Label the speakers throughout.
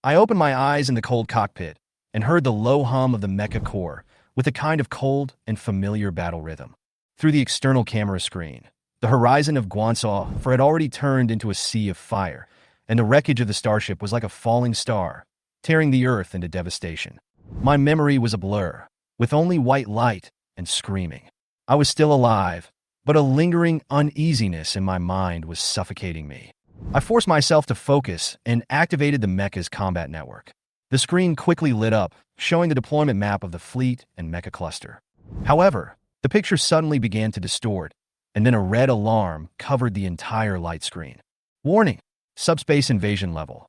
Speaker 1: I opened my eyes in the cold cockpit and heard the low hum of the Mecha core with a kind of cold and familiar battle rhythm. Through the external camera screen, the horizon of Guansuo IV had already turned into a sea of fire, and the wreckage of the starship was like a falling star, tearing the earth into devastation. My memory was a blur, with only white light and screaming. I was still alive, but a lingering uneasiness in my mind was suffocating me. I forced myself to focus and activated the Mecha's combat network. The screen quickly lit up, showing the deployment map of the fleet and Mecha cluster. However, the picture suddenly began to distort, and then a red alarm covered the entire light screen. Warning: subspace invasion level.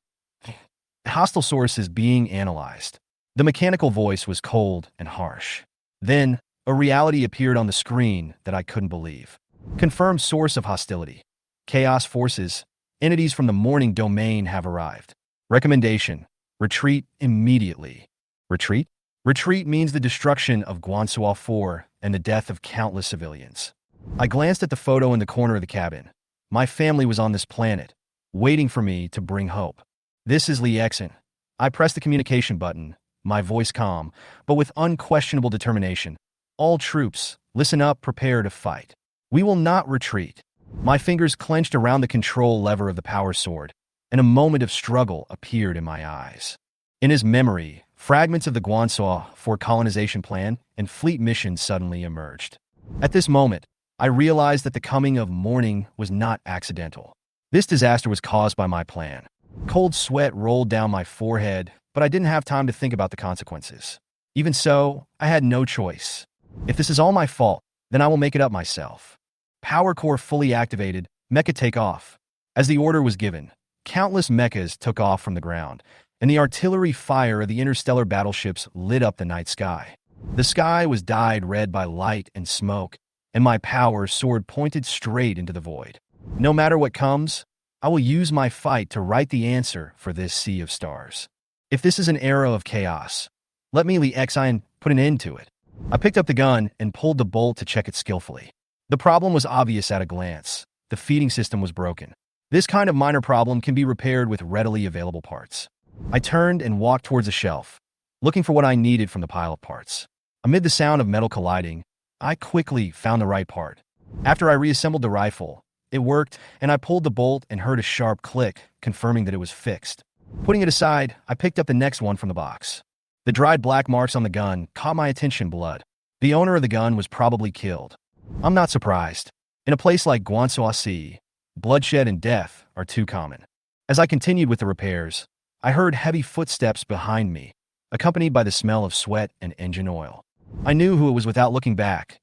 Speaker 1: Hostile source is being analyzed. The mechanical voice was cold and harsh. Then, a reality appeared on the screen that I couldn't believe. Confirmed source of hostility. Chaos forces. Entities from the morning domain have arrived. Recommendation: retreat immediately. Retreat? Retreat means the destruction of Guansuo IV and the death of countless civilians. I glanced at the photo in the corner of the cabin. My family was on this planet, waiting for me to bring hope. This is Lee Exon. I pressed the communication button, my voice calm, but with unquestionable determination. All troops, listen up, prepare to fight. We will not retreat. My fingers clenched around the control lever of the power sword, and a moment of struggle appeared in my eyes. In his memory, fragments of the Guansuo IV colonization plan and fleet mission suddenly emerged. At this moment, I realized that the coming of morning was not accidental. This disaster was caused by my plan. Cold sweat rolled down my forehead, but I didn't have time to think about the consequences. Even so, I had no choice. If this is all my fault, then I will make it up myself. Power core fully activated, Mecha take off. As the order was given, countless Mechas took off from the ground, and the artillery fire of the interstellar battleships lit up the night sky. The sky was dyed red by light and smoke, and my power sword pointed straight into the void. No matter what comes, I will use my fight to write the answer for this sea of stars. If this is an era of chaos, let me, Lee Exon, put an end to it. I picked up the gun and pulled the bolt to check it skillfully. The problem was obvious at a glance. The feeding system was broken. This kind of minor problem can be repaired with readily available parts. I turned and walked towards a shelf, looking for what I needed from the pile of parts. Amid the sound of metal colliding, I quickly found the right part. After I reassembled the rifle, it worked, and I pulled the bolt and heard a sharp click, confirming that it was fixed. Putting it aside, I picked up the next one from the box. The dried black marks on the gun caught my attention. Blood. The owner of the gun was probably killed. I'm not surprised. In a place like Guansuo IV, bloodshed and death are too common. As I continued with the repairs, I heard heavy footsteps behind me, accompanied by the smell of sweat and engine oil. I knew who it was without looking back.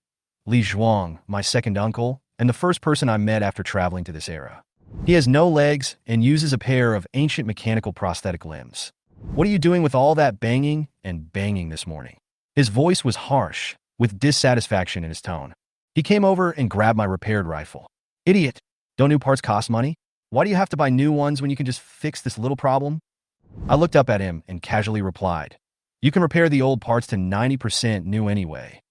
Speaker 1: Li Zhuang, my second uncle, and the first person I met after traveling to this era. He has no legs and uses a pair of ancient mechanical prosthetic limbs. What are you doing with all that banging and banging this morning? His voice was harsh, with dissatisfaction in his tone. He came over and grabbed my repaired rifle. Idiot! Don't new parts cost money? Why do you have to buy new ones when you can just fix this little problem? I looked up at him and casually replied, "You can repair the old parts to 90% new anyway."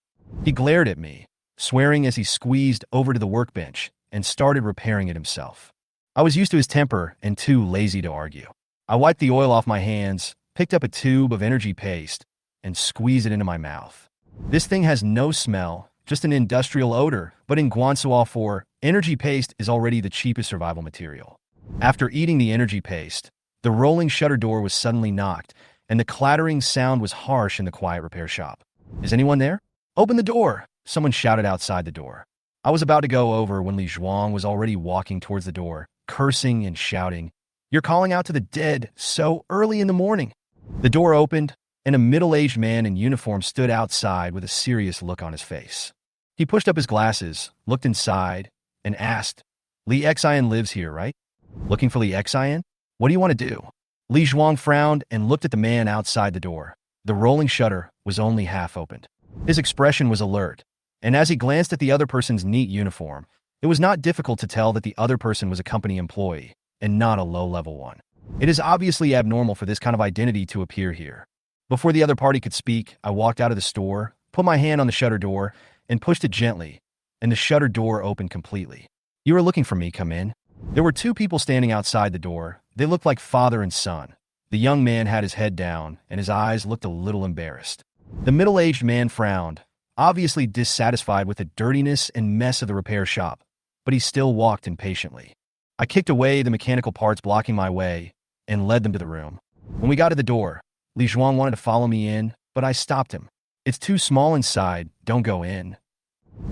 Speaker 1: He glared at me, swearing as he squeezed over to the workbench and started repairing it himself. I was used to his temper and too lazy to argue. I wiped the oil off my hands, picked up a tube of energy paste, and squeezed it into my mouth. This thing has no smell, just an industrial odor, but in Guansuo IV, energy paste is already the cheapest survival material. After eating the energy paste, the rolling shutter door was suddenly knocked, and the clattering sound was harsh in the quiet repair shop. "Is anyone there? Open the door!" Someone shouted outside the door. I was about to go over when Li Zhuang was already walking towards the door, cursing and shouting, "You're calling out to the dead so early in the morning!" The door opened, and a middle-aged man in uniform stood outside with a serious look on his face. He pushed up his glasses, looked inside, and asked, "Lee Exon lives here, right? Looking for Lee Exon? What do you want to do?" Li Zhuang frowned and looked at the man outside the door. The rolling shutter was only half opened. His expression was alert, and as he glanced at the other person's neat uniform, it was not difficult to tell that the other person was a company employee, and not a low-level one. It is obviously abnormal for this kind of identity to appear here. Before the other party could speak, I walked out of the store, put my hand on the shutter door, and pushed it gently, and the shutter door opened completely. "You are looking for me, come in." There were two people standing outside the door. They looked like father and son. The young man had his head down, and his eyes looked a little embarrassed. The middle-aged man frowned, obviously dissatisfied with the dirtiness and mess of the repair shop, but he still walked impatiently. I kicked away the mechanical parts blocking my way and led them to the room. When we got to the door, Li Zhuan wanted to follow me in, but I stopped him. "It's too small inside, don't go in."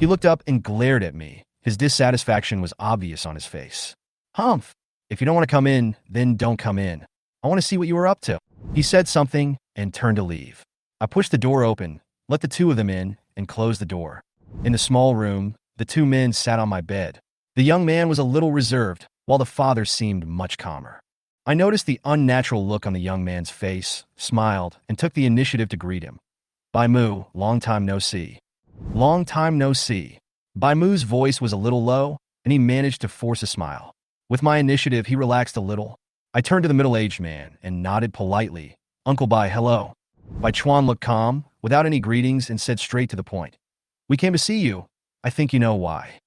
Speaker 1: He looked up and glared at me. His dissatisfaction was obvious on his face. "Humph! If you don't want to come in, then don't come in. I want to see what you were up to." He said something and turned to leave. I pushed the door open, let the two of them in, and closed the door. In the small room, the two men sat on my bed. The young man was a little reserved, while the father seemed much calmer. I noticed the unnatural look on the young man's face, smiled, and took the initiative to greet him. "Bai Mu, long time no see." "Long time no see." Bai Mu's voice was a little low, and he managed to force a smile. With my initiative, he relaxed a little. I turned to the middle-aged man and nodded politely. "Uncle Bai, hello." Bai Chuan looked calm, without any greetings, and said straight to the point. "We came to see you. I think you know why."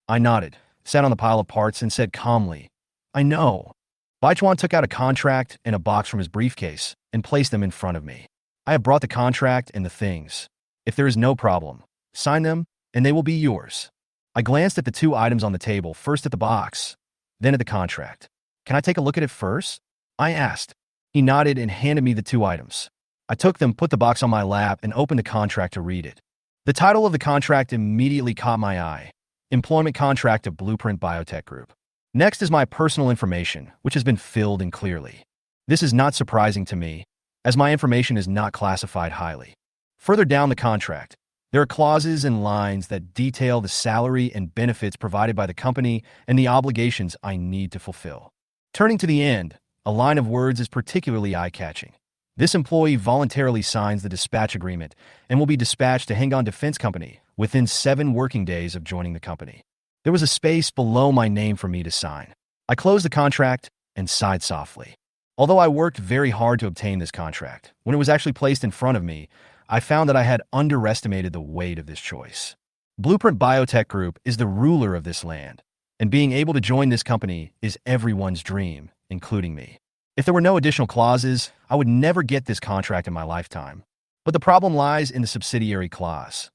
Speaker 1: I nodded, sat on the pile of parts, and said calmly, "I know." Bai Chuan took out a contract and a box from his briefcase and placed them in front of me. "I have brought the contract and the things. If there is no problem, sign them, and they will be yours." I glanced at the two items on the table, first at the box, then at the contract. "Can I take a look at it first?" I asked. He nodded and handed me the two items. I took them, put the box on my lap, and opened the contract to read it. The title of the contract immediately caught my eye. Employment Contract of Blueprint Biotech Group. Next is my personal information, which has been filled in clearly. This is not surprising to me, as my information is not classified highly. Further down the contract, there are clauses and lines that detail the salary and benefits provided by the company and the obligations I need to fulfill. Turning to the end, a line of words is particularly eye-catching. This employee voluntarily signs the dispatch agreement and will be dispatched to Hengan Defense Company within 7 working days of joining the company. There was a space below my name for me to sign. I closed the contract and sighed softly. Although I worked very hard to obtain this contract, when it was actually placed in front of me, I found that I had underestimated the weight of this choice. Blueprint Biotech Group is the ruler of this land, and being able to join this company is everyone's dream, including me. If there were no additional clauses, I would never get this contract in my lifetime. But the problem lies in the subsidiary clause.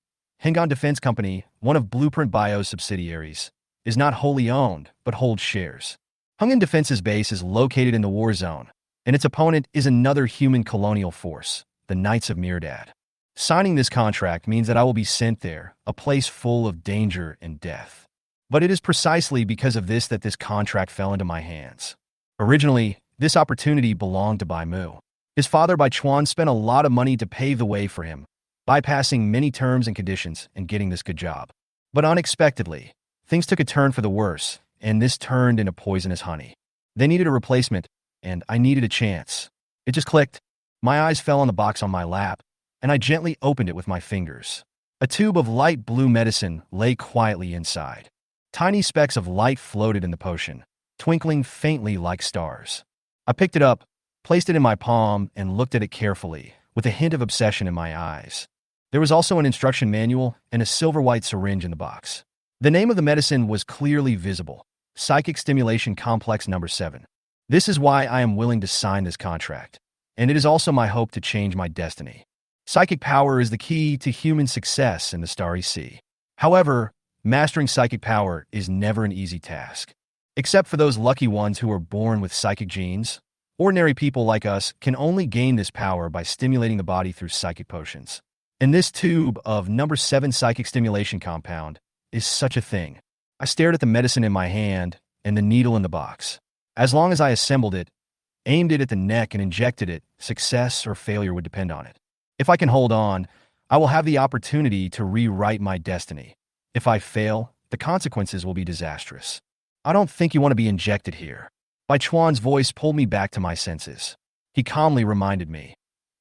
Speaker 1: Hengan Defense Company, one of Blueprint Bio's subsidiaries, is not wholly owned, but holds shares. Hengan Defense's base is located in the war zone, and its opponent is another human colonial force, the Knights of Mirdad. Signing this contract means that I will be sent there, a place full of danger and death. But it is precisely because of this that this contract fell into my hands. Originally, this opportunity belonged to Bai Mu. His father, Bai Chuan, spent a lot of money to pave the way for him, bypassing many terms and conditions and getting this good job. But unexpectedly, things took a turn for the worse, and this turned into poisonous honey. They needed a replacement, and I needed a chance. It just clicked. My eyes fell on the box on my lap, and I gently opened it with my fingers. A tube of light blue medicine lay quietly inside. Tiny specks of light floated in the potion, twinkling faintly like stars. I picked it up, placed it in my palm, and looked at it carefully, with a hint of obsession in my eyes. There was also an instruction manual and a silver-white syringe in the box. The name of the medicine was clearly visible: Psychic Stimulation Complex No. 7. This is why I am willing to sign this contract, and it is also my hope to change my destiny. Psychic power is the key to human success in the Starry Sea. However, mastering psychic power is never an easy task. Except for those lucky ones who are born with psychic genes, ordinary people like us can only gain this power by stimulating the body through psychic potions. And this tube of No. 7 psychic stimulation compound is such a thing. I stared at the medicine in my hand and the needle in the box. As long as I assembled it, aimed it at the neck and injected it, success or failure would depend on it. If I can hold on, I will have the opportunity to rewrite my destiny. If I fail, the consequences will be disastrous. I don't think you want to be injected here. Bai Chuan's voice pulled me back to my senses. He calmly reminded me,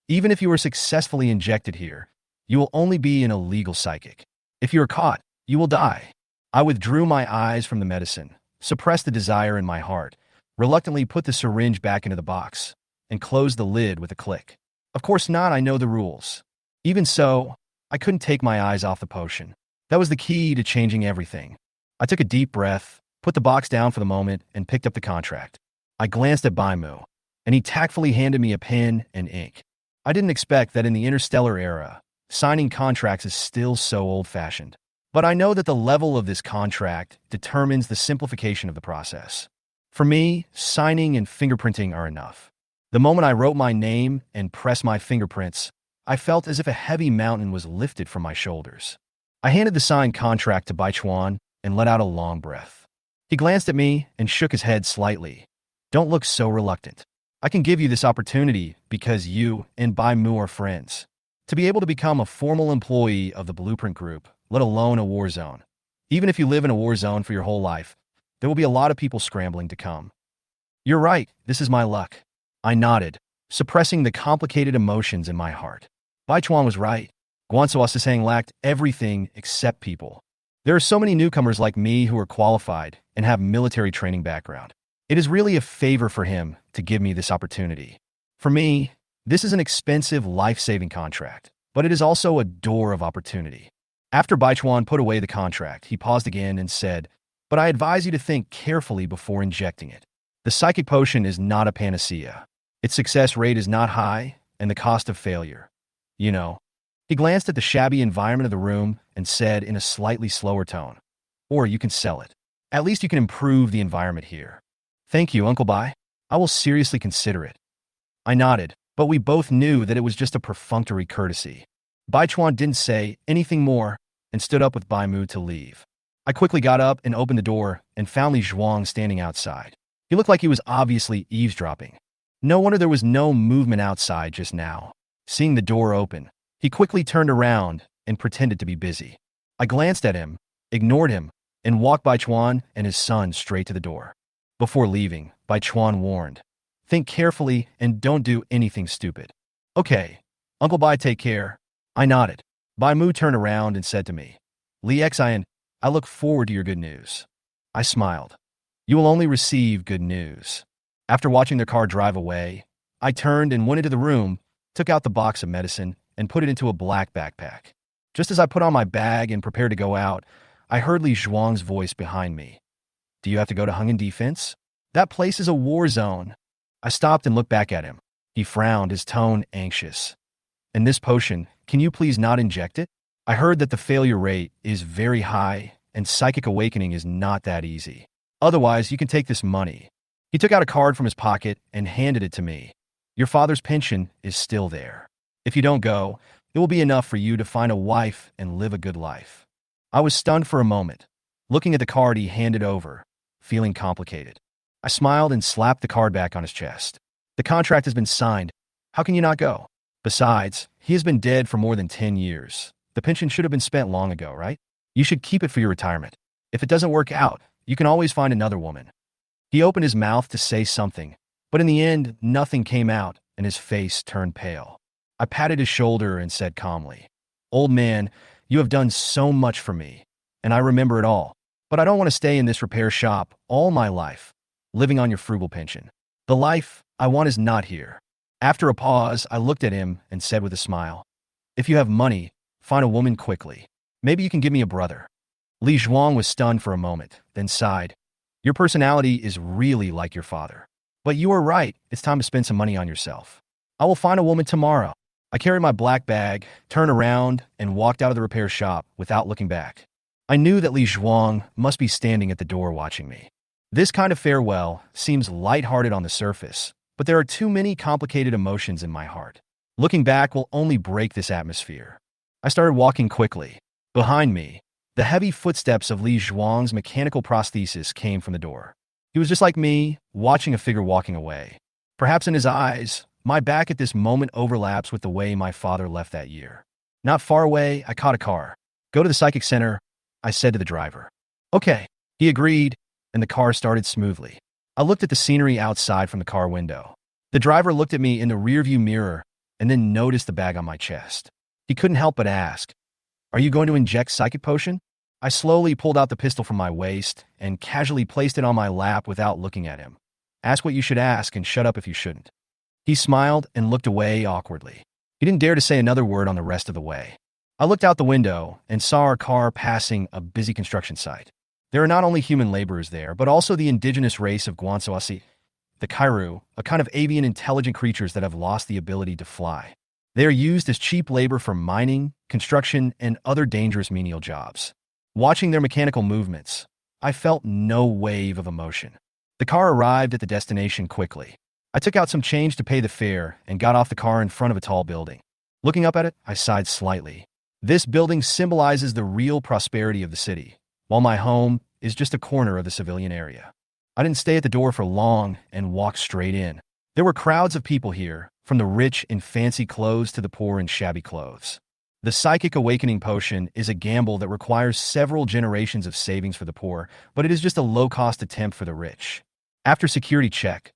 Speaker 1: even if you are successfully injected here, you will only be an illegal psychic. If you are caught, you will die. I withdrew my eyes from the medicine, suppressed the desire in my heart, reluctantly put the syringe back into the box, and closed the lid with a click. Of course not, I know the rules. Even so, I couldn't take my eyes off the potion. That was the key to changing everything. I took a deep breath, put the box down for the moment, and picked up the contract. I glanced at Bai Mu. and he tactfully handed me a pen and ink. I didn't expect that in the interstellar era, signing contracts is still so old-fashioned. But I know that the level of this contract determines the simplification of the process. For me, signing and fingerprinting are enough. The moment I wrote my name and pressed my fingerprints, I felt as if a heavy mountain was lifted from my shoulders. I handed the signed contract to Bai Chuan and let out a long breath. He glanced at me and shook his head slightly. Don't look so reluctant. I can give you this opportunity because you and Bai Mu are friends. To be able to become a formal employee of the Blueprint Group, let alone a war zone. Even if you live in a war zone for your whole life, there will be a lot of people scrambling to come. You're right, this is my luck. I nodded, suppressing the complicated emotions in my heart. Bai Chuan was right. Guansuo IV lacked everything except people. There are so many newcomers like me who are qualified and have military training background. It is really a favor for him to give me this opportunity. For me, this is an expensive, life-saving contract, but it is also a door of opportunity. After Bai Chuan put away the contract, he paused again and said, but I advise you to think carefully before injecting it. The psychic potion is not a panacea. Its success rate is not high, and the cost of failure. You know. He glanced at the shabby environment of the room and said in a slightly slower tone, or you can sell it. At least you can improve the environment here. Thank you, Uncle Bai. I will seriously consider it. I nodded, but we both knew that it was just a perfunctory courtesy. Bai Chuan didn't say anything more and stood up with Bai Mu to leave. I quickly got up and opened the door and found Li Zhuang standing outside. He looked like he was obviously eavesdropping. No wonder there was no movement outside just now. Seeing the door open, he quickly turned around and pretended to be busy. I glanced at him, ignored him, and walked Bai Chuan and his son straight to the door. Before leaving, Bai Chuan warned, think carefully and don't do anything stupid. Okay, Uncle Bai, take care. I nodded. Bai Mu turned around and said to me, Li Xian, I look forward to your good news. I smiled. You will only receive good news. After watching their car drive away, I turned and went into the room, took out the box of medicine, and put it into a black backpack. Just as I put on my bag and prepared to go out, I heard Li Zhuang's voice behind me. Do you have to go to Hungan Defense? That place is a war zone. I stopped and looked back at him. He frowned, his tone anxious. And this potion, can you please not inject it? I heard that the failure rate is very high and psychic awakening is not that easy. Otherwise, you can take this money. He took out a card from his pocket and handed it to me. Your father's pension is still there. If you don't go, it will be enough for you to find a wife and live a good life. I was stunned for a moment, looking at the card he handed over, feeling complicated. I smiled and slapped the card back on his chest. The contract has been signed. How can you not go? Besides, he has been dead for more than 10 years. The pension should have been spent long ago, right? You should keep it for your retirement. If it doesn't work out, you can always find another woman. He opened his mouth to say something, but in the end, nothing came out and his face turned pale. I patted his shoulder and said calmly, Old man, you have done so much for me, and I remember it all, but I don't want to stay in this repair shop all my life, living on your frugal pension. The life I want is not here. After a pause, I looked at him and said with a smile, If you have money, find a woman quickly. Maybe you can give me a brother. Li Zhuang was stunned for a moment, then sighed. Your personality is really like your father. But you are right, it's time to spend some money on yourself. I will find a woman tomorrow. I carried my black bag, turned around, and walked out of the repair shop without looking back. I knew that Li Zhuang must be standing at the door watching me. This kind of farewell seems lighthearted on the surface, but there are too many complicated emotions in my heart. Looking back will only break this atmosphere. I started walking quickly. Behind me, the heavy footsteps of Li Zhuang's mechanical prosthesis came from the door. He was just like me, watching a figure walking away. Perhaps in his eyes, my back at this moment overlaps with the way my father left that year. Not far away, I caught a car. Go to the psychic center, I said to the driver. Okay, he agreed, and the car started smoothly. I looked at the scenery outside from the car window. The driver looked at me in the rearview mirror and then noticed the bag on my chest. He couldn't help but ask, Are you going to inject psychic potion? I slowly pulled out the pistol from my waist and casually placed it on my lap without looking at him. Ask what you should ask and shut up if you shouldn't. He smiled and looked away awkwardly. He didn't dare to say another word on the rest of the way. I looked out the window and saw our car passing a busy construction site. There are not only human laborers there, but also the indigenous race of Guansuo IV. the Kairu, a kind of avian intelligent creatures that have lost the ability to fly. They are used as cheap labor for mining, construction, and other dangerous menial jobs. Watching their mechanical movements, I felt no wave of emotion. The car arrived at the destination quickly. I took out some change to pay the fare and got off the car in front of a tall building. Looking up at it, I sighed slightly. This building symbolizes the real prosperity of the city, while my home is just a corner of the civilian area. I didn't stay at the door for long and walked straight in. There were crowds of people here, from the rich in fancy clothes to the poor in shabby clothes. The Psychic Awakening Potion is a gamble that requires several generations of savings for the poor, but it is just a low-cost attempt for the rich. After security check,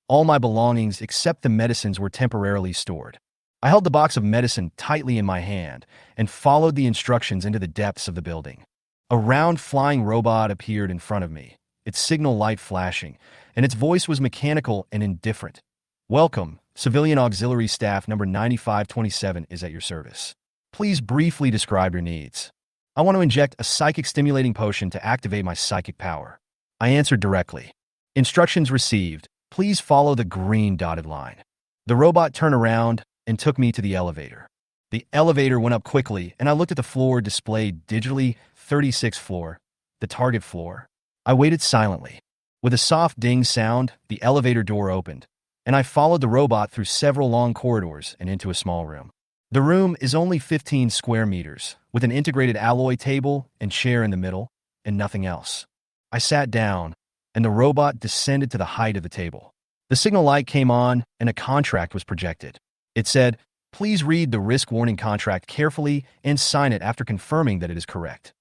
Speaker 1: all my belongings except the medicines were temporarily stored. I held the box of medicine tightly in my hand and followed the instructions into the depths of the building. A round flying robot appeared in front of me, its signal light flashing, and its voice was mechanical and indifferent. "Welcome, Civilian Auxiliary Staff number 9527 is at your service. Please briefly describe your needs." "I want to inject a psychic stimulating potion to activate my psychic power." I answered directly. "Instructions received. Please follow the green dotted line." The robot turned around and took me to the elevator. The elevator went up quickly, and I looked at the floor displayed digitally, 36th floor, the target floor. I waited silently. With a soft ding sound, the elevator door opened, and I followed the robot through several long corridors and into a small room. The room is only 15 square meters, with an integrated alloy table and chair in the middle, and nothing else. I sat down, and the robot descended to the height of the table. The signal light came on, and a contract was projected. It said, "Please read the risk warning contract carefully and sign it after confirming that it is correct."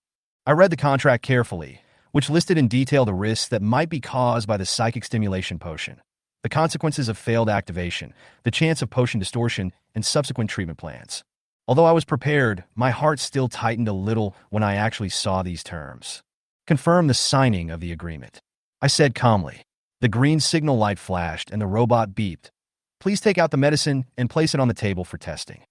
Speaker 1: I read the contract carefully, which listed in detail the risks that might be caused by the psychic stimulation potion, the consequences of failed activation, the chance of potion distortion, and subsequent treatment plans. Although I was prepared, my heart still tightened a little when I actually saw these terms. "Confirm the signing of the agreement," I said calmly. The green signal light flashed and the robot beeped. "Please take out the medicine and place it on the table for testing."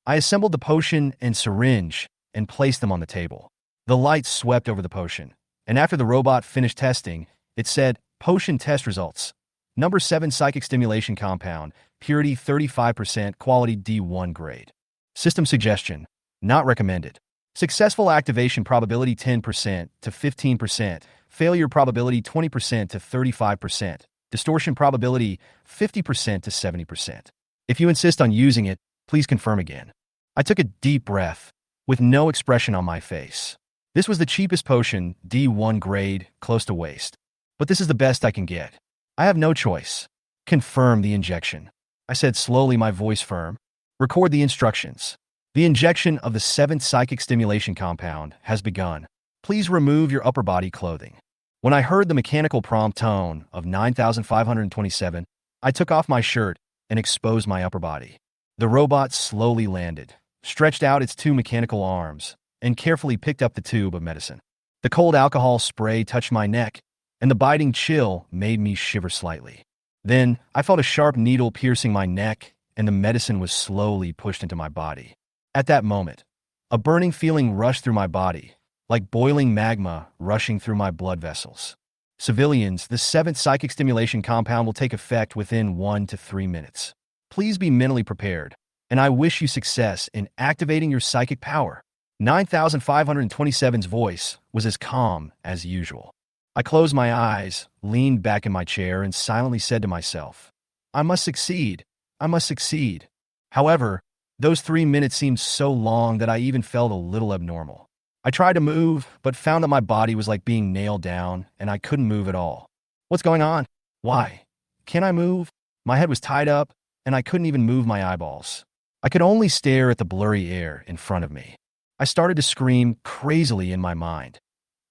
Speaker 1: I assembled the potion and syringe and placed them on the table. The light swept over the potion, and after the robot finished testing, it said, "Potion test results. Number 7 psychic stimulation compound, purity 35%, quality D1 grade. System suggestion, not recommended. Successful activation probability 10% to 15%, failure probability 20% to 35%, distortion probability 50% to 70%. If you insist on using it, please confirm again." I took a deep breath, with no expression on my face. This was the cheapest potion, D1 grade, close to waste. But this is the best I can get. I have no choice. "Confirm the injection," I said slowly, my voice firm. "Record the instructions. The injection of the 7th psychic stimulation compound has begun. Please remove your upper body clothing." When I heard the mechanical prompt tone of 9527, I took off my shirt and exposed my upper body. The robot slowly landed, stretched out its 2 mechanical arms, and carefully picked up the tube of medicine. The cold alcohol spray touched my neck, and the biting chill made me shiver slightly. Then I felt a sharp needle piercing my neck, and the medicine was slowly pushed into my body. At that moment, a burning feeling rushed through my body, like boiling magma rushing through my blood vessels. "Civilians, the 7th psychic stimulation compound will take effect within 1 to 3 minutes. Please be mentally prepared, and I wish you success in activating your psychic power." 9527's voice was as calm as usual. I closed my eyes, leaned back in my chair, and silently said to myself, "I must succeed. I must succeed." However, those 3 minutes seemed so long that I even felt a little abnormal. I tried to move, but found that my body was like being nailed down, and I couldn't move at all. "What's going on? Why? Can't I move?" My head was tied up, and I couldn't even move my eyeballs. I could only stare at the blurry air in front of me. I started to scream crazily in my mind.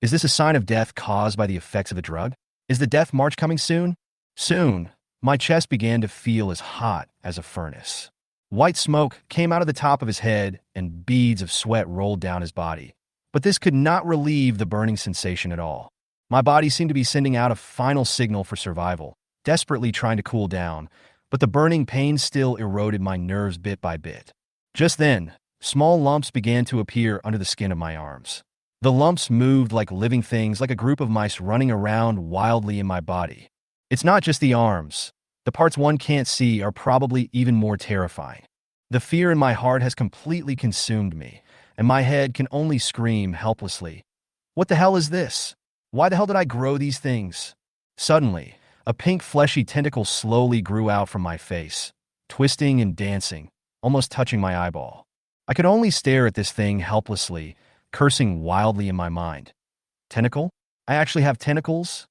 Speaker 1: Is this a sign of death caused by the effects of a drug? Is the death march coming soon? Soon, my chest began to feel as hot as a furnace. White smoke came out of the top of his head, and beads of sweat rolled down his body. But this could not relieve the burning sensation at all. My body seemed to be sending out a final signal for survival, desperately trying to cool down, but the burning pain still eroded my nerves bit by bit. Just then, small lumps began to appear under the skin of my arms. The lumps moved like living things, like a group of mice running around wildly in my body. It's not just the arms. The parts one can't see are probably even more terrifying. The fear in my heart has completely consumed me, and my head can only scream helplessly. What the hell is this? Why the hell did I grow these things? Suddenly, a pink fleshy tentacle slowly grew out from my face, twisting and dancing, almost touching my eyeball. I could only stare at this thing helplessly, cursing wildly in my mind. Tentacle? I actually have tentacles?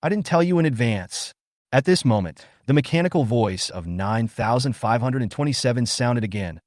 Speaker 1: I didn't tell you in advance. At this moment, the mechanical voice of 9527 sounded again.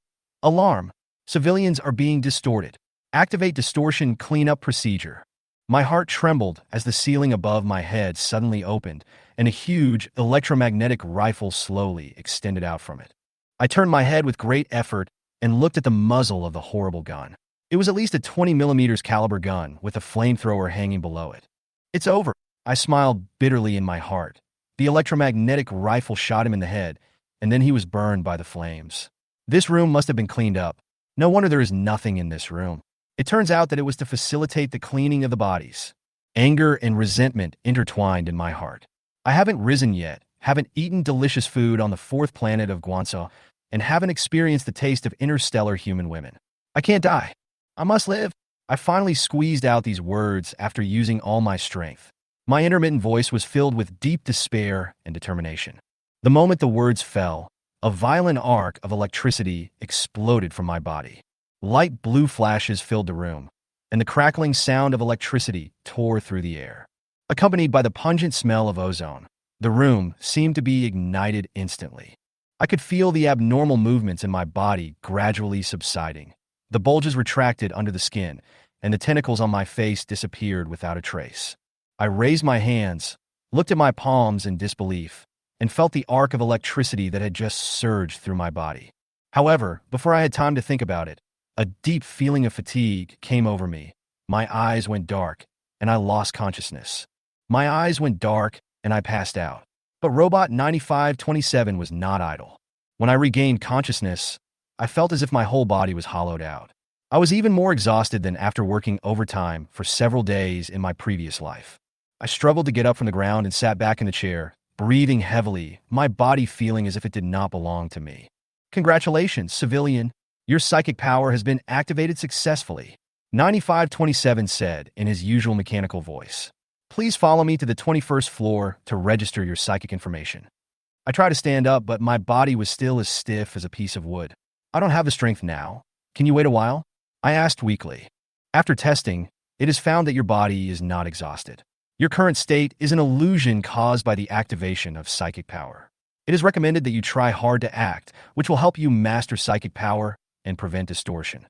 Speaker 1: Alarm! Civilians are being distorted. Activate distortion cleanup procedure. My heart trembled as the ceiling above my head suddenly opened and a huge electromagnetic rifle slowly extended out from it. I turned my head with great effort and looked at the muzzle of the horrible gun. It was at least a 20mm caliber gun with a flamethrower hanging below it. It's over. I smiled bitterly in my heart. The electromagnetic rifle shot him in the head, and then he was burned by the flames. This room must have been cleaned up. No wonder there is nothing in this room. It turns out that it was to facilitate the cleaning of the bodies. Anger and resentment intertwined in my heart. I haven't risen yet, haven't eaten delicious food on the fourth planet of Guansuo, and haven't experienced the taste of interstellar human women. I can't die. I must live. I finally squeezed out these words after using all my strength. My intermittent voice was filled with deep despair and determination. The moment the words fell, a violent arc of electricity exploded from my body. Light blue flashes filled the room, and the crackling sound of electricity tore through the air. Accompanied by the pungent smell of ozone, the room seemed to be ignited instantly. I could feel the abnormal movements in my body gradually subsiding. The bulges retracted under the skin, and the tentacles on my face disappeared without a trace. I raised my hands, looked at my palms in disbelief, and felt the arc of electricity that had just surged through my body. However, before I had time to think about it, a deep feeling of fatigue came over me. My eyes went dark, and I lost consciousness. My eyes went dark, and I passed out. But Robot 9527 was not idle. When I regained consciousness, I felt as if my whole body was hollowed out. I was even more exhausted than after working overtime for several days in my previous life. I struggled to get up from the ground and sat back in the chair, breathing heavily, my body feeling as if it did not belong to me. Congratulations, civilian. Your psychic power has been activated successfully, 9527 said in his usual mechanical voice. Please follow me to the 21st floor to register your psychic information. I tried to stand up, but my body was still as stiff as a piece of wood. I don't have the strength now. Can you wait a while? I asked weakly. After testing, it is found that your body is not exhausted. Your current state is an illusion caused by the activation of psychic power. It is recommended that you try hard to act, which will help you master psychic power and prevent distortion.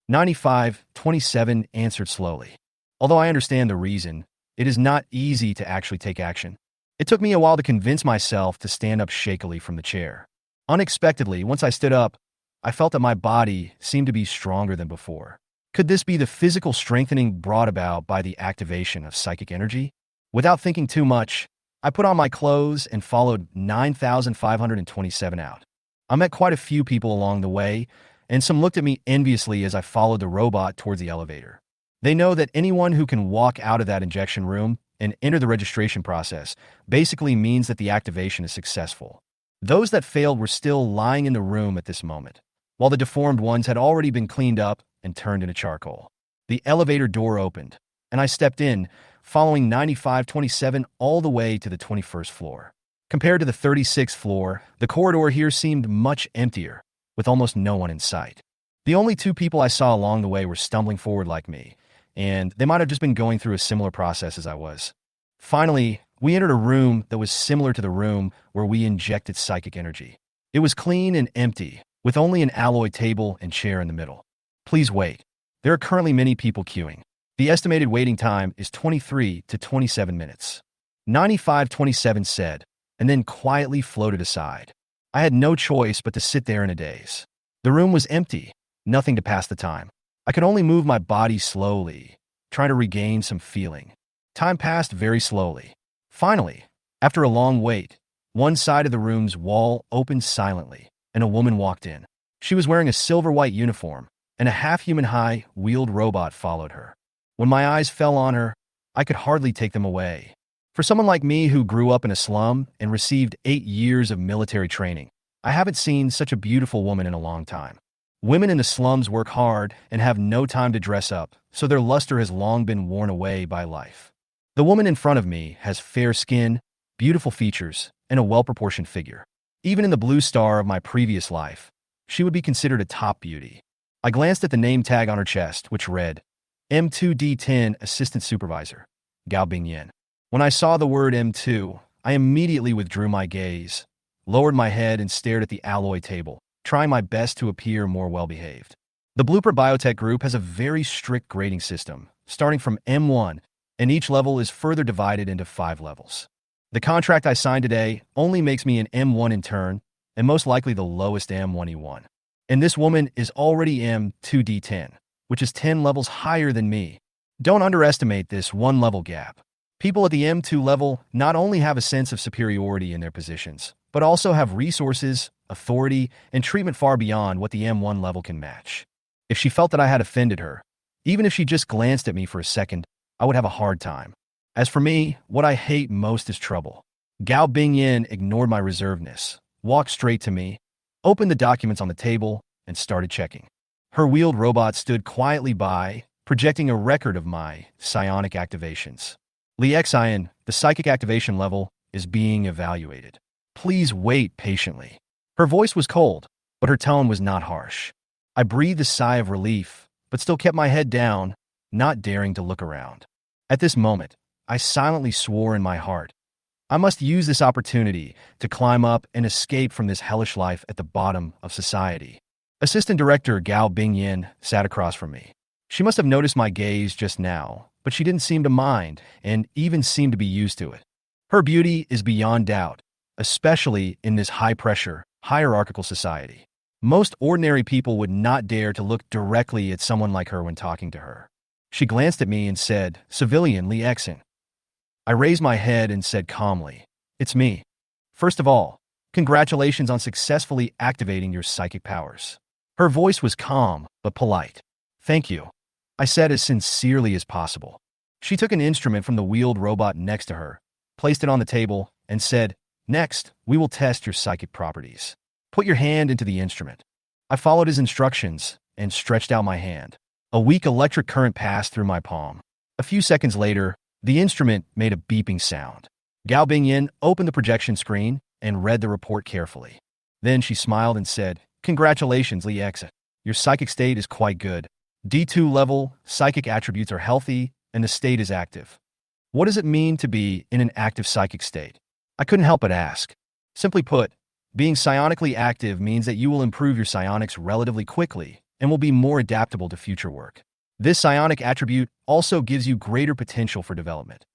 Speaker 1: 9527 answered slowly. Although I understand the reason, it is not easy to actually take action. It took me a while to convince myself to stand up shakily from the chair. Unexpectedly, once I stood up, I felt that my body seemed to be stronger than before. Could this be the physical strengthening brought about by the activation of psychic energy? Without thinking too much, I put on my clothes and followed 9527 out. I met quite a few people along the way, and some looked at me enviously as I followed the robot towards the elevator. They know that anyone who can walk out of that injection room and enter the registration process basically means that the activation is successful. Those that failed were still lying in the room at this moment, while the deformed ones had already been cleaned up and turned into charcoal. The elevator door opened, and I stepped in, following 9527 all the way to the 21st floor. Compared to the 36th floor, the corridor here seemed much emptier, with almost no one in sight. The only two people I saw along the way were stumbling forward like me, and they might have just been going through a similar process as I was. Finally, we entered a room that was similar to the room where we injected psychic energy. It was clean and empty, with only an alloy table and chair in the middle. Please wait. There are currently many people queuing. The estimated waiting time is 23 to 27 minutes. 9527 said, and then quietly floated aside. I had no choice but to sit there in a daze. The room was empty, nothing to pass the time. I could only move my body slowly, trying to regain some feeling. Time passed very slowly. Finally, after a long wait, one side of the room's wall opened silently, and a woman walked in. She was wearing a silver-white uniform, and a half-human high wheeled robot followed her. When my eyes fell on her, I could hardly take them away. For someone like me who grew up in a slum and received 8 years of military training, I haven't seen such a beautiful woman in a long time. Women in the slums work hard and have no time to dress up, so their luster has long been worn away by life. The woman in front of me has fair skin, beautiful features, and a well-proportioned figure. Even in the blue star of my previous life, she would be considered a top beauty. I glanced at the name tag on her chest, which read, M2D10 Assistant Supervisor, Gao Bingyan. When I saw the word M2, I immediately withdrew my gaze, lowered my head and stared at the alloy table, trying my best to appear more well-behaved. The Blueprint Biotech Group has a very strict grading system, starting from M1, and each level is further divided into 5 levels. The contract I signed today only makes me an M1 intern, and most likely the lowest M1E1. And this woman is already M2D10, which is 10 levels higher than me. Don't underestimate this one-level gap. People at the M2 level not only have a sense of superiority in their positions, but also have resources, authority, and treatment far beyond what the M1 level can match. If she felt that I had offended her, even if she just glanced at me for a second, I would have a hard time. As for me, what I hate most is trouble. Gao Bingyan ignored my reservedness, walked straight to me, opened the documents on the table, and started checking. Her wheeled robot stood quietly by, projecting a record of my psionic activations. Lixian, the psychic activation level, is being evaluated. Please wait patiently. Her voice was cold, but her tone was not harsh. I breathed a sigh of relief, but still kept my head down, not daring to look around. At this moment, I silently swore in my heart, I must use this opportunity to climb up and escape from this hellish life at the bottom of society. Assistant Director Gao Bingyan sat across from me. She must have noticed my gaze just now, but she didn't seem to mind and even seemed to be used to it. Her beauty is beyond doubt, especially in this high-pressure, hierarchical society. Most ordinary people would not dare to look directly at someone like her when talking to her. She glanced at me and said, Civilian Li Exin. I raised my head and said calmly, It's me. First of all, congratulations on successfully activating your psychic powers. Her voice was calm, but polite. Thank you, I said as sincerely as possible. She took an instrument from the wheeled robot next to her, placed it on the table, and said, Next, we will test your psychic properties. Put your hand into the instrument. I followed his instructions and stretched out my hand. A weak electric current passed through my palm. A few seconds later, the instrument made a beeping sound. Gao Bingyan opened the projection screen and read the report carefully. Then she smiled and said, Congratulations, Li Exit. Your psychic state is quite good. D2 level, psychic attributes are healthy, and the state is active. What does it mean to be in an active psychic state? I couldn't help but ask. Simply put, being psionically active means that you will improve your psionics relatively quickly and will be more adaptable to future work. This psionic attribute also gives you greater potential for development.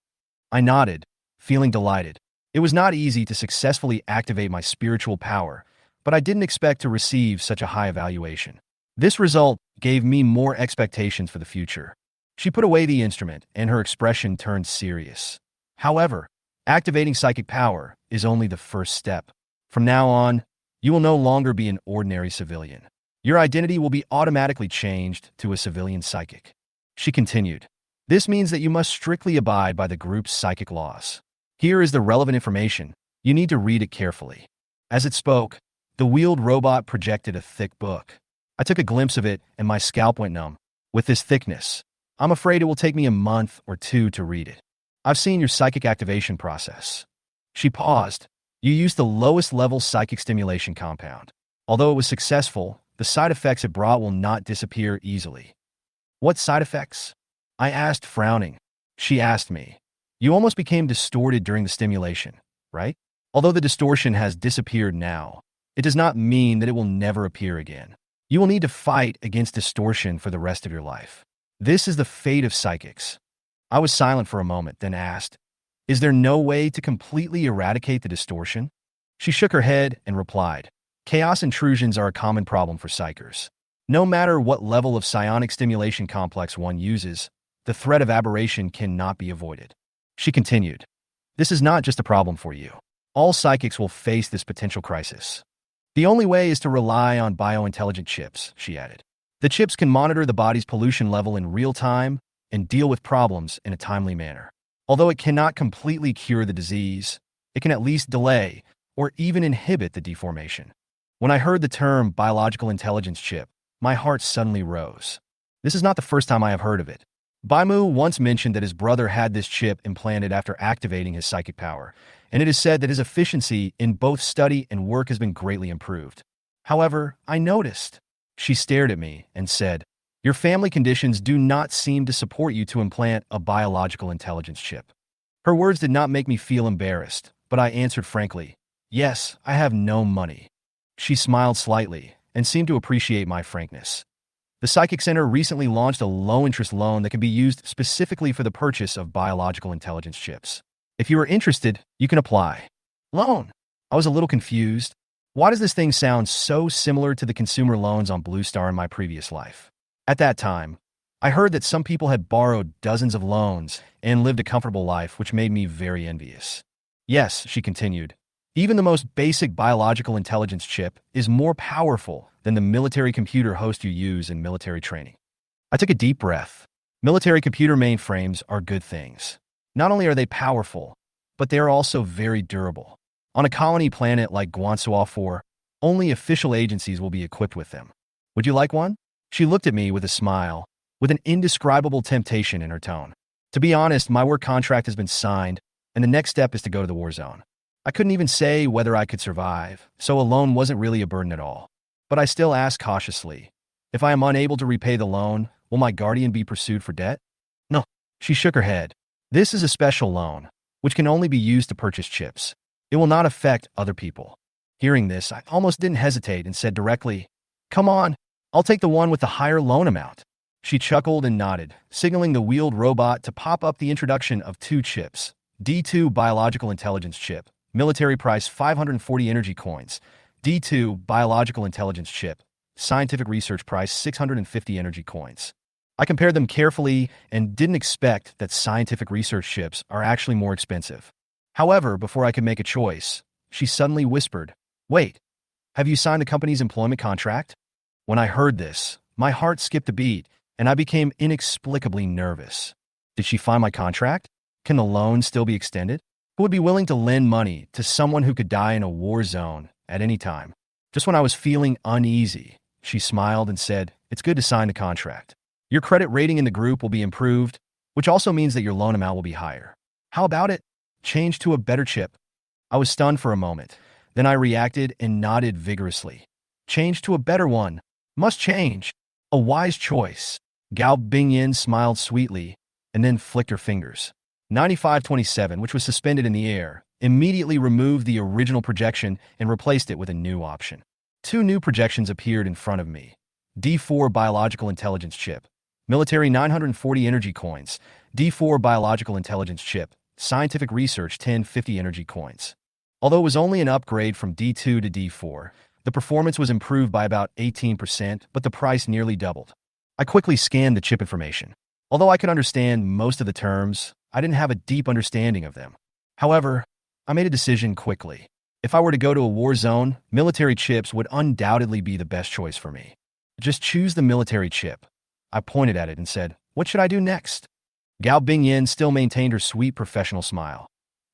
Speaker 1: I nodded, feeling delighted. It was not easy to successfully activate my spiritual power, but I didn't expect to receive such a high evaluation. This result gave me more expectations for the future. She put away the instrument, and her expression turned serious. However, activating psychic power is only the first step. From now on, you will no longer be an ordinary civilian. Your identity will be automatically changed to a civilian psychic. She continued, This means that you must strictly abide by the group's psychic laws. Here is the relevant information. You need to read it carefully. As it spoke, the wheeled robot projected a thick book. I took a glimpse of it and my scalp went numb. With this thickness, I'm afraid it will take me a month or 2 to read it. I've seen your psychic activation process. She paused. You used the lowest level psychic stimulation compound. Although it was successful, the side effects it brought will not disappear easily. What side effects? I asked, frowning. She asked me. You almost became distorted during the stimulation, right? Although the distortion has disappeared now, it does not mean that it will never appear again. You will need to fight against distortion for the rest of your life. This is the fate of psychics. I was silent for a moment, then asked, Is there no way to completely eradicate the distortion? She shook her head and replied, Chaos intrusions are a common problem for psychers. No matter what level of psionic stimulation complex one uses, the threat of aberration cannot be avoided. She continued, This is not just a problem for you. All psychics will face this potential crisis. The only way is to rely on biointelligent chips, she added. The chips can monitor the body's pollution level in real time and deal with problems in a timely manner. Although it cannot completely cure the disease, it can at least delay or even inhibit the deformation. When I heard the term biological intelligence chip, my heart suddenly rose. This is not the first time I have heard of it. Baimu once mentioned that his brother had this chip implanted after activating his psychic power, and it is said that his efficiency in both study and work has been greatly improved. However, I noticed. She stared at me and said, "Your family conditions do not seem to support you to implant a biological intelligence chip." Her words did not make me feel embarrassed, but I answered frankly, "Yes, I have no money." She smiled slightly and seemed to appreciate my frankness. The Psychic Center recently launched a low-interest loan that can be used specifically for the purchase of biological intelligence chips. If you are interested, you can apply. Loan? I was a little confused. Why does this thing sound so similar to the consumer loans on Blue Star in my previous life? At that time, I heard that some people had borrowed dozens of loans and lived a comfortable life, which made me very envious. Yes, she continued, even the most basic biological intelligence chip is more powerful than the military computer host you use in military training. I took a deep breath. Military computer mainframes are good things. Not only are they powerful, but they are also very durable. On a colony planet like Guansuo IV, only official agencies will be equipped with them. Would you like one? She looked at me with a smile, with an indescribable temptation in her tone. To be honest, my work contract has been signed, and the next step is to go to the war zone. I couldn't even say whether I could survive, so a loan wasn't really a burden at all. But I still asked cautiously, if I am unable to repay the loan, will my guardian be pursued for debt? No. She shook her head. This is a special loan, which can only be used to purchase chips. It will not affect other people. Hearing this, I almost didn't hesitate and said directly, "Come on, I'll take the one with the higher loan amount." She chuckled and nodded, signaling the wheeled robot to pop up the introduction of 2 chips. D2 Biological Intelligence Chip, military price 540 energy coins. D2 Biological Intelligence Chip, scientific research price 650 energy coins. I compared them carefully and didn't expect that scientific research chips are actually more expensive. However, before I could make a choice, she suddenly whispered, "Wait, have you signed the company's employment contract?" When I heard this, my heart skipped a beat, and I became inexplicably nervous. Did she find my contract? Can the loan still be extended? Who would be willing to lend money to someone who could die in a war zone at any time? Just when I was feeling uneasy, she smiled and said, "It's good to sign the contract. Your credit rating in the group will be improved, which also means that your loan amount will be higher. How about it? Change to a better chip." I was stunned for a moment. Then I reacted and nodded vigorously. Change to a better one. Must change. A wise choice. Gao Bingyin smiled sweetly and then flicked her fingers. 9527, which was suspended in the air, immediately removed the original projection and replaced it with a new option. 2 new projections appeared in front of me. D4 Biological Intelligence Chip. Military 940 energy coins. D4 Biological Intelligence Chip. Scientific Research 1050 energy coins. Although it was only an upgrade from D2 to D4, the performance was improved by about 18%, but the price nearly doubled. I quickly scanned the chip information. Although I could understand most of the terms, I didn't have a deep understanding of them. However, I made a decision quickly. If I were to go to a war zone, military chips would undoubtedly be the best choice for me. Just choose the military chip. I pointed at it and said, "What should I do next?" Gao Bingyin still maintained her sweet professional smile.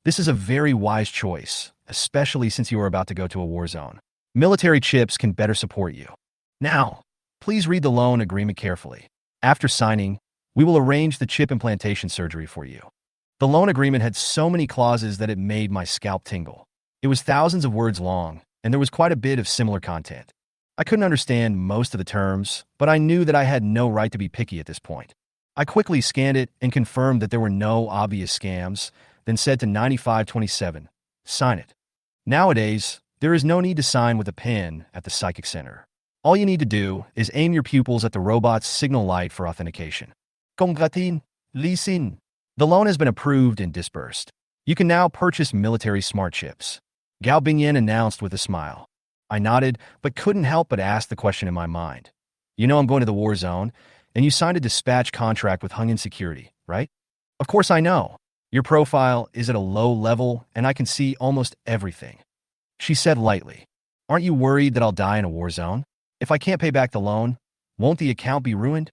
Speaker 1: "This is a very wise choice, especially since you are about to go to a war zone. Military chips can better support you. Now, please read the loan agreement carefully. After signing, we will arrange the chip implantation surgery for you." The loan agreement had so many clauses that it made my scalp tingle. It was thousands of words long, and there was quite a bit of similar content. I couldn't understand most of the terms, but I knew that I had no right to be picky at this point. I quickly scanned it and confirmed that there were no obvious scams, then said to 9527, "Sign it." Nowadays, there is no need to sign with a pen at the Psychic Center. All you need to do is aim your pupils at the robot's signal light for authentication. Congratin, Lisin. The loan has been approved and disbursed. You can now purchase military smart chips. Gao Bingyin announced with a smile. I nodded, but couldn't help but ask the question in my mind. "You know I'm going to the war zone, and you signed a dispatch contract with Hungin Security, right?" "Of course I know. Your profile is at a low level, and I can see almost everything," she said lightly. "Aren't you worried that I'll die in a war zone? If I can't pay back the loan, won't the account be ruined?"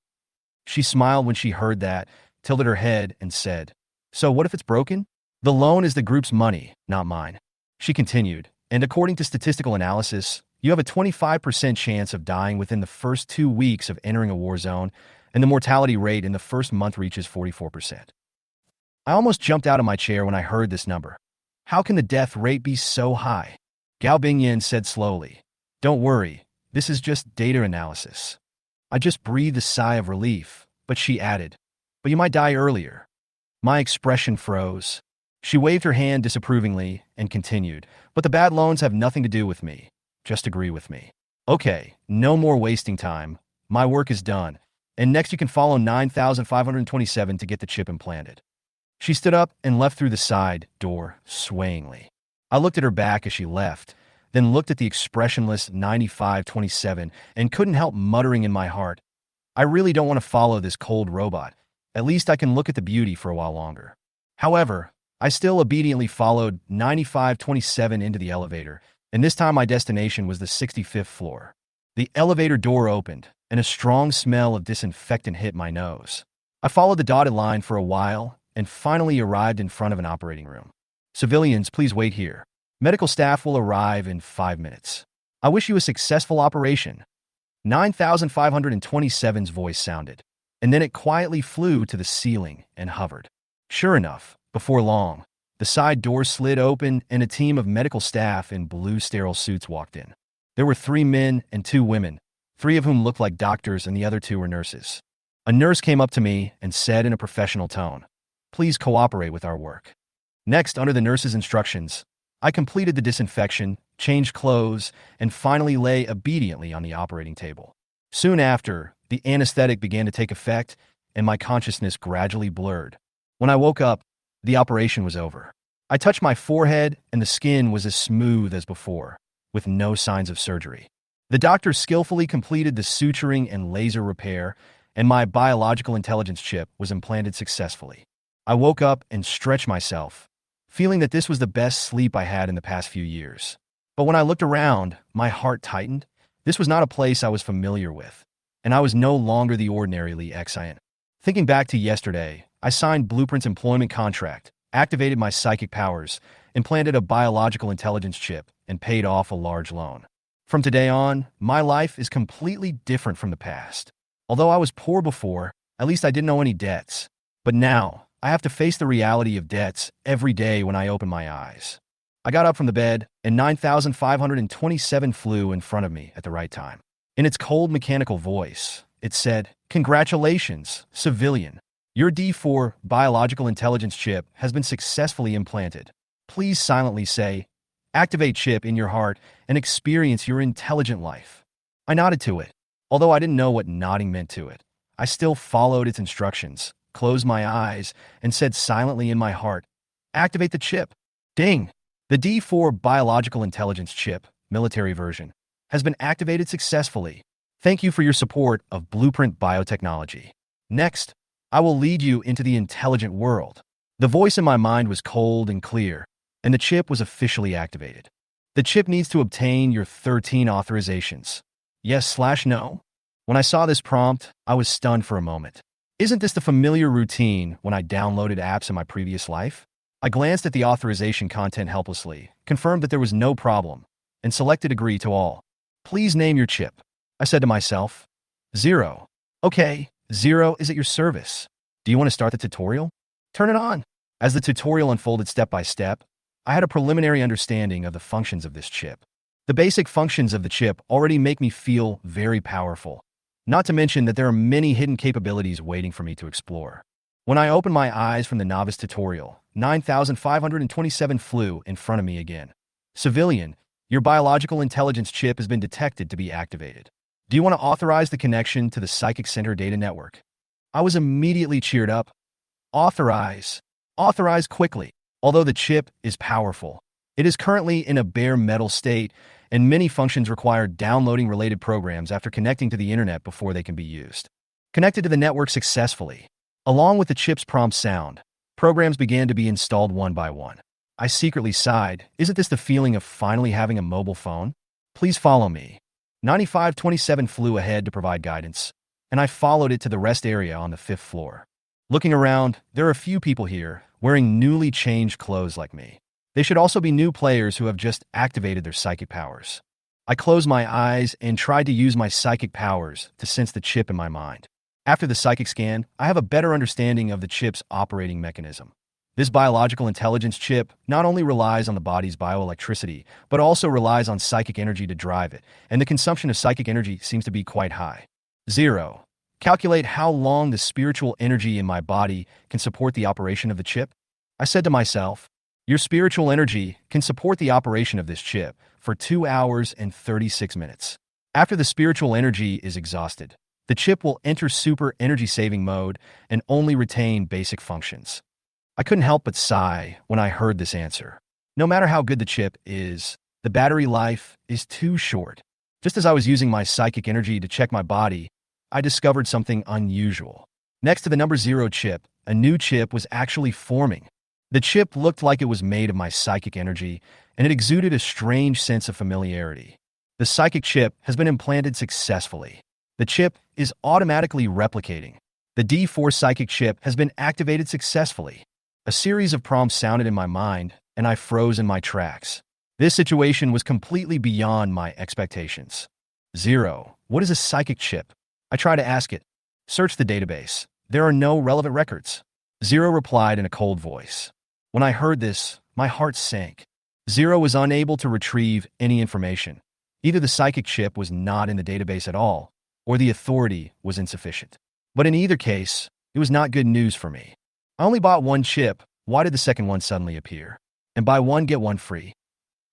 Speaker 1: She smiled when she heard that, tilted her head, and said, So what if it's broken? The loan is the group's money, not mine. She continued, and according to statistical analysis, you have a 25% chance of dying within the first 2 weeks of entering a war zone, and the mortality rate in the first month reaches 44%. I almost jumped out of my chair when I heard this number. How can the death rate be so high? Gao Bingyan said slowly, "Don't worry, this is just data analysis." I just breathed a sigh of relief, but she added, "But you might die earlier." My expression froze. She waved her hand disapprovingly and continued, "But the bad loans have nothing to do with me. Just agree with me." "Okay, no more wasting time. My work is done. And next you can follow 9527 to get the chip implanted." She stood up and left through the side door, swayingly. I looked at her back as she left, then looked at the expressionless 9527 and couldn't help muttering in my heart, "I really don't want to follow this cold robot. At least I can look at the beauty for a while longer." However, I still obediently followed 9527 into the elevator, and this time my destination was the 65th floor. The elevator door opened, and a strong smell of disinfectant hit my nose. I followed the dotted line for a while and finally arrived in front of an operating room. "Civilians, please wait here. Medical staff will arrive in 5 minutes. I wish you a successful operation." 9527's voice sounded, and then it quietly flew to the ceiling and hovered. Sure enough, before long, the side door slid open and a team of medical staff in blue sterile suits walked in. There were 3 men and 2 women, 3 of whom looked like doctors and the other 2 were nurses. A nurse came up to me and said in a professional tone, "Please cooperate with our work." Next, under the nurse's instructions, I completed the disinfection, changed clothes, and finally lay obediently on the operating table. Soon after, the anesthetic began to take effect, and my consciousness gradually blurred. When I woke up, the operation was over. I touched my forehead, and the skin was as smooth as before, with no signs of surgery. The doctor skillfully completed the suturing and laser repair, and my biological intelligence chip was implanted successfully. I woke up and stretched myself, feeling that this was the best sleep I had in the past few years. But when I looked around, my heart tightened. This was not a place I was familiar with, and I was no longer the ordinary Lee Xian. Thinking back to yesterday, I signed Blueprint's employment contract, activated my psychic powers, implanted a biological intelligence chip, and paid off a large loan. From today on, my life is completely different from the past. Although I was poor before, at least I didn't owe any debts. But now, I have to face the reality of debts every day when I open my eyes. I got up from the bed, and 9527 flew in front of me at the right time. In its cold mechanical voice, it said, "Congratulations, civilian. Your D4 biological intelligence chip has been successfully implanted. Please silently say, 'Activate chip in your heart and experience your intelligent life.'" I nodded to it. Although I didn't know what nodding meant to it, I still followed its instructions, closed my eyes, and said silently in my heart, "Activate the chip." Ding! The D4 biological intelligence chip, military version, has been activated successfully. Thank you for your support of Blueprint Biotechnology. Next, I will lead you into the intelligent world. The voice in my mind was cold and clear, and the chip was officially activated. The chip needs to obtain your 13 authorizations. Yes/no? When I saw this prompt, I was stunned for a moment. Isn't this the familiar routine when I downloaded apps in my previous life? I glanced at the authorization content helplessly, confirmed that there was no problem, and selected Agree to All. "Please name your chip," I said to myself. "Zero." "Okay, Zero is at your service. Do you want to start the tutorial? Turn it on." As the tutorial unfolded step by step, I had a preliminary understanding of the functions of this chip. The basic functions of the chip already make me feel very powerful, not to mention that there are many hidden capabilities waiting for me to explore. When I opened my eyes from the novice tutorial, 9527 flew in front of me again. "Civilian, your biological intelligence chip has been detected to be activated. Do you want to authorize the connection to the Psychic Center data network?" I was immediately cheered up. Authorize. Authorize quickly. Although the chip is powerful, it is currently in a bare metal state, and many functions require downloading related programs after connecting to the internet before they can be used. Connected to the network successfully. Along with the chip's prompt sound, programs began to be installed one by one. I secretly sighed. Isn't this the feeling of finally having a mobile phone? Please follow me. 9527 flew ahead to provide guidance, and I followed it to the rest area on the 5th floor. Looking around, there are a few people here wearing newly changed clothes like me. They should also be new players who have just activated their psychic powers. I closed my eyes and tried to use my psychic powers to sense the chip in my mind. After the psychic scan, I have a better understanding of the chip's operating mechanism. This biological intelligence chip not only relies on the body's bioelectricity, but also relies on psychic energy to drive it, and the consumption of psychic energy seems to be quite high. 0. Calculate how long the spiritual energy in my body can support the operation of the chip. I said to myself, your spiritual energy can support the operation of this chip for 2 hours and 36 minutes. After the spiritual energy is exhausted, the chip will enter super energy-saving mode and only retain basic functions. I couldn't help but sigh when I heard this answer. No matter how good the chip is, the battery life is too short. Just as I was using my psychic energy to check my body, I discovered something unusual. Next to the number 0 chip, a new chip was actually forming. The chip looked like it was made of my psychic energy, and it exuded a strange sense of familiarity. The psychic chip has been implanted successfully. The chip is automatically replicating. The D4 psychic chip has been activated successfully. A series of prompts sounded in my mind, and I froze in my tracks. This situation was completely beyond my expectations. 0. What is a psychic chip? I tried to ask it. Search the database. There are no relevant records. 0 replied in a cold voice. When I heard this, my heart sank. 0 was unable to retrieve any information. Either the psychic chip was not in the database at all, or the authority was insufficient. But in either case, it was not good news for me. I only bought one chip. Why did the second one suddenly appear? And buy one, get one free.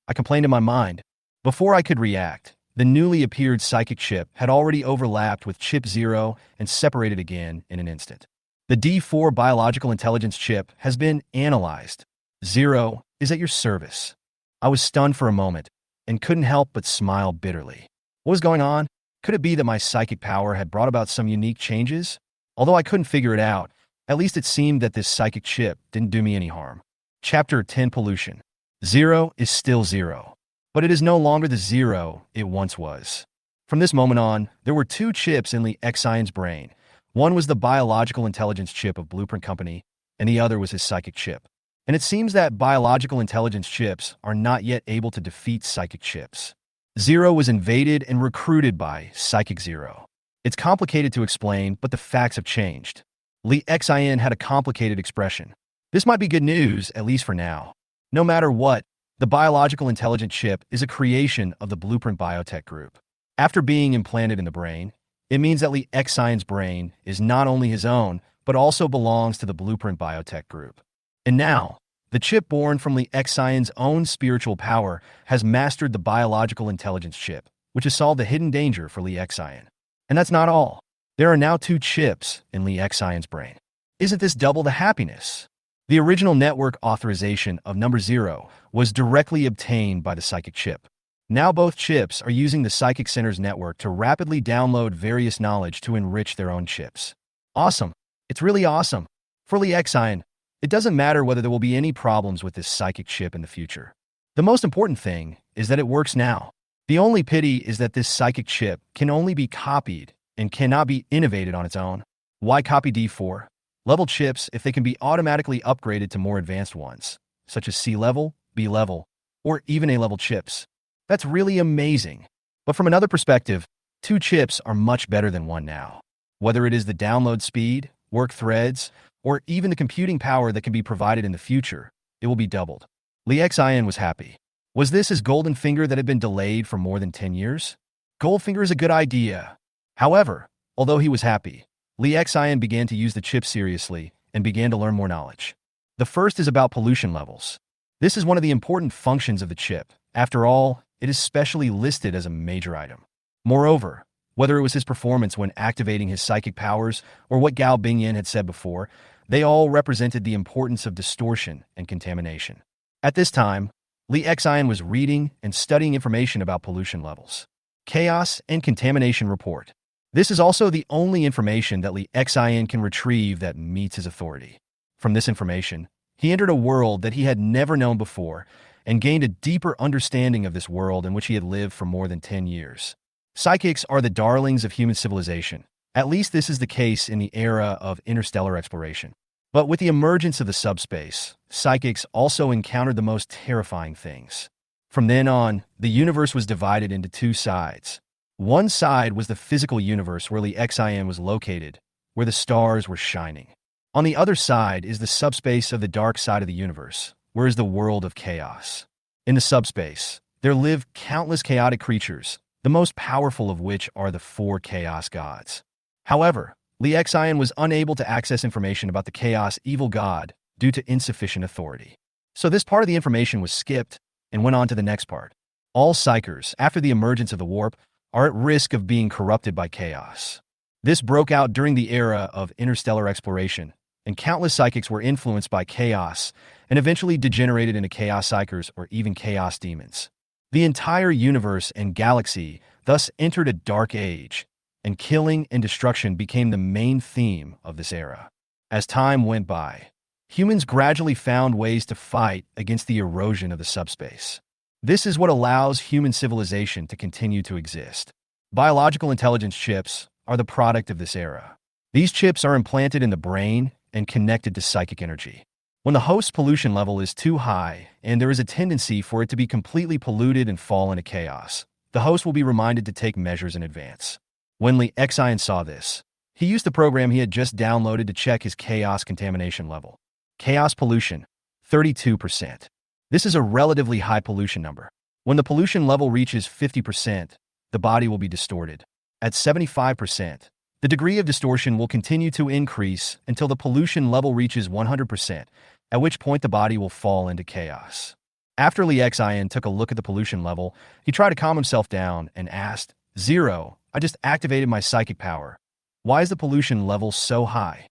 Speaker 1: I complained in my mind. Before I could react, the newly appeared psychic chip had already overlapped with chip 0 and separated again in an instant. The D4 biological intelligence chip has been analyzed. 0 is at your service. I was stunned for a moment and couldn't help but smile bitterly. What was going on? Could it be that my psychic power had brought about some unique changes? Although I couldn't figure it out, at least it seemed that this psychic chip didn't do me any harm. Chapter 10 Pollution. 0 is still 0, but it is no longer the 0 it once was. From this moment on, there were 2 chips in Li Xian's brain. One was the biological intelligence chip of Blueprint Company, and the other was his psychic chip. And it seems that biological intelligence chips are not yet able to defeat psychic chips. 0 was invaded and recruited by Psychic 0. It's complicated to explain, but the facts have changed. Li Xian had a complicated expression. This might be good news, at least for now. No matter what, the biological intelligence chip is a creation of the Blueprint Biotech Group. After being implanted in the brain, it means that Li Xian's brain is not only his own, but also belongs to the Blueprint Biotech Group. And now, the chip born from Li Xian's own spiritual power has mastered the biological intelligence chip, which has solved the hidden danger for Li Xian. And that's not all. There are now 2 chips in Li Xian's brain. Isn't this double the happiness? The original network authorization of number 0 was directly obtained by the psychic chip. Now both chips are using the Psychic Center's network to rapidly download various knowledge to enrich their own chips. Awesome. It's really awesome. For Li Xian, it doesn't matter whether there will be any problems with this psychic chip in the future. The most important thing is that it works now. The only pity is that this psychic chip can only be copied and cannot be innovated on its own. Why copy D4? Level chips if they can be automatically upgraded to more advanced ones, such as C level, B level, or even A level chips. That's really amazing. But from another perspective, 2 chips are much better than one now. Whether it is the download speed, work threads, or even the computing power that can be provided in the future, it will be doubled. Li Xian was happy. Was this his golden finger that had been delayed for more than 10 years? Goldfinger is a good idea. However, although he was happy, Li Xian began to use the chip seriously and began to learn more knowledge. The first is about pollution levels. This is one of the important functions of the chip. After all, it is specially listed as a major item. Moreover, whether it was his performance when activating his psychic powers or what Gao Bingyan had said before, they all represented the importance of distortion and contamination. At this time, Li Xian was reading and studying information about pollution levels. Chaos and Contamination Report. This is also the only information that Li Xian can retrieve that meets his authority. From this information, he entered a world that he had never known before and gained a deeper understanding of this world in which he had lived for more than 10 years. Psychics are the darlings of human civilization, At least this is the case in the era of interstellar exploration. But with the emergence of the subspace, psychics also encountered the most terrifying things. From then on, the universe was divided into two sides. One side was the physical universe where the Xian was located, where the stars were shining. On the other side is the subspace of the dark side of the universe, where is the world of chaos. In the subspace, there live countless chaotic creatures, the most powerful of which are the four chaos gods. However, Li Xian was unable to access information about the chaos evil god due to insufficient authority. So this part of the information was skipped and went on to the next part. All psychers, after the emergence of the warp, are at risk of being corrupted by chaos. This broke out during the era of interstellar exploration, and countless psychics were influenced by chaos and eventually degenerated into chaos psychers or even chaos demons. The entire universe and galaxy thus entered a dark age, and killing and destruction became the main theme of this era. As time went by, humans gradually found ways to fight against the erosion of the subspace. This is what allows human civilization to continue to exist. Biological intelligence chips are the product of this era. These chips are implanted in the brain and connected to psychic energy. When the host's pollution level is too high and there is a tendency for it to be completely polluted and fall into chaos, the host will be reminded to take measures in advance. When Li Xian saw this, he used the program he had just downloaded to check his chaos contamination level. Chaos pollution, 32%. This is a relatively high pollution number. When the pollution level reaches 50%, the body will be distorted. At 75%, the degree of distortion will continue to increase until the pollution level reaches 100%, at which point the body will fall into chaos. After Li Xian took a look at the pollution level, he tried to calm himself down and asked, "Zero, I just activated my psychic power. Why is the pollution level so high?"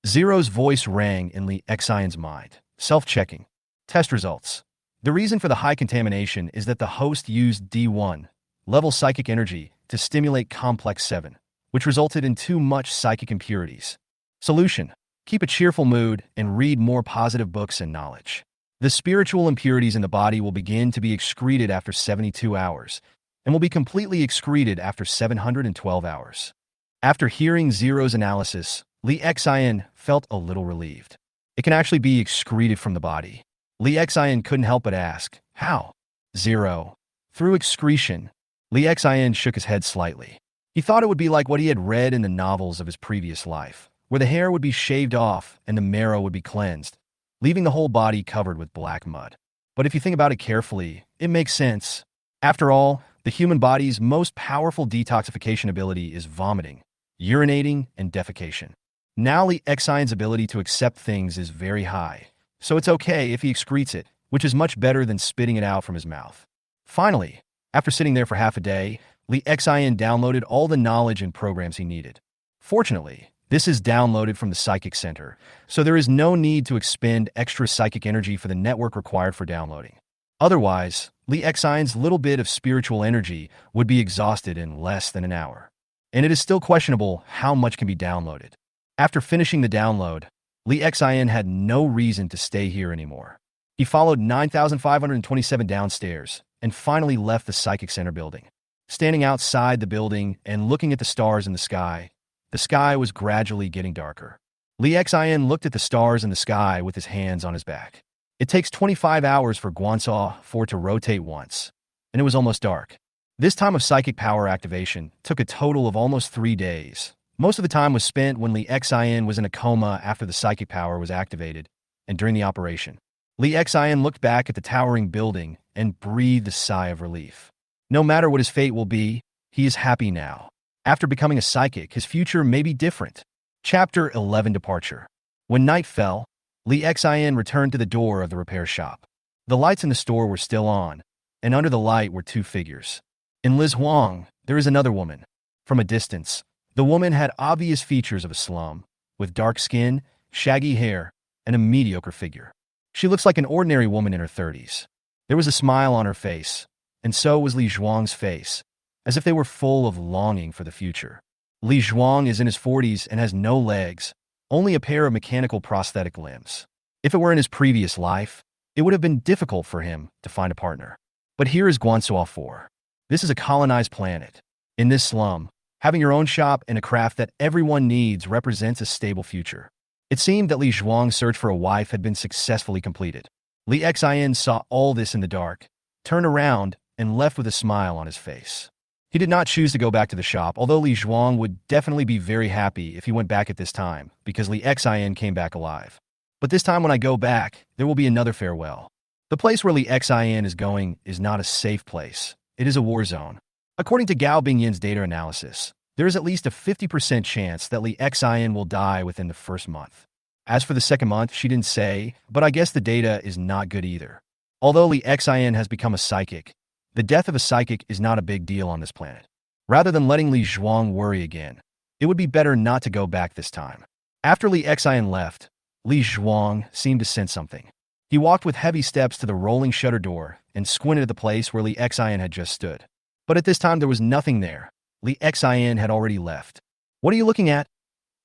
Speaker 1: Zero's voice rang in Li Xian's mind. Self-checking. Test results. The reason for the high contamination is that the host used D1 level psychic energy to stimulate complex 7, which resulted in too much psychic impurities. Solution. Keep a cheerful mood and read more positive books and knowledge. The spiritual impurities in the body will begin to be excreted after 72 hours and will be completely excreted after 712 hours. After hearing Zero's analysis, Li Xian felt a little relieved. It can actually be excreted from the body. Li Xian couldn't help but ask, "How?" Zero. Through excretion. Li Xian shook his head slightly. He thought it would be like what he had read in the novels of his previous life, where the hair would be shaved off and the marrow would be cleansed, leaving the whole body covered with black mud. But if you think about it carefully, it makes sense. After all, the human body's most powerful detoxification ability is vomiting, urinating, and defecation. Now Li Xian's ability to accept things is very high, so it's okay if he excretes it, which is much better than spitting it out from his mouth. Finally, after sitting there for half a day, Li Xian downloaded all the knowledge and programs he needed. Fortunately, this is downloaded from the Psychic Center, so there is no need to expend extra psychic energy for the network required for downloading. Otherwise, Li Xian's little bit of spiritual energy would be exhausted in less than an hour. And it is still questionable how much can be downloaded. After finishing the download, Li Xian had no reason to stay here anymore. He followed 9,527 downstairs and finally left the Psychic Center building. Standing outside the building and looking at the stars in the sky was gradually getting darker. Li Xian looked at the stars in the sky with his hands on his back. It takes 25 hours for Guansuo IV to rotate once, and it was almost dark. This time of psychic power activation took a total of almost 3 days. Most of the time was spent when Li Xian was in a coma after the psychic power was activated and during the operation. Li Xian looked back at the towering building and breathed a sigh of relief. No matter what his fate will be, he is happy now. After becoming a psychic, his future may be different. Chapter 11 Departure. When night fell, Li Xian returned to the door of the repair shop. The lights in the store were still on, and under the light were two figures. In Liz Huang, there is another woman. From a distance, the woman had obvious features of a slum, with dark skin, shaggy hair, and a mediocre figure. She looks like an ordinary woman in her 30s. There was a smile on her face, and so was Li Zhuang's face, as if they were full of longing for the future. Li Zhuang is in his 40s and has no legs, only a pair of mechanical prosthetic limbs. If it were in his previous life, it would have been difficult for him to find a partner. But here is Guansuo IV. This is a colonized planet. In this slum, Having your own shop and a craft that everyone needs represents a stable future. It seemed that Li Zhuang's search for a wife had been successfully completed. Li Xian saw all this in the dark, turned around, and left with a smile on his face. He did not choose to go back to the shop, although Li Zhuang would definitely be very happy if he went back at this time, because Li Xian came back alive. But this time when I go back, there will be another farewell. The place where Li Xian is going is not a safe place. It is a war zone. According to Gao Bingyin's data analysis, there is at least a 50% chance that Li Xian will die within the first month. As for the second month, she didn't say, but I guess the data is not good either. Although Li Xian has become a psychic, the death of a psychic is not a big deal on this planet. Rather than letting Li Zhuang worry again, it would be better not to go back this time. After Li Xian left, Li Zhuang seemed to sense something. He walked with heavy steps to the rolling shutter door and squinted at the place where Li Xian had just stood. But at this time there was nothing there. Li Xian had already left. "What are you looking at?"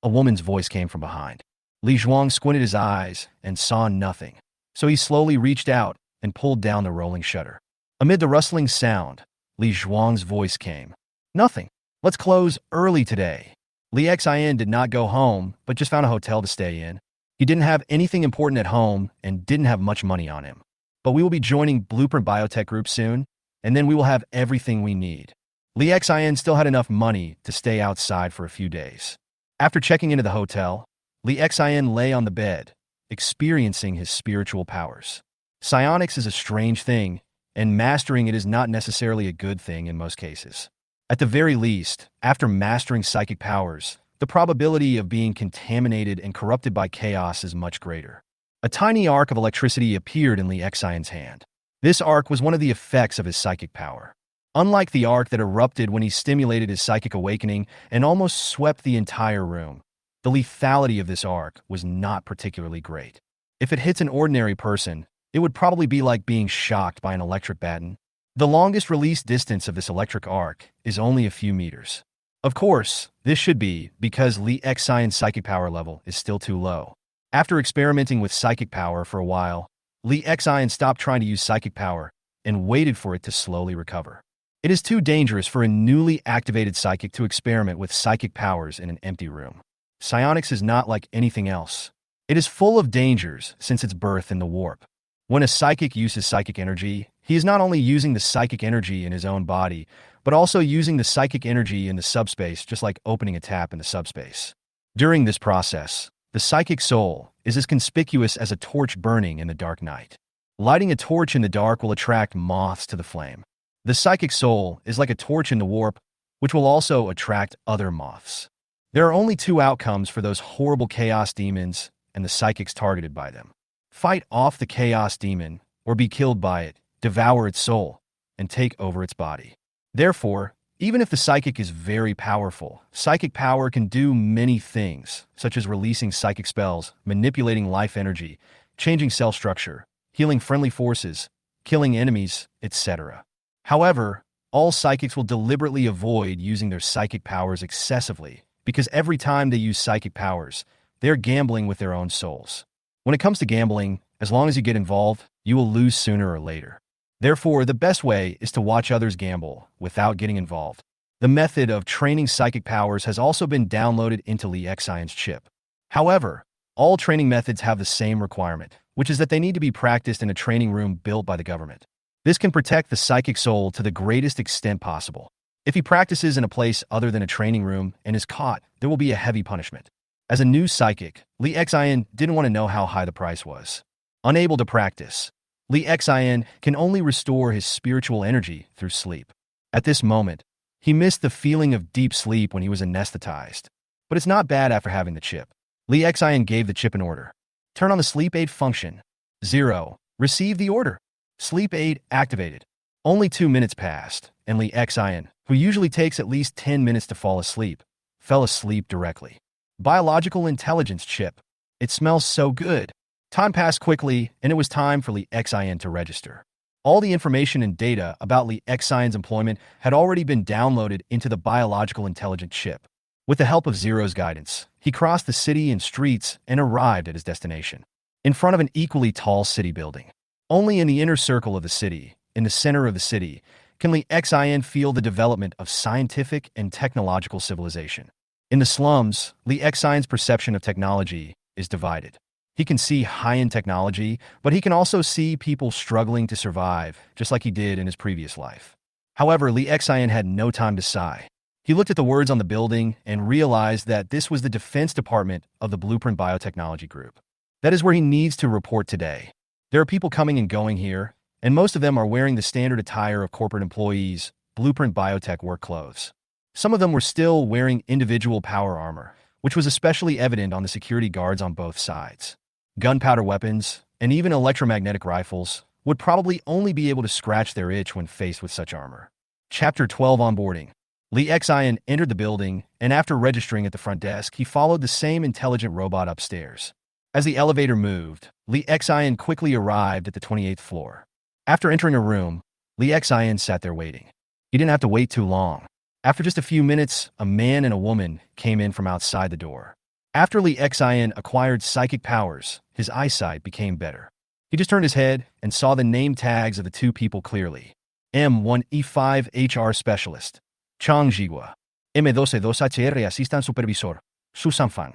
Speaker 1: A woman's voice came from behind. Li Zhuang squinted his eyes and saw nothing, so he slowly reached out and pulled down the rolling shutter. Amid the rustling sound, Li Zhuang's voice came. "Nothing. Let's close early today." Li Xian did not go home, but just found a hotel to stay in. He didn't have anything important at home and didn't have much money on him. But we will be joining Blueprint Biotech Group soon, and then we will have everything we need. Li Xian still had enough money to stay outside for a few days. After checking into the hotel, Li Xian lay on the bed, experiencing his spiritual powers. Psionics is a strange thing, and mastering it is not necessarily a good thing in most cases. At the very least, after mastering psychic powers, the probability of being contaminated and corrupted by chaos is much greater. A tiny arc of electricity appeared in Li Xian's hand. This arc was one of the effects of his psychic power. Unlike the arc that erupted when he stimulated his psychic awakening and almost swept the entire room, the lethality of this arc was not particularly great. If it hits an ordinary person, it would probably be like being shocked by an electric baton. The longest release distance of this electric arc is only a few meters. Of course, this should be because Li Xian's psychic power level is still too low. After experimenting with psychic power for a while, Li Xian stopped trying to use psychic power and waited for it to slowly recover. It is too dangerous for a newly activated psychic to experiment with psychic powers in an empty room. Psionics is not like anything else. It is full of dangers since its birth in the warp. When a psychic uses psychic energy, he is not only using the psychic energy in his own body, but also using the psychic energy in the subspace, just like opening a tap in the subspace. During this process, the psychic soul is as conspicuous as a torch burning in the dark night. Lighting a torch in the dark will attract moths to the flame. The psychic soul is like a torch in the warp, which will also attract other moths. There are only two outcomes for those horrible chaos demons and the psychics targeted by them. Fight off the chaos demon, or be killed by it, devour its soul, and take over its body. Therefore, even if the psychic is very powerful, psychic power can do many things, such as releasing psychic spells, manipulating life energy, changing cell structure, healing friendly forces, killing enemies, etc. However, all psychics will deliberately avoid using their psychic powers excessively, because every time they use psychic powers, they're gambling with their own souls. When it comes to gambling, as long as you get involved, you will lose sooner or later. Therefore, the best way is to watch others gamble without getting involved. The method of training psychic powers has also been downloaded into Li Xian's chip. However, all training methods have the same requirement, which is that they need to be practiced in a training room built by the government. This can protect the psychic soul to the greatest extent possible. If he practices in a place other than a training room and is caught, there will be a heavy punishment. As a new psychic, Li Xian didn't want to know how high the price was. Unable to practice, Li Xian can only restore his spiritual energy through sleep. At this moment, he missed the feeling of deep sleep when he was anesthetized. But it's not bad after having the chip. Li Xian gave the chip an order. Turn on the sleep aid function. 0. Receive the order. Sleep aid activated. Only 2 minutes passed, and Li Xian, who usually takes at least 10 minutes to fall asleep, fell asleep directly. Biological intelligence chip. It smells so good. Time passed quickly, and it was time for Li Xian to register. All the information and data about Li Xian's employment had already been downloaded into the biological intelligence chip. With the help of Zero's guidance, he crossed the city and streets and arrived at his destination. In front of an equally tall city building. Only in the inner circle of the city, in the center of the city, can Li Xin feel the development of scientific and technological civilization. In the slums, Li Xin's perception of technology is divided. He can see high-end technology, but he can also see people struggling to survive, just like he did in his previous life. However, Li Xin had no time to sigh. He looked at the words on the building and realized that this was the Defense Department of the Blueprint Biotechnology Group. That is where he needs to report today. There are people coming and going here, and most of them are wearing the standard attire of corporate employees, Blueprint Biotech work clothes. Some of them were still wearing individual power armor, which was especially evident on the security guards on both sides. Gunpowder weapons, and even electromagnetic rifles, would probably only be able to scratch their itch when faced with such armor. Chapter 12 Onboarding. Li Xian entered the building, and after registering at the front desk, he followed the same intelligent robot upstairs. As the elevator moved, Li Xian quickly arrived at the 28th floor. After entering a room, Li Xian sat there waiting. He didn't have to wait too long. After just a few minutes, a man and a woman came in from outside the door. After Li Xian acquired psychic powers, his eyesight became better. He just turned his head and saw the name tags of the two people clearly. M1E5 HR Specialist, Chang Jigua. M122HR Assistant Supervisor, Su Sanfang.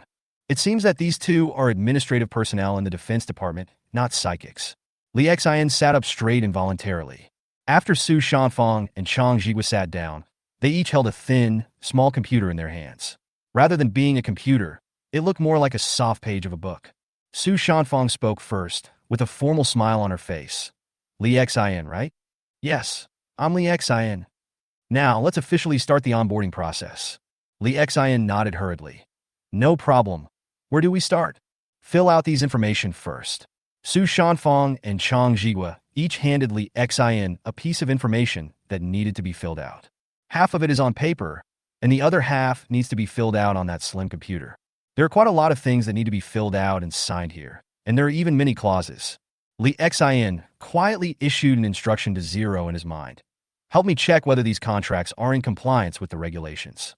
Speaker 1: It seems that these two are administrative personnel in the Defense Department, not psychics. Li Xian sat up straight involuntarily. After Su Shanfang and Chang Jigua sat down, they each held a thin, small computer in their hands. Rather than being a computer, it looked more like a soft page of a book. Su Shanfang spoke first, with a formal smile on her face. Li Xian, right? Yes, I'm Li Xian. Now, let's officially start the onboarding process. Li Xian nodded hurriedly. No problem. Where do we start? Fill out these information first. Su Shanfang and Chang Jigua each handed Li Xian a piece of information that needed to be filled out. Half of it is on paper, and the other half needs to be filled out on that slim computer. There are quite a lot of things that need to be filled out and signed here, and there are even many clauses. Li Xian quietly issued an instruction to Zero in his mind. Help me check whether these contracts are in compliance with the regulations.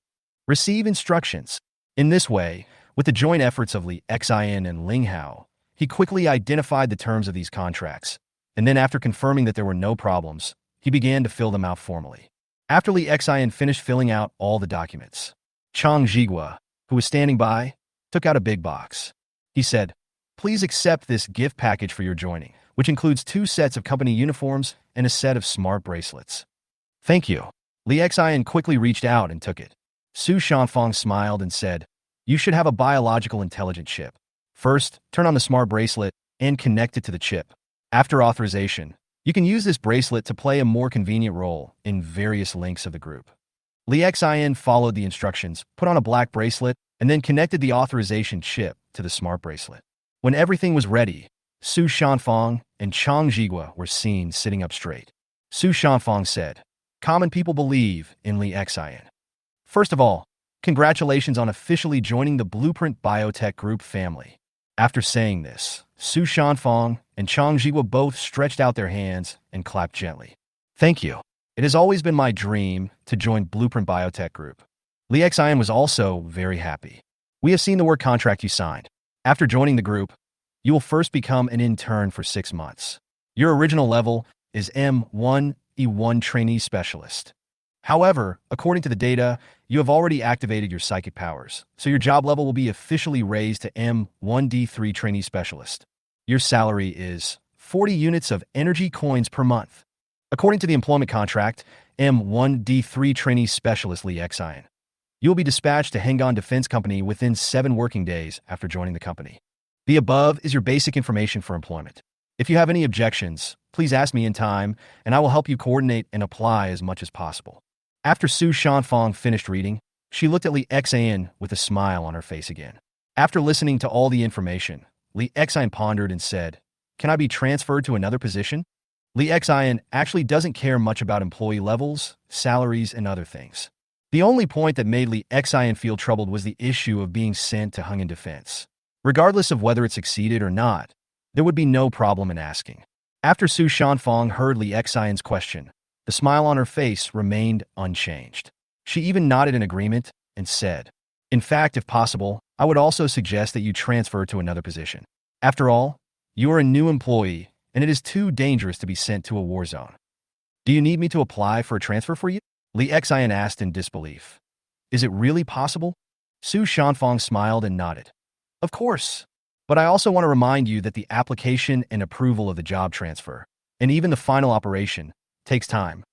Speaker 1: Receive instructions. In this way, with the joint efforts of Li Xian and Ling Hao, he quickly identified the terms of these contracts, and then after confirming that there were no problems, he began to fill them out formally. After Li Xian finished filling out all the documents, Chang Jigua, who was standing by, took out a big box. He said, "Please accept this gift package for your joining, which includes 2 sets of company uniforms and a set of smart bracelets." "Thank you." Li Xian quickly reached out and took it. Su Shanfang smiled and said, "You should have a biological intelligent chip. First, turn on the smart bracelet and connect it to the chip. After authorization, you can use this bracelet to play a more convenient role in various links of the group." Li Xian followed the instructions, put on a black bracelet, and then connected the authorization chip to the smart bracelet. When everything was ready, Su Shanfang and Chang Jigua were seen sitting up straight. Su Shanfang said, "Common people believe in Li Xian. First of all, congratulations on officially joining the Blueprint Biotech Group family." After saying this, Su Shanfang and Chang Jigua both stretched out their hands and clapped gently. "Thank you. It has always been my dream to join Blueprint Biotech Group." Li Xian was also very happy. "We have seen the work contract you signed. After joining the group, you will first become an intern for 6 months. Your original level is M1E1 Trainee Specialist. However, according to the data, you have already activated your psychic powers, so your job level will be officially raised to M1D3 Trainee Specialist. Your salary is 40 units of energy coins per month. According to the employment contract, M1D3 Trainee Specialist Li Xian, you will be dispatched to Hengan Defense Company within 7 working days after joining the company. The above is your basic information for employment. If you have any objections, please ask me in time, and I will help you coordinate and apply as much as possible." After Su Shanfang finished reading, she looked at Li Xian with a smile on her face again. After listening to all the information, Li Xian pondered and said, "Can I be transferred to another position?" Li Xian actually doesn't care much about employee levels, salaries, and other things. The only point that made Li Xian feel troubled was the issue of being sent to Hengan Defense. Regardless of whether it succeeded or not, there would be no problem in asking. After Su Shanfang heard Li Xian's question, the smile on her face remained unchanged. She even nodded in agreement and said, "In fact, if possible, I would also suggest that you transfer to another position. After all, you are a new employee, and it is too dangerous to be sent to a war zone." Do you need me to apply for a transfer for you? Li Xian asked in disbelief. Is it really possible? Su Shanfang smiled and nodded. Of course. But I also want to remind you that the application and approval of the job transfer, and even the final operation, takes time.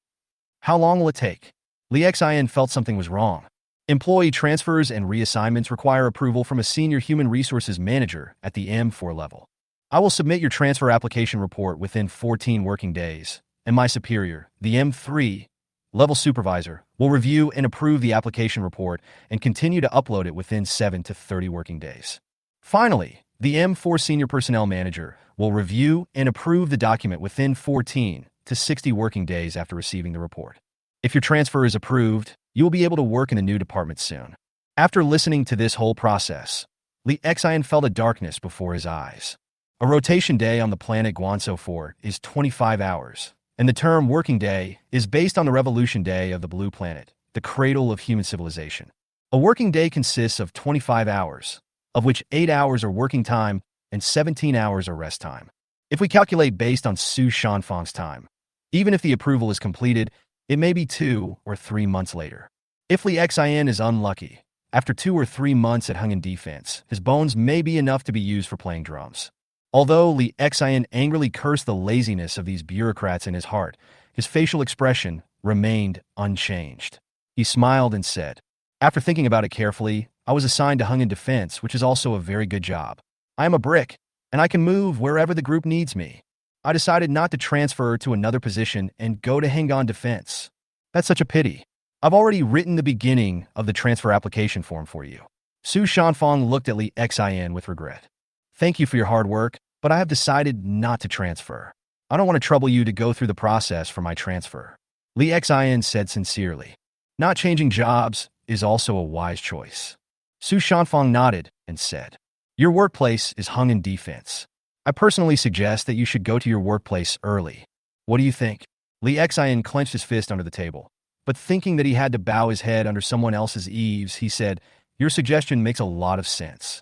Speaker 1: How long will it take? Li Xian felt something was wrong. Employee transfers and reassignments require approval from a senior human resources manager at the M4 level. I will submit your transfer application report within 14 working days, and my superior, the M3 level supervisor, will review and approve the application report and continue to upload it within 7 to 30 working days. Finally, the M4 senior personnel manager will review and approve the document within 14 to 60 working days after receiving the report. If your transfer is approved, you will be able to work in a new department soon. After listening to this whole process, Li Xian felt a darkness before his eyes. A rotation day on the planet Guansuo IV is 25 hours, and the term working day is based on the revolution day of the blue planet, the cradle of human civilization. A working day consists of 25 hours, of which 8 hours are working time and 17 hours are rest time. If we calculate based on Su Shanfang's time, even if the approval is completed, it may be 2 or 3 months later. If Li Xian is unlucky, after 2 or 3 months at hung in defense, his bones may be enough to be used for playing drums. Although Li Xian angrily cursed the laziness of these bureaucrats in his heart, his facial expression remained unchanged. He smiled and said, after thinking about it carefully, I was assigned to hung in defense, which is also a very good job. I am a brick, and I can move wherever the group needs me. I decided not to transfer to another position and go to Hengan Defense. That's such a pity. I've already written the beginning of the transfer application form for you. Su Shanfang looked at Li Xian with regret. Thank you for your hard work, but I have decided not to transfer. I don't want to trouble you to go through the process for my transfer. Li Xian said sincerely. Not changing jobs is also a wise choice. Su Shanfang nodded and said, your workplace is hung in defense. I personally suggest that you should go to your workplace early. What do you think? Li Xian clenched his fist under the table, but thinking that he had to bow his head under someone else's eaves, he said, your suggestion makes a lot of sense.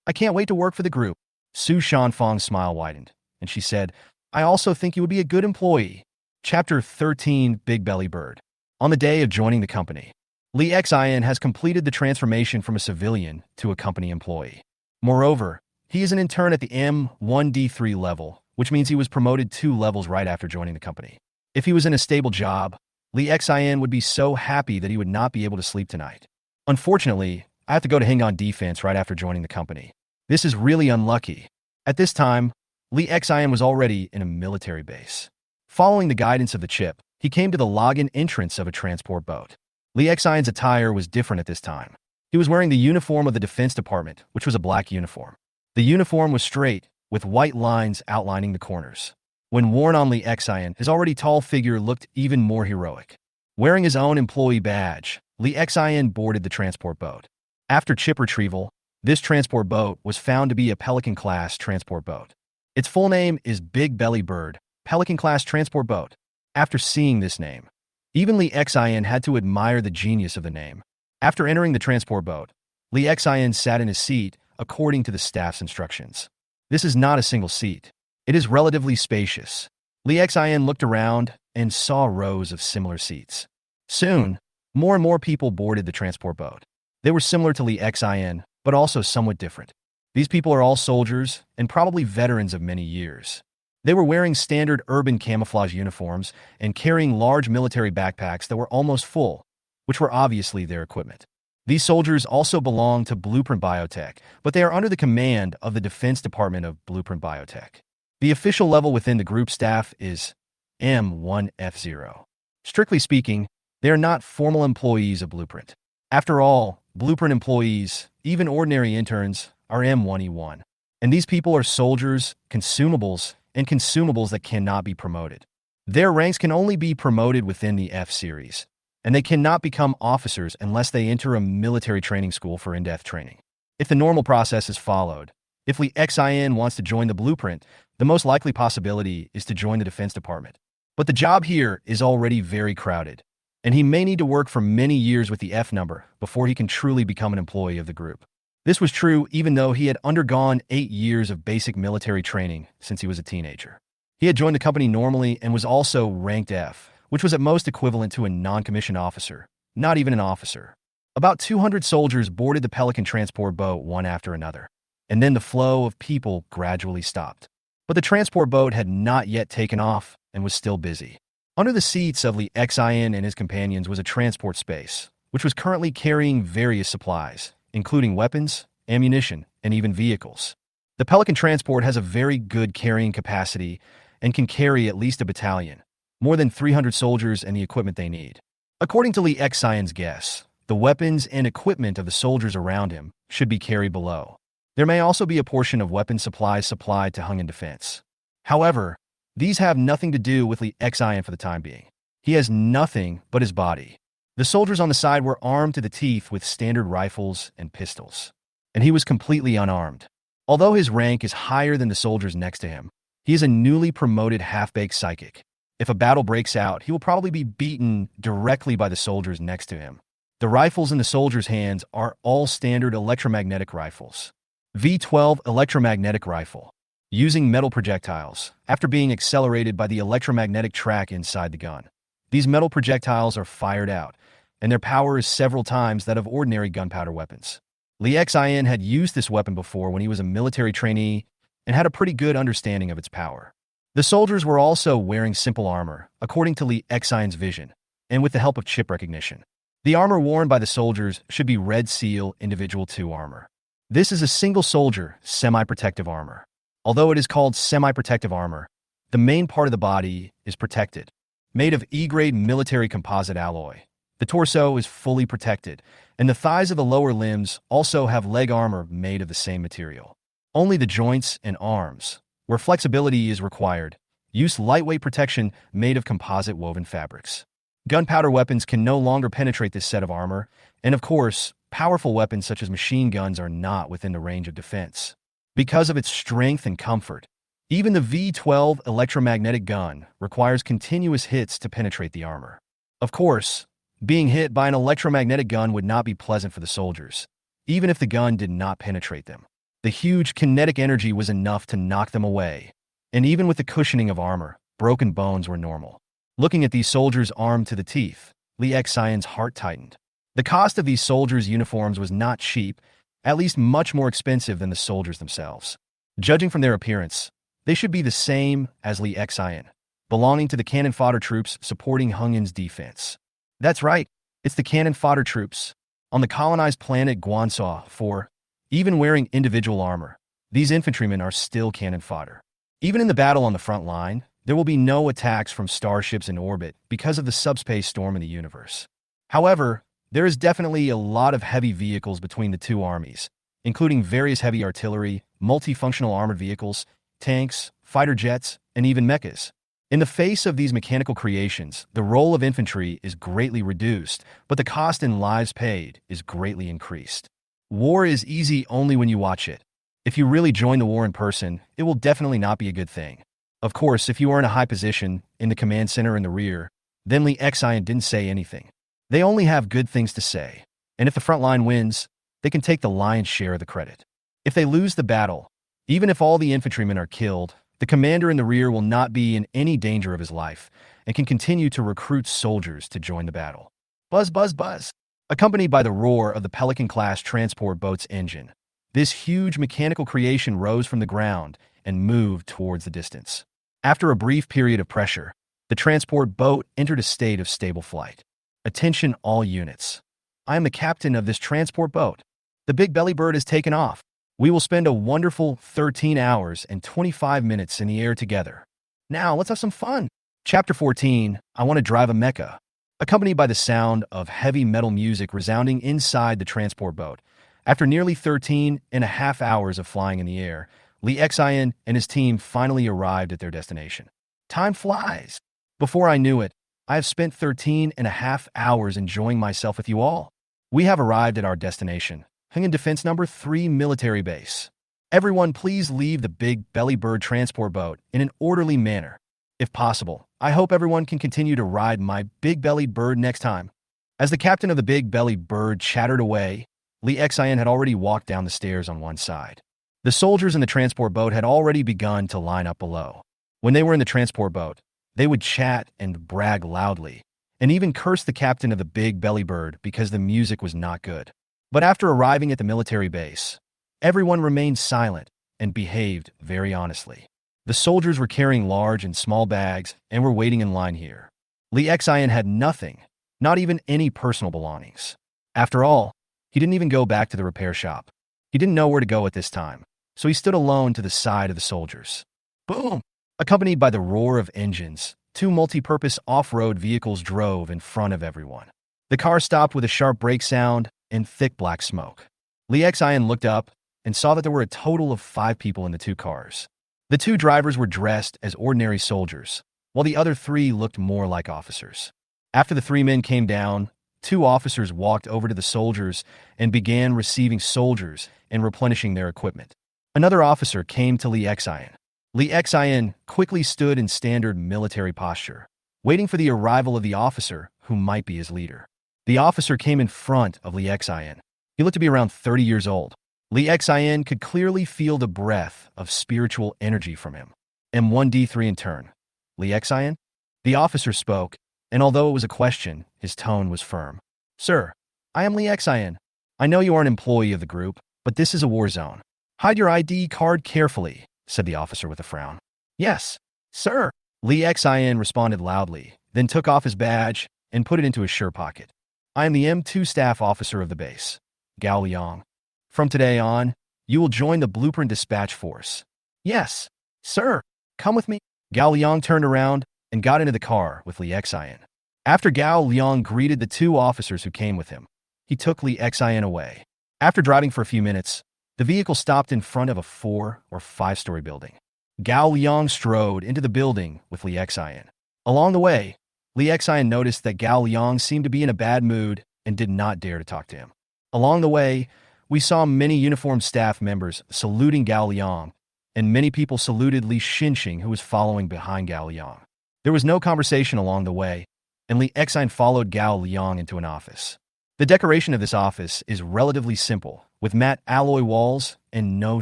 Speaker 1: I can't wait to work for the group. Su Shanfang's smile widened, and she said, I also think you would be a good employee. Chapter 13, Big Belly Bird. On the day of joining the company, Li Xian has completed the transformation from a civilian to a company employee. Moreover, he is an intern at the M1D3 level, which means he was promoted 2 levels right after joining the company. If he was in a stable job, Li Xian would be so happy that he would not be able to sleep tonight. Unfortunately, I have to go to Hengan Defense right after joining the company. This is really unlucky. At this time, Li Xian was already in a military base. Following the guidance of the chip, he came to the login entrance of a transport boat. Li Xian's attire was different at this time. He was wearing the uniform of the Defense Department, which was a black uniform. The uniform was straight, with white lines outlining the corners. When worn on Li Xian, his already tall figure looked even more heroic. Wearing his own employee badge, Li Xian boarded the transport boat. After chip retrieval, this transport boat was found to be a Pelican-class transport boat. Its full name is Big Belly Bird, Pelican-class transport boat. After seeing this name, even Li Xian had to admire the genius of the name. After entering the transport boat, Li Xian sat in his seat according to the staff's instructions. This is not a single seat. It is relatively spacious. Li Xian looked around and saw rows of similar seats. Soon, more and more people boarded the transport boat. They were similar to Li Xian, but also somewhat different. These people are all soldiers and probably veterans of many years. They were wearing standard urban camouflage uniforms and carrying large military backpacks that were almost full, which were obviously their equipment. These soldiers also belong to Blueprint Biotech, but they are under the command of the Defense Department of Blueprint Biotech. The official level within the group staff is M1F0. Strictly speaking, they are not formal employees of Blueprint. After all, Blueprint employees, even ordinary interns, are M1E1. And these people are soldiers, consumables, and consumables that cannot be promoted. Their ranks can only be promoted within the F series, and they cannot become officers unless they enter a military training school for in-depth training. If the normal process is followed, if Li Xian wants to join the Blueprint, the most likely possibility is to join the Defense Department. But the job here is already very crowded, and he may need to work for many years with the F number before he can truly become an employee of the group. This was true even though he had undergone 8 years of basic military training since he was a teenager. He had joined the company normally and was also ranked F, which was at most equivalent to a non-commissioned officer, not even an officer. About 200 soldiers boarded the Pelican transport boat one after another, and then the flow of people gradually stopped. But the transport boat had not yet taken off and was still busy. Under the seats of Li Xian and his companions was a transport space, which was currently carrying various supplies, including weapons, ammunition, and even vehicles. The Pelican transport has a very good carrying capacity and can carry at least a battalion, more than 300 soldiers and the equipment they need. According to Li Xian's guess, the weapons and equipment of the soldiers around him should be carried below. There may also be a portion of weapon supplies supplied to Hung in defense. However, these have nothing to do with Li Xian for the time being. He has nothing but his body. The soldiers on the side were armed to the teeth with standard rifles and pistols, and he was completely unarmed. Although his rank is higher than the soldiers next to him, he is a newly promoted half-baked psychic. If a battle breaks out, he will probably be beaten directly by the soldiers next to him. The rifles in the soldiers' hands are all standard electromagnetic rifles. V12 electromagnetic rifle, using metal projectiles, after being accelerated by the electromagnetic track inside the gun. These metal projectiles are fired out, and their power is several times that of ordinary gunpowder weapons. Li Xian had used this weapon before when he was a military trainee and had a pretty good understanding of its power. The soldiers were also wearing simple armor, according to Li Xian's vision, and with the help of chip recognition. The armor worn by the soldiers should be Red Seal Individual 2 armor. This is a single soldier, semi-protective armor. Although it is called semi-protective armor, the main part of the body is protected. Made of E-grade military composite alloy, the torso is fully protected, and the thighs of the lower limbs also have leg armor made of the same material. Only the joints and arms, where flexibility is required, use lightweight protection made of composite woven fabrics. Gunpowder weapons can no longer penetrate this set of armor, and of course, powerful weapons such as machine guns are not within the range of defense. Because of its strength and comfort, even the V12 electromagnetic gun requires continuous hits to penetrate the armor. Of course, being hit by an electromagnetic gun would not be pleasant for the soldiers, even if the gun did not penetrate them. The huge kinetic energy was enough to knock them away, and even with the cushioning of armor, broken bones were normal. Looking at these soldiers armed to the teeth, Li Xian's heart tightened. The cost of these soldiers' uniforms was not cheap, at least much more expensive than the soldiers themselves. Judging from their appearance, they should be the same as Li Xian, belonging to the cannon fodder troops supporting Hung In's defense. That's right, it's the cannon fodder troops. On the colonized planet Guansuo IV, even wearing individual armor, these infantrymen are still cannon fodder. Even in the battle on the front line, there will be no attacks from starships in orbit because of the subspace storm in the universe. However, there is definitely a lot of heavy vehicles between the two armies, including various heavy artillery, multifunctional armored vehicles, tanks, fighter jets, and even mechas. In the face of these mechanical creations, the role of infantry is greatly reduced, but the cost in lives paid is greatly increased. War is easy only when you watch it. If you really join the war in person, it will definitely not be a good thing. Of course, if you are in a high position, in the command center in the rear, then Li Xian didn't say anything. They only have good things to say, and if the front line wins, they can take the lion's share of the credit. If they lose the battle, even if all the infantrymen are killed, the commander in the rear will not be in any danger of his life and can continue to recruit soldiers to join the battle. Buzz, buzz, buzz. Accompanied by the roar of the Pelican-class transport boat's engine, this huge mechanical creation rose from the ground and moved towards the distance. After a brief period of pressure, the transport boat entered a state of stable flight. Attention all units. I am the captain of this transport boat. The big belly bird has taken off. We will spend a wonderful 13 hours and 25 minutes in the air together. Now, let's have some fun. Chapter 14, I Want to Drive a Mecha. Accompanied by the sound of heavy metal music resounding inside the transport boat. After nearly 13.5 hours of flying in the air, Li Xian and his team finally arrived at their destination. Time flies. Before I knew it, I have spent 13.5 hours enjoying myself with you all. We have arrived at our destination, Hung In Defense Number 3 Military Base. Everyone please leave the Big Belly Bird transport boat in an orderly manner. If possible, I hope everyone can continue to ride my Big Bellied Bird next time. As the captain of the Big Bellied Bird chattered away, Li Xian had already walked down the stairs on one side. The soldiers in the transport boat had already begun to line up below. When they were in the transport boat, They would chat and brag loudly, and even curse the captain of the big belly bird because the music was not good. But after arriving at the military base, everyone remained silent and behaved very honestly. The soldiers were carrying large and small bags and were waiting in line here. Lee Xian had nothing, not even any personal belongings. After all, he didn't even go back to the repair shop. He didn't know where to go at this time, so he stood alone to the side of the soldiers. Boom! Accompanied by the roar of engines, two multi-purpose off-road vehicles drove in front of everyone. The car stopped with a sharp brake sound and thick black smoke. Lee Xian looked up and saw that there were a total of 5 people in the 2 cars. The 2 drivers were dressed as ordinary soldiers, while the other 3 looked more like officers. After the 3 men came down, 2 officers walked over to the soldiers and began receiving soldiers and replenishing their equipment. Another officer came to Lee Xian. Lee Xian quickly stood in standard military posture, waiting for the arrival of the officer who might be his leader. The officer came in front of Lee Xian. He looked to be around 30 years old. Lee Xian could clearly feel the breath of spiritual energy from him. M1D3 in turn. Lee Xian? The officer spoke, and although it was a question, his tone was firm. Sir, I am Lee Xian. I know you are an employee of the group, but this is a war zone. Hide your ID card carefully, said the officer with a frown. Yes, sir. Lee Xian responded loudly, then took off his badge and put it into his shirt pocket. I am the M2 staff officer of the base, Gao Liang. From today on, you will join the Blueprint Dispatch Force. Yes, sir. Come with me. Gao Liang turned around and got into the car with Lee Xian. After Gao Liang greeted the 2 officers who came with him, he took Lee Xian away. After driving for a few minutes, the vehicle stopped in front of a 4 or 5-story building. Gao Liang strode into the building with Lee Xian. Along the way, Lee Xian noticed that Gao Liang seemed to be in a bad mood and did not dare to talk to him. Along the way, we saw many uniformed staff members saluting Gao Liang, and many people saluted Li Xinxing, who was following behind Gao Liang. There was no conversation along the way, and Lee Xian followed Gao Liang into an office. The decoration of this office is relatively simple, with matte alloy walls and no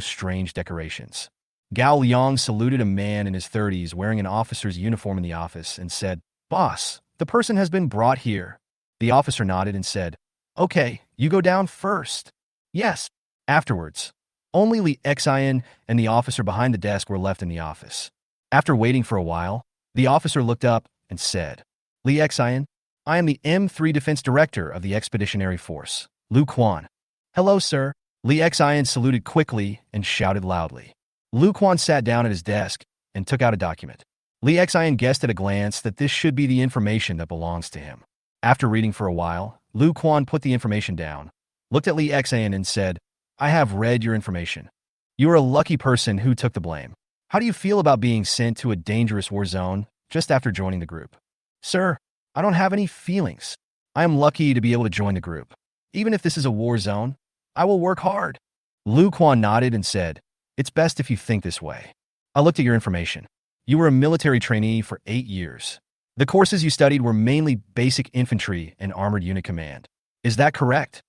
Speaker 1: strange decorations. Gao Liang saluted a man in his 30s wearing an officer's uniform in the office and said, Boss, the person has been brought here. The officer nodded and said, Okay, you go down first. Yes. Afterwards, only Lee Xian and the officer behind the desk were left in the office. After waiting for a while, the officer looked up and said, Lee Xian, I am the M3 Defense Director of the Expeditionary Force, Lu Quan. Hello, sir. Lee Xian saluted quickly and shouted loudly. Lu Quan sat down at his desk and took out a document. Lee Xian guessed at a glance that this should be the information that belongs to him. After reading for a while, Lu Quan put the information down, looked at Lee Xian and said, I have read your information. You are a lucky person who took the blame. How do you feel about being sent to a dangerous war zone just after joining the group? Sir, I don't have any feelings. I am lucky to be able to join the group. Even if this is a war zone, I will work hard. Lu Quan nodded and said, It's best if you think this way. I looked at your information. You were a military trainee for 8 years. The courses you studied were mainly basic infantry and armored unit command. Is that correct?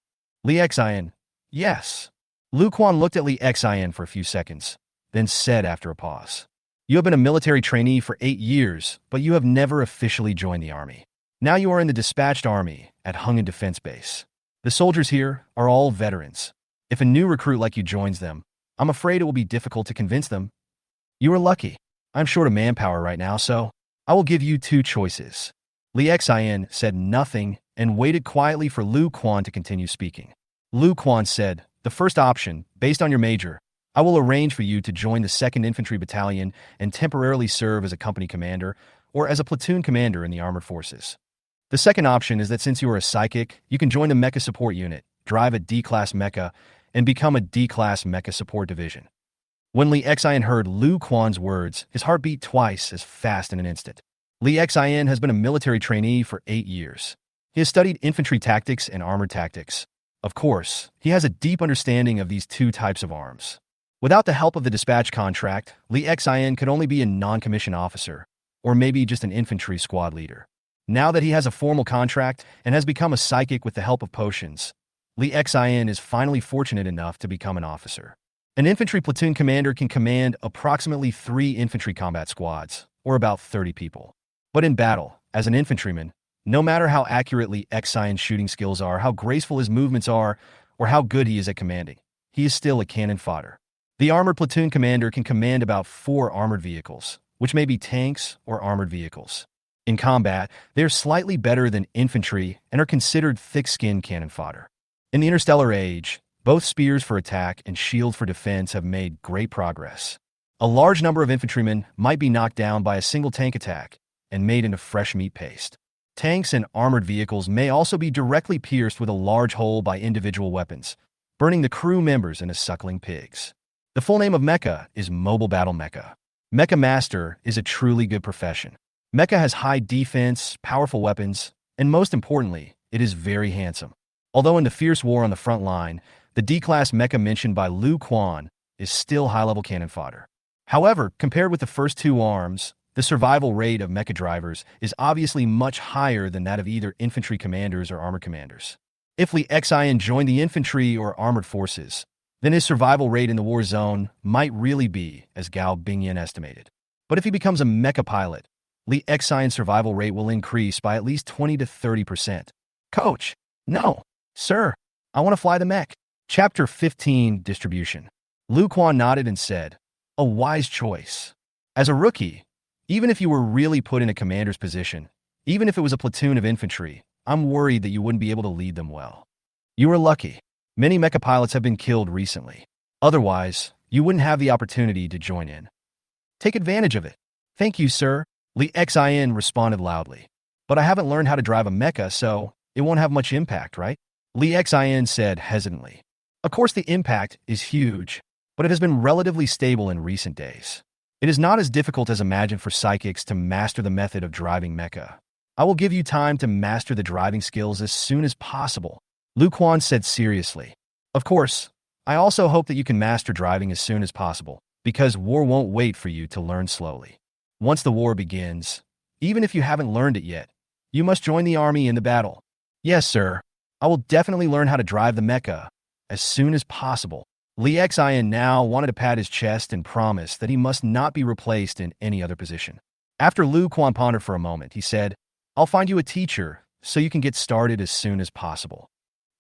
Speaker 1: Lee Xian, yes. Lu Quan looked at Lee Xian for a few seconds, then said after a pause, You have been a military trainee for 8 years, but you have never officially joined the army. Now you are in the dispatched army at Hungan Defense Base. The soldiers here are all veterans. If a new recruit like you joins them, I'm afraid it will be difficult to convince them. You are lucky. I'm short of manpower right now, so I will give you 2 choices. Lee Xian said nothing and waited quietly for Lu Quan to continue speaking. Lu Quan said, The first option, based on your major, I will arrange for you to join the 2nd Infantry Battalion and temporarily serve as a company commander or as a platoon commander in the armored forces. The second option is that since you are a psychic, you can join the Mecha Support Unit, drive a D-Class Mecha, and become a D-Class Mecha Support Division. When Lee Xian heard Lu Quan's words, his heart beat twice as fast in an instant. Lee Xian has been a military trainee for 8 years. He has studied infantry tactics and armored tactics. Of course, he has a deep understanding of these 2 types of arms. Without the help of the dispatch contract, Lee Xian could only be a non-commissioned officer, or maybe just an infantry squad leader. Now that he has a formal contract and has become a psychic with the help of potions, Lee Xian is finally fortunate enough to become an officer. An infantry platoon commander can command approximately 3 infantry combat squads, or about 30 people. But in battle, as an infantryman, no matter how accurately Xian's shooting skills are, how graceful his movements are, or how good he is at commanding, he is still a cannon fodder. The armored platoon commander can command about 4 armored vehicles, which may be tanks or armored vehicles. In combat, they are slightly better than infantry and are considered thick-skinned cannon fodder. In the interstellar age, both spears for attack and shield for defense have made great progress. A large number of infantrymen might be knocked down by a single tank attack and made into fresh meat paste. Tanks and armored vehicles may also be directly pierced with a large hole by individual weapons, burning the crew members into suckling pigs. The full name of Mecha is Mobile Battle Mecha. Mecha Master is a truly good profession. Mecha has high defense, powerful weapons, and most importantly, it is very handsome. Although in the fierce war on the front line, the D-class Mecha mentioned by Lu Quan is still high-level cannon fodder. However, compared with the first 2 arms, the survival rate of mecha drivers is obviously much higher than that of either infantry commanders or armored commanders. If Li Xian joined the infantry or armored forces, then his survival rate in the war zone might really be as Gao Bingyan estimated. But if he becomes a mecha pilot, Li Xian's survival rate will increase by at least 20 to 30%. Coach, no, sir, I want to fly the mech. Chapter 15, Distribution. Lu Quan nodded and said, a wise choice. As a rookie, even if you were really put in a commander's position, even if it was a platoon of infantry, I'm worried that you wouldn't be able to lead them well. You were lucky. Many mecha pilots have been killed recently. Otherwise, you wouldn't have the opportunity to join in. Take advantage of it. Thank you, sir, Li Xian responded loudly. But I haven't learned how to drive a mecha, so it won't have much impact, right? Li Xian said hesitantly. Of course the impact is huge, but it has been relatively stable in recent days. It is not as difficult as imagined for psychics to master the method of driving mecha. I will give you time to master the driving skills as soon as possible, Lu Quan said seriously. Of course, I also hope that you can master driving as soon as possible, because war won't wait for you to learn slowly. Once the war begins, even if you haven't learned it yet, you must join the army in the battle. Yes, sir. I will definitely learn how to drive the mecha as soon as possible. Li Xian now wanted to pat his chest and promise that he must not be replaced in any other position. After Lu Quan pondered for a moment, he said, I'll find you a teacher so you can get started as soon as possible.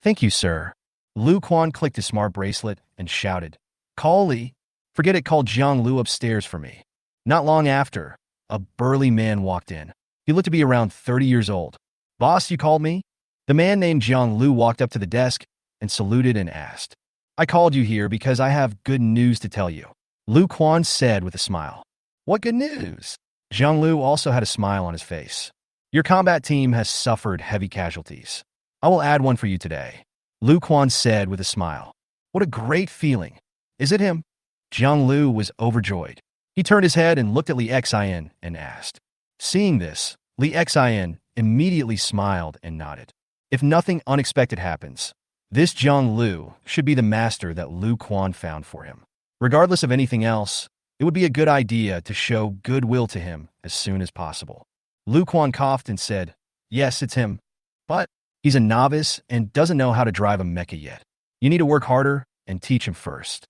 Speaker 1: Thank you, sir. Lu Quan clicked his smart bracelet and shouted, Call Li. Forget it, call Jiang Lu upstairs for me. Not long after, a burly man walked in. He looked to be around 30 years old. Boss, you called me? The man named Jiang Lu walked up to the desk and saluted and asked, I called you here because I have good news to tell you, Lu Quan said with a smile. What good news? Jiang Lu also had a smile on his face. Your combat team has suffered heavy casualties. I will add one for you today, Lu Quan said with a smile. What a great feeling. Is it him? Jiang Lu was overjoyed. He turned his head and looked at Li Xian and asked. Seeing this, Li Xian immediately smiled and nodded. If nothing unexpected happens, this Jiang Lu should be the master that Lu Quan found for him. Regardless of anything else, it would be a good idea to show goodwill to him as soon as possible. Lu Quan coughed and said, Yes, it's him. But he's a novice and doesn't know how to drive a mecha yet. You need to work harder and teach him first.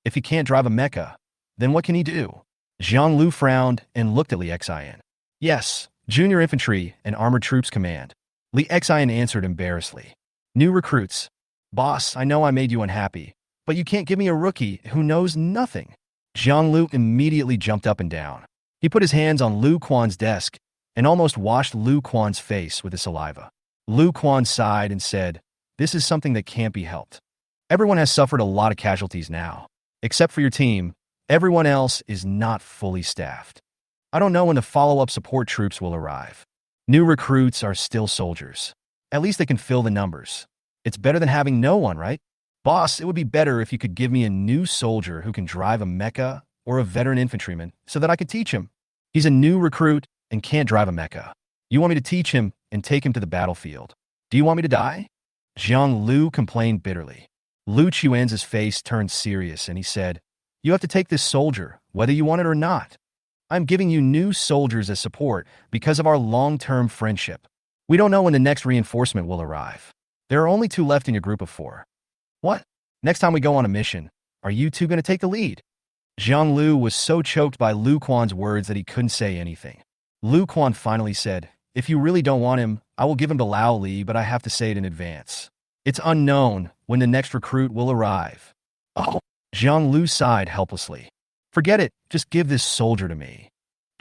Speaker 1: If he can't drive a mecha, then what can he do? Jiang Lu frowned and looked at Li Xian. Yes, Junior Infantry and Armored Troops Command. Li Xian answered embarrassedly. New recruits. Boss, I know I made you unhappy, but you can't give me a rookie who knows nothing. Jiang Lu immediately jumped up and down. He put his hands on Lu Quan's desk and almost washed Lu Quan's face with his saliva. Lu Quan sighed and said, This is something that can't be helped. Everyone has suffered a lot of casualties now. Except for your team, everyone else is not fully staffed. I don't know when the follow-up support troops will arrive. New recruits are still soldiers. At least they can fill the numbers. It's better than having no one, right? Boss, it would be better if you could give me a new soldier who can drive a mecha or a veteran infantryman so that I could teach him. He's a new recruit and can't drive a mecha. You want me to teach him and take him to the battlefield. Do you want me to die? Jiang Lu complained bitterly. Lu Chuan's face turned serious and he said, You have to take this soldier, whether you want it or not. I'm giving you new soldiers as support because of our long-term friendship. We don't know when the next reinforcement will arrive. There are only 2 left in your group of 4. What? Next time we go on a mission, are you 2 going to take the lead? Jiang Lu was so choked by Lu Quan's words that he couldn't say anything. Lu Quan finally said, "If you really don't want him, I will give him to Lao Li, but I have to say it in advance. It's unknown when the next recruit will arrive." Oh, Zhang Lu sighed helplessly. "Forget it, just give this soldier to me."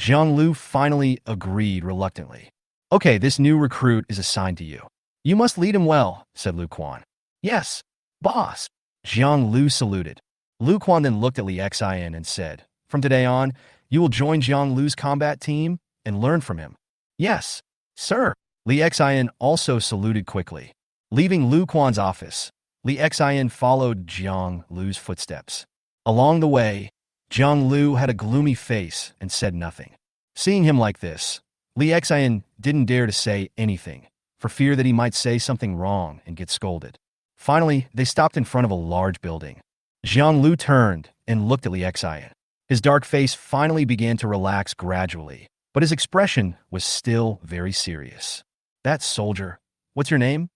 Speaker 1: Zhang Lu finally agreed reluctantly. "Okay, this new recruit is assigned to you. You must lead him well," said Lu Quan. "Yes, boss." Zhang Lu saluted. Lu Quan then looked at Li Xin and said, "From today on, you will join Zhang Lu's combat team and learn from him." "Yes, sir." Li Xin also saluted quickly. Leaving Lu Quan's office, Li Xin followed Zhang Lu's footsteps. Along the way, Zhang Lu had a gloomy face and said nothing. Seeing him like this, Li Xin didn't dare to say anything, for fear that he might say something wrong and get scolded. Finally, they stopped in front of a large building. Zhang Lu turned and looked at Li Xin. His dark face finally began to relax gradually, but his expression was still very serious. "That soldier, what's your name?"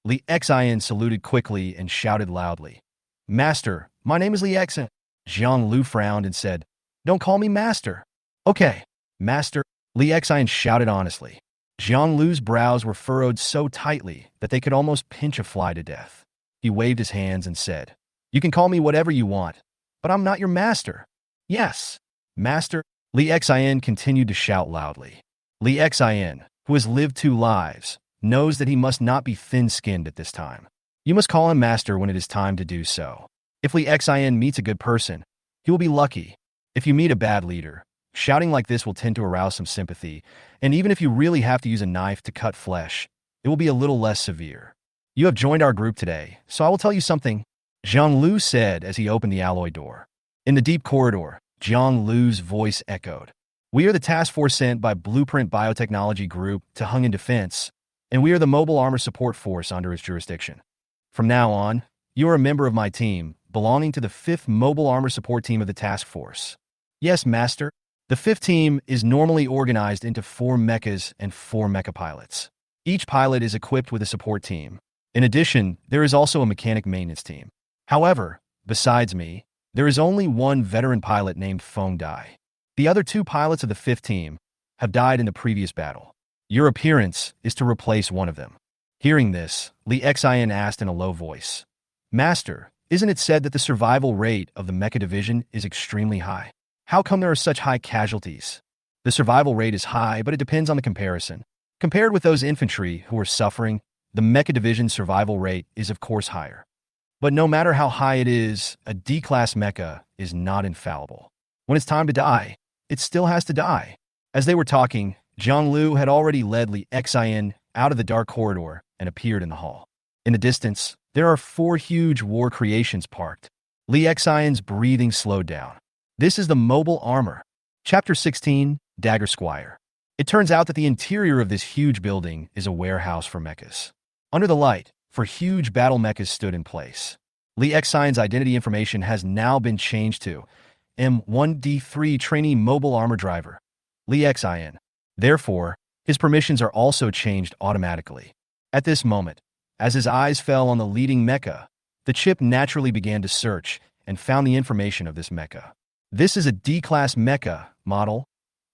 Speaker 1: Li Xin saluted quickly and shouted loudly, "Master, my name is Li Xin." Zhang Lu frowned and said, "Don't call me master." "Okay, master," Li Xin shouted honestly. Zhang Lu's brows were furrowed so tightly that they could almost pinch a fly to death. He waved his hands and said, "You can call me whatever you want, but I'm not your master." "Yes, master," Li Xin continued to shout loudly. Li Xin, who has lived 2 lives, knows that he must not be thin-skinned at this time. You must call him master when it is time to do so. If Li Xin meets a good person, he will be lucky. If you meet a bad leader, shouting like this will tend to arouse some sympathy, and even if you really have to use a knife to cut flesh, it will be a little less severe. "You have joined our group today, so I will tell you something," Zhang Lu said as he opened the alloy door. In the deep corridor, Zhang Lu's voice echoed. "We are the task force sent by Blueprint Biotechnology Group to Hung in Defense, and we are the mobile armor support force under its jurisdiction. From now on, you are a member of my team, belonging to the 5th Mobile Armor Support Team of the task force." "Yes, master." The 5th team is normally organized into 4 mechas and 4 mecha pilots. Each pilot is equipped with a support team. In addition, there is also a mechanic maintenance team. However, besides me, there is only one veteran pilot named Feng Dai. The other 2 pilots of the 5th team have died in the previous battle. Your appearance is to replace one of them. Hearing this, Li Xin asked in a low voice, "Master, isn't it said that the survival rate of the mecha division is extremely high? How come there are such high casualties?" "The survival rate is high, but it depends on the comparison. Compared with those infantry who are suffering, the mecha division survival rate is of course higher. But no matter how high it is, a D-class mecha is not infallible. When it's time to die, it still has to die." As they were talking, Zhang Lu had already led Li Xin out of the dark corridor and appeared in the hall. In the distance, there are 4 huge war creations parked. Li Xion's breathing slowed down. This is the mobile armor. Chapter 16, Dagger Squire. It turns out that the interior of this huge building is a warehouse for mechas. Under the light, 4 huge battle mechas stood in place. Li Xion's identity information has now been changed to M1D3 Trainee Mobile Armor Driver, Li Xion. Therefore, his permissions are also changed automatically. At this moment, as his eyes fell on the leading mecha, the chip naturally began to search and found the information of this mecha. This is a D-class mecha model,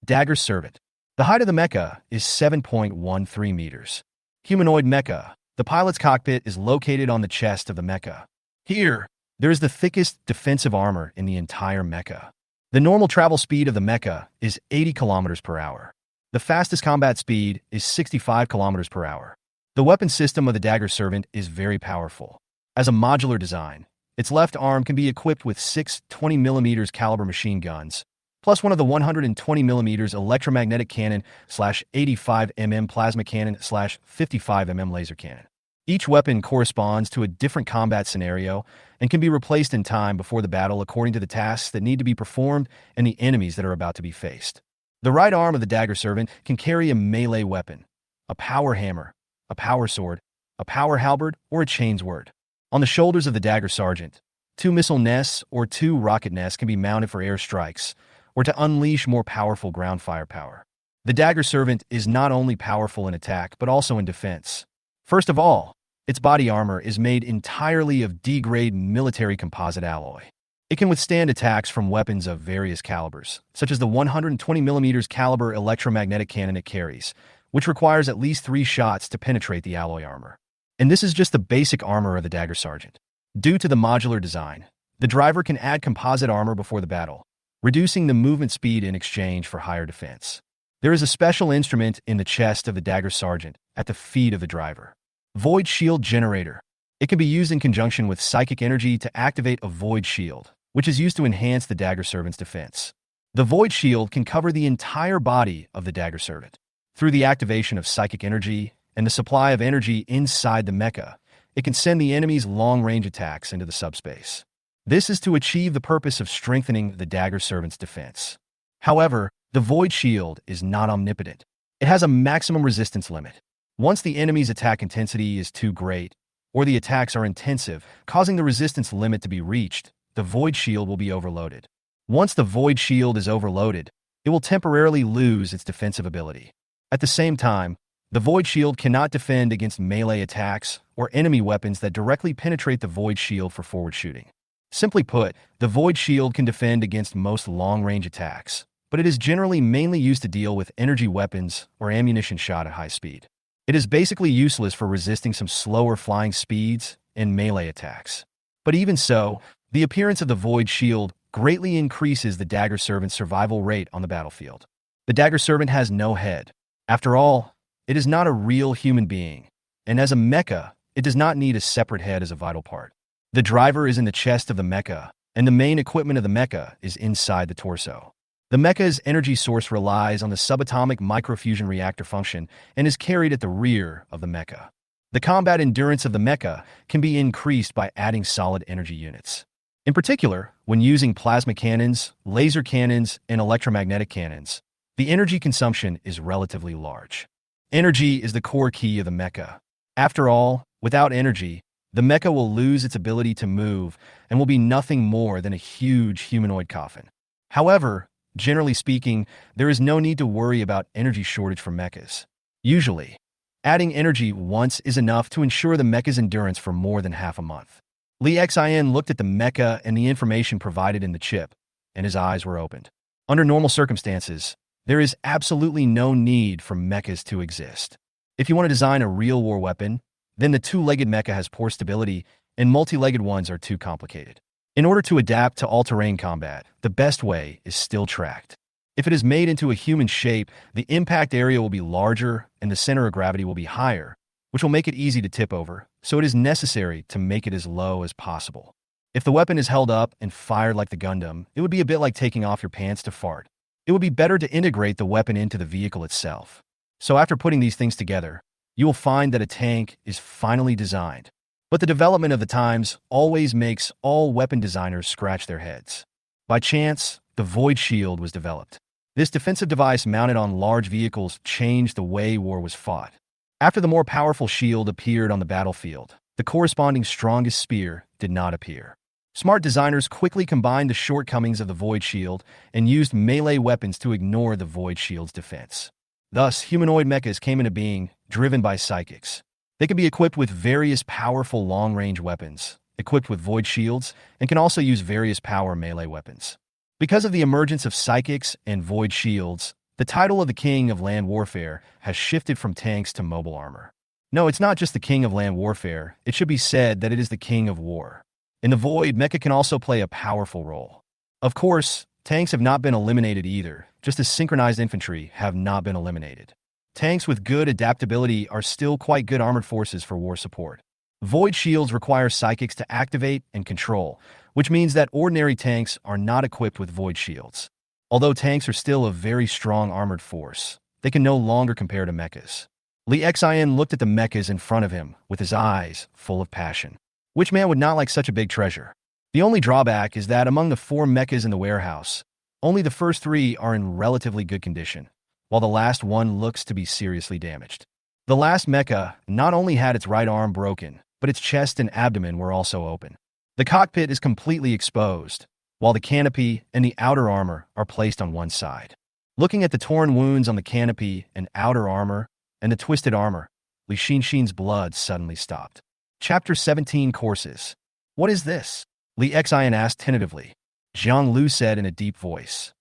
Speaker 1: Dagger Servant. The height of the mecha is 7.13 meters. Humanoid mecha. The pilot's cockpit is located on the chest of the mecha. Here, there is the thickest defensive armor in the entire mecha. The normal travel speed of the mecha is 80 kilometers per hour. The fastest combat speed is 65 kilometers per hour. The weapon system of the Dagger Servant is very powerful. As a modular design, its left arm can be equipped with 6 20mm caliber machine guns, plus one of the 120mm electromagnetic cannon / 85mm plasma cannon / 55mm laser cannon. Each weapon corresponds to a different combat scenario and can be replaced in time before the battle according to the tasks that need to be performed and the enemies that are about to be faced. The right arm of the Dagger Servant can carry a melee weapon, a power hammer, a power sword, a power halberd, or a chainsword. On the shoulders of the Dagger Sergeant, 2 missile nests or 2 rocket nests can be mounted for air strikes or to unleash more powerful ground firepower. The Dagger Servant is not only powerful in attack but also in defense. First of all, its body armor is made entirely of D-grade military composite alloy. It can withstand attacks from weapons of various calibers, such as the 120mm caliber electromagnetic cannon it carries, which requires at least 3 shots to penetrate the alloy armor. And this is just the basic armor of the Dagger Sergeant. Due to the modular design, the driver can add composite armor before the battle, reducing the movement speed in exchange for higher defense. There is a special instrument in the chest of the Dagger Sergeant at the feet of the driver. Void Shield Generator. It can be used in conjunction with psychic energy to activate a Void Shield, which is used to enhance the Dagger Servant's defense. The Void Shield can cover the entire body of the Dagger Servant. Through the activation of psychic energy and the supply of energy inside the mecha, it can send the enemy's long-range attacks into the subspace. This is to achieve the purpose of strengthening the Dagger Servant's defense. However, the Void Shield is not omnipotent. It has a maximum resistance limit. Once the enemy's attack intensity is too great, or the attacks are intensive, causing the resistance limit to be reached, the Void Shield will be overloaded. Once the Void Shield is overloaded, it will temporarily lose its defensive ability. At the same time, the Void Shield cannot defend against melee attacks or enemy weapons that directly penetrate the Void Shield for forward shooting. Simply put, the Void Shield can defend against most long-range attacks, but it is generally mainly used to deal with energy weapons or ammunition shot at high speed. It is basically useless for resisting some slower flying speeds and melee attacks. But even so, the appearance of the Void Shield greatly increases the Dagger Servant's survival rate on the battlefield. The Dagger Servant has no head. After all, it is not a real human being, and as a mecha, it does not need a separate head as a vital part. The driver is in the chest of the mecha, and the main equipment of the mecha is inside the torso. The mecha's energy source relies on the subatomic microfusion reactor function and is carried at the rear of the mecha. The combat endurance of the mecha can be increased by adding solid energy units. In particular, when using plasma cannons, laser cannons, and electromagnetic cannons, the energy consumption is relatively large. Energy is the core key of the mecha. After all, without energy, the mecha will lose its ability to move and will be nothing more than a huge humanoid coffin. However, generally speaking, there is no need to worry about energy shortage for mechas. Usually, adding energy once is enough to ensure the mecha's endurance for more than half a month. Lee Xin looked at the mecha and the information provided in the chip, and his eyes were opened. Under normal circumstances, there is absolutely no need for mechas to exist. If you want to design a real war weapon, then the two-legged mecha has poor stability, and multi-legged ones are too complicated. In order to adapt to all-terrain combat, the best way is still tracked. If it is made into a human shape, the impact area will be larger and the center of gravity will be higher, which will make it easy to tip over, so it is necessary to make it as low as possible. If the weapon is held up and fired like the Gundam, it would be a bit like taking off your pants to fart. It would be better to integrate the weapon into the vehicle itself. So after putting these things together, you will find that a tank is finally designed. But the development of the times always makes all weapon designers scratch their heads. By chance, the Void Shield was developed. This defensive device mounted on large vehicles changed the way war was fought. After the more powerful shield appeared on the battlefield, the corresponding strongest spear did not appear. Smart designers quickly combined the shortcomings of the Void Shield and used melee weapons to ignore the Void Shield's defense. Thus, humanoid mechas came into being, driven by psychics. They can be equipped with various powerful long-range weapons, equipped with Void Shields, and can also use various power melee weapons. Because of the emergence of psychics and Void Shields, the title of the King of Land Warfare has shifted from tanks to mobile armor. No, it's not just the King of Land Warfare, it should be said that it is the King of War. In the Void, mecha can also play a powerful role. Of course, tanks have not been eliminated either, just as synchronized infantry have not been eliminated. Tanks with good adaptability are still quite good armored forces for war support. Void Shields require psychics to activate and control, which means that ordinary tanks are not equipped with Void Shields. Although tanks are still a very strong armored force, they can no longer compare to mechas. Lee Xin looked at the mechas in front of him with his eyes full of passion. Which man would not like such a big treasure? The only drawback is that among the 4 mechas in the warehouse, only the first 3 are in relatively good condition, while the last one looks to be seriously damaged. The last mecha not only had its right arm broken, but its chest and abdomen were also open. The cockpit is completely exposed, while the canopy and the outer armor are placed on one side. Looking at the torn wounds on the canopy and outer armor and the twisted armor, Li Xinxin's blood suddenly stopped. Chapter 17 Courses. What is this? Li Xin asked tentatively. Zhang Lu said in a deep voice.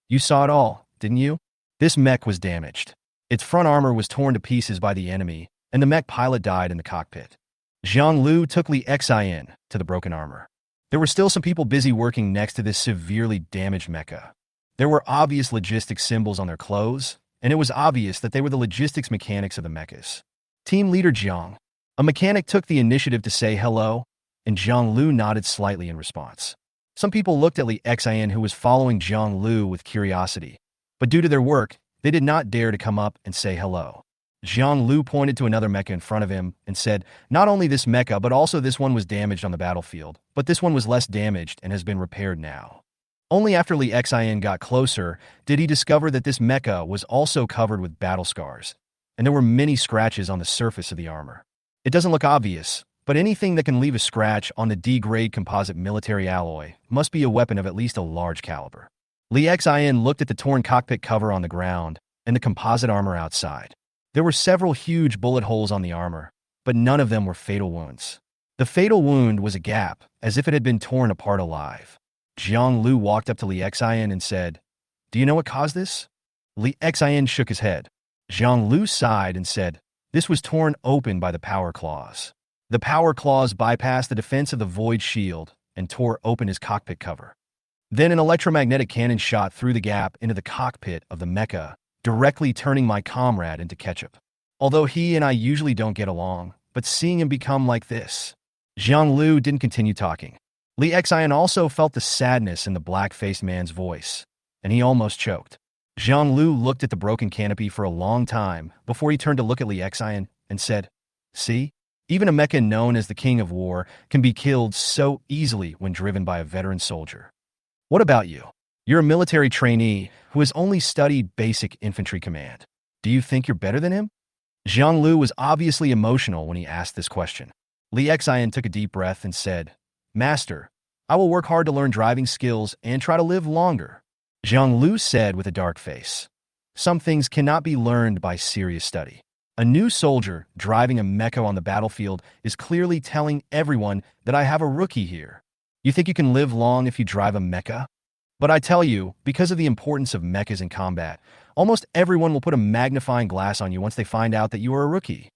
Speaker 1: You saw it all, didn't you? This mech was damaged. Its front armor was torn to pieces by the enemy, and the mech pilot died in the cockpit. Zhang Lu took Li Xin to the broken armor. There were still some people busy working next to this severely damaged mecha. There were obvious logistics symbols on their clothes, and it was obvious that they were the logistics mechanics of the mechas. Team leader Jiang. A mechanic took the initiative to say hello, and Zhang Lu nodded slightly in response. Some people looked at Li Xin, who was following Zhang Lu, with curiosity, but due to their work, they did not dare to come up and say hello. Zhang Lu pointed to another mecha in front of him and said, not only this mecha but also this one was damaged on the battlefield, but this one was less damaged and has been repaired now. Only after Li Xin got closer did he discover that this mecha was also covered with battle scars, and there were many scratches on the surface of the armor. It doesn't look obvious, but anything that can leave a scratch on the D-grade composite military alloy must be a weapon of at least a large caliber. Li Xin looked at the torn cockpit cover on the ground and the composite armor outside. There were several huge bullet holes on the armor, but none of them were fatal wounds. The fatal wound was a gap, as if it had been torn apart alive. Zhang Lu walked up to Li Xin and said, Do you know what caused this? Li Xin shook his head. Zhang Lu sighed and said, This was torn open by the power claws. The power claws bypassed the defense of the void shield and tore open his cockpit cover. Then an electromagnetic cannon shot through the gap into the cockpit of the mecha, directly turning my comrade into ketchup. Although he and I usually don't get along, but seeing him become like this. Zhang Lu didn't continue talking. Li Xin also felt the sadness in the black-faced man's voice, and he almost choked. Zhang Lu looked at the broken canopy for a long time before he turned to look at Li Xin and said, See? Even a mecha known as the King of War can be killed so easily when driven by a veteran soldier. What about you? You're a military trainee who has only studied basic infantry command. Do you think you're better than him? Zhang Lu was obviously emotional when he asked this question. Li Xin took a deep breath and said, Master, I will work hard to learn driving skills and try to live longer. Zhang Lu said with a dark face. Some things cannot be learned by serious study. A new soldier driving a mecha on the battlefield is clearly telling everyone that I have a rookie here. You think you can live long if you drive a mecha? But I tell you, because of the importance of mechas in combat, almost everyone will put a magnifying glass on you once they find out that you are a rookie.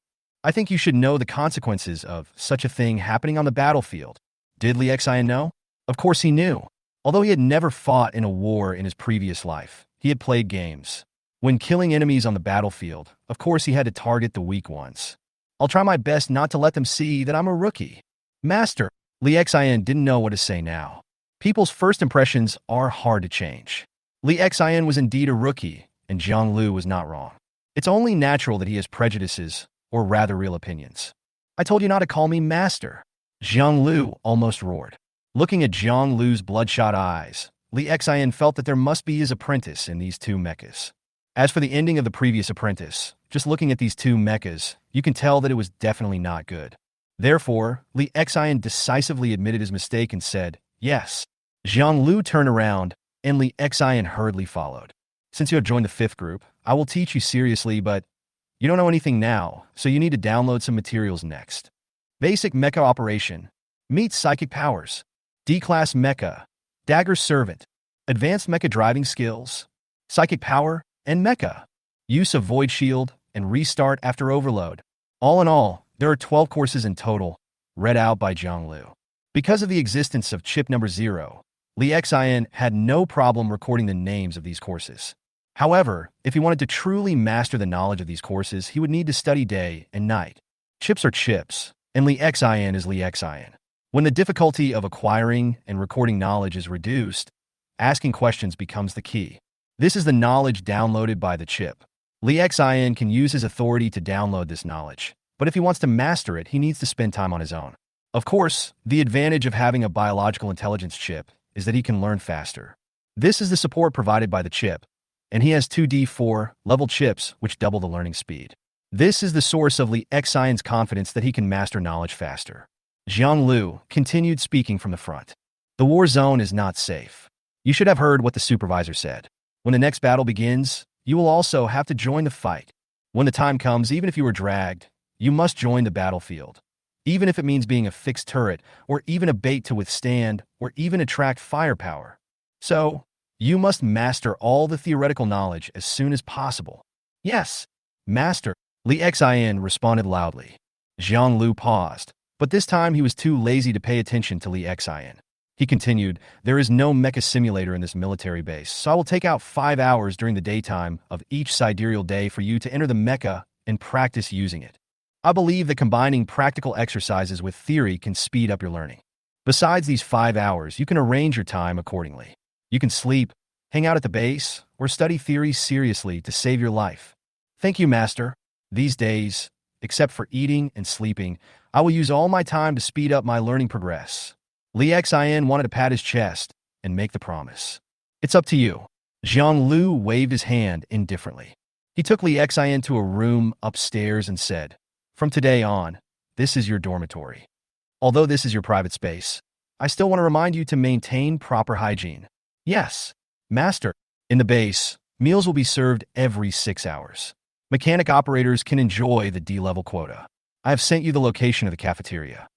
Speaker 1: I think you should know the consequences of such a thing happening on the battlefield. Did Li Xin know? Of course he knew. Although he had never fought in a war in his previous life, he had played games. When killing enemies on the battlefield, of course he had to target the weak ones. I'll try my best not to let them see that I'm a rookie. Master, Li Xin didn't know what to say now. People's first impressions are hard to change. Li Xin was indeed a rookie, and Zhang Lu was not wrong. It's only natural that he has prejudices, or rather real opinions. I told you not to call me master. Zhang Lu almost roared. Looking at Zhang Lu's bloodshot eyes, Li Xin felt that there must be his apprentice in these two mechas. As for the ending of the previous apprentice, just looking at these two mechas, you can tell that it was definitely not good. Therefore, Li Xin decisively admitted his mistake and said, Yes. Zhang Lu turned around, and Li Xin hurriedly followed. Since you have joined the 5th group, I will teach you seriously, but you don't know anything now, so you need to download some materials next. Basic Mecha Operation. Meet Psychic Powers. D-Class Mecha. Dagger Servant. Advanced Mecha Driving Skills. Psychic Power and Mecha. Use of Void Shield and Restart after Overload. All in all, there are 12 courses in total, read out by Zhang Lu. Because of the existence of chip number 0, Li Xin had no problem recording the names of these courses. However, if he wanted to truly master the knowledge of these courses, he would need to study day and night. Chips are chips, and Li Xin is Li Xin. When the difficulty of acquiring and recording knowledge is reduced, asking questions becomes the key. This is the knowledge downloaded by the chip. Li Xin can use his authority to download this knowledge, but if he wants to master it, he needs to spend time on his own. Of course, the advantage of having a biological intelligence chip is that he can learn faster. This is the support provided by the chip, and he has 2D4 level chips which double the learning speed. This is the source of Li Xion's confidence that he can master knowledge faster. Zhang Lu continued speaking from the front. The war zone is not safe. You should have heard what the supervisor said. When the next battle begins, you will also have to join the fight. When the time comes, even if you were dragged, you must join the battlefield. Even if it means being a fixed turret, or even a bait to withstand, or even attract firepower. So, you must master all the theoretical knowledge as soon as possible. Yes, master, Li Xin responded loudly. Zhang Lu paused, but this time he was too lazy to pay attention to Li Xin. He continued, there is no mecha simulator in this military base, so I will take out 5 hours during the daytime of each sidereal day for you to enter the mecha and practice using it. I believe that combining practical exercises with theory can speed up your learning. Besides these 5 hours, you can arrange your time accordingly. You can sleep, hang out at the base, or study theory seriously to save your life. Thank you, Master. These days, except for eating and sleeping, I will use all my time to speed up my learning progress. Li Xin wanted to pat his chest and make the promise. It's up to you. Zhang Lu waved his hand indifferently. He took Li Xin to a room upstairs and said, from today on, this is your dormitory. Although this is your private space, I still want to remind you to maintain proper hygiene. Yes, Master. In the base, meals will be served every 6 hours. Mechanic operators can enjoy the D-level quota. I have sent you the location of the cafeteria.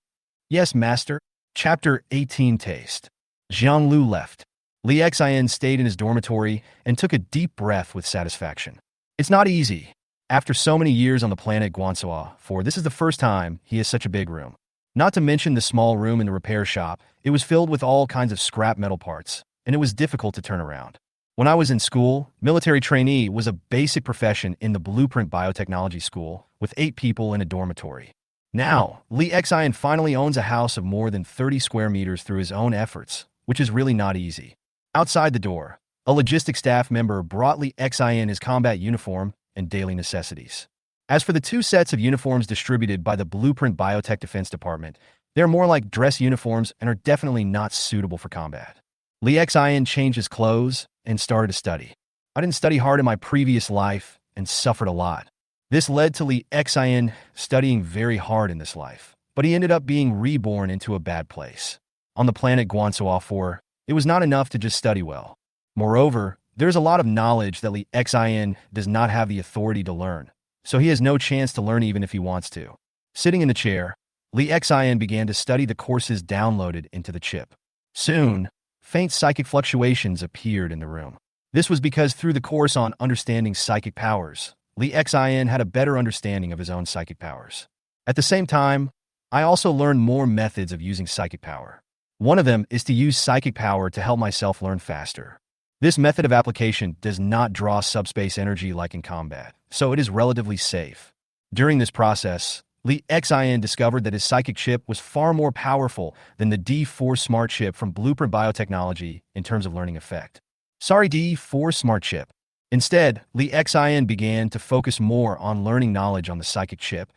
Speaker 1: Yes, Master. Chapter 18 Taste. Zhang Lu left. Li Xin stayed in his dormitory and took a deep breath with satisfaction. It's not easy. After so many years on the planet Guansuo IV, this is the first time he has such a big room. Not to mention the small room in the repair shop, it was filled with all kinds of scrap metal parts, and it was difficult to turn around. When I was in school, military trainee was a basic profession in the Blueprint Biotechnology School, with 8 people in a dormitory. Now, Li Xin finally owns a house of more than 30 square meters through his own efforts, which is really not easy. Outside the door, a logistics staff member brought Li Xin his combat uniform and daily necessities. As for the 2 sets of uniforms distributed by the Blueprint Biotech Defense Department, they're more like dress uniforms and are definitely not suitable for combat. Li Xin changed his clothes and started to study. I didn't study hard in my previous life and suffered a lot. This led to Li Xin studying very hard in this life, but he ended up being reborn into a bad place. On the planet Guansuo IV, it was not enough to just study well. Moreover, there's a lot of knowledge that Li Xin does not have the authority to learn, so he has no chance to learn even if he wants to. Sitting in the chair, Li Xin began to study the courses downloaded into the chip. Soon, faint psychic fluctuations appeared in the room. This was because through the course on understanding psychic powers, Li Xin had a better understanding of his own psychic powers. At the same time, I also learned more methods of using psychic power. One of them is to use psychic power to help myself learn faster. This method of application does not draw subspace energy like in combat, so it is relatively safe. During this process, Li Xin discovered that his psychic chip was far more powerful than the D4 smart chip from Blueprint Biotechnology in terms of learning effect. Sorry, D4 smart chip. Instead, Li Xin began to focus more on learning knowledge on the psychic chip,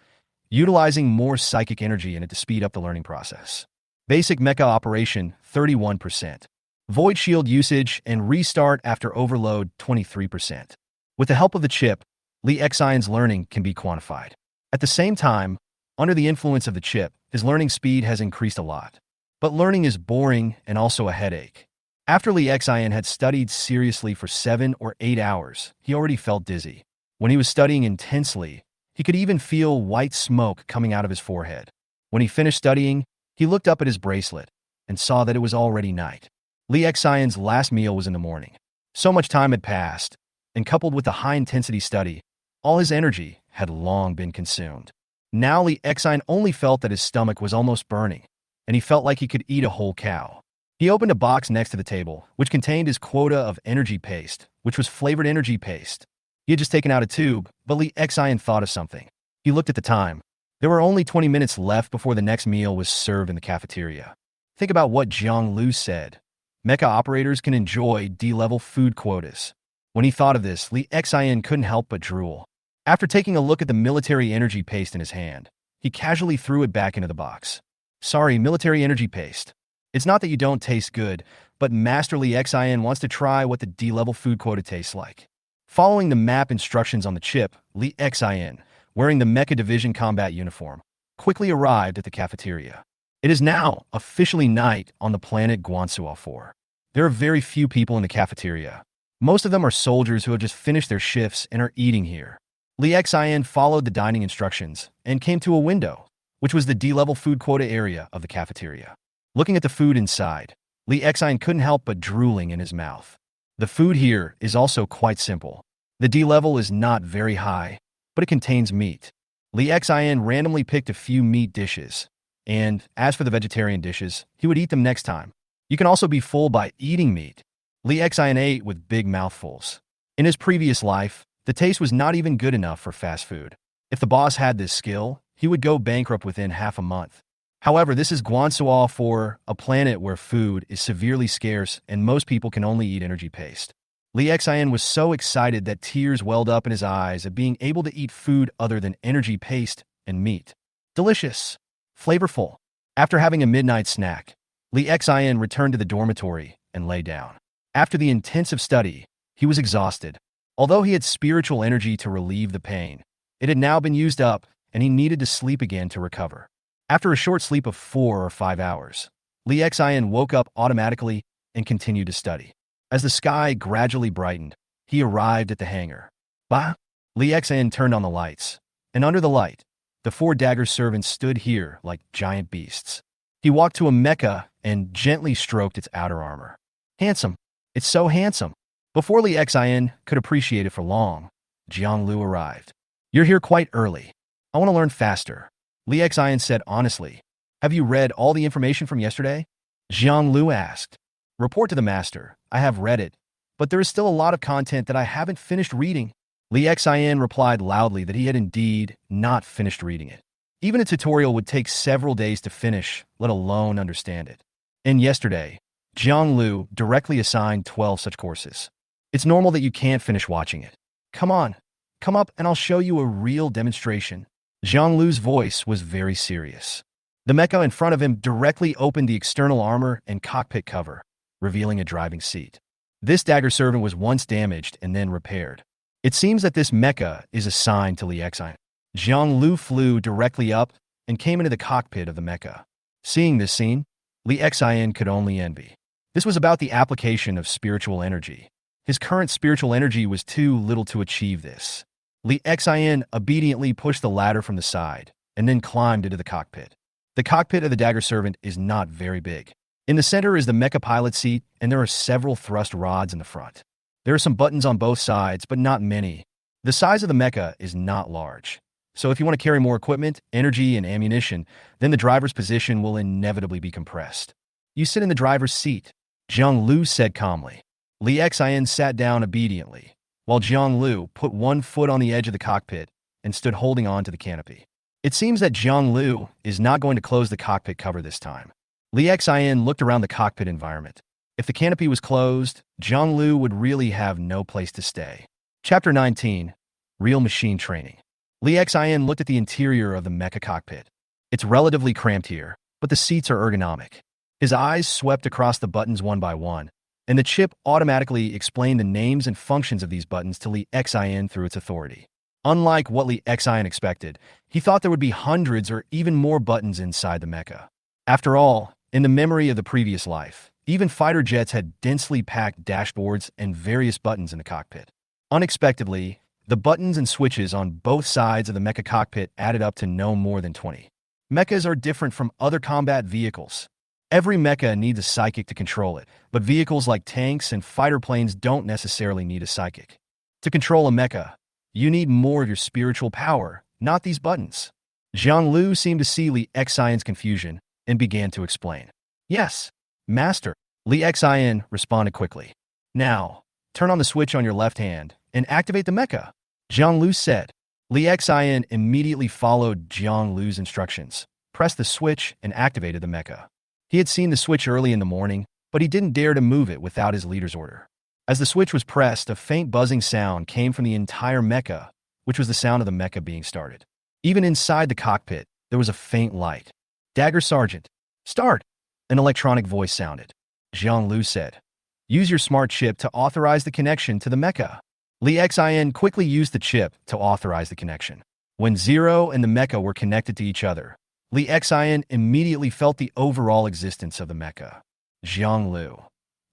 Speaker 1: utilizing more psychic energy in it to speed up the learning process. Basic mecha operation, 31%. Void shield usage and restart after overload, 23%. With the help of the chip, Li Xion's learning can be quantified. At the same time, under the influence of the chip, his learning speed has increased a lot. But learning is boring and also a headache. After Li Xion had studied seriously for 7 or 8 hours, he already felt dizzy. When he was studying intensely, he could even feel white smoke coming out of his forehead. When he finished studying, he looked up at his bracelet and saw that it was already night. Li Xion's last meal was in the morning. So much time had passed, and coupled with the high-intensity study, all his energy had long been consumed. Now Li Xion only felt that his stomach was almost burning, and he felt like he could eat a whole cow. He opened a box next to the table, which contained his quota of energy paste, which was flavored energy paste. He had just taken out a tube, but Li Xion thought of something. He looked at the time. There were only 20 minutes left before the next meal was served in the cafeteria. Think about what Zhang Lu said. Mecha operators can enjoy D-level food quotas. When he thought of this, Li Xion couldn't help but drool. After taking a look at the military energy paste in his hand, he casually threw it back into the box. Sorry, military energy paste. It's not that you don't taste good, but Master Li Xion wants to try what the D-level food quota tastes like. Following the map instructions on the chip, Li Xion, wearing the Mecha Division combat uniform, quickly arrived at the cafeteria. It is now officially night on the planet Guansuo IV. There are very few people in the cafeteria. Most of them are soldiers who have just finished their shifts and are eating here. Li Xion followed the dining instructions and came to a window, which was the D-level food quota area of the cafeteria. Looking at the food inside, Li Xian couldn't help but drooling in his mouth. The food here is also quite simple. The D level is not very high, but it contains meat. Li Xian randomly picked a few meat dishes, and as for the vegetarian dishes, he would eat them next time. You can also be full by eating meat. Li Xian ate with big mouthfuls. In his previous life, the taste was not even good enough for fast food. If the boss had this skill, he would go bankrupt within half a month. However, this is Guansuo IV, a planet where food is severely scarce and most people can only eat energy paste. Li Xian was so excited that tears welled up in his eyes at being able to eat food other than energy paste and meat. Delicious. Flavorful. After having a midnight snack, Li Xian returned to the dormitory and lay down. After the intensive study, he was exhausted. Although he had spiritual energy to relieve the pain, it had now been used up and he needed to sleep again to recover. After a short sleep of 4 or 5 hours, Li Xian woke up automatically and continued to study. As the sky gradually brightened, he arrived at the hangar. Bah! Li Xian turned on the lights, and under the light, the 4 dagger servants stood here like giant beasts. He walked to a mecha and gently stroked its outer armor. Handsome. It's so handsome. Before Li Xian could appreciate it for long, Jianglu arrived. You're here quite early. I want to learn faster. Li Xian said honestly. Have you read all the information from yesterday? Jianglu asked. Report to the master. I have read it, but there is still a lot of content that I haven't finished reading. Li Xian replied loudly that he had indeed not finished reading it. Even a tutorial would take several days to finish, let alone understand it. And yesterday, Jianglu directly assigned 12 such courses. It's normal that you can't finish watching it. Come on, come up and I'll show you a real demonstration. Jianglu's voice was very serious. The mecha in front of him directly opened the external armor and cockpit cover, revealing a driving seat. This dagger servant was once damaged and then repaired. It seems that this mecha is assigned to Li Xian. Jianglu flew directly up and came into the cockpit of the mecha. Seeing this scene, Li Xian could only envy. This was about the application of spiritual energy. His current spiritual energy was too little to achieve this. Li Xian obediently pushed the ladder from the side and then climbed into the cockpit. The cockpit of the dagger servant is not very big. In the center is the mecha pilot seat, and there are several thrust rods in the front. There are some buttons on both sides, but not many. The size of the mecha is not large. So if you want to carry more equipment, energy, and ammunition, then the driver's position will inevitably be compressed. You sit in the driver's seat, Jianglu said calmly. Li Xian sat down obediently, while Jianglu put one foot on the edge of the cockpit and stood holding on to the canopy. It seems that Jianglu is not going to close the cockpit cover this time. Li Xian looked around the cockpit environment. If the canopy was closed, Jianglu would really have no place to stay. Chapter 19. Real Machine Training. Li Xian looked at the interior of the mecha cockpit. It's relatively cramped here, but the seats are ergonomic. His eyes swept across the buttons one by one, and the chip automatically explained the names and functions of these buttons to Li Xian through its authority. Unlike what Li Xian expected, he thought there would be hundreds or even more buttons inside the mecha. After all, in the memory of the previous life, even fighter jets had densely packed dashboards and various buttons in the cockpit. Unexpectedly, the buttons and switches on both sides of the mecha cockpit added up to no more than 20. Mechas are different from other combat vehicles. Every mecha needs a psychic to control it, but vehicles like tanks and fighter planes don't necessarily need a psychic. To control a mecha, you need more of your spiritual power, not these buttons. Jianglu seemed to see Li Xian's confusion and began to explain. Yes, master, Li Xian responded quickly. Now, turn on the switch on your left hand and activate the mecha, Jianglu said. Li Xian immediately followed Jianglu's instructions, pressed the switch, and activated the mecha. He had seen the switch early in the morning, but he didn't dare to move it without his leader's order. As the switch was pressed, a faint buzzing sound came from the entire mecha, which was the sound of the mecha being started. Even inside the cockpit, there was a faint light. Dagger Sergeant, start! An electronic voice sounded. Jianglu said, use your smart chip to authorize the connection to the mecha. Li Xian quickly used the chip to authorize the connection. When Zero and the mecha were connected to each other, Li Xian immediately felt the overall existence of the mecha. Jianglu,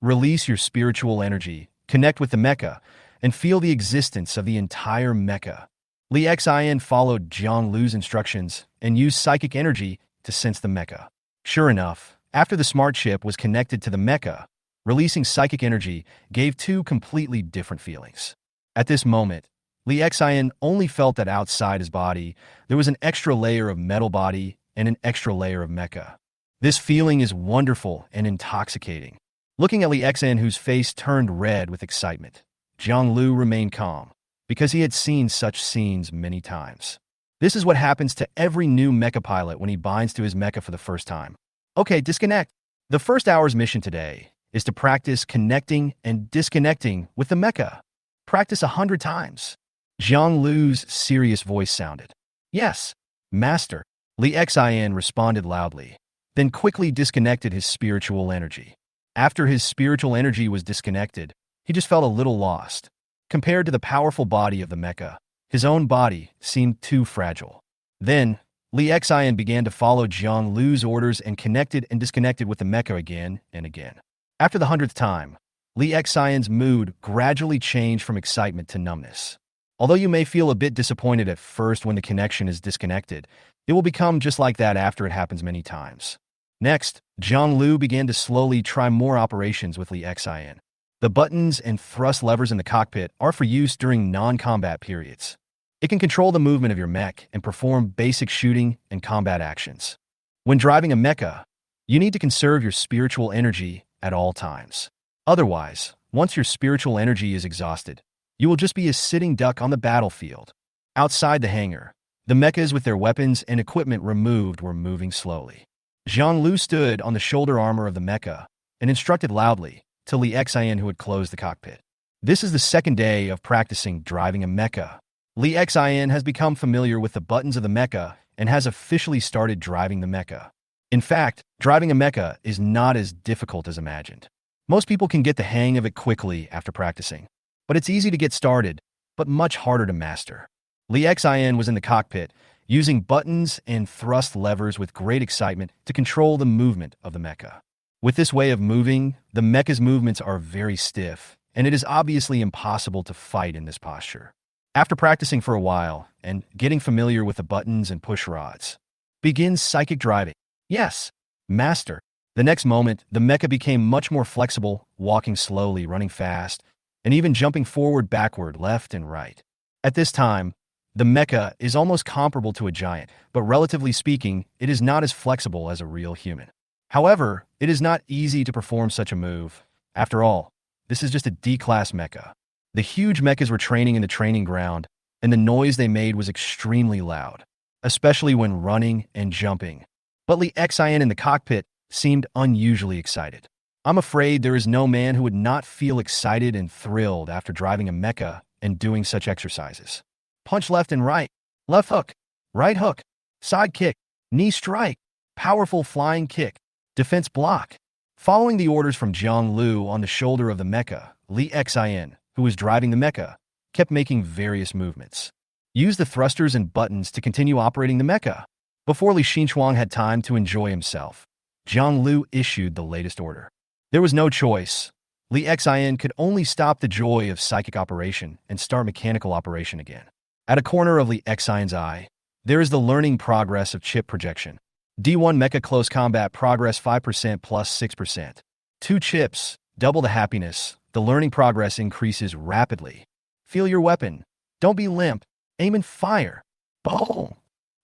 Speaker 1: release your spiritual energy, connect with the mecha, and feel the existence of the entire mecha. Li Xian followed Jianglu's instructions and used psychic energy to sense the mecha. Sure enough, After the smart chip was connected to the mecha, releasing psychic energy gave two completely different feelings. At this moment, Li Xian only felt that outside his body, there was an extra layer of metal body and an extra layer of mecha. This feeling is wonderful and intoxicating. Looking at Li Xian, whose face turned red with excitement, Zhang Lu remained calm, because he had seen such scenes many times. This is what happens to every new mecha pilot when he binds to his mecha for the first time. Okay, disconnect. The first hour's mission today is to practice connecting and disconnecting with the mecha. Practice 100 times. Zhang Lu's serious voice sounded. Yes, Master. Li Xian responded loudly, then quickly disconnected his spiritual energy. After his spiritual energy was disconnected, he just felt a little lost. Compared to the powerful body of the mecha, his own body seemed too fragile. Then, Li Xian began to follow Zhang Lu's orders and connected and disconnected with the mecha again and again. After the 100th time, Li Xian's mood gradually changed from excitement to numbness. Although you may feel a bit disappointed at first when the connection is disconnected, it will become just like that after it happens many times. Next, Zhang Lu began to slowly try more operations with Li Xian. The buttons and thrust levers in the cockpit are for use during non-combat periods. It can control the movement of your mech and perform basic shooting and combat actions. When driving a mecha, you need to conserve your spiritual energy at all times. Otherwise, once your spiritual energy is exhausted, you will just be a sitting duck on the battlefield. Outside the hangar, the mechas with their weapons and equipment removed were moving slowly. Zhang Lu stood on the shoulder armor of the mecha and instructed loudly to Li Xian, who had closed the cockpit. This is the second day of practicing driving a mecha. Li Xian has become familiar with the buttons of the mecha and has officially started driving the mecha. In fact, driving a mecha is not as difficult as imagined. Most people can get the hang of it quickly after practicing, but it's easy to get started, but much harder to master. Li Xian was in the cockpit, using buttons and thrust levers with great excitement to control the movement of the mecha. With this way of moving, the mecha's movements are very stiff, and it is obviously impossible to fight in this posture. After practicing for a while and getting familiar with the buttons and push rods, begins psychic driving. Yes, Master. The next moment, the mecha became much more flexible, walking slowly, running fast, and even jumping forward, backward, left, and right. At this time, the mecha is almost comparable to a giant, but relatively speaking, it is not as flexible as a real human. However, it is not easy to perform such a move. After all, this is just a D-class mecha. The huge mechas were training in the training ground, and the noise they made was extremely loud, especially when running and jumping. But Li Xian in the cockpit seemed unusually excited. I'm afraid there is no man who would not feel excited and thrilled after driving a mecha and doing such exercises. Punch left and right, left hook, right hook, side kick, knee strike, powerful flying kick, defense block. Following the orders from Zhang Lu on the shoulder of the mecha, Li Xian, who was driving the mecha, kept making various movements. Use the thrusters and buttons to continue operating the mecha. Before Li Xinchuang had time to enjoy himself, Zhang Lu issued the latest order. There was no choice. Li Xian could only stop the joy of psychic operation and start mechanical operation again. At a corner of Li Xian's eye, there is the learning progress of chip projection. D1 Mecha Close Combat Progress 5% plus 6%. 2 chips, double the happiness. The learning progress increases rapidly. Feel your weapon. Don't be limp. Aim and fire. Boom!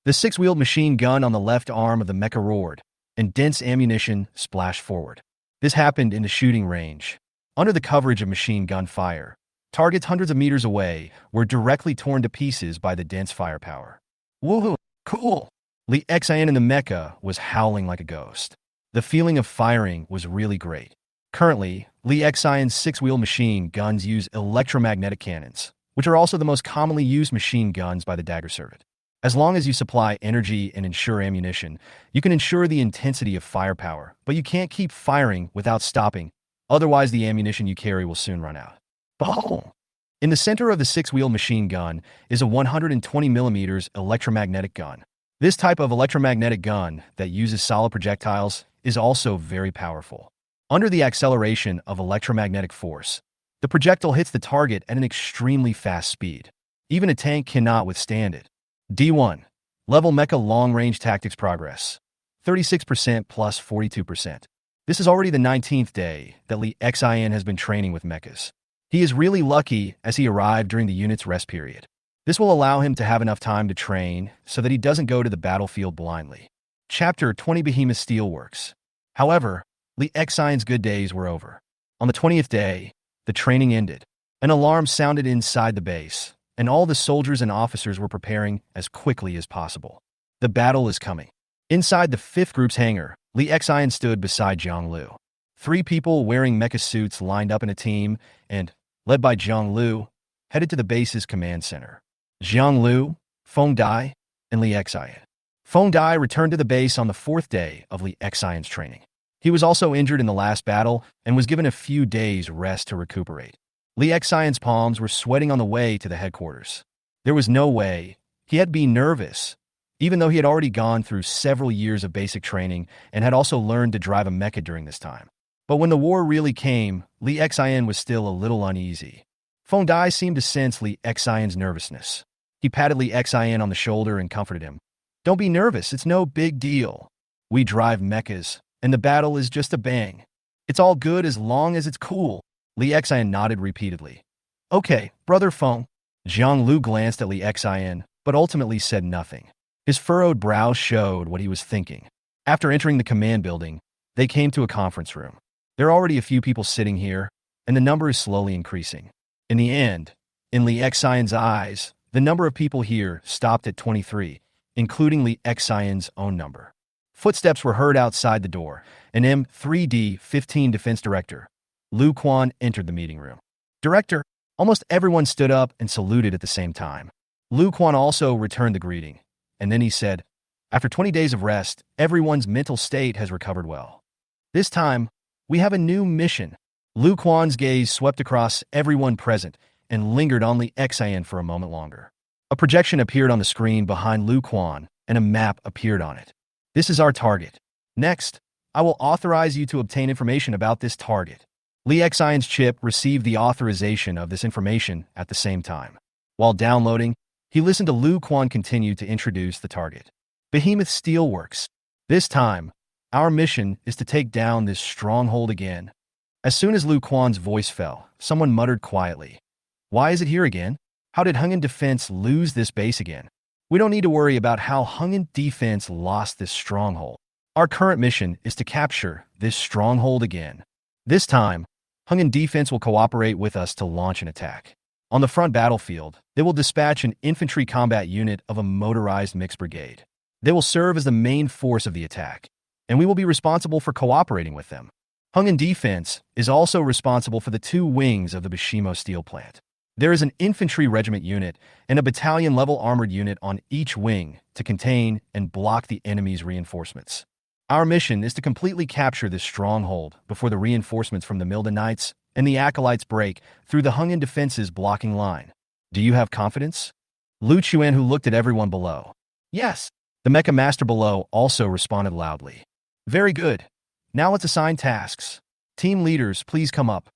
Speaker 1: The 6-wheeled machine gun on the left arm of the mecha roared, and dense ammunition splashed forward. This happened in the shooting range. Under the coverage of machine gun fire, targets hundreds of meters away were directly torn to pieces by the dense firepower. Woohoo! Cool! Li Xian in the mecha was howling like a ghost. The feeling of firing was really great. Currently, Li Xian's 6-wheel machine guns use electromagnetic cannons, which are also the most commonly used machine guns by the Dagger Servant. As long as you supply energy and ensure ammunition, you can ensure the intensity of firepower, but you can't keep firing without stopping, otherwise the ammunition you carry will soon run out. Boom! In the center of the 6-wheel machine gun is a 120mm electromagnetic gun. This type of electromagnetic gun that uses solid projectiles is also very powerful. Under the acceleration of electromagnetic force, the projectile hits the target at an extremely fast speed. Even a tank cannot withstand it. D1. Level Mecha Long Range Tactics Progress. 36% plus 42%. This is already the 19th day that Lee Xin has been training with mechas. He is really lucky as he arrived during the unit's rest period. This will allow him to have enough time to train so that he doesn't go to the battlefield blindly. Chapter 20 Behemoth Steelworks. However, Lee Xion's good days were over. On the 20th day, the training ended. An alarm sounded inside the base, and all the soldiers and officers were preparing as quickly as possible. The battle is coming. Inside the 5th group's hangar, Lee Xion stood beside Zhang Lu. 3 people wearing mecha suits lined up in a team and, led by Zhang Lu, headed to the base's command center. Zhang Lu, Feng Dai, and Lee Xion. Feng Dai returned to the base on the 4th day of Lee Xion's training. He was also injured in the last battle and was given a few days' rest to recuperate. Lee Xion's palms were sweating on the way to the headquarters. There was no way he had been nervous, even though he had already gone through several years of basic training and had also learned to drive a mecha during this time. But when the war really came, Lee Xion was still a little uneasy. Feng Dai seemed to sense Lee Xion's nervousness. He patted Lee Xion on the shoulder and comforted him. "Don't be nervous, it's no big deal. We drive mechas, and the battle is just a bang. It's all good as long as it's cool." Lee Xion nodded repeatedly. "Okay, brother Feng." Zhang Lu glanced at Lee Xion, but ultimately said nothing. His furrowed brow showed what he was thinking. After entering the command building, they came to a conference room. There are already a few people sitting here, and the number is slowly increasing. In the end, in Lee Xion's eyes, the number of people here stopped at 23, including Lee Xion's own number. Footsteps were heard outside the door, and M3D15 Defense Director, Lu Quan, entered the meeting room. "Director," almost everyone stood up and saluted at the same time. Lu Quan also returned the greeting, and then he said, "After 20 days of rest, everyone's mental state has recovered well. This time, we have a new mission." Lu Quan's gaze swept across everyone present and lingered on Lee Xion for a moment longer. A projection appeared on the screen behind Lu Quan, and a map appeared on it. "This is our target. Next, I will authorize you to obtain information about this target." Lee Xion's chip received the authorization of this information at the same time. While downloading, he listened to Lu Quan continue to introduce the target. "Behemoth Steelworks. This time, our mission is to take down this stronghold again." As soon as Lu Quan's voice fell, someone muttered quietly, "Why is it here again? How did Hungan Defense lose this base again? We don't need to worry about how Hungan Defense lost this stronghold. Our current mission is to capture this stronghold again. This time, Hungan Defense will cooperate with us to launch an attack. On the front battlefield, they will dispatch an infantry combat unit of a motorized mixed brigade. They will serve as the main force of the attack, and we will be responsible for cooperating with them. Hungan Defense is also responsible for the 2 wings of the Bishimo steel plant. There is an infantry regiment unit and a battalion-level armored unit on each wing to contain and block the enemy's reinforcements. Our mission is to completely capture this stronghold before the reinforcements from the Milda Knights and the Acolytes break through the Hungan Defense's blocking line. Do you have confidence?" Lu Chuan, who looked at everyone below. "Yes." The Mecha Master below also responded loudly. "Very good. Now let's assign tasks. Team leaders, please come up."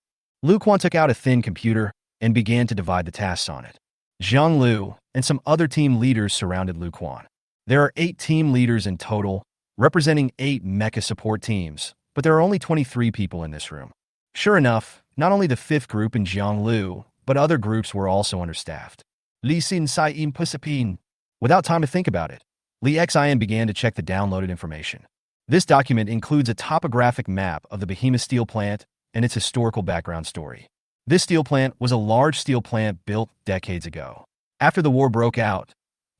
Speaker 1: Lu Quan took out a thin computer and began to divide the tasks on it. Zhang Lu and some other team leaders surrounded Lu Quan. There are 8 team leaders in total, representing 8 mecha support teams, but there are only 23 people in this room. Sure enough, not only the 5th group and Zhang Lu, but other groups were also understaffed. Li Xin Sai Im Pusapin. Without time to think about it, Lee Xion began to check the downloaded information. This document includes a topographic map of the Behemoth steel plant and its historical background story. This steel plant was a large steel plant built decades ago. After the war broke out,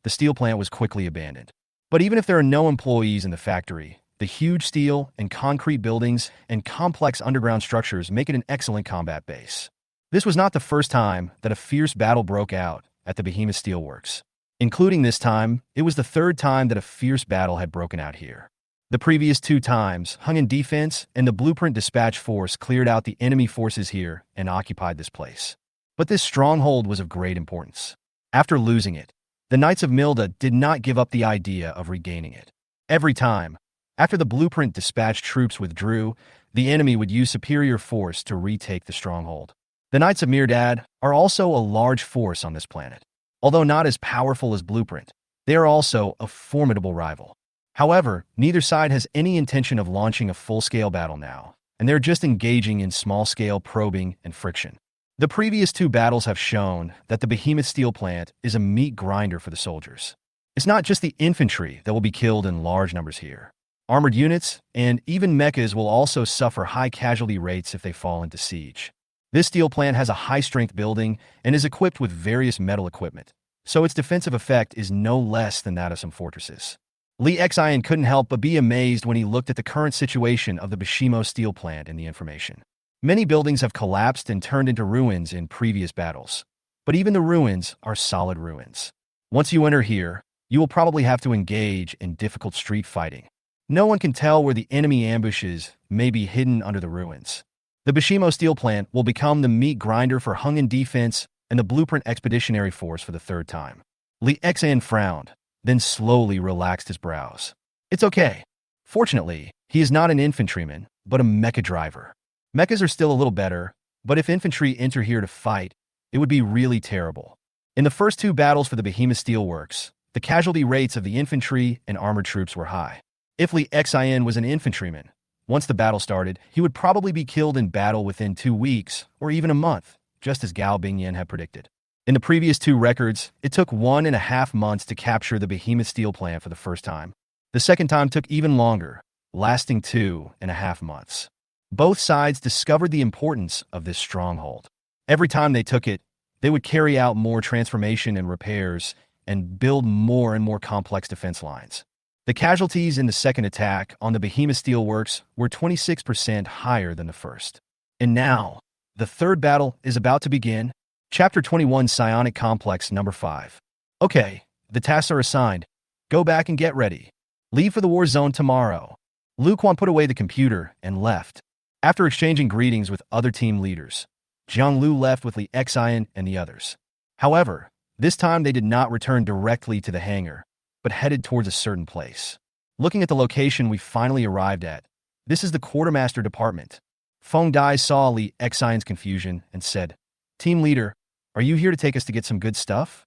Speaker 1: the steel plant was quickly abandoned. But even if there are no employees in the factory, the huge steel and concrete buildings and complex underground structures make it an excellent combat base. This was not the first time that a fierce battle broke out at the Behemoth Steelworks. Including this time, it was the 3rd time that a fierce battle had broken out here. The previous 2 times, Hungan Defense and the Blueprint Dispatch Force cleared out the enemy forces here and occupied this place. But this stronghold was of great importance. After losing it, the Knights of Milda did not give up the idea of regaining it. Every time, after the Blueprint Dispatch troops withdrew, the enemy would use superior force to retake the stronghold. The Knights of Mirdad are also a large force on this planet. Although not as powerful as Blueprint, they are also a formidable rival. However, neither side has any intention of launching a full-scale battle now, and they're just engaging in small-scale probing and friction. The previous two battles have shown that the behemoth steel plant is a meat grinder for the soldiers. It's not just the infantry that will be killed in large numbers here. Armored units and even mechas will also suffer high casualty rates if they fall into siege. This steel plant has a high-strength building and is equipped with various metal equipment, so its defensive effect is no less than that of some fortresses. Lee Xian couldn't help but be amazed when he looked at the current situation of the Bishimo steel plant in the information. Many buildings have collapsed and turned into ruins in previous battles, but even the ruins are solid ruins. Once you enter here, you will probably have to engage in difficult street fighting. No one can tell where the enemy ambushes may be hidden under the ruins. The Bishimo steel plant will become the meat grinder for Hungan defense and the Blueprint Expeditionary Force for the third time. Li Xian frowned, then slowly relaxed his brows. It's okay. Fortunately, he is not an infantryman, but a mecha driver. Mechas are still a little better, but if infantry enter here to fight, it would be really terrible. In the first two battles for the Behemoth Steelworks, the casualty rates of the infantry and armored troops were high. If Li Xian was an infantryman, once the battle started, he would probably be killed in battle within 2 weeks or even a month, just as Gao Bingyan had predicted. In the previous two records, it took 1.5 months to capture the Behemoth steel plant for the first time. The second time took even longer, lasting 2.5 months. Both sides discovered the importance of this stronghold. Every time they took it, they would carry out more transformation and repairs and build more and more complex defense lines. The casualties in the second attack on the Behemoth Steelworks were 26% higher than the first. And now, the third battle is about to begin. Chapter 21, Psionic Complex Number 5. Okay, the tasks are assigned. Go back and get ready. Leave for the war zone tomorrow. Lu Quan put away the computer and left. After exchanging greetings with other team leaders, Jiang Lu left with Li Xian and the others. However, this time they did not return directly to the hangar, but headed towards a certain place. Looking at the location we finally arrived at, this is the quartermaster department. Feng Dai saw Li Xian's confusion and said, "Team leader, are you here to take us to get some good stuff?"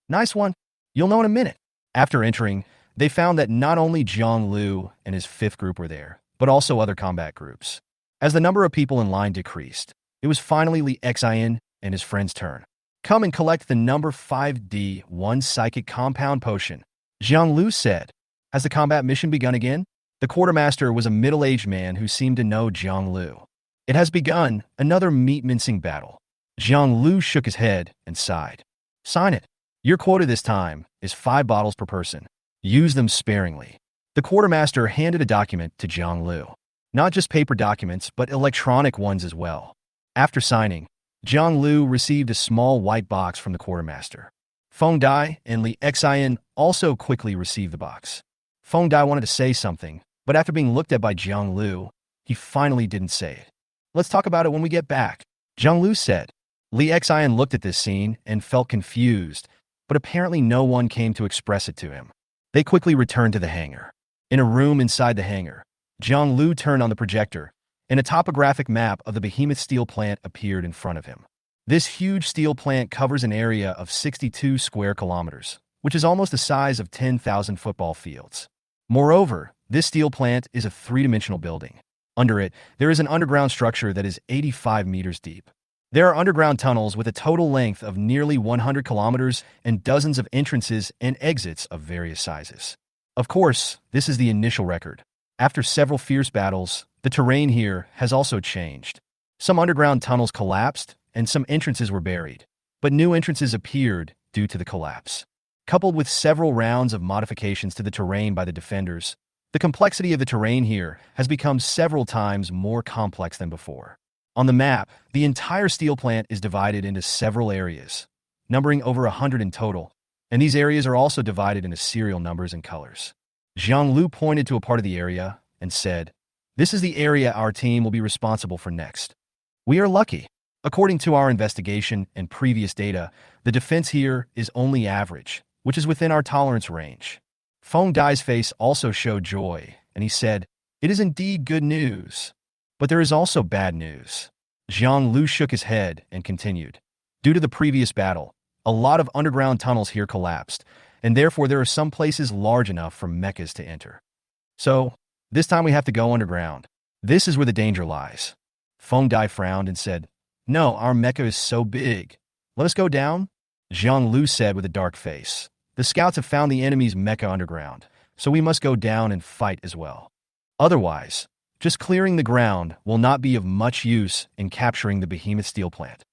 Speaker 1: "Nice one. You'll know in a minute." After entering, they found that not only Jiang Lu and his fifth group were there, but also other combat groups. As the number of people in line decreased, it was finally Li Xian and his friend's turn. "Come and collect the number 5D1 psychic compound potion," Jiang Lu said. "Has the combat mission begun again?" The quartermaster was a middle-aged man who seemed to know Jiang Lu. "It has begun, another meat-mincing battle." Jiang Lu shook his head and sighed. "Sign it. Your quota this time is 5 bottles per person. Use them sparingly." The quartermaster handed a document to Jiang Lu. Not just paper documents, but electronic ones as well. After signing, Jiang Lu received a small white box from the quartermaster. Feng Dai and Li Xian also quickly received the box. Feng Dai wanted to say something, but after being looked at by Jiang Lu, he finally didn't say it. "Let's talk about it when we get back," Jiang Lu said. Li Xian looked at this scene and felt confused, but apparently no one came to express it to him. They quickly returned to the hangar. In a room inside the hangar, Jiang Lu turned on the projector, and a topographic map of the Behemoth steel plant appeared in front of him. This huge steel plant covers an area of 62 square kilometers, which is almost the size of 10,000 football fields. Moreover, this steel plant is a 3-dimensional building. Under it, there is an underground structure that is 85 meters deep. There are underground tunnels with a total length of nearly 100 kilometers and dozens of entrances and exits of various sizes. Of course, this is the initial record. After several fierce battles, the terrain here has also changed. Some underground tunnels collapsed, and some entrances were buried, but new entrances appeared due to the collapse. Coupled with several rounds of modifications to the terrain by the defenders, the complexity of the terrain here has become several times more complex than before. On the map, the entire steel plant is divided into several areas, numbering over 100 in total, and these areas are also divided into serial numbers and colors. Jiang Lu pointed to a part of the area and said, "This is the area our team will be responsible for next. We are lucky. According to our investigation and previous data, the defense here is only average, which is within our tolerance range." Feng Dai's face also showed joy, and he said, "It is indeed good news. But there is also bad news." Jiang Lu shook his head and continued. "Due to the previous battle, a lot of underground tunnels here collapsed, and therefore there are some places large enough for mechas to enter. So, this time we have to go underground. This is where the danger lies. Feng Dai frowned and said, No, our mecha is so big. Let us go down? Zhang Lu said with a dark face. The scouts have found the enemy's mecha underground, so we must go down and fight as well. Otherwise, just clearing the ground will not be of much use in capturing the behemoth steel plant.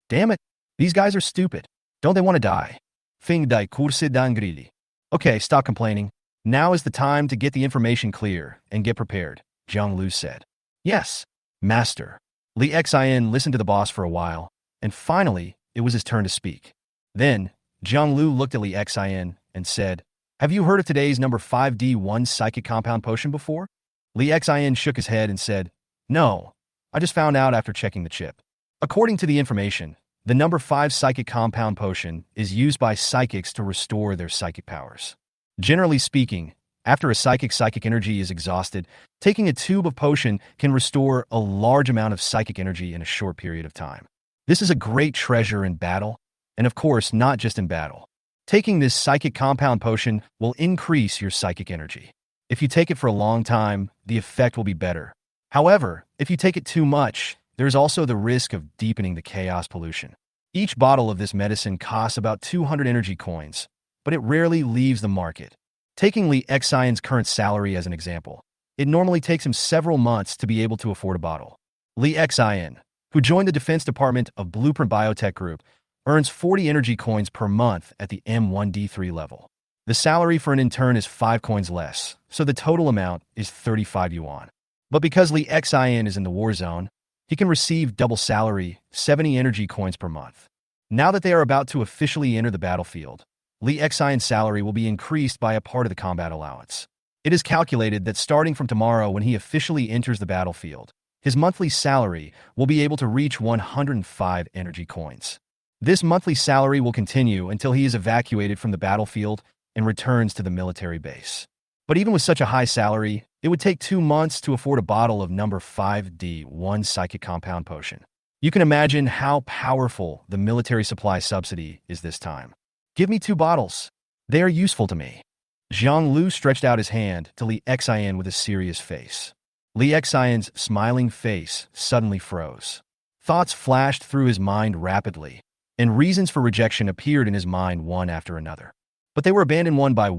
Speaker 1: Damn it, these guys are stupid. Don't they want to die? Feng Dai kurse dangrilli. Okay, stop complaining. Now is the time to get the information clear and get prepared, Zhang Lu said. Yes, master. Li Xin listened to the boss for a while, and finally, it was his turn to speak. Then, Zhang Lu looked at Li Xin and said, Have you heard of today's number 5D1 psychic compound potion before? Li Xin shook his head and said, No, I just found out after checking the chip. According to the information, the number 5 psychic compound potion is used by psychics to restore their psychic powers. Generally speaking, after a psychic energy is exhausted, taking a tube of potion can restore a large amount of psychic energy in a short period of time. This is a great treasure in battle, and of course not just in battle. Taking this psychic compound potion will increase your psychic energy. If you take it for a long time, the effect will be better. However, if you take it too much, there is also the risk of deepening the chaos pollution. Each bottle of this medicine costs about 200 energy coins, but it rarely leaves the market. Taking Li Xion's current salary as an example, it normally takes him several months to be able to afford a bottle. Li Xion, who joined the defense department of Blueprint Biotech Group, earns 40 energy coins per month at the M1D3 level. The salary for an intern is 5 coins less, so the total amount is 35 yuan. But because Li Xion is in the war zone, he can receive double salary, 70 energy coins per month. Now that they are about to officially enter the battlefield, Li Xion's salary will be increased by a part of the combat allowance. It is calculated that starting from tomorrow when he officially enters the battlefield, his monthly salary will be able to reach 105 energy coins. This monthly salary will continue until he is evacuated from the battlefield and returns to the military base. But even with such a high salary, it would take 2 months to afford a bottle of number 5D1 psychic compound potion. You can imagine how powerful the military supply subsidy is this time. Give me 2 bottles. They are useful to me. Zhang Lu stretched out his hand to Li Xion with a serious face. Li Xion's smiling face suddenly froze. Thoughts flashed through his mind rapidly, and reasons for rejection appeared in his mind one after another. But they were abandoned one by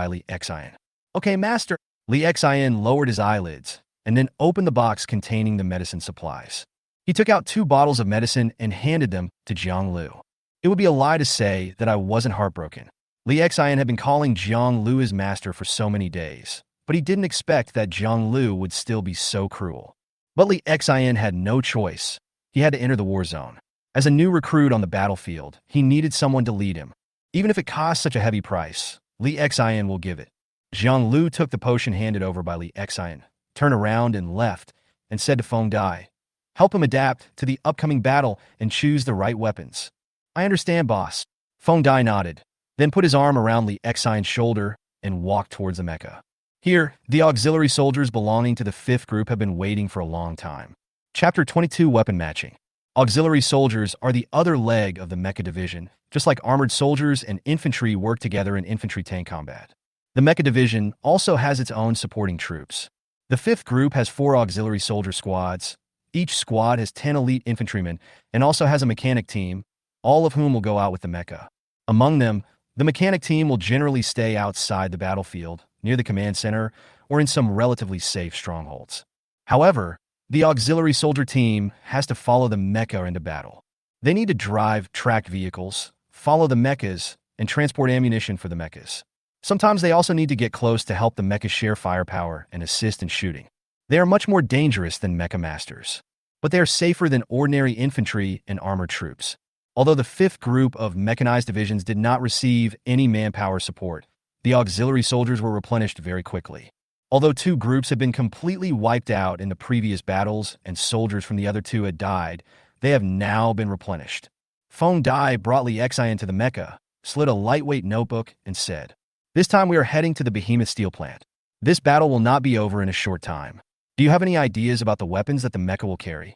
Speaker 1: Li Xion. Okay, master. Li Xion lowered his eyelids and then opened the box containing the medicine supplies. He took out 2 bottles of medicine and handed them to Zhang Lu. It would be a lie to say that I wasn't heartbroken. Li Xion had been calling Zhang Lu his master for so many days, but he didn't expect that Zhang Lu would still be so cruel. But Li Xion had no choice. He had to enter the war zone. As a new recruit on the battlefield, he needed someone to lead him. Even if it costs such a heavy price, Li Xion will give it. Zhang Lu took the potion handed over by Li Xion, turned around and left, and said to Feng Dai, Help him adapt to the upcoming battle and choose the right weapons. I understand, boss. Feng Dai nodded, then put his arm around Li Xion's shoulder and walked towards the Mecha. Here, the auxiliary soldiers belonging to the 5th group have been waiting for a long time. Chapter 22 Weapon Matching. Auxiliary soldiers are the other leg of the Mecha division, just like armored soldiers and infantry work together in infantry tank combat. The Mecha division also has its own supporting troops. The 5th group has 4 auxiliary soldier squads. Each squad has 10 elite infantrymen and also has a mechanic team, all of whom will go out with the Mecha. Among them, the mechanic team will generally stay outside the battlefield, near the command center, or in some relatively safe strongholds. However, the auxiliary soldier team has to follow the Mecha into battle. They need to drive tracked vehicles, follow the Mechas, and transport ammunition for the Mechas. Sometimes they also need to get close to help the Mecha share firepower and assist in shooting. They are much more dangerous than Mecha Masters, but they are safer than ordinary infantry and armored troops. Although the 5th group of mechanized divisions did not receive any manpower support, the auxiliary soldiers were replenished very quickly. Although 2 groups had been completely wiped out in the previous battles and soldiers from the other 2 had died, they have now been replenished. Feng Dai brought Li Xion to the Mecha, slid a lightweight notebook, and said, This time we are heading to the behemoth steel plant. This battle will not be over in a short time. Do you have any ideas about the weapons that the Mecha will carry?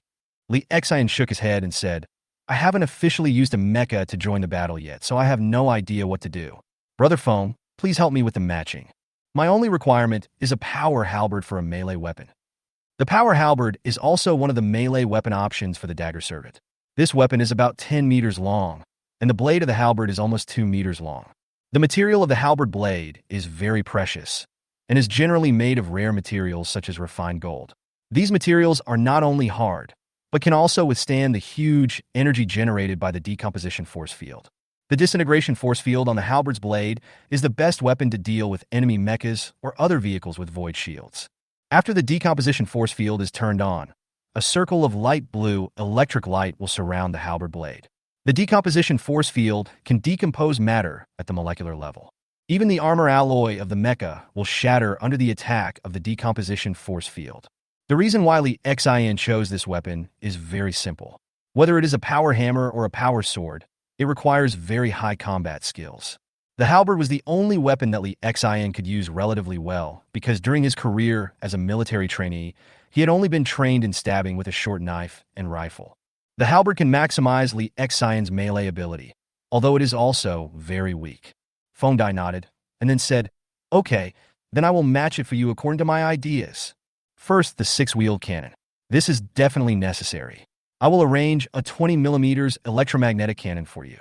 Speaker 1: Li Xion shook his head and said, I haven't officially used a Mecha to join the battle yet, so I have no idea what to do. Brother Feng, please help me with the matching. My only requirement is a power halberd for a melee weapon. The power halberd is also one of the melee weapon options for the dagger servant. This weapon is about 10 meters long, and the blade of the halberd is almost 2 meters long. The material of the halberd blade is very precious, and is generally made of rare materials such as refined gold. These materials are not only hard, but can also withstand the huge energy generated by the decomposition force field. The disintegration force field on the halberd's blade is the best weapon to deal with enemy mechas or other vehicles with void shields. After the decomposition force field is turned on, a circle of light blue electric light will surround the halberd blade. The decomposition force field can decompose matter at the molecular level. Even the armor alloy of the mecha will shatter under the attack of the decomposition force field. The reason why Li Xin chose this weapon is very simple. Whether it is a power hammer or a power sword, it requires very high combat skills. The halberd was the only weapon that Li Xin could use relatively well because during his career as a military trainee, he had only been trained in stabbing with a short knife and rifle. The halberd can maximize Li Xion's melee ability, although it is also very weak. Feng Dai nodded, and then said, "Okay, then I will match it for you according to my ideas. First, the 6-wheeled cannon. This is definitely necessary. I will arrange a 20mm electromagnetic cannon for you.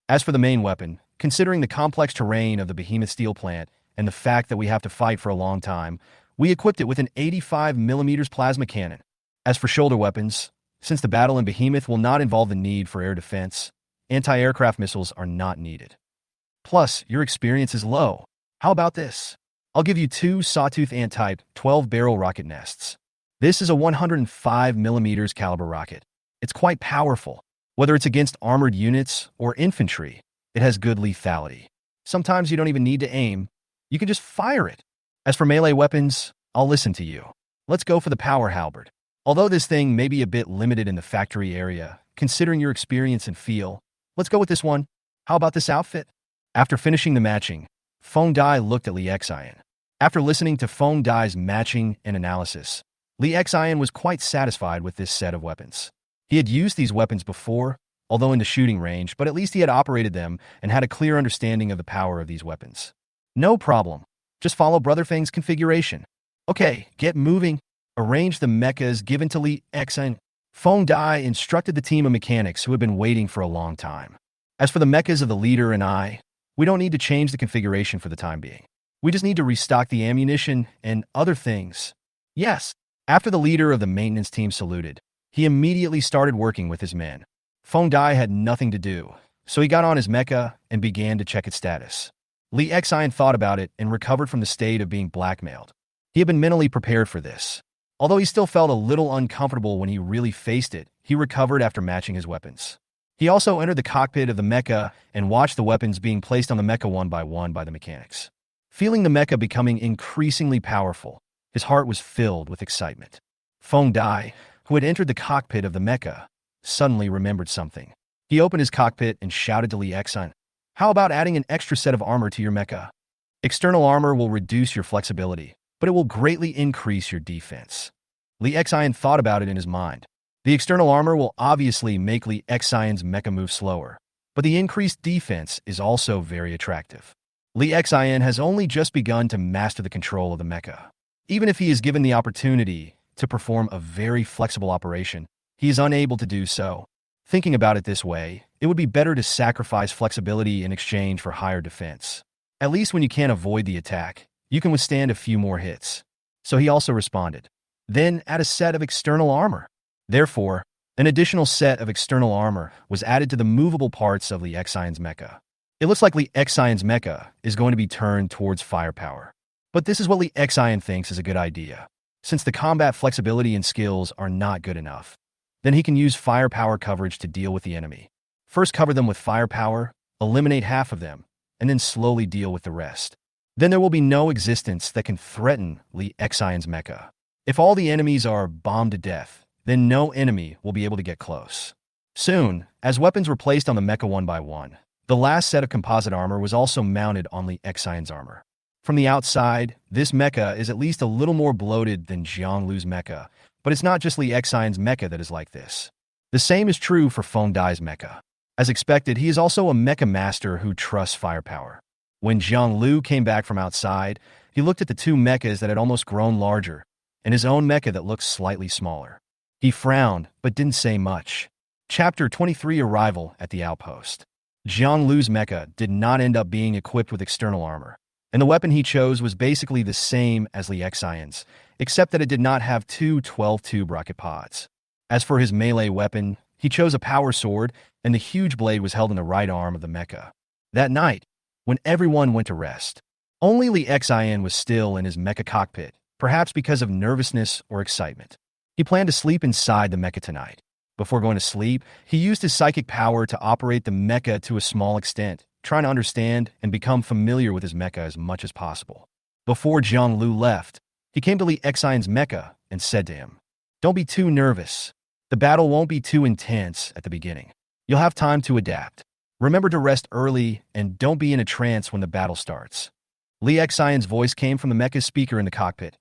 Speaker 1: As for the main weapon, considering the complex terrain of the behemoth steel plant and the fact that we have to fight for a long time, we equipped it with an 85mm plasma cannon. As for shoulder weapons, since the battle in Behemoth will not involve the need for air defense, anti-aircraft missiles are not needed. Plus, your experience is low. How about this? I'll give you 2 Sawtooth Ant-type 12-barrel rocket nests. This is a 105mm caliber rocket. It's quite powerful. Whether it's against armored units or infantry, it has good lethality. Sometimes you don't even need to aim. You can just fire it. As for melee weapons, I'll listen to you. Let's go for the power halberd. Although this thing may be a bit limited in the factory area, considering your experience and feel, let's go with this one. How about this outfit?" After finishing the matching, Feng Dai looked at Li Xian. After listening to Feng Dai's matching and analysis, Li Xian was quite satisfied with this set of weapons. He had used these weapons before, although in the shooting range, but at least he had operated them and had a clear understanding of the power of these weapons. No problem. Just follow Brother Feng's configuration. Okay, get moving. Arrange the mechas given to Li Xian. Feng Dai instructed the team of mechanics who had been waiting for a long time. As for the mechas of the leader and I, we don't need to change the configuration for the time being. We just need to restock the ammunition and other things. Yes. After the leader of the maintenance team saluted, he immediately started working with his men. Feng Dai had nothing to do, so he got on his mecha and began to check its status. Li Xian thought about it and recovered from the state of being blackmailed. He had been mentally prepared for this. Although he still felt a little uncomfortable when he really faced it, he recovered after matching his weapons. He also entered the cockpit of the mecha and watched the weapons being placed on the mecha one by the mechanics. Feeling the mecha becoming increasingly powerful, his heart was filled with excitement. Feng Dai, who had entered the cockpit of the mecha, suddenly remembered something. He opened his cockpit and shouted to Li Xian, "How about adding an extra set of armor to your mecha? External armor will reduce your flexibility, but it will greatly increase your defense." Li Xian thought about it in his mind. The external armor will obviously make Li Xian's mecha move slower, but the increased defense is also very attractive. Li Xian has only just begun to master the control of the mecha. Even if he is given the opportunity to perform a very flexible operation, he is unable to do so. Thinking about it this way, it would be better to sacrifice flexibility in exchange for higher defense. At least when you can't avoid the attack, you can withstand a few more hits. So he also responded. Then add a set of external armor. Therefore, an additional set of external armor was added to the movable parts of Li Xian's mecha. It looks like Li Xian's mecha is going to be turned towards firepower. But this is what Li Xian thinks is a good idea. Since the combat flexibility and skills are not good enough, then he can use firepower coverage to deal with the enemy. First cover them with firepower, eliminate half of them, and then slowly deal with the rest. Then there will be no existence that can threaten Li Xian's mecha. If all the enemies are bombed to death, then no enemy will be able to get close. Soon, as weapons were placed on the mecha one by one, the last set of composite armor was also mounted on Li Xian's armor. From the outside, this mecha is at least a little more bloated than Jianglu's mecha, but it's not just Li Xian's mecha that is like this. The same is true for Feng Dai's mecha. As expected, he is also a mecha master who trusts firepower. When Jianglu came back from outside, he looked at the two mechas that had almost grown larger, and his own mecha that looked slightly smaller. He frowned, but didn't say much. Chapter 23: Arrival at the Outpost. Jiang Lu's mecha did not end up being equipped with external armor, and the weapon he chose was basically the same as Li Xian's, except that it did not have two 12-tube rocket pods. As for his melee weapon, he chose a power sword, and the huge blade was held in the right arm of the mecha. That night, when everyone went to rest, only Li Xian was still in his mecha cockpit, perhaps because of nervousness or excitement. He planned to sleep inside the mecha tonight. Before going to sleep, he used his psychic power to operate the mecha to a small extent, trying to understand and become familiar with his mecha as much as possible. Before Jiang Lu left, he came to Li Xian's mecha and said to him, "Don't be too nervous. The battle won't be too intense at the beginning. You'll have time to adapt. Remember to rest early and don't be in a trance when the battle starts." Li Xian's voice came from the mecha speaker in the cockpit.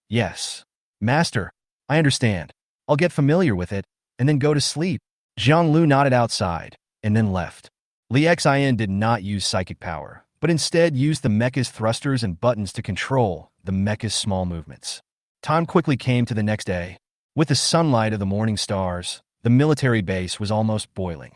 Speaker 1: "Yes, Master, I understand. I'll get familiar with it and then go to sleep." Jiang Lu nodded outside and then left. Li Xian did not use psychic power, but instead used the mecha's thrusters and buttons to control the mecha's small movements. Time quickly came to the next day. With the sunlight of the morning stars, the military base was almost boiling.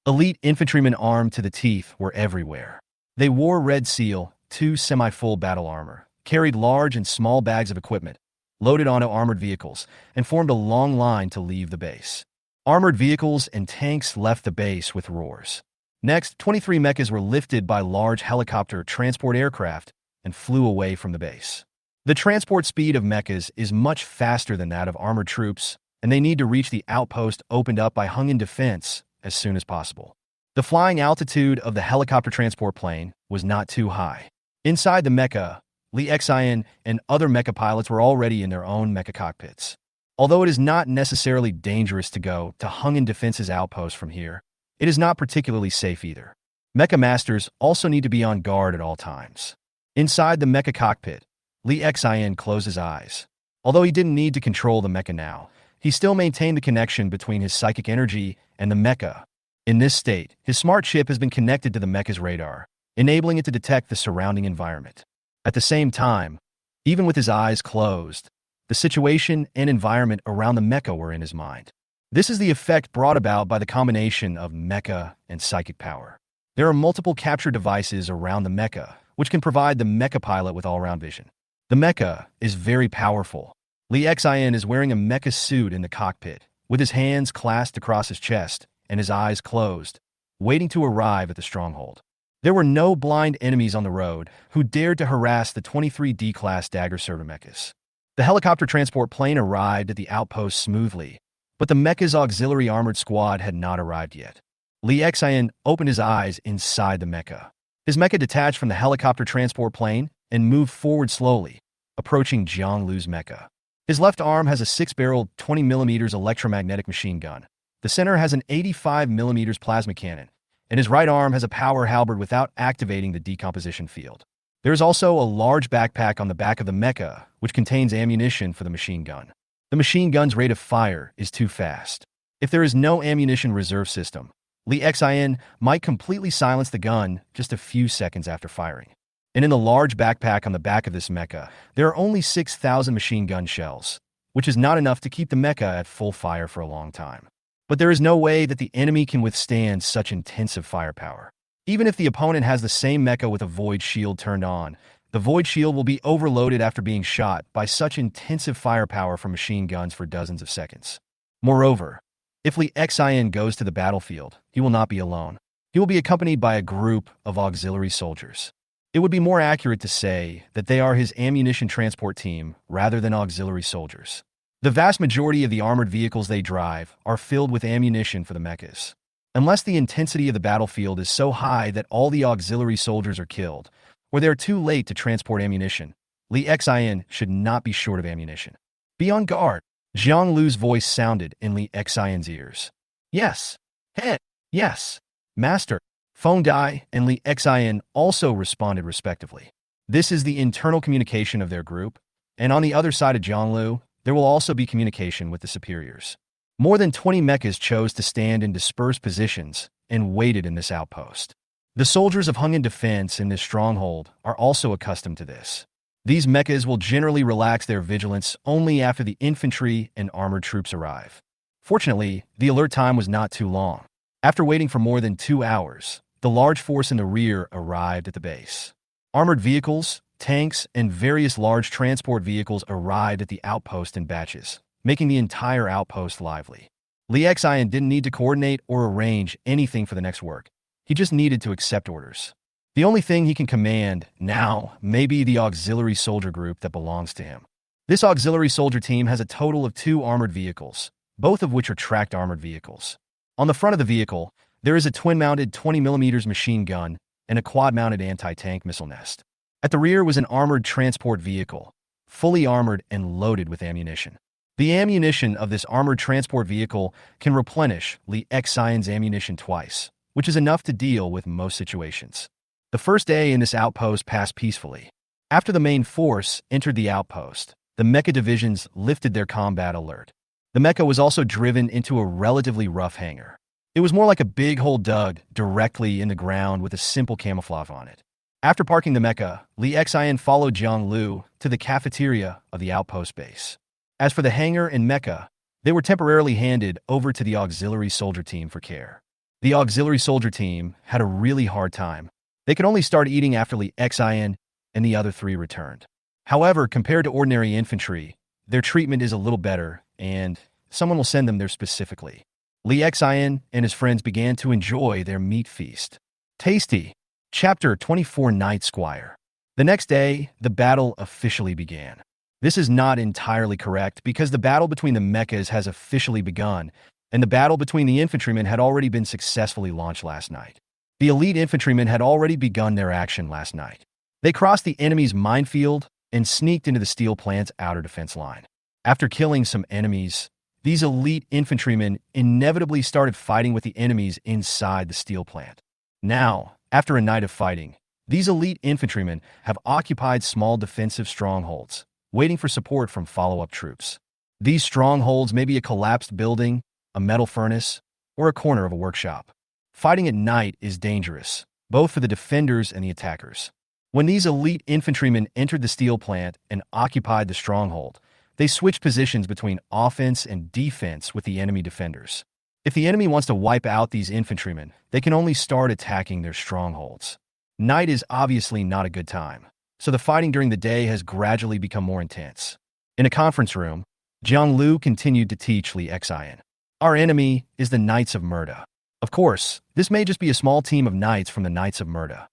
Speaker 1: Elite infantrymen armed to the teeth were everywhere. They wore red seal, two semi-full battle armor, carried large and small bags of equipment, loaded onto armored vehicles, and formed a long line to leave the base. Armored vehicles and tanks left the base with roars. Next, 23 mechas were lifted by large helicopter transport aircraft and flew away from the base. The transport speed of mechas is much faster than that of armored troops, and they need to reach the outpost opened up by Hung in defense as soon as possible. The flying altitude of the helicopter transport plane was not too high. Inside the mecha, Li Xian and other mecha pilots were already in their own mecha cockpits. Although it is not necessarily dangerous to go to Hung in Defense's outpost from here, it is not particularly safe either. Mecha masters also need to be on guard at all times. Inside the mecha cockpit, Li Xian closed his eyes. Although he didn't need to control the mecha now, he still maintained the connection between his psychic energy and the mecha. In this state, his smart chip has been connected to the mecha's radar, enabling it to detect the surrounding environment. At the same time, even with his eyes closed, the situation and environment around the mecha were in his mind. This is the effect brought about by the combination of mecha and psychic power. There are multiple capture devices around the mecha, which can provide the mecha pilot with all-round vision. The mecha is very powerful. Li Xian is wearing a mecha suit in the cockpit, with his hands clasped across his chest and his eyes closed, waiting to arrive at the stronghold. There were no blind enemies on the road who dared to harass the 23 D-class dagger server mechas. The helicopter transport plane arrived at the outpost smoothly, but the mecha's auxiliary armored squad had not arrived yet. Li Xian opened his eyes inside the mecha. His mecha detached from the helicopter transport plane and moved forward slowly, approaching Jiang Lu's mecha. His left arm has a 6-barreled 20mm electromagnetic machine gun. The center has an 85mm plasma cannon, and his right arm has a power halberd without activating the decomposition field. There is also a large backpack on the back of the mecha, which contains ammunition for the machine gun. The machine gun's rate of fire is too fast. If there is no ammunition reserve system, Li Xian might completely silence the gun just a few seconds after firing. And in the large backpack on the back of this mecha, there are only 6,000 machine gun shells, which is not enough to keep the mecha at full fire for a long time. But there is no way that the enemy can withstand such intensive firepower. Even if the opponent has the same mecha with a void shield turned on, the void shield will be overloaded after being shot by such intensive firepower from machine guns for dozens of seconds. Moreover, if Li Xian goes to the battlefield, he will not be alone. He will be accompanied by a group of auxiliary soldiers. It would be more accurate to say that they are his ammunition transport team rather than auxiliary soldiers. The vast majority of the armored vehicles they drive are filled with ammunition for the mechas. Unless the intensity of the battlefield is so high that all the auxiliary soldiers are killed, or they are too late to transport ammunition, Li Xian should not be short of ammunition. Be on guard. Jiang Lu's voice sounded in Li Xian's ears. Yes. Head. Yes. Master. Feng Dai and Li Xian also responded respectively. This is the internal communication of their group, and on the other side of Jiang Lu, there will also be communication with the superiors. More than 20 mechas chose to stand in dispersed positions and waited in this outpost. The soldiers of Hung in Defense in this stronghold are also accustomed to this. These mechas will generally relax their vigilance only after the infantry and armored troops arrive. Fortunately, the alert time was not too long. After waiting for more than 2 hours, the large force in the rear arrived at the base. Armored vehicles, tanks, and various large transport vehicles arrived at the outpost in batches, making the entire outpost lively. Li Xian didn't need to coordinate or arrange anything for the next work. He just needed to accept orders. The only thing he can command now may be the auxiliary soldier group that belongs to him. This auxiliary soldier team has a total of 2 armored vehicles, both of which are tracked armored vehicles. On the front of the vehicle, there is a twin-mounted 20mm machine gun and a quad-mounted anti-tank missile nest. At the rear was an armored transport vehicle, fully armored and loaded with ammunition. The ammunition of this armored transport vehicle can replenish Li Xian's ammunition twice, which is enough to deal with most situations. The first day in this outpost passed peacefully. After the main force entered the outpost, the mecha divisions lifted their combat alert. The mecha was also driven into a relatively rough hangar. It was more like a big hole dug directly in the ground with a simple camouflage on it. After parking the mecha, Li Xian followed Jiang Lu to the cafeteria of the outpost base. As for the hangar and mecha, they were temporarily handed over to the auxiliary soldier team for care. The auxiliary soldier team had a really hard time. They could only start eating after Li Xian and the other 3 returned. However, compared to ordinary infantry, their treatment is a little better, and someone will send them there specifically. Li Xian and his friends began to enjoy their meat feast. Tasty. Chapter 24 Night Squire. The next day, the battle officially began. This is not entirely correct because the battle between the mechas has officially begun, and the battle between the infantrymen had already been successfully launched last night. The elite infantrymen had already begun their action last night. They crossed the enemy's minefield and sneaked into the steel plant's outer defense line. After killing some enemies, these elite infantrymen inevitably started fighting with the enemies inside the steel plant. Now, after a night of fighting, these elite infantrymen have occupied small defensive strongholds, waiting for support from follow-up troops. These strongholds may be a collapsed building, a metal furnace, or a corner of a workshop. Fighting at night is dangerous, both for the defenders and the attackers. When these elite infantrymen entered the steel plant and occupied the stronghold, they switched positions between offense and defense with the enemy defenders. If the enemy wants to wipe out these infantrymen, they can only start attacking their strongholds. Night is obviously not a good time, so the fighting during the day has gradually become more intense. In a conference room, Jiang Lu continued to teach Li Xian. Our enemy is the Knights of Murda. Of course, this may just be a small team of knights from the Knights of Murda.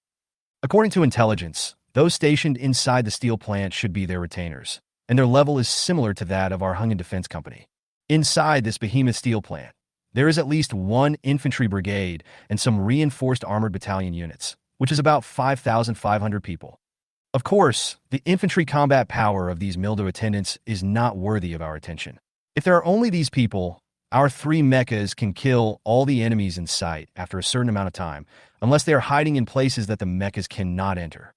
Speaker 1: According to intelligence, those stationed inside the steel plant should be their retainers, and their level is similar to that of our Hungan Defense Company. Inside this behemoth steel plant, there is at least 1 infantry brigade and some reinforced armored battalion units, which is about 5,500 people. Of course, the infantry combat power of these Mildo attendants is not worthy of our attention. If there are only these people, our 3 mechas can kill all the enemies in sight after a certain amount of time, unless they are hiding in places that the mechas cannot enter.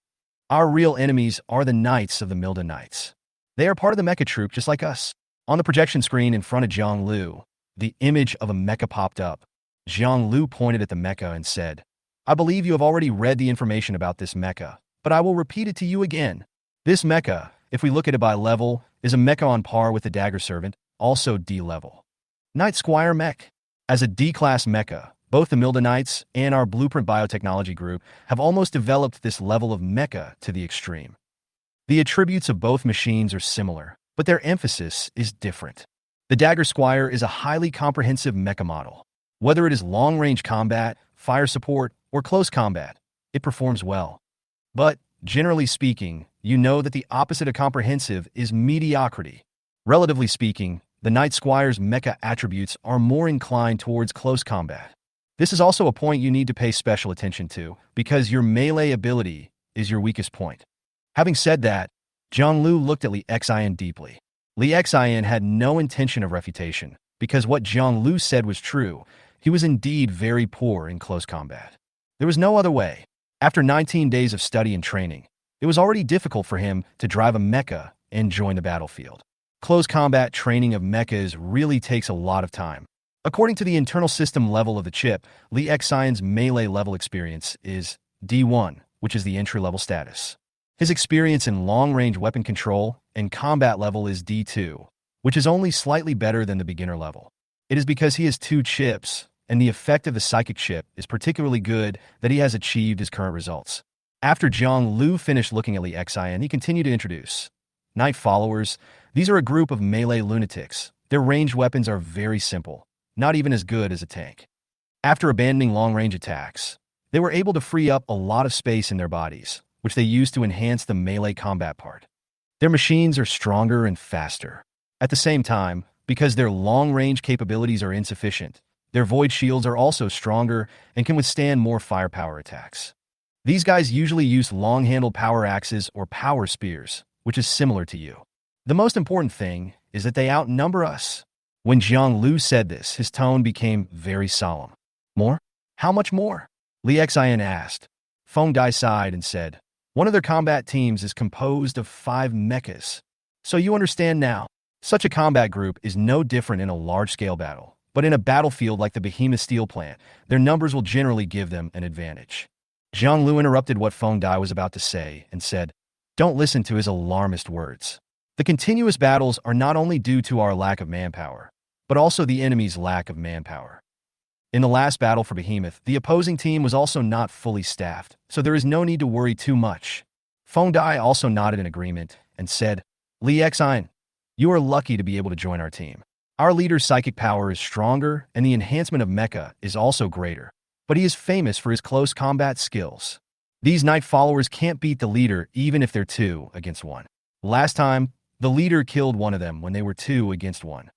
Speaker 1: Our real enemies are the Knights of the Milda Knights. They are part of the mecha troop just like us. On the projection screen in front of Jiang Lu, the image of a mecha popped up. Jiang Lu pointed at the mecha and said, "I believe you have already read the information about this mecha, but I will repeat it to you again. This mecha, if we look at it by level, is a mecha on par with the Dagger Servant, also D level. Night Squire Mech. As a D-class mecha, both the Milda Knights and our Blueprint Biotechnology group have almost developed this level of mecha to the extreme. The attributes of both machines are similar, but their emphasis is different. The Dagger Squire is a highly comprehensive mecha model. Whether it is long-range combat, fire support, or close combat, it performs well. But, generally speaking, you know that the opposite of comprehensive is mediocrity. Relatively speaking, the Night Squire's mecha attributes are more inclined towards close combat. This is also a point you need to pay special attention to, because your melee ability is your weakest point. Having said that, Jiang Lu looked at Li Xian deeply. Li Xian had no intention of refutation, because what Jiang Lu said was true. He was indeed very poor in close combat. There was no other way. After 19 days of study and training, it was already difficult for him to drive a mecha and join the battlefield. Close combat training of mechas really takes a lot of time. According to the internal system level of the chip, Li Xian's melee level experience is D1, which is the entry-level status. His experience in long-range weapon control and combat level is D2, which is only slightly better than the beginner level. It is because he has 2 chips, and the effect of the psychic chip is particularly good that he has achieved his current results. After Jiang Lu finished looking at Li Xian, he continued to introduce Night Followers. These are a group of melee lunatics. Their ranged weapons are very simple, not even as good as a tank. After abandoning long-range attacks, they were able to free up a lot of space in their bodies, which they used to enhance the melee combat part. Their machines are stronger and faster. At the same time, because their long-range capabilities are insufficient, their void shields are also stronger and can withstand more firepower attacks. These guys usually use long-handled power axes or power spears, which is similar to you. The most important thing is that they outnumber us. When Jiang Lu said this, his tone became very solemn. More? How much more? Li Xian asked. Feng Dai sighed and said, one of their combat teams is composed of 5 mechas. So you understand now. Such a combat group is no different in a large-scale battle, but in a battlefield like the Behemoth Steel Plant, their numbers will generally give them an advantage. Jiang Lu interrupted what Feng Dai was about to say and said, don't listen to his alarmist words. The continuous battles are not only due to our lack of manpower, but also the enemy's lack of manpower. In the last battle for Behemoth, the opposing team was also not fully staffed, so there is no need to worry too much. Feng Dai also nodded in agreement and said, Li Xian, you are lucky to be able to join our team. Our leader's psychic power is stronger and the enhancement of Mecha is also greater, but he is famous for his close combat skills. These Night Followers can't beat the leader even if they're 2 against 1. Last time, the leader killed one of them when they were 2 against 1.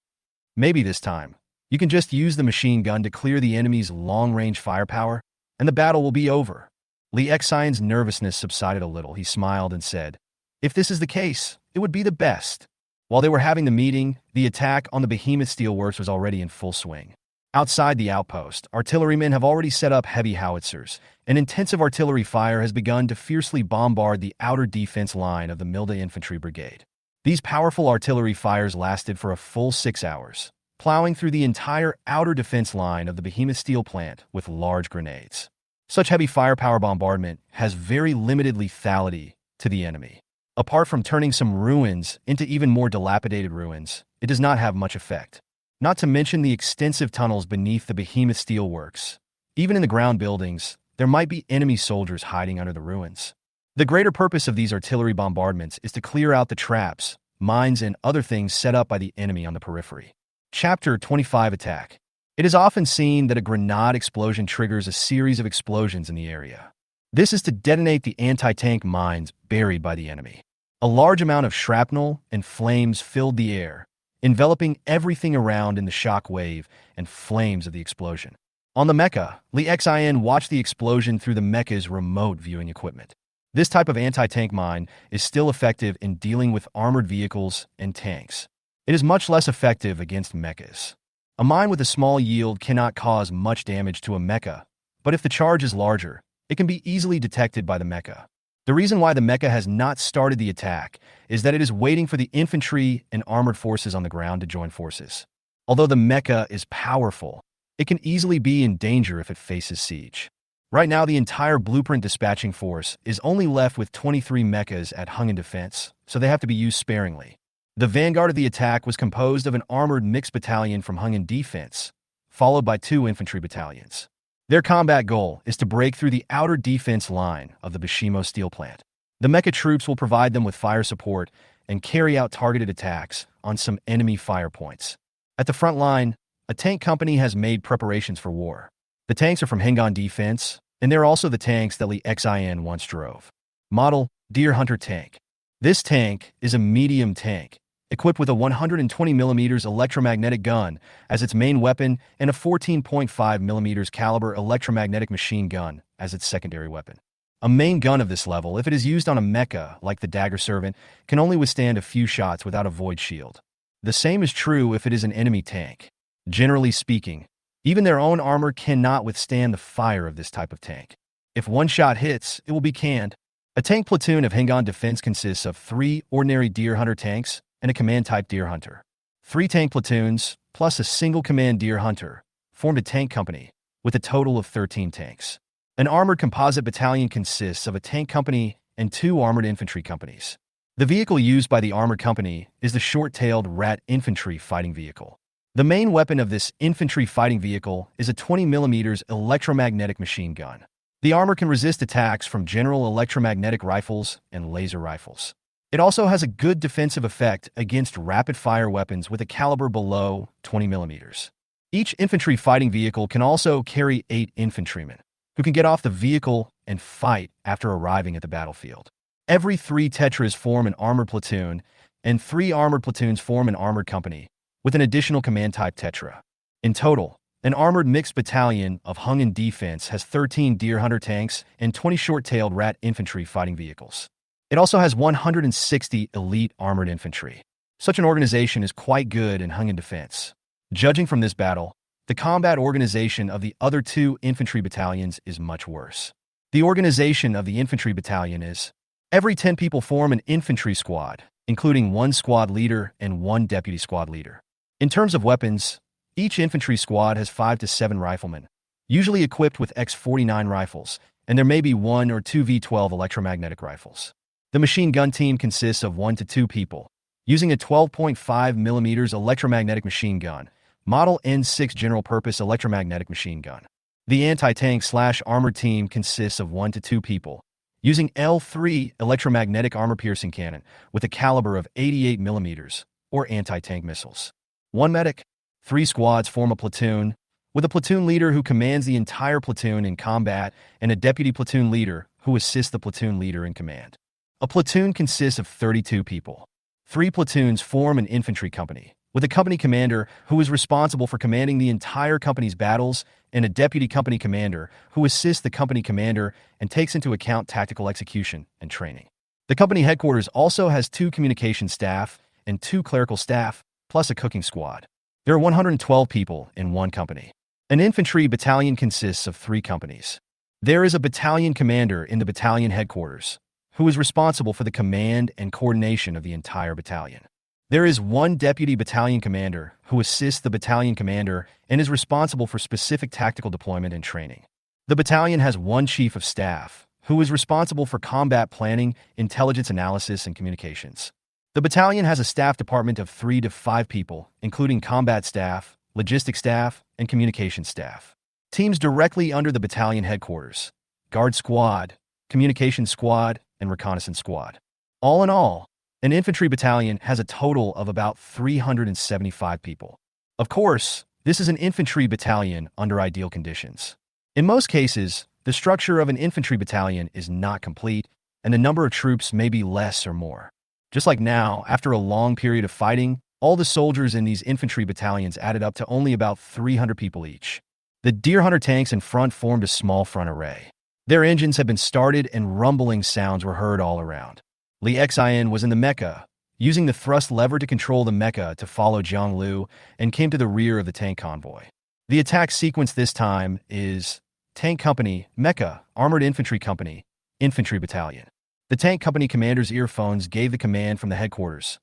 Speaker 1: Maybe this time, you can just use the machine gun to clear the enemy's long-range firepower, and the battle will be over. Li Xian's nervousness subsided a little. He smiled and said, if this is the case, it would be the best. While they were having the meeting, the attack on the Behemoth Steelworks was already in full swing. Outside the outpost, artillerymen have already set up heavy howitzers, and intensive artillery fire has begun to fiercely bombard the outer defense line of the Milda Infantry Brigade. These powerful artillery fires lasted for a full 6 hours, plowing through the entire outer defense line of the Behemoth Steel Plant with large grenades. Such heavy firepower bombardment has very limited lethality to the enemy. Apart from turning some ruins into even more dilapidated ruins, it does not have much effect. Not to mention the extensive tunnels beneath the Behemoth Steelworks. Even in the ground buildings, there might be enemy soldiers hiding under the ruins. The greater purpose of these artillery bombardments is to clear out the traps, mines, and other things set up by the enemy on the periphery. Chapter 25 Attack. It is often seen that a grenade explosion triggers a series of explosions in the area. This is to detonate the anti-tank mines buried by the enemy. A large amount of shrapnel and flames filled the air, enveloping everything around in the shock wave and flames of the explosion. On the Mecha, Li Xian watched the explosion through the Mecha's remote viewing equipment. This type of anti-tank mine is still effective in dealing with armored vehicles and tanks. It is much less effective against mechas. A mine with a small yield cannot cause much damage to a mecha, but if the charge is larger, it can be easily detected by the mecha. The reason why the mecha has not started the attack is that it is waiting for the infantry and armored forces on the ground to join forces. Although the mecha is powerful, it can easily be in danger if it faces siege. Right now, the entire blueprint dispatching force is only left with 23 mechas at Hungan Defense, so they have to be used sparingly. The vanguard of the attack was composed of an armored mixed battalion from Hungan Defense, followed by 2 infantry battalions. Their combat goal is to break through the outer defense line of the Behemoth Steel Plant. The mecha troops will provide them with fire support and carry out targeted attacks on some enemy fire points. At the front line, a tank company has made preparations for war. The tanks are from Hungan Defense, and they're also the tanks that Li Xian once drove. Model Deer Hunter Tank. This tank is a medium tank, equipped with a 120mm electromagnetic gun as its main weapon and a 14.5mm caliber electromagnetic machine gun as its secondary weapon. A main gun of this level, if it is used on a mecha like the Dagger Servant, can only withstand a few shots without a void shield. The same is true if it is an enemy tank. Generally speaking, even their own armor cannot withstand the fire of this type of tank. If one shot hits, it will be canned. A tank platoon of Hungan Defense consists of 3 ordinary Deer Hunter tanks and a command-type Deer Hunter. 3 tank platoons, plus a single command Deer Hunter, formed a tank company, with a total of 13 tanks. An armored composite battalion consists of a tank company and 2 armored infantry companies. The vehicle used by the armored company is the short-tailed rat infantry fighting vehicle. The main weapon of this infantry fighting vehicle is a 20mm electromagnetic machine gun. The armor can resist attacks from general electromagnetic rifles and laser rifles. It also has a good defensive effect against rapid-fire weapons with a caliber below 20mm. Each infantry fighting vehicle can also carry 8 infantrymen, who can get off the vehicle and fight after arriving at the battlefield. Every 3 tetras form an armored platoon, and 3 armored platoons form an armored company, with an additional command-type tetra. In total, an armored mixed battalion of Hung-in defense has 13 deer hunter tanks and 20 short-tailed rat infantry fighting vehicles. It also has 160 elite armored infantry. Such an organization is quite good in Hung-in defense. Judging from this battle, the combat organization of the other 2 infantry battalions is much worse. The organization of the infantry battalion is: every 10 people form an infantry squad, including 1 squad leader and 1 deputy squad leader. In terms of weapons, each infantry squad has 5 to 7 riflemen, usually equipped with X-49 rifles, and there may be 1 or 2 V-12 electromagnetic rifles. The machine gun team consists of 1 to 2 people, using a 12.5mm electromagnetic machine gun, Model N6 general-purpose electromagnetic machine gun. The anti-tank/armored team consists of 1 to 2 people, using L3 electromagnetic armor-piercing cannon with a caliber of 88mm, or anti-tank missiles. 1 medic. 3 squads form a platoon, with a platoon leader who commands the entire platoon in combat and a deputy platoon leader who assists the platoon leader in command. A platoon consists of 32 people. 3 platoons form an infantry company, with a company commander who is responsible for commanding the entire company's battles and a deputy company commander who assists the company commander and takes into account tactical execution and training. The company headquarters also has 2 communication staff and 2 clerical staff, plus a cooking squad. There are 112 people in 1 company. An infantry battalion consists of 3 companies. There is a battalion commander in the battalion headquarters, who is responsible for the command and coordination of the entire battalion. There is 1 deputy battalion commander who assists the battalion commander and is responsible for specific tactical deployment and training. The battalion has 1 chief of staff, who is responsible for combat planning, intelligence analysis, and communications. The battalion has a staff department of 3 to 5 people, including combat staff, logistics staff, and communications staff. Teams directly under the battalion headquarters: guard squad, communications squad, and reconnaissance squad. All in all, an infantry battalion has a total of about 375 people. Of course, this is an infantry battalion under ideal conditions. In most cases, the structure of an infantry battalion is not complete, and the number of troops may be less or more. Just like now, after a long period of fighting, all the soldiers in these infantry battalions added up to only about 300 people each. The deer hunter tanks in front formed a small front array. Their engines had been started and rumbling sounds were heard all around. Li Xin was in the Mecha, using the thrust lever to control the Mecha to follow Jiang Lu, and came to the rear of the tank convoy. The attack sequence this time is Tank Company, Mecha, Armored Infantry Company, Infantry Battalion. The tank company commander's earphones gave the command from the headquarters: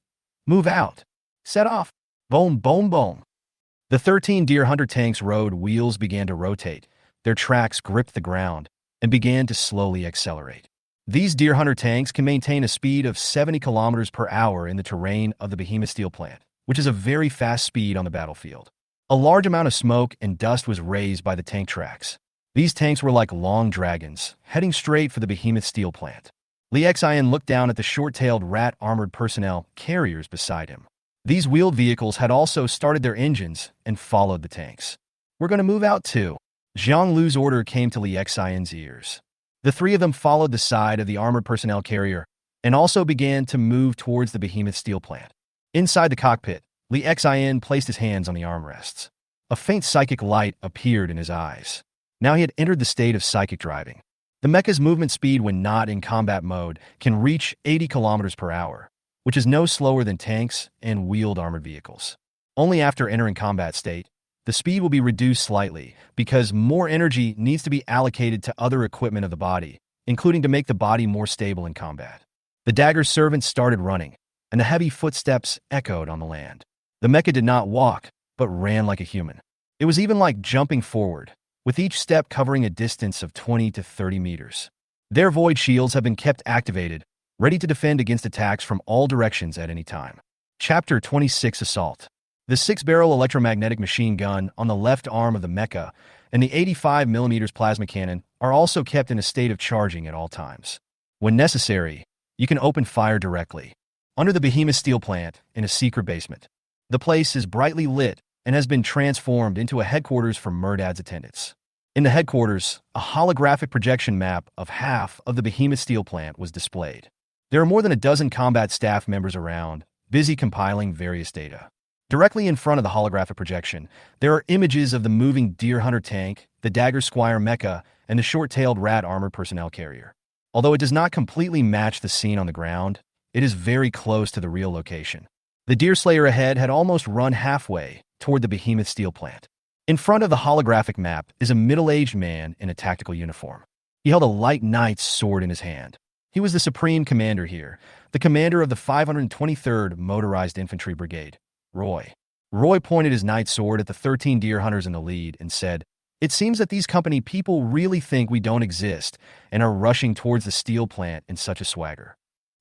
Speaker 1: "Move out! Set off! Boom, boom, boom!" The 13 deer hunter tanks' road wheels began to rotate, their tracks gripped the ground, and began to slowly accelerate. These deer hunter tanks can maintain a speed of 70 kilometers per hour in the terrain of the Behemoth Steel Plant, which is a very fast speed on the battlefield. A large amount of smoke and dust was raised by the tank tracks. These tanks were like long dragons, heading straight for the Behemoth Steel Plant. Li Xian looked down at the short-tailed rat armored personnel carriers beside him. These wheeled vehicles had also started their engines and followed the tanks. "We're going to move out too." Jiang Lu's order came to Li Xian's ears. The 3 of them followed the side of the armored personnel carrier and also began to move towards the Behemoth Steel Plant. Inside the cockpit, Li Xian placed his hands on the armrests. A faint psychic light appeared in his eyes. Now he had entered the state of psychic driving. The Mecha's movement speed when not in combat mode can reach 80 kilometers per hour, which is no slower than tanks and wheeled armored vehicles. Only after entering combat state, the speed will be reduced slightly because more energy needs to be allocated to other equipment of the body, including to make the body more stable in combat. The dagger's servants started running, and the heavy footsteps echoed on the land. The Mecha did not walk, but ran like a human. It was even like jumping forward, with each step covering a distance of 20 to 30 meters. Their void shields have been kept activated, ready to defend against attacks from all directions at any time. Chapter 26 Assault. The 6-barrel electromagnetic machine gun on the left arm of the Mecha and the 85mm plasma cannon are also kept in a state of charging at all times. When necessary, you can open fire directly. Under the behemoth steel plant, in a secret basement. The place is brightly lit and has been transformed into a headquarters for Murdad's attendants. In the headquarters, a holographic projection map of half of the behemoth steel plant was displayed. There are more than a dozen combat staff members around, busy compiling various data. Directly in front of the holographic projection, there are images of the moving Deer Hunter tank, the Dagger Squire Mecha, and the short-tailed Rat armored personnel carrier. Although it does not completely match the scene on the ground, it is very close to the real location. The Deerslayer ahead had almost run halfway toward the behemoth steel plant. In front of the holographic map is a middle-aged man in a tactical uniform. He held a light knight's sword in his hand. He was the supreme commander here, the commander of the 523rd Motorized Infantry Brigade, Roy. Roy pointed his knight's sword at the 13 deer hunters in the lead and said, "It seems that these company people really think we don't exist and are rushing towards the steel plant in such a swagger.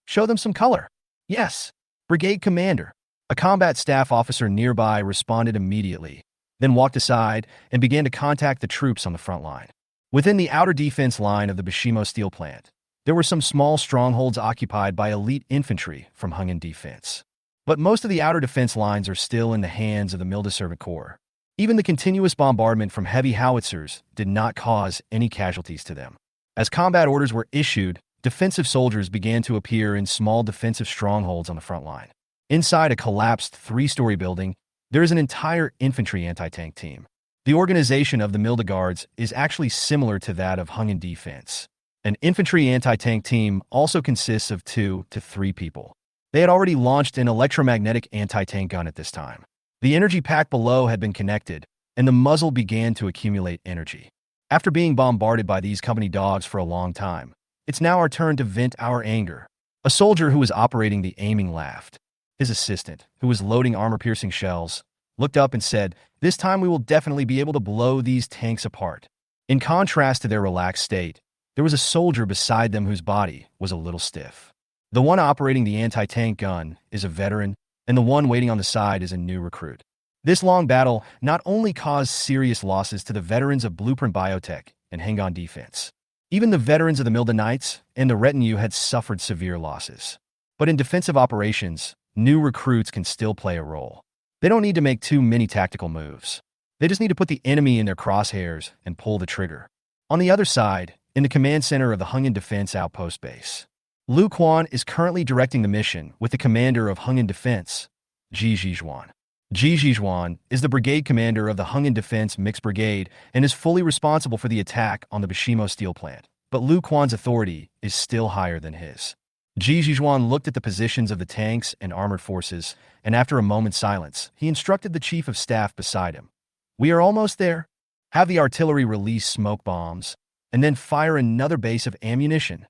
Speaker 1: Show them some color." "Yes, Brigade Commander." A combat staff officer nearby responded immediately, then walked aside and began to contact the troops on the front line. Within the outer defense line of the Bishimo steel plant, there were some small strongholds occupied by elite infantry from Hungan defense. But most of the outer defense lines are still in the hands of the Mildeservant Corps. Even the continuous bombardment from heavy howitzers did not cause any casualties to them. As combat orders were issued, defensive soldiers began to appear in small defensive strongholds on the front line. Inside a collapsed 3-story building, there is an entire infantry anti-tank team. The organization of the Milde Guards is actually similar to that of Hungan defense. An infantry anti-tank team also consists of 2 to 3 people. They had already launched an electromagnetic anti-tank gun at this time. The energy pack below had been connected, and the muzzle began to accumulate energy. After being bombarded by these company dogs for a long time, it's now our turn to vent our anger. A soldier who was operating the aiming laughed. His assistant, who was loading armor-piercing shells, looked up and said, "This time we will definitely be able to blow these tanks apart." In contrast to their relaxed state, there was a soldier beside them whose body was a little stiff. The one operating the anti-tank gun is a veteran, and the one waiting on the side is a new recruit. This long battle not only caused serious losses to the veterans of Blueprint Biotech and Hang-On Defense. Even the veterans of the Milda Knights and the retinue had suffered severe losses. But in defensive operations, new recruits can still play a role. They don't need to make too many tactical moves. They just need to put the enemy in their crosshairs and pull the trigger. On the other side, in the command center of the Hungan Defense Outpost Base, Lu Quan is currently directing the mission with the commander of Hungan Defense, Ji Zhizhuan. Ji Zhizhuan is the brigade commander of the Hungan Defense Mixed Brigade and is fully responsible for the attack on the Bishimo steel plant, but Lu Quan's authority is still higher than his. Ji Zhizhuan looked at the positions of the tanks and armored forces, and after a moment's silence, he instructed the chief of staff beside him. "We are almost there. Have the artillery release smoke bombs, and then fire another base of ammunition."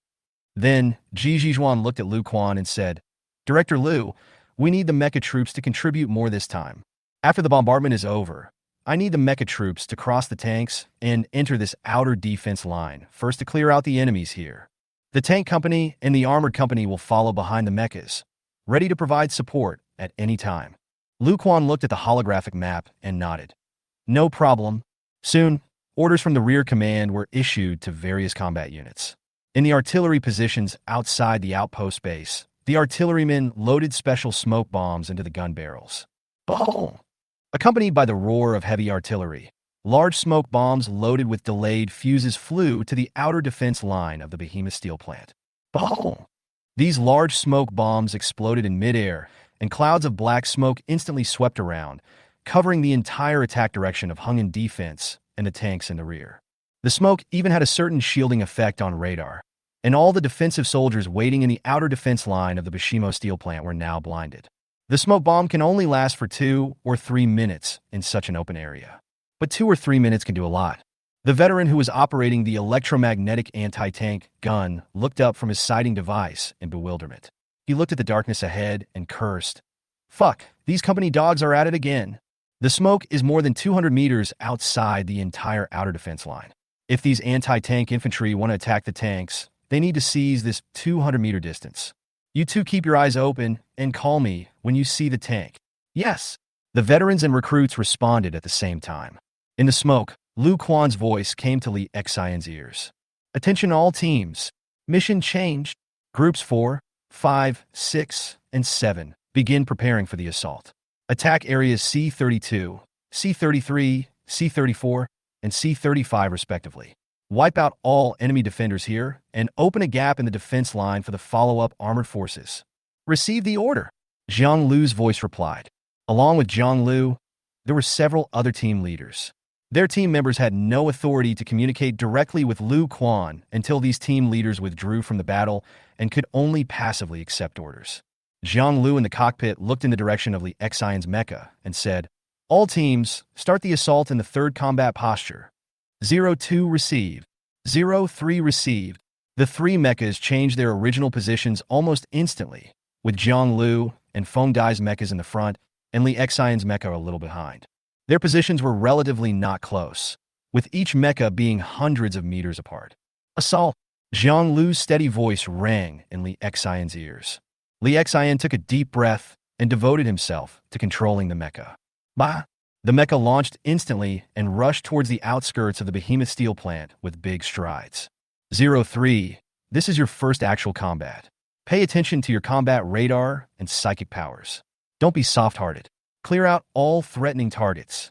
Speaker 1: Then, Ji Zhizhuan looked at Lu Quan and said, "Director Lu, we need the Mecha troops to contribute more this time. After the bombardment is over, I need the Mecha troops to cross the tanks and enter this outer defense line, first to clear out the enemies here. The tank company and the armored company will follow behind the mechas, ready to provide support at any time." Lu Quan looked at the holographic map and nodded. "No problem." Soon, orders from the rear command were issued to various combat units. In the artillery positions outside the outpost base, the artillerymen loaded special smoke bombs into the gun barrels. Boom! Accompanied by the roar of heavy artillery, large smoke bombs loaded with delayed fuses flew to the outer defense line of the behemoth steel plant. Boom! These large smoke bombs exploded in midair, and clouds of black smoke instantly swept around, covering the entire attack direction of Hungan defense and the tanks in the rear. The smoke even had a certain shielding effect on radar, and all the defensive soldiers waiting in the outer defense line of the Bishimo steel plant were now blinded. The smoke bomb can only last for 2 or 3 minutes in such an open area. But 2 or 3 minutes can do a lot. The veteran who was operating the electromagnetic anti-tank gun looked up from his sighting device in bewilderment. He looked at the darkness ahead and cursed. "Fuck, these company dogs are at it again." The smoke is more than 200 meters outside the entire outer defense line. If these anti-tank infantry want to attack the tanks, They need to seize this 200-meter distance. You two keep your eyes open and call me when you see the tank. Yes. The veterans and recruits responded at the same time. In the smoke, Lu Quan's voice came to Li Xian's ears. Attention all teams. Mission changed. Groups 4, 5, 6, and 7 begin preparing for the assault. Attack areas C-32, C-33, C-34, and C-35 respectively. Wipe out all enemy defenders here and open a gap in the defense line for the follow-up armored forces. Receive the order. Zhang Lu's voice replied. Along with Zhang Lu, there were several other team leaders. Their team members had no authority to communicate directly with Lu Quan until these team leaders withdrew from the battle and could only passively accept orders. Zhang Lu in the cockpit looked in the direction of Li Xian's mecha and said, All teams, start the assault in the third combat posture. 02 received. 03 received. The three mechas changed their original positions almost instantly, with Zhang Lu and Feng Dai's mechas in the front and Li Xian's mecha a little behind. Their positions were relatively not close, with each mecha being hundreds of meters apart. Assault! Zhang Lu's steady voice rang in Li Xian's ears. Li Xian took a deep breath and devoted himself to controlling the mecha. Bah! The mecha launched instantly and rushed towards the outskirts of the behemoth steel plant with big strides. 03, this is your first actual combat. Pay attention to your combat radar and psychic powers. Don't be soft-hearted. Clear out all threatening targets.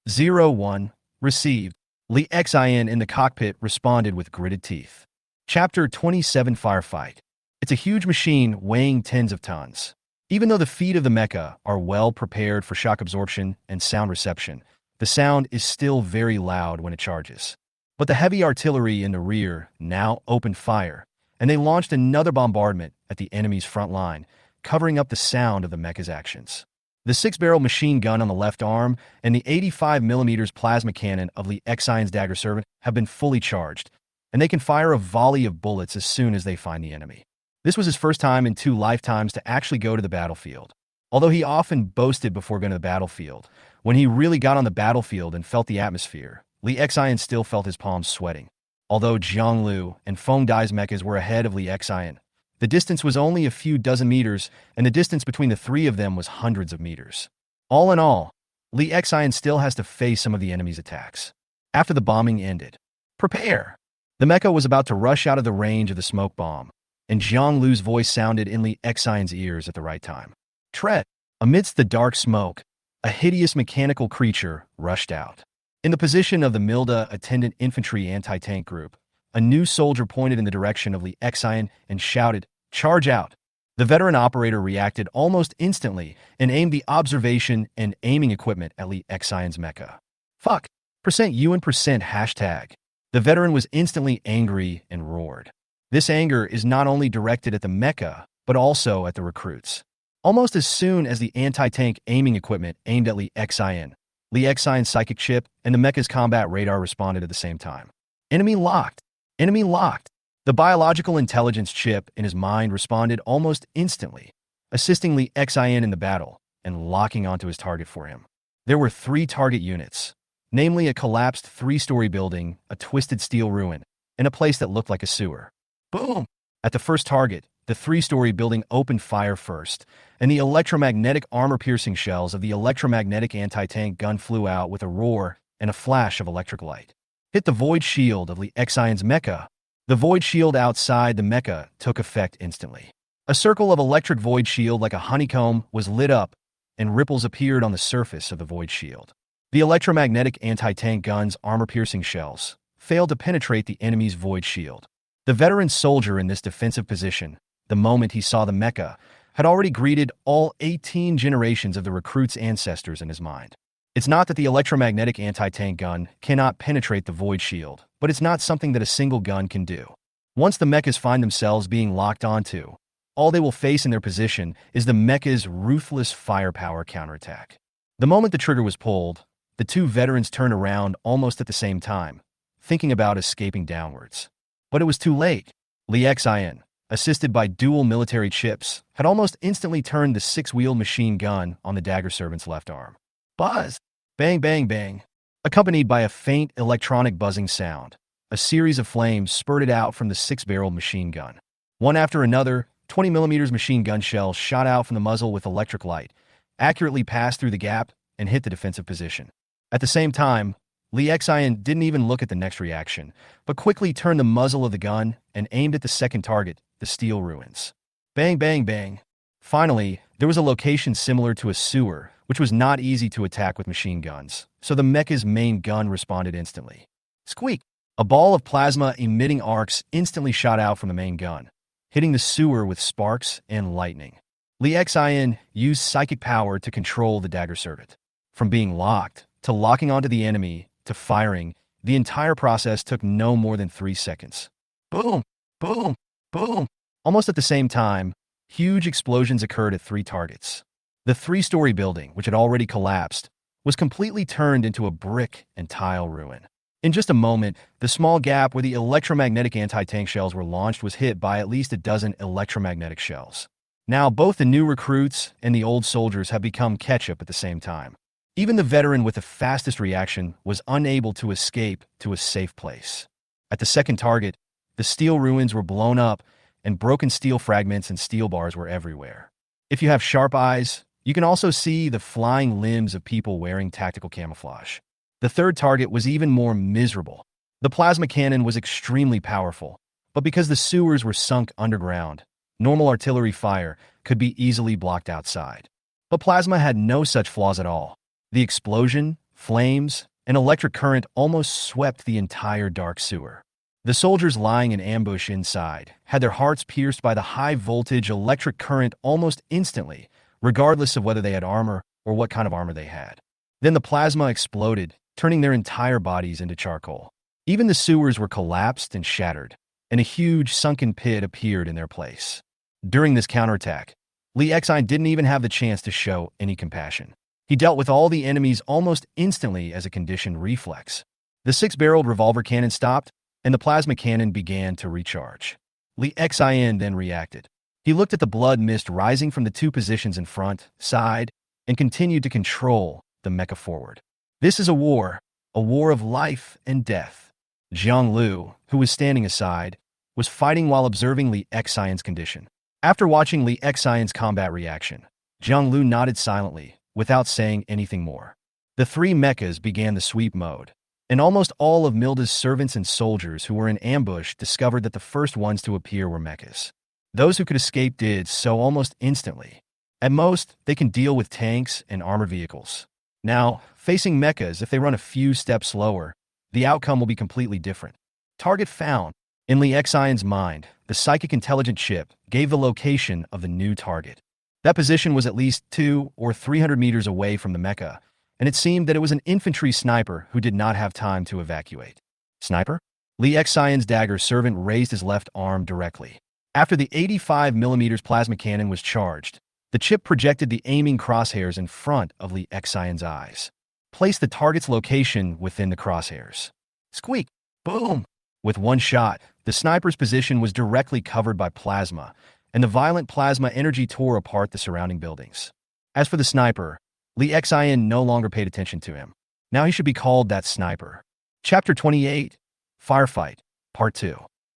Speaker 1: 01, received. Li Xian in the cockpit responded with gritted teeth. Chapter 27 Firefight. It's a huge machine weighing tens of tons. Even though the feet of the mecha are well prepared for shock absorption and sound reception, the sound is still very loud when it charges. But the heavy artillery in the rear now opened fire, and they launched another bombardment at the enemy's front line, covering up the sound of the mecha's actions. The 6-barrel machine gun on the left arm and the 85mm plasma cannon of Li Xian's dagger servant have been fully charged, and they can fire a volley of bullets as soon as they find the enemy. This was his first time in 2 lifetimes to actually go to the battlefield. Although he often boasted before going to the battlefield, when he really got on the battlefield and felt the atmosphere, Li Xian still felt his palms sweating. Although Zhang Lu and Feng Dai's mechas were ahead of Li Xian, the distance was only a few dozen meters, and the distance between the three of them was hundreds of meters. All in all, Li Xian still has to face some of the enemy's attacks. After the bombing ended, prepare! The mecha was about to rush out of the range of the smoke bomb, and Zhang Lu's voice sounded in Li Xian's ears at the right time. Tread! Amidst the dark smoke, a hideous mechanical creature rushed out. In the position of the Milda attendant infantry anti-tank group, a new soldier pointed in the direction of Li Xian and shouted, Charge out! The veteran operator reacted almost instantly and aimed the observation and aiming equipment at Li Xian's mecha. Fuck! %U and %#. The veteran was instantly angry and roared. This anger is not only directed at the mecha, but also at the recruits. Almost as soon as the anti-tank aiming equipment aimed at Li Xian's psychic chip and the mecha's combat radar responded at the same time. Enemy locked! Enemy locked! The biological intelligence chip in his mind responded almost instantly, assisting Li Xian in the battle and locking onto his target for him. There were 3 target units, namely a collapsed 3-story building, a twisted steel ruin, and a place that looked like a sewer. Boom! At the first target, the 3-story building opened fire first, and the electromagnetic armor-piercing shells of the electromagnetic anti-tank gun flew out with a roar and a flash of electric light. Hit the void shield of Li Xian's mecha. The void shield outside the mecha took effect instantly. A circle of electric void shield like a honeycomb was lit up, and ripples appeared on the surface of the void shield. The electromagnetic anti-tank gun's armor-piercing shells failed to penetrate the enemy's void shield. The veteran soldier in this defensive position, the moment he saw the mecha, had already greeted all 18 generations of the recruit's ancestors in his mind. It's not that the electromagnetic anti-tank gun cannot penetrate the void shield, but it's not something that a single gun can do. Once the mechas find themselves being locked onto, all they will face in their position is the mecha's ruthless firepower counterattack. The moment the trigger was pulled, the 2 veterans turned around almost at the same time, thinking about escaping downwards. But it was too late. Li Xian, assisted by dual military chips, had almost instantly turned the 6-wheel machine gun on the dagger servant's left arm. Buzz! Bang, bang, bang! Accompanied by a faint electronic buzzing sound, a series of flames spurted out from the six-barreled machine gun. One after another, 20mm machine gun shells shot out from the muzzle with electric light, accurately passed through the gap, and hit the defensive position. At the same time, Lee Xian didn't even look at the next reaction, but quickly turned the muzzle of the gun and aimed at the second target, the steel ruins. Bang, bang, bang. Finally, there was a location similar to a sewer, which was not easy to attack with machine guns, so the mecha's main gun responded instantly. Squeak! A ball of plasma emitting arcs instantly shot out from the main gun, hitting the sewer with sparks and lightning. Lee Xian used psychic power to control the dagger servant. From being locked, to locking onto the enemy, to firing, the entire process took no more than 3 seconds. Boom! Boom! Boom! Almost at the same time, huge explosions occurred at 3 targets. The 3-story building, which had already collapsed, was completely turned into a brick and tile ruin. In just a moment, the small gap where the electromagnetic anti-tank shells were launched was hit by at least a dozen electromagnetic shells. Now, both the new recruits and the old soldiers have become ketchup at the same time. Even the veteran with the fastest reaction was unable to escape to a safe place. At the second target, the steel ruins were blown up, and broken steel fragments and steel bars were everywhere. If you have sharp eyes, you can also see the flying limbs of people wearing tactical camouflage. The third target was even more miserable. The plasma cannon was extremely powerful, but because the sewers were sunk underground, normal artillery fire could be easily blocked outside. But plasma had no such flaws at all. The explosion, flames, and electric current almost swept the entire dark sewer. The soldiers lying in ambush inside had their hearts pierced by the high-voltage electric current almost instantly, regardless of whether they had armor or what kind of armor they had. Then the plasma exploded, turning their entire bodies into charcoal. Even the sewers were collapsed and shattered, and a huge sunken pit appeared in their place. During this counterattack, Lee Xian didn't even have the chance to show any compassion. He dealt with all the enemies almost instantly as a conditioned reflex. The 6-barreled revolver cannon stopped, and the plasma cannon began to recharge. Lee Xian then reacted. He looked at the blood mist rising from the 2 positions in front, side, and continued to control the mecha forward. This is a war of life and death. Jiang Lu, who was standing aside, was fighting while observing Lee Xian's condition. After watching Lee Xian's combat reaction, Jiang Lu nodded silently, without saying anything more. The 3 mechas began the sweep mode, and almost all of Milda's servants and soldiers who were in ambush discovered that the first ones to appear were mechas. Those who could escape did so almost instantly. At most, they can deal with tanks and armored vehicles. Now, facing mechas, if they run a few steps slower, the outcome will be completely different. Target found. In Lee Xian's mind, the psychic intelligent chip gave the location of the new target. That position was at least 200 or 300 meters away from the mecha, and it seemed that it was an infantry sniper who did not have time to evacuate. Sniper? Lee Xian's dagger servant raised his left arm directly. After the 85mm plasma cannon was charged, the chip projected the aiming crosshairs in front of Lee Xian's eyes. Place the target's location within the crosshairs. Squeak! Boom! With one shot, the sniper's position was directly covered by plasma, and the violent plasma energy tore apart the surrounding buildings. As for the sniper, Lee Xian no longer paid attention to him. Now he should be called that sniper. Chapter 28, Firefight, Part 2.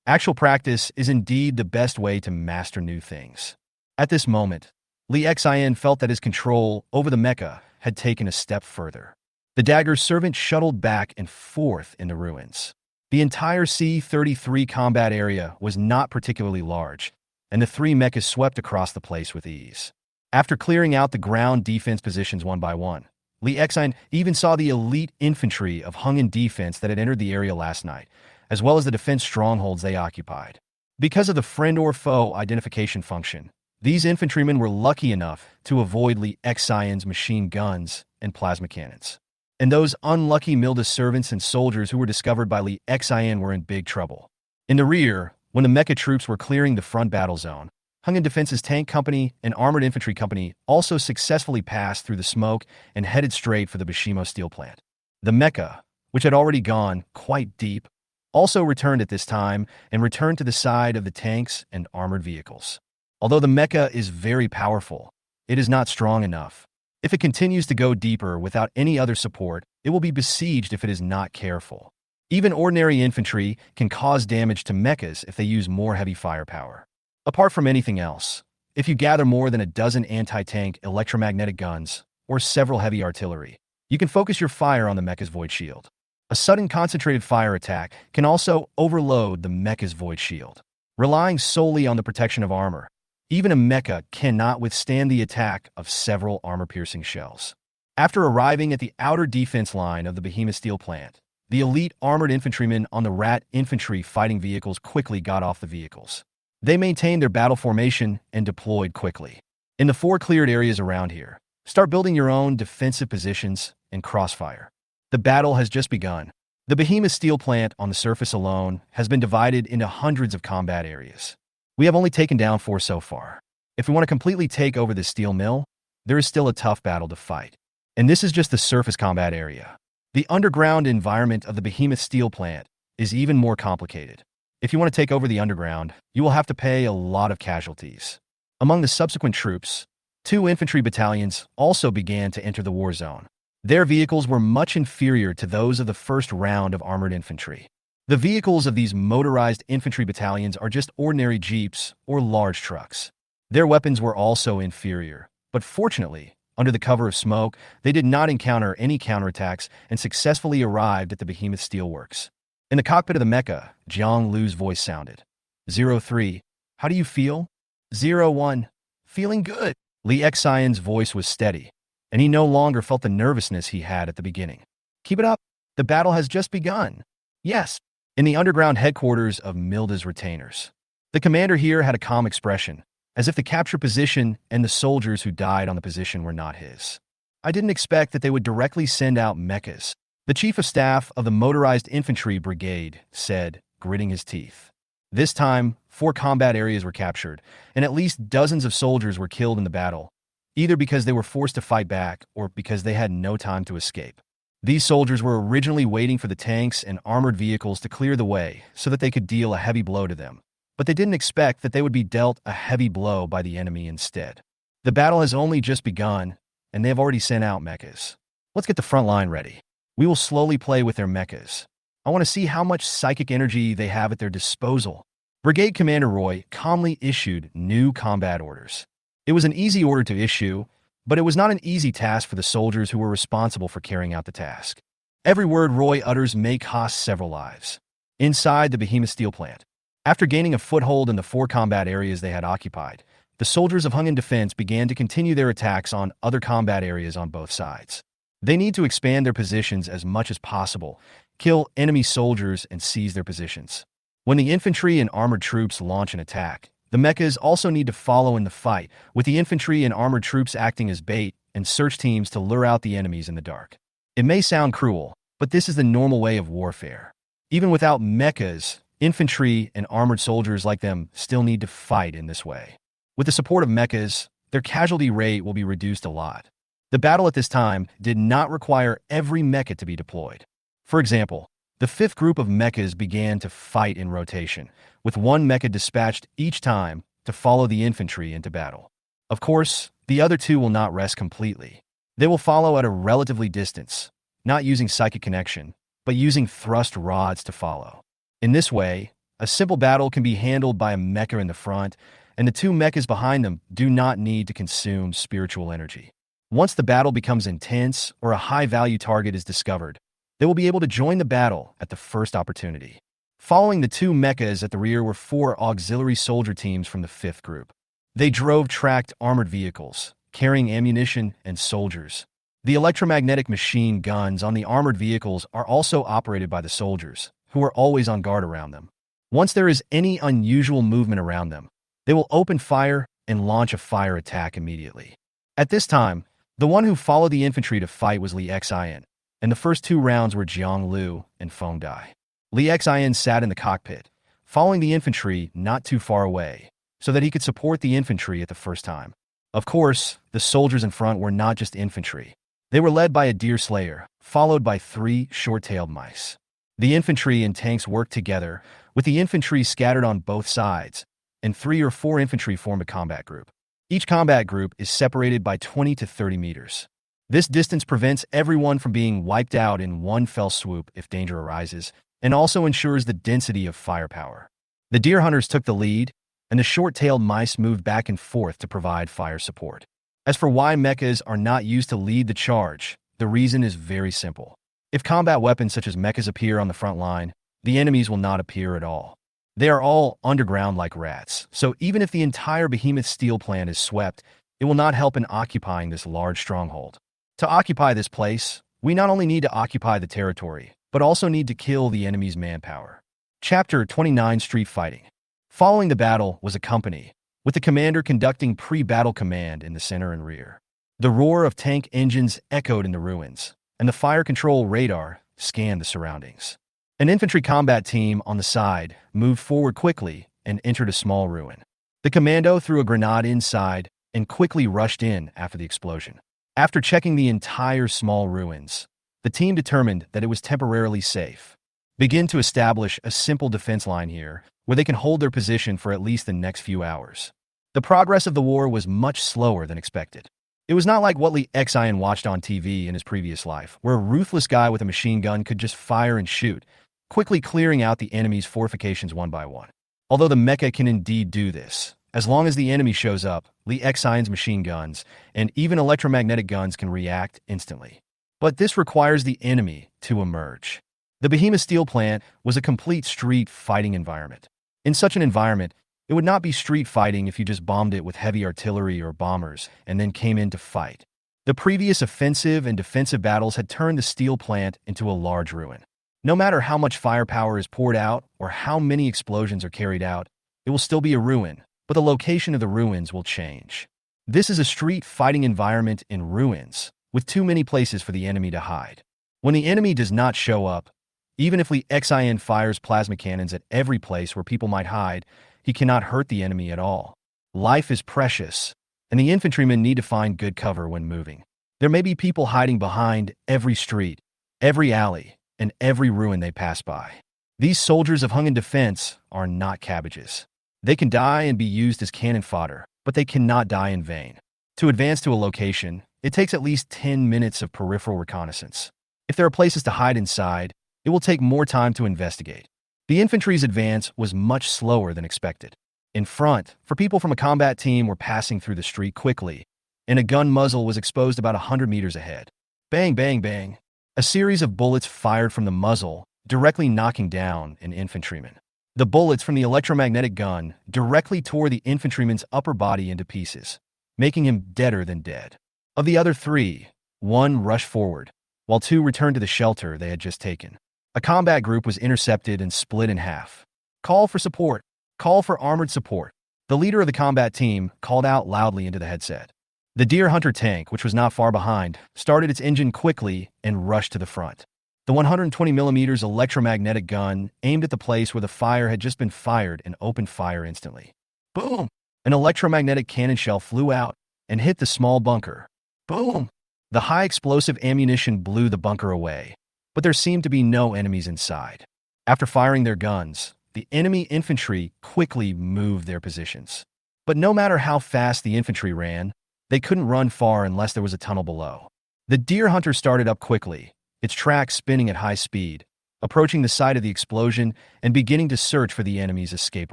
Speaker 1: Actual practice is indeed the best way to master new things. At this moment, Lee Xian felt that his control over the mecha had taken a step further. The dagger's servant shuttled back and forth in the ruins. The entire C-33 combat area was not particularly large, and the 3 mechas swept across the place with ease. After clearing out the ground defense positions one by one, Lee Xian even saw the elite infantry of Hungan defense that had entered the area last night, as well as the defense strongholds they occupied. Because of the friend or foe identification function, these infantrymen were lucky enough to avoid Lee Xian's machine guns and plasma cannons. And those unlucky Milda servants and soldiers who were discovered by Lee Xian were in big trouble. In the rear, when the mecha troops were clearing the front battle zone, Hungan Defense's tank company and armored infantry company also successfully passed through the smoke and headed straight for the Bishimo steel plant. The mecha, which had already gone quite deep, also returned at this time and returned to the side of the tanks and armored vehicles. Although the mecha is very powerful, it is not strong enough. If it continues to go deeper without any other support, it will be besieged if it is not careful. Even ordinary infantry can cause damage to mechas if they use more heavy firepower. Apart from anything else, if you gather more than a dozen anti-tank electromagnetic guns or several heavy artillery, you can focus your fire on the mecha's void shield. A sudden concentrated fire attack can also overload the mecha's void shield. Relying solely on the protection of armor, even a mecha cannot withstand the attack of several armor-piercing shells. After arriving at the outer defense line of the behemoth steel plant, the elite armored infantrymen on the Rat infantry fighting vehicles quickly got off the vehicles. They maintained their battle formation and deployed quickly. In the 4 cleared areas around here, start building your own defensive positions and crossfire. The battle has just begun. The behemoth steel plant on the surface alone has been divided into hundreds of combat areas. We have only taken down 4 so far. If we want to completely take over this steel mill, there is still a tough battle to fight. And this is just the surface combat area. The underground environment of the behemoth steel plant is even more complicated. If you want to take over the underground, you will have to pay a lot of casualties. Among the subsequent troops, 2 infantry battalions also began to enter the war zone. Their vehicles were much inferior to those of the first round of armored infantry. The vehicles of these motorized infantry battalions are just ordinary jeeps or large trucks. Their weapons were also inferior, but fortunately, under the cover of smoke, they did not encounter any counterattacks and successfully arrived at the behemoth steelworks. In the cockpit of the mecha, Jiang Lu's voice sounded. 03, how do you feel? 01, feeling good. Li Xian's voice was steady, and he no longer felt the nervousness he had at the beginning. Keep it up. The battle has just begun. Yes. In the underground headquarters of Milda's retainers, the commander here had a calm expression, as if the captured position and the soldiers who died on the position were not his. I didn't expect that they would directly send out mechas. The chief of staff of the motorized infantry brigade said, gritting his teeth. This time, 4 combat areas were captured, and at least dozens of soldiers were killed in the battle, either because they were forced to fight back or because they had no time to escape. These soldiers were originally waiting for the tanks and armored vehicles to clear the way so that they could deal a heavy blow to them, but they didn't expect that they would be dealt a heavy blow by the enemy instead. The battle has only just begun, and they have already sent out mechas. Let's get the front line ready. We will slowly play with their mechas. I want to see how much psychic energy they have at their disposal. Brigade Commander Roy calmly issued new combat orders. It was an easy order to issue, but it was not an easy task for the soldiers who were responsible for carrying out the task. Every word Roy utters may cost several lives. Inside the behemoth steel plant, after gaining a foothold in the 4 combat areas they had occupied, the soldiers of Hungan Defense began to continue their attacks on other combat areas on both sides. They need to expand their positions as much as possible, kill enemy soldiers, and seize their positions. When the infantry and armored troops launch an attack, the mechas also need to follow in the fight, with the infantry and armored troops acting as bait and search teams to lure out the enemies in the dark. It may sound cruel, but this is the normal way of warfare. Even without mechas, infantry and armored soldiers like them still need to fight in this way. With the support of mechas, their casualty rate will be reduced a lot. The battle at this time did not require every mecha to be deployed. For example, the 5th group of mechas began to fight in rotation, with 1 mecha dispatched each time to follow the infantry into battle. Of course, the other 2 will not rest completely. They will follow at a relatively distance, not using psychic connection, but using thrust rods to follow. In this way, a simple battle can be handled by a mecha in the front, and the 2 mechas behind them do not need to consume spiritual energy. Once the battle becomes intense or a high-value target is discovered, they will be able to join the battle at the first opportunity. Following the 2 mechas at the rear were 4 auxiliary soldier teams from the 5th group. They drove tracked armored vehicles, carrying ammunition and soldiers. The electromagnetic machine guns on the armored vehicles are also operated by the soldiers, who are always on guard around them. Once there is any unusual movement around them, they will open fire and launch a fire attack immediately. At this time, the one who followed the infantry to fight was Li Xian, and the first 2 rounds were Jiang Lu and Feng Dai. Li Xian sat in the cockpit, following the infantry not too far away, so that he could support the infantry at the first time. Of course, the soldiers in front were not just infantry. They were led by a deer slayer, followed by 3 short-tailed mice. The infantry and tanks worked together, with the infantry scattered on both sides, and 3 or 4 infantry formed a combat group. Each combat group is separated by 20 to 30 meters. This distance prevents everyone from being wiped out in one fell swoop if danger arises, and also ensures the density of firepower. The deer hunters took the lead, and the short-tailed mice moved back and forth to provide fire support. As for why mechas are not used to lead the charge, the reason is very simple. If combat weapons such as mechas appear on the front line, the enemies will not appear at all. They are all underground like rats, so even if the entire behemoth steel plant is swept, it will not help in occupying this large stronghold. To occupy this place, we not only need to occupy the territory, but also need to kill the enemy's manpower. Chapter 29 Street Fighting. Following the battle was a company, with the commander conducting pre-battle command in the center and rear. The roar of tank engines echoed in the ruins, and the fire control radar scanned the surroundings. An infantry combat team on the side moved forward quickly and entered a small ruin. The commando threw a grenade inside and quickly rushed in after the explosion. After checking the entire small ruins, the team determined that it was temporarily safe. Begin to establish a simple defense line here, where they can hold their position for at least the next few hours. The progress of the war was much slower than expected. It was not like what Lee Xian watched on TV in his previous life, where a ruthless guy with a machine gun could just fire and shoot, quickly clearing out the enemy's fortifications one by one. Although the mecha can indeed do this, as long as the enemy shows up, Lee Xian's machine guns and even electromagnetic guns can react instantly. But this requires the enemy to emerge. The behemoth steel plant was a complete street fighting environment. In such an environment, it would not be street fighting if you just bombed it with heavy artillery or bombers and then came in to fight. The previous offensive and defensive battles had turned the steel plant into a large ruin. No matter how much firepower is poured out or how many explosions are carried out, it will still be a ruin, but the location of the ruins will change. This is a street fighting environment in ruins, with too many places for the enemy to hide. When the enemy does not show up, even if Lee Xian fires plasma cannons at every place where people might hide, he cannot hurt the enemy at all. Life is precious, and the infantrymen need to find good cover when moving. There may be people hiding behind every street, every alley, and every ruin they pass by. These soldiers of Hungan defense are not cabbages. They can die and be used as cannon fodder, but they cannot die in vain. To advance to a location, it takes at least 10 minutes of peripheral reconnaissance. If there are places to hide inside, it will take more time to investigate. The infantry's advance was much slower than expected. In front, for people from a combat team were passing through the street quickly, and a gun muzzle was exposed about 100 meters ahead. Bang, bang, bang. A series of bullets fired from the muzzle, directly knocking down an infantryman. The bullets from the electromagnetic gun directly tore the infantryman's upper body into pieces, making him deader than dead. Of the other three, one rushed forward, while two returned to the shelter they had just taken. A combat group was intercepted and split in half. Call for support. Call for armored support. The leader of the combat team called out loudly into the headset. The Deer Hunter tank, which was not far behind, started its engine quickly and rushed to the front. The 120mm electromagnetic gun aimed at the place where the fire had just been fired and opened fire instantly. Boom! An electromagnetic cannon shell flew out and hit the small bunker. Boom! The high explosive ammunition blew the bunker away, but there seemed to be no enemies inside. After firing their guns, the enemy infantry quickly moved their positions. But no matter how fast the infantry ran, they couldn't run far unless there was a tunnel below. The Deer Hunter started up quickly, its tracks spinning at high speed, approaching the site of the explosion and beginning to search for the enemy's escape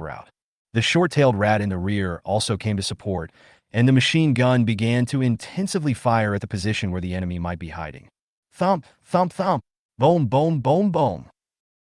Speaker 1: route. The short-tailed rat in the rear also came to support, and the machine gun began to intensively fire at the position where the enemy might be hiding. Thump, thump, thump, boom, boom, boom, boom.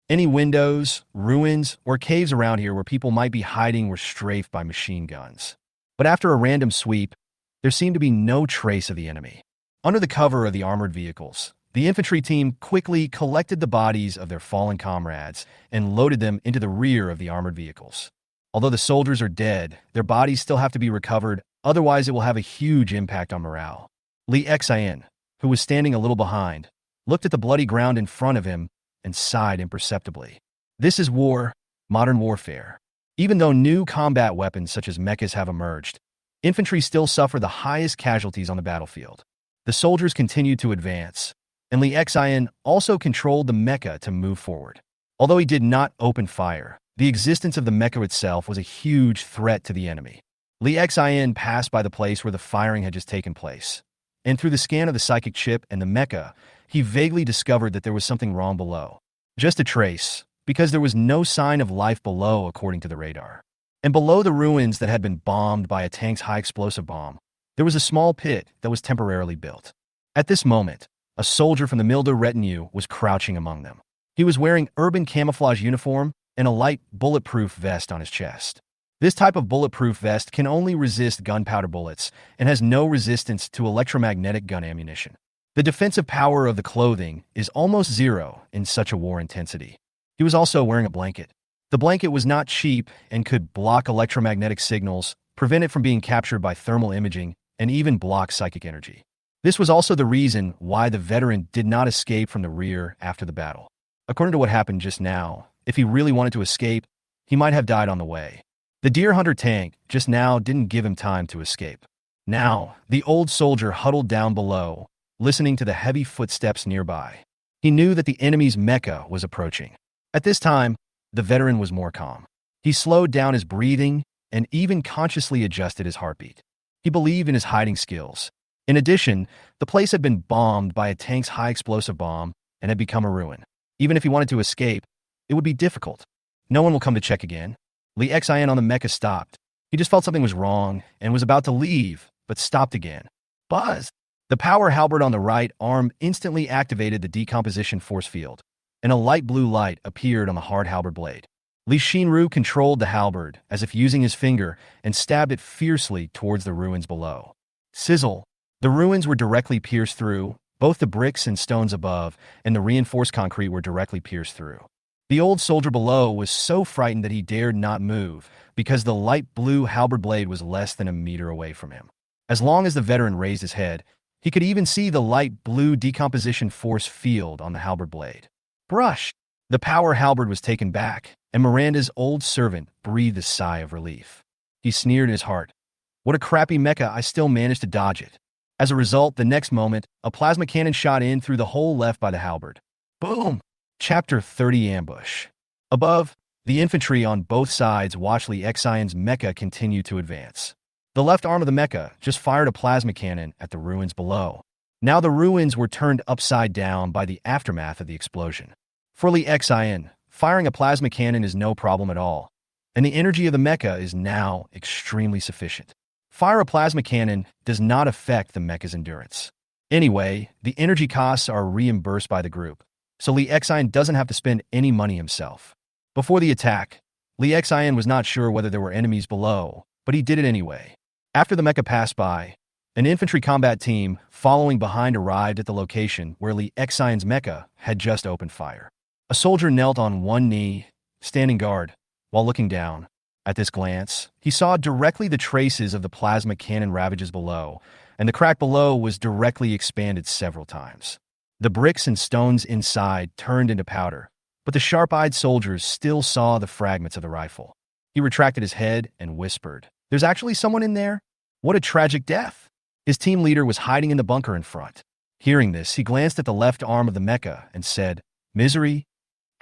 Speaker 1: Any windows, ruins, or caves around here where people might be hiding were strafed by machine guns. But after a random sweep, there seemed to be no trace of the enemy. Under the cover of the armored vehicles, the infantry team quickly collected the bodies of their fallen comrades and loaded them into the rear of the armored vehicles. Although the soldiers are dead, their bodies still have to be recovered, otherwise it will have a huge impact on morale. Lee Xian, who was standing a little behind, looked at the bloody ground in front of him and sighed imperceptibly. This is war, modern warfare. Even though new combat weapons such as mechas have emerged, infantry still suffer the highest casualties on the battlefield. The soldiers continued to advance, and Lee Xian also controlled the mecha to move forward. Although he did not open fire, the existence of the mecha itself was a huge threat to the enemy. Lee Xian passed by the place where the firing had just taken place, and through the scan of the psychic chip and the mecha, he vaguely discovered that there was something wrong below. Just a trace, because there was no sign of life below according to the radar. And below the ruins that had been bombed by a tank's high explosive bomb, there was a small pit that was temporarily built. At this moment, a soldier from the Milder retinue was crouching among them. He was wearing urban camouflage uniform and a light bulletproof vest on his chest. This type of bulletproof vest can only resist gunpowder bullets and has no resistance to electromagnetic gun ammunition. The defensive power of the clothing is almost zero in such a war intensity. He was also wearing a blanket. The blanket was not cheap and could block electromagnetic signals, prevent it from being captured by thermal imaging, and even block psychic energy. This was also the reason why the veteran did not escape from the rear after the battle. According to what happened just now, if he really wanted to escape, he might have died on the way. The deer hunter tank just now didn't give him time to escape. Now, the old soldier huddled down below, listening to the heavy footsteps nearby. He knew that the enemy's mecha was approaching. At this time, the veteran was more calm. He slowed down his breathing and even consciously adjusted his heartbeat. He believed in his hiding skills. In addition, the place had been bombed by a tank's high explosive bomb and had become a ruin. Even if he wanted to escape, it would be difficult. No one will come to check again. Li Xian on the mecha stopped. He just felt something was wrong and was about to leave, but stopped again. Buzz! The power halberd on the right arm instantly activated the decomposition force field, and a light blue light appeared on the hard halberd blade. Li Xinru controlled the halberd as if using his finger and stabbed it fiercely towards the ruins below. Sizzle! The ruins were directly pierced through. Both the bricks and stones above and the reinforced concrete were directly pierced through. The old soldier below was so frightened that he dared not move because the light blue halberd blade was less than a meter away from him. As long as the veteran raised his head, he could even see the light blue decomposition force field on the halberd blade. Brush! The power halberd was taken back, and Miranda's old servant breathed a sigh of relief. He sneered in his heart. What a crappy mecha, I still managed to dodge it. As a result, the next moment, a plasma cannon shot in through the hole left by the halberd. Boom! Chapter 30 Ambush. Above, the infantry on both sides watched Li Xian's mecha continue to advance. The left arm of the mecha just fired a plasma cannon at the ruins below. Now the ruins were turned upside down by the aftermath of the explosion. For Li Xian, firing a plasma cannon is no problem at all, and the energy of the mecha is now extremely sufficient. Fire a plasma cannon does not affect the mecha's endurance. Anyway, the energy costs are reimbursed by the group, so Li Xian doesn't have to spend any money himself. Before the attack, Li Xian was not sure whether there were enemies below, but he did it anyway. After the mecha passed by, an infantry combat team following behind arrived at the location where Li Xian's mecha had just opened fire. A soldier knelt on one knee, standing guard, while looking down. At this glance, he saw directly the traces of the plasma cannon ravages below, and the crack below was directly expanded several times. The bricks and stones inside turned into powder, but the sharp-eyed soldiers still saw the fragments of the rifle. He retracted his head and whispered, "There's actually someone in there? What a tragic death!" His team leader was hiding in the bunker in front. Hearing this, he glanced at the left arm of the mecha and said, "Misery?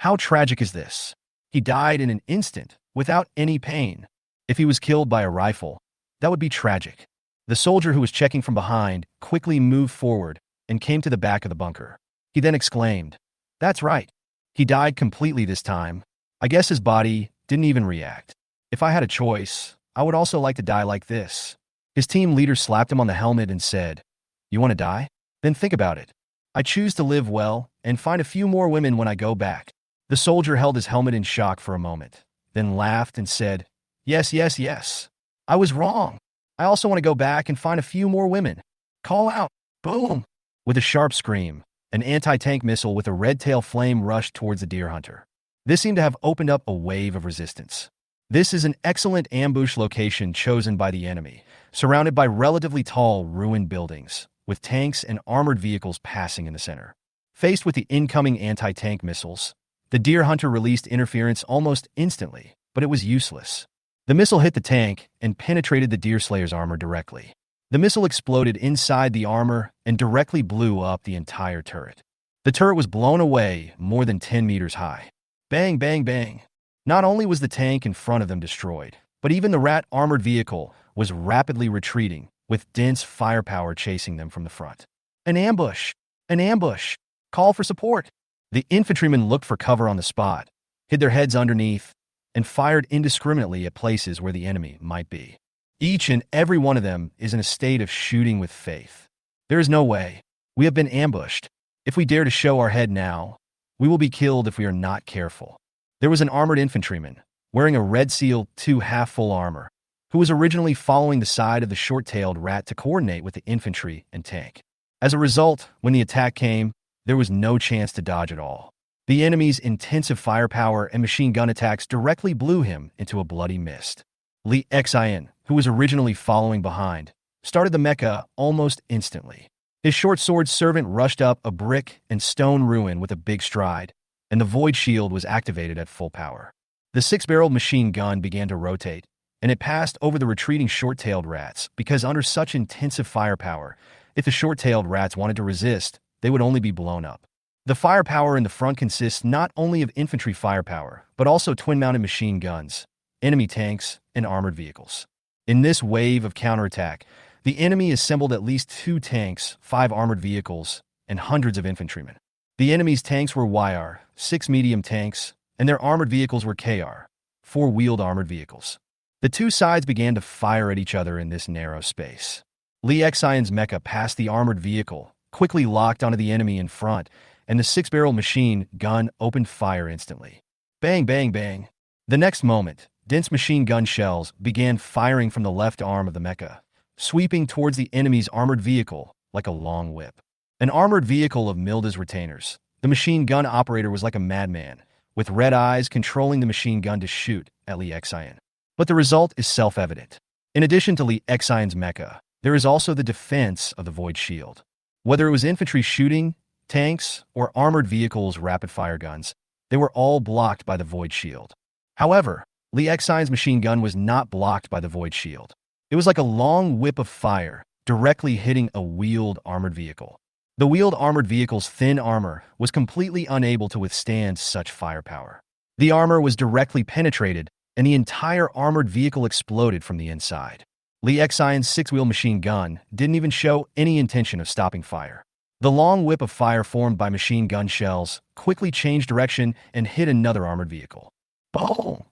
Speaker 1: How tragic is this? He died in an instant, without any pain. If he was killed by a rifle, that would be tragic." The soldier who was checking from behind quickly moved forward and came to the back of the bunker. He then exclaimed, "That's right. He died completely this time. I guess his body didn't even react. If I had a choice, I would also like to die like this." His team leader slapped him on the helmet and said, "You want to die? Then think about it. I choose to live well and find a few more women when I go back." The soldier held his helmet in shock for a moment, then laughed and said, "Yes, yes, yes. I was wrong. I also want to go back and find a few more women. Call out." Boom! With a sharp scream, an anti-tank missile with a red tail flame rushed towards the deer hunter. This seemed to have opened up a wave of resistance. This is an excellent ambush location chosen by the enemy, surrounded by relatively tall, ruined buildings, with tanks and armored vehicles passing in the center. Faced with the incoming anti-tank missiles, the deer hunter released interference almost instantly, but it was useless. The missile hit the tank and penetrated the deer slayer's armor directly. The missile exploded inside the armor and directly blew up the entire turret. The turret was blown away more than 10 meters high. Bang, bang, bang. Not only was the tank in front of them destroyed, but even the rat armored vehicle was rapidly retreating, with dense firepower chasing them from the front. An ambush! An ambush! Call for support! The infantryman looked for cover on the spot, hid their heads underneath, and fired indiscriminately at places where the enemy might be. Each and every one of them is in a state of shooting with faith. There is no way. We have been ambushed. If we dare to show our head now, we will be killed if we are not careful. There was an armored infantryman, wearing a Red Seal 2 half-full armor, who was originally following the side of the short-tailed rat to coordinate with the infantry and tank. As a result, when the attack came, there was no chance to dodge at all. The enemy's intensive firepower and machine gun attacks directly blew him into a bloody mist. Li Xian, who was originally following behind, started the mecha almost instantly. His short-sword servant rushed up a brick and stone ruin with a big stride, and the void shield was activated at full power. The six-barreled machine gun began to rotate, and it passed over the retreating short-tailed rats because under such intensive firepower, if the short-tailed rats wanted to resist, they would only be blown up. The firepower in the front consists not only of infantry firepower, but also twin-mounted machine guns, enemy tanks, and armored vehicles. In this wave of counterattack, the enemy assembled at least 2 tanks, 5 armored vehicles, and hundreds of infantrymen. The enemy's tanks were YR, 6 medium tanks, and their armored vehicles were KR, 4 wheeled armored vehicles. The two sides began to fire at each other in this narrow space. Li Xian's mecha passed the armored vehicle, quickly locked onto the enemy in front, and the 6-barrel machine gun opened fire instantly. Bang, bang, bang. The next moment, dense machine gun shells began firing from the left arm of the mecha, sweeping towards the enemy's armored vehicle like a long whip. An armored vehicle of Milda's retainers, the machine gun operator was like a madman, with red eyes controlling the machine gun to shoot at Li Xian. But the result is self-evident. In addition to Li Xian's mecha, there is also the defense of the void shield. Whether it was infantry shooting, tanks, or armored vehicles' rapid-fire guns, they were all blocked by the void shield. However, Li Xian's machine gun was not blocked by the void shield. It was like a long whip of fire, directly hitting a wheeled armored vehicle. The wheeled armored vehicle's thin armor was completely unable to withstand such firepower. The armor was directly penetrated, and the entire armored vehicle exploded from the inside. Li Xian's 6-wheel machine gun didn't even show any intention of stopping fire. The long whip of fire formed by machine gun shells quickly changed direction and hit another armored vehicle. Boom!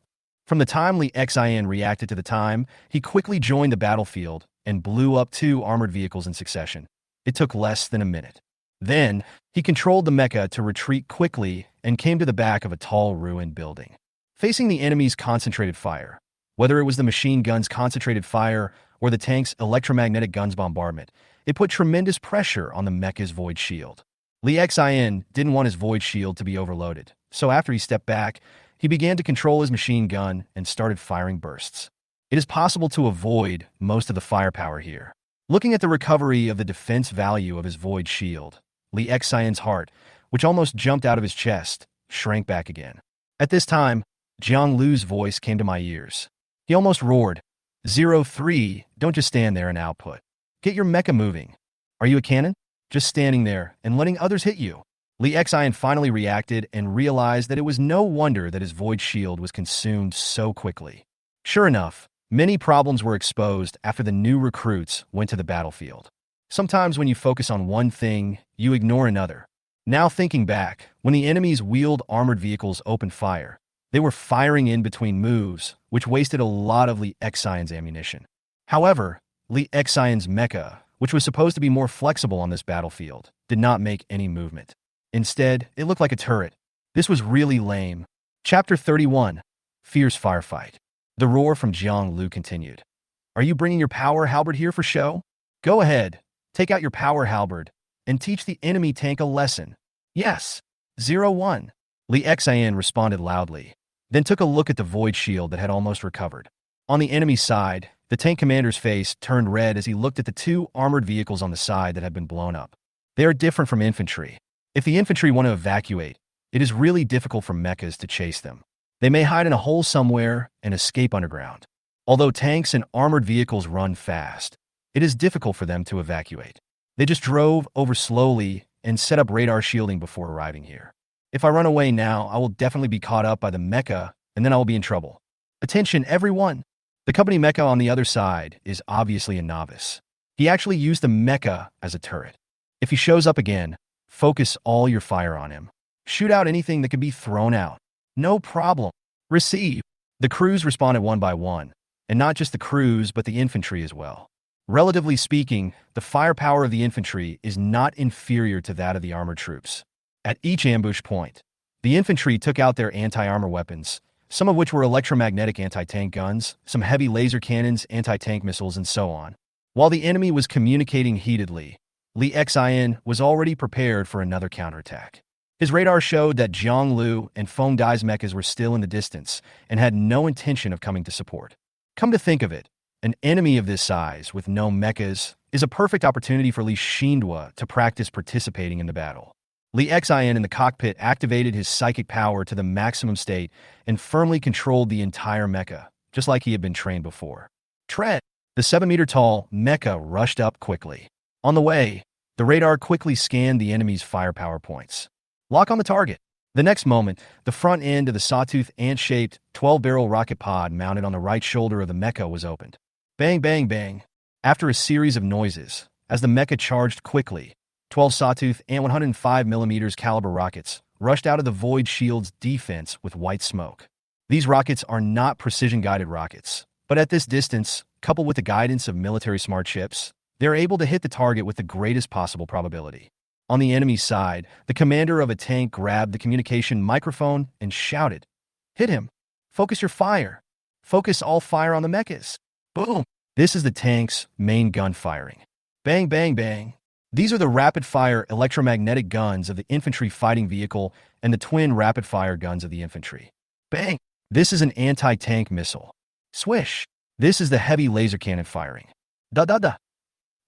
Speaker 1: From the time Li Xian reacted to the time, he quickly joined the battlefield and blew up 2 armored vehicles in succession. It took less than a minute. Then, he controlled the mecha to retreat quickly and came to the back of a tall ruined building. Facing the enemy's concentrated fire, whether it was the machine gun's concentrated fire or the tank's electromagnetic gun's bombardment, it put tremendous pressure on the mecha's void shield. Li Xian didn't want his void shield to be overloaded, so after he stepped back, he began to control his machine gun and started firing bursts. It is possible to avoid most of the firepower here. Looking at the recovery of the defense value of his void shield, Li Xian's heart, which almost jumped out of his chest, shrank back again. At this time, Jiang Lu's voice came to my ears. He almost roared, 03, don't just stand there and output. Get your mecha moving. Are you a cannon? Just standing there and letting others hit you. Li Xian finally reacted and realized that it was no wonder that his void shield was consumed so quickly. Sure enough, many problems were exposed after the new recruits went to the battlefield. Sometimes when you focus on one thing, you ignore another. Now thinking back, when the enemy's wheeled armored vehicles opened fire, they were firing in between moves, which wasted a lot of Li Xian's ammunition. However, Li Xian's mecha, which was supposed to be more flexible on this battlefield, did not make any movement. Instead, it looked like a turret. This was really lame. Chapter 31. Fierce Firefight. The roar from Jiang Lu continued. Are you bringing your power halberd here for show? Go ahead, take out your power halberd, and teach the enemy tank a lesson. Yes. 01. Li Xian responded loudly, then took a look at the void shield that had almost recovered. On the enemy side, the tank commander's face turned red as he looked at the 2 armored vehicles on the side that had been blown up. They are different from infantry. If the infantry want to evacuate, it is really difficult for mechas to chase them. They may hide in a hole somewhere and escape underground. Although tanks and armored vehicles run fast, it is difficult for them to evacuate. They just drove over slowly and set up radar shielding before arriving here. If I run away now, I will definitely be caught up by the mecha, and then I will be in trouble. Attention, everyone! The company mecha on the other side is obviously a novice. He actually used the mecha as a turret. If he shows up again, focus all your fire on him. Shoot out anything that can be thrown out. No problem. Receive. The crews responded one by one, and not just the crews, but the infantry as well. Relatively speaking, the firepower of the infantry is not inferior to that of the armored troops. At each ambush point, the infantry took out their anti-armor weapons, some of which were electromagnetic anti-tank guns, some heavy laser cannons, anti-tank missiles, and so on. While the enemy was communicating heatedly, Li Xian was already prepared for another counterattack. His radar showed that Jiang Lu and Feng Dai's mechas were still in the distance and had no intention of coming to support. Come to think of it, an enemy of this size, with no mechas, is a perfect opportunity for Li Xindua to practice participating in the battle. Li Xian in the cockpit activated his psychic power to the maximum state and firmly controlled the entire mecha, just like he had been trained before. Tread! The 7-meter-tall mecha rushed up quickly. On the way, the radar quickly scanned the enemy's firepower points. Lock on the target. The next moment, the front end of the sawtooth ant-shaped 12-barrel rocket pod mounted on the right shoulder of the mecha was opened. Bang, bang, bang. After a series of noises, as the mecha charged quickly, 12 sawtooth and 105mm caliber rockets rushed out of the void shield's defense with white smoke. These rockets are not precision-guided rockets, but at this distance, coupled with the guidance of military smart chips, they're able to hit the target with the greatest possible probability. On the enemy's side, the commander of a tank grabbed the communication microphone and shouted, "Hit him! Focus your fire! Focus all fire on the mechas!" Boom! This is the tank's main gun firing. Bang, bang, bang. These are the rapid-fire electromagnetic guns of the infantry fighting vehicle and the twin rapid-fire guns of the infantry. Bang! This is an anti-tank missile. Swish! This is the heavy laser cannon firing. Da-da-da!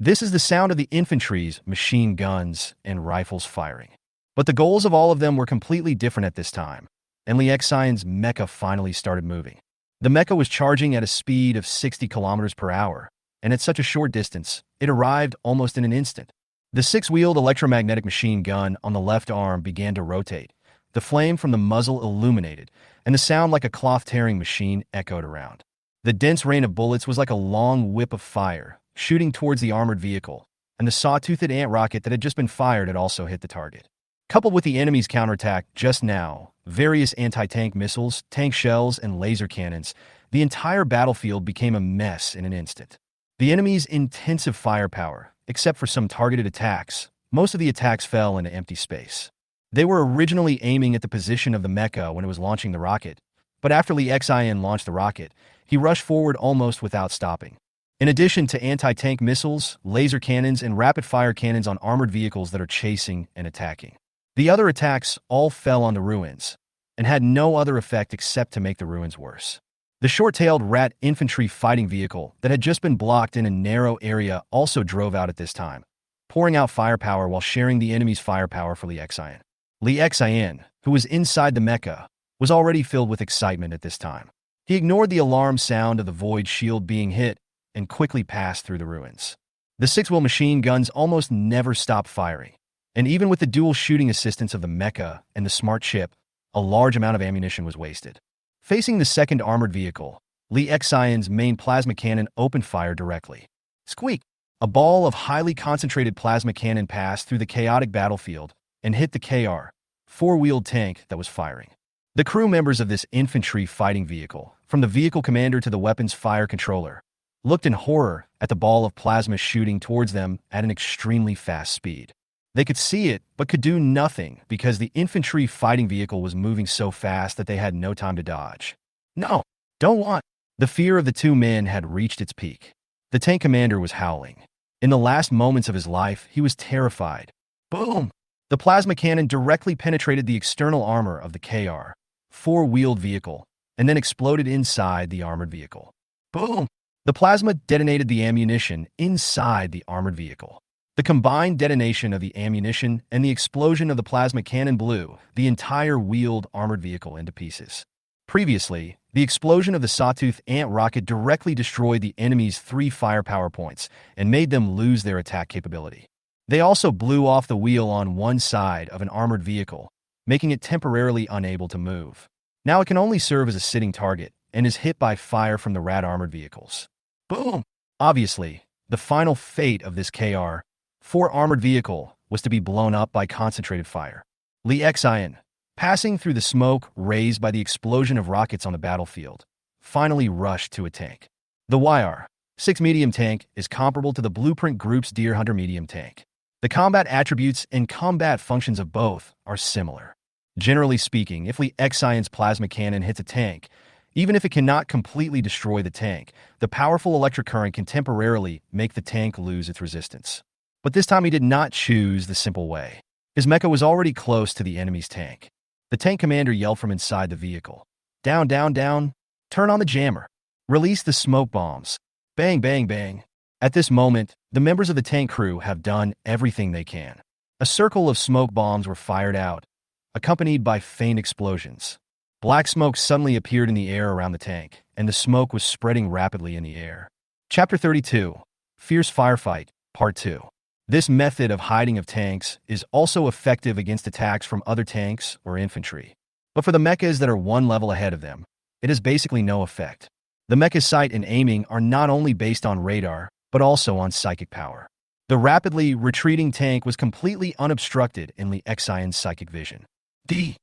Speaker 1: This is the sound of the infantry's machine guns and rifles firing. But the goals of all of them were completely different at this time, and Li Xian's mecha finally started moving. The mecha was charging at a speed of 60 kilometers per hour, and at such a short distance, it arrived almost in an instant. The 6-wheeled electromagnetic machine gun on the left arm began to rotate. The flame from the muzzle illuminated, and the sound like a cloth-tearing machine echoed around. The dense rain of bullets was like a long whip of fire, shooting towards the armored vehicle, and the saw-toothed ant rocket that had just been fired had also hit the target. Coupled with the enemy's counterattack just now, various anti-tank missiles, tank shells, and laser cannons, the entire battlefield became a mess in an instant. The enemy's intensive firepower, except for some targeted attacks, most of the attacks fell into empty space. They were originally aiming at the position of the mecha when it was launching the rocket, but after Li Xian launched the rocket, he rushed forward almost without stopping. In addition to anti-tank missiles, laser cannons, and rapid-fire cannons on armored vehicles that are chasing and attacking. The other attacks all fell on the ruins, and had no other effect except to make the ruins worse. The short-tailed rat infantry fighting vehicle that had just been blocked in a narrow area also drove out at this time, pouring out firepower while sharing the enemy's firepower for Li Xian. Li Xian, who was inside the mecha, was already filled with excitement at this time. He ignored the alarm sound of the void shield being hit and quickly passed through the ruins. The 6-wheel machine guns almost never stopped firing, and even with the dual shooting assistance of the mecha and the smart chip, a large amount of ammunition was wasted. Facing the second armored vehicle, Li Xian's main plasma cannon opened fire directly. Squeak! A ball of highly concentrated plasma cannon passed through the chaotic battlefield and hit the KR, 4-wheeled tank that was firing. The crew members of this infantry fighting vehicle, from the vehicle commander to the weapons fire controller, looked in horror at the ball of plasma shooting towards them at an extremely fast speed. They could see it, but could do nothing because the infantry fighting vehicle was moving so fast that they had no time to dodge. No, don't want. The fear of the two men had reached its peak. The tank commander was howling. In the last moments of his life, he was terrified. Boom! The plasma cannon directly penetrated the external armor of the KR, 4-wheeled vehicle, and then exploded inside the armored vehicle. Boom! The plasma detonated the ammunition inside the armored vehicle. The combined detonation of the ammunition and the explosion of the plasma cannon blew the entire wheeled armored vehicle into pieces. Previously, the explosion of the sawtooth ant rocket directly destroyed the enemy's 3 firepower points and made them lose their attack capability. They also blew off the wheel on one side of an armored vehicle, making it temporarily unable to move. Now it can only serve as a sitting target and is hit by fire from the rat armored vehicles. Boom! Obviously, the final fate of this KR, 4 armored vehicle was to be blown up by concentrated fire. Li Xian, passing through the smoke raised by the explosion of rockets on the battlefield, finally rushed to a tank. The YR-6 medium tank is comparable to the Blueprint Group's Deer Hunter medium tank. The combat attributes and combat functions of both are similar. Generally speaking, if Lee Xion's plasma cannon hits a tank, even if it cannot completely destroy the tank, the powerful electric current can temporarily make the tank lose its resistance. But this time he did not choose the simple way. His mecha was already close to the enemy's tank. The tank commander yelled from inside the vehicle. Down, down, down. Turn on the jammer. Release the smoke bombs. Bang, bang, bang. At this moment, the members of the tank crew have done everything they can. A circle of smoke bombs were fired out, accompanied by faint explosions. Black smoke suddenly appeared in the air around the tank, and the smoke was spreading rapidly in the air. Chapter 32. Fierce Firefight, Part 2. This method of hiding of tanks is also effective against attacks from other tanks or infantry. But for the mechas that are one level ahead of them, it has basically no effect. The mecha's sight and aiming are not only based on radar, but also on psychic power. The rapidly retreating tank was completely unobstructed in Lee Xion's psychic vision. Lee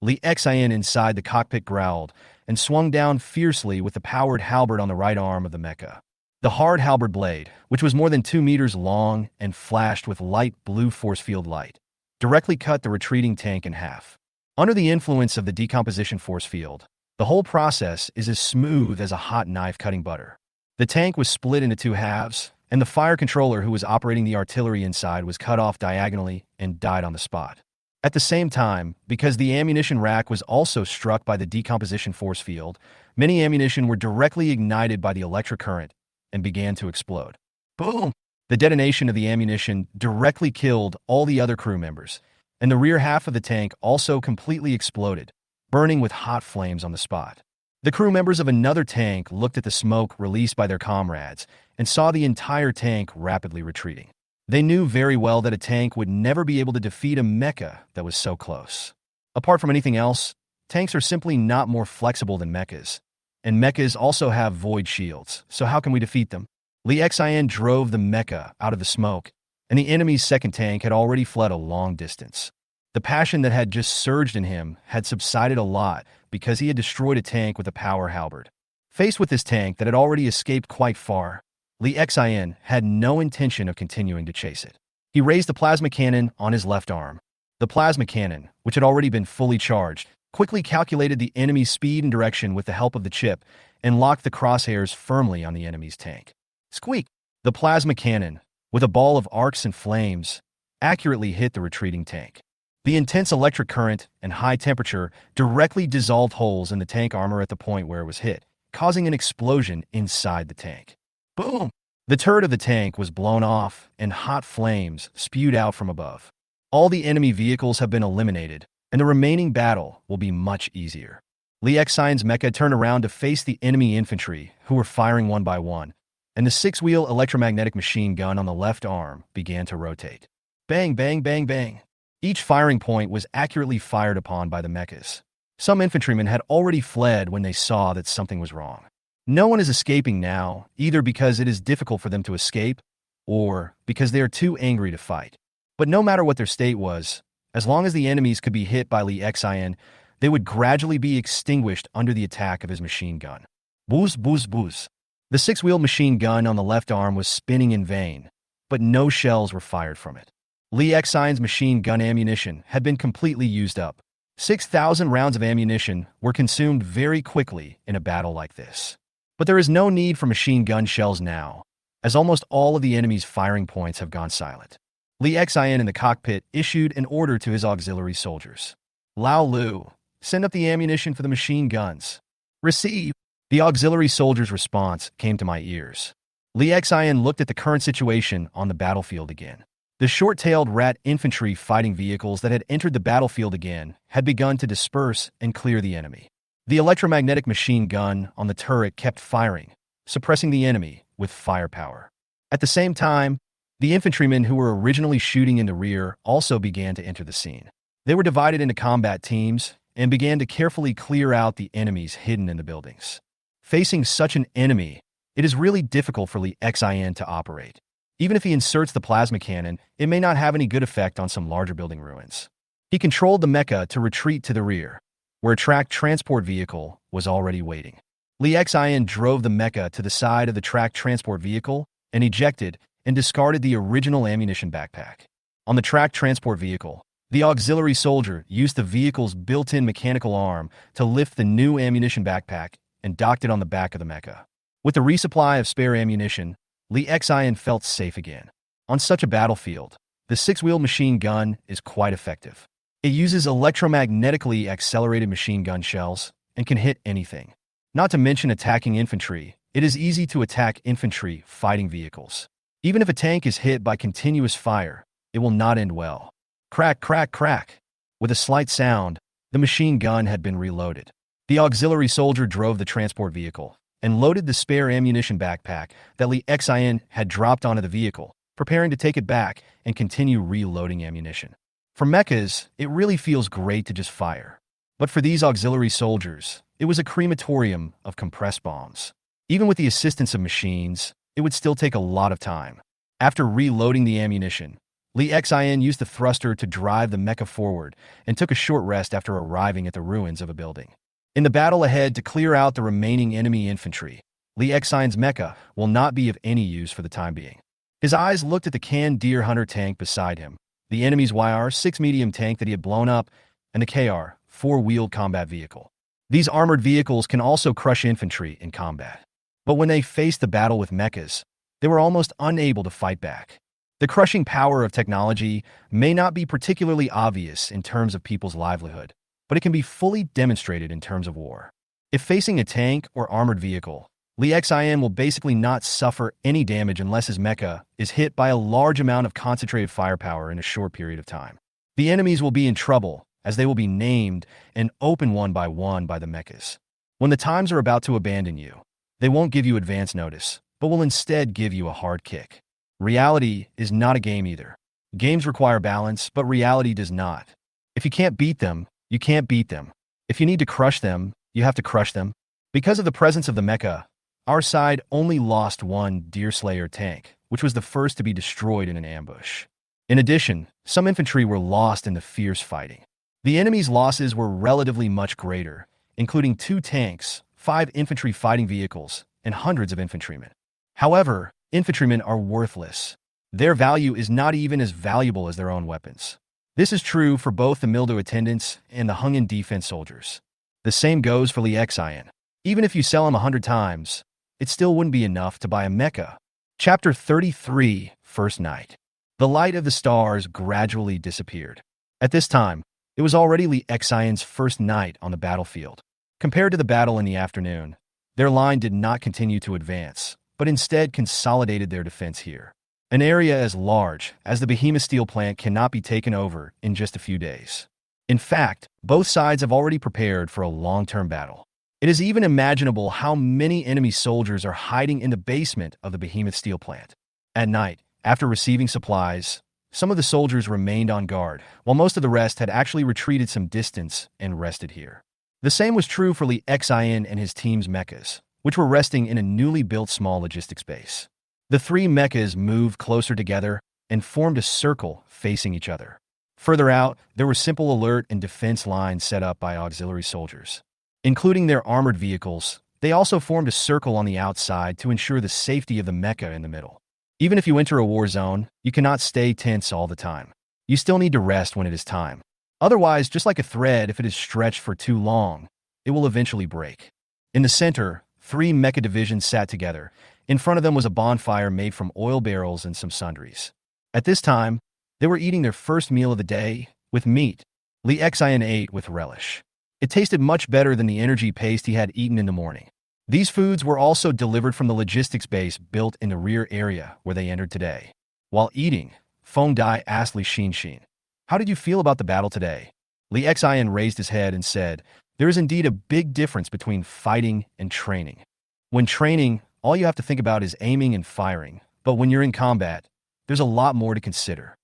Speaker 1: Xion inside the cockpit growled and swung down fiercely with the powered halberd on the right arm of the mecha. The hard halberd blade, which was more than 2 meters long and flashed with light blue force field light, directly cut the retreating tank in half. Under the influence of the decomposition force field, the whole process is as smooth as a hot knife cutting butter. The tank was split into 2 halves, and the fire controller who was operating the artillery inside was cut off diagonally and died on the spot. At the same time, because the ammunition rack was also struck by the decomposition force field, many ammunition were directly ignited by the electric current and began to explode. Boom! The detonation of the ammunition directly killed all the other crew members, and the rear half of the tank also completely exploded, burning with hot flames on the spot. The crew members of another tank looked at the smoke released by their comrades and saw the entire tank rapidly retreating. They knew very well that a tank would never be able to defeat a mecha that was so close. Apart from anything else, tanks are simply not more flexible than mechas. And mechas also have void shields, so how can we defeat them? Lee Xion drove the mecha out of the smoke, and the enemy's second tank had already fled a long distance. The passion that had just surged in him had subsided a lot because he had destroyed a tank with a power halberd. Faced with this tank that had already escaped quite far, Lee Xion had no intention of continuing to chase it. He raised the plasma cannon on his left arm. The plasma cannon, which had already been fully charged, quickly calculated the enemy's speed and direction with the help of the chip and locked the crosshairs firmly on the enemy's tank. Squeak! The plasma cannon, with a ball of arcs and flames, accurately hit the retreating tank. The intense electric current and high temperature directly dissolved holes in the tank armor at the point where it was hit, causing an explosion inside the tank. Boom! The turret of the tank was blown off, and hot flames spewed out from above. All the enemy vehicles have been eliminated, and the remaining battle will be much easier. Lee Xion's mecha turned around to face the enemy infantry, who were firing one by one, and the 6-wheel electromagnetic machine gun on the left arm began to rotate. Bang, bang, bang, bang. Each firing point was accurately fired upon by the mechas. Some infantrymen had already fled when they saw that something was wrong. No one is escaping now, either because it is difficult for them to escape, or because they are too angry to fight. But no matter what their state was, as long as the enemies could be hit by Lee Xion, they would gradually be extinguished under the attack of his machine gun. Booz, booz, booz. The 6-wheel machine gun on the left arm was spinning in vain, but no shells were fired from it. Lee Xion's machine gun ammunition had been completely used up. 6,000 rounds of ammunition were consumed very quickly in a battle like this. But there is no need for machine gun shells now, as almost all of the enemy's firing points have gone silent. Lee Xion in the cockpit issued an order to his auxiliary soldiers. Lao Lu, send up the ammunition for the machine guns. Receive. The auxiliary soldiers' response came to my ears. Lee Xion looked at the current situation on the battlefield again. The short-tailed rat infantry fighting vehicles that had entered the battlefield again had begun to disperse and clear the enemy. The electromagnetic machine gun on the turret kept firing, suppressing the enemy with firepower. At the same time, the infantrymen who were originally shooting in the rear also began to enter the scene. They were divided into combat teams and began to carefully clear out the enemies hidden in the buildings. Facing such an enemy, it is really difficult for Lee Xion to operate. Even if he inserts the plasma cannon, it may not have any good effect on some larger building ruins. He controlled the mecha to retreat to the rear, where a tracked transport vehicle was already waiting. Li Xian drove the mecha to the side of the tracked transport vehicle and ejected and discarded the original ammunition backpack. On the tracked transport vehicle, the auxiliary soldier used the vehicle's built-in mechanical arm to lift the new ammunition backpack and docked it on the back of the mecha. With the resupply of spare ammunition, Li Xian felt safe again. On such a battlefield, the six-wheel machine gun is quite effective. It uses electromagnetically accelerated machine gun shells and can hit anything. Not to mention attacking infantry, it is easy to attack infantry fighting vehicles. Even if a tank is hit by continuous fire, it will not end well. Crack, crack, crack. With a slight sound, the machine gun had been reloaded. The auxiliary soldier drove the transport vehicle and loaded the spare ammunition backpack that Li Xian had dropped onto the vehicle, preparing to take it back and continue reloading ammunition. For mechas, it really feels great to just fire. But for these auxiliary soldiers, it was a crematorium of compressed bombs. Even with the assistance of machines, it would still take a lot of time. After reloading the ammunition, Li Xian used the thruster to drive the mecha forward and took a short rest after arriving at the ruins of a building. In the battle ahead to clear out the remaining enemy infantry, Li Xian's mecha will not be of any use for the time being. His eyes looked at the canned deer hunter tank beside him, the enemy's YR-6 medium tank that he had blown up, and the KR, four-wheeled combat vehicle. These armored vehicles can also crush infantry in combat. But when they faced the battle with mechas, they were almost unable to fight back. The crushing power of technology may not be particularly obvious in terms of people's livelihood, but it can be fully demonstrated in terms of war. If facing a tank or armored vehicle, Li Xian will basically not suffer any damage unless his mecha is hit by a large amount of concentrated firepower in a short period of time. The enemies will be in trouble, as they will be named and open one by the mechas. When the times are about to abandon you, they won't give you advance notice, but will instead give you a hard kick. Reality is not a game either. Games require balance, but reality does not. If you can't beat them, you can't beat them. If you need to crush them, you have to crush them. Because of the presence of the mecha, our side only lost one Deerslayer tank, which was the first to be destroyed in an ambush. In addition, some infantry were lost in the fierce fighting. The enemy's losses were relatively much greater, including 2 tanks, 5 infantry fighting vehicles, and hundreds of infantrymen. However, infantrymen are worthless. Their value is not even as valuable as their own weapons. This is true for both the Mildo attendants and the Hungin defense soldiers. The same goes for Li Xian. Even if you sell him 100 times, it still wouldn't be enough to buy a mecha. Chapter 33, First Night. The light of the stars gradually disappeared. At this time, it was already Li Xian's first night on the battlefield. Compared to the battle in the afternoon, their line did not continue to advance, but instead consolidated their defense here. An area as large as the behemoth steel plant cannot be taken over in just a few days. In fact, both sides have already prepared for a long-term battle. It is even imaginable how many enemy soldiers are hiding in the basement of the behemoth steel plant. At night, after receiving supplies, some of the soldiers remained on guard, while most of the rest had actually retreated some distance and rested here. The same was true for Li Xian and his team's mechas, which were resting in a newly built small logistics base. The 3 mechas moved closer together and formed a circle facing each other. Further out, there were simple alert and defense lines set up by auxiliary soldiers. Including their armored vehicles, they also formed a circle on the outside to ensure the safety of the mecha in the middle. Even if you enter a war zone, you cannot stay tense all the time. You still need to rest when it is time. Otherwise, just like a thread, if it is stretched for too long, it will eventually break. In the center, 3 mecha divisions sat together. In front of them was a bonfire made from oil barrels and some sundries. At this time, they were eating their first meal of the day with meat. Li Xian ate with relish. It tasted much better than the energy paste he had eaten in the morning. These foods were also delivered from the logistics base built in the rear area where they entered today. While eating, Feng Dai asked Li Xin, "How did you feel about the battle today?" Li Xian raised his head and said, "There is indeed a big difference between fighting and training. When training, all you have to think about is aiming and firing, but when you're in combat, there's a lot more to consider.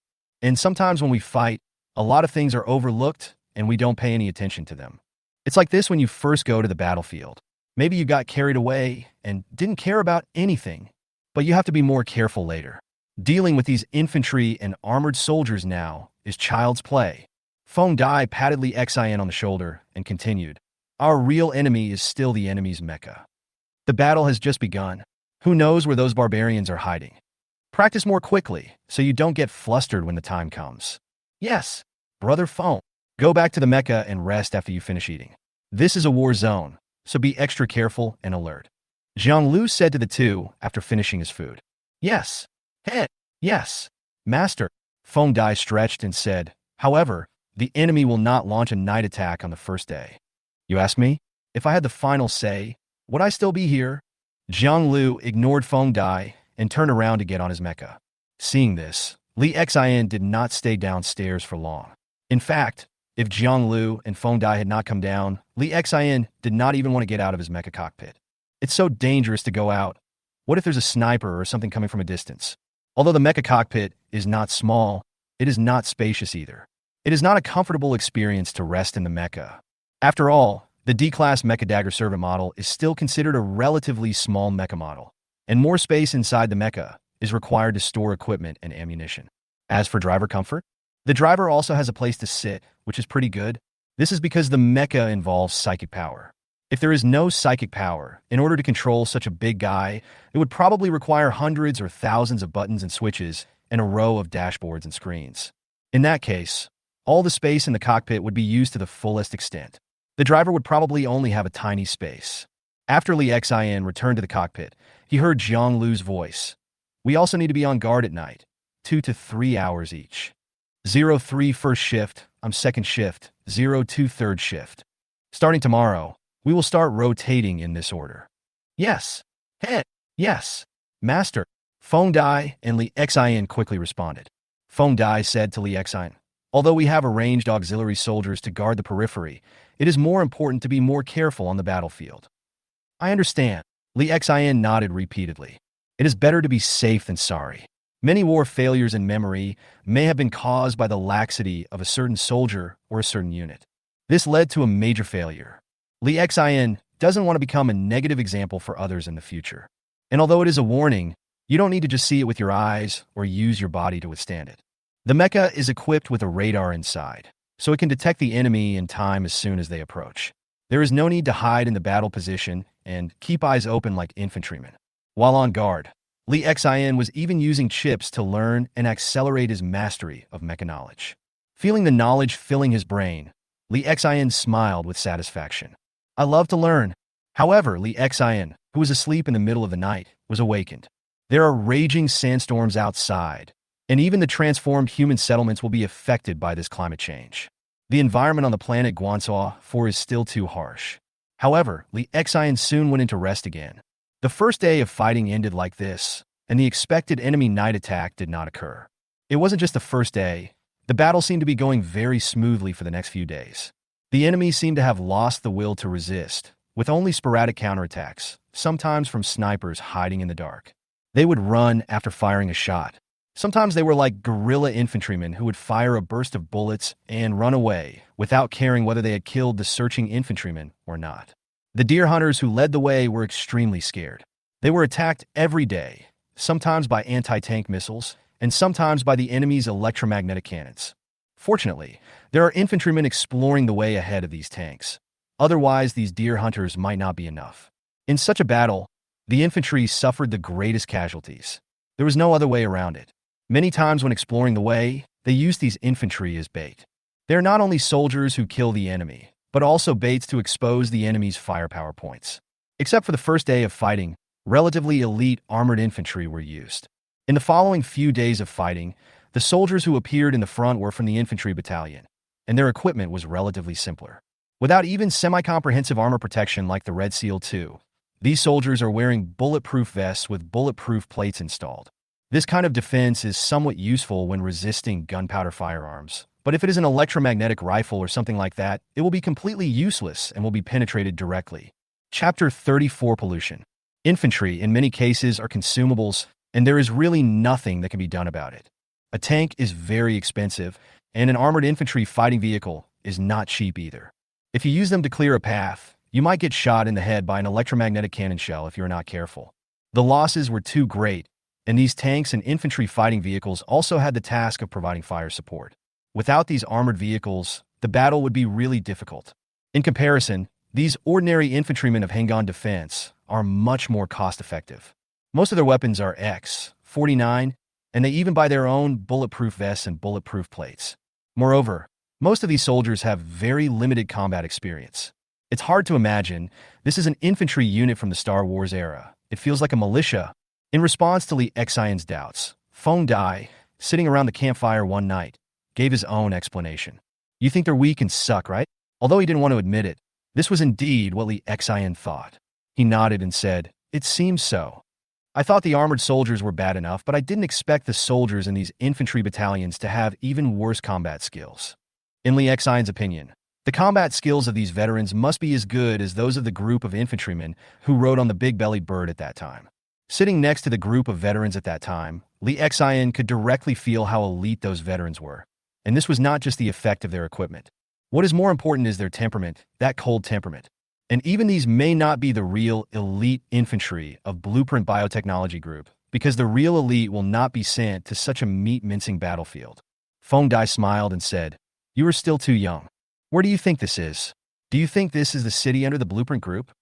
Speaker 1: And sometimes when we fight, a lot of things are overlooked and we don't pay any attention to them. It's like this when you first go to the battlefield. Maybe you got carried away and didn't care about anything, but you have to be more careful later. Dealing with these infantry and armored soldiers now is child's play." Feng Dai patted Li Xian on the shoulder and continued, "Our real enemy is still the enemy's Mecha. The battle has just begun. Who knows where those barbarians are hiding? Practice more quickly so you don't get flustered when the time comes." "Yes, Brother Feng. Go back to the Mecha and rest after you finish eating. This is a war zone, so be extra careful and alert," Jiang Lu said to the two after finishing his food. "Yes. Head. Yes. Master." Feng Dai stretched and said, "However, the enemy will not launch a night attack on the first day." "You ask me? If I had the final say, would I still be here?" Jiang Lu ignored Feng Dai and turned around to get on his mecha. Seeing this, Li Xian did not stay downstairs for long. In fact, if Jiang Lu and Feng Dai had not come down, Li Xian did not even want to get out of his mecha cockpit. It's so dangerous to go out. What if there's a sniper or something coming from a distance? Although the mecha cockpit is not small, it is not spacious either. It is not a comfortable experience to rest in the mecha. After all, the D-Class Mecha Dagger Servant model is still considered a relatively small mecha model, and more space inside the mecha is required to store equipment and ammunition. As for driver comfort, the driver also has a place to sit, which is pretty good. This is because the mecha involves psychic power. If there is no psychic power, in order to control such a big guy, it would probably require hundreds or thousands of buttons and switches and a row of dashboards and screens. In that case, all the space in the cockpit would be used to the fullest extent. The driver would probably only have a tiny space. After Li Xian returned to the cockpit, he heard Jiang Lu's voice. "We also need to be on guard at night, 2 to 3 hours each. 03 first shift, I'm second shift, 02 third shift. Starting tomorrow, we will start rotating in this order." "Yes. Head. Yes. Master." Feng Dai and Li Xian quickly responded. Feng Dai said to Li Xian, "Although we have arranged auxiliary soldiers to guard the periphery, it is more important to be more careful on the battlefield." "I understand." Li Xian nodded repeatedly. "It is better to be safe than sorry. Many war failures in memory may have been caused by the laxity of a certain soldier or a certain unit. This led to a major failure. Li Xian doesn't want to become a negative example for others in the future. And although it is a warning, you don't need to just see it with your eyes or use your body to withstand it. The mecha is equipped with a radar inside, so it can detect the enemy in time as soon as they approach. There is no need to hide in the battle position and keep eyes open like infantrymen. While on guard, Li Xian was even using chips to learn and accelerate his mastery of mecha knowledge. Feeling the knowledge filling his brain, Li Xian smiled with satisfaction. "I love to learn." However, Li Xian, who was asleep in the middle of the night, was awakened. There are raging sandstorms outside, and even the transformed human settlements will be affected by this climate change. The environment on the planet Guansuo IV is still too harsh. However, Li Xian soon went into rest again. The first day of fighting ended like this, and the expected enemy night attack did not occur. It wasn't just the first day. The battle seemed to be going very smoothly for the next few days. The enemy seemed to have lost the will to resist, with only sporadic counterattacks, sometimes from snipers hiding in the dark. They would run after firing a shot. Sometimes they were like guerrilla infantrymen who would fire a burst of bullets and run away without caring whether they had killed the searching infantryman or not. The deer hunters who led the way were extremely scared. They were attacked every day, sometimes by anti-tank missiles, and sometimes by the enemy's electromagnetic cannons. Fortunately, there are infantrymen exploring the way ahead of these tanks. Otherwise, these deer hunters might not be enough. In such a battle, the infantry suffered the greatest casualties. There was no other way around it. Many times when exploring the way, they used these infantry as bait. They are not only soldiers who kill the enemy, but also baits to expose the enemy's firepower points. Except for the first day of fighting, relatively elite armored infantry were used. In the following few days of fighting, the soldiers who appeared in the front were from the infantry battalion, and their equipment was relatively simpler. Without even semi-comprehensive armor protection like the Red Seal II, these soldiers are wearing bulletproof vests with bulletproof plates installed. This kind of defense is somewhat useful when resisting gunpowder firearms, but if it is an electromagnetic rifle or something like that, it will be completely useless and will be penetrated directly. Chapter 34 Pollution. Infantry, in many cases, are consumables, and there is really nothing that can be done about it. A tank is very expensive, and an armored infantry fighting vehicle is not cheap either. If you use them to clear a path, you might get shot in the head by an electromagnetic cannon shell if you're not careful. The losses were too great, and these tanks and infantry fighting vehicles also had the task of providing fire support. Without these armored vehicles, the battle would be really difficult. In comparison, these ordinary infantrymen of Hangon defense are much more cost-effective. Most of their weapons are X-49, and they even buy their own bulletproof vests and bulletproof plates. Moreover, most of these soldiers have very limited combat experience. It's hard to imagine this is an infantry unit from the Star Wars era. It feels like a militia. In response to Li Xion's doubts, Feng Dai, sitting around the campfire one night, gave his own explanation. You think they're weak and suck, right? Although he didn't want to admit it, this was indeed what Li Xion thought. He nodded and said, "It seems so. I thought the armored soldiers were bad enough, but I didn't expect the soldiers in these infantry battalions to have even worse combat skills." In Li Xion's opinion, the combat skills of these veterans must be as good as those of the group of infantrymen who rode on the big-bellied bird at that time. Sitting next to the group of veterans at that time, Li Xion could directly feel how elite those veterans were. And this was not just the effect of their equipment. What is more important is their temperament, that cold temperament. And even these may not be the real elite infantry of Blueprint Biotechnology Group, because the real elite will not be sent to such a meat-mincing battlefield. Feng Dai smiled and said, "You are still too young. Where do you think this is? Do you think this is the city under the Blueprint Group?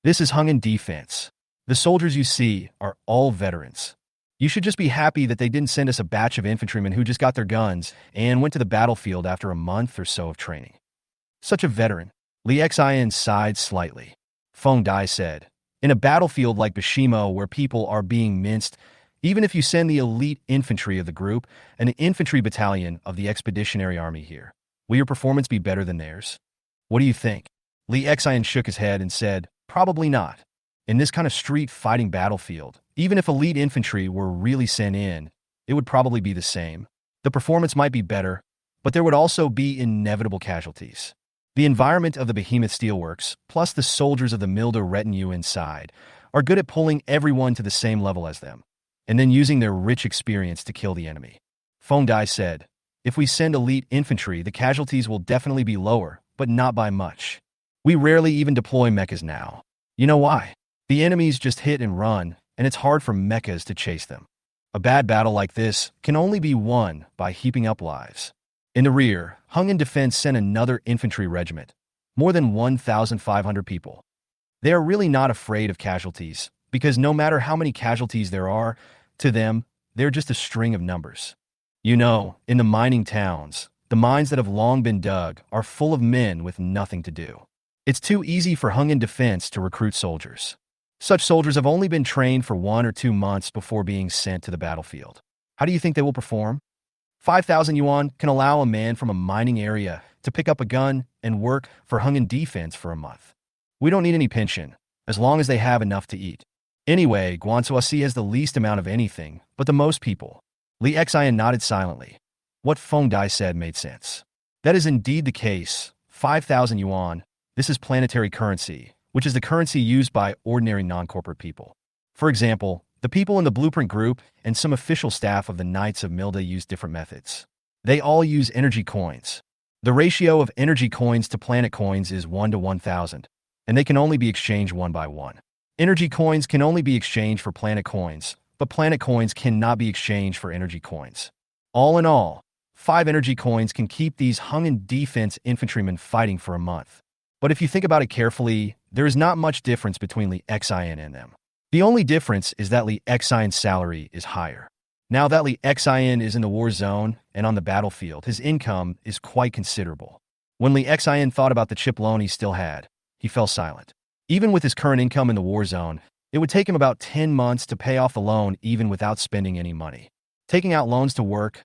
Speaker 1: This is Hungan Defense. The soldiers you see are all veterans. You should just be happy that they didn't send us a batch of infantrymen who just got their guns and went to the battlefield after a month or so of training." Such a veteran. Li Xion sighed slightly. Feng Dai said, "In a battlefield like Bishimo where people are being minced, even if you send the elite infantry of the group and an infantry battalion of the expeditionary army here, will your performance be better than theirs? What do you think?" Li Xion shook his head and said, "Probably not. In this kind of street-fighting battlefield, even if elite infantry were really sent in, it would probably be the same. The performance might be better, but there would also be inevitable casualties. The environment of the Behemoth Steelworks, plus the soldiers of the Milda retinue inside, are good at pulling everyone to the same level as them, and then using their rich experience to kill the enemy." Feng Dai said, "If we send elite infantry, the casualties will definitely be lower, but not by much. We rarely even deploy mechas now. You know why? The enemies just hit and run, and it's hard for mechas to chase them. A bad battle like this can only be won by heaping up lives." In the rear, Hungan Defense sent another infantry regiment, more than 1,500 people. They are really not afraid of casualties, because no matter how many casualties there are, to them, they're just a string of numbers. You know, in the mining towns, the mines that have long been dug are full of men with nothing to do. It's too easy for Hungan Defense to recruit soldiers. Such soldiers have only been trained for 1 or 2 months before being sent to the battlefield. How do you think they will perform? 5,000 yuan can allow a man from a mining area to pick up a gun and work for Hungan Defense for a month. We don't need any pension, as long as they have enough to eat. Anyway, Guansuo IV has the least amount of anything, but the most people." Li Xion nodded silently. What Feng Dai said made sense. That is indeed the case. 5,000 yuan. This is planetary currency, which is the currency used by ordinary non-corporate people. For example, the people in the Blueprint Group and some official staff of the Knights of Milda use different methods. They all use energy coins. The ratio of energy coins to planet coins is 1 to 1,000, and they can only be exchanged one by one. Energy coins can only be exchanged for planet coins, but planet coins cannot be exchanged for energy coins. All in all, 5 energy coins can keep these Hungan Defense infantrymen fighting for a month. But if you think about it carefully, there is not much difference between Li Xion and them. The only difference is that Li Xion's salary is higher. Now that Li Xion is in the war zone and on the battlefield, his income is quite considerable. When Li Xion thought about the chip loan he still had, he fell silent. Even with his current income in the war zone, it would take him about 10 months to pay off the loan even without spending any money. Taking out loans to work?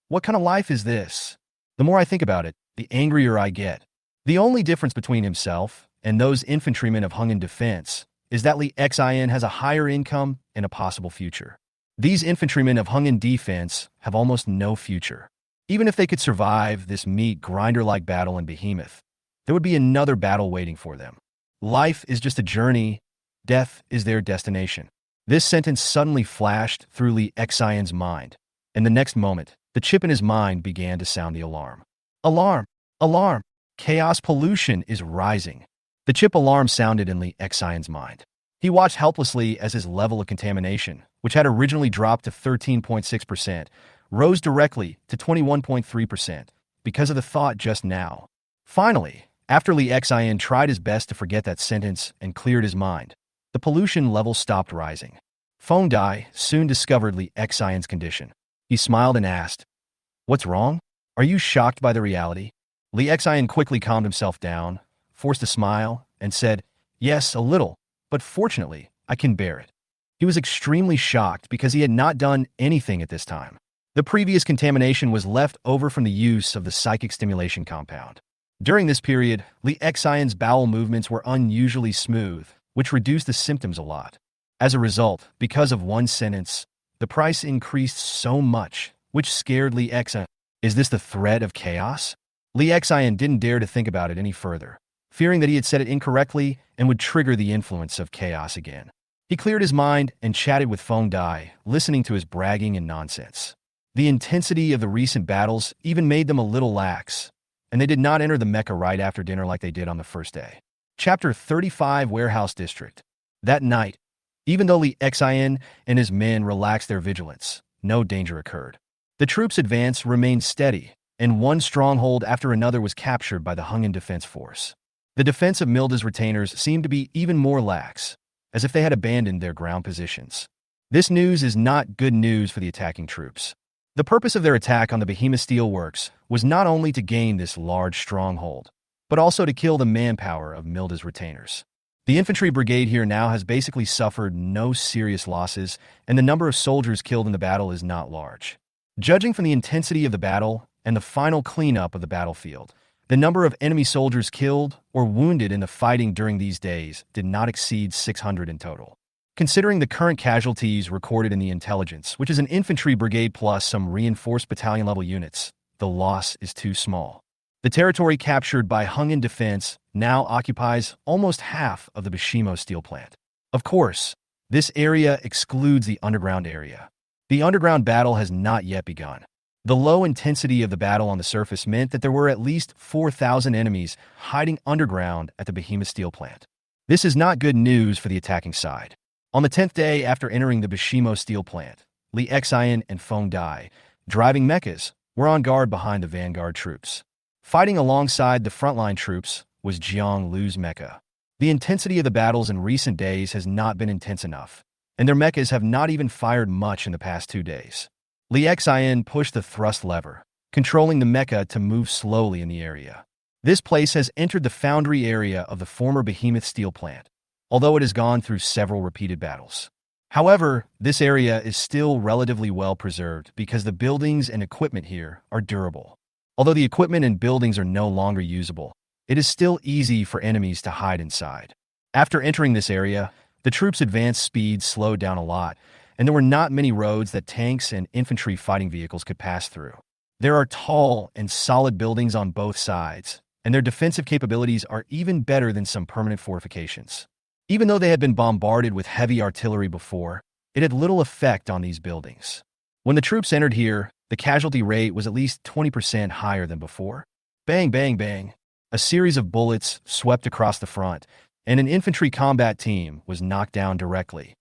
Speaker 1: What kind of life is this? The more I think about it, the angrier I get. The only difference between himself and those infantrymen of Hungan Defense is that Li Xion has a higher income and a possible future. These infantrymen of Hungan Defense have almost no future. Even if they could survive this meat grinder-like battle in Behemoth, there would be another battle waiting for them. Life is just a journey. Death is their destination. This sentence suddenly flashed through Li Xion's mind, and the next moment, the chip in his mind began to sound the alarm. Alarm! Alarm! Chaos pollution is rising. The chip alarm sounded in Li Xion's mind. He watched helplessly as his level of contamination, which had originally dropped to 13.6%, rose directly to 21.3% because of the thought just now. Finally, after Li Xian tried his best to forget that sentence and cleared his mind, the pollution level stopped rising. Feng Dai soon discovered Li Xian's condition. He smiled and asked, "What's wrong? Are you shocked by the reality?" Li Xian quickly calmed himself down, forced a smile, and said, "Yes, a little, but fortunately, I can bear it." He was extremely shocked because he had not done anything at this time. The previous contamination was left over from the use of the psychic stimulation compound. During this period, Li Xian's bowel movements were unusually smooth, which reduced the symptoms a lot. As a result, because of one sentence, the price increased so much, which scared Li Xian. Is this the threat of chaos? Li Xian didn't dare to think about it any further, fearing that he had said it incorrectly and would trigger the influence of chaos again. He cleared his mind and chatted with Feng Dai, listening to his bragging and nonsense. The intensity of the recent battles even made them a little lax, and they did not enter the Mecha right after dinner like they did on the first day. Chapter 35 Warehouse District. That night, even though Li Xian and his men relaxed their vigilance, no danger occurred. The troops' advance remained steady, and one stronghold after another was captured by the Hungan Defense Force. The defense of Milda's retainers seemed to be even more lax, as if they had abandoned their ground positions. This news is not good news for the attacking troops. The purpose of their attack on the Behemoth Steel Works was not only to gain this large stronghold, but also to kill the manpower of Milda's retainers. The infantry brigade here now has basically suffered no serious losses, and the number of soldiers killed in the battle is not large. Judging from the intensity of the battle and the final cleanup of the battlefield, the number of enemy soldiers killed or wounded in the fighting during these days did not exceed 600 in total. Considering the current casualties recorded in the intelligence, which is an infantry brigade plus some reinforced battalion-level units, the loss is too small. The territory captured by Hungan Defense now occupies almost half of the Bishimo steel plant. Of course, this area excludes the underground area. The underground battle has not yet begun. The low intensity of the battle on the surface meant that there were at least 4,000 enemies hiding underground at the Behemoth steel plant. This is not good news for the attacking side. On the 10th day after entering the Bishimo steel plant, Li Xian and Feng Dai, driving mechas, were on guard behind the vanguard troops. Fighting alongside the frontline troops was Jiang Lu's mecha. The intensity of the battles in recent days has not been intense enough, and their mechas have not even fired much in the past 2 days. Li Xian pushed the thrust lever, controlling the mecha to move slowly in the area. This place has entered the foundry area of the former Behemoth steel plant, although it has gone through several repeated battles. However, this area is still relatively well preserved because the buildings and equipment here are durable. Although the equipment and buildings are no longer usable, it is still easy for enemies to hide inside. After entering this area, the troops' advance speed slowed down a lot, and there were not many roads that tanks and infantry fighting vehicles could pass through. There are tall and solid buildings on both sides, and their defensive capabilities are even better than some permanent fortifications. Even though they had been bombarded with heavy artillery before, it had little effect on these buildings. When the troops entered here, the casualty rate was at least 20% higher than before. Bang, bang, bang. A series of bullets swept across the front, and an infantry combat team was knocked down directly.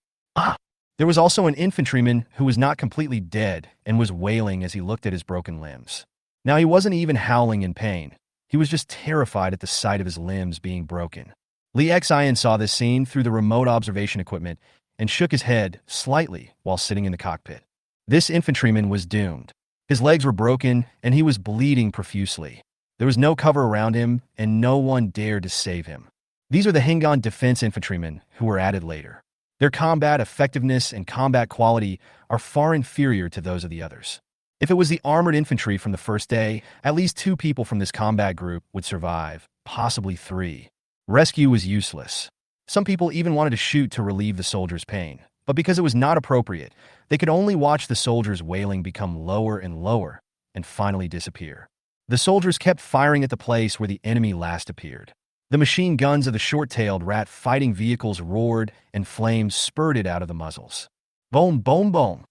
Speaker 1: There was also an infantryman who was not completely dead and was wailing as he looked at his broken limbs. Now, he wasn't even howling in pain. He was just terrified at the sight of his limbs being broken. Li Xian saw this scene through the remote observation equipment and shook his head slightly while sitting in the cockpit. This infantryman was doomed. His legs were broken and he was bleeding profusely. There was no cover around him and no one dared to save him. These are the Hungan defense infantrymen who were added later. Their combat effectiveness and combat quality are far inferior to those of the others. If it was the armored infantry from the first day, at least 2 people from this combat group would survive, possibly 3. Rescue was useless. Some people even wanted to shoot to relieve the soldiers' pain, but because it was not appropriate, they could only watch the soldiers' wailing become lower and lower and finally disappear. The soldiers kept firing at the place where the enemy last appeared. The machine guns of the short-tailed rat fighting vehicles roared and flames spurted out of the muzzles. Boom, boom, boom.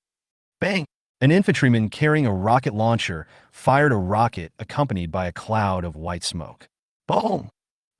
Speaker 1: Bang! An infantryman carrying a rocket launcher fired a rocket accompanied by a cloud of white smoke. Boom!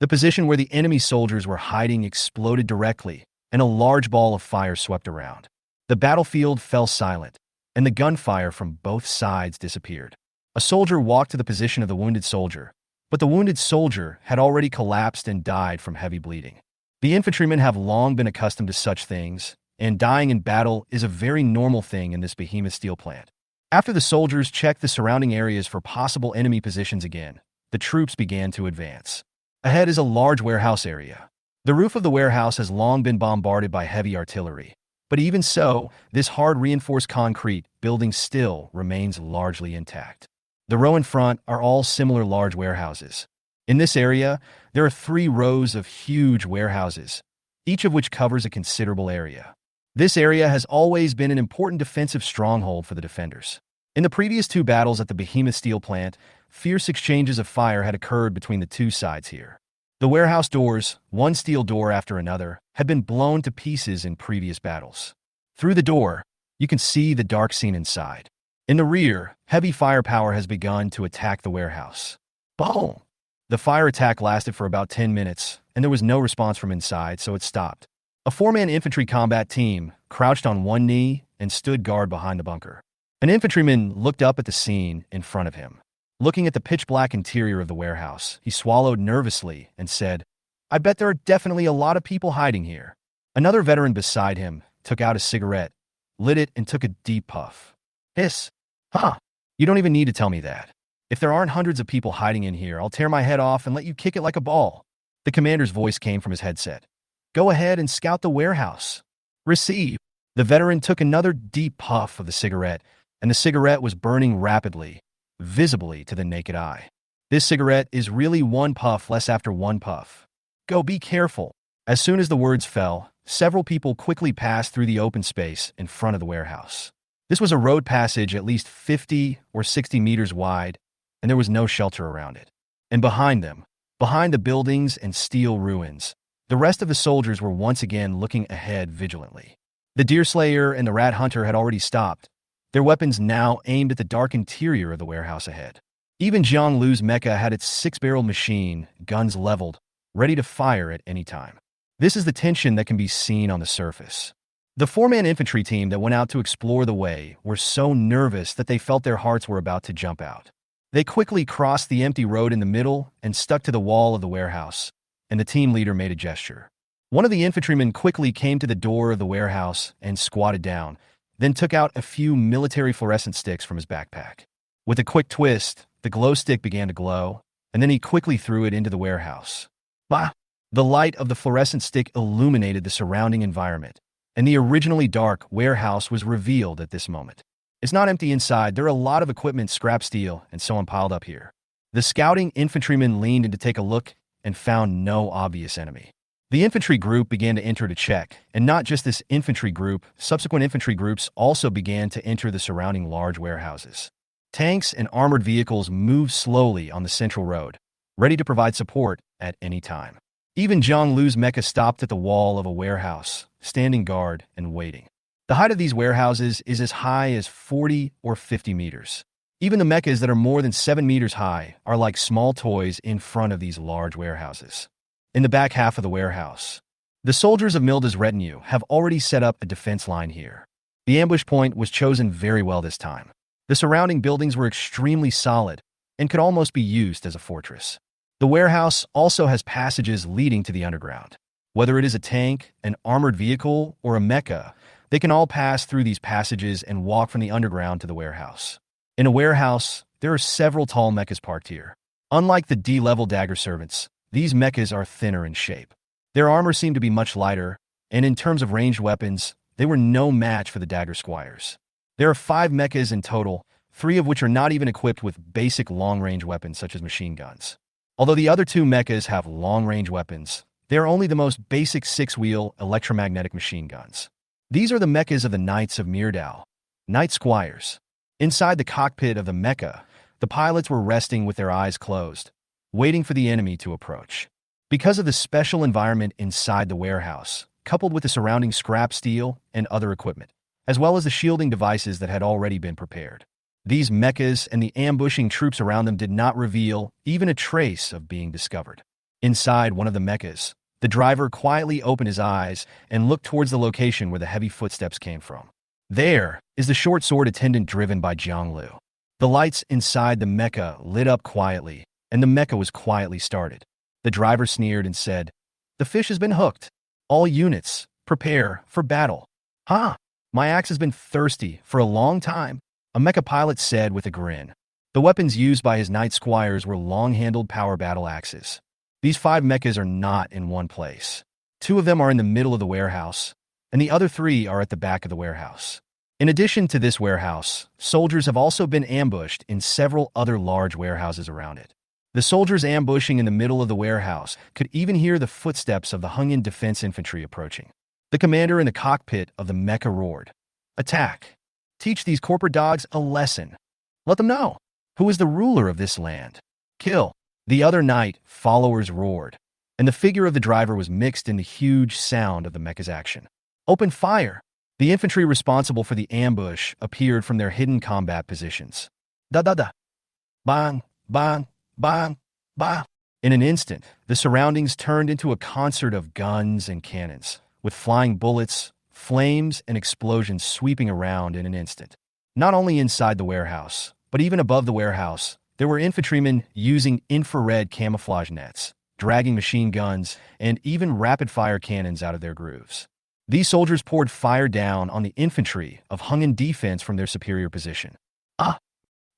Speaker 1: The position where the enemy soldiers were hiding exploded directly, and a large ball of fire swept around. The battlefield fell silent, and the gunfire from both sides disappeared. A soldier walked to the position of the wounded soldier, but the wounded soldier had already collapsed and died from heavy bleeding. The infantrymen have long been accustomed to such things, and dying in battle is a very normal thing in this behemoth steel plant. After the soldiers checked the surrounding areas for possible enemy positions again, the troops began to advance. Ahead is a large warehouse area. The roof of the warehouse has long been bombarded by heavy artillery, but even so, this hard reinforced concrete building still remains largely intact. The row in front are all similar large warehouses. In this area, there are 3 rows of huge warehouses, each of which covers a considerable area. This area has always been an important defensive stronghold for the defenders. In the previous 2 battles at the behemoth steel plant, fierce exchanges of fire had occurred between the 2 sides here. The warehouse doors, one steel door after another, had been blown to pieces in previous battles. Through the door, you can see the dark scene inside. In the rear, heavy firepower has begun to attack the warehouse. Boom! The fire attack lasted for about 10 minutes, and there was no response from inside, so it stopped. A 4-man infantry combat team crouched on one knee and stood guard behind the bunker. An infantryman looked up at the scene in front of him. Looking at the pitch-black interior of the warehouse, he swallowed nervously and said, "I bet there are definitely a lot of people hiding here." Another veteran beside him took out a cigarette, lit it, and took a deep puff. "Hiss. Huh. You don't even need to tell me that. If there aren't hundreds of people hiding in here, I'll tear my head off and let you kick it like a ball." The commander's voice came from his headset. "Go ahead and scout the warehouse." "Receive." The veteran took another deep puff of the cigarette, and the cigarette was burning rapidly, visibly to the naked eye. This cigarette is really one puff less after one puff. "Go, be careful." As soon as the words fell, several people quickly passed through the open space in front of the warehouse. This was a road passage at least 50 or 60 meters wide, and there was no shelter around it. And behind them, behind the buildings and steel ruins, the rest of the soldiers were once again looking ahead vigilantly. The Deerslayer and the Rat Hunter had already stopped, their weapons now aimed at the dark interior of the warehouse ahead. Even Jiang Lu's Mecha had its 6-barrel machine, guns leveled, ready to fire at any time. This is the tension that can be seen on the surface. The 4-man infantry team that went out to explore the way were so nervous that they felt their hearts were about to jump out. They quickly crossed the empty road in the middle and stuck to the wall of the warehouse, and the team leader made a gesture. One of the infantrymen quickly came to the door of the warehouse and squatted down, then took out a few military fluorescent sticks from his backpack. With a quick twist, the glow stick began to glow, and then he quickly threw it into the warehouse. Bah! The light of the fluorescent stick illuminated the surrounding environment, and the originally dark warehouse was revealed at this moment. It's not empty inside. There are a lot of equipment, scrap steel, and so on piled up here. The scouting infantryman leaned in to take a look and found no obvious enemy. The infantry group began to enter to check, and not just this infantry group, subsequent infantry groups also began to enter the surrounding large warehouses. Tanks and armored vehicles moved slowly on the central road, ready to provide support at any time. Even Jiang Lu's Mecha stopped at the wall of a warehouse, standing guard and waiting. The height of these warehouses is as high as 40 or 50 meters. Even the mechas that are more than 7 meters high are like small toys in front of these large warehouses. In the back half of the warehouse, the soldiers of Milda's retinue have already set up a defense line here. The ambush point was chosen very well this time. The surrounding buildings were extremely solid and could almost be used as a fortress. The warehouse also has passages leading to the underground. Whether it is a tank, an armored vehicle, or a mecha, they can all pass through these passages and walk from the underground to the warehouse. In a warehouse, there are several tall mechas parked here. Unlike the D-level dagger servants, these mechas are thinner in shape. Their armor seemed to be much lighter, and in terms of ranged weapons, they were no match for the dagger squires. There are 5 mechas in total, 3 of which are not even equipped with basic long-range weapons such as machine guns. Although the other 2 mechas have long-range weapons, they are only the most basic 6-wheel electromagnetic machine guns. These are the mechas of the Knights of Myrdal, Knight Squires. Inside the cockpit of the mecha, the pilots were resting with their eyes closed, waiting for the enemy to approach. Because of the special environment inside the warehouse, coupled with the surrounding scrap steel and other equipment, as well as the shielding devices that had already been prepared, these mechas and the ambushing troops around them did not reveal even a trace of being discovered. Inside one of the mechas, the driver quietly opened his eyes and looked towards the location where the heavy footsteps came from. There is the short sword attendant driven by Jiang Lu. The lights inside the mecha lit up quietly, and the mecha was quietly started. The driver sneered and said, "The fish has been hooked. All units, prepare for battle." "Huh? My axe has been thirsty for a long time," a mecha pilot said with a grin. The weapons used by his knight squires were long-handled power battle axes. These 5 mechas are not in one place. 2 of them are in the middle of the warehouse, and the other 3 are at the back of the warehouse. In addition to this warehouse, soldiers have also been ambushed in several other large warehouses around it. The soldiers ambushing in the middle of the warehouse could even hear the footsteps of the hung-in defense infantry approaching. The commander in the cockpit of the mecha roared, "Attack! Teach these corporate dogs a lesson. Let them know who is the ruler of this land. Kill!" The other knight followers roared, and the figure of the driver was mixed in the huge sound of the mecha's action. "Open fire!" The infantry responsible for the ambush appeared from their hidden combat positions. Da-da-da! Bang! Bang! Bang! Bang! In an instant, the surroundings turned into a concert of guns and cannons, with flying bullets, flames, and explosions sweeping around in an instant. Not only inside the warehouse, but even above the warehouse, there were infantrymen using infrared camouflage nets, dragging machine guns, and even rapid-fire cannons out of their grooves. These soldiers poured fire down on the infantry of hung-in defense from their superior position. Ah!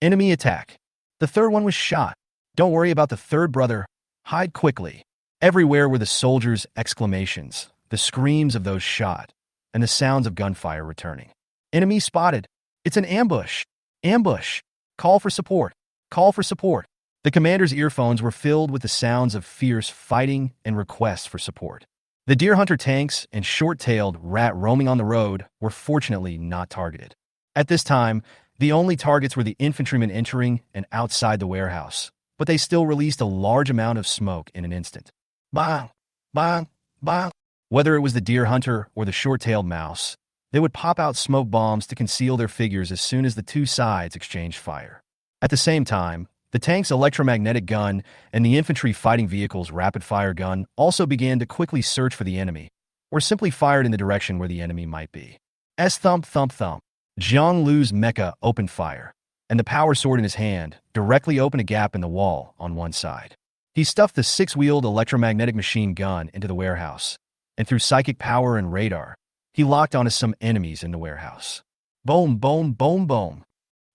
Speaker 1: Enemy attack! The third one was shot. Don't worry about the third brother. Hide quickly. Everywhere were the soldiers' exclamations, the screams of those shot, and the sounds of gunfire returning. Enemy spotted. It's an ambush. Ambush. Call for support. Call for support. The commander's earphones were filled with the sounds of fierce fighting and requests for support. The deer hunter tanks and short-tailed rat roaming on the road were fortunately not targeted. At this time, the only targets were the infantrymen entering and outside the warehouse, but they still released a large amount of smoke in an instant. Bang! Bang! Bang! Whether it was the deer hunter or the short-tailed mouse, they would pop out smoke bombs to conceal their figures as soon as the 2 sides exchanged fire. At the same time, the tank's electromagnetic gun and the infantry fighting vehicle's rapid-fire gun also began to quickly search for the enemy, or simply fired in the direction where the enemy might be. Thump, thump, thump. Jiang Lu's mecha opened fire, and the power sword in his hand directly opened a gap in the wall on one side. He stuffed the 6-wheeled electromagnetic machine gun into the warehouse, and through psychic power and radar, he locked onto some enemies in the warehouse. Boom, boom, boom, boom.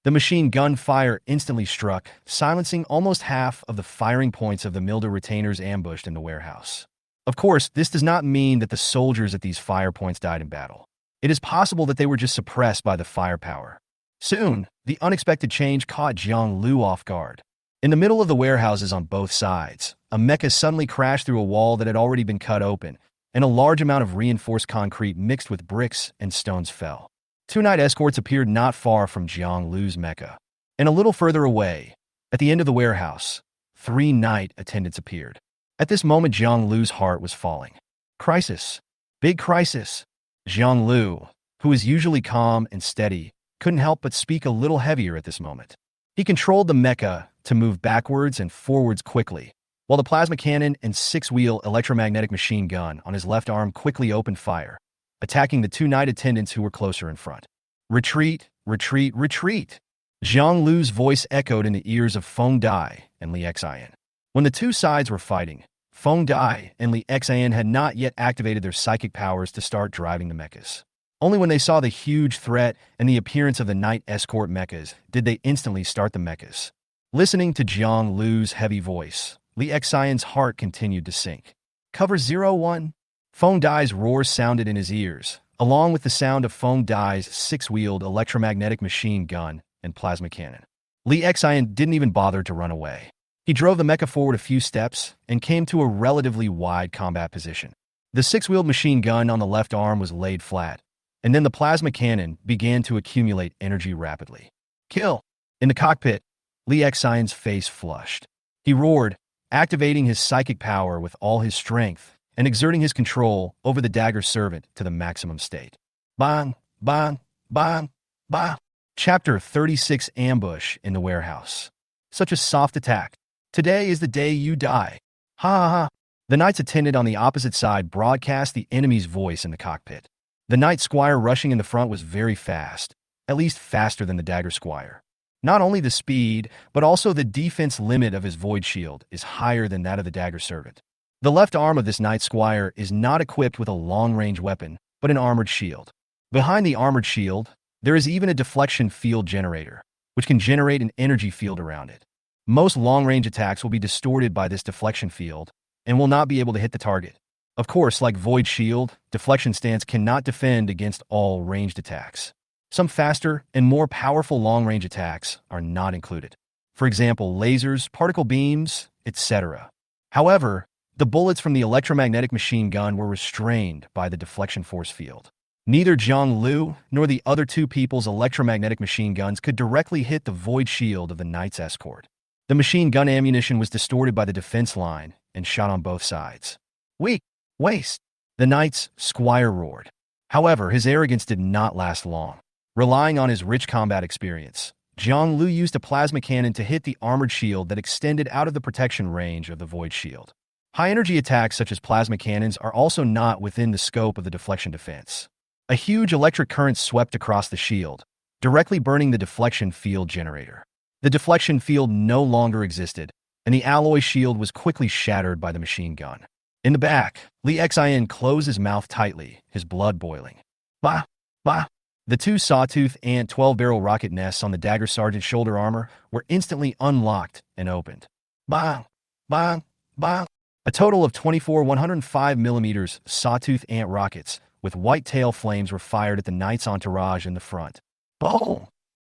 Speaker 1: The machine gun fire instantly struck, silencing almost half of the firing points of the Milda retainers ambushed in the warehouse. Of course, this does not mean that the soldiers at these fire points died in battle. It is possible that they were just suppressed by the firepower. Soon, the unexpected change caught Jiang Lu off guard. In the middle of the warehouses on both sides, a mecha suddenly crashed through a wall that had already been cut open, and a large amount of reinforced concrete mixed with bricks and stones fell. 2 night escorts appeared not far from Jiang Lu's mecha. And a little further away, at the end of the warehouse, 3 night attendants appeared. At this moment, Jiang Lu's heart was falling. Crisis. Big crisis. Jiang Lu, who is usually calm and steady, couldn't help but speak a little heavier at this moment. He controlled the mecha to move backwards and forwards quickly, while the plasma cannon and 6-wheel electromagnetic machine gun on his left arm quickly opened fire, attacking the 2 night attendants who were closer in front. Retreat, retreat, retreat! Jiang Lu's voice echoed in the ears of Feng Dai and Li Xian. When the 2 sides were fighting, Feng Dai and Li Xian had not yet activated their psychic powers to start driving the mechas. Only when they saw the huge threat and the appearance of the night escort mechas did they instantly start the mechas. Listening to Jiang Lu's heavy voice, Li Xian's heart continued to sink. Cover 01. Feng Dai's roar sounded in his ears, along with the sound of Feng Dai's 6-wheeled electromagnetic machine gun and plasma cannon. Li Xian didn't even bother to run away. He drove the mecha forward a few steps and came to a relatively wide combat position. The 6-wheeled machine gun on the left arm was laid flat, and then the plasma cannon began to accumulate energy rapidly. Kill! In the cockpit, Li Xian's face flushed. He roared, activating his psychic power with all his strength and exerting his control over the dagger servant to the maximum state. Bang! Bang! Bang! Bang! Chapter 36 Ambush in the Warehouse. Such a soft attack. Today is the day you die. Ha ha ha. The knight's attendant on the opposite side broadcast the enemy's voice in the cockpit. The knight squire rushing in the front was very fast, at least faster than the dagger squire. Not only the speed, but also the defense limit of his void shield is higher than that of the dagger servant. The left arm of this Knight Squire is not equipped with a long-range weapon, but an armored shield. Behind the armored shield, there is even a deflection field generator, which can generate an energy field around it. Most long-range attacks will be distorted by this deflection field and will not be able to hit the target. Of course, like Void Shield, Deflection Stance cannot defend against all ranged attacks. Some faster and more powerful long-range attacks are not included. For example, lasers, particle beams, etc. However, the bullets from the electromagnetic machine gun were restrained by the deflection force field. Neither Jiang Lu nor the other two people's electromagnetic machine guns could directly hit the void shield of the Knight's escort. The machine gun ammunition was distorted by the defense line and shot on both sides. Weak, waste, the Knight's Squire roared. However, his arrogance did not last long. Relying on his rich combat experience, Jiang Lu used a plasma cannon to hit the armored shield that extended out of the protection range of the void shield. High-energy attacks such as plasma cannons are also not within the scope of the deflection defense. A huge electric current swept across the shield, directly burning the deflection field generator. The deflection field no longer existed, and the alloy shield was quickly shattered by the machine gun. In the back, Li Xin closed his mouth tightly, his blood boiling. Bah! Bah! The two sawtooth ant 12-barrel rocket nests on the dagger sergeant's shoulder armor were instantly unlocked and opened. Bang! Bang! Bang! A total of 24 105mm sawtooth ant rockets with white tail flames were fired at the Knight's entourage in the front. Boom!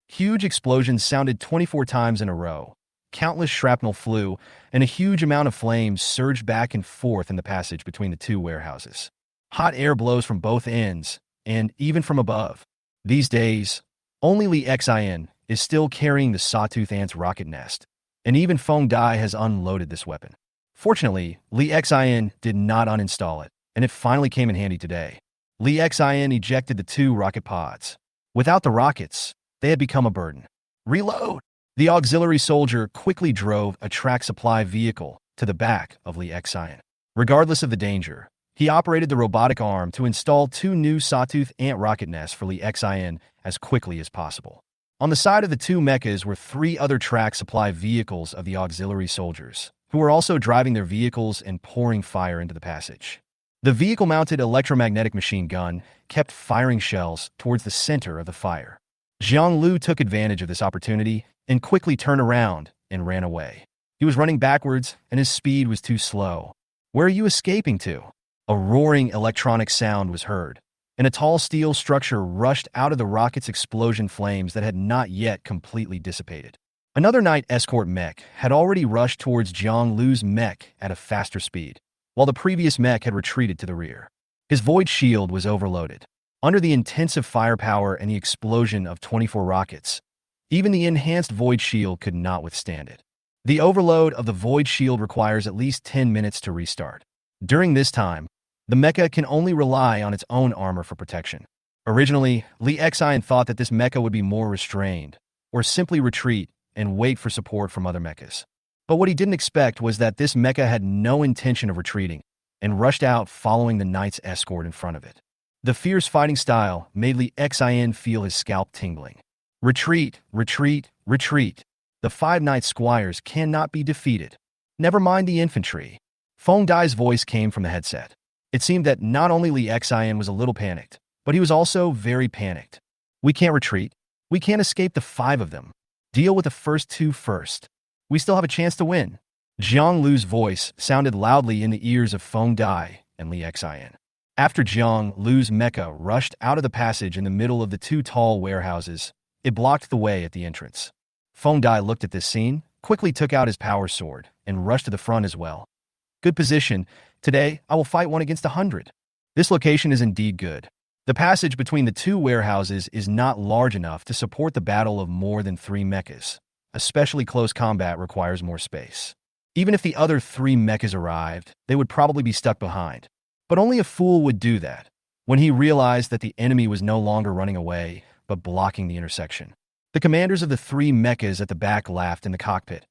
Speaker 1: Huge explosions sounded 24 times in a row. Countless shrapnel flew, and a huge amount of flames surged back and forth in the passage between the two warehouses. Hot air blows from both ends, and even from above. These days, only Li Xin is still carrying the sawtooth ant's rocket nest, and even Feng Dai has unloaded this weapon. Fortunately, Li Xin did not uninstall it, and it finally came in handy today. Li Xin ejected the two rocket pods. Without the rockets, they had become a burden. Reload! The auxiliary soldier quickly drove a track supply vehicle to the back of Li Xin. Regardless of the danger, he operated the robotic arm to install two new sawtooth ant rocket nests for Li Xin as quickly as possible. On the side of the two mechas were three other track supply vehicles of the auxiliary soldiers, who were also driving their vehicles and pouring fire into the passage. The vehicle-mounted electromagnetic machine gun kept firing shells towards the center of the fire. Jiang Lu took advantage of this opportunity and quickly turned around and ran away. He was running backwards, and his speed was too slow. Where are you escaping to? A roaring electronic sound was heard, and a tall steel structure rushed out of the rocket's explosion flames that had not yet completely dissipated. Another Knight escort mech had already rushed towards Jiang Lu's mech at a faster speed, while the previous mech had retreated to the rear. His void shield was overloaded. Under the intensive firepower and the explosion of 24 rockets, even the enhanced void shield could not withstand it. The overload of the void shield requires at least 10 minutes to restart. During this time, the mecha can only rely on its own armor for protection. Originally, Li Xin thought that this mecha would be more restrained, or simply retreat and wait for support from other mechas. But what he didn't expect was that this mecha had no intention of retreating and rushed out following the Knight's escort in front of it. The fierce fighting style made Li Xin feel his scalp tingling. Retreat, retreat, retreat. The 5 Knight Squires cannot be defeated. Never mind the infantry. Feng Dai's voice came from the headset. It seemed that not only Li Xin was a little panicked, but he was also very panicked. We can't retreat. We can't escape the 5 of them. Deal with the first 2 first. We still have a chance to win. Jiang Lu's voice sounded loudly in the ears of Feng Dai and Li Xin. After Jiang Lu's mecha rushed out of the passage in the middle of the 2 tall warehouses, it blocked the way at the entrance. Feng Dai looked at this scene, quickly took out his power sword, and rushed to the front as well. Good position. Today, I will fight 1 against 100. This location is indeed good. The passage between the 2 warehouses is not large enough to support the battle of more than 3 mechas. Especially close combat requires more space. Even if the other 3 mechas arrived, they would probably be stuck behind. But only a fool would do that. When he realized that the enemy was no longer running away, but blocking the intersection. The commanders of the 3 mechas at the back laughed in the cockpit.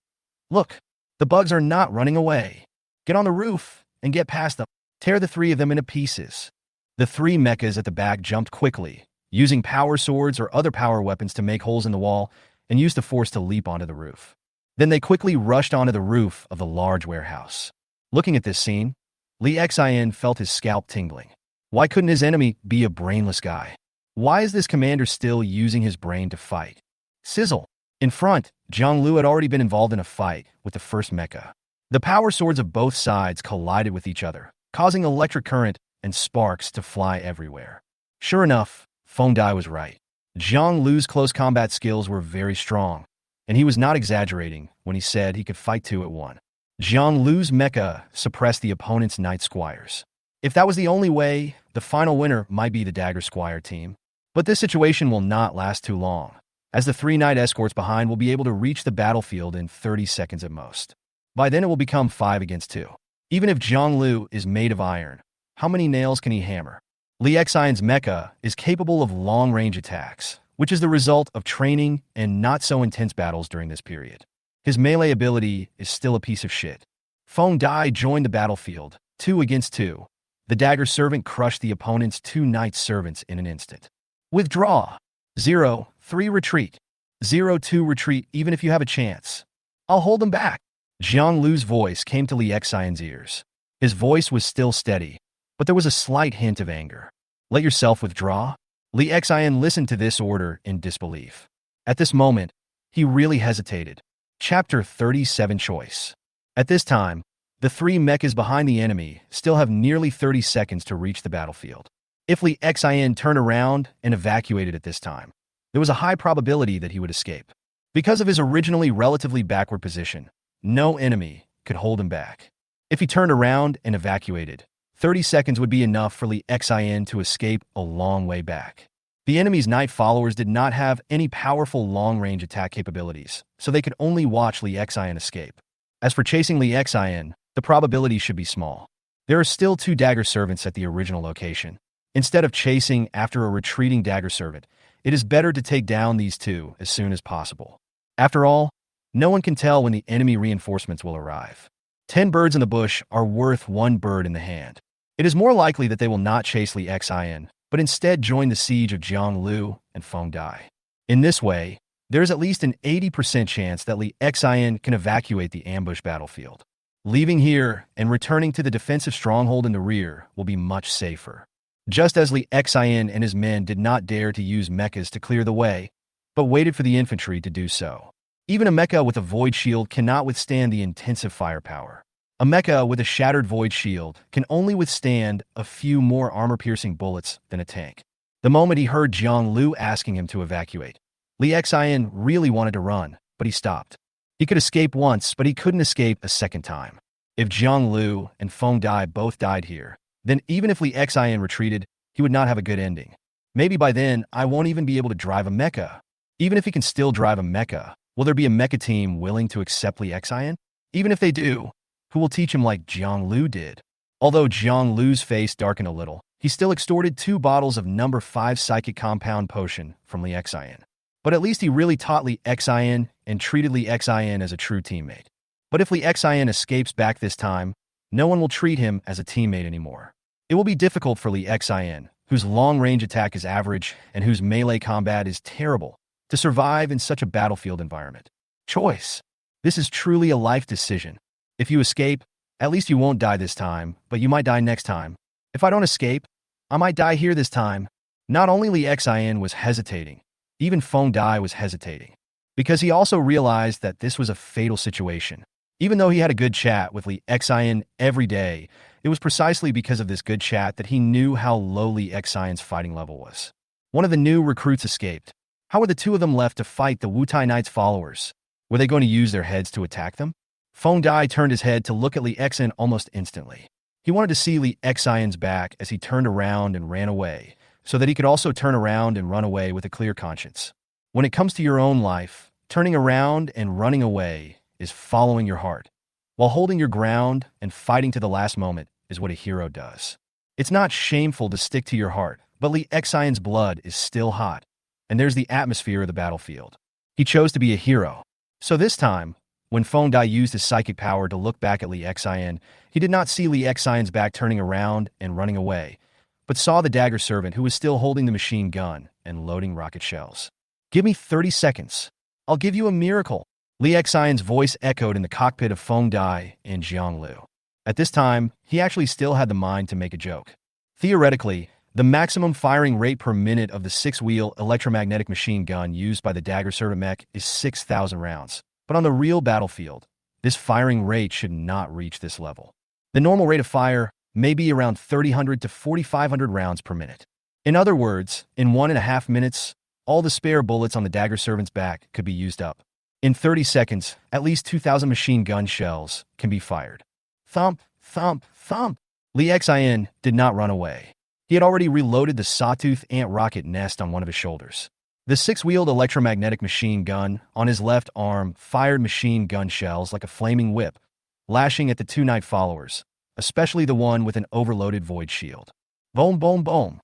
Speaker 1: Look, the bugs are not running away. Get on the roof and get past them. Tear the 3 of them into pieces. The 3 mechas at the back jumped quickly, using power swords or other power weapons to make holes in the wall and used the force to leap onto the roof. Then they quickly rushed onto the roof of the large warehouse. Looking at this scene, Li Xian felt his scalp tingling. Why couldn't his enemy be a brainless guy? Why is this commander still using his brain to fight? Sizzle. In front, Zhang Lu had already been involved in a fight with the first mecha. The power swords of both sides collided with each other, causing electric current and sparks to fly everywhere. Sure enough, Feng Dai was right. Zhang Lu's close combat skills were very strong, and he was not exaggerating when he said he could fight two at one. Zhang Lu's mecha suppressed the opponent's Knight Squires. If that was the only way, the final winner might be the Dagger Squire team. But this situation will not last too long, as the three Knight escorts behind will be able to reach the battlefield in 30 seconds at most. By then it will become 5 against 2. Even if Zhang Lu is made of iron, how many nails can he hammer? Li Xian's mecha is capable of long-range attacks, which is the result of training and not-so-intense battles during this period. His melee ability is still a piece of shit. Feng Dai joined the battlefield, 2 against 2. The Dagger Servant crushed the opponent's 2 Knight Servants in an instant. Withdraw. 0-3 retreat. 0-2 retreat even if you have a chance. I'll hold them back. Zhang Lu's voice came to Li Xian's ears. His voice was still steady, but there was a slight hint of anger. Let yourself withdraw? Li Xian listened to this order in disbelief. At this moment, he really hesitated. Chapter 37 Choice. At this time, the 3 mechas behind the enemy still have nearly 30 seconds to reach the battlefield. If Li Xian turned around and evacuated at this time, there was a high probability that he would escape. Because of his originally relatively backward position, no enemy could hold him back. If he turned around and evacuated, 30 seconds would be enough for Li Xian to escape a long way back. The enemy's Knight followers did not have any powerful long-range attack capabilities, so they could only watch Li Xian escape. As for chasing Li Xian, the probability should be small. There are still 2 Dagger Servants at the original location. Instead of chasing after a retreating Dagger Servant, it is better to take down these 2 as soon as possible. After all, no one can tell when the enemy reinforcements will arrive. 10 birds in the bush are worth 1 bird in the hand. It is more likely that they will not chase Li Xian, but instead join the siege of Zhang Lu and Feng Dai. In this way, there is at least an 80% chance that Li Xian can evacuate the ambush battlefield. Leaving here and returning to the defensive stronghold in the rear will be much safer. Just as Li Xian and his men did not dare to use mechas to clear the way, but waited for the infantry to do so. Even a mecha with a void shield cannot withstand the intensive firepower. A mecha with a shattered void shield can only withstand a few more armor-piercing bullets than a tank. The moment he heard Zhang Lu asking him to evacuate, Li Xian really wanted to run, but he stopped. He could escape once, but he couldn't escape a second time. If Zhang Lu and Feng Dai both died here, then even if Li Xian retreated, he would not have a good ending. Maybe by then, I won't even be able to drive a mecha. Even if he can still drive a mecha, will there be a mecha team willing to accept Li Xian? Even if they do, who will teach him like Zhang Lu did? Although Zhang Lu's face darkened a little, he still extorted 2 bottles of number 5 psychic compound potion from Li Xian. But at least he really taught Li Xian and treated Li Xian as a true teammate. But if Li Xian escapes back this time, no one will treat him as a teammate anymore. It will be difficult for Li Xian, whose long-range attack is average and whose melee combat is terrible, to survive in such a battlefield environment. Choice. This is truly a life decision. If you escape, at least you won't die this time, but you might die next time. If I don't escape, I might die here this time. Not only Li Xian was hesitating, even Feng Dai was hesitating, because he also realized that this was a fatal situation. Even though he had a good chat with Li Xian every day, it was precisely because of this good chat that he knew how low Li Xian's fighting level was. One of the new recruits escaped. How were the 2 of them left to fight the Wutai Knight's followers? Were they going to use their heads to attack them? Feng Dai turned his head to look at Li Xian almost instantly. He wanted to see Li Xian's back as he turned around and ran away, so that he could also turn around and run away with a clear conscience. When it comes to your own life, turning around and running away is following your heart, while holding your ground and fighting to the last moment is what a hero does. It's not shameful to stick to your heart, but Li Xian's blood is still hot, and there's the atmosphere of the battlefield. He chose to be a hero. So this time, when Feng Dai used his psychic power to look back at Li Xian, he did not see Li Xian's back turning around and running away, but saw the Dagger Servant who was still holding the machine gun and loading rocket shells. Give me 30 seconds. I'll give you a miracle. Li Xian's voice echoed in the cockpit of Feng Dai and Jiang Lu. At this time, he actually still had the mind to make a joke. Theoretically, the maximum firing rate per minute of the six-wheel electromagnetic machine gun used by the dagger servant mech is 6,000 rounds. But on the real battlefield, this firing rate should not reach this level. The normal rate of fire may be around 3,000 to 4,500 rounds per minute. In other words, in 1.5 minutes, all the spare bullets on the dagger servant's back could be used up. In 30 seconds, at least 2,000 machine gun shells can be fired. Thump, thump, thump. Li Xian did not run away. He had already reloaded the sawtooth ant rocket nest on one of his shoulders. The six-wheeled electromagnetic machine gun on his left arm fired machine gun shells like a flaming whip, lashing at the two night followers, especially the one with an overloaded void shield. Boom, boom, boom.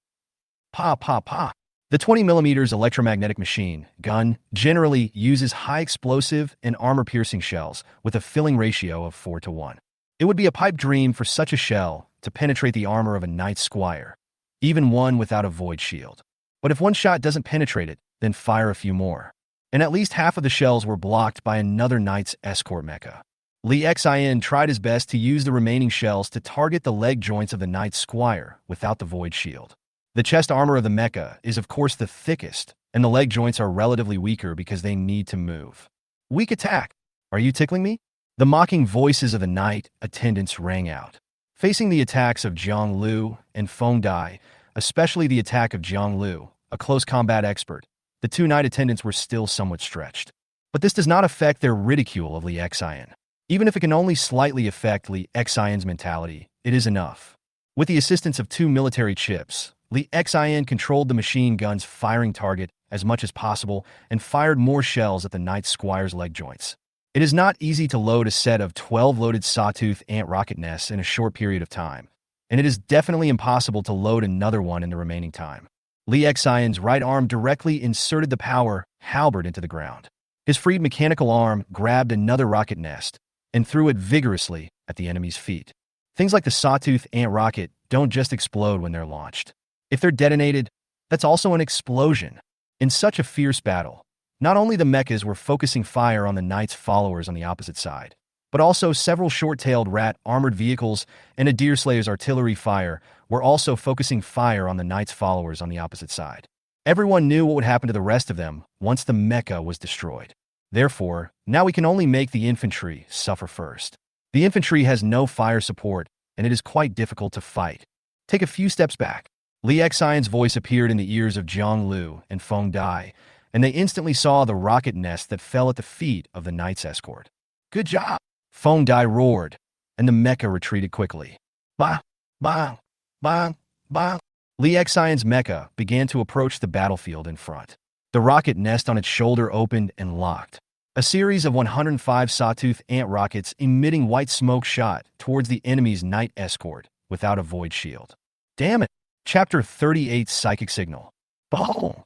Speaker 1: Pa, pa, pa. The 20mm electromagnetic machine gun generally uses high explosive and armor-piercing shells with a filling ratio of 4:1. It would be a pipe dream for such a shell to penetrate the armor of a knight's squire, even one without a void shield. But if one shot doesn't penetrate it, then fire a few more. And at least half of the shells were blocked by another knight's escort mecha. Li Xian tried his best to use the remaining shells to target the leg joints of the knight's squire without the void shield. The chest armor of the mecha is of course the thickest, and the leg joints are relatively weaker because they need to move. Weak attack! Are you tickling me? The mocking voices of the knight attendants rang out. Facing the attacks of Jiang Lu and Feng Dai, especially the attack of Jiang Lu, a close combat expert, the two knight attendants were still somewhat stretched. But this does not affect their ridicule of Li Xian. Even if it can only slightly affect Li Xian's mentality, it is enough. With the assistance of two military chips, Li Xian controlled the machine gun's firing target as much as possible and fired more shells at the knight's squire's leg joints. It is not easy to load a set of 12 loaded sawtooth ant rocket nests in a short period of time, and it is definitely impossible to load another one in the remaining time. Li Xian's right arm directly inserted the power halberd into the ground. His freed mechanical arm grabbed another rocket nest and threw it vigorously at the enemy's feet. Things like the sawtooth ant rocket don't just explode when they're launched. If they're detonated, that's also an explosion. In such a fierce battle, not only the mechas were focusing fire on the knight's followers on the opposite side, but also several short-tailed rat armored vehicles and a deerslayer's artillery fire were also focusing fire on the knight's followers on the opposite side. Everyone knew what would happen to the rest of them once the mecha was destroyed. Therefore, now we can only make the infantry suffer first. The infantry has no fire support, and it is quite difficult to fight. Take a few steps back. Li Xian's voice appeared in the ears of Jiang Lu and Feng Dai, and they instantly saw the rocket nest that fell at the feet of the knight's escort. Good job! Feng Dai roared, and the mecha retreated quickly. Bah! Bah! Bah! Bah! Li Xian's mecha began to approach the battlefield in front. The rocket nest on its shoulder opened and locked. A series of 105 sawtooth ant rockets emitting white smoke shot towards the enemy's knight escort without a void shield. Damn it! Chapter 38 Psychic Signal. Boom!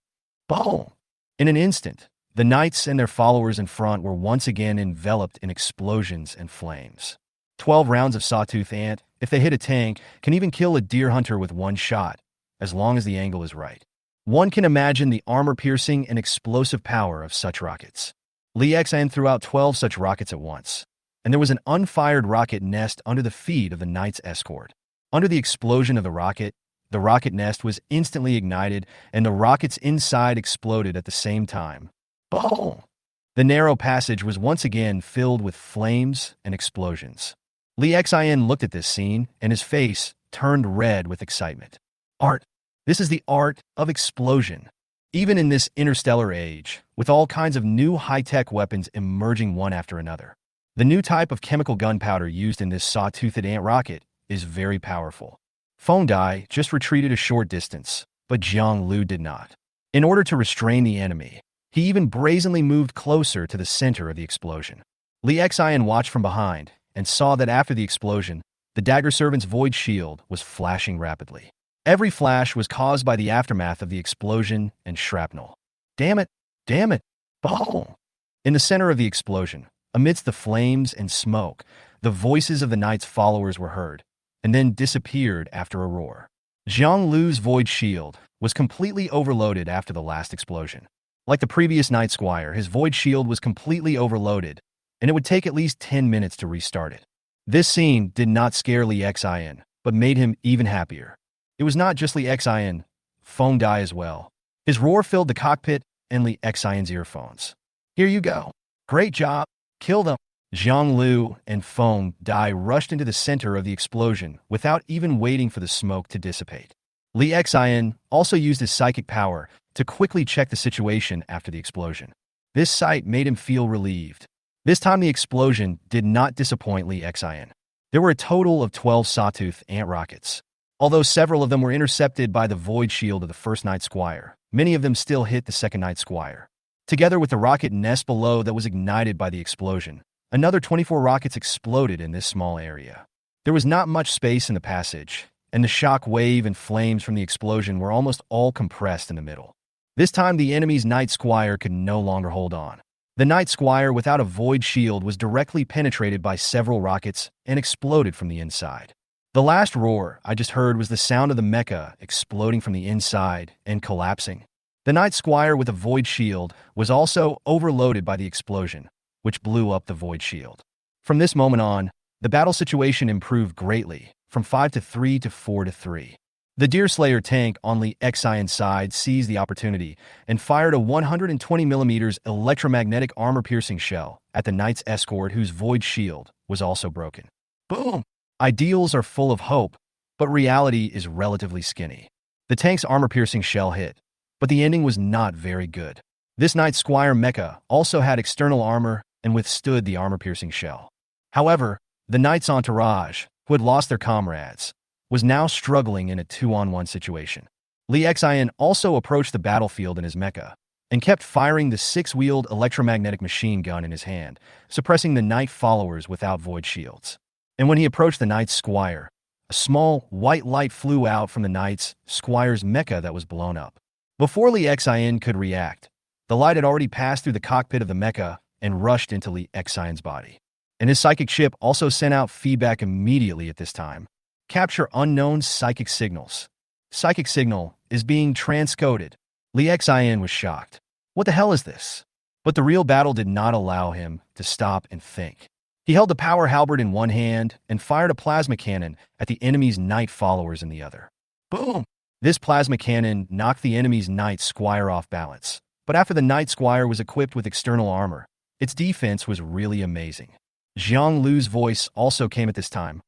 Speaker 1: Boom! In an instant, the knights and their followers in front were once again enveloped in explosions and flames. 12 rounds of sawtooth ant, if they hit a tank, can even kill a deer hunter with one shot, as long as the angle is right. One can imagine the armor-piercing and explosive power of such rockets. Li Xian threw out 12 such rockets at once, and there was an unfired rocket nest under the feet of the knight's escort. Under the explosion of the rocket nest was instantly ignited, and the rockets inside exploded at the same time. Boom! The narrow passage was once again filled with flames and explosions. Li Xian looked at this scene, and his face turned red with excitement. Art! This is the art of explosion. Even in this interstellar age, with all kinds of new high-tech weapons emerging one after another, the new type of chemical gunpowder used in this saw-toothed ant rocket is very powerful. Feng Dai just retreated a short distance, but Jiang Lu did not. In order to restrain the enemy, he even brazenly moved closer to the center of the explosion. Li Xian watched from behind and saw that after the explosion, the dagger servant's void shield was flashing rapidly. Every flash was caused by the aftermath of the explosion and shrapnel. Damn it! Damn it! Boom! In the center of the explosion, amidst the flames and smoke, the voices of the knight's followers were heard, and then disappeared after a roar. Jiang Lu's void shield was completely overloaded after the last explosion. Like the previous Night Squire, his void shield was completely overloaded, and it would take at least 10 minutes to restart it. This scene did not scare Li Xin, but made him even happier. It was not just Li Xin, Feng died as well. His roar filled the cockpit and Li Xion's earphones. Here you go. Great job. Kill them. Zhang Lu and Feng Dai rushed into the center of the explosion without even waiting for the smoke to dissipate. Li Xian also used his psychic power to quickly check the situation after the explosion. This sight made him feel relieved. This time the explosion did not disappoint Li Xian. There were a total of 12 sawtooth ant rockets. Although several of them were intercepted by the void shield of the first Night Squire, many of them still hit the second Night Squire. Together with the rocket nest below that was ignited by the explosion, another 24 rockets exploded in this small area. There was not much space in the passage, and the shock wave and flames from the explosion were almost all compressed in the middle. This time the enemy's Night Squire could no longer hold on. The Night Squire without a void shield was directly penetrated by several rockets and exploded from the inside. The last roar I just heard was the sound of the mecha exploding from the inside and collapsing. The Night Squire with a void shield was also overloaded by the explosion, which blew up the void shield. From this moment on, the battle situation improved greatly, from 5-3 to 4-3. The Deerslayer tank on Li Xion's side seized the opportunity and fired a 120mm electromagnetic armor-piercing shell at the Knight's escort whose void shield was also broken. Boom! Ideals are full of hope, but reality is relatively skinny. The tank's armor-piercing shell hit, but the ending was not very good. This Night Squire mecha also had external armor and withstood the armor-piercing shell. However, the Knight's entourage, who had lost their comrades, was now struggling in a 2-on-1 situation. Li Xian also approached the battlefield in his mecha and kept firing the 6-wheeled electromagnetic machine gun in his hand, suppressing the Knight followers without void shields. And when he approached the Knight's Squire, a small white light flew out from the Knight's Squire's mecha that was blown up. Before Li Xian could react, the light had already passed through the cockpit of the mecha and rushed into Li Xion's body. And his psychic chip also sent out feedback immediately at this time. Capture unknown psychic signals. Psychic signal is being transcoded. Li Xian was shocked. What the hell is this? But the real battle did not allow him to stop and think. He held the power halberd in one hand and fired a plasma cannon at the enemy's Knight followers in the other. Boom! This plasma cannon knocked the enemy's Knight Squire off balance. But after the Knight Squire was equipped with external armor, its defense was really amazing. Zhang Lu's voice also came at this time.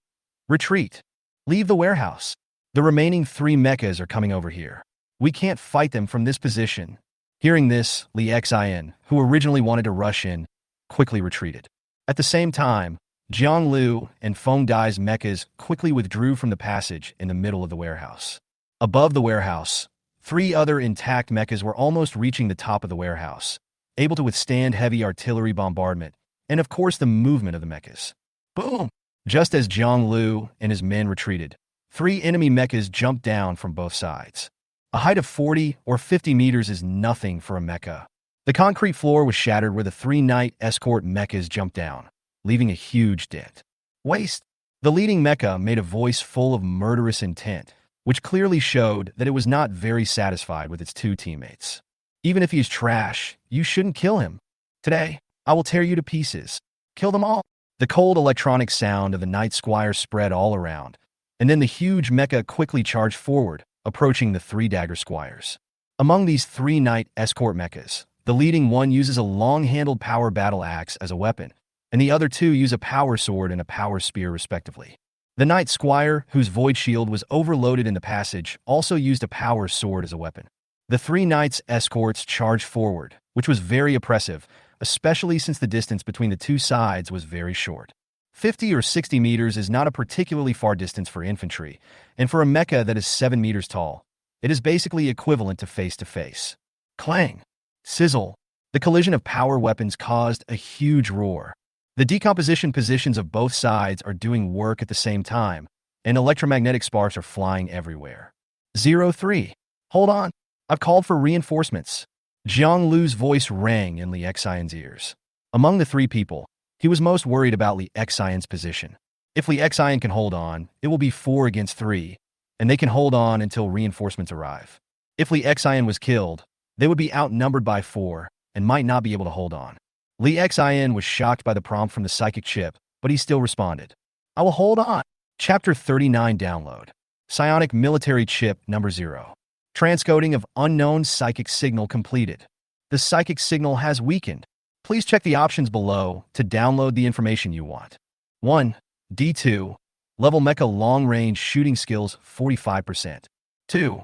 Speaker 1: Retreat. Leave the warehouse. The remaining 3 mechas are coming over here. We can't fight them from this position. Hearing this, Li Xian, who originally wanted to rush in, quickly retreated. At the same time, Zhang Lu and Feng Dai's mechas quickly withdrew from the passage in the middle of the warehouse. Above the warehouse, 3 other intact mechas were almost reaching the top of the warehouse, able to withstand heavy artillery bombardment, and of course the movement of the mechas. Boom! Just as Zhang Lu and his men retreated, 3 enemy mechas jumped down from both sides. A height of 40 or 50 meters is nothing for a mecha. The concrete floor was shattered where the 3 Knight escort mechas jumped down, leaving a huge dent. Waste! The leading mecha made a voice full of murderous intent, which clearly showed that it was not very satisfied with its 2 teammates. Even if he's trash, you shouldn't kill him. Today, I will tear you to pieces. Kill them all. The cold electronic sound of the Night Squire spread all around, and then the huge mecha quickly charged forward, approaching the 3 Dagger Squires. Among these 3 Knight escort mechas, the leading one uses a long-handled power battle axe as a weapon, and the other 2 use a power sword and a power spear respectively. The Knight Squire, whose void shield was overloaded in the passage, also used a power sword as a weapon. The 3 Knights escorts charged forward, which was very oppressive, especially since the distance between the 2 sides was very short. 50 or 60 meters is not a particularly far distance for infantry, and for a mecha that is 7 meters tall, it is basically equivalent to face-to-face. Clang! Sizzle! The collision of power weapons caused a huge roar. The decomposition positions of both sides are doing work at the same time, and electromagnetic sparks are flying everywhere. 03. Hold on. I've called for reinforcements. Zhang Lu's voice rang in Li Xion's ears. Among the 3 people, he was most worried about Li Xion's position. If Li Xion can hold on, it will be 4 against 3, and they can hold on until reinforcements arrive. If Li Xion was killed, They would be outnumbered by 4 and might not be able to hold on. Li Xin was shocked by the prompt from the psychic chip, but he still responded. I will hold on. Chapter 39 Download. Psionic Military Chip Number 0. Transcoding of unknown psychic signal completed. The psychic signal has weakened. Please check the options below to download the information you want. 1. D2. Level Mecha Long-Range Shooting Skills 45%. 2.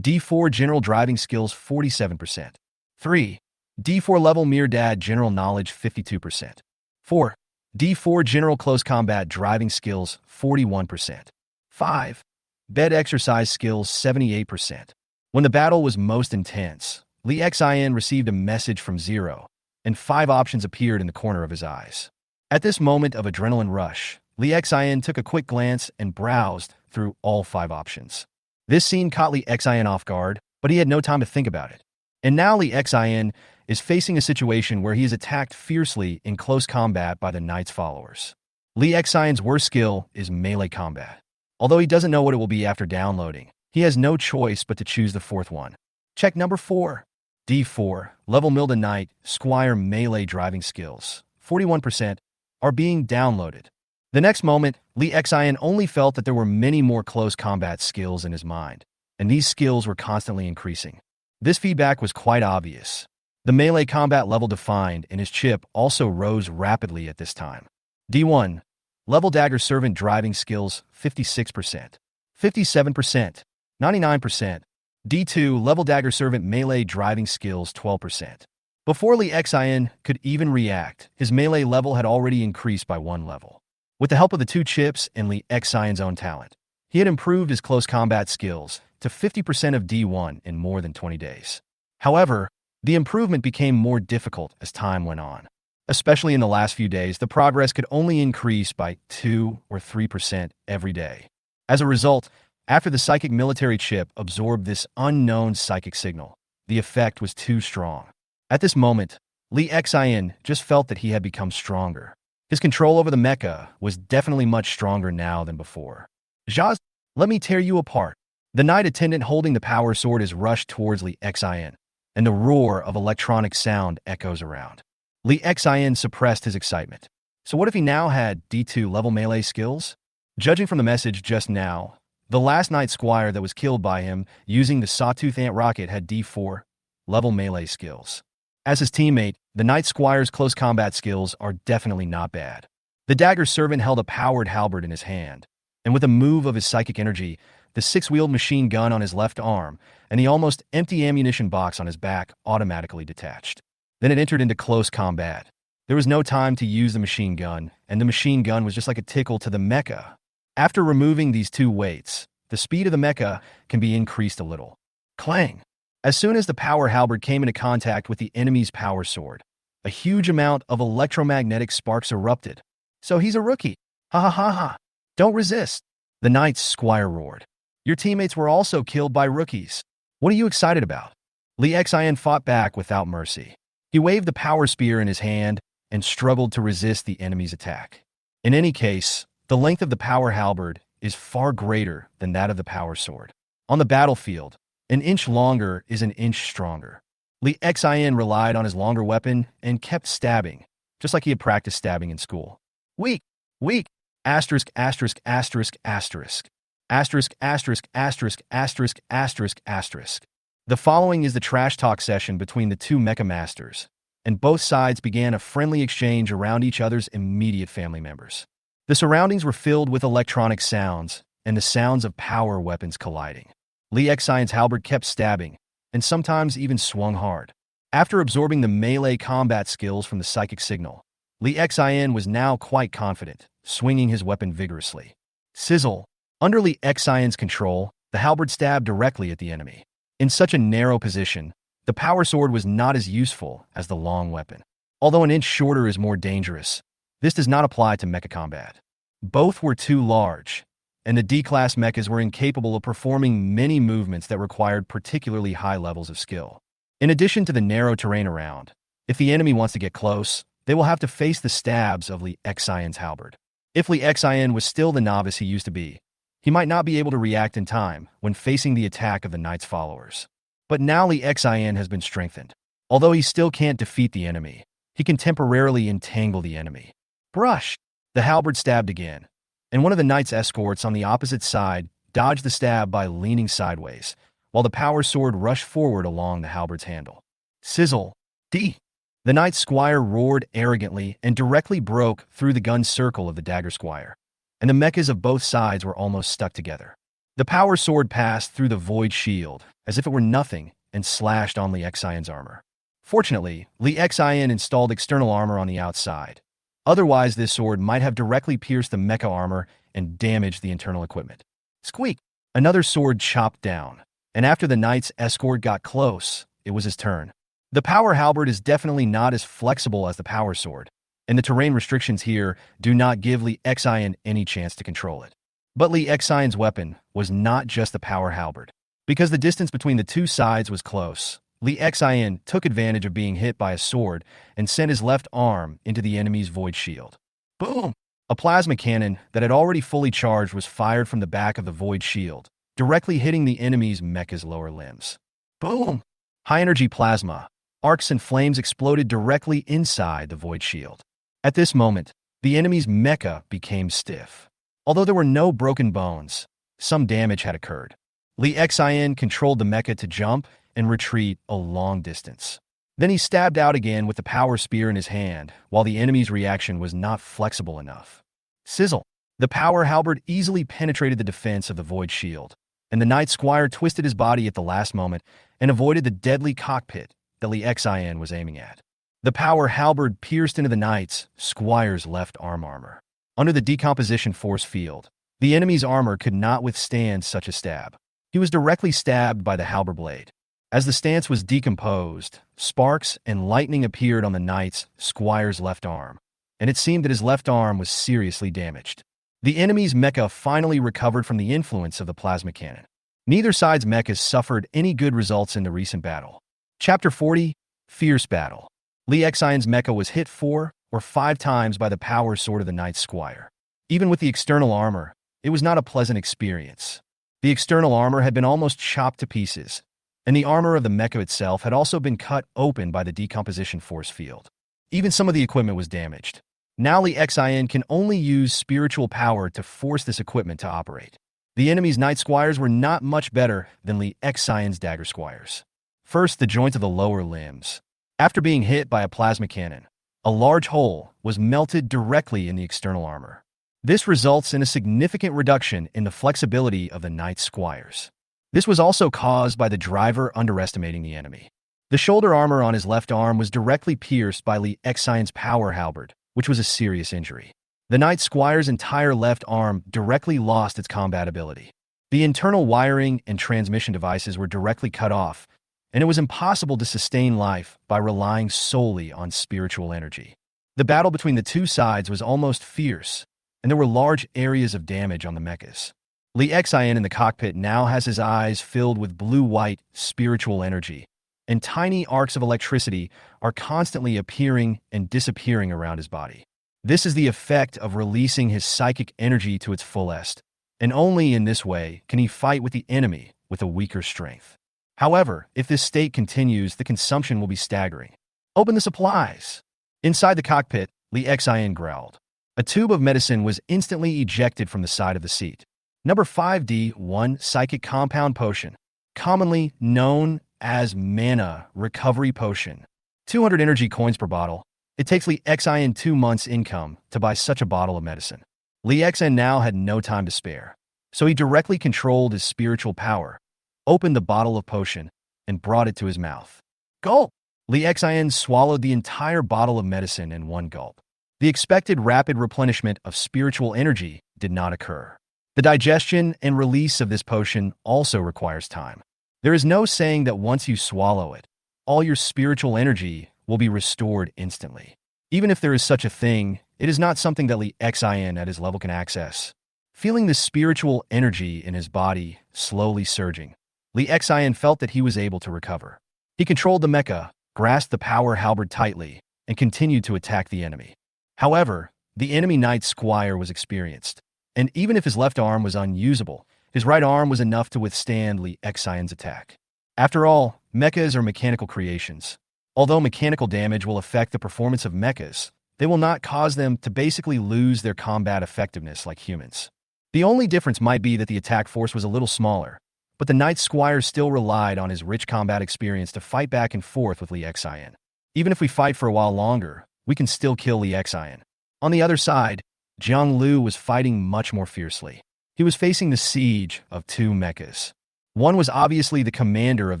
Speaker 1: D4 General Driving Skills 47%. 3. D4 Level Mirdad General Knowledge 52%. 4. D4 General Close Combat Driving Skills 41%. 5. Bed Exercise Skills 78%. When the battle was most intense, Li Xin received a message from Zero, and 5 options appeared in the corner of his eyes. At this moment of adrenaline rush, Li Xin took a quick glance and browsed through all 5 options. This scene caught Li Xin off guard, but he had no time to think about it. And now Li Xin is facing a situation where he is attacked fiercely in close combat by the Knight's followers. Li Xion's worst skill is melee combat. Although he doesn't know what it will be after downloading, he has no choice but to choose the 4th one. Check number 4. D4, Level Milda Knight, Squire Melee Driving Skills, 41%, are being downloaded. The next moment, Li Xian only felt that there were many more close combat skills in his mind, and these skills were constantly increasing. This feedback was quite obvious. The melee combat level defined in his chip also rose rapidly at this time. D1, Level Dagger Servant Driving Skills, 56%, 57%, 99%. D2, Level Dagger Servant Melee Driving Skills, 12%. Before Li Xian could even react, his melee level had already increased by 1 level. With the help of the 2 chips and Li Xian's own talent, he had improved his close combat skills to 50% of D1 in more than 20 days. However, the improvement became more difficult as time went on. Especially in the last few days, the progress could only increase by 2 or 3% every day. As a result, after the psychic military chip absorbed this unknown psychic signal, the effect was too strong. At this moment, Li Xian just felt that he had become stronger. His control over the mecha was definitely much stronger now than before. Zhaz, let me tear you apart. The knight attendant holding the power sword is rushed towards Li Xian, and the roar of electronic sound echoes around. Li Xian suppressed his excitement. So what if he now had D2 level melee skills? Judging from the message just now, the last knight squire that was killed by him using the sawtooth ant rocket had D4 level melee skills. As his teammate, the knight squire's close combat skills are definitely not bad. The dagger servant held a powered halberd in his hand, and with a move of his psychic energy, the 6-wheeled machine gun on his left arm and the almost empty ammunition box on his back automatically detached. Then it entered into close combat. There was no time to use the machine gun, and the machine gun was just like a tickle to the mecha. After removing these 2 weights, the speed of the mecha can be increased a little. Clang! As soon as the power halberd came into contact with the enemy's power sword, a huge amount of electromagnetic sparks erupted. So he's a rookie. Ha ha ha ha. Don't resist. The knight's squire roared. Your teammates were also killed by rookies. What are you excited about? Li Xian fought back without mercy. He waved the power spear in his hand and struggled to resist the enemy's attack. In any case, the length of the power halberd is far greater than that of the power sword. On the battlefield, an inch longer is an inch stronger. Li Xian relied on his longer weapon and kept stabbing, just like he had practiced stabbing in school. Weak, weak, asterisk, asterisk, asterisk, asterisk, asterisk, asterisk, asterisk, asterisk, asterisk, asterisk. The following is the trash talk session between the 2 mecha masters, and both sides began a friendly exchange around each other's immediate family members. The surroundings were filled with electronic sounds and the sounds of power weapons colliding. Li Xian's halberd kept stabbing, and sometimes even swung hard. After absorbing the melee combat skills from the psychic signal, Li Xian was now quite confident, swinging his weapon vigorously. Sizzle! Under Li Xian's control, the halberd stabbed directly at the enemy. In such a narrow position, the power sword was not as useful as the long weapon. Although an inch shorter is more dangerous, this does not apply to mecha combat. Both were too large, and the D-class mechas were incapable of performing many movements that required particularly high levels of skill. In addition to the narrow terrain around, if the enemy wants to get close, they will have to face the stabs of Li Xian's halberd. If Li Xian was still the novice he used to be, he might not be able to react in time when facing the attack of the knight's followers. But now Li Xin has been strengthened. Although he still can't defeat the enemy, he can temporarily entangle the enemy. Brush! The halberd stabbed again, and one of the knight's escorts on the opposite side dodged the stab by leaning sideways, while the power sword rushed forward along the halberd's handle. Sizzle! D! The knight squire roared arrogantly and directly broke through the gun circle of the dagger squire, and the mechas of both sides were almost stuck together. The power sword passed through the void shield, as if it were nothing, and slashed on Li Xion's armor. Fortunately, Li Xion installed external armor on the outside. Otherwise, this sword might have directly pierced the mecha armor and damaged the internal equipment. Squeak! Another sword chopped down, and after the knight's escort got close, it was his turn. The power halberd is definitely not as flexible as the power sword, and the terrain restrictions here do not give Li Xion any chance to control it. But Li Xion's weapon was not just the power halberd. Because the distance between the two sides was close, Li Xion took advantage of being hit by a sword and sent his left arm into the enemy's void shield. Boom! A plasma cannon that had already fully charged was fired from the back of the void shield, directly hitting the enemy's mecha's lower limbs. Boom! High-energy plasma, arcs and flames exploded directly inside the void shield. At this moment, the enemy's mecha became stiff. Although there were no broken bones, some damage had occurred. Li Xion controlled the mecha to jump and retreat a long distance. Then he stabbed out again with the power spear in his hand, while the enemy's reaction was not flexible enough. Sizzle! The power halberd easily penetrated the defense of the void shield, and the knight squire twisted his body at the last moment and avoided the deadly cockpit that Li Xion was aiming at. The power halberd pierced into the knight's squire's left arm armor. Under the decomposition force field, the enemy's armor could not withstand such a stab. He was directly stabbed by the halberd blade. As the stance was decomposed, sparks and lightning appeared on the knight's squire's left arm, and it seemed that his left arm was seriously damaged. The enemy's mecha finally recovered from the influence of the plasma cannon. Neither side's mechas suffered any good results in the recent battle. Chapter 40, Fierce Battle. Li Xion's mecha was hit 4 or 5 times by the power sword of the knight's squire. Even with the external armor, it was not a pleasant experience. The external armor had been almost chopped to pieces, and the armor of the mecha itself had also been cut open by the decomposition force field. Even some of the equipment was damaged. Now Li Xion can only use spiritual power to force this equipment to operate. The enemy's knight squires were not much better than Li Xion's dagger squires. First, the joints of the lower limbs. After being hit by a plasma cannon, a large hole was melted directly in the external armor. This results in a significant reduction in the flexibility of the knight's squires. This was also caused by the driver underestimating the enemy. The shoulder armor on his left arm was directly pierced by Li Xion's power halberd, which was a serious injury. The knight squire's entire left arm directly lost its combat ability. The internal wiring and transmission devices were directly cut off, and it was impossible to sustain life by relying solely on spiritual energy. The battle between the two sides was almost fierce, and there were large areas of damage on the mechas. Li Xion in the cockpit now has his eyes filled with blue-white spiritual energy, and tiny arcs of electricity are constantly appearing and disappearing around his body. This is the effect of releasing his psychic energy to its fullest, and only in this way can he fight with the enemy with a weaker strength. However, if this state continues, the consumption will be staggering. Open the supplies! Inside the cockpit, Li Xion growled. A tube of medicine was instantly ejected from the side of the seat. Number 5D1 Psychic Compound Potion, commonly known as Mana Recovery Potion. 200 energy coins per bottle. It takes Li Xion 2 months' income to buy such a bottle of medicine. Li Xion now had no time to spare, so he directly controlled his spiritual power, opened the bottle of potion, and brought it to his mouth. Gulp! Li Xion swallowed the entire bottle of medicine in one gulp. The expected rapid replenishment of spiritual energy did not occur. The digestion and release of this potion also requires time. There is no saying that once you swallow it, all your spiritual energy will be restored instantly. Even if there is such a thing, it is not something that Li Xion at his level can access. Feeling the spiritual energy in his body slowly surging, Li Xion felt that he was able to recover. He controlled the mecha, grasped the power halberd tightly, and continued to attack the enemy. However, the enemy knight squire was experienced, and even if his left arm was unusable, his right arm was enough to withstand Li Xion's attack. After all, mechas are mechanical creations. Although mechanical damage will affect the performance of mechas, they will not cause them to basically lose their combat effectiveness like humans. The only difference might be that the attack force was a little smaller, but the Knight Squire still relied on his rich combat experience to fight back and forth with Li Xian. Even if we fight for a while longer, we can still kill Li Xian. On the other side, Jiang Lu was fighting much more fiercely. He was facing the siege of two mechas. One was obviously the commander of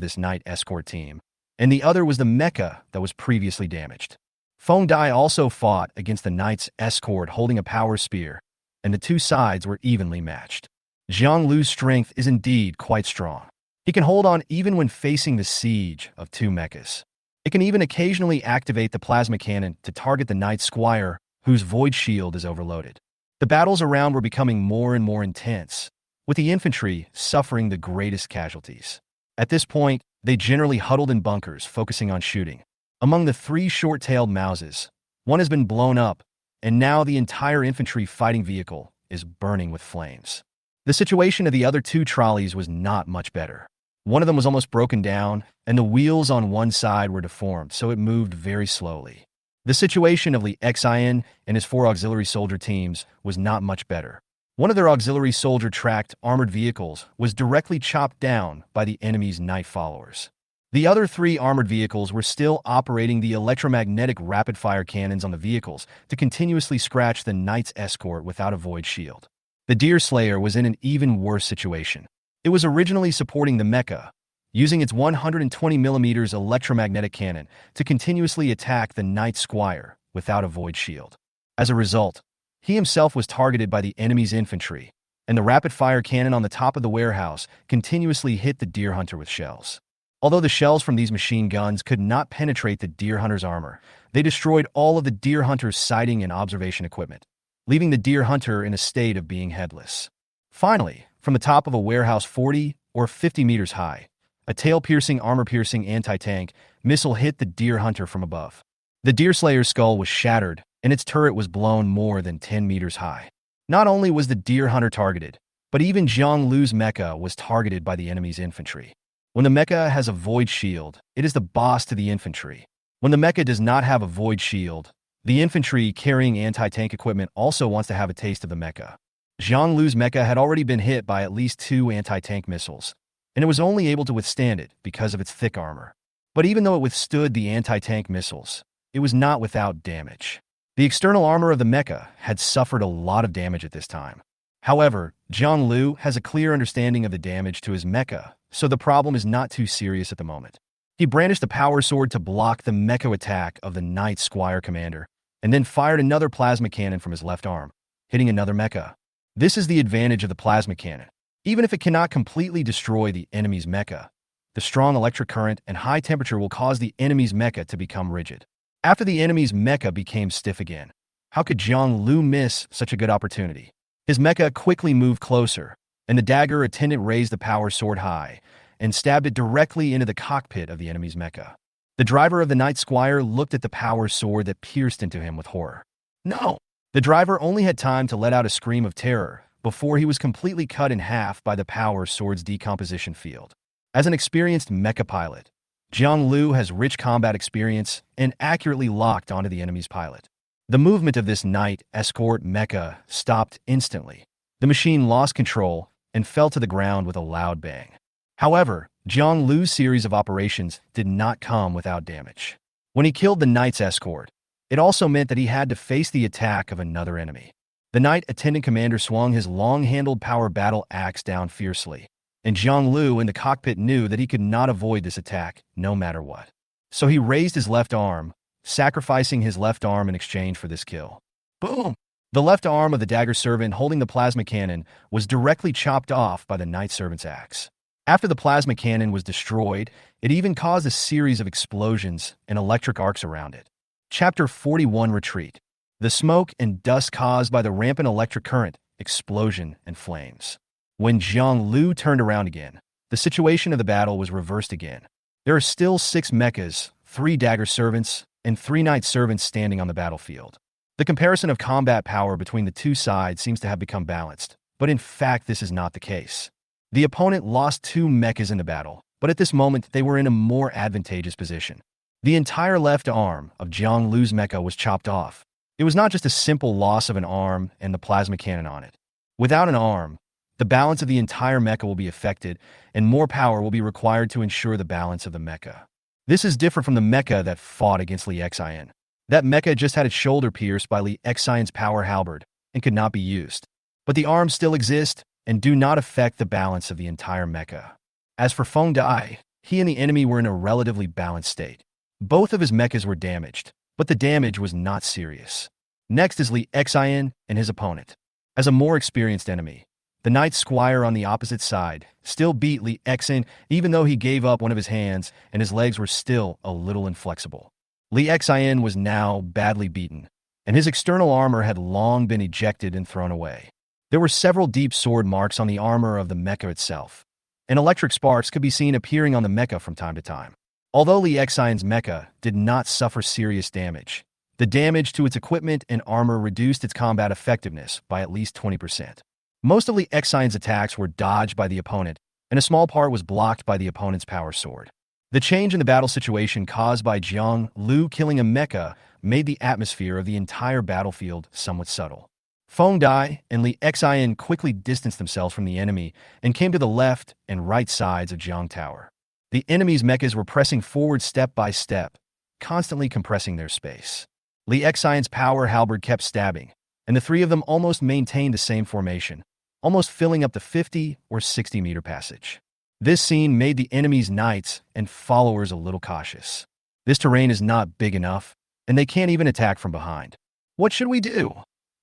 Speaker 1: this Knight escort team, and the other was the mecha that was previously damaged. Feng Dai also fought against the Knight's escort holding a power spear, and the two sides were evenly matched. Jiang Lu's strength is indeed quite strong. He can hold on even when facing the siege of two mechas. It can even occasionally activate the plasma cannon to target the Knight Squire, whose void shield is overloaded. The battles around were becoming more and more intense, with the infantry suffering the greatest casualties. At this point, they generally huddled in bunkers, focusing on shooting. Among the three short-tailed mouses, one has been blown up, and now the entire infantry fighting vehicle is burning with flames. The situation of the other two trolleys was not much better. One of them was almost broken down, and the wheels on one side were deformed, so it moved very slowly. The situation of Li Xian and his four auxiliary soldier teams was not much better. One of their auxiliary soldier-tracked armored vehicles was directly chopped down by the enemy's Knight followers. The other three armored vehicles were still operating the electromagnetic rapid-fire cannons on the vehicles to continuously scratch the Knight's escort without a void shield. The Deer Slayer was in an even worse situation. It was originally supporting the mecha, using its 120mm electromagnetic cannon to continuously attack the Knight Squire without a void shield. As a result, he himself was targeted by the enemy's infantry, and the rapid-fire cannon on the top of the warehouse continuously hit the Deer Hunter with shells. Although the shells from these machine guns could not penetrate the Deer Hunter's armor, they destroyed all of the Deer Hunter's sighting and observation equipment, leaving the Deer Hunter in a state of being headless. Finally, from the top of a warehouse 40 or 50 meters high, a tail-piercing, armor-piercing anti-tank missile hit the Deer Hunter from above. The Deer Slayer's skull was shattered, and its turret was blown more than 10 meters high. Not only was the Deer Hunter targeted, but even Jiang Lu's mecha was targeted by the enemy's infantry. When the mecha has a void shield, it is the boss to the infantry. When the mecha does not have a void shield, the infantry carrying anti-tank equipment also wants to have a taste of the mecha. Jiang Lu's mecha had already been hit by at least 2 anti-tank missiles, and it was only able to withstand it because of its thick armor. But even though it withstood the anti-tank missiles, it was not without damage. The external armor of the mecha had suffered a lot of damage at this time. However, Jiang Lu has a clear understanding of the damage to his mecha, so the problem is not too serious at the moment. He brandished a power sword to block the mecha attack of the Knight Squire commander, and then fired another plasma cannon from his left arm, hitting another mecha. This is the advantage of the plasma cannon. Even if it cannot completely destroy the enemy's mecha, the strong electric current and high temperature will cause the enemy's mecha to become rigid. After the enemy's mecha became stiff again, how could Jiang Lu miss such a good opportunity? His mecha quickly moved closer, and the dagger attendant raised the power sword high and stabbed it directly into the cockpit of the enemy's mecha. The driver of the Knight Squire looked at the power sword that pierced into him with horror. No! The driver only had time to let out a scream of terror before he was completely cut in half by the power sword's decomposition field. As an experienced mecha pilot, Jiang Lu has rich combat experience and accurately locked onto the enemy's pilot. The movement of this Knight escort mecha stopped instantly. The machine lost control and fell to the ground with a loud bang. However, Jiang Lu's series of operations did not come without damage. When he killed the Knight's escort, it also meant that he had to face the attack of another enemy. The Knight attendant commander swung his long-handled power battle axe down fiercely, and Jiang Lu in the cockpit knew that he could not avoid this attack no matter what. So he raised his left arm, sacrificing his left arm in exchange for this kill. Boom! The left arm of the dagger servant holding the plasma cannon was directly chopped off by the Knight servant's axe. After the plasma cannon was destroyed, it even caused a series of explosions and electric arcs around it. Chapter 41 Retreat. The smoke and dust caused by the rampant electric current, explosion, and flames. When Jiang Lu turned around again, the situation of the battle was reversed again. There are still 6 mechas, 3 dagger servants, and 3 Knight servants standing on the battlefield. The comparison of combat power between the two sides seems to have become balanced, but in fact this is not the case. The opponent lost 2 mechas in the battle, but at this moment they were in a more advantageous position. The entire left arm of Jiang Lu's mecha was chopped off. It was not just a simple loss of an arm and the plasma cannon on it. Without an arm, the balance of the entire mecha will be affected, and more power will be required to ensure the balance of the mecha. This is different from the mecha that fought against Li Xian. That mecha just had its shoulder pierced by Li Xian's power halberd and could not be used. But the arms still exist and do not affect the balance of the entire mecha. As for Feng Dai, he and the enemy were in a relatively balanced state. Both of his mechas were damaged, but the damage was not serious. Next is Li Xian and his opponent. As a more experienced enemy, the Knight Squire on the opposite side still beat Li Xian even though he gave up one of his hands and his legs were still a little inflexible. Li Xian was now badly beaten, and his external armor had long been ejected and thrown away. There were several deep sword marks on the armor of the mecha itself, and electric sparks could be seen appearing on the mecha from time to time. Although Li Xian's mecha did not suffer serious damage, the damage to its equipment and armor reduced its combat effectiveness by at least 20%. Most of Li Xian's attacks were dodged by the opponent, and a small part was blocked by the opponent's power sword. The change in the battle situation caused by Jiang Lu killing a mecha made the atmosphere of the entire battlefield somewhat subtle. Feng Dai and Li Xian quickly distanced themselves from the enemy and came to the left and right sides of Jiang Tower. The enemy's mechas were pressing forward step by step, constantly compressing their space. Li Xian's power halberd kept stabbing, and the three of them almost maintained the same formation, almost filling up the 50 or 60-meter passage. This scene made the enemy's knights and followers a little cautious. This terrain is not big enough, and they can't even attack from behind. What should we do?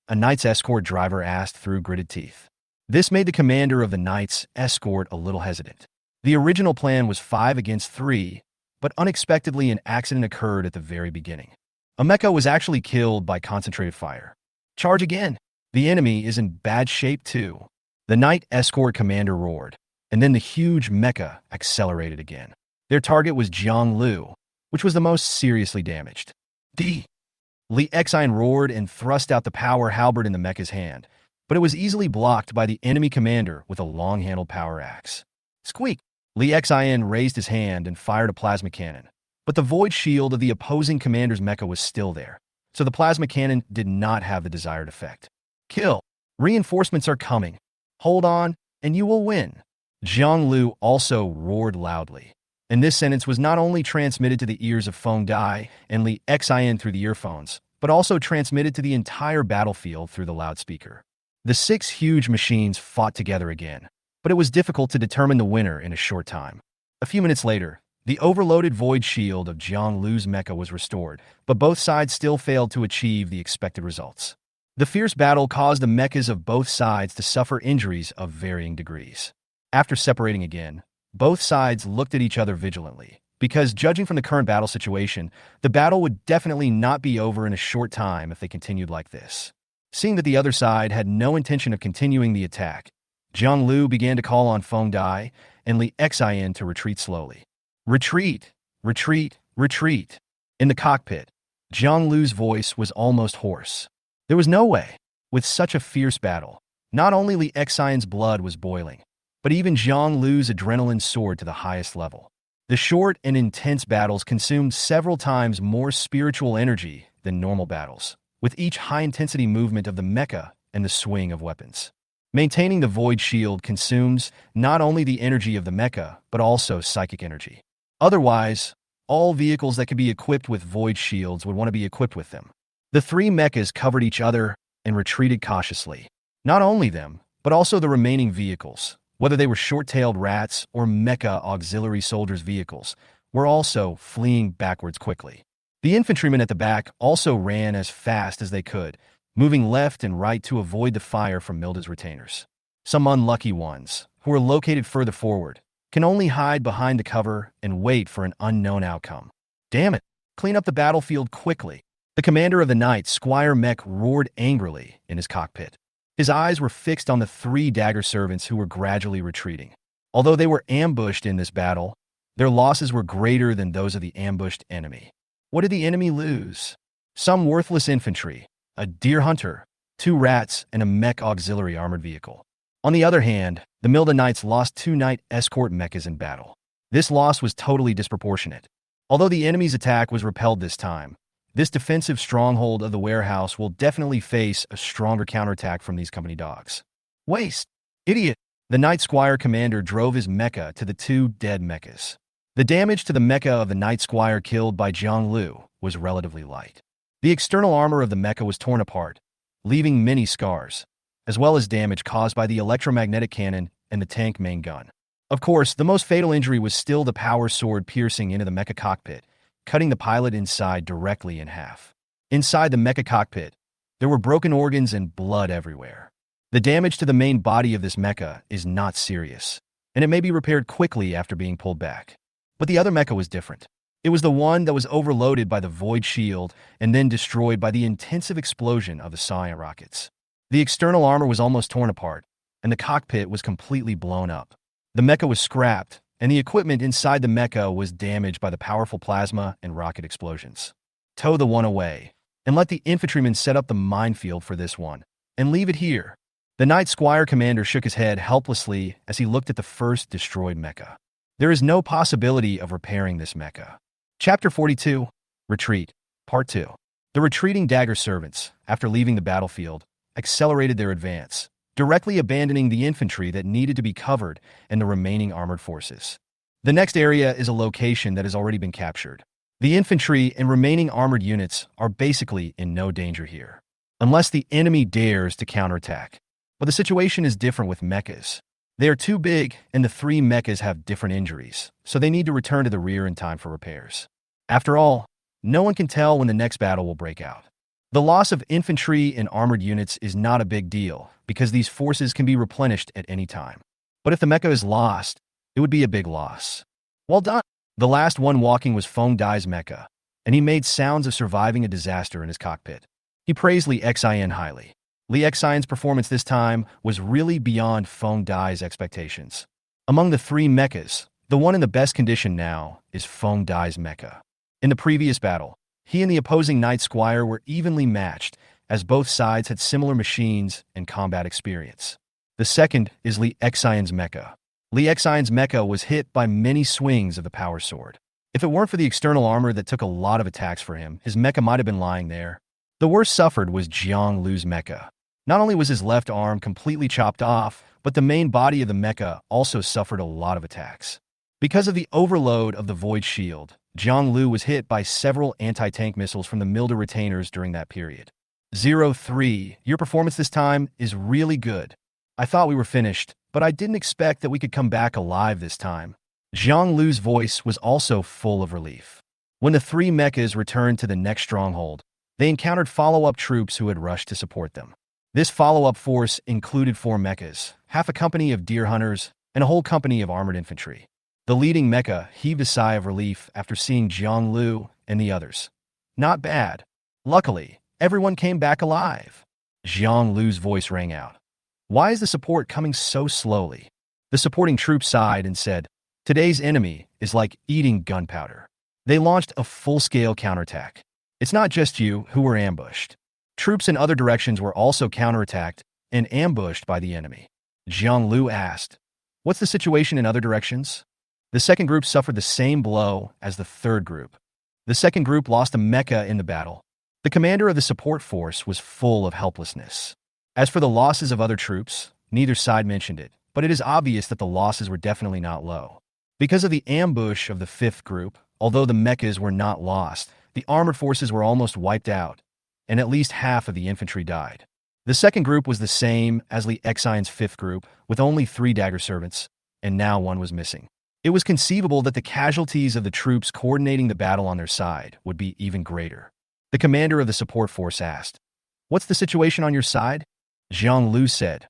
Speaker 1: A knight's escort driver asked through gritted teeth. This made the commander of the knight's escort a little hesitant. The original plan was 5 against 3, but unexpectedly an accident occurred at the very beginning. A mecha was actually killed by concentrated fire. Charge again! The enemy is in bad shape too. The knight escort commander roared, and then the huge mecha accelerated again. Their target was Jiang Lu, which was the most seriously damaged. Li Xian roared and thrust out the power halberd in the mecha's hand, but it was easily blocked by the enemy commander with a long-handled power axe. Squeak! Li Xian raised his hand and fired a plasma cannon, but the void shield of the opposing commander's mecha was still there, so the plasma cannon did not have the desired effect. Kill! Reinforcements are coming. Hold on, and you will win. Jiang Lu also roared loudly, and this sentence was not only transmitted to the ears of Feng Dai and Li Xian through the earphones, but also transmitted to the entire battlefield through the loudspeaker. The 6 huge machines fought together again, but it was difficult to determine the winner in a short time. A few minutes later, the overloaded void shield of Jiang Lu's mecha was restored, but both sides still failed to achieve the expected results. The fierce battle caused the mechas of both sides to suffer injuries of varying degrees. After separating again, both sides looked at each other vigilantly, because judging from the current battle situation, the battle would definitely not be over in a short time if they continued like this. Seeing that the other side had no intention of continuing the attack, Jiang Lu began to call on Feng Dai and Li Xian to retreat slowly. Retreat! Retreat! Retreat! In the cockpit, Jiang Lu's voice was almost hoarse. There was no way. With such a fierce battle, not only Li Xian's blood was boiling, but even Jiang Lu's adrenaline soared to the highest level. The short and intense battles consumed several times more spiritual energy than normal battles, with each high-intensity movement of the mecha and the swing of weapons. Maintaining the void shield consumes not only the energy of the mecha, but also psychic energy. Otherwise, all vehicles that could be equipped with void shields would want to be equipped with them. The 3 mechas covered each other and retreated cautiously. Not only them, but also the remaining vehicles, whether they were short-tailed rats or mecha auxiliary soldiers' vehicles, were also fleeing backwards quickly. The infantrymen at the back also ran as fast as they could, moving left and right to avoid the fire from Milda's retainers. Some unlucky ones, who were located further forward, can only hide behind the cover and wait for an unknown outcome. Damn it! Clean up the battlefield quickly. The commander of the Knight, Squire Mech, roared angrily in his cockpit. His eyes were fixed on the 3 dagger servants who were gradually retreating. Although they were ambushed in this battle, their losses were greater than those of the ambushed enemy. What did the enemy lose? Some worthless infantry, a deer hunter, 2 rats, and a mech auxiliary armored vehicle. On the other hand, the Milda Knights lost 2 Knight escort mechas in battle. This loss was totally disproportionate. Although the enemy's attack was repelled this time, this defensive stronghold of the warehouse will definitely face a stronger counterattack from these company dogs. Waste! Idiot! The Night Squire commander drove his mecha to the two dead mechas. The damage to the mecha of the Night Squire killed by Jiang Lu was relatively light. The external armor of the mecha was torn apart, leaving many scars, as well as damage caused by the electromagnetic cannon and the tank main gun. Of course, the most fatal injury was still the power sword piercing into the mecha cockpit, cutting the pilot inside directly in half. Inside the mecha cockpit, there were broken organs and blood everywhere. The damage to the main body of this mecha is not serious, and it may be repaired quickly after being pulled back. But the other mecha was different. It was the one that was overloaded by the void shield and then destroyed by the intensive explosion of the Psionic rockets. The external armor was almost torn apart, and the cockpit was completely blown up. The mecha was scrapped, and the equipment inside the mecha was damaged by the powerful plasma and rocket explosions. Tow the one away, and let the infantrymen set up the minefield for this one, and leave it here. The Night Squire commander shook his head helplessly as he looked at the first destroyed mecha. There is no possibility of repairing this mecha. Chapter 42, Retreat, Part 2. The retreating dagger servants, after leaving the battlefield, accelerated their advance, directly abandoning the infantry that needed to be covered and the remaining armored forces. The next area is a location that has already been captured. The infantry and remaining armored units are basically in no danger here, unless the enemy dares to counterattack. But the situation is different with mechas. They are too big, and the three mechas have different injuries, so they need to return to the rear in time for repairs. After all, no one can tell when the next battle will break out. The loss of infantry and armored units is not a big deal, because these forces can be replenished at any time. But if the mecha is lost, it would be a big loss. Well done! The last one walking was Feng Dai's mecha, and he made sounds of surviving a disaster in his cockpit. He praised Li Xian highly. Li Xian's performance this time was really beyond Feng Dai's expectations. Among the three mechas, the one in the best condition now is Feng Dai's mecha. In the previous battle, he and the opposing Night Squire were evenly matched, as both sides had similar machines and combat experience. The second is Li Xian's mecha. Li Xian's mecha was hit by many swings of the power sword. If it weren't for the external armor that took a lot of attacks for him, his mecha might have been lying there. The worst suffered was Jiang Lu's mecha. Not only was his left arm completely chopped off, but the main body of the mecha also suffered a lot of attacks. Because of the overload of the void shield, Jiang Lu was hit by several anti-tank missiles from the Milda retainers during that period. 03, your performance this time is really good. I thought we were finished, but I didn't expect that we could come back alive this time. Jiang Lu's voice was also full of relief. When the three mechas returned to the next stronghold, they encountered follow-up troops who had rushed to support them. This follow-up force included 4 mechas, half a company of deer hunters, and a whole company of armored infantry. The leading mecha heaved a sigh of relief after seeing Jiang Lu and the others. Not bad. Luckily, everyone came back alive. Jiang Lu's voice rang out. Why is the support coming so slowly? The supporting troop sighed and said, today's enemy is like eating gunpowder. They launched a full-scale counterattack. It's not just you who were ambushed. Troops in other directions were also counterattacked and ambushed by the enemy. Jiang Lu asked, what's the situation in other directions? The second group suffered the same blow as the third group. The second group lost a mecha in the battle. The commander of the support force was full of helplessness. As for the losses of other troops, neither side mentioned it, but it is obvious that the losses were definitely not low. Because of the ambush of the fifth group, although the mechas were not lost, the armored forces were almost wiped out, and at least half of the infantry died. The second group was the same as Li Xian's fifth group, with only 3 dagger servants, and now one was missing. It was conceivable that the casualties of the troops coordinating the battle on their side would be even greater. The commander of the support force asked, what's the situation on your side? Jiang Lu said,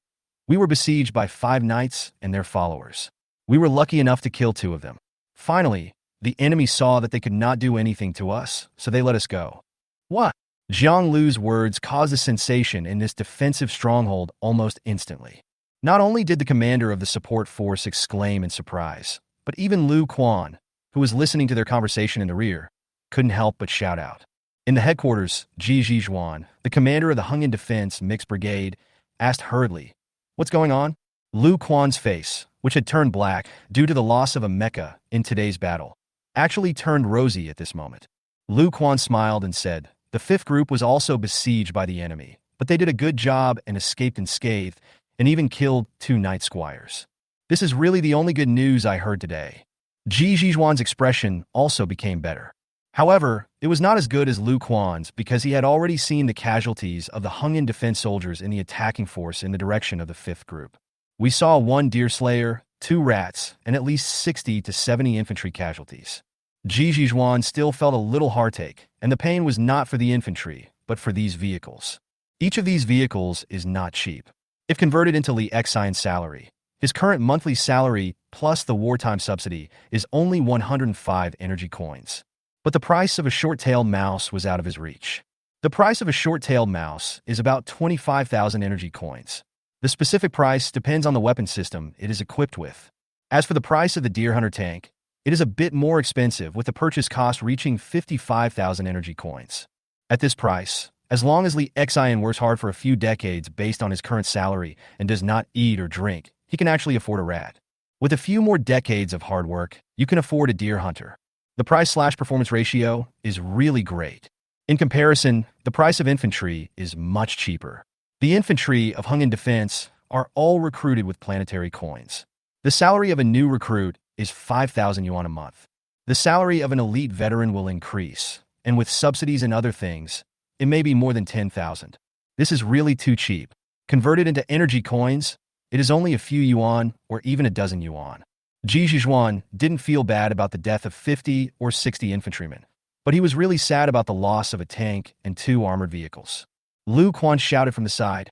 Speaker 1: we were besieged by 5 knights and their followers. We were lucky enough to kill 2 of them. Finally, the enemy saw that they could not do anything to us, so they let us go. What? Jiang Lu's words caused a sensation in this defensive stronghold almost instantly. Not only did the commander of the support force exclaim in surprise, but even Lu Quan, who was listening to their conversation in the rear, couldn't help but shout out. In the headquarters, Ji Zhuan, the commander of the Hungan Defense Mixed Brigade, asked hurriedly, what's going on? Lu Quan's face which had turned black due to the loss of a mecha in today's battle, actually turned rosy at this moment. Lu Quan smiled and said, "The fifth group was also besieged by the enemy, but they did a good job and escaped unscathed, and even killed 2 night squires. This is really the only good news I heard today." Ji Zhizhuan's expression also became better. However, it was not as good as Lu Quan's because he had already seen the casualties of the Hungyan defense soldiers in the attacking force in the direction of the fifth group. "We saw 1 deer slayer, 2 rats, and at least 60 to 70 infantry casualties." Ji Zhizhuan still felt a little heartache, and the pain was not for the infantry, but for these vehicles. Each of these vehicles is not cheap. If converted into Li Xian's salary, his current monthly salary plus the wartime subsidy is only 105 energy coins. But the price of a short-tailed mouse was out of his reach. The price of a short-tailed mouse is about 25,000 energy coins. The specific price depends on the weapon system it is equipped with. As for the price of the Deer Hunter tank, it is a bit more expensive, with the purchase cost reaching 55,000 energy coins. At this price, as long as Li Xian works hard for a few decades based on his current salary and does not eat or drink, he can actually afford a rat. With a few more decades of hard work, you can afford a Deer Hunter. The price/performance ratio is really great. In comparison, the price of infantry is much cheaper. The infantry of Hungyan Defense are all recruited with planetary coins. The salary of a new recruit is 5,000 yuan a month. The salary of an elite veteran will increase, and with subsidies and other things, it may be more than 10,000. This is really too cheap. Converted into energy coins, it is only a few yuan or even a dozen yuan. Ji Zhizhuan didn't feel bad about the death of 50 or 60 infantrymen, but he was really sad about the loss of a tank and 2 armored vehicles. Lu Quan shouted from the side,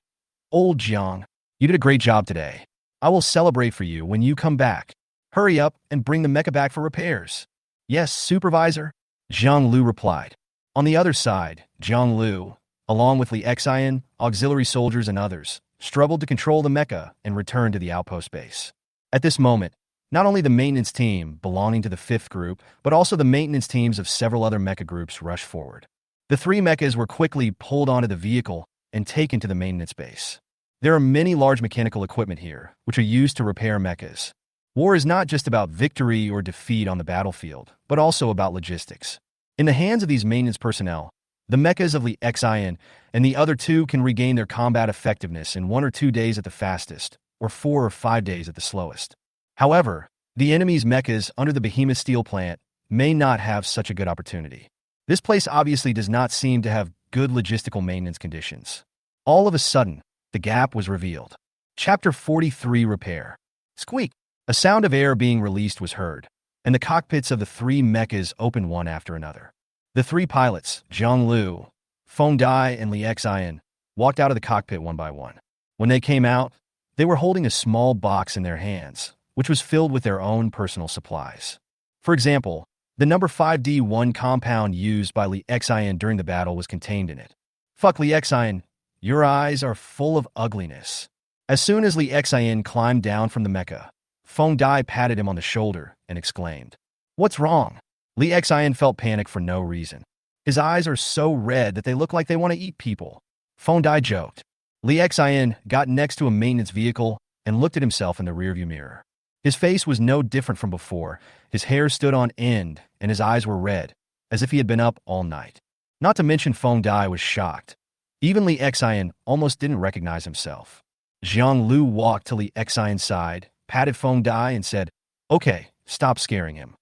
Speaker 1: "Old Jiang, you did a great job today. I will celebrate for you when you come back. Hurry up and bring the mecha back for repairs." "Yes, supervisor," Zhang Lu replied. On the other side, Zhang Lu, along with Li Xian, auxiliary soldiers and others, struggled to control the mecha and return to the outpost base. At this moment, not only the maintenance team belonging to the 5th group, but also the maintenance teams of several other mecha groups rushed forward. The 3 mechas were quickly pulled onto the vehicle and taken to the maintenance base. There are many large mechanical equipment here, which are used to repair mechas. War is not just about victory or defeat on the battlefield, but also about logistics. In the hands of these maintenance personnel, the mechas of Li Xian and the other 2 can regain their combat effectiveness in 1 or 2 days at the fastest, or 4 or 5 days at the slowest. However, the enemy's mechas under the behemoth steel plant may not have such a good opportunity. This place obviously does not seem to have good logistical maintenance conditions. All of a sudden, the gap was revealed. Chapter 43 Repair. Squeak! A sound of air being released was heard, and the cockpits of the 3 mechas opened one after another. The 3 pilots, Zhang Lu, Feng Dai, and Li Xian, walked out of the cockpit one by one. When they came out, they were holding a small box in their hands, which was filled with their own personal supplies. For example, the number 5D1 compound used by Li Xian during the battle was contained in it. "Fuck, Li Xian, your eyes are full of ugliness." As soon as Li Xian climbed down from the mecha, Feng Dai patted him on the shoulder and exclaimed, "What's wrong?" Li Xian felt panic for no reason. "His eyes are so red that they look like they want to eat people," Feng Dai joked. Li Xian got next to a maintenance vehicle and looked at himself in the rearview mirror. His face was no different from before. His hair stood on end, and his eyes were red, as if he had been up all night. Not to mention Feng Dai was shocked. Even Li Xian almost didn't recognize himself. Zhang Lu walked to Li Xian's side, patted Feng Dai, and said, "Okay, stop scaring him.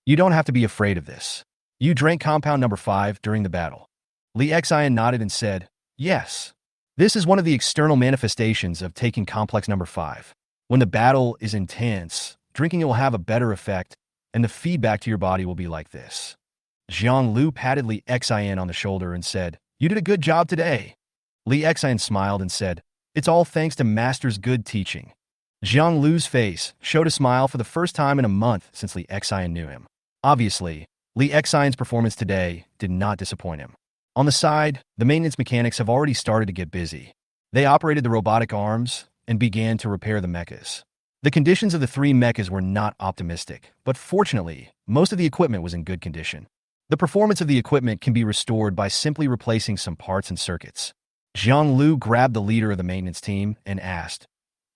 Speaker 1: You don't have to be afraid of this. You drank compound number 5 during the battle." Li Xian nodded and said, "Yes. This is one of the external manifestations of taking complex number 5. When the battle is intense, drinking it will have a better effect, and the feedback to your body will be like this." Zhang Lu patted Li Xian on the shoulder and said, "You did a good job today." Li Xian smiled and said, "It's all thanks to Master's good teaching." Zhang Lu's face showed a smile for the first time in a month since Li Xian knew him. Obviously, Li Xian's performance today did not disappoint him. On the side, the maintenance mechanics have already started to get busy. They operated the robotic arms and began to repair the mechas. The conditions of the 3 mechas were not optimistic, but fortunately, most of the equipment was in good condition. The performance of the equipment can be restored by simply replacing some parts and circuits. Zhang Lu grabbed the leader of the maintenance team and asked,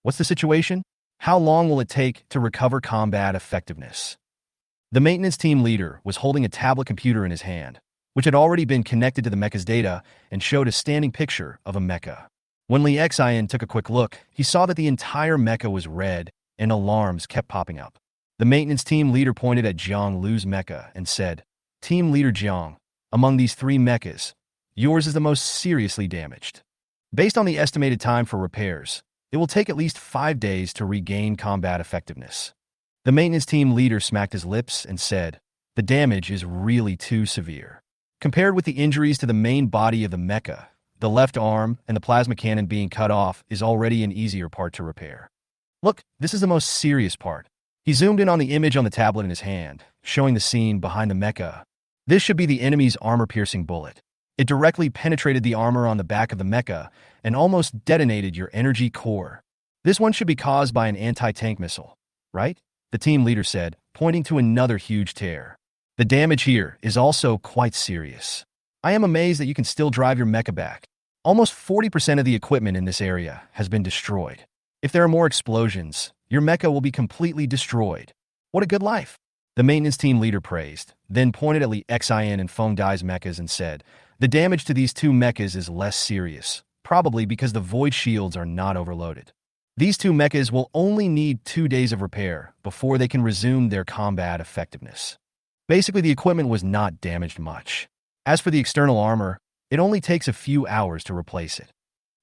Speaker 1: "What's the situation?" How long will it take to recover combat effectiveness? The maintenance team leader was holding a tablet computer in his hand, which had already been connected to the mecha's data and showed a standing picture of a mecha. When Lee Xian took a quick look, he saw that the entire mecha was red and alarms kept popping up. The maintenance team leader pointed at Jiang Lu's mecha and said, "Team leader Jiang, among these three mechas, yours is the most seriously damaged. Based on the estimated time for repairs, it will take at least 5 days to regain combat effectiveness." The maintenance team leader smacked his lips and said, "The damage is really too severe. Compared with the injuries to the main body of the mecha, the left arm and the plasma cannon being cut off is already an easier part to repair. Look, this is the most serious part." He zoomed in on the image on the tablet in his hand, showing the scene behind the mecha. This should be the enemy's armor-piercing bullet. It directly penetrated the armor on the back of the mecha and almost detonated your energy core. This one should be caused by an anti-tank missile, right? The team leader said, pointing to another huge tear. The damage here is also quite serious. I am amazed that you can still drive your mecha back. Almost 40% of the equipment in this area has been destroyed. If there are more explosions, your mecha will be completely destroyed. What a good life. The maintenance team leader praised, then pointed at Lee Xian and Feng Dai's mechas and said, "The damage to these two mechas is less serious, probably because the void shields are not overloaded. These two mechas will only need 2 days of repair before they can resume their combat effectiveness." Basically, the equipment was not damaged much. As for the external armor, it only takes a few hours to replace it.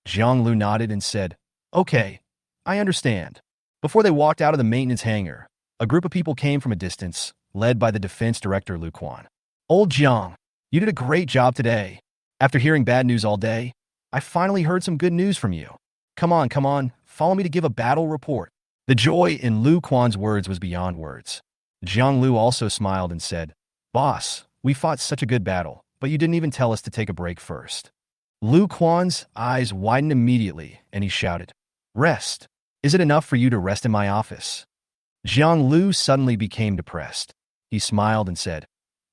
Speaker 1: Jiang Lu nodded and said, "Okay, I understand." Before they walked out of the maintenance hangar, a group of people came from a distance, led by the defense director Lu Quan. "Old Jiang, you did a great job today. After hearing bad news all day, I finally heard some good news from you. Come on, follow me to give a battle report." The joy in Lu Quan's words was beyond words. Jiang Lu also smiled and said, "Boss, we fought such a good battle, but you didn't even tell us to take a break first." Lu Quan's eyes widened immediately, and he shouted, "Rest. Is it enough for you to rest in my office?" Jiang Lu suddenly became depressed. He smiled and said,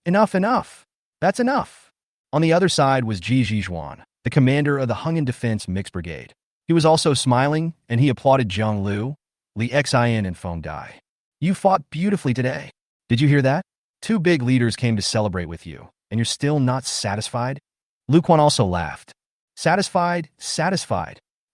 Speaker 1: Enough. That's enough." On the other side was Ji Zhizhuan, the commander of the Hungan Defense Mixed Brigade. He was also smiling, and he applauded Jiang Lu, Lee Xian, and Feng Dai. "You fought beautifully today. Did you hear that? 2 big leaders came to celebrate with you, and you're still not satisfied?" Lu Quan also laughed. Satisfied.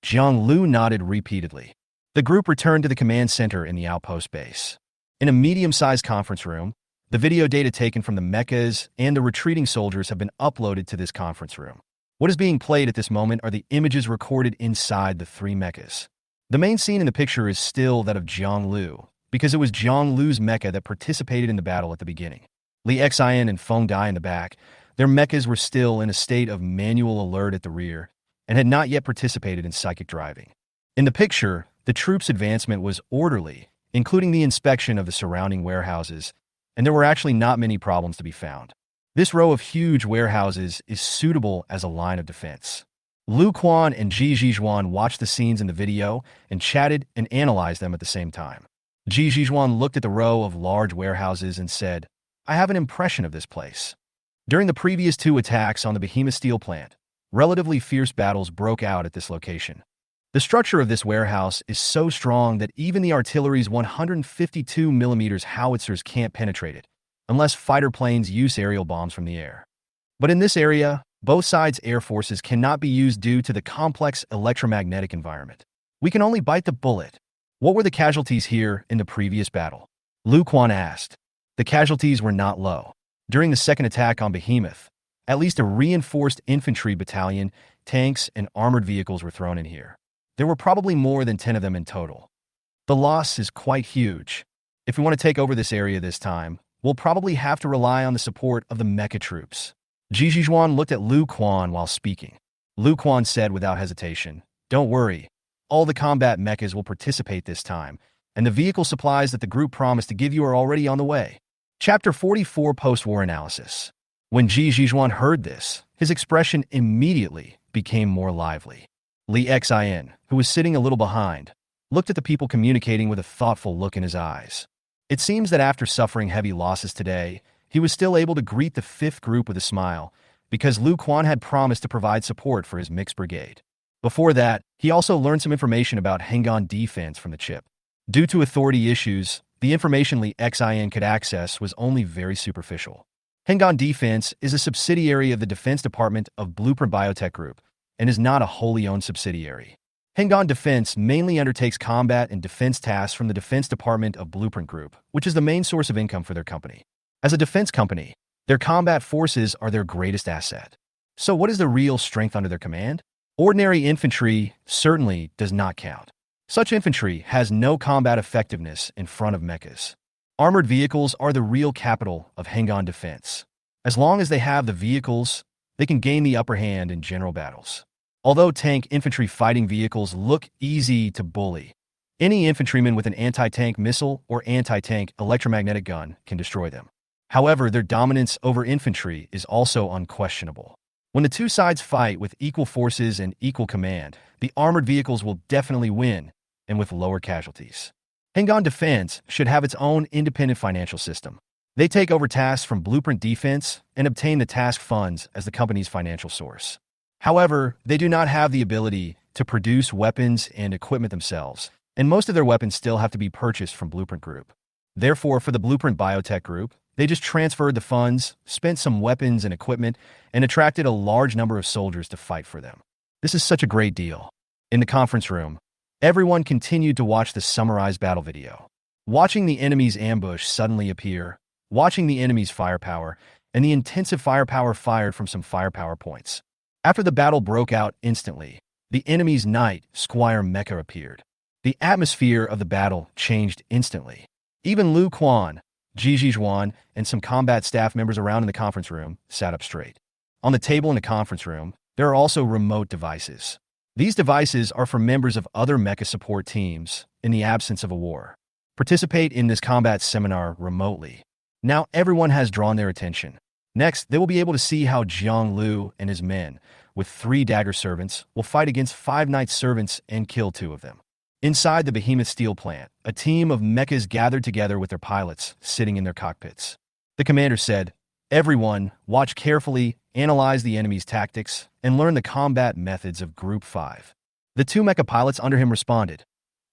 Speaker 1: Jiang Lu nodded repeatedly. The group returned to the command center in the outpost base. In a medium-sized conference room, the video data taken from the mechas and the retreating soldiers have been uploaded to this conference room. What is being played at this moment are the images recorded inside the 3 mechas. The main scene in the picture is still that of Jiang Lu, because it was Jiang Lu's mecha that participated in the battle at the beginning. Lee Xian and Feng Dai in the back, their mechas were still in a state of manual alert at the rear and had not yet participated in psychic driving. In the picture, the troops' advancement was orderly, including the inspection of the surrounding warehouses, and there were actually not many problems to be found. This row of huge warehouses is suitable as a line of defense. Lu Quan and Ji Zhizhuan watched the scenes in the video and chatted and analyzed them at the same time. Ji Zhizhuan looked at the row of large warehouses and said, "I have an impression of this place. During the previous 2 attacks on the Behemoth steel plant, relatively fierce battles broke out at this location. The structure of this warehouse is so strong that even the artillery's 152mm howitzers can't penetrate it, unless fighter planes use aerial bombs from the air. But in this area, both sides' air forces cannot be used due to the complex electromagnetic environment. We can only bite the bullet." "What were the casualties here in the previous battle?" Lu Quan asked. The casualties were not low. During the second attack on Behemoth, at least a reinforced infantry battalion, tanks, and armored vehicles were thrown in here. There were probably more than 10 of them in total. The loss is quite huge. If we want to take over this area this time, we'll probably have to rely on the support of the mecha troops." Ji Zhizhuan looked at Lu Quan while speaking. Lu Quan said without hesitation, "Don't worry. All the combat mechas will participate this time, and the vehicle supplies that the group promised to give you are already on the way." Chapter 44 Post-War Analysis. When Ji Zhizhuan heard this, his expression immediately became more lively. Lee Xian, who was sitting a little behind, looked at the people communicating with a thoughtful look in his eyes. It seems that after suffering heavy losses today, he was still able to greet the 5th group with a smile, because Lu Quan had promised to provide support for his mixed brigade. Before that, he also learned some information about Hengan defense from the chip. Due to authority issues, the information Li Xin could access was only very superficial. Hengan Defense is a subsidiary of the Defense Department of Blueprint Biotech Group and is not a wholly owned subsidiary. Hengan Defense mainly undertakes combat and defense tasks from the Defense Department of Blueprint Group, which is the main source of income for their company. As a defense company, their combat forces are their greatest asset. So what is the real strength under their command? Ordinary infantry certainly does not count. Such infantry has no combat effectiveness in front of mechas. Armored vehicles are the real capital of Hengan Defense. As long as they have the vehicles, they can gain the upper hand in general battles. Although tank infantry fighting vehicles look easy to bully, any infantryman with an anti-tank missile or anti-tank electromagnetic gun can destroy them. However, their dominance over infantry is also unquestionable. When the two sides fight with equal forces and equal command, the armored vehicles will definitely win, and with lower casualties. Hengan Defense should have its own independent financial system. They take over tasks from Blueprint Defense and obtain the task funds as the company's financial source. However, they do not have the ability to produce weapons and equipment themselves, and most of their weapons still have to be purchased from Blueprint Group. Therefore, for the Blueprint Biotech Group, they just transferred the funds, spent some weapons and equipment, and attracted a large number of soldiers to fight for them. This is such a great deal. In the conference room, everyone continued to watch the summarized battle video. Watching the enemy's ambush suddenly appear, watching the enemy's firepower, and the intensive firepower fired from some firepower points. After the battle broke out instantly, the enemy's knight, Squire Mecha, appeared. The atmosphere of the battle changed instantly. Even Lu Quan, Ji Zhuan, and some combat staff members around in the conference room sat up straight. On the table in the conference room, there are also remote devices. These devices are for members of other mecha support teams in the absence of a war. Participate in this combat seminar remotely. Now everyone has drawn their attention. Next, they will be able to see how Jiang Lu and his men, with 3 dagger servants, will fight against 5 knight servants and kill 2 of them. Inside the behemoth steel plant, a team of mechas gathered together with their pilots sitting in their cockpits. The commander said, "Everyone, watch carefully, analyze the enemy's tactics, and learn the combat methods of Group 5. The 2 mecha pilots under him responded,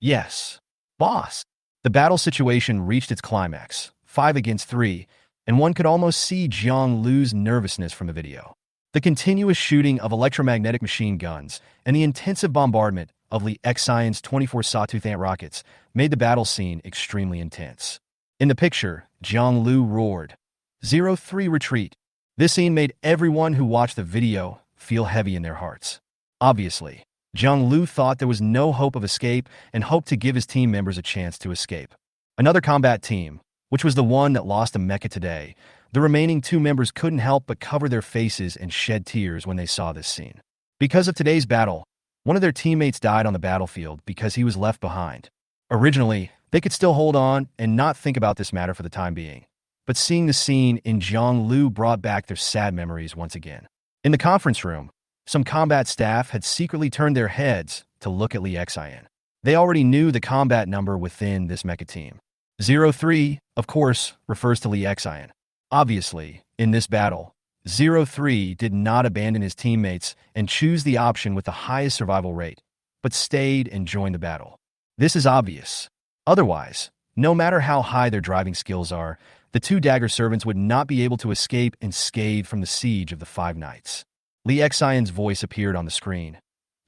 Speaker 1: "Yes, boss." The battle situation reached its climax, 5 against 3, and one could almost see Jiang Lu's nervousness from the video. The continuous shooting of electromagnetic machine guns and the intensive bombardment of Li Xion's 24 sawtooth ant rockets made the battle scene extremely intense. In the picture, Jiang Lu roared, "03 retreat." This scene made everyone who watched the video feel heavy in their hearts. Obviously, Jiang Lu thought there was no hope of escape and hoped to give his team members a chance to escape. Another combat team, which was the one that lost a mecha today, the remaining 2 members couldn't help but cover their faces and shed tears when they saw this scene. Because of today's battle, one of their teammates died on the battlefield because he was left behind. Originally, they could still hold on and not think about this matter for the time being, but seeing the scene in Jiang Lu brought back their sad memories once again. In the conference room, some combat staff had secretly turned their heads to look at Li Xian. They already knew the combat number within this mecha team. 03, of course, refers to Li Xian. Obviously, in this battle, 03 did not abandon his teammates and choose the option with the highest survival rate, but stayed and joined the battle. This is obvious. Otherwise, no matter how high their driving skills are, the 2 dagger servants would not be able to escape unscathed from the siege of the 5 knights. Li Xion's voice appeared on the screen.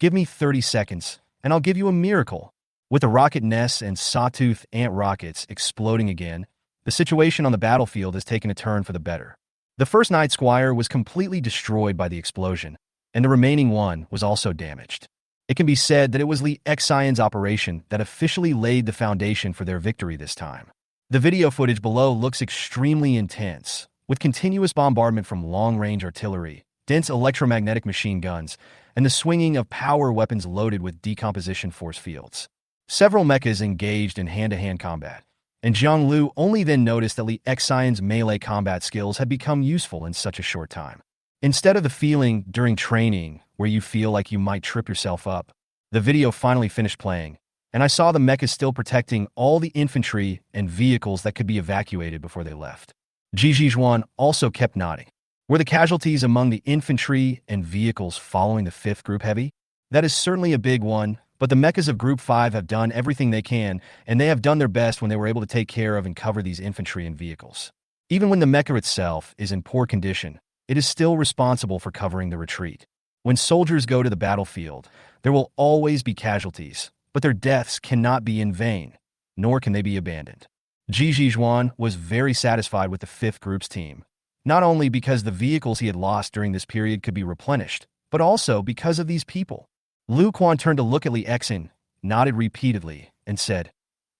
Speaker 1: "Give me 30 seconds, and I'll give you a miracle." With the rocket nests and sawtooth ant rockets exploding again, the situation on the battlefield has taken a turn for the better. The first Knight Squire was completely destroyed by the explosion, and the remaining one was also damaged. It can be said that it was Li Xion's operation that officially laid the foundation for their victory this time. The video footage below looks extremely intense, with continuous bombardment from long-range artillery, dense electromagnetic machine guns, and the swinging of power weapons loaded with decomposition force fields. Several mechas engaged in hand-to-hand combat, and Jiang Lu only then noticed that Li Xion's melee combat skills had become useful in such a short time. Instead of the feeling during training where you feel like you might trip yourself up, the video finally finished playing, and I saw the mechas still protecting all the infantry and vehicles that could be evacuated before they left. Ji Zhuan also kept nodding. Were the casualties among the infantry and vehicles following the 5th group heavy? That is certainly a big one, But the mechas of Group 5 have done everything they can, and they have done their best when they were able to take care of and cover these infantry and vehicles. Even when the mecha itself is in poor condition, it is still responsible for covering the retreat. When soldiers go to the battlefield, there will always be casualties, but their deaths cannot be in vain, nor can they be abandoned. Zhuan was very satisfied with the 5th group's team, not only because the vehicles he had lost during this period could be replenished, but also because of these people. Lu Quan turned to look at Li Exin, nodded repeatedly, and said,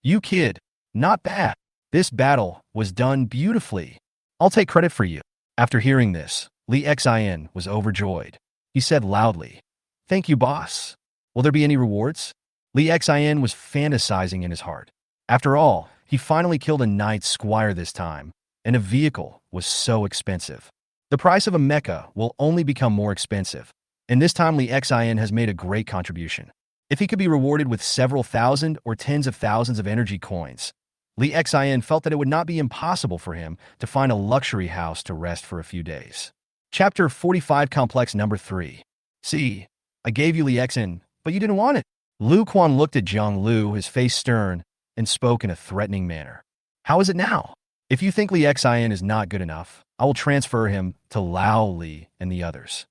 Speaker 1: "You kid, not bad. This battle was done beautifully. I'll take credit for you." After hearing this, Li Xin was overjoyed. He said loudly, "Thank you, boss. Will there be any rewards?" Li Xin was fantasizing in his heart. After all, he finally killed a knight squire this time, and a vehicle was so expensive. The price of a mecha will only become more expensive, and this time Li Xin has made a great contribution. If he could be rewarded with several thousand or tens of thousands of energy coins, Li Xin felt that it would not be impossible for him to find a luxury house to rest for a few days. Chapter 45 Complex Number 3. See, I gave you Li Xin, but you didn't want it. Lu Quan looked at Zhang Lu, his face stern, and spoke in a threatening manner. How is it now? If you think Li Xin is not good enough, I will transfer him to Lao Li and the others.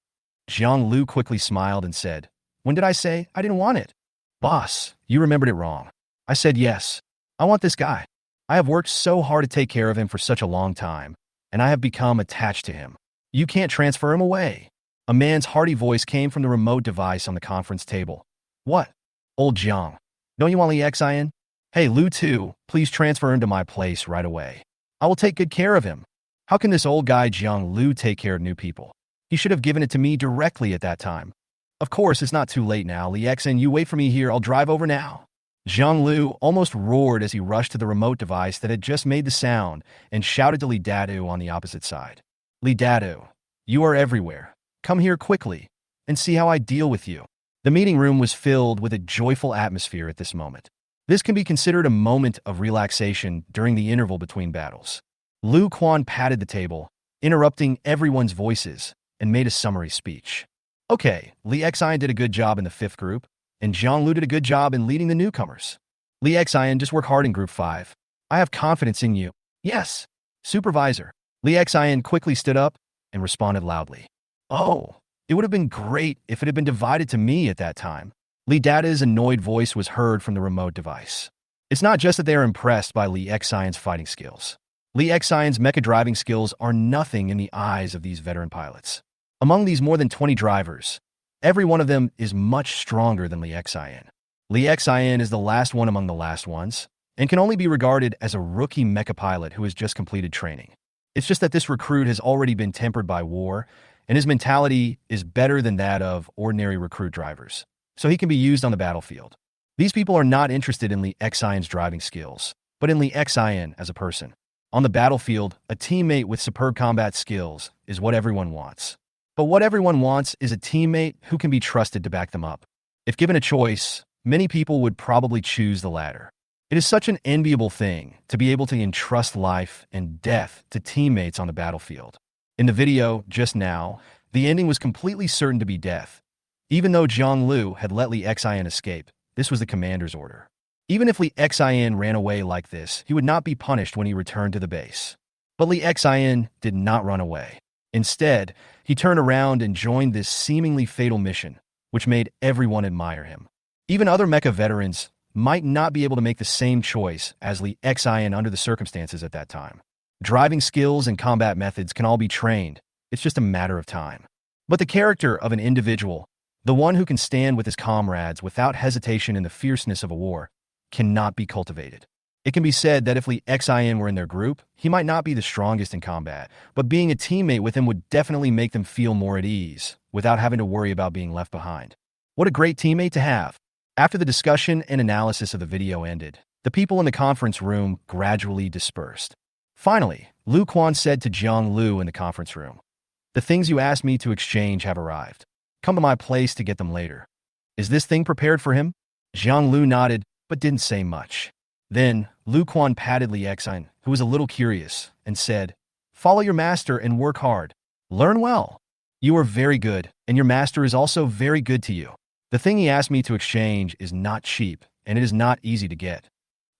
Speaker 1: Zhang Lu quickly smiled and said, "When did I say I didn't want it?" "Boss, you remembered it wrong. I said yes. I want this guy. I have worked so hard to take care of him for such a long time, and I have become attached to him. You can't transfer him away." A man's hearty voice came from the remote device on the conference table. "What? Old Jiang, don't you want Li Xin? Hey, Lu Tu, please transfer him to my place right away. I will take good care of him." How can this old guy Jiang Lu take care of new people? He should have given it to me directly at that time. Of course, it's not too late now. Li Xin, you wait for me here. I'll drive over now. Zhang Lu almost roared as he rushed to the remote device that had just made the sound and shouted to Li Dadu on the opposite side. "Li Dadu, you are everywhere. Come here quickly and see how I deal with you." The meeting room was filled with a joyful atmosphere at this moment. This can be considered a moment of relaxation during the interval between battles. Lu Quan patted the table, interrupting everyone's voices, and made a summary speech. "Okay, Li Xin did a good job in the 5th group, and Zhang Lu did a good job in leading the newcomers. Li Xin, just work hard in Group 5. I have confidence in you." "Yes, Supervisor." Li Xin quickly stood up and responded loudly. "Oh, it would have been great if it had been divided to me at that time." Li Dada's annoyed voice was heard from the remote device. It's not just that they are impressed by Li Xion's fighting skills. Li Xion's mecha driving skills are nothing in the eyes of these veteran pilots. Among these more than 20 drivers, every one of them is much stronger than Li Xion. Li Xion is the last one among the last ones, and can only be regarded as a rookie mecha pilot who has just completed training. It's just that this recruit has already been tempered by war, and his mentality is better than that of ordinary recruit drivers, so he can be used on the battlefield. These people are not interested in Li Xion's driving skills, but in Li Xion as a person. On the battlefield, a teammate with superb combat skills is what everyone wants. But what everyone wants is a teammate who can be trusted to back them up. If given a choice, many people would probably choose the latter. It is such an enviable thing to be able to entrust life and death to teammates on the battlefield. In the video just now, the ending was completely certain to be death. Even though Zhang Lu had let Li Xion escape, this was the commander's order. Even if Li Xion ran away like this, he would not be punished when he returned to the base. But Li Xion did not run away. Instead, he turned around and joined this seemingly fatal mission, which made everyone admire him. Even other mecha veterans might not be able to make the same choice as Li Xion under the circumstances at that time. Driving skills and combat methods can all be trained. It's just a matter of time. But the character of an individual, the one who can stand with his comrades without hesitation in the fierceness of a war, cannot be cultivated. It can be said that if Li Xion were in their group, he might not be the strongest in combat, but being a teammate with him would definitely make them feel more at ease, without having to worry about being left behind. What a great teammate to have! After the discussion and analysis of the video ended, the people in the conference room gradually dispersed. Finally, Lu Quan said to Zhang Lu in the conference room, "The things you asked me to exchange have arrived. Come to my place to get them later." "Is this thing prepared for him?" Zhang Lu nodded, but didn't say much. Then, Lu Quan patted Li Xion, who was a little curious, and said, "Follow your master and work hard. Learn well. You are very good, and your master is also very good to you." The thing he asked me to exchange is not cheap, and it is not easy to get.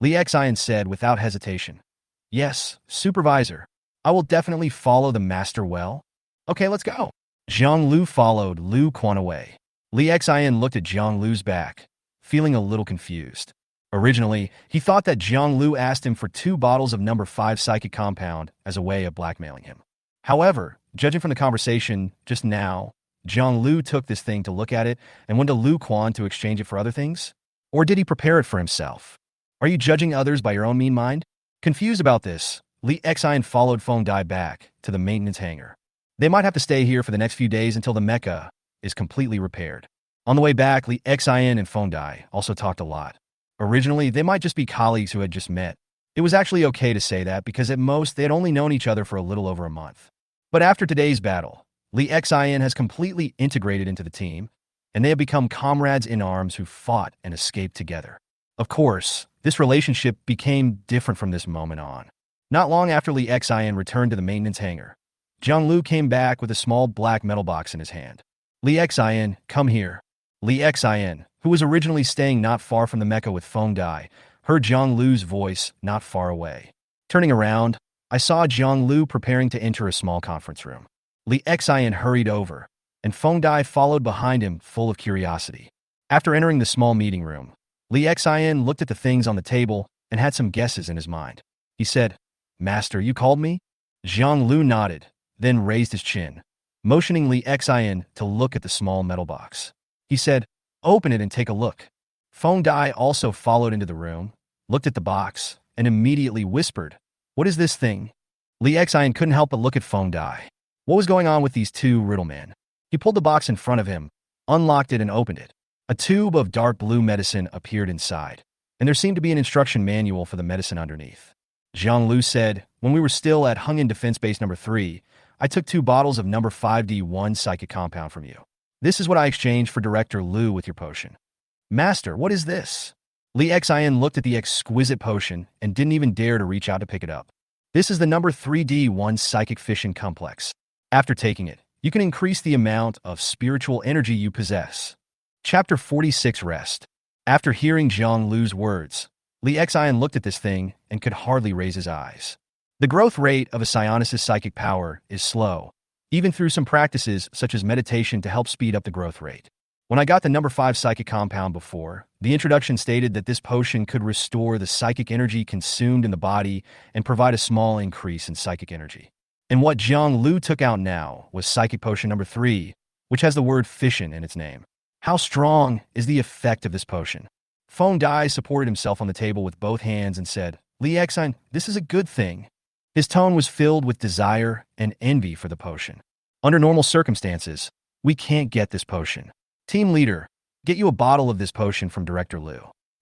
Speaker 1: Li Xian said without hesitation. Yes, supervisor. I will definitely follow the master well. Okay, let's go. Zhang Lu followed Lu Quan away. Li Xian looked at Zhang Lu's back, feeling a little confused. Originally, he thought that Zhang Lu asked him for 2 bottles of number 5 psychic compound as a way of blackmailing him. However, judging from the conversation just now, Zhang Lu took this thing to look at it and went to Lu Quan to exchange it for other things? Or did he prepare it for himself? Are you judging others by your own mean mind? Confused about this, Li Xian followed Feng Dai back to the maintenance hangar. They might have to stay here for the next few days until the mecha is completely repaired. On the way back, Li Xian and Feng Dai also talked a lot. Originally, they might just be colleagues who had just met. It was actually okay to say that because at most they had only known each other for a little over a month. But after today's battle, Li Xian has completely integrated into the team, and they have become comrades in arms who fought and escaped together. Of course, this relationship became different from this moment on. Not long after Li Xian returned to the maintenance hangar, Zhang Lu came back with a small black metal box in his hand. Li Xian, come here. Li Xian, who was originally staying not far from the mecha with Feng Dai, heard Zhang Lu's voice not far away. Turning around, I saw Zhang Lu preparing to enter a small conference room. Li Xian hurried over, and Feng Dai followed behind him full of curiosity. After entering the small meeting room, Li Xian looked at the things on the table and had some guesses in his mind. He said, Master, you called me? Zhang Lu nodded, then raised his chin, motioning Li Xian to look at the small metal box. He said, open it and take a look. Feng Dai also followed into the room, looked at the box, and immediately whispered, what is this thing? Li Xian couldn't help but look at Feng Dai. What was going on with these two riddle men? He pulled the box in front of him, unlocked it and opened it. A tube of dark blue medicine appeared inside, and there seemed to be an instruction manual for the medicine underneath. Zhang Lu said, when we were still at Hungin Defense Base number 3, I took 2 bottles of number 5D1 psychic compound from you. This is what I exchanged for Director Lu with your potion. Master, what is this? Li Xian looked at the exquisite potion and didn't even dare to reach out to pick it up. This is the number 3D1 psychic fission complex. After taking it, you can increase the amount of spiritual energy you possess. Chapter 46 Rest. After hearing Zhang Lu's words, Li Xian looked at this thing and could hardly raise his eyes. The growth rate of a psionicist's psychic power is slow, even through some practices such as meditation to help speed up the growth rate. When I got the number 5 psychic compound before, the introduction stated that this potion could restore the psychic energy consumed in the body and provide a small increase in psychic energy. And what Zhang Lu took out now was psychic potion number 3, which has the word fission in its name. How strong is the effect of this potion? Feng Dai supported himself on the table with both hands and said, Li Xian, this is a good thing. His tone was filled with desire and envy for the potion. Under normal circumstances, we can't get this potion. Team leader, get you a bottle of this potion from Director Lu.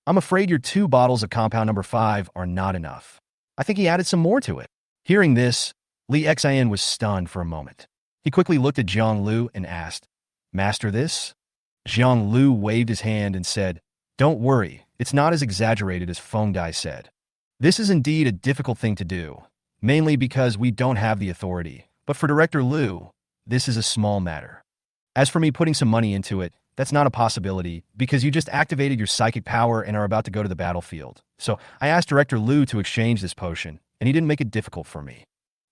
Speaker 1: I'm afraid your 2 bottles of compound number 5 are not enough. I think he added some more to it. Hearing this, Li Xian was stunned for a moment. He quickly looked at Zhang Lu and asked, Master this? Zhang Lu waved his hand and said, don't worry, it's not as exaggerated as Feng Dai said. This is indeed a difficult thing to do, mainly because we don't have the authority, but for Director Lu, this is a small matter. As for me putting some money into it, that's not a possibility because you just activated your psychic power and are about to go to the battlefield. So I asked Director Lu to exchange this potion, and he didn't make it difficult for me.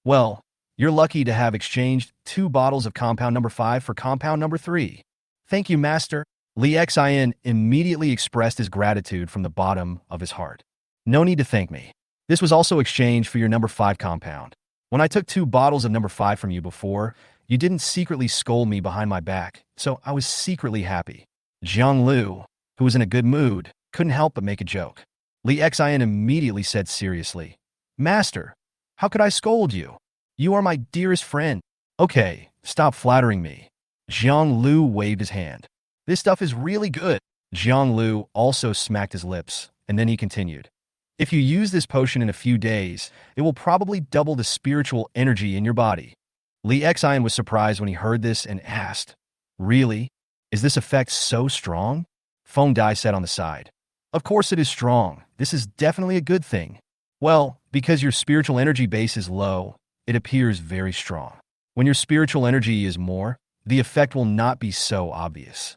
Speaker 1: Well, you're lucky to have exchanged 2 bottles of compound number 5 for compound number 3. Thank you, Master. Li Xian immediately expressed his gratitude from the bottom of his heart. No need to thank me. This was also exchanged for your number 5 compound. When I took 2 bottles of number 5 from you before, you didn't secretly scold me behind my back, so I was secretly happy. Zhang Lu, who was in a good mood, couldn't help but make a joke. Li Xian immediately said seriously, Master, how could I scold you? You are my dearest friend. Okay, stop flattering me. Zhang Lu waved his hand. This stuff is really good. Zhang Lu also smacked his lips, and then he continued. If you use this potion in a few days, it will probably double the spiritual energy in your body. Li Xian was surprised when he heard this and asked, Really? Is this effect so strong? Feng Dai said on the side. Of course it is strong. This is definitely a good thing. Well, because your spiritual energy base is low, it appears very strong. When your spiritual energy is more, the effect will not be so obvious.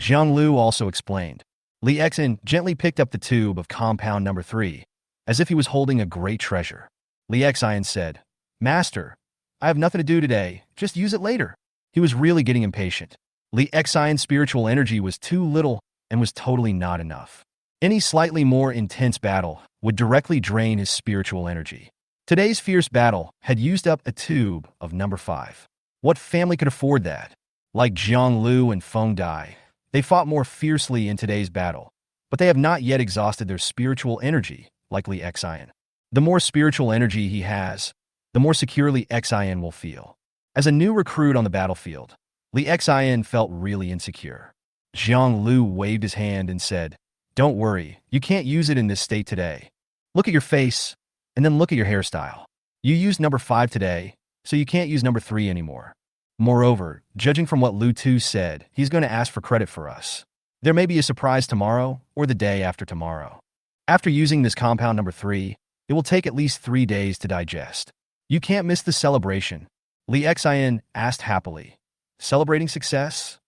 Speaker 1: Zhang Lu also explained. Li Exan gently picked up the tube of compound number 3, as if he was holding a great treasure. Li Exan said, "Master, I have nothing to do today, just use it later." He was really getting impatient. Li Exan's spiritual energy was too little and was totally not enough. Any slightly more intense battle would directly drain his spiritual energy. Today's fierce battle had used up a tube of number 5. What family could afford that? Like Zhang Lu and Feng Dai, they fought more fiercely in today's battle, but they have not yet exhausted their spiritual energy like Li Exan. The more spiritual energy he has, the more securely Exan will feel. As a new recruit on the battlefield, Li Exan felt really insecure. Zhang Lu waved his hand and said, "Don't worry, you can't use it in this state today. Look at your face, and then look at your hairstyle. You used number 5 today, so you can't use number 3 anymore. Moreover, judging from what Lu Tu said, he's going to ask for credit for us. There may be a surprise tomorrow or the day after tomorrow. After using this compound number 3, it will take at least 3 days to digest. You can't miss the celebration." Li Exan asked happily. "Celebrating success?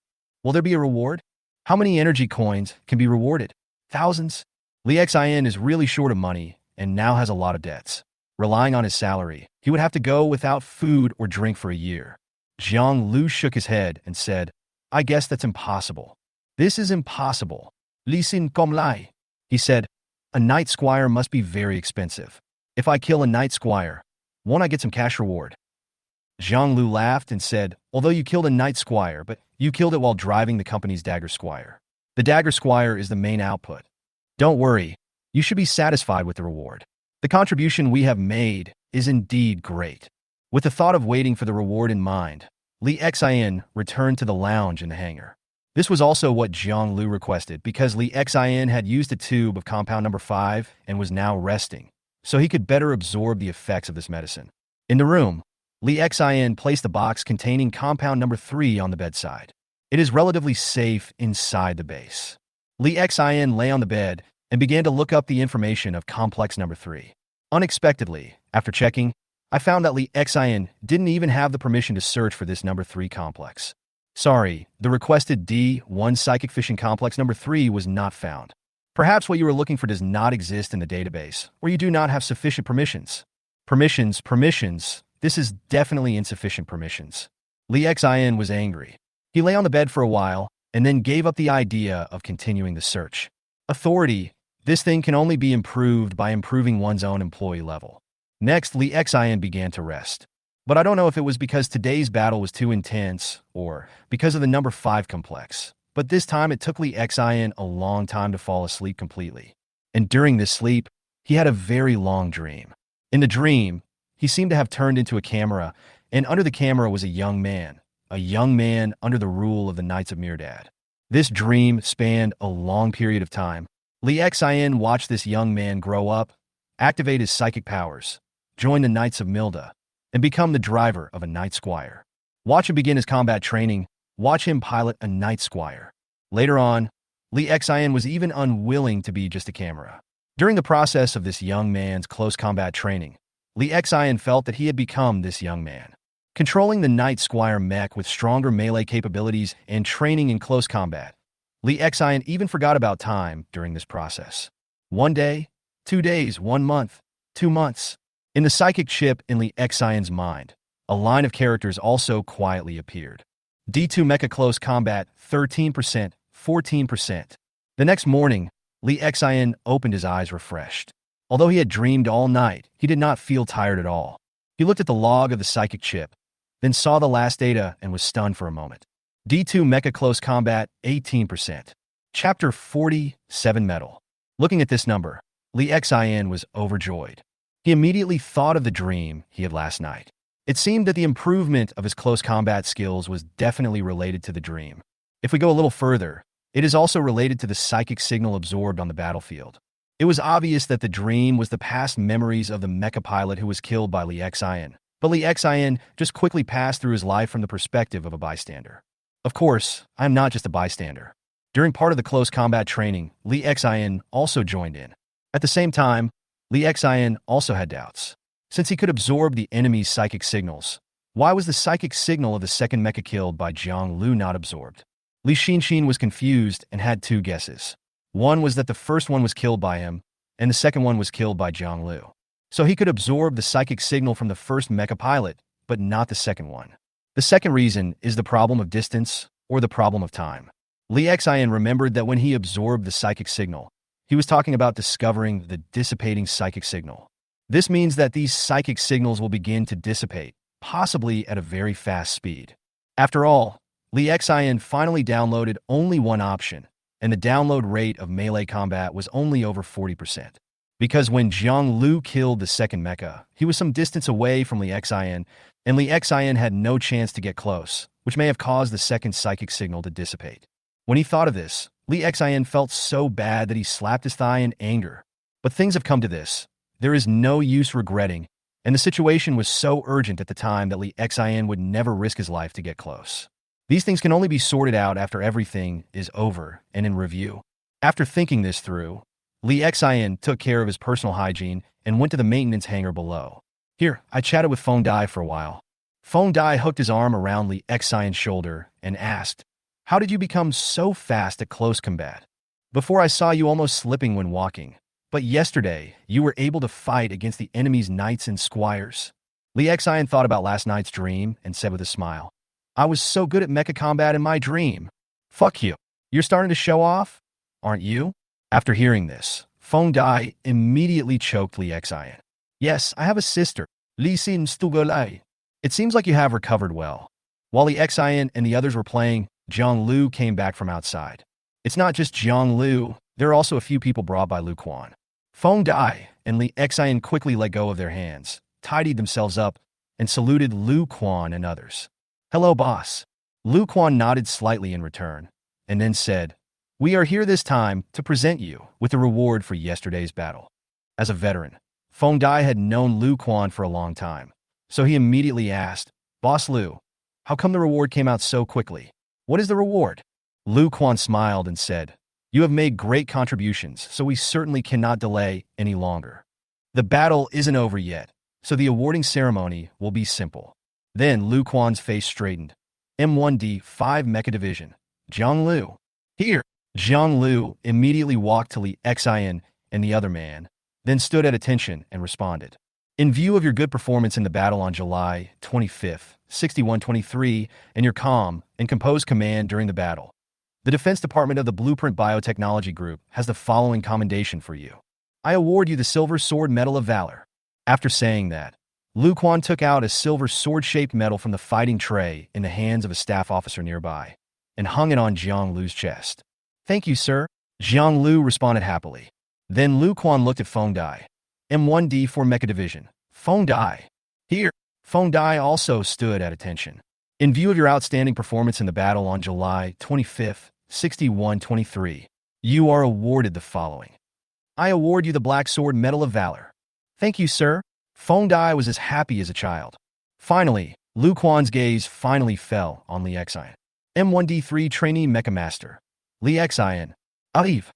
Speaker 1: Will there be a reward? How many energy coins can be rewarded? Thousands?" Li Exan is really short of money and now has a lot of debts. Relying on his salary, he would have to go without food or drink for a year. Zhang Lu shook his head and said, "I guess that's impossible." "This is impossible. Li Xin Kom Lai," he said. "A knight squire must be very expensive. If I kill a knight squire, won't I get some cash reward?" Zhang Lu laughed and said, "Although you killed a knight squire, but you killed it while driving the company's dagger squire. The dagger squire is the main output. Don't worry, you should be satisfied with the reward. The contribution we have made is indeed great." With the thought of waiting for the reward in mind, Li Exan returned to the lounge in the hangar. This was also what Zhang Lu requested because Li Exan had used a tube of compound number 5 and was now resting, so he could better absorb the effects of this medicine. In the room, Li Exan placed the box containing compound number 3 on the bedside. It is relatively safe inside the base. Li Exan lay on the bed and began to look up the information of complex number 3. Unexpectedly, after checking, I found that Li Exan didn't even have the permission to search for this number 3 complex. Sorry, the requested D1 psychic fission complex number 3 was not found. Perhaps what you were looking for does not exist in the database, or you do not have sufficient permissions. Permissions. This is definitely insufficient permissions. Li Exan was angry. He lay on the bed for a while and then gave up the idea of continuing the search. Authority. This thing can only be improved by improving one's own employee level. Next, Li Exan began to rest. But I don't know if it was because today's battle was too intense or because of the number 5 complex. But this time it took Li Exan a long time to fall asleep completely. And during this sleep, he had a very long dream. In the dream, he seemed to have turned into a camera, and under the camera was a young man under the rule of the Knights of Mirdad. This dream spanned a long period of time. Li Exan watched this young man grow up, activate his psychic powers, join the Knights of Milda, and become the driver of a Knight Squire. Watch him begin his combat training, watch him pilot a Knight Squire. Later on, Li Exan was even unwilling to be just a camera. During the process of this young man's close combat training, Li Exan felt that he had become this young man. Controlling the Knight Squire mech with stronger melee capabilities and training in close combat, Li Exan even forgot about time during this process. 1 day, 2 days, 1 month, 2 months. In the psychic chip in Li Exan's mind, a line of characters also quietly appeared. D2 Mecha Close Combat, 13%, 14%. The next morning, Li Exan opened his eyes refreshed. Although he had dreamed all night, he did not feel tired at all. He looked at the log of the psychic chip, then saw the last data and was stunned for a moment. D2 Mecha Close Combat, 18%. Chapter 47 Metal. Looking at this number, Li Exan was overjoyed. He immediately thought of the dream he had last night. It seemed that the improvement of his close combat skills was definitely related to the dream. If we go a little further, it is also related to the psychic signal absorbed on the battlefield. It was obvious that the dream was the past memories of the mecha pilot who was killed by Li Exan, but Li Exan just quickly passed through his life from the perspective of a bystander. Of course, I am not just a bystander. During part of the close combat training, Li Exan also joined in. At the same time, Li Exan also had doubts. Since he could absorb the enemy's psychic signals, why was the psychic signal of the second mecha killed by Zhang Lu not absorbed? Li Xinxin was confused and had two guesses. One was that the first one was killed by him, and the second one was killed by Zhang Lu. So he could absorb the psychic signal from the first mecha pilot, but not the second one. The second reason is the problem of distance or the problem of time. Li Xian remembered that when he absorbed the psychic signal, he was talking about discovering the dissipating psychic signal. This means that these psychic signals will begin to dissipate, possibly at a very fast speed. After all, Li Xian finally downloaded only one option, and the download rate of melee combat was only over 40%. Because when Zhang Lu killed the second mecha, he was some distance away from Li Xian, and Li Xian had no chance to get close, which may have caused the second psychic signal to dissipate. When he thought of this, Li Xian felt so bad that he slapped his thigh in anger. But things have come to this. There is no use regretting, and the situation was so urgent at the time that Li Xian would never risk his life to get close. These things can only be sorted out after everything is over and in review. After thinking this through, Li Xian took care of his personal hygiene and went to the maintenance hangar below. Here, I chatted with Feng Dai for a while. Feng Dai hooked his arm around Li Xian's shoulder and asked, "How did you become so fast at close combat? Before I saw you almost slipping when walking, but yesterday you were able to fight against the enemy's knights and squires." Li Xian thought about last night's dream and said with a smile, "I was so good at mecha combat in my dream." "Fuck you. You're starting to show off, aren't you?" After hearing this, Feng Dai immediately choked Li Xian. "Yes, I have a sister, Li Xin Stugolai. It seems like you have recovered well." While Li Xian and the others were playing, Zhang Lu came back from outside. It's not just Zhang Lu, there are also a few people brought by Lu Quan. Feng Dai and Li Xian quickly let go of their hands, tidied themselves up, and saluted Lu Quan and others. "Hello, boss." Lu Quan nodded slightly in return, and then said, "We are here this time to present you with the reward for yesterday's battle." As a veteran, Feng Dai had known Lu Quan for a long time, so he immediately asked, "Boss Lu, how come the reward came out so quickly? What is the reward?" Lu Quan smiled and said, "You have made great contributions, so we certainly cannot delay any longer. The battle isn't over yet, so the awarding ceremony will be simple." Then Lu Quan's face straightened. M1D5 Mecha Division, Zhang Lu. "Here." Zhang Lu immediately walked to Li Xian and the other man, then stood at attention and responded. "In view of your good performance in the battle on July 25th, 6123, and your calm and composed command during the battle, the Defense Department of the Blueprint Biotechnology Group has the following commendation for you. I award you the Silver Sword Medal of Valor." After saying that, Lu Quan took out a silver sword-shaped medal from the fighting tray in the hands of a staff officer nearby, and hung it on Zhang Lu's chest. "Thank you, sir." Zhang Lu responded happily. Then Lu Quan looked at Feng Dai. M1D4 Mecha Division, Feng Dai. "Here." Feng Dai also stood at attention. "In view of your outstanding performance in the battle on July 25th, 6123, you are awarded the following. I award you the Black Sword Medal of Valor." "Thank you, sir." Feng Dai was as happy as a child. Finally, Lu Quan's gaze finally fell on Li Xian. M1D3 Trainee Mecha Master, Li Xian. Arrive.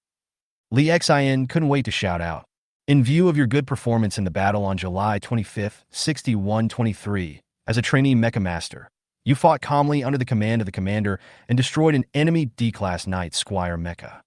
Speaker 1: Li Xian couldn't wait to shout out. "In view of your good performance in the battle on July 25th, 6123, as a trainee mecha master, you fought calmly under the command of the commander and destroyed an enemy D-class knight squire mecha.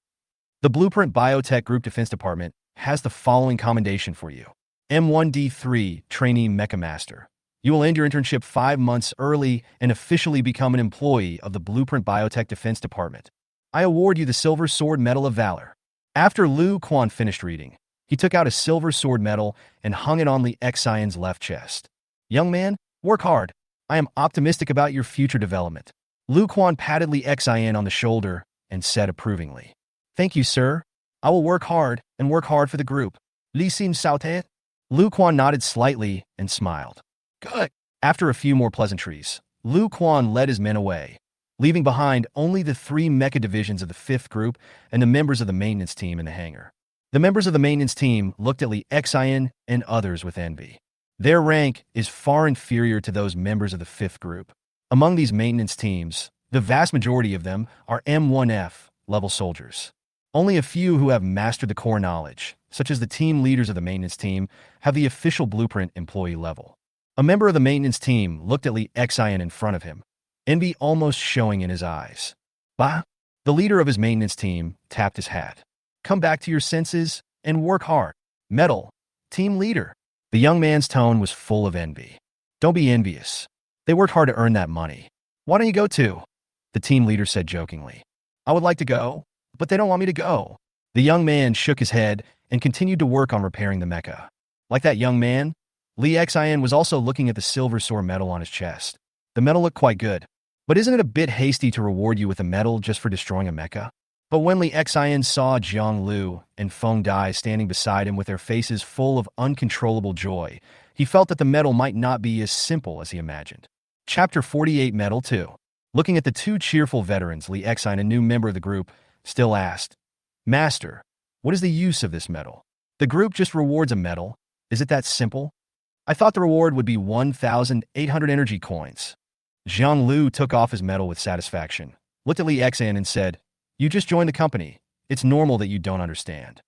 Speaker 1: The Blueprint Biotech Group Defense Department has the following commendation for you. M1D3 Trainee Mecha Master. You will end your internship 5 months early and officially become an employee of the Blueprint Biotech Defense Department. I award you the Silver Sword Medal of Valor." After Lu Quan finished reading, he took out a silver sword medal and hung it on Li Xian's left chest. "Young man, work hard. I am optimistic about your future development." Lu Quan patted Li Xian on the shoulder and said approvingly, "Thank you, sir. I will work hard and work hard for the group." Li Xin Sautet. Lu Quan nodded slightly and smiled. "Good." After a few more pleasantries, Lu Quan led his men away, leaving behind only the 3 mecha divisions of the 5th group and the members of the maintenance team in the hangar. The members of the maintenance team looked at Li Xian and others with envy. Their rank is far inferior to those members of the 5th group. Among these maintenance teams, the vast majority of them are M1F level soldiers. Only a few who have mastered the core knowledge, such as the team leaders of the maintenance team, have the official blueprint employee level. A member of the maintenance team looked at Li Xian in front of him, envy almost showing in his eyes. "Bah, The leader of his maintenance team tapped his hat. Come back to your senses and work hard. Metal, team leader. The young man's tone was full of envy. Don't be envious. They worked hard to earn that money. Why don't you go too? The team leader said jokingly. I would like to go, but they don't want me to go. The young man shook his head and continued to work on repairing the mecha. Like that young man, Lee Xian was also looking at the silver sword medal on his chest. The medal looked quite good. But isn't it a bit hasty to reward you with a medal just for destroying a mecha? But when Lee Xian saw Jiang Lu and Feng Dai standing beside him with their faces full of uncontrollable joy, he felt that the medal might not be as simple as he imagined. Chapter 48 Medal 2. Looking at the two cheerful veterans, Lee Xian, a new member of the group, still asked, Master, what is the use of this medal? The group just rewards a medal. Is it that simple? I thought the reward would be 1,800 energy coins. Jiang Lu took off his medal with satisfaction, looked at Lee Xian and said, You just joined the company. It's normal that you don't understand.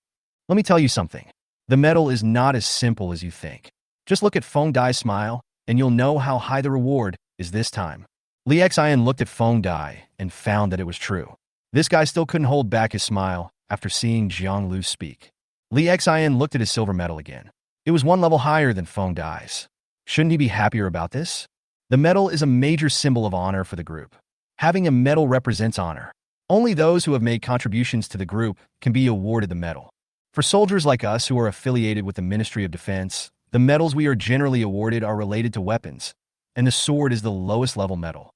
Speaker 1: Let me tell you something. The medal is not as simple as you think. Just look at Feng Dai's smile, and you'll know how high the reward is this time. Lee Xian looked at Feng Dai and found that it was true. This guy still couldn't hold back his smile after seeing Jiang Lu speak. Lee Xian looked at his silver medal again. It was one level higher than Feng Dai's. Shouldn't he be happier about this? The medal is a major symbol of honor for the group. Having a medal represents honor. Only those who have made contributions to the group can be awarded the medal. For soldiers like us who are affiliated with the Ministry of Defense, the medals we are generally awarded are related to weapons, and the sword is the lowest level medal.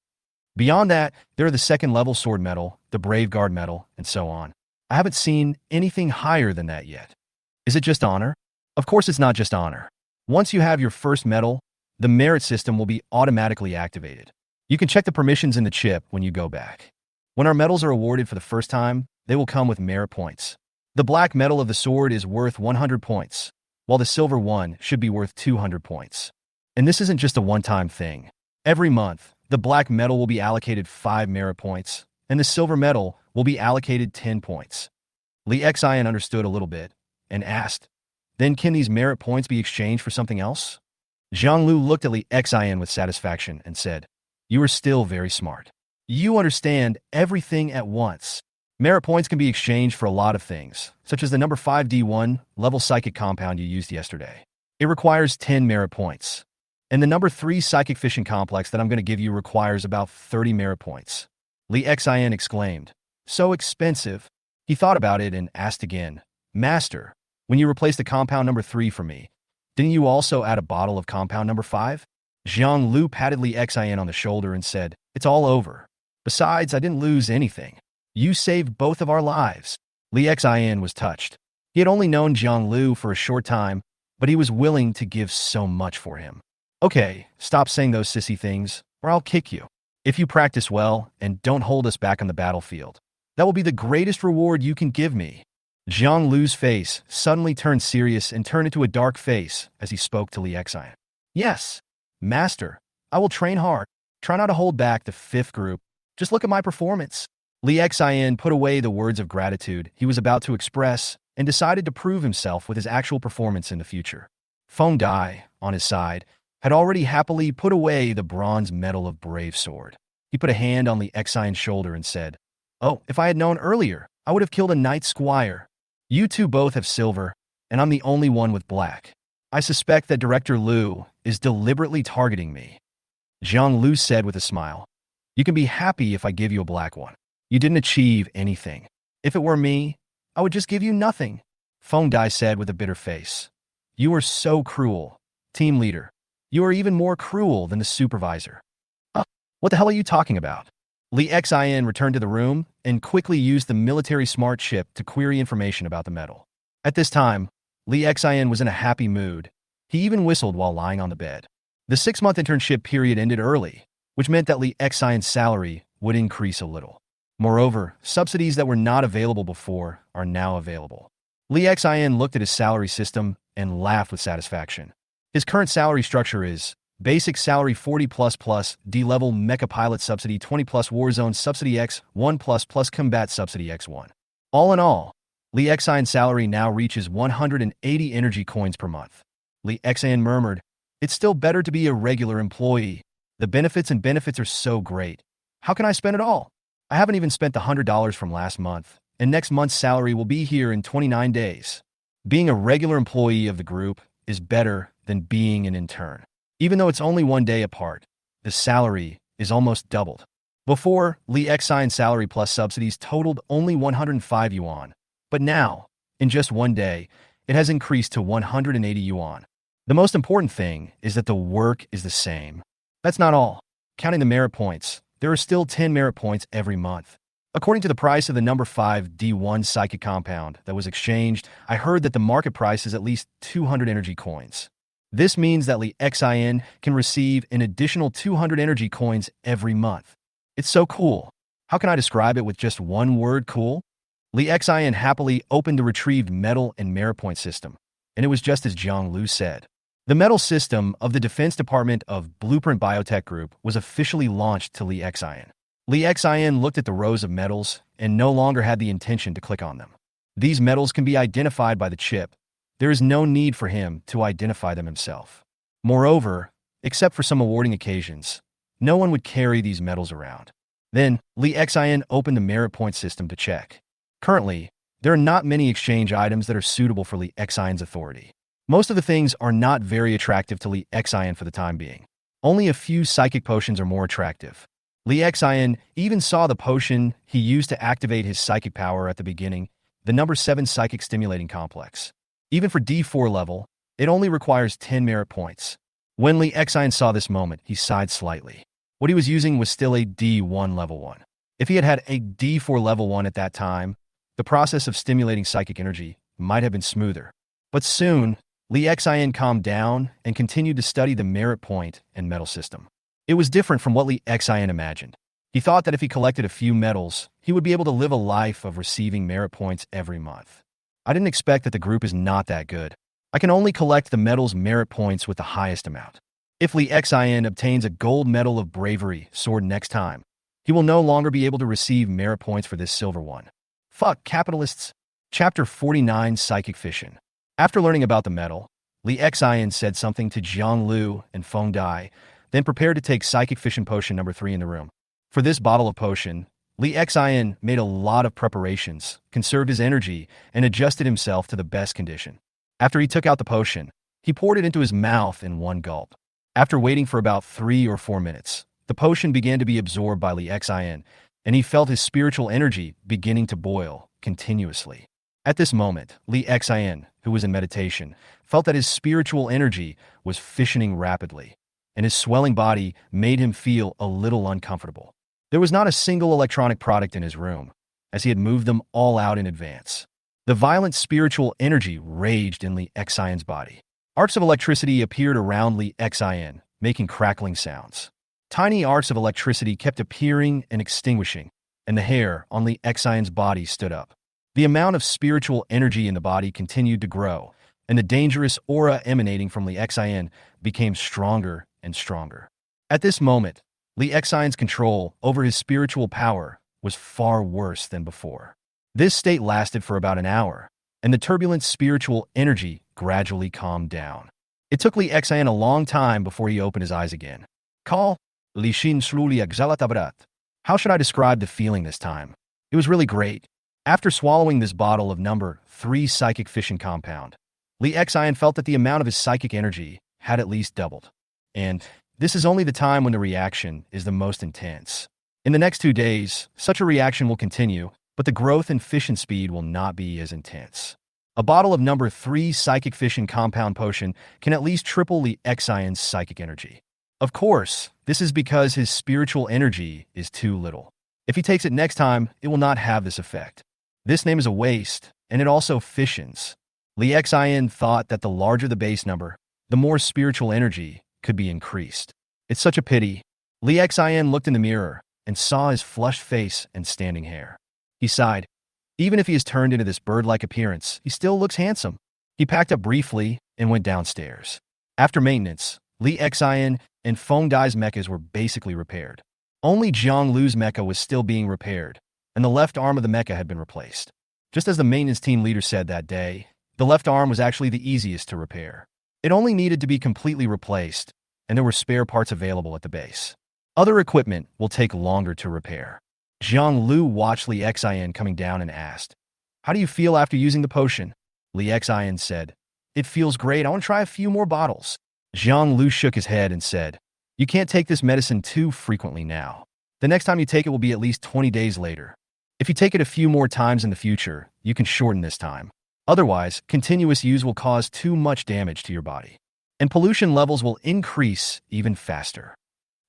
Speaker 1: Beyond that, there are the second level sword medal, the Brave Guard medal, and so on. I haven't seen anything higher than that yet. Is it just honor? Of course it's not just honor. Once you have your first medal, the merit system will be automatically activated. You can check the permissions in the chip when you go back. When our medals are awarded for the first time, they will come with merit points. The black medal of the sword is worth 100 points, while the silver one should be worth 200 points. And this isn't just a one-time thing. Every month, the black medal will be allocated 5 merit points, and the silver medal will be allocated 10 points. Lee Xian understood a little bit and asked, Then can these merit points be exchanged for something else? Jiang Lu looked at Lee Xian with satisfaction and said, You are still very smart. You understand everything at once. Merit points can be exchanged for a lot of things, such as the number 5D1 level psychic compound you used yesterday. It requires 10 merit points. And the number 3 psychic fission complex that I'm going to give you requires about 30 merit points. Lee Xian exclaimed, So expensive. He thought about it and asked again, Master, when you replaced the compound number 3 for me, didn't you also add a bottle of compound number 5? Jiang Lu patted Lee Xian on the shoulder and said, It's all over. Besides, I didn't lose anything. You saved both of our lives. Lee Xian was touched. He had only known Jiang Lu for a short time, but he was willing to give so much for him. Okay, stop saying those sissy things, or I'll kick you. If you practice well and don't hold us back on the battlefield, that will be the greatest reward you can give me. Jiang Lu's face suddenly turned serious and turned into a dark face as he spoke to Lee Xian. Yes, Master, I will train hard. Try not to hold back the 5th group. Just look at my performance. Lee Xian put away the words of gratitude he was about to express and decided to prove himself with his actual performance in the future. Feng Dai, on his side, had already happily put away the bronze medal of Brave Sword. He put a hand on Lee Xian's shoulder and said, Oh, if I had known earlier, I would have killed a knight squire. You two both have silver, and I'm the only one with black. I suspect that Director Lu is deliberately targeting me. Jiang Lu said with a smile, You can be happy if I give you a black one. You didn't achieve anything. If it were me, I would just give you nothing. Feng Dai said with a bitter face, You are so cruel. Team leader, you are even more cruel than the supervisor. What the hell are you talking about? Lee Xian returned to the room and quickly used the military smart chip to query information about the medal. At this time, Lee Xian was in a happy mood. He even whistled while lying on the bed. The 6-month internship period ended early, which meant that Lee Xian's salary would increase a little. Moreover, subsidies that were not available before are now available. Lee Xian looked at his salary system and laughed with satisfaction. His current salary structure is Basic salary 40++, D-level Mecha pilot subsidy 20+, Warzone subsidy X1++ combat subsidy X1. All in all, Lee Xian's salary now reaches 180 energy coins per month. Lee Xian murmured, It's still better to be a regular employee. The benefits are so great. How can I spend it all? I haven't even spent the $100 from last month, and next month's salary will be here in 29 days. Being a regular employee of the group is better than being an intern. Even though it's only one day apart, the salary is almost doubled. Before, Li Xian's salary plus subsidies totaled only 105 yuan, but now, in just one day, it has increased to 180 yuan. The most important thing is that the work is the same. That's not all. Counting the merit points, there are still 10 merit points every month. According to the price of the number 5 D1 psychic compound that was exchanged, I heard that the market price is at least 200 energy coins. This means that Li Xian can receive an additional 200 energy coins every month. It's so cool. How can I describe it with just one word, cool? Li Xian happily opened the retrieved metal and merit point system, and it was just as Jiang Lu said. The metal system of the Defense Department of Blueprint Biotech Group was officially launched to Li Xian. Li Xian looked at the rows of metals and no longer had the intention to click on them. These metals can be identified by the chip. There is no need for him to identify them himself. Moreover, except for some awarding occasions, no one would carry these metals around. Then, Li Xian opened the merit point system to check. Currently, there are not many exchange items that are suitable for Li Xian's authority. Most of the things are not very attractive to Li Xian for the time being. Only a few psychic potions are more attractive. Li Xian even saw the potion he used to activate his psychic power at the beginning, the number 7 psychic stimulating complex. Even for D4 level, it only requires 10 merit points. When Li Xian saw this moment, he sighed slightly. What he was using was still a D1 level 1. If he had had a D4 level 1 at that time, the process of stimulating psychic energy might have been smoother. But soon, Li Xian calmed down and continued to study the merit point and metal system. It was different from what Li Xian imagined. He thought that if he collected a few metals, he would be able to live a life of receiving merit points every month. I didn't expect that the group is not that good. I can only collect the metal's merit points with the highest amount. If Li Xian obtains a gold medal of bravery sword next time, he will no longer be able to receive merit points for this silver one. Fuck capitalists. Chapter 49 Psychic Fission. After learning about the metal, Li Xian said something to Jiang Lu and Feng Dai, then prepared to take Psychic Fission Potion number 3 in the room. For this bottle of potion, Li Xian made a lot of preparations, conserved his energy, and adjusted himself to the best condition. After he took out the potion, he poured it into his mouth in one gulp. After waiting for about 3 or 4 minutes, the potion began to be absorbed by Li Xian, and he felt his spiritual energy beginning to boil continuously. At this moment, Li Xian, who was in meditation, felt that his spiritual energy was fissioning rapidly, and his swelling body made him feel a little uncomfortable. There was not a single electronic product in his room, as he had moved them all out in advance. The violent spiritual energy raged in Li Xian's body. Arcs of electricity appeared around Li Xian, making crackling sounds. Tiny arcs of electricity kept appearing and extinguishing, and the hair on Li Xian's body stood up. The amount of spiritual energy in the body continued to grow, and the dangerous aura emanating from Li Xian became stronger and stronger. At this moment, Li Xian's control over his spiritual power was far worse than before. This state lasted for about an hour, and the turbulent spiritual energy gradually calmed down. It took Li Xian a long time before he opened his eyes again. Call Li Xin Sluli Exalatabrat. How should I describe the feeling this time? It was really great. After swallowing this bottle of number 3 psychic fission compound, Li Xian felt that the amount of his psychic energy had at least doubled. And this is only the time when the reaction is the most intense. In the next 2 days, such a reaction will continue, but the growth and fission speed will not be as intense. A bottle of number 3 psychic fission compound potion can at least triple Li Xian's psychic energy. Of course, this is because his spiritual energy is too little. If he takes it next time, it will not have this effect. This name is a waste, and it also fissions. Li Xian thought that the larger the base number, the more spiritual energy could be increased. It's such a pity. Li Xian looked in the mirror and saw his flushed face and standing hair. He sighed. Even if he has turned into this bird-like appearance, he still looks handsome. He packed up briefly and went downstairs. After maintenance, Li Xian and Feng Dai's mechas were basically repaired. Only Jiang Lu's mecha was still being repaired, and the left arm of the mecha had been replaced. Just as the maintenance team leader said that day, the left arm was actually the easiest to repair. It only needed to be completely replaced, and there were spare parts available at the base. Other equipment will take longer to repair. Zhang Lu watched Li Xian coming down and asked, "How do you feel after using the potion?" Li Xian said, "It feels great. I want to try a few more bottles." Zhang Lu shook his head and said, "You can't take this medicine too frequently now. The next time you take it will be at least 20 days later. If you take it a few more times in the future, you can shorten this time. Otherwise, continuous use will cause too much damage to your body, and pollution levels will increase even faster."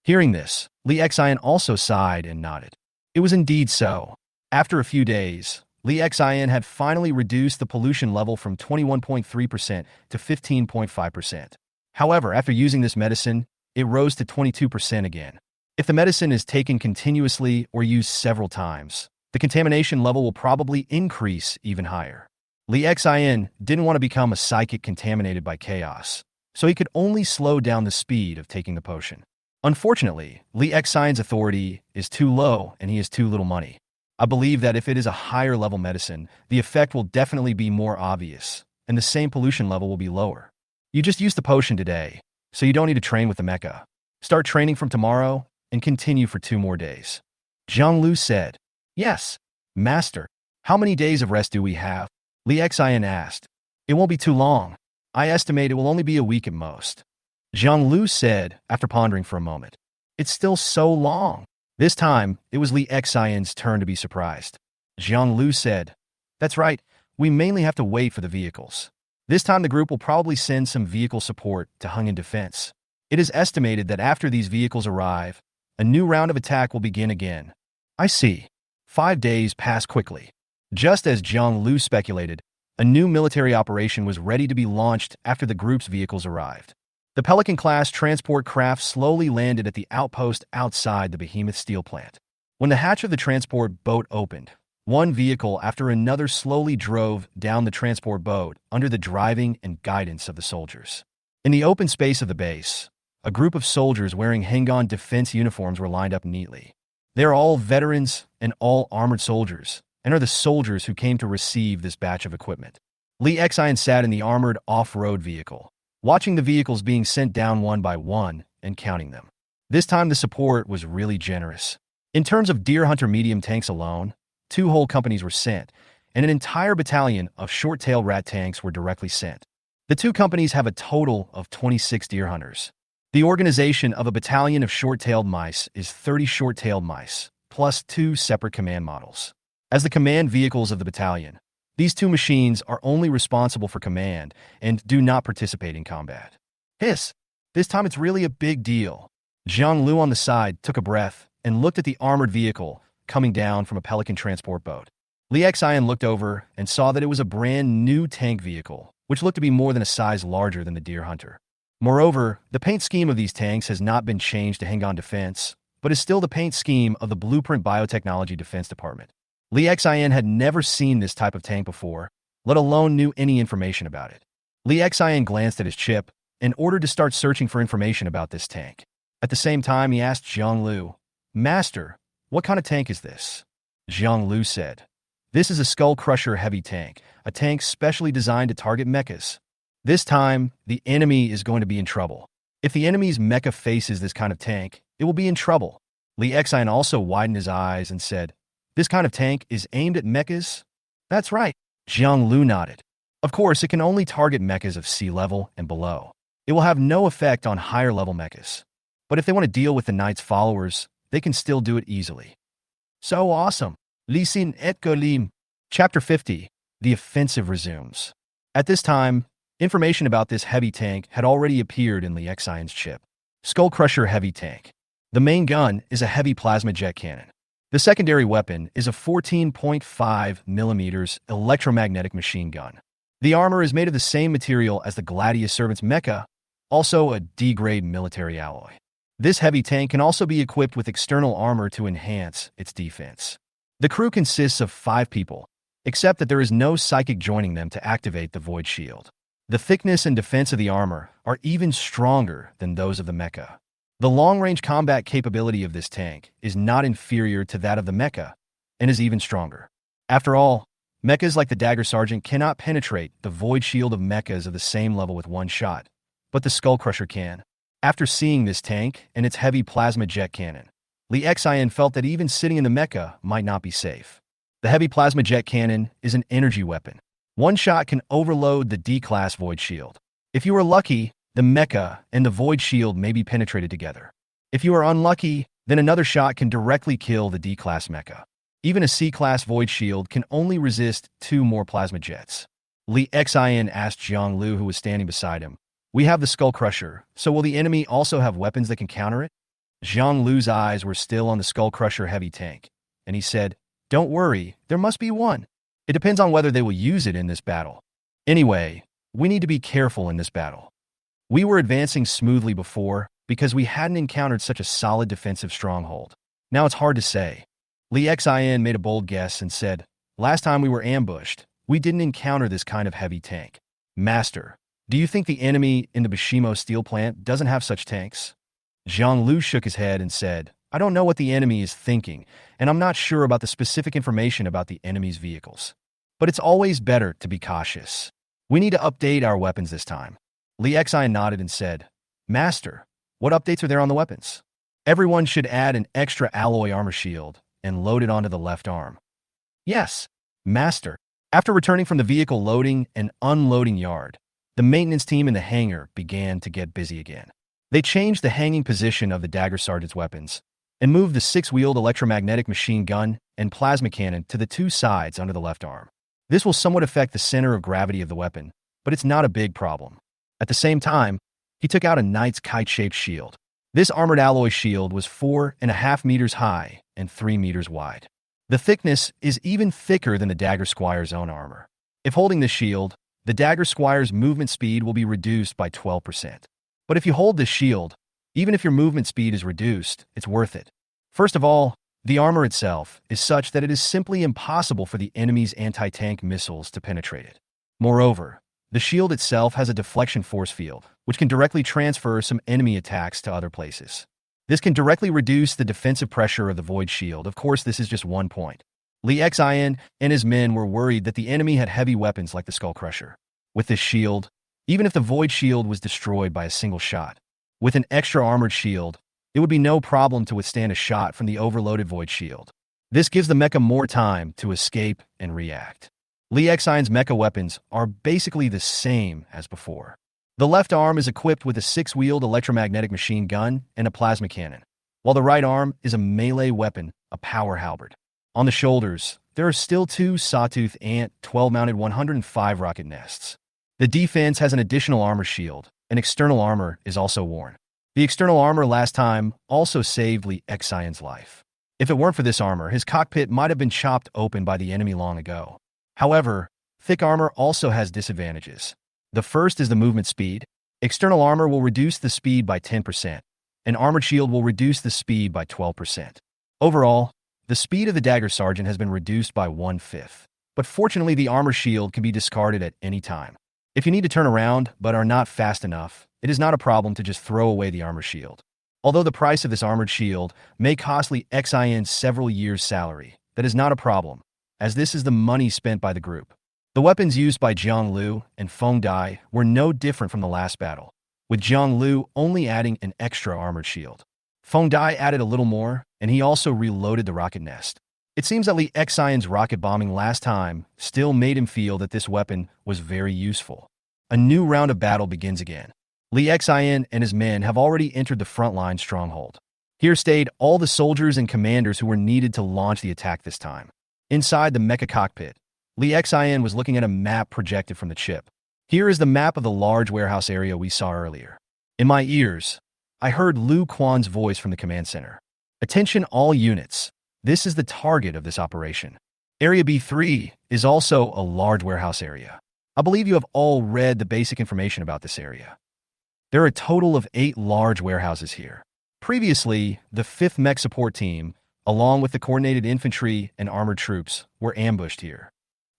Speaker 1: Hearing this, Li Xian also sighed and nodded. It was indeed so. After a few days, Li Xian had finally reduced the pollution level from 21.3% to 15.5%. However, after using this medicine, it rose to 22% again. If the medicine is taken continuously or used several times, the contamination level will probably increase even higher. Li Xian didn't want to become a psychic contaminated by chaos, so he could only slow down the speed of taking the potion. Unfortunately, Li Xian's authority is too low and he has too little money. I believe that if it is a higher level medicine, the effect will definitely be more obvious, and the same pollution level will be lower. You just use the potion today, so you don't need to train with the mecha. Start training from tomorrow and continue for 2 more days. Zhang Lu said, "Yes, Master. How many days of rest do we have?" Li Xian asked. "It won't be too long. I estimate it will only be a week at most." Zhang Lu said after pondering for a moment. "It's still so long." This time, it was Li Xian's turn to be surprised. Zhang Lu said, "That's right. We mainly have to wait for the vehicles. This time the group will probably send some vehicle support to Hung in defense. It is estimated that after these vehicles arrive, a new round of attack will begin again." "I see." 5 days passed quickly. Just as Zhang Lu speculated, a new military operation was ready to be launched after the group's vehicles arrived. The Pelican-class transport craft slowly landed at the outpost outside the behemoth steel plant. When the hatch of the transport boat opened, one vehicle after another slowly drove down the transport boat under the driving and guidance of the soldiers. In the open space of the base, a group of soldiers wearing Hengan defense uniforms were lined up neatly. They are all veterans and all armored soldiers, and are the soldiers who came to receive this batch of equipment. Li Xian sat in the armored off-road vehicle, watching the vehicles being sent down one by one and counting them. This time the support was really generous. In terms of Deer Hunter medium tanks alone, 2 whole companies were sent, and an entire battalion of short-tailed rat tanks were directly sent. The 2 companies have a total of 26 Deer Hunters. The organization of a battalion of short-tailed mice is 30 short-tailed mice, plus 2 separate command models. As the command vehicles of the battalion, these 2 machines are only responsible for command and do not participate in combat. Hiss! This time it's really a big deal. Zhang Lu on the side took a breath and looked at the armored vehicle coming down from a Pelican transport boat. Li Xian looked over and saw that it was a brand new tank vehicle, which looked to be more than a size larger than the Deer Hunter. Moreover, the paint scheme of these tanks has not been changed to Hengan Defense, but is still the paint scheme of the Blueprint Biotechnology Defense Department. Li Xian had never seen this type of tank before, let alone knew any information about it. Li Xian glanced at his chip and ordered to start searching for information about this tank. At the same time, he asked Zhang Lu, "Master, what kind of tank is this?" Zhang Lu said, "This is a Skull Crusher heavy tank, a tank specially designed to target mechas. This time, the enemy is going to be in trouble. If the enemy's mecha faces this kind of tank, it will be in trouble." Li Xian also widened his eyes and said, "This kind of tank is aimed at mechas?" "That's right." Zhang Lu nodded. "Of course, it can only target mechas of sea level and below. It will have no effect on higher level mechas. But if they want to deal with the Knight's followers, they can still do it easily." "So awesome." Li Xin et Golim. Chapter 50. The offensive resumes. At this time, information about this heavy tank had already appeared in Li Xian's chip. Skull Crusher heavy tank. The main gun is a heavy plasma jet cannon. The secondary weapon is a 14.5 mm electromagnetic machine gun. The armor is made of the same material as the Gladius Servant's mecha, also a D-grade military alloy. This heavy tank can also be equipped with external armor to enhance its defense. The crew consists of 5 people, except that there is no psychic joining them to activate the Void Shield. The thickness and defense of the armor are even stronger than those of the mecha. The long-range combat capability of this tank is not inferior to that of the mecha, and is even stronger. After all, mechas like the Dagger Sergeant cannot penetrate the Void Shield of mechas of the same level with one shot, but the Skull Crusher can. After seeing this tank and its heavy plasma jet cannon, Li Xian felt that even sitting in the mecha might not be safe. The heavy plasma jet cannon is an energy weapon. One shot can overload the D-class void shield. If you are lucky, the mecha and the void shield may be penetrated together. If you are unlucky, then another shot can directly kill the D-class mecha. Even a C-class void shield can only resist 2 more plasma jets. Li Xian asked Jiang Lu, who was standing beside him. We have the Skull Crusher, so will the enemy also have weapons that can counter it? Jiang Lu's eyes were still on the Skull Crusher heavy tank, and he said, Don't worry, there must be one. It depends on whether they will use it in this battle. Anyway, we need to be careful in this battle. We were advancing smoothly before because we hadn't encountered such a solid defensive stronghold. Now it's hard to say. Li Xian made a bold guess and said, Last time we were ambushed, we didn't encounter this kind of heavy tank. Master, do you think the enemy in the Bishimo steel plant doesn't have such tanks? Jiang Lu shook his head and said, I don't know what the enemy is thinking, and I'm not sure about the specific information about the enemy's vehicles. But it's always better to be cautious. We need to update our weapons this time. Li Xian nodded and said, Master, what updates are there on the weapons? Everyone should add an extra alloy armor shield and load it onto the left arm. Yes, Master. After returning from the vehicle loading and unloading yard, the maintenance team in the hangar began to get busy again. They changed the hanging position of the Dagger Sergeant's weapons and moved the 6-wheeled electromagnetic machine gun and plasma cannon to the 2 sides under the left arm. This will somewhat affect the center of gravity of the weapon, but it's not a big problem. At the same time, he took out a knight's kite-shaped shield. This armored alloy shield was 4.5 meters high and 3 meters wide. The thickness is even thicker than the Dagger Squire's own armor. If holding the shield, the Dagger Squire's movement speed will be reduced by 12%. But if you hold this shield, even if your movement speed is reduced, it's worth it. First of all, the armor itself is such that it is simply impossible for the enemy's anti-tank missiles to penetrate it. Moreover, the shield itself has a deflection force field, which can directly transfer some enemy attacks to other places. This can directly reduce the defensive pressure of the void shield. Of course, this is just one point. Li Xian and his men were worried that the enemy had heavy weapons like the Skull Crusher. With this shield, even if the void shield was destroyed by a single shot, with an extra armored shield, it would be no problem to withstand a shot from the overloaded void shield. This gives the mecha more time to escape and react. Li Xian's mecha weapons are basically the same as before. The left arm is equipped with a 6-wheeled electromagnetic machine gun and a plasma cannon, while the right arm is a melee weapon, a power halberd. On the shoulders, there are still 2 Sawtooth Ant 12-mounted 105 rocket nests. The defense has an additional armor shield, and external armor is also worn. The external armor last time also saved Li Xian's life. If it weren't for this armor, his cockpit might have been chopped open by the enemy long ago. However, thick armor also has disadvantages. The first is the movement speed. External armor will reduce the speed by 10%, and armored shield will reduce the speed by 12%. Overall, the speed of the Dagger Sergeant has been reduced by 1/5, but fortunately the armor shield can be discarded at any time. If you need to turn around but are not fast enough, it is not a problem to just throw away the armor shield. Although the price of this armored shield may cost Li Xian several years' salary, that is not a problem, as this is the money spent by the group. The weapons used by Jiang Lu and Feng Dai were no different from the last battle, with Jiang Lu only adding an extra armored shield. Feng Dai added a little more, and he also reloaded the rocket nest. It seems that Li Xian's rocket bombing last time still made him feel that this weapon was very useful. A new round of battle begins again. Li Xian and his men have already entered the frontline stronghold. Here stayed all the soldiers and commanders who were needed to launch the attack this time. Inside the mecha cockpit, Li Xian was looking at a map projected from the chip. Here is the map of the large warehouse area we saw earlier. In my ears, I heard Lu Quan's voice from the command center. Attention all units. This is the target of this operation. Area B3 is also a large warehouse area. I believe you have all read the basic information about this area. There are a total of 8 large warehouses here. Previously, the 5th Mech support team, along with the coordinated infantry and armored troops, were ambushed here.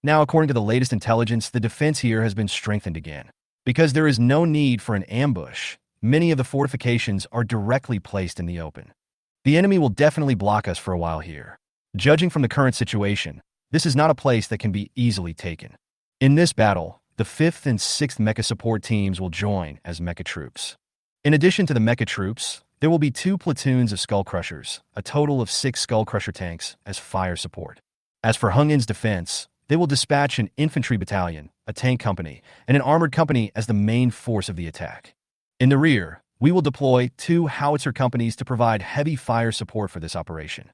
Speaker 1: Now, according to the latest intelligence, the defense here has been strengthened again. Because there is no need for an ambush, many of the fortifications are directly placed in the open. The enemy will definitely block us for a while here. Judging from the current situation, this is not a place that can be easily taken. In this battle, the 5th and 6th Mecha support teams will join as Mecha troops. In addition to the Mecha troops, There will be 2 platoons of Skull Crushers, a total of 6 Skull Crusher tanks, as fire support. As for Hungin's defense, they will dispatch an infantry battalion, a tank company, and an armored company as the main force of the attack. In the rear, we will deploy 2 howitzer companies to provide heavy fire support for this operation.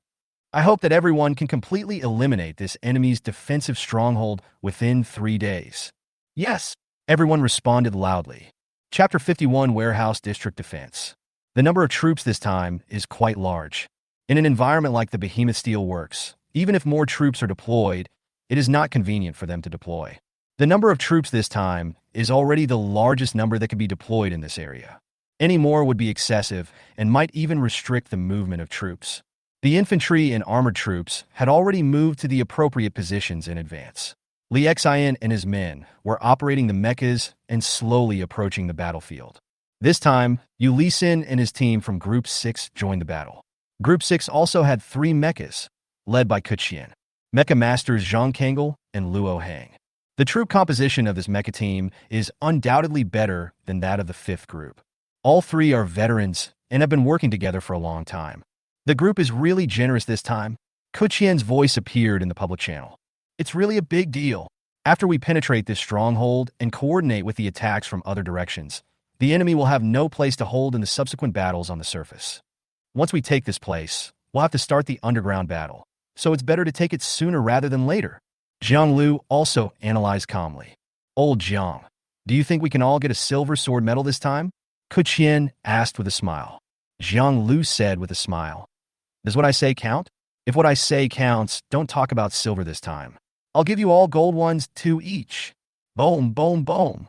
Speaker 1: I hope that everyone can completely eliminate this enemy's defensive stronghold within 3 days. Yes, everyone responded loudly. Chapter 51 Warehouse District Defense. The number of troops this time is quite large. In an environment like the Behemoth Steel Works, even if more troops are deployed, it is not convenient for them to deploy. The number of troops this time is already the largest number that can be deployed in this area. Any more would be excessive and might even restrict the movement of troops. The infantry and armored troops had already moved to the appropriate positions in advance. Li Xian and his men were operating the mechas and slowly approaching the battlefield. This time, Yu Lisin and his team from Group 6 joined the battle. Group 6 also had 3 mechas, led by Kuqian, Mecha Masters Zhang Kangel and Luo Hang. The troop composition of this mecha team is undoubtedly better than that of the 5th group. All 3 are veterans and have been working together for a long time. The group is really generous this time. Kuqian's voice appeared in the public channel. It's really a big deal. After we penetrate this stronghold and coordinate with the attacks from other directions, the enemy will have no place to hold in the subsequent battles on the surface. Once we take this place, we'll have to start the underground battle, so it's better to take it sooner rather than later. Jiang Lu also analyzed calmly. Old Jiang, do you think we can all get a silver sword medal this time? Kuqian asked with a smile. Jiang Lu said with a smile. Does what I say count? If what I say counts, don't talk about silver this time. I'll give you all gold ones, 2 each. Boom, boom, boom.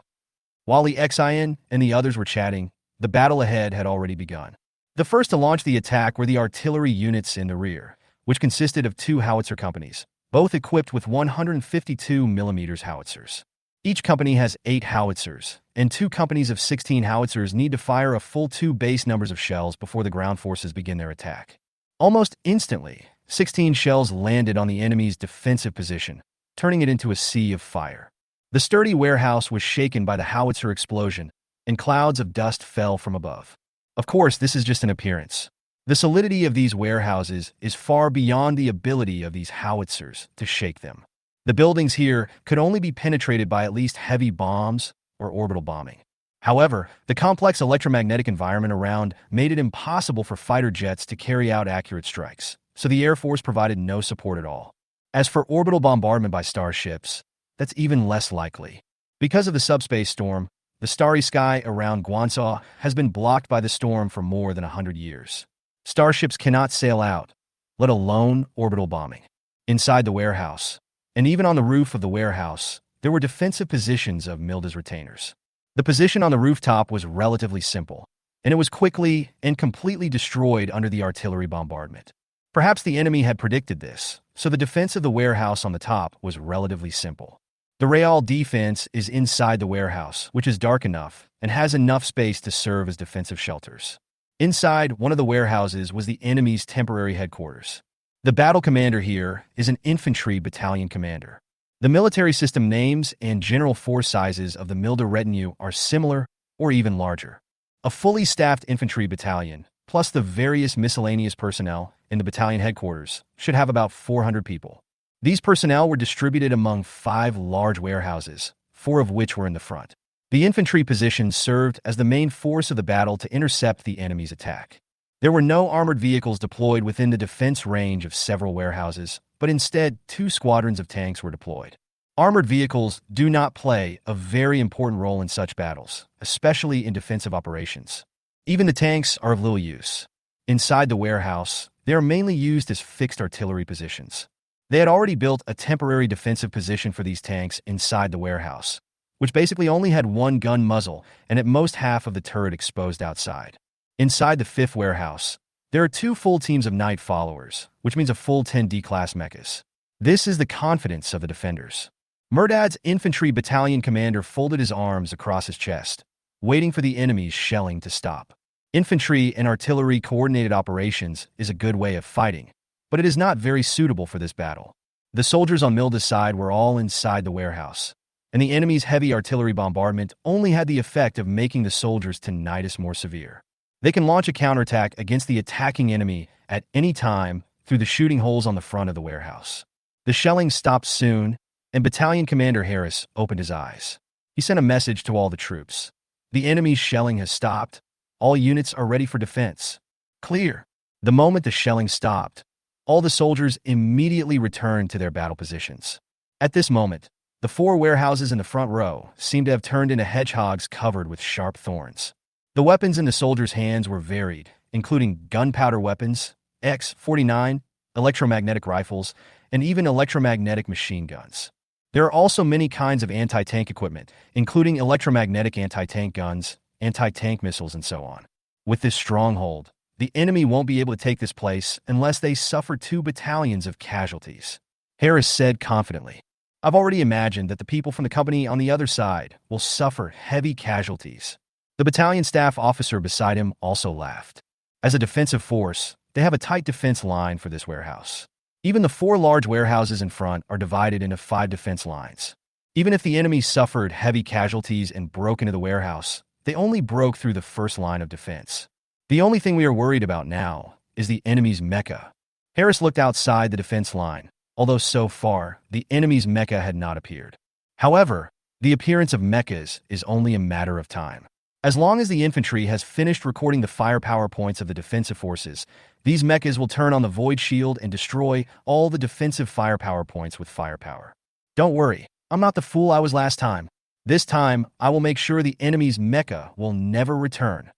Speaker 1: While Li Xian and the others were chatting, the battle ahead had already begun. The first to launch the attack were the artillery units in the rear, which consisted of 2 howitzer companies, both equipped with 152mm howitzers. Each company has 8 howitzers, and 2 companies of 16 howitzers need to fire a full 2 base numbers of shells before the ground forces begin their attack. Almost instantly, 16 shells landed on the enemy's defensive position, turning it into a sea of fire. The sturdy warehouse was shaken by the howitzer explosion, and clouds of dust fell from above. Of course, this is just an appearance. The solidity of these warehouses is far beyond the ability of these howitzers to shake them. The buildings here could only be penetrated by at least heavy bombs or orbital bombing. However, the complex electromagnetic environment around made it impossible for fighter jets to carry out accurate strikes, so the Air Force provided no support at all. As for orbital bombardment by starships, that's even less likely. Because of the subspace storm, the starry sky around Guansuo has been blocked by the storm for more than 100 years. Starships cannot sail out, let alone orbital bombing. Inside the warehouse, and even on the roof of the warehouse, there were defensive positions of Milda's retainers. The position on the rooftop was relatively simple, and it was quickly and completely destroyed under the artillery bombardment. Perhaps the enemy had predicted this, so the defense of the warehouse on the top was relatively simple. The Real defense is inside the warehouse, which is dark enough and has enough space to serve as defensive shelters. Inside one of the warehouses was the enemy's temporary headquarters. The battle commander here is an infantry battalion commander. The military system names and general force sizes of the Milda retinue are similar or even larger. A fully staffed infantry battalion, plus the various miscellaneous personnel in the battalion headquarters, should have about 400 people. These personnel were distributed among 5 large warehouses, 4 of which were in the front. The infantry positions served as the main force of the battle to intercept the enemy's attack. There were no armored vehicles deployed within the defense range of several warehouses, but instead 2 squadrons of tanks were deployed. Armored vehicles do not play a very important role in such battles, especially in defensive operations. Even the tanks are of little use. Inside the warehouse, they are mainly used as fixed artillery positions. They had already built a temporary defensive position for these tanks inside the warehouse, which basically only had 1 gun muzzle and at most half of the turret exposed outside. Inside the 5th warehouse, there are 2 full teams of Knight followers, which means a full 10 D-class mechas. This is the confidence of the defenders. Murdad's infantry battalion commander folded his arms across his chest, waiting for the enemy's shelling to stop. Infantry and artillery coordinated operations is a good way of fighting, but it is not very suitable for this battle. The soldiers on Milda's side were all inside the warehouse, and the enemy's heavy artillery bombardment only had the effect of making the soldiers' tinnitus more severe. They can launch a counterattack against the attacking enemy at any time through the shooting holes on the front of the warehouse. The shelling stopped soon, and Battalion Commander Harris opened his eyes. He sent a message to all the troops. The enemy's shelling has stopped. All units are ready for defense. Clear. The moment the shelling stopped, all the soldiers immediately returned to their battle positions. At this moment, the 4 warehouses in the front row seemed to have turned into hedgehogs covered with sharp thorns. The weapons in the soldiers' hands were varied, including gunpowder weapons, X-49, electromagnetic rifles, and even electromagnetic machine guns. There are also many kinds of anti-tank equipment, including electromagnetic anti-tank guns, anti-tank missiles, and so on. With this stronghold, the enemy won't be able to take this place unless they suffer 2 battalions of casualties. Harris said confidently, "I've already imagined that the people from the company on the other side will suffer heavy casualties." The battalion staff officer beside him also laughed. As a defensive force, they have a tight defense line for this warehouse. Even the 4 large warehouses in front are divided into 5 defense lines. Even if the enemy suffered heavy casualties and broke into the warehouse, they only broke through the first line of defense. The only thing we are worried about now is the enemy's mecha. Harris looked outside the defense line, although so far, the enemy's mecha had not appeared. However, the appearance of mechas is only a matter of time. As long as the infantry has finished recording the firepower points of the defensive forces, these mechas will turn on the void shield and destroy all the defensive firepower points with firepower. Don't worry, I'm not the fool I was last time. This time, I will make sure the enemy's mecha will never return.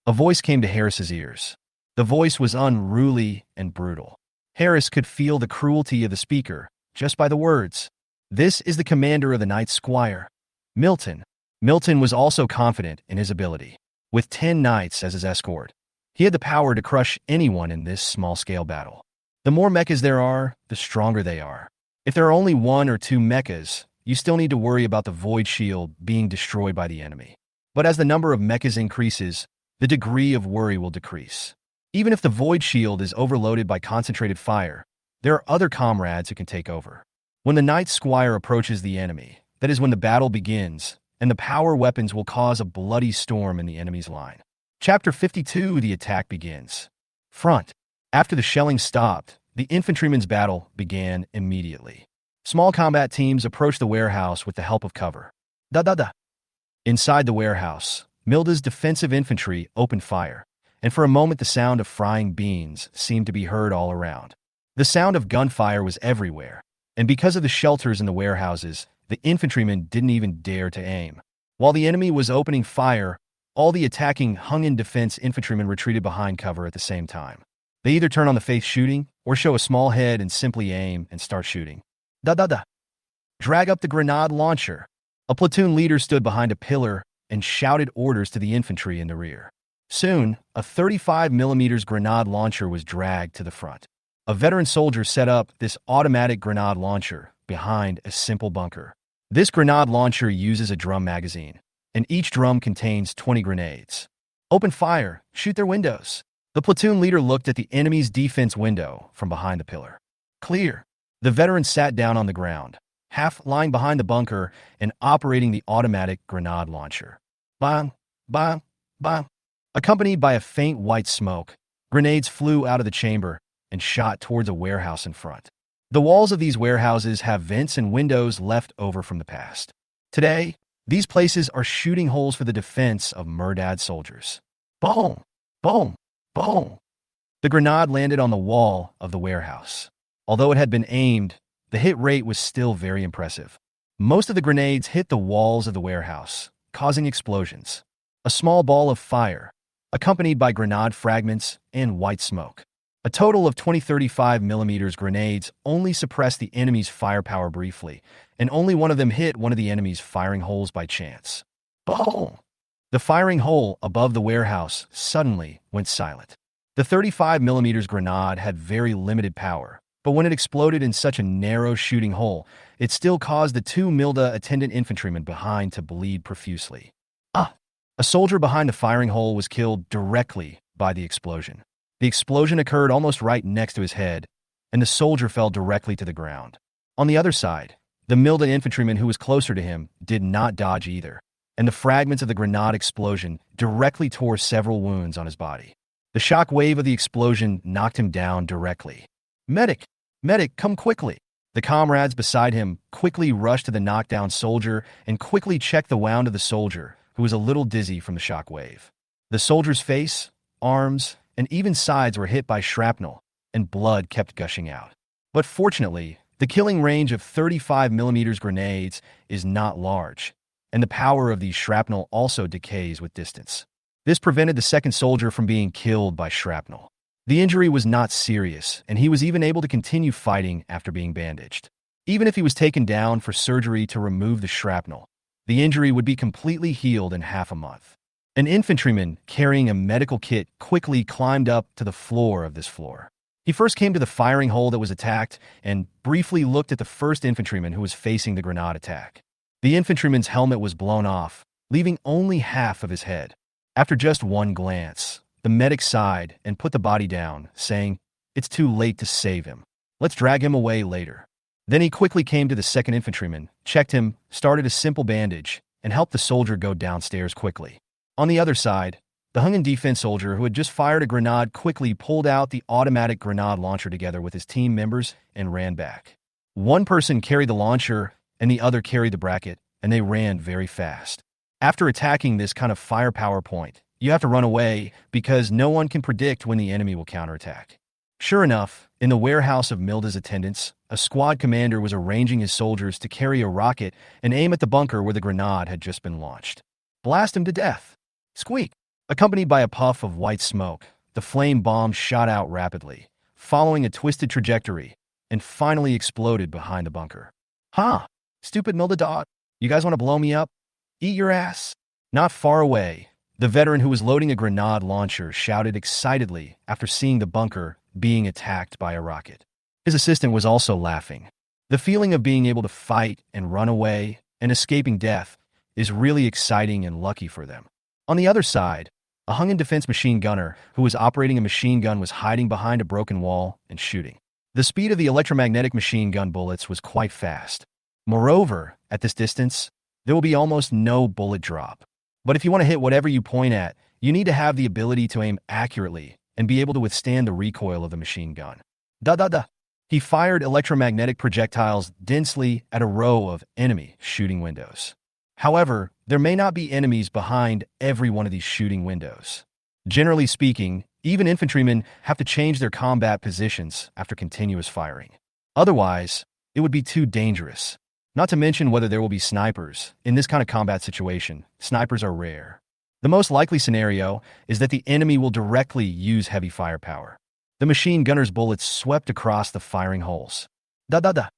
Speaker 1: A voice came to Harris's ears. The voice was unruly and brutal. Harris could feel the cruelty of the speaker just by the words. This is the commander of the Night Squire, Milton. Milton was also confident in his ability. With 10 knights as his escort, he had the power to crush anyone in this small-scale battle. The more mechas there are, the stronger they are. If there are only 1 or 2 mechas, you still need to worry about the void shield being destroyed by the enemy. But as the number of mechas increases, the degree of worry will decrease. Even if the void shield is overloaded by concentrated fire, there are other comrades who can take over. When the Night Squire approaches the enemy, that is when the battle begins, and the power weapons will cause a bloody storm in the enemy's line. Chapter 52, the attack begins. Front. After the shelling stopped, the infantrymen's battle began immediately. Small combat teams approached the warehouse with the help of cover. Da-da-da. Inside the warehouse, Milda's defensive infantry opened fire, and for a moment the sound of frying beans seemed to be heard all around. The sound of gunfire was everywhere, and because of the shelters in the warehouses, the infantrymen didn't even dare to aim. While the enemy was opening fire, all the attacking hung-in defense infantrymen retreated behind cover at the same time. They either turn on the face shooting or show a small head and simply aim and start shooting. Da-da-da. Drag up the grenade launcher. A platoon leader stood behind a pillar and shouted orders to the infantry in the rear. Soon, a 35mm grenade launcher was dragged to the front. A veteran soldier set up this automatic grenade launcher behind a simple bunker. This grenade launcher uses a drum magazine, and each drum contains 20 grenades. Open fire, shoot their windows. The platoon leader looked at the enemy's defense window from behind the pillar. Clear. The veteran sat down on the ground, half lying behind the bunker and operating the automatic grenade launcher. Bang, bang, bang. Accompanied by a faint white smoke, grenades flew out of the chamber and shot towards a warehouse in front. The walls of these warehouses have vents and windows left over from the past. Today, these places are shooting holes for the defense of Murdad soldiers. Boom! Boom! Boom! The grenade landed on the wall of the warehouse. Although it had been aimed, the hit rate was still very impressive. Most of the grenades hit the walls of the warehouse, causing explosions. A small ball of fire, accompanied by grenade fragments and white smoke. A total of 20 35mm grenades only suppressed the enemy's firepower briefly, and only one of them hit one of the enemy's firing holes by chance. Boom! The firing hole above the warehouse suddenly went silent. The 35mm grenade had very limited power, but when it exploded in such a narrow shooting hole, it still caused the 2 Milda attendant infantrymen behind to bleed profusely. A soldier behind the firing hole was killed directly by the explosion. The explosion occurred almost right next to his head, and the soldier fell directly to the ground. On the other side, the Milda infantryman who was closer to him did not dodge either, and the fragments of the grenade explosion directly tore several wounds on his body. The shock wave of the explosion knocked him down directly. Medic! Medic, come quickly! The comrades beside him quickly rushed to the knockdown soldier and quickly checked the wound of the soldier, who was a little dizzy from the shock wave. The soldier's face, arms, and even sides were hit by shrapnel, and blood kept gushing out. But fortunately, the killing range of 35mm grenades is not large, and the power of these shrapnel also decays with distance. This prevented the second soldier from being killed by shrapnel. The injury was not serious, and he was even able to continue fighting after being bandaged. Even if he was taken down for surgery to remove the shrapnel, the injury would be completely healed in half a month. An infantryman carrying a medical kit quickly climbed up to the floor of this floor. He first came to the firing hole that was attacked and briefly looked at the first infantryman who was facing the grenade attack. The infantryman's helmet was blown off, leaving only half of his head. After just one glance, the medic sighed and put the body down, saying, "It's too late to save him. Let's drag him away later." Then he quickly came to the second infantryman, checked him, started a simple bandage, and helped the soldier go downstairs quickly. On the other side, the Hungan defense soldier who had just fired a grenade quickly pulled out the automatic grenade launcher together with his team members and ran back. One person carried the launcher and the other carried the bracket, and they ran very fast. After attacking this kind of firepower point, you have to run away because no one can predict when the enemy will counterattack. Sure enough, in the warehouse of Milda's attendants, a squad commander was arranging his soldiers to carry a rocket and aim at the bunker where the grenade had just been launched. Blast him to death! Squeak! Accompanied by a puff of white smoke, the flame bomb shot out rapidly, following a twisted trajectory, and finally exploded behind the bunker. "Ha! Stupid Milda dog! You guys want to blow me up? Eat your ass!" Not far away, the veteran who was loading a grenade launcher shouted excitedly after seeing the bunker being attacked by a rocket. His assistant was also laughing. The feeling of being able to fight and run away and escaping death is really exciting and lucky for them. On the other side, a Hungan defense machine gunner who was operating a machine gun was hiding behind a broken wall and shooting. The speed of the electromagnetic machine gun bullets was quite fast. Moreover, at this distance, there will be almost no bullet drop. But if you want to hit whatever you point at, you need to have the ability to aim accurately and be able to withstand the recoil of the machine gun. Da-da-da. He fired electromagnetic projectiles densely at a row of enemy shooting windows. However, there may not be enemies behind every one of these shooting windows. Generally speaking, even infantrymen have to change their combat positions after continuous firing. Otherwise, it would be too dangerous. Not to mention whether there will be snipers. In this kind of combat situation, snipers are rare. The most likely scenario is that the enemy will directly use heavy firepower. The machine gunner's bullets swept across the firing holes. Da-da-da.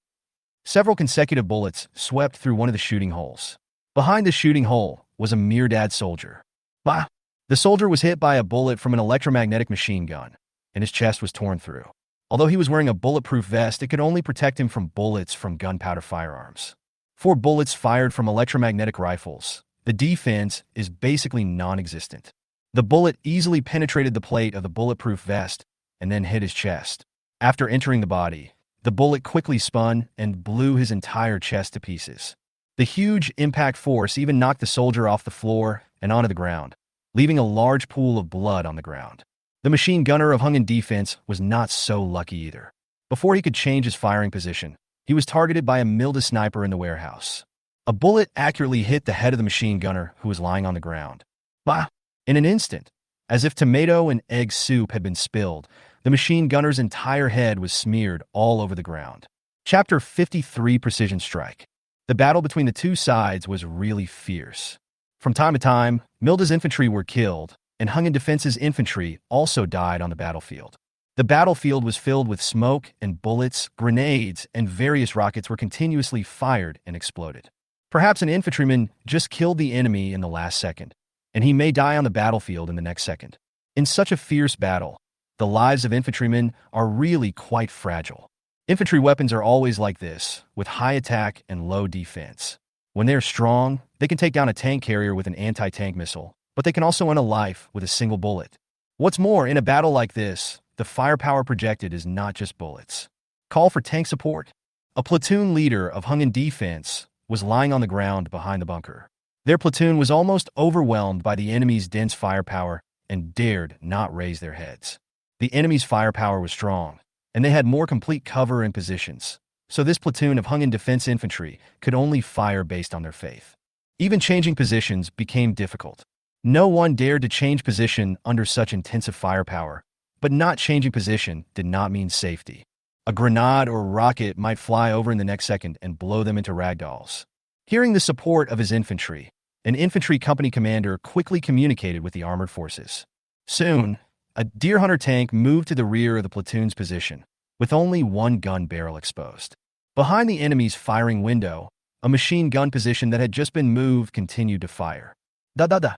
Speaker 1: Several consecutive bullets swept through one of the shooting holes. Behind the shooting hole was a Mirdad soldier. Bah! The soldier was hit by a bullet from an electromagnetic machine gun, and his chest was torn through. Although he was wearing a bulletproof vest, it could only protect him from bullets from gunpowder firearms. For bullets fired from electromagnetic rifles, the defense is basically non-existent. The bullet easily penetrated the plate of the bulletproof vest and then hit his chest. After entering the body, the bullet quickly spun and blew his entire chest to pieces. The huge impact force even knocked the soldier off the floor and onto the ground, leaving a large pool of blood on the ground. The machine gunner of Hungan defense was not so lucky either. Before he could change his firing position, he was targeted by a Milda sniper in the warehouse. A bullet accurately hit the head of the machine gunner who was lying on the ground. Bah! In an instant, as if tomato and egg soup had been spilled, the machine gunner's entire head was smeared all over the ground. Chapter 53 Precision Strike. The battle between the two sides was really fierce. From time to time, Milda's infantry were killed, and Hungan Defense's infantry also died on the battlefield. The battlefield was filled with smoke and bullets, grenades, and various rockets were continuously fired and exploded. Perhaps an infantryman just killed the enemy in the last second, and he may die on the battlefield in the next second. In such a fierce battle, the lives of infantrymen are really quite fragile. Infantry weapons are always like this, with high attack and low defense. When they're strong, they can take down a tank carrier with an anti-tank missile, but they can also end a life with a single bullet. What's more, in a battle like this, the firepower projected is not just bullets. Call for tank support. A platoon leader of Hungan defense was lying on the ground behind the bunker. Their platoon was almost overwhelmed by the enemy's dense firepower and dared not raise their heads. The enemy's firepower was strong, and they had more complete cover and positions, so this platoon of hung-in defense infantry could only fire based on their faith. Even changing positions became difficult. No one dared to change position under such intensive firepower, but not changing position did not mean safety. A grenade or rocket might fly over in the next second and blow them into ragdolls. Hearing the support of his infantry, an infantry company commander quickly communicated with the armored forces. Soon, a deer hunter tank moved to the rear of the platoon's position, with only one gun barrel exposed. Behind the enemy's firing window, a machine gun position that had just been moved continued to fire. Da-da-da.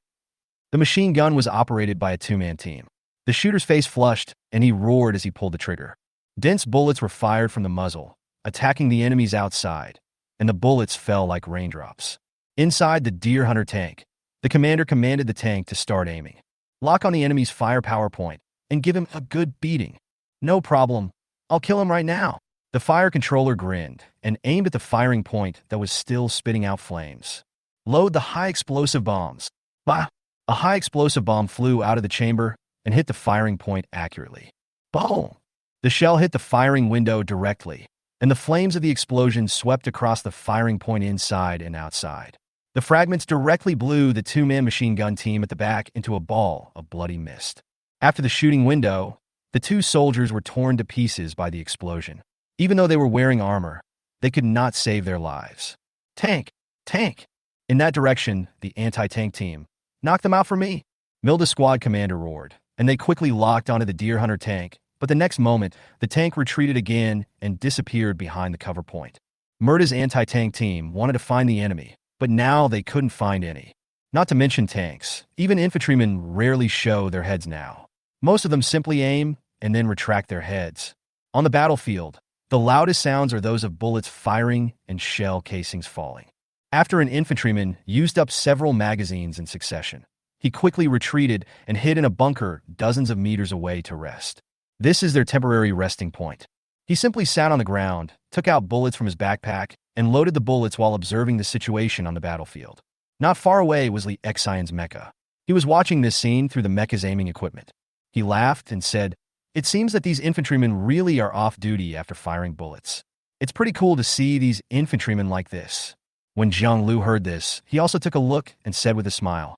Speaker 1: The machine gun was operated by a two-man team. The shooter's face flushed, and he roared as he pulled the trigger. Dense bullets were fired from the muzzle, attacking the enemies outside, and the bullets fell like raindrops. Inside the deer hunter tank, the commander commanded the tank to start aiming. Lock on the enemy's firepower point and give him a good beating. No problem. I'll kill him right now. The fire controller grinned and aimed at the firing point that was still spitting out flames. Load the high explosive bombs. Bah! A high explosive bomb flew out of the chamber and hit the firing point accurately. Boom! The shell hit the firing window directly, and the flames of the explosion swept across the firing point inside and outside. The fragments directly blew the two-man machine gun team at the back into a ball of bloody mist. After the shooting window, the two soldiers were torn to pieces by the explosion. Even though they were wearing armor, they could not save their lives. Tank! Tank! In that direction, the anti-tank team. Knock them out for me! Milda's squad commander roared, and they quickly locked onto the deer hunter tank, but the next moment, the tank retreated again and disappeared behind the cover point. Murda's anti-tank team wanted to find the enemy, but now they couldn't find any. Not to mention tanks. Even infantrymen rarely show their heads now. Most of them simply aim and then retract their heads. On the battlefield, the loudest sounds are those of bullets firing and shell casings falling. After an infantryman used up several magazines in succession, he quickly retreated and hid in a bunker dozens of meters away to rest. This is their temporary resting point. He simply sat on the ground, took out bullets from his backpack, and loaded the bullets while observing the situation on the battlefield. Not far away was Li Xian's mecha. He was watching this scene through the mecha's aiming equipment. He laughed and said, "It seems that these infantrymen really are off duty after firing bullets. It's pretty cool to see these infantrymen like this." When Zhang Lu heard this, he also took a look and said with a smile,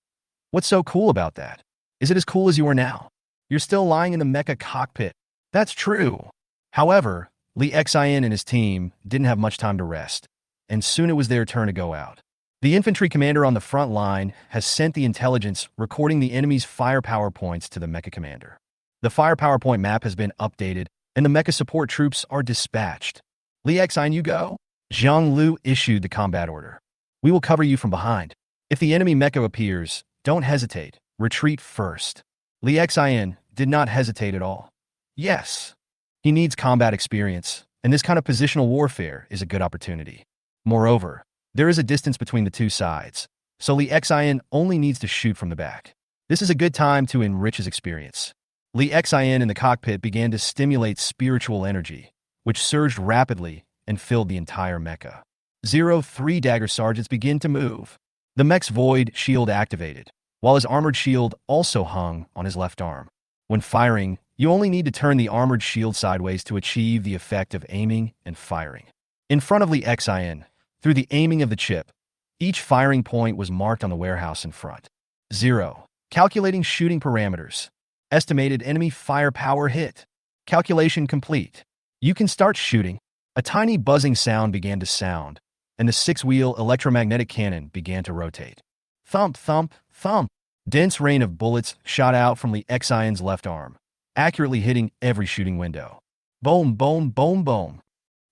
Speaker 1: "What's so cool about that? Is it as cool as you are now? You're still lying in the mecha cockpit." That's true. However, Li Xian and his team didn't have much time to rest, and soon it was their turn to go out. The infantry commander on the front line has sent the intelligence recording the enemy's firepower points to the mecha commander. The firepower point map has been updated, and the mecha support troops are dispatched. Li Xian, you go. Zhang Lu issued the combat order. "We will cover you from behind. If the enemy mecha appears, don't hesitate. Retreat first." Li Xian did not hesitate at all. Yes, he needs combat experience, and this kind of positional warfare is a good opportunity. Moreover, there is a distance between the two sides, so Li Xian only needs to shoot from the back. This is a good time to enrich his experience. Li Xian in the cockpit began to stimulate spiritual energy, which surged rapidly and filled the entire mecha. 03 dagger sergeants begin to move. The mech's void shield activated, while his armored shield also hung on his left arm. When firing, you only need to turn the armored shield sideways to achieve the effect of aiming and firing. In front of Li Xian, through the aiming of the chip, each firing point was marked on the warehouse in front. 0. Calculating shooting parameters. Estimated enemy firepower hit. Calculation complete. You can start shooting. A tiny buzzing sound began to sound, and the six-wheel electromagnetic cannon began to rotate. Thump, thump, thump. Dense rain of bullets shot out from Li Xian's left arm, accurately hitting every shooting window. Boom, boom, boom, boom.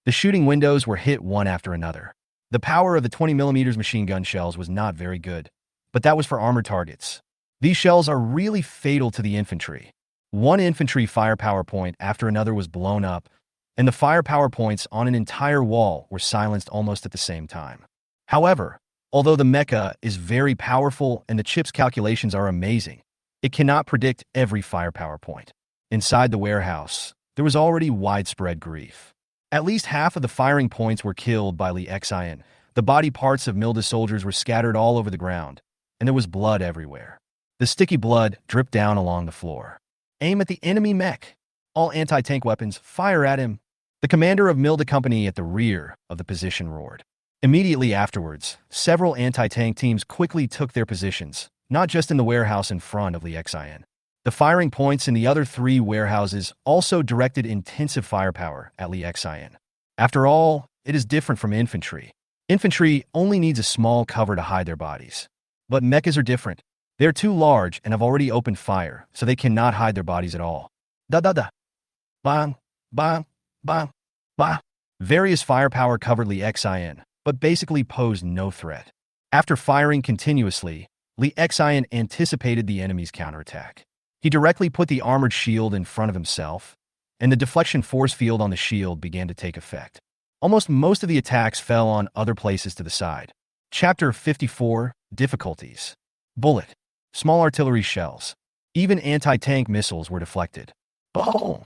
Speaker 1: The shooting windows were hit one after another. The power of the 20mm machine gun shells was not very good, but that was for armored targets. These shells are really fatal to the infantry. One infantry firepower point after another was blown up, and the firepower points on an entire wall were silenced almost at the same time. However, although the mecha is very powerful and the chip's calculations are amazing, it cannot predict every firepower point. Inside the warehouse, there was already widespread grief. At least half of the firing points were killed by Li Xian, The body parts of Milda's soldiers were scattered all over the ground, and there was blood everywhere. The sticky blood dripped down along the floor. Aim at the enemy mech. All anti-tank weapons, fire at him. The commander of Milda Company at the rear of the position roared. Immediately afterwards, several anti-tank teams quickly took their positions, not just in the warehouse in front of Li Xian. The firing points in the other 3 warehouses also directed intensive firepower at Li Xian. After all, it is different from infantry. Infantry only needs a small cover to hide their bodies. But mechas are different. They're too large and have already opened fire, so they cannot hide their bodies at all. Da-da-da. Bang, bang, bang, bang. Various firepower covered Li Xian, but basically posed no threat. After firing continuously, Li Xian anticipated the enemy's counterattack. He directly put the armored shield in front of himself, and the deflection force field on the shield began to take effect. Almost most of the attacks fell on other places to the side. Chapter 54, Difficulties. Bullet. Small artillery shells. Even anti-tank missiles were deflected. Boom!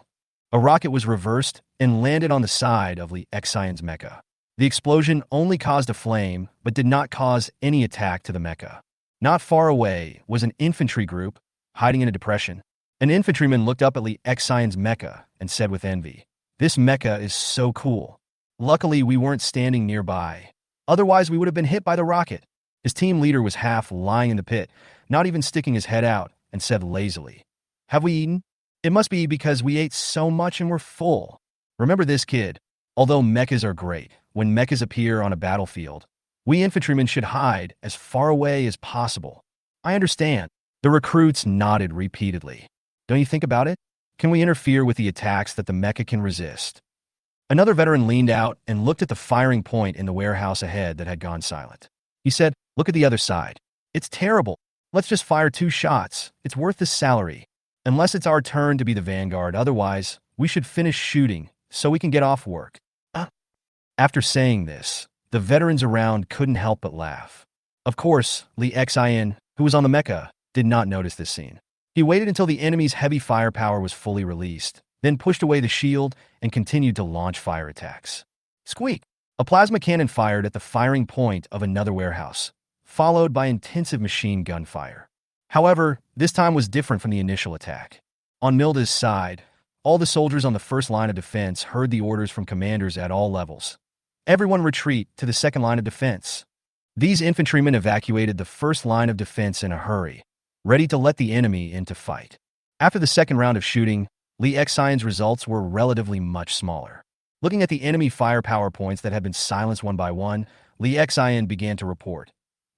Speaker 1: A rocket was reversed and landed on the side of Li Xian's mecha. The explosion only caused a flame, but did not cause any attack to the mecha. Not far away was an infantry group, hiding in a depression. An infantryman looked up at Li Xian's mecha and said with envy, "This mecha is so cool. Luckily, we weren't standing nearby. Otherwise, we would have been hit by the rocket." His team leader was half lying in the pit, not even sticking his head out, and said lazily, "Have we eaten? It must be because we ate so much and we're full." Remember this, kid. Although mechas are great, when mechas appear on a battlefield, we infantrymen should hide as far away as possible. I understand. The recruits nodded repeatedly. Don't you think about it? Can we interfere with the attacks that the mecha can resist? Another veteran leaned out and looked at the firing point in the warehouse ahead that had gone silent. He said, "Look at the other side. It's terrible. Let's just fire 2 shots. It's worth the salary. Unless it's our turn to be the vanguard, otherwise, we should finish shooting so we can get off work." After saying this, the veterans around couldn't help but laugh. Of course, Li Xian, who was on the mecha, did not notice this scene. He waited until the enemy's heavy firepower was fully released, then pushed away the shield and continued to launch fire attacks. Squeak! A plasma cannon fired at the firing point of another warehouse, followed by intensive machine gun fire. However, this time was different from the initial attack. On Milda's side, all the soldiers on the first line of defense heard the orders from commanders at all levels. Everyone retreat to the second line of defense. These infantrymen evacuated the first line of defense in a hurry, ready to let the enemy into fight. After the second round of shooting, Li Xian's results were relatively much smaller. Looking at the enemy firepower points that had been silenced one by one, Li Xian began to report.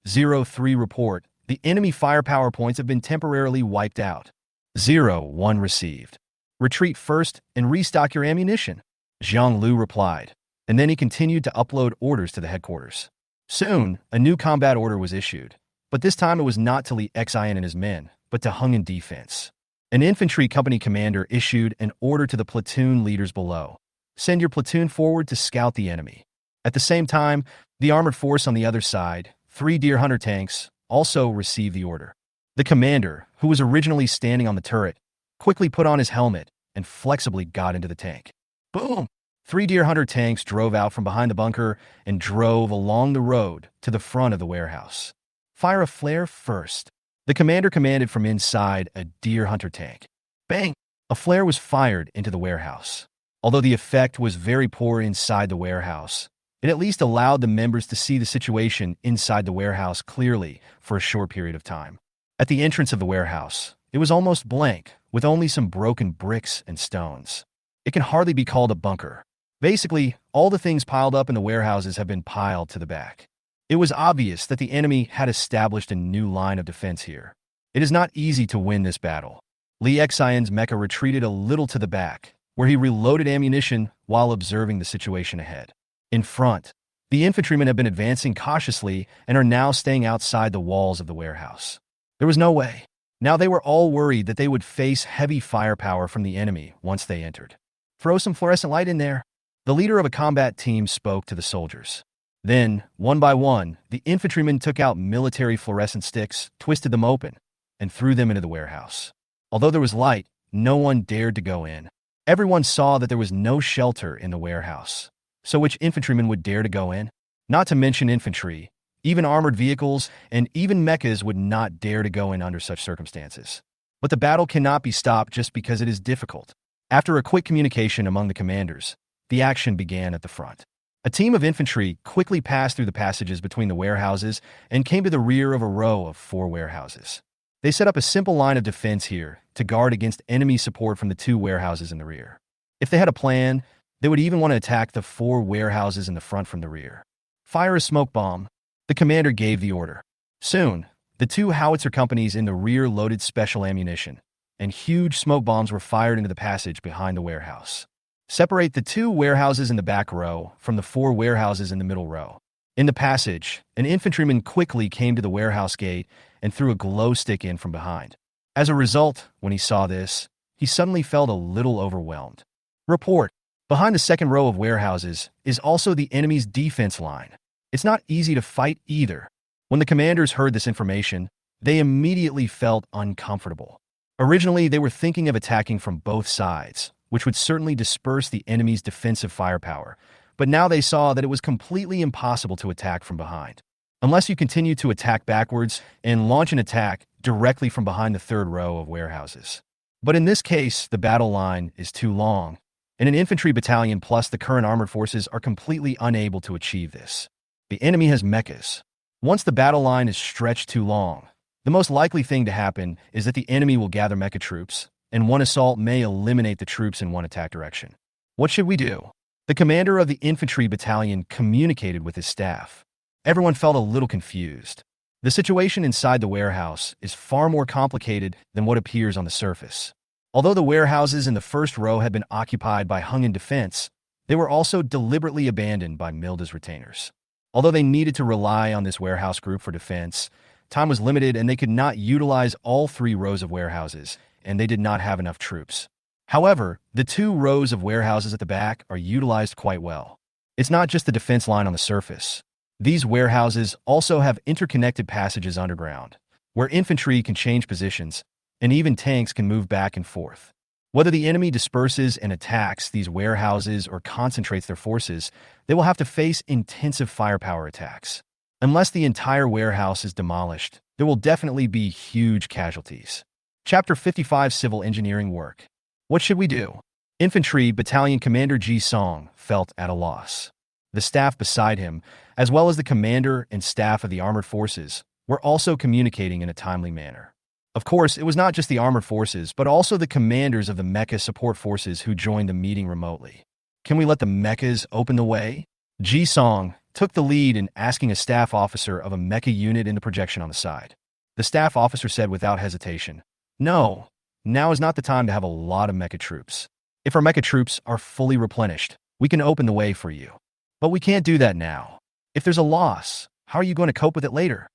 Speaker 1: 03 report, the enemy firepower points have been temporarily wiped out. 01 received. Retreat first and restock your ammunition. Zhang Lu replied, and then he continued to upload orders to the headquarters. Soon, a new combat order was issued, but this time it was not to Li Xian and his men, but to Hung in defense. An infantry company commander issued an order to the platoon leaders below. Send your platoon forward to scout the enemy. At the same time, the armored force on the other side, 3 Deer Hunter tanks, also received the order. The commander, who was originally standing on the turret, quickly put on his helmet and flexibly got into the tank. Boom! 3 Deer Hunter tanks drove out from behind the bunker and drove along the road to the front of the warehouse. Fire a flare first. The commander commanded from inside a Deer Hunter tank. Bang! A flare was fired into the warehouse. Although the effect was very poor inside the warehouse, it at least allowed the members to see the situation inside the warehouse clearly for a short period of time. At the entrance of the warehouse, it was almost blank, with only some broken bricks and stones. It can hardly be called a bunker. Basically, all the things piled up in the warehouses have been piled to the back. It was obvious that the enemy had established a new line of defense here. It is not easy to win this battle. Li Xian's mecha retreated a little to the back, where he reloaded ammunition while observing the situation ahead. In front, the infantrymen have been advancing cautiously and are now staying outside the walls of the warehouse. There was no way. Now they were all worried that they would face heavy firepower from the enemy once they entered. Throw some fluorescent light in there. The leader of a combat team spoke to the soldiers. Then, one by one, the infantrymen took out military fluorescent sticks, twisted them open, and threw them into the warehouse. Although there was light, no one dared to go in. Everyone saw that there was no shelter in the warehouse. So which infantryman would dare to go in? Not to mention infantry, even armored vehicles, and even mechas would not dare to go in under such circumstances. But the battle cannot be stopped just because it is difficult. After a quick communication among the commanders, the action began at the front. A team of infantry quickly passed through the passages between the warehouses and came to the rear of a row of 4 warehouses. They set up a simple line of defense here to guard against enemy support from the 2 warehouses in the rear. If they had a plan, they would even want to attack the 4 warehouses in the front from the rear. Fire a smoke bomb. The commander gave the order. Soon, the 2 howitzer companies in the rear loaded special ammunition, and huge smoke bombs were fired into the passage behind the warehouse. Separate the 2 warehouses in the back row from the 4 warehouses in the middle row. In the passage, an infantryman quickly came to the warehouse gate and threw a glow stick in from behind. As a result, when he saw this, he suddenly felt a little overwhelmed. Report. Behind the second row of warehouses is also the enemy's defense line. It's not easy to fight either. When the commanders heard this information, they immediately felt uncomfortable. Originally, they were thinking of attacking from both sides, which would certainly disperse the enemy's defensive firepower, but now they saw that it was completely impossible to attack from behind. Unless you continue to attack backwards and launch an attack directly from behind the third row of warehouses. But in this case, the battle line is too long, and an infantry battalion plus the current armored forces are completely unable to achieve this. The enemy has mechas. Once the battle line is stretched too long, the most likely thing to happen is that the enemy will gather mecha troops, and one assault may eliminate the troops in one attack direction. What should we do? The commander of the infantry battalion communicated with his staff. Everyone felt a little confused. The situation inside the warehouse is far more complicated than what appears on the surface. Although the warehouses in the first row had been occupied by Hung-in defense, they were also deliberately abandoned by Milda's retainers. Although they needed to rely on this warehouse group for defense, time was limited and they could not utilize all 3 rows of warehouses, and they did not have enough troops. However, the 2 rows of warehouses at the back are utilized quite well. It's not just the defense line on the surface. These warehouses also have interconnected passages underground, where infantry can change positions, and even tanks can move back and forth. Whether the enemy disperses and attacks these warehouses or concentrates their forces, they will have to face intensive firepower attacks. Unless the entire warehouse is demolished, there will definitely be huge casualties. Chapter 55 Civil Engineering Work. What should we do? Infantry Battalion Commander Ji Song felt at a loss. The staff beside him, as well as the commander and staff of the armored forces, were also communicating in a timely manner. Of course, it was not just the armored forces, but also the commanders of the Mecha support forces who joined the meeting remotely. Can we let the Mechas open the way? Ji Song took the lead in asking a staff officer of a Mecha unit into projection on the side. The staff officer said without hesitation, "No, now is not the time to have a lot of Mecha troops. If our Mecha troops are fully replenished, we can open the way for you. But we can't do that now. If there's a loss, how are you going to cope with it later?"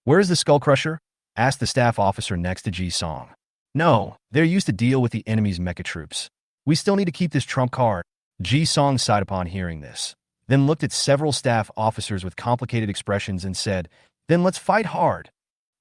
Speaker 1: "Where is the Skull Crusher?" asked the staff officer next to Ji Song. "No, they're used to deal with the enemy's mecha troops. We still need to keep this trump card." Ji Song sighed upon hearing this, then looked at several staff officers with complicated expressions and said, "Then let's fight hard.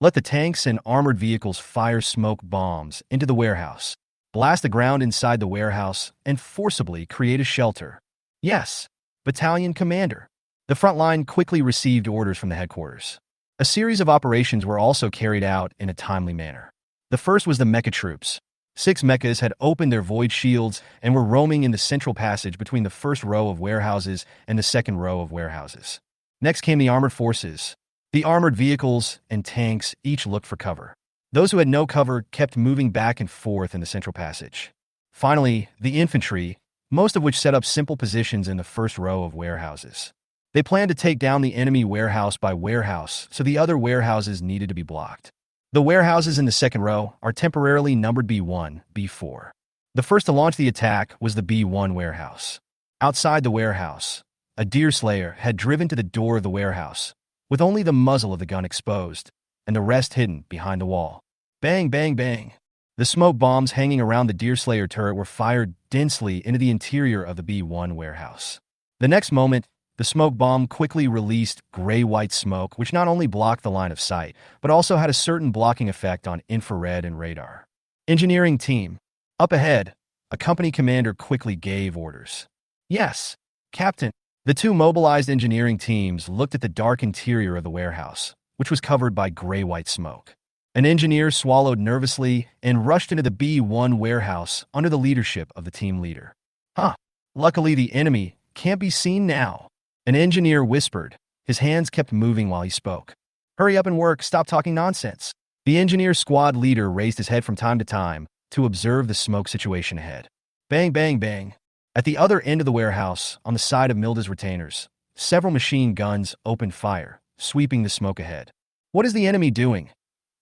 Speaker 1: Let the tanks and armored vehicles fire smoke bombs into the warehouse, blast the ground inside the warehouse, and forcibly create a shelter." "Yes, Battalion Commander." The front line quickly received orders from the headquarters. A series of operations were also carried out in a timely manner. The first was the mecha troops. 6 mechas had opened their void shields and were roaming in the central passage between the first row of warehouses and the second row of warehouses. Next came the armored forces. The armored vehicles and tanks each looked for cover. Those who had no cover kept moving back and forth in the central passage. Finally, the infantry, most of which set up simple positions in the first row of warehouses. They planned to take down the enemy warehouse by warehouse, so the other warehouses needed to be blocked. The warehouses in the second row are temporarily numbered B1, B4. The first to launch the attack was the B1 warehouse. Outside the warehouse, a deer slayer had driven to the door of the warehouse, with only the muzzle of the gun exposed, and the rest hidden behind the wall. Bang, bang, bang. The smoke bombs hanging around the deer slayer turret were fired densely into the interior of the B1 warehouse. The next moment, the smoke bomb quickly released gray-white smoke, which not only blocked the line of sight, but also had a certain blocking effect on infrared and radar. Engineering team. Up ahead, a company commander quickly gave orders. "Yes, Captain." The two mobilized engineering teams looked at the dark interior of the warehouse, which was covered by gray-white smoke. An engineer swallowed nervously and rushed into the B1 warehouse under the leadership of the team leader. Huh. Luckily, the enemy can't be seen now. An engineer whispered. His hands kept moving while he spoke. Hurry up and work, stop talking nonsense. The engineer squad leader raised his head from time to time to observe the smoke situation ahead. Bang, bang, bang. At the other end of the warehouse, on the side of Milda's retainers, several machine guns opened fire, sweeping the smoke ahead. What is the enemy doing?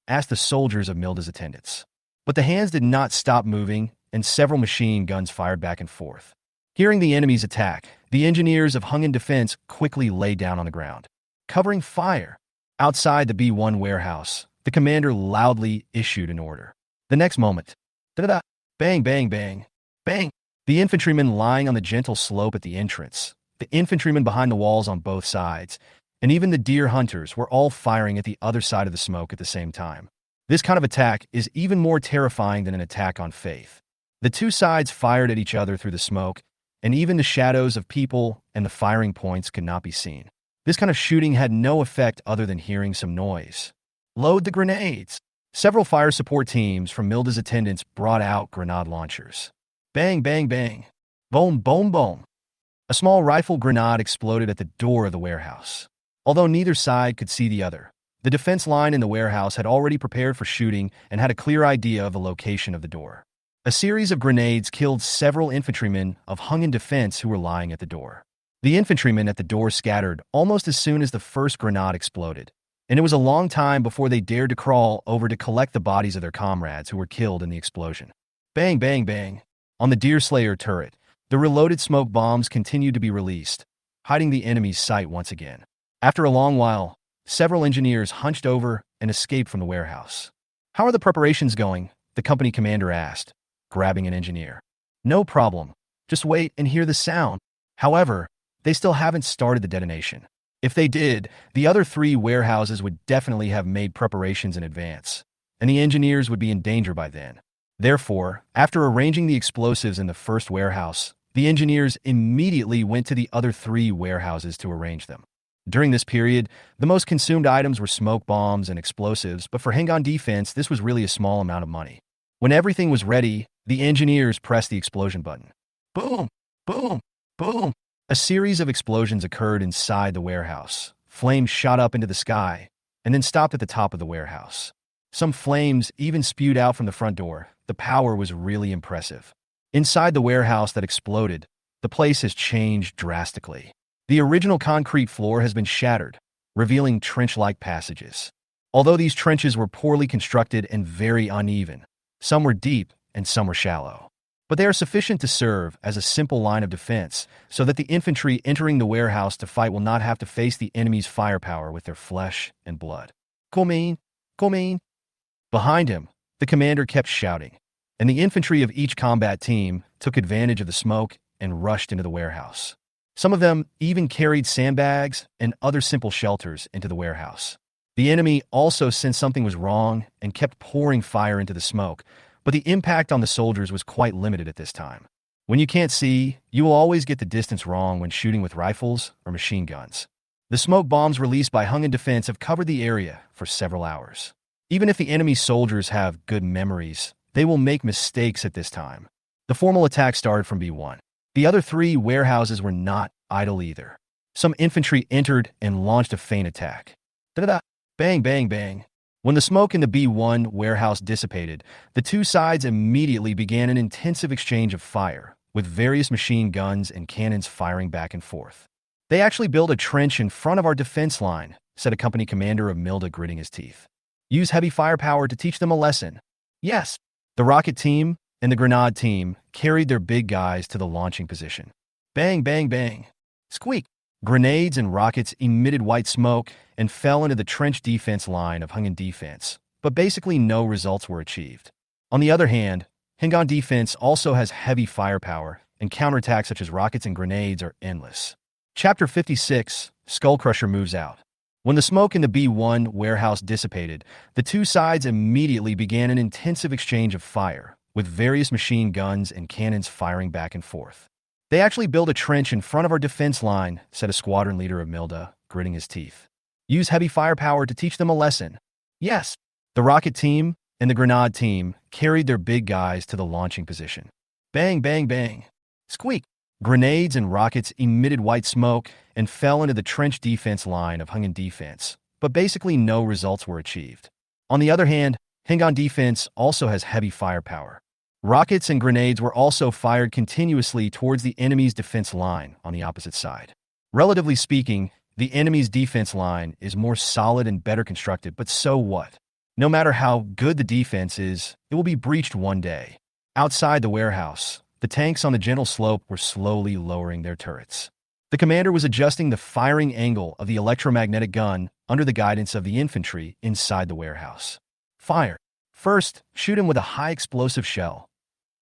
Speaker 1: Asked the soldiers of Milda's attendants. But the hands did not stop moving, and several machine guns fired back and forth. Hearing the enemy's attack, the engineers of Hungin Defense quickly lay down on the ground, covering fire. Outside the B1 warehouse, the commander loudly issued an order. The next moment, da-da-da, bang, bang, bang, bang. The infantrymen lying on the gentle slope at the entrance, the infantrymen behind the walls on both sides, and even the deer hunters were all firing at the other side of the smoke at the same time. This kind of attack is even more terrifying than an attack on faith. The two sides fired at each other through the smoke, and even the shadows of people and the firing points could not be seen. This kind of shooting had no effect other than hearing some noise. Load the grenades! Several fire support teams from Milda's attendants brought out grenade launchers. Bang, bang, bang. Boom, boom, boom. A small rifle grenade exploded at the door of the warehouse. Although neither side could see the other, the defense line in the warehouse had already prepared for shooting and had a clear idea of the location of the door. A series of grenades killed several infantrymen of Hungin Defense who were lying at the door. The infantrymen at the door scattered almost as soon as the first grenade exploded, and it was a long time before they dared to crawl over to collect the bodies of their comrades who were killed in the explosion. Bang, bang, bang. On the Deerslayer turret, the reloaded smoke bombs continued to be released, hiding the enemy's sight once again. After a long while, several engineers hunched over and escaped from the warehouse. How are the preparations going? The company commander asked, grabbing an engineer. No problem. Just wait and hear the sound. However, they still haven't started the detonation. If they did, the other three warehouses would definitely have made preparations in advance, and the engineers would be in danger by then. Therefore, after arranging the explosives in the first warehouse, the engineers immediately went to the other three warehouses to arrange them. During this period, the most consumed items were smoke bombs and explosives, but for Hungin Defense, this was really a small amount of money. When everything was ready, the engineers pressed the explosion button. Boom! Boom! Boom! A series of explosions occurred inside the warehouse. Flames shot up into the sky, and then stopped at the top of the warehouse. Some flames even spewed out from the front door. The power was really impressive. Inside the warehouse that exploded, the place has changed drastically. The original concrete floor has been shattered, revealing trench-like passages. Although these trenches were poorly constructed and very uneven, some were deep and some were shallow. But they are sufficient to serve as a simple line of defense so that the infantry entering the warehouse to fight will not have to face the enemy's firepower with their flesh and blood. Come in. Behind him, the commander kept shouting, and the infantry of each combat team took advantage of the smoke and rushed into the warehouse. Some of them even carried sandbags and other simple shelters into the warehouse. The enemy also sensed something was wrong and kept pouring fire into the smoke, but the impact on the soldiers was quite limited at this time. When you can't see, you will always get the distance wrong when shooting with rifles or machine guns. The smoke bombs released by Hungin Defense have covered the area for several hours. Even if the enemy soldiers have good memories, they will make mistakes at this time. The formal attack started from B1. The other three warehouses were not idle either. Some infantry entered and launched a feint attack. Da-da-da! Bang, bang, bang. When the smoke in the B1 warehouse dissipated, the two sides immediately began an intensive exchange of fire, with various machine guns and cannons firing back and forth. They actually built a trench in front of our defense line, said a company commander of Milda, gritting his teeth. Use heavy firepower to teach them a lesson. Yes, the rocket team and the grenade team carried their big guys to the launching position. Bang, bang, bang. Squeak. Grenades and rockets emitted white smoke and fell into the trench defense line of Hungin Defense, but basically no results were achieved. On the other hand, Hungin Defense also has heavy firepower, and counterattacks such as rockets and grenades are endless. Chapter 56, Skullcrusher moves out. When the smoke in the B1 warehouse dissipated, the two sides immediately began an intensive exchange of fire, with various machine guns and cannons firing back and forth. They actually build a trench in front of our defense line, said a squadron leader of Milda, gritting his teeth. Use heavy firepower to teach them a lesson. Yes. The rocket team and the grenade team carried their big guys to the launching position. Bang, bang, bang. Squeak. Grenades and rockets emitted white smoke and fell into the trench defense line of Hungan defense, but basically no results were achieved. On the other hand, Hungan defense also has heavy firepower. Rockets and grenades were also fired continuously towards the enemy's defense line on the opposite side. Relatively speaking, the enemy's defense line is more solid and better constructed, but so what? No matter how good the defense is, it will be breached one day. Outside the warehouse, the tanks on the gentle slope were slowly lowering their turrets. The commander was adjusting the firing angle of the electromagnetic gun under the guidance of the infantry inside the warehouse. Fire. First, shoot him with a high explosive shell.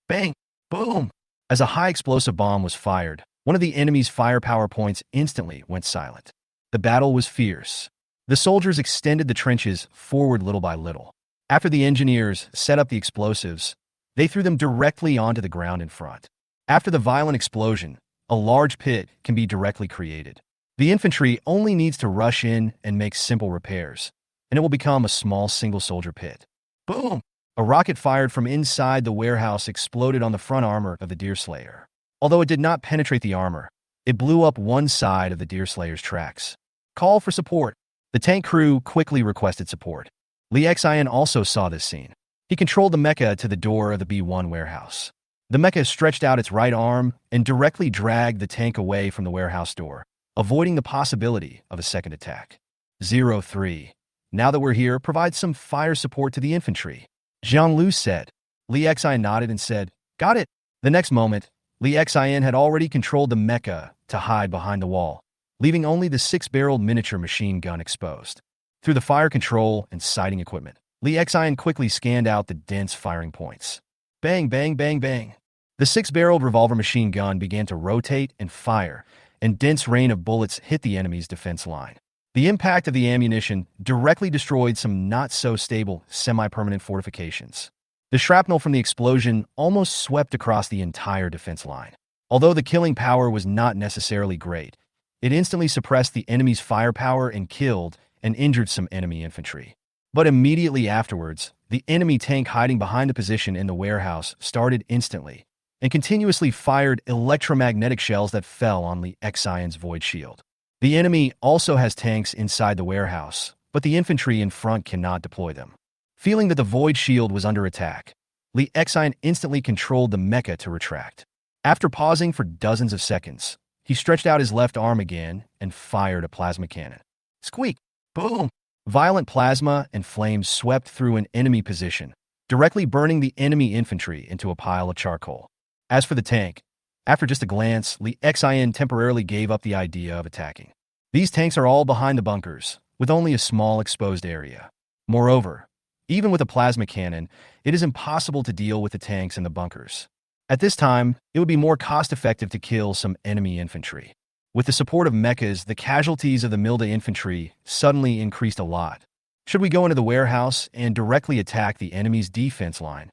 Speaker 1: Bang! Boom! As a high explosive bomb was fired, one of the enemy's firepower points instantly went silent. The battle was fierce. The soldiers extended the trenches forward little by little. After the engineers set up the explosives, they threw them directly onto the ground in front. After the violent explosion, a large pit can be directly created. The infantry only needs to rush in and make simple repairs, and it will become a small single-soldier pit. Boom! A rocket fired from inside the warehouse exploded on the front armor of the Deerslayer. Although it did not penetrate the armor, it blew up one side of the Deerslayer's tracks. Call for support. The tank crew quickly requested support. Li Xian also saw this scene. He controlled the mecha to the door of the B1 warehouse. The mecha stretched out its right arm and directly dragged the tank away from the warehouse door, avoiding the possibility of a second attack. 03. Now that we're here, provide some fire support to the infantry. Zhang Lu said. Li Xian nodded and said, got it. The next moment, Li Xian had already controlled the mecha to hide behind the wall, leaving only the 6-barreled miniature machine gun exposed. Through the fire control and sighting equipment, Li Xian quickly scanned out the dense firing points. Bang, bang, bang, bang. The 6-barreled revolver machine gun began to rotate and fire, and dense rain of bullets hit the enemy's defense line. The impact of the ammunition directly destroyed some not-so-stable semi-permanent fortifications. The shrapnel from the explosion almost swept across the entire defense line. Although the killing power was not necessarily great, it instantly suppressed the enemy's firepower and killed and injured some enemy infantry. But immediately afterwards, the enemy tank hiding behind the position in the warehouse started instantly and continuously fired electromagnetic shells that fell on Li Xian's void shield. The enemy also has tanks inside the warehouse, but the infantry in front cannot deploy them. Feeling that the void shield was under attack, Li Xian instantly controlled the mecha to retract. After pausing for dozens of seconds, he stretched out his left arm again and fired a plasma cannon. Squeak! Boom! Violent plasma and flames swept through an enemy position, directly burning the enemy infantry into a pile of charcoal. As for the tank, after just a glance, Li Xian temporarily gave up the idea of attacking. These tanks are all behind the bunkers, with only a small exposed area. Moreover, even with a plasma cannon, it is impossible to deal with the tanks in the bunkers. At this time, it would be more cost-effective to kill some enemy infantry. With the support of mechas, the casualties of the Milda infantry suddenly increased a lot. Should we go into the warehouse and directly attack the enemy's defense line?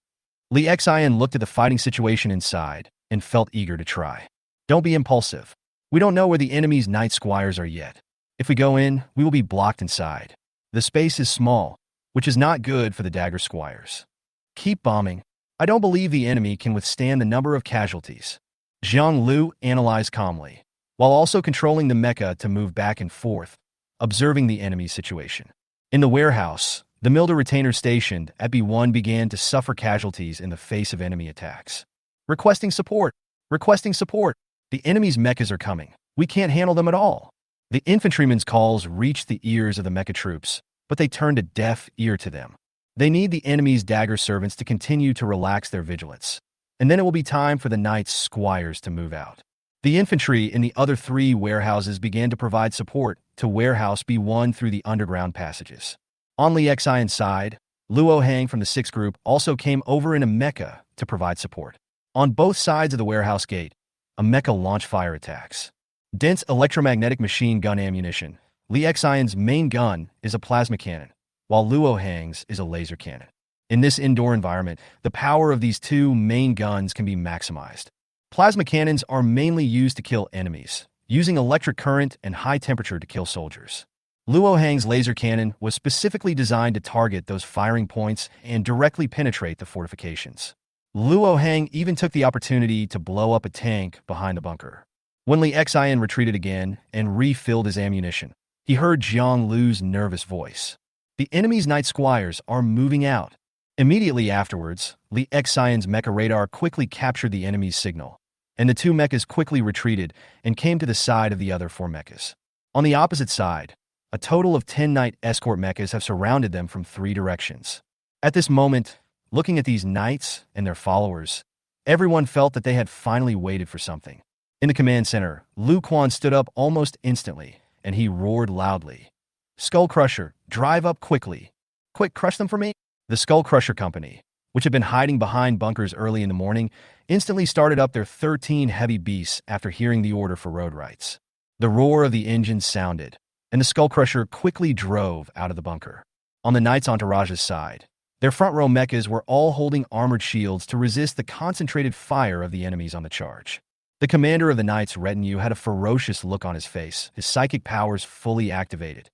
Speaker 1: Li Xian looked at the fighting situation inside and felt eager to try. Don't be impulsive. We don't know where the enemy's night squires are yet. If we go in, we will be blocked inside. The space is small, which is not good for the dagger squires. Keep bombing. I don't believe the enemy can withstand the number of casualties. Zhang Lu analyzed calmly, while also controlling the mecha to move back and forth, observing the enemy's situation. In the warehouse, the Milda retainers stationed at B1 began to suffer casualties in the face of enemy attacks. Requesting support. Requesting support. The enemy's mechas are coming. We can't handle them at all. The infantrymen's calls reached the ears of the mecha troops, but they turned a deaf ear to them. They need the enemy's dagger servants to continue to relax their vigilance, and then it will be time for the knight's squires to move out. The infantry in the other 3 warehouses began to provide support to warehouse B1 through the underground passages. On Li Xian's side, Luo Hang from the 6th group also came over in a mecha to provide support. On both sides of the warehouse gate, a mecha launched fire attacks. Dense electromagnetic machine gun ammunition. Li Xian's main gun is a plasma cannon, while Luo Hang's is a laser cannon. In this indoor environment, the power of these 2 main guns can be maximized. Plasma cannons are mainly used to kill enemies, using electric current and high temperature to kill soldiers. Luo Hang's laser cannon was specifically designed to target those firing points and directly penetrate the fortifications. Luo Hang even took the opportunity to blow up a tank behind the bunker. When Li Xian retreated again and refilled his ammunition, he heard Jiang Lu's nervous voice. The enemy's night squires are moving out. Immediately afterwards, Li Xian's mecha radar quickly captured the enemy's signal, and the two mechas quickly retreated and came to the side of the other four mechas. On the opposite side, a total of 10 night escort mechas have surrounded them from 3 directions. At this moment, looking at these knights and their followers, everyone felt that they had finally waited for something. In the command center, Lu Quan stood up almost instantly, and he roared loudly. Skull Crusher, drive up quickly. Quick, crush them for me? The Skull Crusher Company, which had been hiding behind bunkers early in the morning, instantly started up their 13 heavy beasts after hearing the order for road rights. The roar of the engines sounded, and the Skull Crusher quickly drove out of the bunker. On the Knight's entourage's side, their front row mechas were all holding armored shields to resist the concentrated fire of the enemies on the charge. The commander of the Knight's retinue had a ferocious look on his face, his psychic powers fully activated.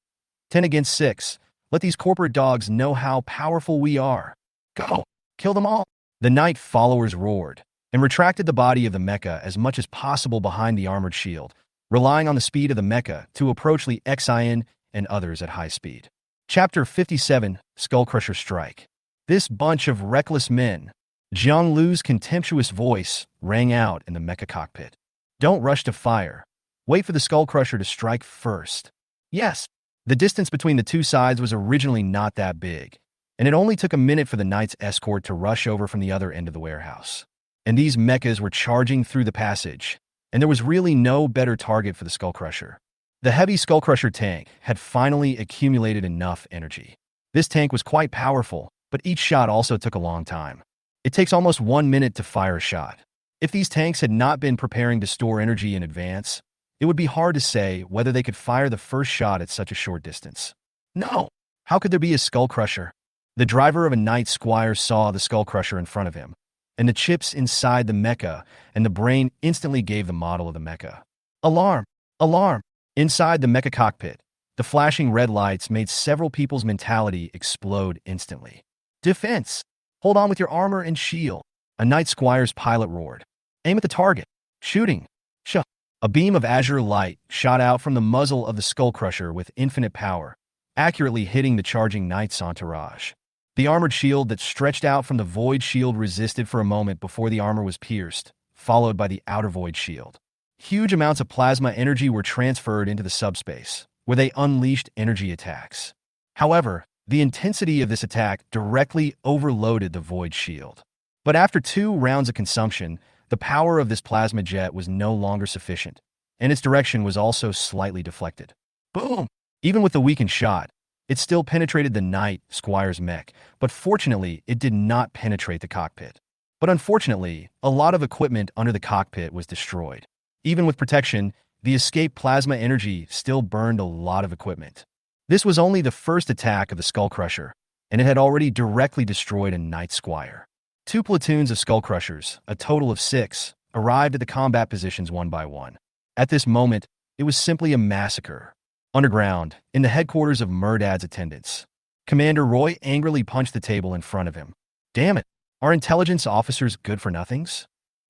Speaker 1: 10 against 6. Let these corporate dogs know how powerful we are. Go! Kill them all! The Knight followers roared and retracted the body of the mecha as much as possible behind the armored shield, relying on the speed of the mecha to approach Li Xian and others at high speed. Chapter 57, Skullcrusher Strike. This bunch of reckless men. Jiang Lu's contemptuous voice rang out in the mecha cockpit. Don't rush to fire. Wait for the Skullcrusher to strike first. Yes, the distance between the two sides was originally not that big, and it only took a minute for the Knight's escort to rush over from the other end of the warehouse. And these mechas were charging through the passage, and there was really no better target for the Skullcrusher. The heavy Skullcrusher tank had finally accumulated enough energy. This tank was quite powerful, but each shot also took a long time. It takes almost 1 minute to fire a shot. If these tanks had not been preparing to store energy in advance, it would be hard to say whether they could fire the first shot at such a short distance. No! How could there be a Skullcrusher? The driver of a Knight Squire saw the Skullcrusher in front of him, and the chips inside the mecha and the brain instantly gave the model of the mecha. Alarm! Alarm! Inside the mecha cockpit, the flashing red lights made several people's mentality explode instantly. Defense! Hold on with your armor and shield. A Knight Squire's pilot roared. Aim at the target. Shooting. Shh. A beam of azure light shot out from the muzzle of the Skullcrusher with infinite power, accurately hitting the charging Knight's entourage. The armored shield that stretched out from the void shield resisted for a moment before the armor was pierced, followed by the outer void shield. Huge amounts of plasma energy were transferred into the subspace, where they unleashed energy attacks. However, the intensity of this attack directly overloaded the void shield. But after 2 rounds of consumption, the power of this plasma jet was no longer sufficient, and its direction was also slightly deflected. Boom! Even with the weakened shot, it still penetrated the Knight Squire's mech, but fortunately, it did not penetrate the cockpit. But unfortunately, a lot of equipment under the cockpit was destroyed. Even with protection, the escaped plasma energy still burned a lot of equipment. This was only the first attack of the Skullcrusher, and it had already directly destroyed a Knight Squire. 2 platoons of Skullcrushers, a total of 6, arrived at the combat positions one by one. At this moment, it was simply a massacre. Underground, in the headquarters of Murdad's attendants, Commander Roy angrily punched the table in front of him. Damn it, are intelligence officers good for nothings?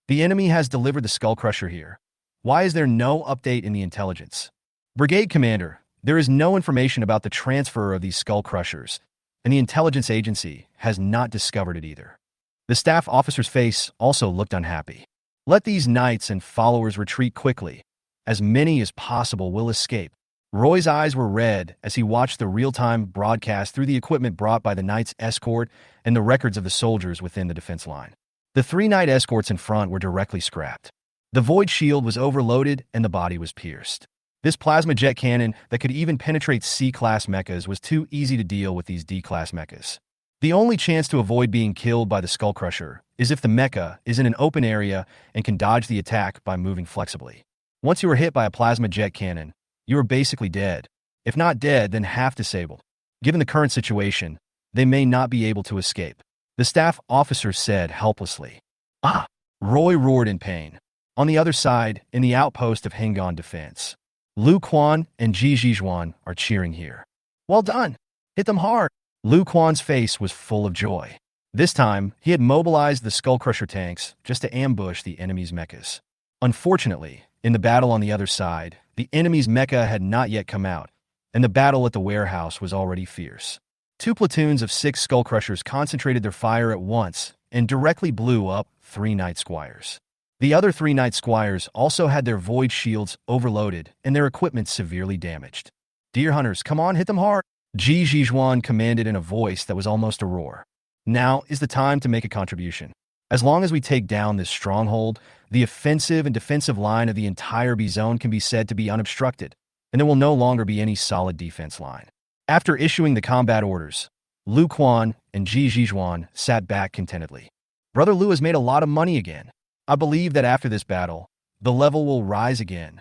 Speaker 1: The enemy has delivered the Skullcrusher here. Why is there no update in the intelligence? Brigade Commander, there is no information about the transfer of these Skullcrushers, and the intelligence agency has not discovered it either. The staff officer's face also looked unhappy. Let these knights and followers retreat quickly. As many as possible will escape. Roy's eyes were red as he watched the real-time broadcast through the equipment brought by the Knight's escort and the records of the soldiers within the defense line. The 3 Knight escorts in front were directly scrapped. The void shield was overloaded and the body was pierced. This plasma jet cannon that could even penetrate C-class mechas was too easy to deal with these D-class mechas. The only chance to avoid being killed by the Skullcrusher is if the mecha is in an open area and can dodge the attack by moving flexibly. Once you are hit by a plasma jet cannon, you are basically dead. If not dead, then half disabled. Given the current situation, they may not be able to escape. The staff officer said helplessly. Ah! Roy roared in pain. On the other side, in the outpost of Hengan Defense, Lu Quan and Ji Zhizhuan are cheering here. Well done! Hit them hard! Lu Quan's face was full of joy. This time, he had mobilized the Skullcrusher tanks just to ambush the enemy's mechas. Unfortunately, in the battle on the other side, the enemy's mecha had not yet come out, and the battle at the warehouse was already fierce. 2 platoons of 6 Skullcrushers concentrated their fire at once and directly blew up 3 Night Squires. The other 3 Night Squires also had their void shields overloaded and their equipment severely damaged. Deer Hunters, come on, hit them hard! Ji Zhizhuan commanded in a voice that was almost a roar. Now is the time to make a contribution. As long as we take down this stronghold, the offensive and defensive line of the entire B zone can be said to be unobstructed, and there will no longer be any solid defense line. After issuing the combat orders, Lu Quan and Ji Zhizhuan sat back contentedly. Brother Lu has made a lot of money again. I believe that after this battle, the level will rise again.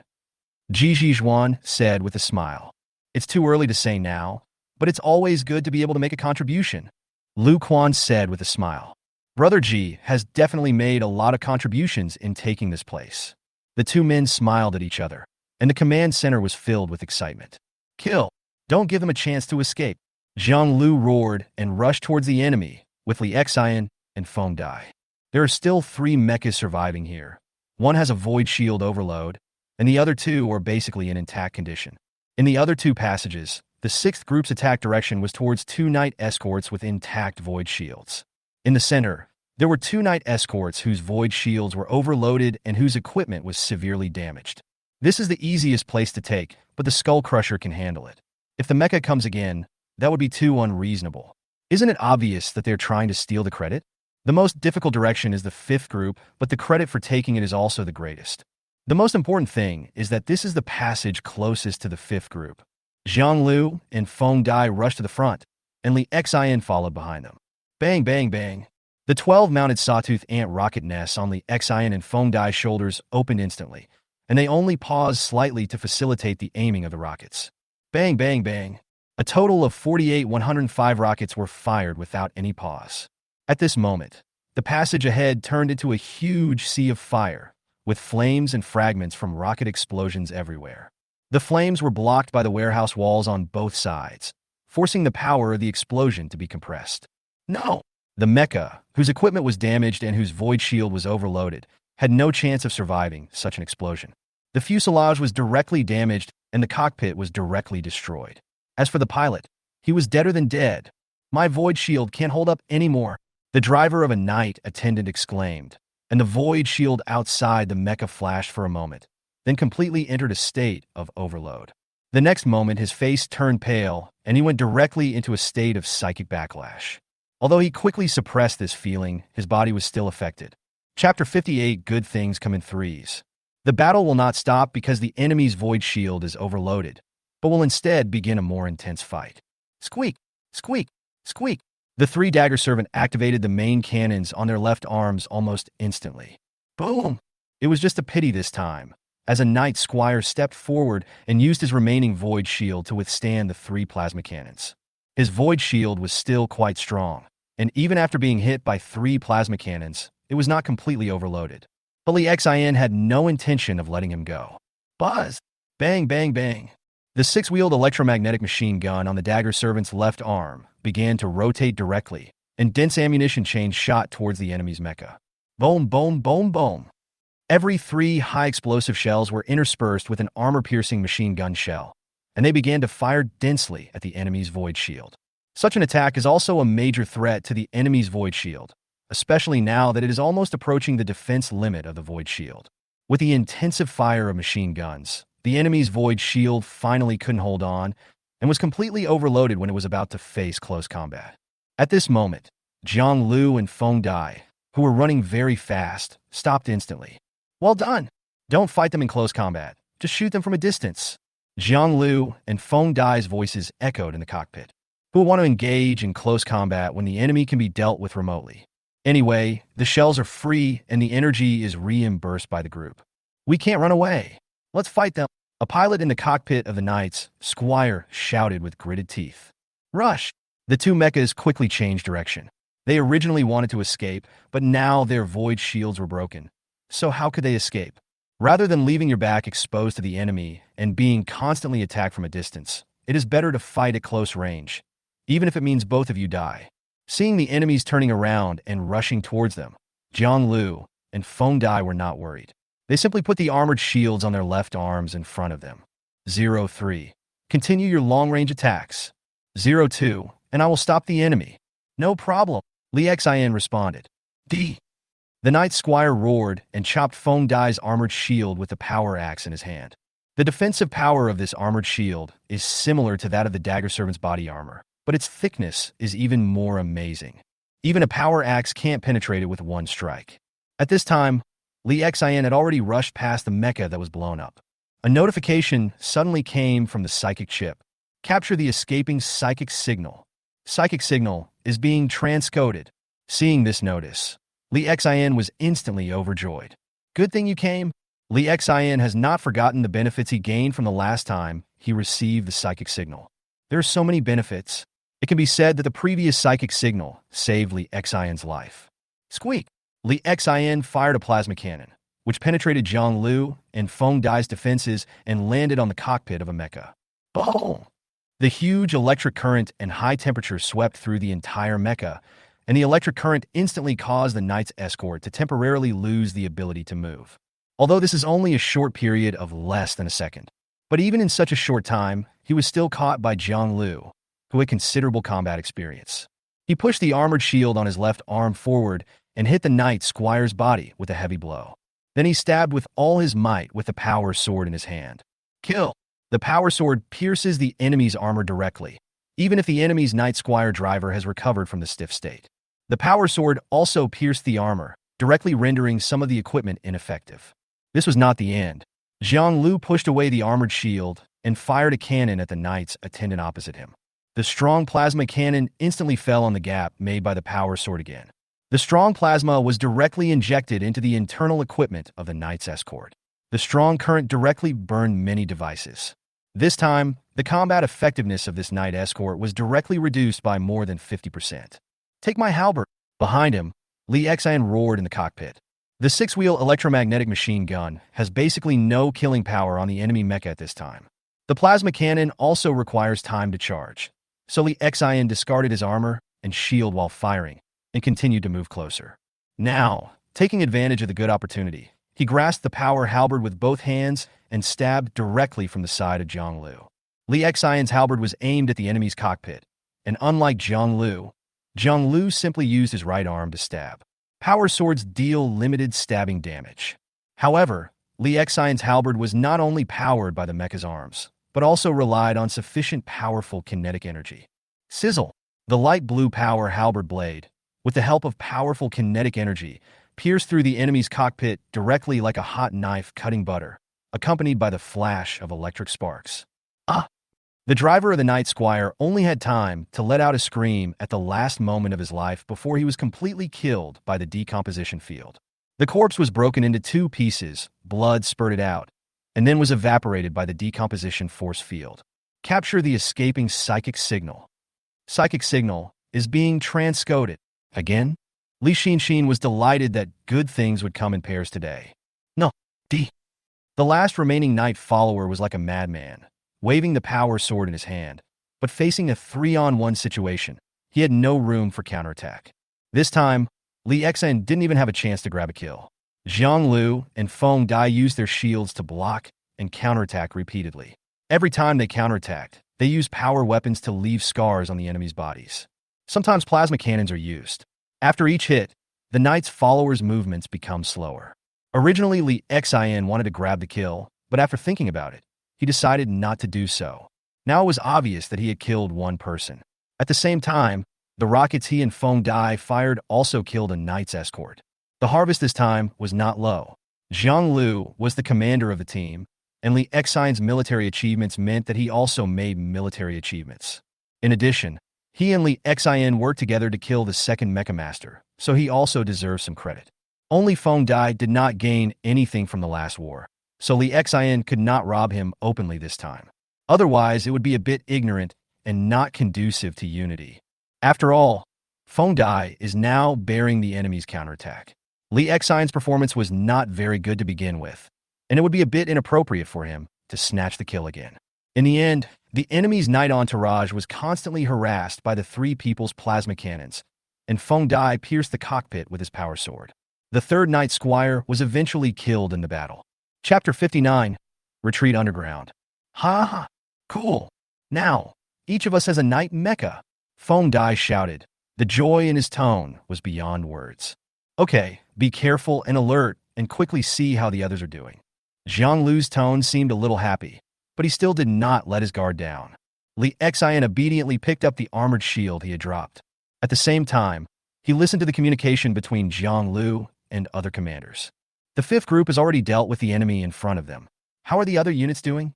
Speaker 1: Ji Zhizhuan said with a smile. It's too early to say now, but it's always good to be able to make a contribution. Lu Quan said with a smile. Brother Ji has definitely made a lot of contributions in taking this place. The 2 men smiled at each other, and the command center was filled with excitement. Kill! Don't give them a chance to escape. Zhang Lu roared and rushed towards the enemy with Li Xian and Feng Dai. There are still 3 mechas surviving here. One has a void shield overload, and the other 2 are basically in intact condition. In the other 2 passages, the 6th group's attack direction was towards 2 Knight escorts with intact void shields. In the center, there were 2 Knight escorts whose void shields were overloaded and whose equipment was severely damaged. This is the easiest place to take, but the Skullcrusher can handle it. If the mecha comes again, that would be too unreasonable. Isn't it obvious that they're trying to steal the credit? The most difficult direction is the 5th group, but the credit for taking it is also the greatest. The most important thing is that this is the passage closest to the 5th group. Zhang Lu and Feng Dai rushed to the front, and Li Xian followed behind them. Bang, bang, bang. The 12 mounted sawtooth ant rocket nests on Li Xian and Feng Dai's shoulders opened instantly, and they only paused slightly to facilitate the aiming of the rockets. Bang, bang, bang. A total of 48 105 rockets were fired without any pause. At this moment, the passage ahead turned into a huge sea of fire, with flames and fragments from rocket explosions everywhere. The flames were blocked by the warehouse walls on both sides, forcing the power of the explosion to be compressed. No! The mecha, whose equipment was damaged and whose void shield was overloaded, had no chance of surviving such an explosion. The fuselage was directly damaged and the cockpit was directly destroyed. As for the pilot, he was deader than dead. My void shield can't hold up anymore, the driver of a knight attendant exclaimed, and the void shield outside the mecha flashed for a moment, then completely entered a state of overload. The next moment, his face turned pale, and he went directly into a state of psychic backlash. Although he quickly suppressed this feeling, his body was still affected. Chapter 58, Good Things Come in Threes. The battle will not stop because the enemy's void shield is overloaded, but will instead begin a more intense fight. Squeak! Squeak! Squeak! The 3 dagger servant activated the main cannons on their left arms almost instantly. Boom! It was just a pity this time, as a knight squire stepped forward and used his remaining void shield to withstand the 3 plasma cannons. His void shield was still quite strong, and even after being hit by 3 plasma cannons, it was not completely overloaded. But Li Xian had no intention of letting him go. Buzz! Bang, bang, bang! The 6-wheeled electromagnetic machine gun on the dagger servant's left arm began to rotate directly, and dense ammunition chains shot towards the enemy's mecha. Boom, boom, boom, boom! Every 3 high-explosive shells were interspersed with an armor-piercing machine gun shell, and they began to fire densely at the enemy's void shield. Such an attack is also a major threat to the enemy's void shield, especially now that it is almost approaching the defense limit of the void shield. With the intensive fire of machine guns, the enemy's void shield finally couldn't hold on and was completely overloaded when it was about to face close combat. At this moment, Zhang Lu and Feng Dai, who were running very fast, stopped instantly. Well done! Don't fight them in close combat. Just shoot them from a distance. Zhang Lu and Feng Dai's voices echoed in the cockpit. Who will want to engage in close combat when the enemy can be dealt with remotely? Anyway, the shells are free and the energy is reimbursed by the group. We can't run away. Let's fight them. A pilot in the cockpit of the Knights, Squire, shouted with gritted teeth. Rush! The 2 mechas quickly changed direction. They originally wanted to escape, but now their void shields were broken. So how could they escape? Rather than leaving your back exposed to the enemy and being constantly attacked from a distance, it is better to fight at close range, even if it means both of you die. Seeing the enemies turning around and rushing towards them, Jiang Lu and Feng Dai were not worried. They simply put the armored shields on their left arms in front of them. 03. Continue your long-range attacks. 02. And I will stop the enemy. No problem, Li Xian responded. D. The Knight Squire roared and chopped Feng Dai's armored shield with the power axe in his hand. The defensive power of this armored shield is similar to that of the Dagger Servant's body armor, but its thickness is even more amazing. Even a power axe can't penetrate it with one strike. At this time, Li Xian had already rushed past the mecha that was blown up. A notification suddenly came from the psychic chip. Capture the escaping psychic signal. Psychic signal is being transcoded. Seeing this notice, Li Xian was instantly overjoyed. Good thing you came. Li Xian has not forgotten the benefits he gained from the last time he received the psychic signal. There are so many benefits. It can be said that the previous psychic signal saved Li Xian's life. Squeak! Li Xian fired a plasma cannon, which penetrated Jiang Lu and Feng Dai's defenses and landed on the cockpit of a mecha. Boom! The huge electric current and high temperature swept through the entire mecha, and the electric current instantly caused the Knight's escort to temporarily lose the ability to move. Although this is only a short period of less than a second. But even in such a short time, he was still caught by Jiang Lu, who had considerable combat experience. He pushed the armored shield on his left arm forward and hit the Knight Squire's body with a heavy blow. Then he stabbed with all his might with the power sword in his hand. Kill! The power sword pierces the enemy's armor directly, even if the enemy's Knight Squire driver has recovered from the stiff state. The power sword also pierced the armor, directly rendering some of the equipment ineffective. This was not the end. Jiang Lu pushed away the armored shield and fired a cannon at the Knight's attendant opposite him. The strong plasma cannon instantly fell on the gap made by the power sword again. The strong plasma was directly injected into the internal equipment of the Knight's escort. The strong current directly burned many devices. This time, the combat effectiveness of this Knight escort was directly reduced by more than 50%. Take my halberd! Behind him, Li Xian roared in the cockpit. The six-wheel electromagnetic machine gun has basically no killing power on the enemy mecha at this time. The plasma cannon also requires time to charge, so Li Xian discarded his armor and shield while firing and continued to move closer. Now, taking advantage of the good opportunity, he grasped the power halberd with both hands and stabbed directly from the side of Jiang Lu. Li Xian's halberd was aimed at the enemy's cockpit, and unlike Jiang Lu simply used his right arm to stab. Power swords deal limited stabbing damage. However, Li Xian's halberd was not only powered by the mecha's arms, but also relied on sufficient powerful kinetic energy. Sizzle! The light blue power halberd blade, with the help of powerful kinetic energy, pierced through the enemy's cockpit directly like a hot knife cutting butter, accompanied by the flash of electric sparks. Ah! The driver of the Knight Squire only had time to let out a scream at the last moment of his life before he was completely killed by the decomposition field. The corpse was broken into two pieces, blood spurted out, and then was evaporated by the decomposition force field. Capture the escaping psychic signal. Psychic signal is being transcoded. Again? Li Xinxin was delighted that good things would come in pairs today. No, D. The last remaining Knight follower was like a madman, waving the power sword in his hand, but facing a 3-on-1 situation, he had no room for counterattack. This time, Li Xian didn't even have a chance to grab a kill. Jiang Lu and Feng Dai used their shields to block and counterattack repeatedly. Every time they counterattacked, they used power weapons to leave scars on the enemy's bodies. Sometimes plasma cannons are used. After each hit, the Knight's followers' movements become slower. Originally, Li Xian wanted to grab the kill, but after thinking about it, he decided not to do so. Now it was obvious that he had killed one person. At the same time, the rockets he and Feng Dai fired also killed a Knight's escort. The harvest this time was not low. Jiang Lu was the commander of the team, and Li Xian's military achievements meant that he also made military achievements. In addition, he and Li Xian worked together to kill the second Mecha Master, so he also deserves some credit. Only Feng Dai did not gain anything from the last war, so Li Xian could not rob him openly this time. Otherwise, it would be a bit ignorant and not conducive to unity. After all, Feng Dai is now bearing the enemy's counterattack. Li Xian's performance was not very good to begin with, and it would be a bit inappropriate for him to snatch the kill again. In the end, the enemy's knight entourage was constantly harassed by the three people's plasma cannons, and Feng Dai pierced the cockpit with his power sword. The third knight squire was eventually killed in the battle. Chapter 59, Retreat Underground. Ha ha, cool. Now, each of us has a knight mecha. Feng Dai shouted. The joy in his tone was beyond words. Okay, be careful and alert and quickly see how the others are doing. Zhang Lu's tone seemed a little happy, but he still did not let his guard down. Li Xian obediently picked up the armored shield he had dropped. At the same time, he listened to the communication between Zhang Lu and other commanders. The fifth group has already dealt with the enemy in front of them. How are the other units doing?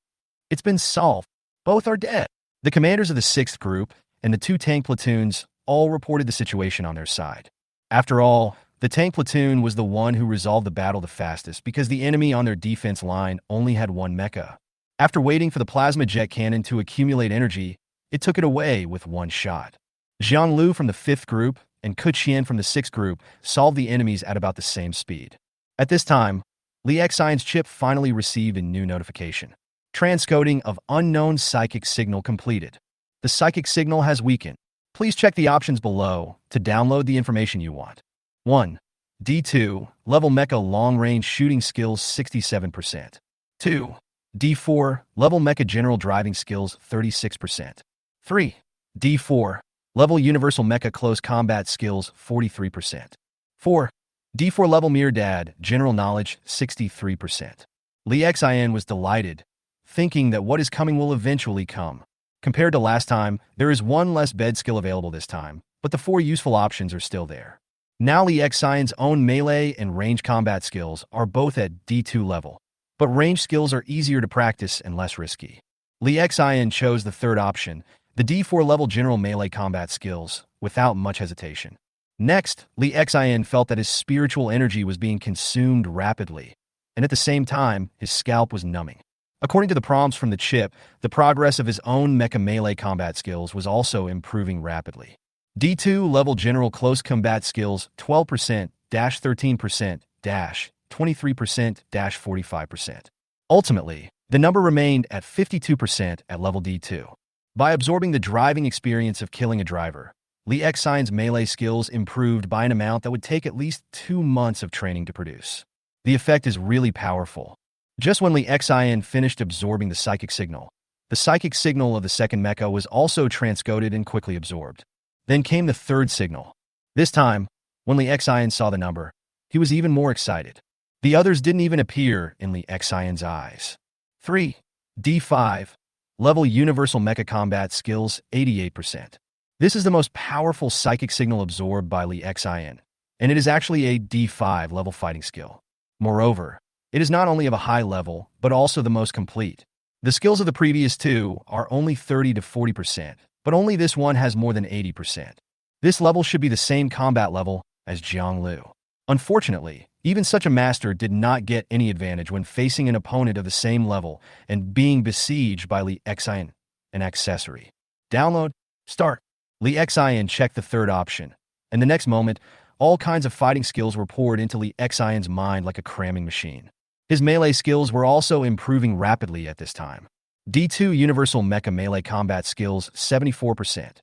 Speaker 1: It's been solved. Both are dead. The commanders of the sixth group and the two tank platoons all reported the situation on their side. After all, the tank platoon was the one who resolved the battle the fastest because the enemy on their defense line only had one mecha. After waiting for the plasma jet cannon to accumulate energy, it took it away with one shot. Zhang Lu from the fifth group and Ku Qian from the sixth group solved the enemies at about the same speed. At this time, Li Xian's chip finally received a new notification. Transcoding of unknown psychic signal completed. The psychic signal has weakened. Please check the options below to download the information you want. 1. D2, level mecha long-range shooting skills 67%. 2. D4, level mecha general driving skills 36%. 3. D4, level universal mecha close combat skills 43%. 4. D4 level mere dad general knowledge 63%. Li Xian was delighted, thinking that what is coming will eventually come. Compared to last time, there is one less bed skill available this time, but the 4 useful options are still there. Now Li Xian's own melee and range combat skills are both at D2 level, but range skills are easier to practice and less risky. Li Xian chose the third option, the D4 level general melee combat skills, without much hesitation. Next, Li Xian felt that his spiritual energy was being consumed rapidly, and at the same time, his scalp was numbing. According to the prompts from the chip, the progress of his own mecha melee combat skills was also improving rapidly. D2 level general close combat skills 12%, 13%, 23%, 45%. Ultimately, the number remained at 52% at level D2. By absorbing the driving experience of killing a driver, Li Xian's melee skills improved by an amount that would take at least 2 months of training to produce. The effect is really powerful. Just when Li Xian finished absorbing the psychic signal of the second mecha was also transcoded and quickly absorbed. Then came the third signal. This time, when Li Xian saw the number, he was even more excited. The others didn't even appear in Li Xian's eyes. 3. D5. Level Universal Mecha Combat Skills 88%. This is the most powerful psychic signal absorbed by Li Xian, and it is actually a D5 level fighting skill. Moreover, it is not only of a high level, but also the most complete. The skills of the previous two are only 30 to 40%, but only this one has more than 80%. This level should be the same combat level as Zhang Lu. Unfortunately, even such a master did not get any advantage when facing an opponent of the same level and being besieged by Li Xian, an accessory. Download, start. Li Xian checked the third option, and the next moment, all kinds of fighting skills were poured into Li Xian's mind like a cramming machine. His melee skills were also improving rapidly at this time. D2 Universal Mecha Melee Combat Skills 74%.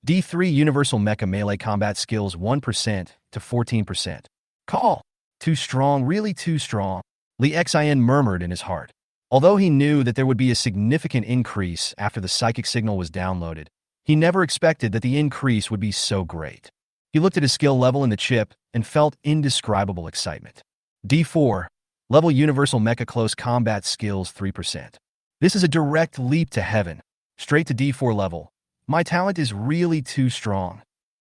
Speaker 1: D3 Universal Mecha Melee Combat Skills 1% to 14%. Call. Too strong, really too strong, Li Xian murmured in his heart. Although he knew that there would be a significant increase after the psychic signal was downloaded, he never expected that the increase would be so great. He looked at his skill level in the chip and felt indescribable excitement. D4. Level Universal Mecha Close Combat Skills 3%. This is a direct leap to heaven. Straight to D4 level. My talent is really too strong.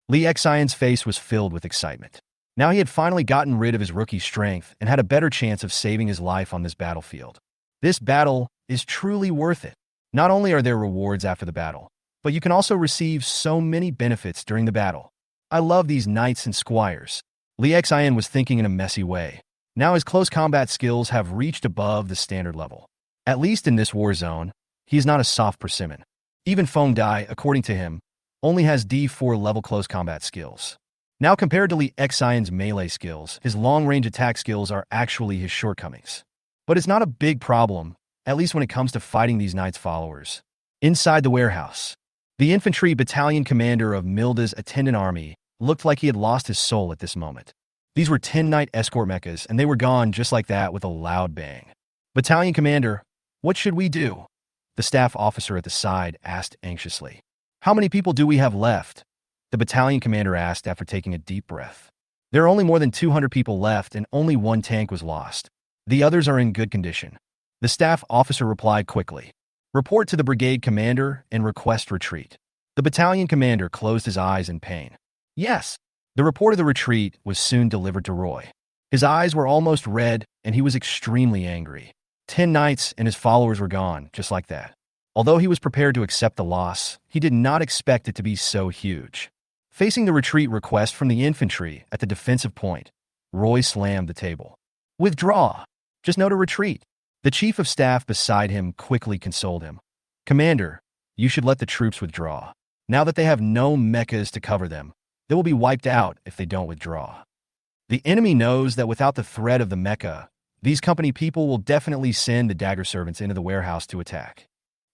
Speaker 1: Li Xian's face was filled with excitement. Now he had finally gotten rid of his rookie strength and had a better chance of saving his life on this battlefield. This battle is truly worth it. Not only are there rewards after the battle, but you can also receive so many benefits during the battle. I love these knights and squires. Li Xian was thinking in a messy way. Now his close combat skills have reached above the standard level. At least in this war zone, he is not a soft persimmon. Even Feng Dai, according to him, only has D4 level close combat skills. Now compared to Li Xian's melee skills, his long-range attack skills are actually his shortcomings. But it's not a big problem, at least when it comes to fighting these knights' followers. Inside the warehouse, the infantry battalion commander of Milda's attendant army looked like he had lost his soul at this moment. These were 10 knight escort mechas, and they were gone just like that with a loud bang. Battalion commander, what should we do? The staff officer at the side asked anxiously. How many people do we have left? The battalion commander asked after taking a deep breath. There are only more than 200 people left, and only one tank was lost. The others are in good condition. The staff officer replied quickly. Report to the brigade commander and request retreat. The battalion commander closed his eyes in pain. Yes. The report of the retreat was soon delivered to Roy. His eyes were almost red, and he was extremely angry. 10 knights and his followers were gone, just like that. Although he was prepared to accept the loss, he did not expect it to be so huge. Facing the retreat request from the infantry at the defensive point, Roy slammed the table. Withdraw. Just know to retreat. The chief of staff beside him quickly consoled him. Commander, you should let the troops withdraw. Now that they have no mechas to cover them, they will be wiped out if they don't withdraw. The enemy knows that without the threat of the mecha, these company people will definitely send the dagger servants into the warehouse to attack.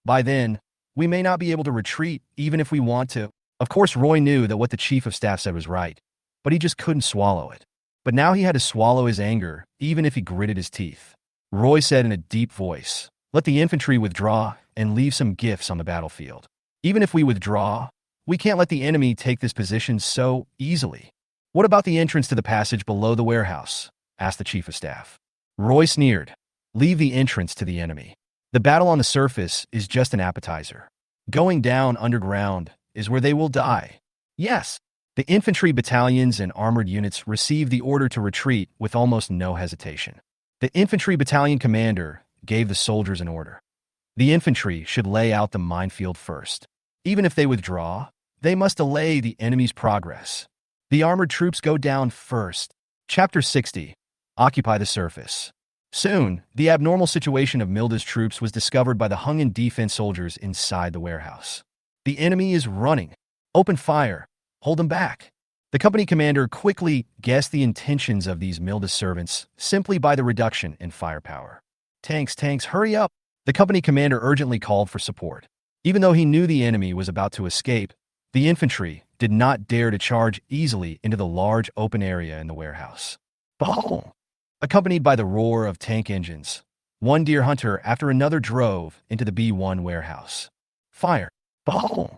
Speaker 1: By then, we may not be able to retreat even if we want to. Of course, Roy knew that what the chief of staff said was right, but he just couldn't swallow it. But now he had to swallow his anger, even if he gritted his teeth. Roy said in a deep voice, let the infantry withdraw and leave some gifts on the battlefield. Even if we withdraw, we can't let the enemy take this position so easily. What about the entrance to the passage below the warehouse? Asked the chief of staff. Roy sneered. Leave the entrance to the enemy. The battle on the surface is just an appetizer. Going down underground is where they will die. Yes. The infantry battalions and armored units received the order to retreat with almost no hesitation. The infantry battalion commander gave the soldiers an order. The infantry should lay out the minefield first. Even if they withdraw, they must delay the enemy's progress. The armored troops go down first. Chapter 60. Occupy the surface. Soon, the abnormal situation of Milda's troops was discovered by the hung-in defense soldiers inside the warehouse. The enemy is running. Open fire. Hold them back. The company commander quickly guessed the intentions of these Milda servants simply by the reduction in firepower. Tanks, hurry up! The company commander urgently called for support. Even though he knew the enemy was about to escape, the infantry did not dare to charge easily into the large open area in the warehouse. Boom! Accompanied by the roar of tank engines, one deer hunter after another drove into the B1 warehouse. Fire! Boom!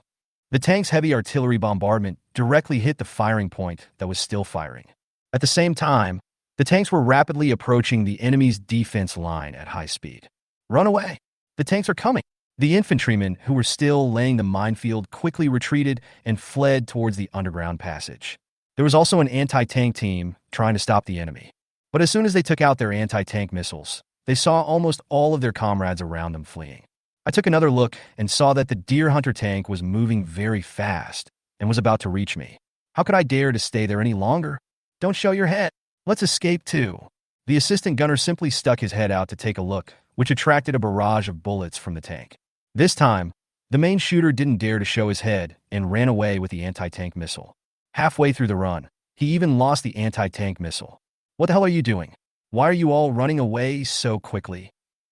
Speaker 1: The tank's heavy artillery bombardment directly hit the firing point that was still firing. At the same time, the tanks were rapidly approaching the enemy's defense line at high speed. Run away! The tanks are coming! The infantrymen who were still laying the minefield quickly retreated and fled towards the underground passage. There was also an anti-tank team trying to stop the enemy. But as soon as they took out their anti-tank missiles, they saw almost all of their comrades around them fleeing. I took another look and saw that the deer hunter tank was moving very fast and was about to reach me. How could I dare to stay there any longer? Don't show your head. Let's escape too. The assistant gunner simply stuck his head out to take a look, which attracted a barrage of bullets from the tank. This time, the main shooter didn't dare to show his head and ran away with the anti-tank missile. Halfway through the run, he even lost the anti-tank missile. What the hell are you doing? Why are you all running away so quickly?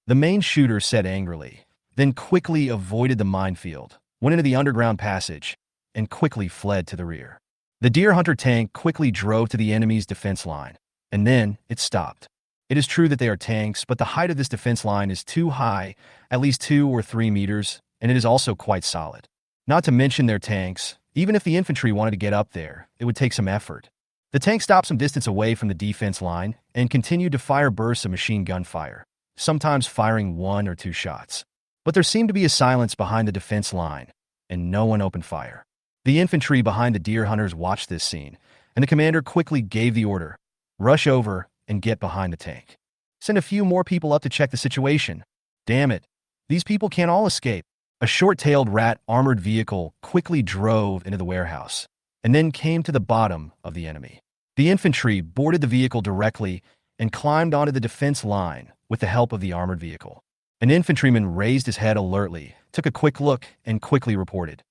Speaker 1: The main shooter said angrily, then quickly avoided the minefield, went into the underground passage, and quickly fled to the rear. The deer hunter tank quickly drove to the enemy's defense line, and then it stopped. It is true that they are tanks, but the height of this defense line is too high, at least 2 or 3 meters, and it is also quite solid. Not to mention their tanks, even if the infantry wanted to get up there, it would take some effort. The tank stopped some distance away from the defense line and continued to fire bursts of machine gun fire, sometimes firing 1 or 2 shots. But there seemed to be a silence behind the defense line, and no one opened fire. The infantry behind the deer hunters watched this scene, and the commander quickly gave the order, rush over and get behind the tank. Send a few more people up to check the situation. Damn it, these people can't all escape. A short-tailed rat armored vehicle quickly drove into the warehouse, and then came to the bottom of the enemy. The infantry boarded the vehicle directly and climbed onto the defense line with the help of the armored vehicle. An infantryman raised his head alertly, took a quick look, and quickly reported.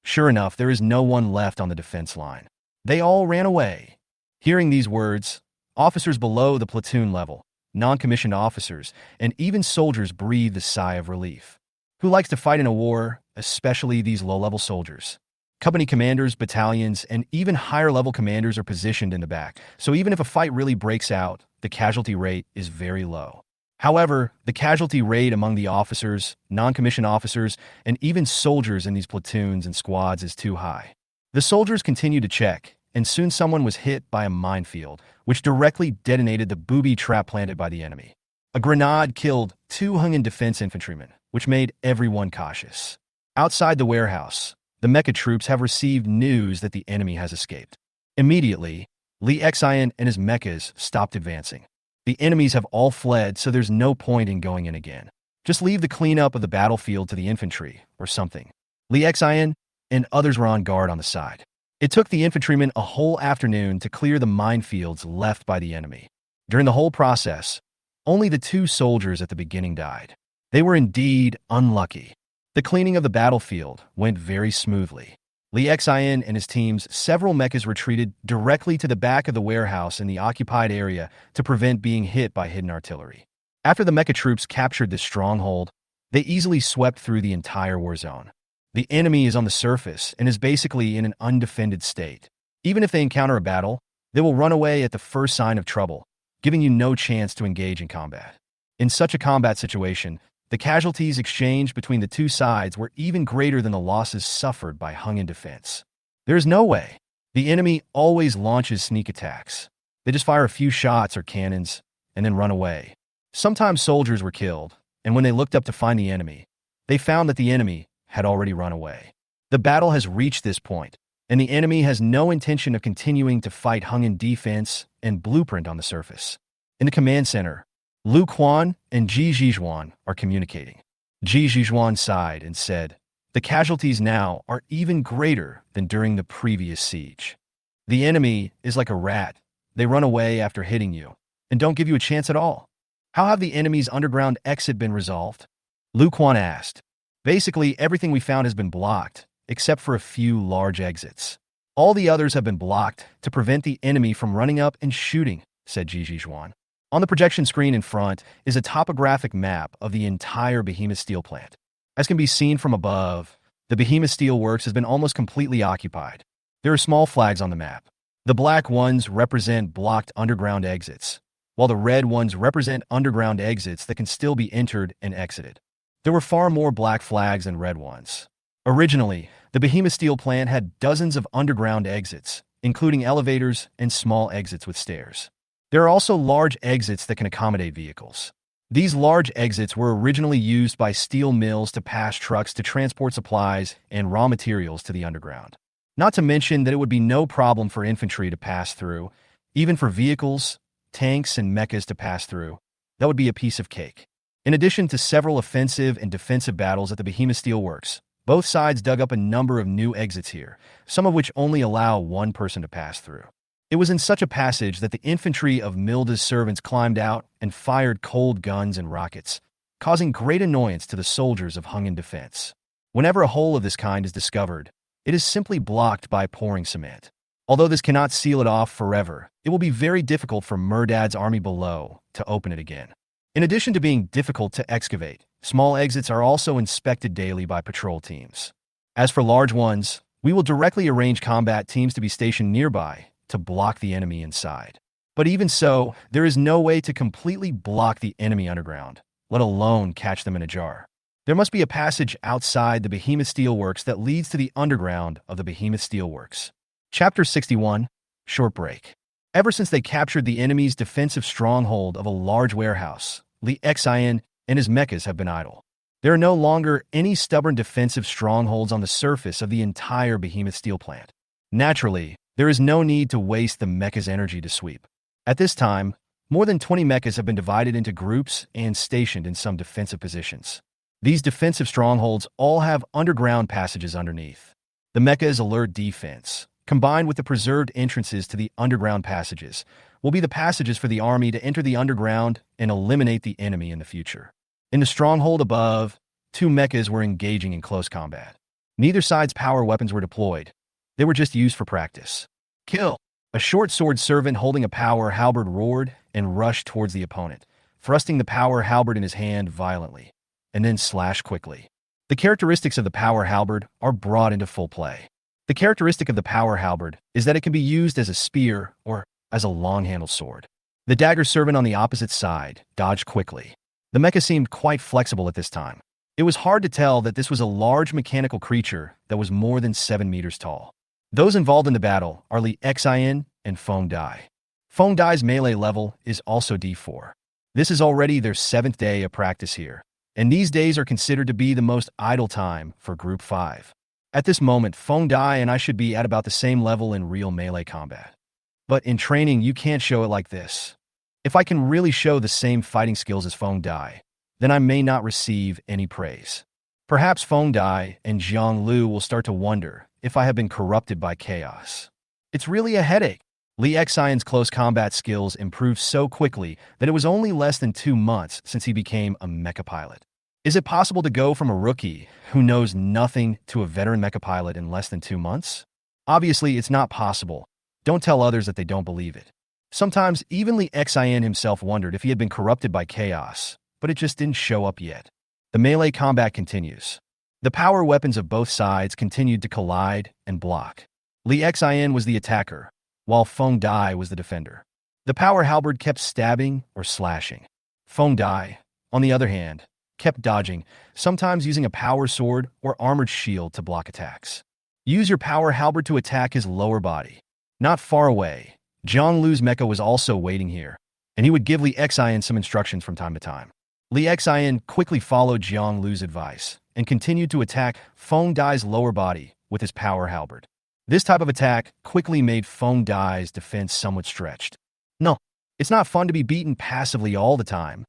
Speaker 1: Sure enough, there is no one left on the defense line. They all ran away. Hearing these words, officers below the platoon level non-commissioned officers, and even soldiers breathed a sigh of relief. Who likes to fight in a war, especially these low-level soldiers? Company commanders, battalions, and even higher-level commanders are positioned in the back, so even if a fight really breaks out, the casualty rate is very low. However, the casualty rate among the officers, non-commissioned officers, and even soldiers in these platoons and squads is too high. The soldiers continued to check, and soon someone was hit by a minefield, which directly detonated the booby trap planted by the enemy. A grenade killed 2 Hungin defense infantrymen, which made everyone cautious. Outside the warehouse, the Mecha troops have received news that the enemy has escaped. Immediately, Li Xian and his mechas stopped advancing. The enemies have all fled, so there's no point in going in again. Just leave the cleanup of the battlefield to the infantry, or something. Li Xian and others were on guard on the side. It took the infantrymen a whole afternoon to clear the minefields left by the enemy. During the whole process, only the 2 soldiers at the beginning died. They were indeed unlucky. The cleaning of the battlefield went very smoothly. Li Xian and his team's several mechas retreated directly to the back of the warehouse in the occupied area to prevent being hit by hidden artillery. After the mecha troops captured this stronghold, they easily swept through the entire war zone. The enemy is on the surface and is basically in an undefended state. Even if they encounter a battle, they will run away at the first sign of trouble, giving you no chance to engage in combat. In such a combat situation, the casualties exchanged between the 2 sides were even greater than the losses suffered by Hungin defense. There is no way. The enemy always launches sneak attacks. They just fire a few shots or cannons and then run away. Sometimes soldiers were killed, and when they looked up to find the enemy, they found that the enemy had already run away. The battle has reached this point, and the enemy has no intention of continuing to fight Hungin defense and blueprint on the surface. In the command center, Lu Quan and Ji Zhizhuan are communicating. Ji Zhizhuan sighed and said, "The casualties now are even greater than during the previous siege. The enemy is like a rat. They run away after hitting you and don't give you a chance at all." "How have the enemy's underground exit been resolved?" Lu Quan asked. "Basically, everything we found has been blocked, except for a few large exits. All the others have been blocked to prevent the enemy from running up and shooting," said Ji Zhizhuan. On the projection screen in front is a topographic map of the entire Behemoth Steel plant. As can be seen from above, the Behemoth Steel Works has been almost completely occupied. There are small flags on the map. The black ones represent blocked underground exits, while the red ones represent underground exits that can still be entered and exited. There were far more black flags than red ones. Originally, the Behemoth Steel plant had dozens of underground exits, including elevators and small exits with stairs. There are also large exits that can accommodate vehicles. These large exits were originally used by steel mills to pass trucks to transport supplies and raw materials to the underground. Not to mention that it would be no problem for infantry to pass through, even for vehicles, tanks, and mechas to pass through. That would be a piece of cake. In addition to several offensive and defensive battles at the Behemoth Steel Works, both sides dug up a number of new exits here, some of which only allow one person to pass through. It was in such a passage that the infantry of Milda's servants climbed out and fired cold guns and rockets, causing great annoyance to the soldiers of Hungin defense. Whenever a hole of this kind is discovered, it is simply blocked by pouring cement. Although this cannot seal it off forever, it will be very difficult for Murdad's army below to open it again. In addition to being difficult to excavate, small exits are also inspected daily by patrol teams. As for large ones, we will directly arrange combat teams to be stationed nearby to block the enemy inside. But even so, there is no way to completely block the enemy underground, let alone catch them in a jar. There must be a passage outside the Behemoth Steel Works that leads to the underground of the Behemoth Steel Works. Chapter 61, Short Break. Ever since they captured the enemy's defensive stronghold of a large warehouse, Li Xian and his mechas have been idle. There are no longer any stubborn defensive strongholds on the surface of the entire Behemoth Steel plant. Naturally, there is no need to waste the mecha's energy to sweep. At this time, more than 20 mechas have been divided into groups and stationed in some defensive positions. These defensive strongholds all have underground passages underneath. The mecha's alert defense, combined with the preserved entrances to the underground passages, will be the passages for the army to enter the underground and eliminate the enemy in the future. In the stronghold above, 2 mechas were engaging in close combat. Neither side's power weapons were deployed. They were just used for practice. "Kill!" A short sword servant holding a power halberd roared and rushed towards the opponent, thrusting the power halberd in his hand violently, and then slash quickly. The characteristics of the power halberd are brought into full play. The characteristic of the power halberd is that it can be used as a spear or as a long-handled sword. The dagger servant on the opposite side dodged quickly. The mecha seemed quite flexible at this time. It was hard to tell that this was a large mechanical creature that was more than 7 meters tall. Those involved in the battle are Li Xian and Feng Dai. Feng Dai's melee level is also D4. This is already their 7th day of practice here, and these days are considered to be the most idle time for Group 5. At this moment, Feng Dai and I should be at about the same level in real melee combat. But in training, you can't show it like this. If I can really show the same fighting skills as Feng Dai, then I may not receive any praise. Perhaps Feng Dai and Jiang Lu will start to wonder if I have been corrupted by chaos. It's really a headache. Li Xian's close combat skills improved so quickly that it was only less than 2 months since he became a mecha pilot. Is it possible to go from a rookie who knows nothing to a veteran mecha pilot in less than 2 months? Obviously, it's not possible. Don't tell others that they don't believe it. Sometimes, even Li Xian himself wondered if he had been corrupted by chaos, but it just didn't show up yet. The melee combat continues. The power weapons of both sides continued to collide and block. Li Xian was the attacker, while Feng Dai was the defender. The power halberd kept stabbing or slashing. Feng Dai, on the other hand, kept dodging, sometimes using a power sword or armored shield to block attacks. Use your power halberd to attack his lower body. Not far away, Jiang Lu's mecha was also waiting here, and he would give Li Xian some instructions from time to time. Li Xian quickly followed Jiang Lu's advice and continued to attack Feng Dai's lower body with his power halberd. This type of attack quickly made Feng Dai's defense somewhat stretched. No, it's not fun to be beaten passively all the time.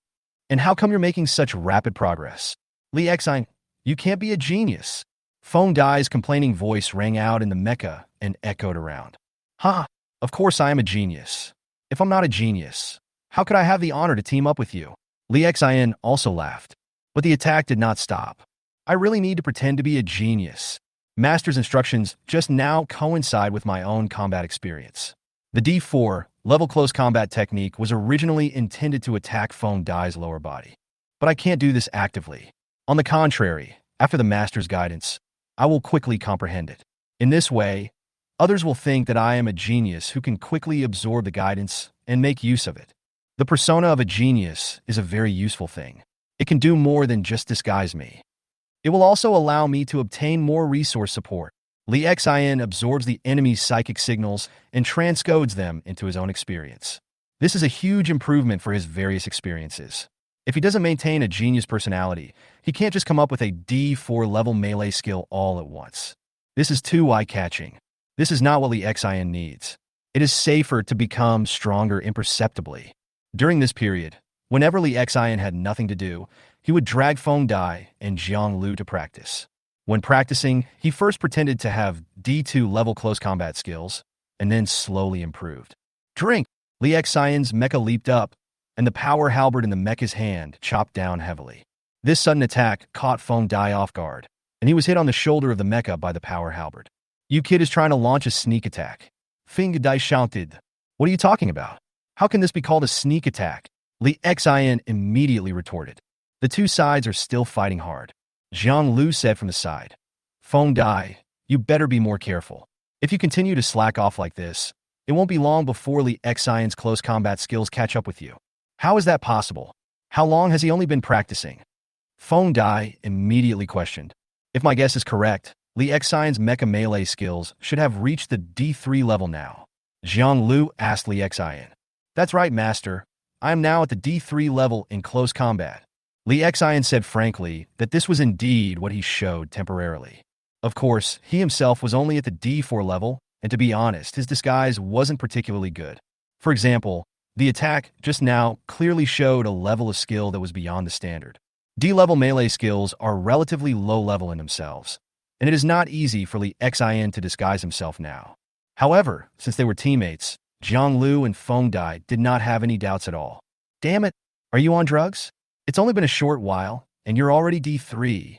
Speaker 1: And how come you're making such rapid progress? Li Xian, you can't be a genius. Feng Dai's complaining voice rang out in the mecha and echoed around. Ha! Of course I am a genius. If I'm not a genius, how could I have the honor to team up with you? Li Xian also laughed. But the attack did not stop. I really need to pretend to be a genius. Master's instructions just now coincide with my own combat experience. The D4 level close combat technique was originally intended to attack Feng Dai's lower body. But I can't do this actively. On the contrary, after the Master's guidance, I will quickly comprehend it. In this way, others will think that I am a genius who can quickly absorb the guidance and make use of it. The persona of a genius is a very useful thing. It can do more than just disguise me. It will also allow me to obtain more resource support. Li Xian absorbs the enemy's psychic signals and transcodes them into his own experience. This is a huge improvement for his various experiences. If he doesn't maintain a genius personality, he can't just come up with a D4 level melee skill all at once. This is too eye-catching. This is not what Li Xian needs. It is safer to become stronger imperceptibly. During this period, whenever Li Xian had nothing to do, he would drag Feng Dai and Jiang Lu to practice. When practicing, he first pretended to have D2 level close combat skills, and then slowly improved. Drink! Li Xian's mecha leaped up, and the power halberd in the mecha's hand chopped down heavily. This sudden attack caught Feng Dai off guard, and he was hit on the shoulder of the mecha by the power halberd. You kid is trying to launch a sneak attack. Feng Dai shouted. What are you talking about? How can this be called a sneak attack? Li Xian immediately retorted. The two sides are still fighting hard. Jiang Lu said from the side. Feng Dai, you better be more careful. If you continue to slack off like this, it won't be long before Li Xian's close combat skills catch up with you. How is that possible? How long has he only been practicing? Feng Dai immediately questioned. If my guess is correct, Li Xian's mecha melee skills should have reached the D3 level now. Jiang Lu asked Li Xian. That's right, Master. I am now at the D3 level in close combat. Li Xian said frankly that this was indeed what he showed temporarily. Of course, he himself was only at the D4 level, and to be honest, his disguise wasn't particularly good. For example, the attack just now clearly showed a level of skill that was beyond the standard. D-level melee skills are relatively low level in themselves, and it is not easy for Li Xian to disguise himself now. However, since they were teammates, Jiang Lu and Feng Dai did not have any doubts at all. Damn it, are you on drugs? It's only been a short while, and you're already D3.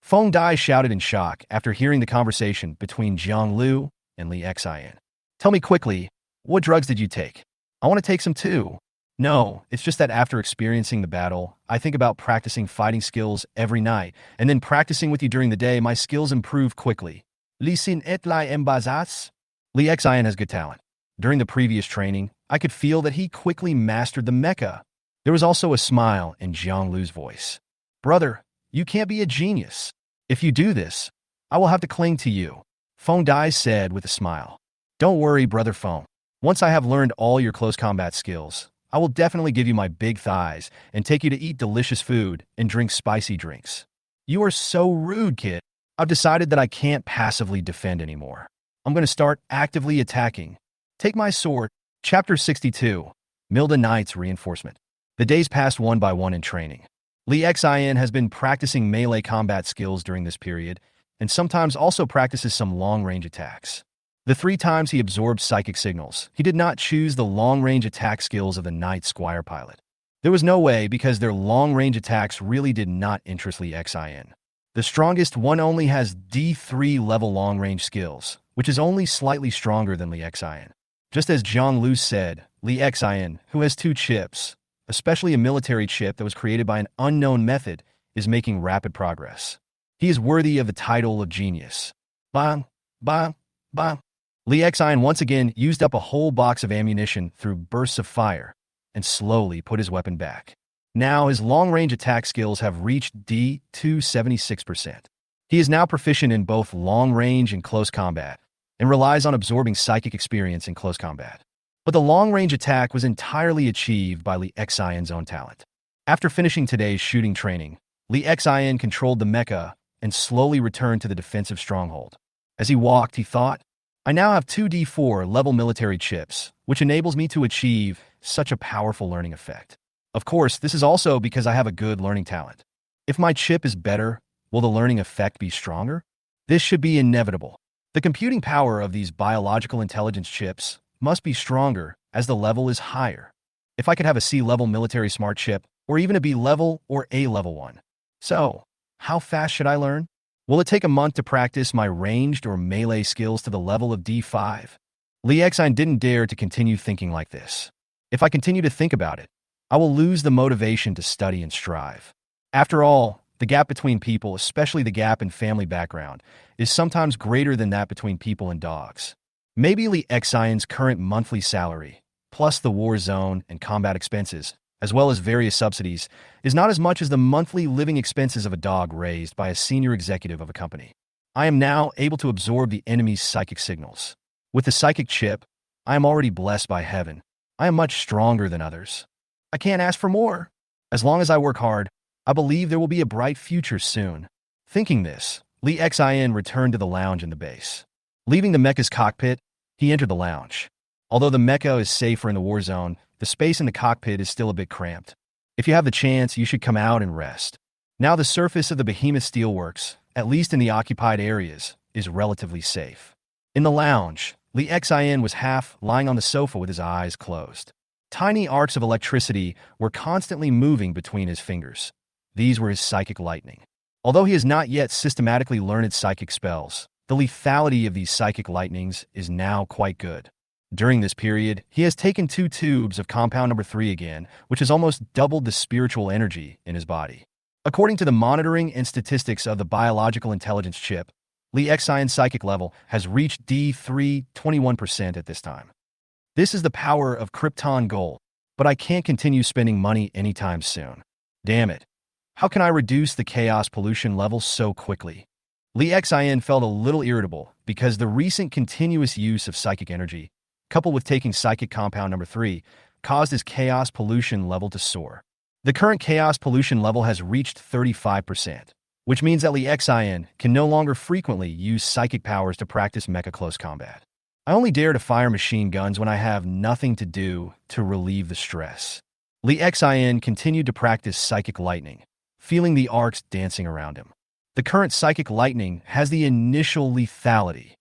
Speaker 1: Feng Dai shouted in shock after hearing the conversation between Jiang Lu and Li Xian. Tell me quickly, what drugs did you take? I want to take some too. No, it's just that after experiencing the battle, I think about practicing fighting skills every night, and then practicing with you during the day, my skills improve quickly. Lisin et lai embazas? Li Xian has good talent. During the previous training, I could feel that he quickly mastered the mecha. There was also a smile in Jiang Lu's voice. Brother, you can't be a genius. If you do this, I will have to cling to you. Feng Dai said with a smile. Don't worry, brother Feng. Once I have learned all your close combat skills, I will definitely give you my big thighs and take you to eat delicious food and drink spicy drinks. You are so rude, kid. I've decided that I can't passively defend anymore. I'm going to start actively attacking. Take my sword. Chapter 62. Milda Knight's Reinforcement. The days passed one by one in training. Li Xian has been practicing melee combat skills during this period, and sometimes also practices some long-range attacks. The 3 times he absorbed psychic signals, he did not choose the long-range attack skills of the Night Squire pilot. There was no way because their long-range attacks really did not interest Li Xian. The strongest one only has D3 level long-range skills, which is only slightly stronger than Li Xian. Just as Jiang Lu said, Li Xian, who has 2 chips, especially a military chip that was created by an unknown method, is making rapid progress. He is worthy of the title of genius. Bang, bang, bang. Li Xian once again used up a whole box of ammunition through bursts of fire and slowly put his weapon back. Now his long-range attack skills have reached D276%. He is now proficient in both long-range and close combat and relies on absorbing psychic experience in close combat. But the long-range attack was entirely achieved by Li Xian's own talent. After finishing today's shooting training, Li Xian controlled the mecha and slowly returned to the defensive stronghold. As he walked, he thought, I now have 2 D4 level military chips, which enables me to achieve such a powerful learning effect. Of course, this is also because I have a good learning talent. If my chip is better, will the learning effect be stronger? This should be inevitable. The computing power of these biological intelligence chips must be stronger as the level is higher. If I could have a C-level military smart chip, or even a B-level or A-level one. So, how fast should I learn? Will it take a month to practice my ranged or melee skills to the level of D5? Li Xian didn't dare to continue thinking like this. If I continue to think about it, I will lose the motivation to study and strive. After all, the gap between people, especially the gap in family background, is sometimes greater than that between people and dogs. Maybe Li Xian's current monthly salary, plus the war zone and combat expenses, as well as various subsidies, is not as much as the monthly living expenses of a dog raised by a senior executive of a company. I am now able to absorb the enemy's psychic signals. With the psychic chip, I am already blessed by heaven. I am much stronger than others. I can't ask for more. As long as I work hard, I believe there will be a bright future soon. Thinking this, Li Xian returned to the lounge in the base. Leaving the mecha's cockpit, he entered the lounge. Although the mecha is safer in the war zone, the space in the cockpit is still a bit cramped. If you have the chance, you should come out and rest. Now the surface of the behemoth steelworks, at least in the occupied areas, is relatively safe. In the lounge, Li Xian was half lying on the sofa with his eyes closed. Tiny arcs of electricity were constantly moving between his fingers. These were his psychic lightning. Although he has not yet systematically learned psychic spells, the lethality of these psychic lightnings is now quite good. During this period, he has taken 2 tubes of compound number 3 again, which has almost doubled the spiritual energy in his body. According to the monitoring and statistics of the biological intelligence chip, Li Xian's psychic level has reached D3 21% at this time. This is the power of Krypton Gold, but I can't continue spending money anytime soon. Damn it. How can I reduce the chaos pollution level so quickly? Li Xian felt a little irritable because the recent continuous use of psychic energy, coupled with taking psychic compound number 3, caused his chaos pollution level to soar. The current chaos pollution level has reached 35%, which means that Li Xian can no longer frequently use psychic powers to practice mecha close combat. I only dare to fire machine guns when I have nothing to do to relieve the stress. Li Xian continued to practice psychic lightning, feeling the arcs dancing around him. The current psychic lightning has the initial lethality.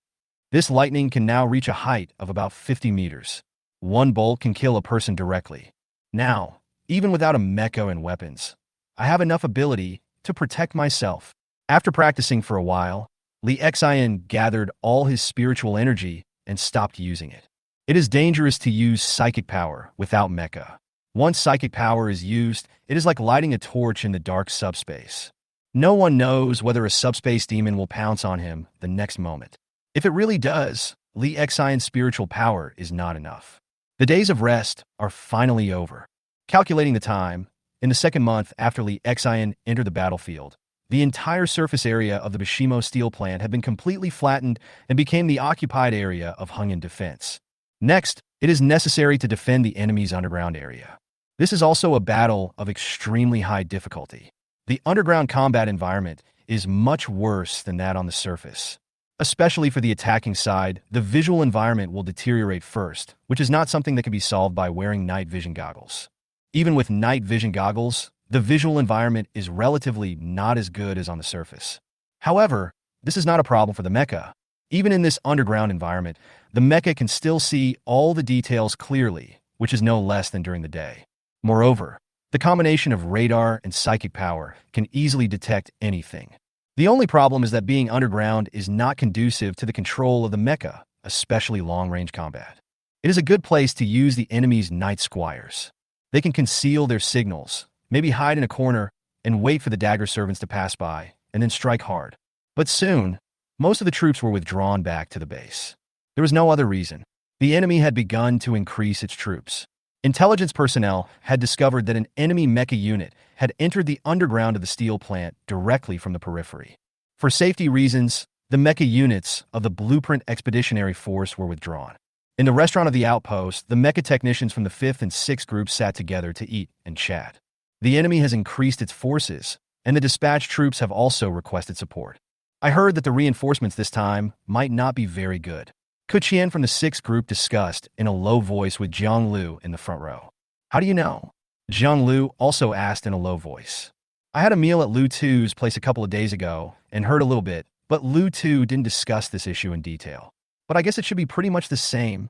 Speaker 1: This lightning can now reach a height of about 50 meters. One bolt can kill a person directly. Now, even without a mecha and weapons, I have enough ability to protect myself. After practicing for a while, Li Xian gathered all his spiritual energy and stopped using it. It is dangerous to use psychic power without mecha. Once psychic power is used, it is like lighting a torch in the dark subspace. No one knows whether a subspace demon will pounce on him the next moment. If it really does, Lee Xion's spiritual power is not enough. The days of rest are finally over. Calculating the time, in the second month after Lee Xion entered the battlefield, the entire surface area of the Bishimo steel plant had been completely flattened and became the occupied area of Hungin defense. Next, it is necessary to defend the enemy's underground area. This is also a battle of extremely high difficulty. The underground combat environment is much worse than that on the surface. Especially for the attacking side, the visual environment will deteriorate first, which is not something that can be solved by wearing night vision goggles. Even with night vision goggles, the visual environment is relatively not as good as on the surface. However, this is not a problem for the mecha. Even in this underground environment, the mecha can still see all the details clearly, which is no less than during the day. Moreover, the combination of radar and psychic power can easily detect anything. The only problem is that being underground is not conducive to the control of the mecha, especially long-range combat. It is a good place to use the enemy's night squires. They can conceal their signals, maybe hide in a corner, and wait for the dagger servants to pass by, and then strike hard. But soon, most of the troops were withdrawn back to the base. There was no other reason. The enemy had begun to increase its troops. Intelligence personnel had discovered that an enemy mecha unit had entered the underground of the steel plant directly from the periphery. For safety reasons, the mecha units of the Blueprint Expeditionary Force were withdrawn. In the restaurant of the outpost, the mecha technicians from the 5th and 6th groups sat together to eat and chat. The enemy has increased its forces, and the dispatched troops have also requested support. I heard that the reinforcements this time might not be very good. Kuchian from the 6th group discussed in a low voice with Jiang Lu in the front row. How do you know? Jiang Lu also asked in a low voice. I had a meal at Lu Tu's place a couple of days ago and heard a little bit, but Lu Tu didn't discuss this issue in detail. But I guess it should be pretty much the same.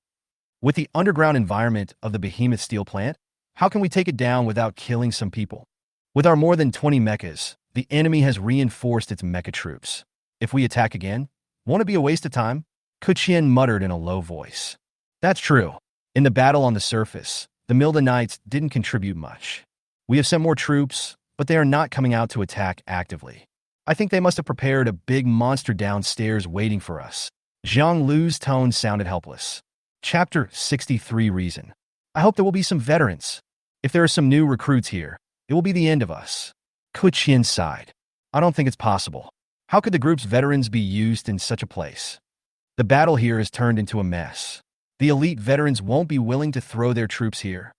Speaker 1: With the underground environment of the behemoth steel plant, how can we take it down without killing some people? With our more than 20 mechas, the enemy has reinforced its mecha troops. If we attack again, won't it be a waste of time? Kuchian muttered in a low voice. That's true. In the battle on the surface, the Milda Knights didn't contribute much. We have sent more troops, but they are not coming out to attack actively. I think they must have prepared a big monster downstairs waiting for us. Zhang Lu's tone sounded helpless. Chapter 63 Reason. I hope there will be some veterans. If there are some new recruits here, it will be the end of us. Kuchian sighed. I don't think it's possible. How could the group's veterans be used in such a place? The battle here has turned into a mess. The elite veterans won't be willing to throw their troops here.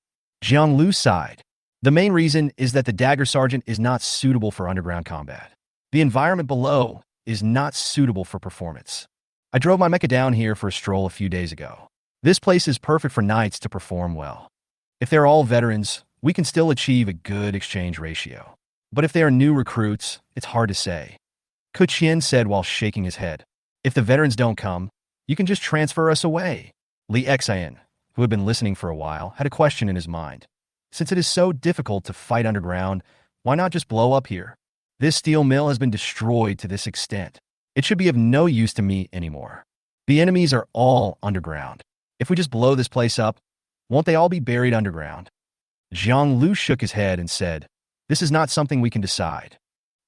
Speaker 1: Jiang Lu sighed. The main reason is that the dagger sergeant is not suitable for underground combat. The environment below is not suitable for performance. I drove my mecha down here for a stroll a few days ago. This place is perfect for knights to perform well. If they're all veterans, we can still achieve a good exchange ratio. But if they are new recruits, it's hard to say. Kuchian said while shaking his head. If the veterans don't come, you can just transfer us away. Lee Xian, who had been listening for a while, had a question in his mind. Since it is so difficult to fight underground, why not just blow up here? This steel mill has been destroyed to this extent. It should be of no use to me anymore. The enemies are all underground. If we just blow this place up, won't they all be buried underground? Jiang Lu shook his head and said, This is not something we can decide.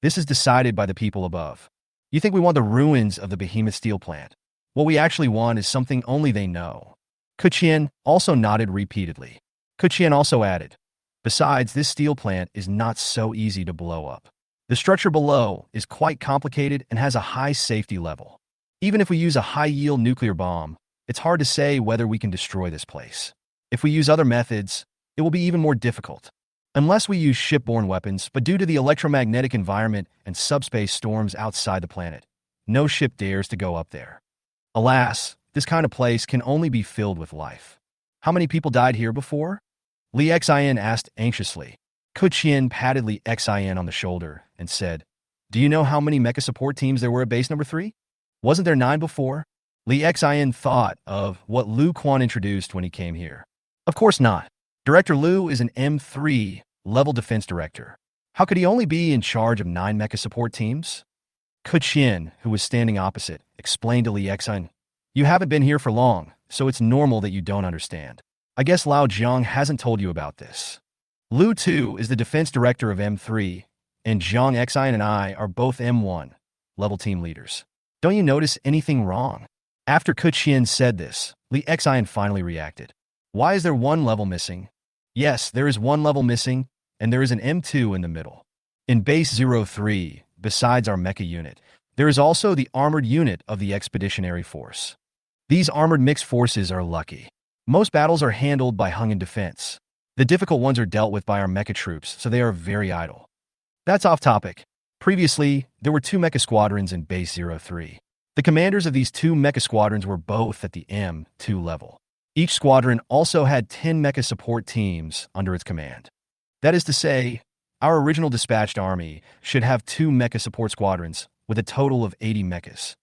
Speaker 1: This is decided by the people above. You think we want the ruins of the behemoth steel plant? What we actually want is something only they know. Kuchian also nodded repeatedly. Kuchian also added, Besides, this steel plant is not so easy to blow up. The structure below is quite complicated and has a high safety level. Even if we use a high-yield nuclear bomb, it's hard to say whether we can destroy this place. If we use other methods, it will be even more difficult. Unless we use shipborne weapons, but due to the electromagnetic environment and subspace storms outside the planet, no ship dares to go up there. Alas, this kind of place can only be filled with life. How many people died here before? Lee Xian asked anxiously. Kuchian patted Lee Xian on the shoulder and said, Do you know how many mecha support teams there were at base number 3? Wasn't there 9 before? Lee Xian thought of what Lu Quan introduced when he came here. Of course not. Director Lu is an M3 level defense director. How could he only be in charge of 9 mecha support teams? Kuchian, who was standing opposite, explained to Lee Xian, You haven't been here for long, so it's normal that you don't understand. I guess Lao Jiang hasn't told you about this. Lu Tu is the defense director of M3, and Zhang Xian and I are both M1 level team leaders. Don't you notice anything wrong? After Kuqian said this, Li Xian finally reacted. Why is there one level missing? Yes, there is one level missing, and there is an M2 in the middle. In Base 03, besides our mecha unit, there is also the armored unit of the Expeditionary Force. These armored mixed forces are lucky. Most battles are handled by Hung in defense. The difficult ones are dealt with by our mecha troops, so they are very idle. That's off topic. Previously, there were 2 mecha squadrons in Base 03. The commanders of these 2 mecha squadrons were both at the M2 level. Each squadron also had 10 mecha support teams under its command. That is to say, our original dispatched army should have 2 mecha support squadrons with a total of 80 mechas.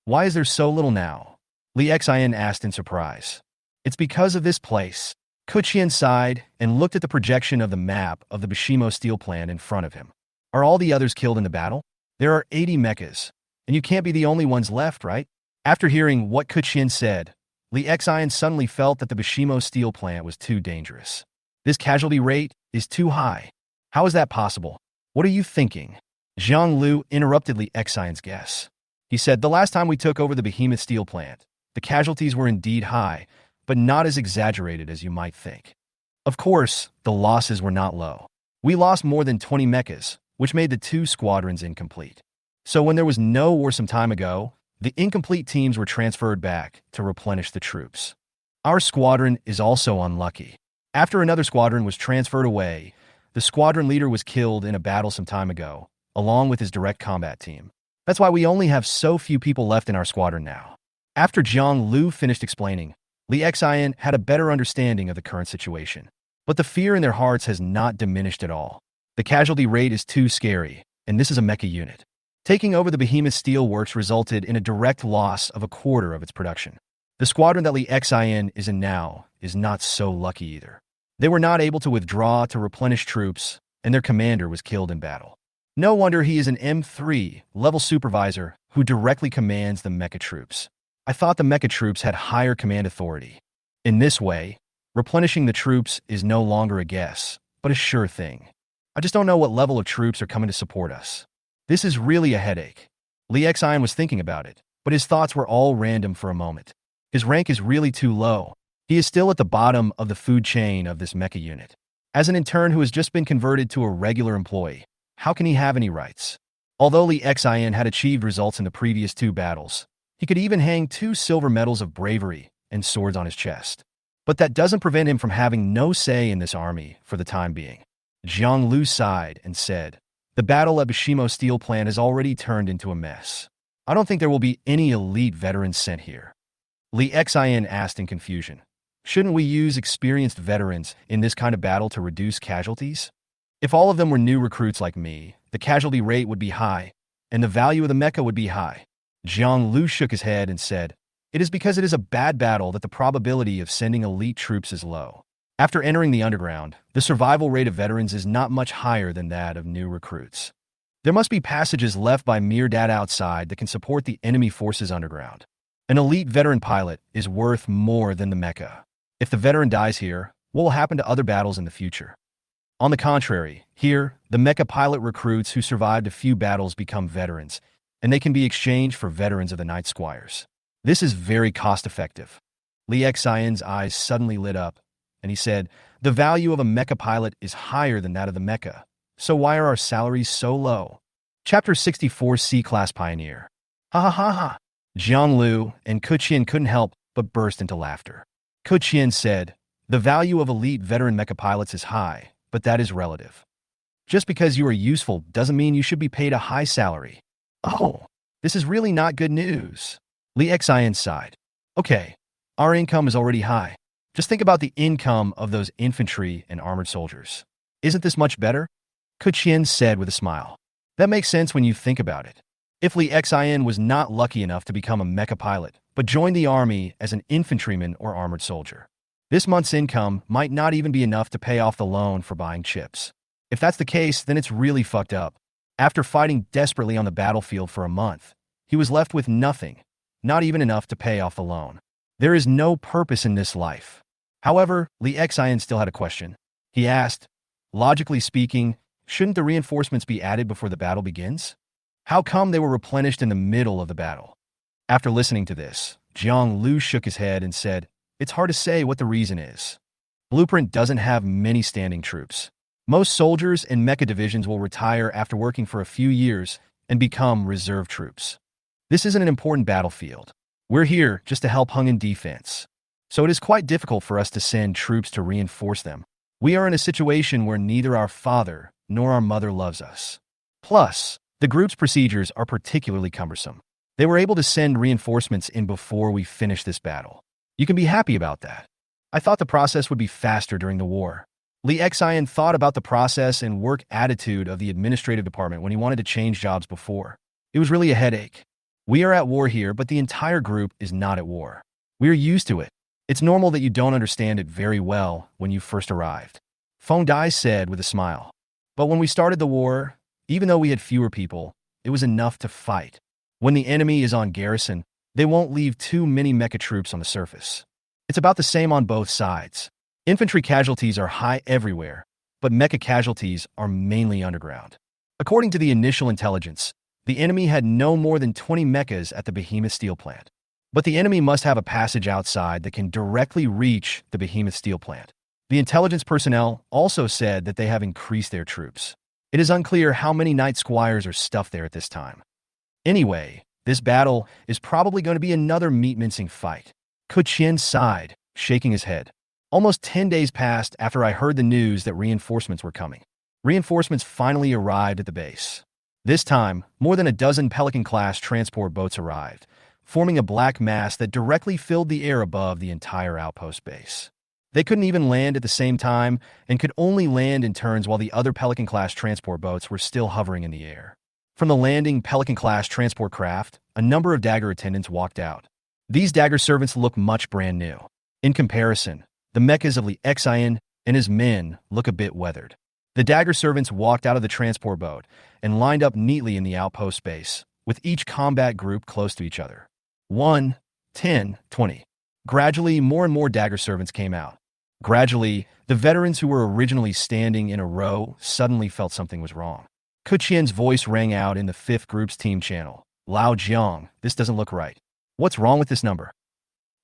Speaker 1: Why is there so little now? Li Xian asked in surprise. It's because of this place. Kuqian sighed and looked at the projection of the map of the Bishimo steel plant in front of him. Are all the others killed in the battle? There are 80 mechas, and you can't be the only ones left, right? After hearing what Kuqian said, Li Xian suddenly felt that the Bishimo steel plant was too dangerous. This casualty rate is too high. How is that possible? What are you thinking? Zhang Lu interrupted Li Xian's guess. He said, the last time we took over the behemoth steel plant, the casualties were indeed high, but not as exaggerated as you might think. Of course, the losses were not low. We lost more than 20 mechas, which made the 2 squadrons incomplete. So when there was no war some time ago, the incomplete teams were transferred back to replenish the troops. Our squadron is also unlucky. After another squadron was transferred away, the squadron leader was killed in a battle some time ago, along with his direct combat team. That's why we only have so few people left in our squadron now. After Zhang Lu finished explaining, Li Xian had a better understanding of the current situation. But the fear in their hearts has not diminished at all. The casualty rate is too scary, and this is a mecha unit. Taking over the behemoth steel works resulted in a direct loss of a quarter of its production. The squadron that Li Xian is in now is not so lucky either. They were not able to withdraw to replenish troops, and their commander was killed in battle. No wonder he is an M3 level supervisor who directly commands the mecha troops. I thought the mecha troops had higher command authority. In this way, replenishing the troops is no longer a guess, but a sure thing. I just don't know what level of troops are coming to support us. This is really a headache. Li Xian was thinking about it, but his thoughts were all random for a moment. His rank is really too low. He is still at the bottom of the food chain of this mecha unit. As an intern who has just been converted to a regular employee, how can he have any rights? Although Li Xian had achieved results in the previous 2 battles, he could even hang 2 silver medals of bravery and swords on his chest. But that doesn't prevent him from having no say in this army for the time being. Zhang Lu sighed and said, the battle at Bishimo steel plant has already turned into a mess. I don't think there will be any elite veterans sent here. Li Xian asked in confusion. Shouldn't we use experienced veterans in this kind of battle to reduce casualties? If all of them were new recruits like me, the casualty rate would be high, and the value of the mecha would be high. Zhang Lu shook his head and said, it is because it is a bad battle that the probability of sending elite troops is low. After entering the underground, the survival rate of veterans is not much higher than that of new recruits. There must be passages left by mere data outside that can support the enemy forces underground. An elite veteran pilot is worth more than the mecha. If the veteran dies here, what will happen to other battles in the future? On the contrary, here, the mecha pilot recruits who survived a few battles become veterans, and they can be exchanged for veterans of the Night Squires. This is very cost-effective. Li Xian's eyes suddenly lit up, and he said, the value of a mecha pilot is higher than that of the mecha, so why are our salaries so low? Chapter 64 C-Class Pioneer. Ha ha ha ha! Zhang Lu and Kuqian couldn't help but burst into laughter. Kuqian said, the value of elite veteran mecha pilots is high, but that is relative. Just because you are useful doesn't mean you should be paid a high salary. Oh, this is really not good news. Li Xian sighed. Okay, our income is already high. Just think about the income of those infantry and armored soldiers. Isn't this much better? Kuqian said with a smile. That makes sense when you think about it. If Li Xian was not lucky enough to become a mecha pilot, but joined the army as an infantryman or armored soldier, this month's income might not even be enough to pay off the loan for buying chips. If that's the case, then it's really fucked up. After fighting desperately on the battlefield for a month, he was left with nothing, not even enough to pay off the loan. There is no purpose in this life. However, Li Xian still had a question. He asked, Logically speaking, shouldn't the reinforcements be added before the battle begins? How come they were replenished in the middle of the battle? After listening to this, Jiang Lu shook his head and said, "It's hard to say what the reason is. Blueprint doesn't have many standing troops. Most soldiers and mecha divisions will retire after working for a few years and become reserve troops. This isn't an important battlefield. We're here just to help Hung in defense. So it is quite difficult for us to send troops to reinforce them. We are in a situation where neither our father nor our mother loves us. Plus, the group's procedures are particularly cumbersome. They were able to send reinforcements in before we finish this battle. You can be happy about that. I thought the process would be faster during the war." Li Xian thought about the process and work attitude of the administrative department when he wanted to change jobs before. It was really a headache. We are at war here, but the entire group is not at war. We are used to it. It's normal that you don't understand it very well when you first arrived. Feng Dai said with a smile. But when we started the war, even though we had fewer people, it was enough to fight. When the enemy is on garrison, they won't leave too many mecha troops on the surface. It's about the same on both sides. Infantry casualties are high everywhere, but mecha casualties are mainly underground. According to the initial intelligence, the enemy had no more than 20 mechas at the Behemoth steel plant. But the enemy must have a passage outside that can directly reach the Behemoth steel plant. The intelligence personnel also said that they have increased their troops. It is unclear how many Knight Squires are stuffed there at this time. Anyway, this battle is probably going to be another meat-mincing fight. Ku Qian sighed, shaking his head. Almost 10 days passed after I heard the news that reinforcements were coming. Reinforcements finally arrived at the base. This time, more than a dozen Pelican-class transport boats arrived, forming a black mass that directly filled the air above the entire outpost base. They couldn't even land at the same time and could only land in turns while the other Pelican-class transport boats were still hovering in the air. From the landing Pelican-class transport craft, a number of dagger attendants walked out. These dagger servants look much brand new. In comparison, the mechas of Li Xian and his men look a bit weathered. The dagger servants walked out of the transport boat and lined up neatly in the outpost base, with each combat group close to each other. 1, 10, 20. Gradually, more and more dagger servants came out. Gradually, the veterans who were originally standing in a row suddenly felt something was wrong. Ku Qian's voice rang out in the 5th group's team channel. "Lao Jiang, this doesn't look right. What's wrong with this number?"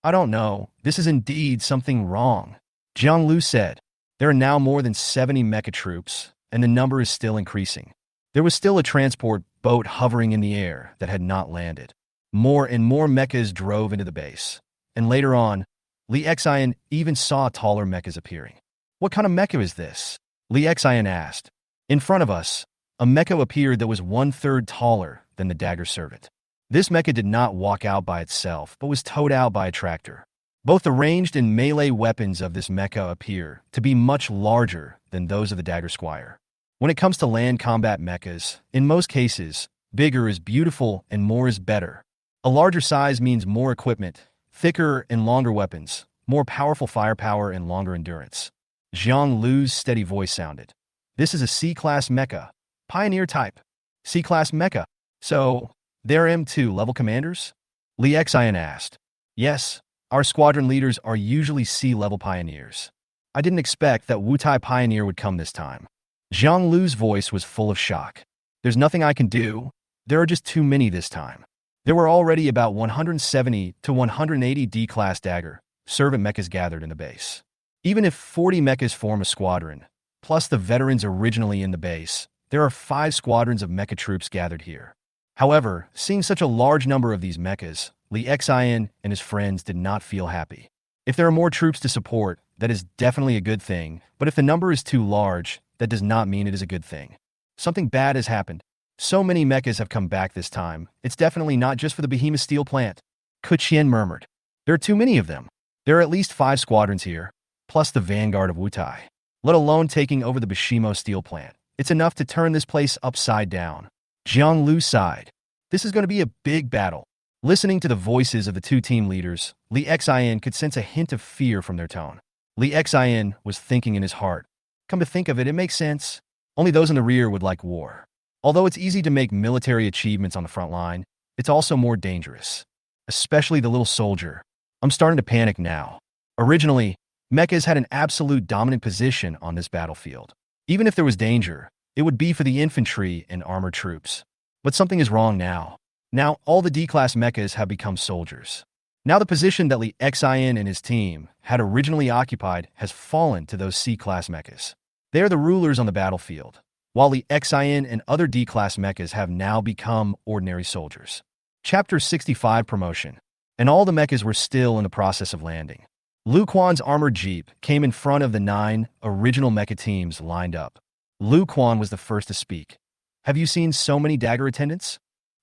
Speaker 1: "I don't know. This is indeed something wrong," Jiang Lu said. There are now more than 70 mecha troops, and the number is still increasing. There was still a transport boat hovering in the air that had not landed. More and more mechas drove into the base. And later on, Li Xian even saw taller mechas appearing. "What kind of mecha is this?" Li Xian asked. In front of us, a mecha appeared that was 1/3 taller than the dagger servant. This mecha did not walk out by itself, but was towed out by a tractor. Both the ranged and melee weapons of this mecha appear to be much larger than those of the dagger squire. When it comes to land combat mechas, in most cases, bigger is beautiful and more is better. A larger size means more equipment, thicker and longer weapons, more powerful firepower and longer endurance. Jiang Lu's steady voice sounded. "This is a C-class mecha, pioneer type. C-class mecha. So, they're M2 level commanders?" Li Xian asked. "Yes, our squadron leaders are usually C-level pioneers. I didn't expect that Wutai Pioneer would come this time." Jiang Lu's voice was full of shock. "There's nothing I can do. There are just too many this time." There were already about 170 to 180 D-class dagger servant mechas gathered in the base. Even if 40 mechas form a squadron, plus the veterans originally in the base, there are 5 squadrons of mecha troops gathered here. However, seeing such a large number of these mechas, Li Xian and his friends did not feel happy. If there are more troops to support, that is definitely a good thing, but if the number is too large, that does not mean it is a good thing. Something bad has happened. So many mechas have come back this time. It's definitely not just for the Behemoth steel plant. Ku Qian murmured. There are too many of them. There are at least 5 squadrons here, plus the vanguard of Wutai. Let alone taking over the Bishimo steel plant. It's enough to turn this place upside down. Jiang Lu sighed. This is going to be a big battle. Listening to the voices of the 2 team leaders, Li Xian could sense a hint of fear from their tone. Li Xian was thinking in his heart. Come to think of it, it makes sense. Only those in the rear would like war. Although it's easy to make military achievements on the front line, it's also more dangerous. Especially the little soldier. I'm starting to panic now. Originally, mechas had an absolute dominant position on this battlefield. Even if there was danger, it would be for the infantry and armored troops. But something is wrong now. Now, all the D-class mechas have become soldiers. Now the position that Li Xian and his team had originally occupied has fallen to those C-class mechas. They are the rulers on the battlefield, while Li Xian and other D-class mechas have now become ordinary soldiers. Chapter 65 Promotion. And all the mechas were still in the process of landing. Lu Quan's armored jeep came in front of the 9 original mecha teams lined up. Lu Quan was the first to speak. Have you seen so many dagger attendants?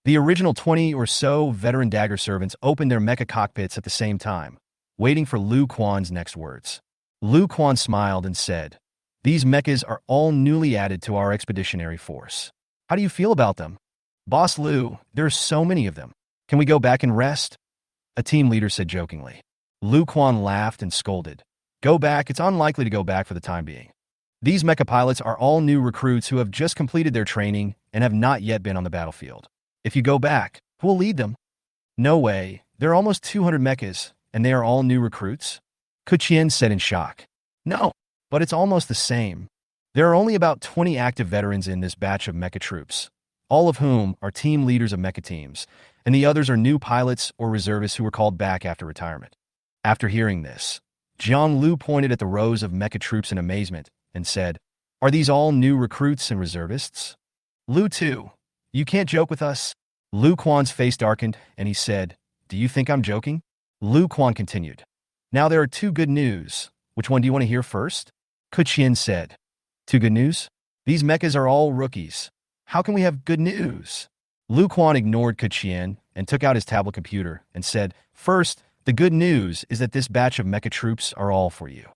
Speaker 1: The original 20 or so veteran dagger servants opened their mecha cockpits at the same time, waiting for Lu Quan's next words. Lu Quan smiled and said, "These mechas are all newly added to our expeditionary force. How do you feel about them?" "Boss Lu, there are so many of them. Can we go back and rest?" A team leader said jokingly. Lu Quan laughed and scolded. "Go back, it's unlikely to go back for the time being. These mecha pilots are all new recruits who have just completed their training and have not yet been on the battlefield. If you go back, who will lead them?" "No way, there are almost 200 mechas, and they are all new recruits?" Kuchien said in shock. "No, but it's almost the same. There are only about 20 active veterans in this batch of mecha troops, all of whom are team leaders of mecha teams, and the others are new pilots or reservists who were called back after retirement." After hearing this, Jiang Lu pointed at the rows of mecha troops in amazement and said, "Are these all new recruits and reservists?" "Lu too. You can't joke with us." Lu Quan's face darkened, and he said, "Do you think I'm joking?" Lu Quan continued, "Now there are 2 good news. Which one do you want to hear first?" Kuchien said, "2 good news? These mechas are all rookies. How can we have good news?" Lu Quan ignored Kuchien and took out his tablet computer and said, "First, the good news is that this batch of mecha troops are all for you."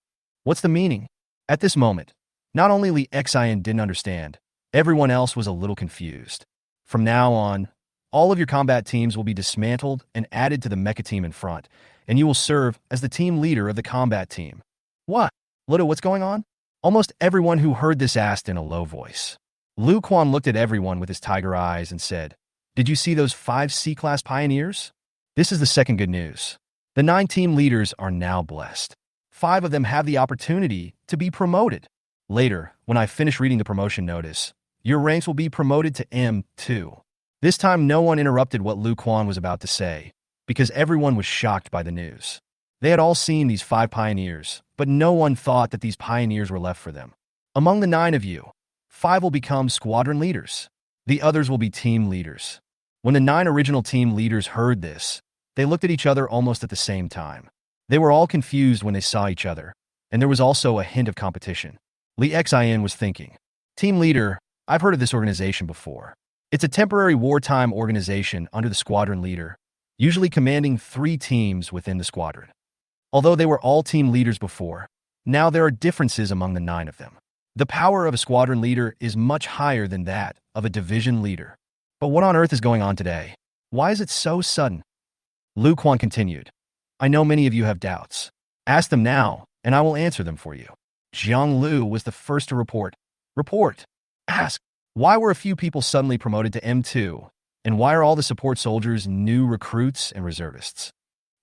Speaker 1: "What's the meaning?" At this moment, not only Li Xian didn't understand, everyone else was a little confused. From now on, all of your combat teams will be dismantled and added to the mecha team in front, and you will serve as the team leader of the combat team. "What? Ludo, what's going on?" Almost everyone who heard this asked in a low voice. Lu Quan looked at everyone with his tiger eyes and said, "Did you see those 5 C-class pioneers? This is the second good news. The 9 team leaders are now blessed. 5 of them have the opportunity to be promoted. Later, when I finish reading the promotion notice, your ranks will be promoted to M2. This time no one interrupted what Lu Quan was about to say, because everyone was shocked by the news. They had all seen these 5 pioneers, but no one thought that these pioneers were left for them. Among the 9 of you, 5 will become squadron leaders. The others will be team leaders." When the 9 original team leaders heard this, they looked at each other almost at the same time. They were all confused when they saw each other, and there was also a hint of competition. Li Xian was thinking, "Team leader, I've heard of this organization before. It's a temporary wartime organization under the squadron leader, usually commanding 3 teams within the squadron. Although they were all team leaders before, now there are differences among the 9 of them. The power of a squadron leader is much higher than that of a division leader. But what on earth is going on today? Why is it so sudden?" Lu Quan continued, "I know many of you have doubts. Ask them now, and I will answer them for you." Jiang Lu was the first to report. "Report. Ask. Why were a few people suddenly promoted to M2, and why are all the support soldiers new recruits and reservists?"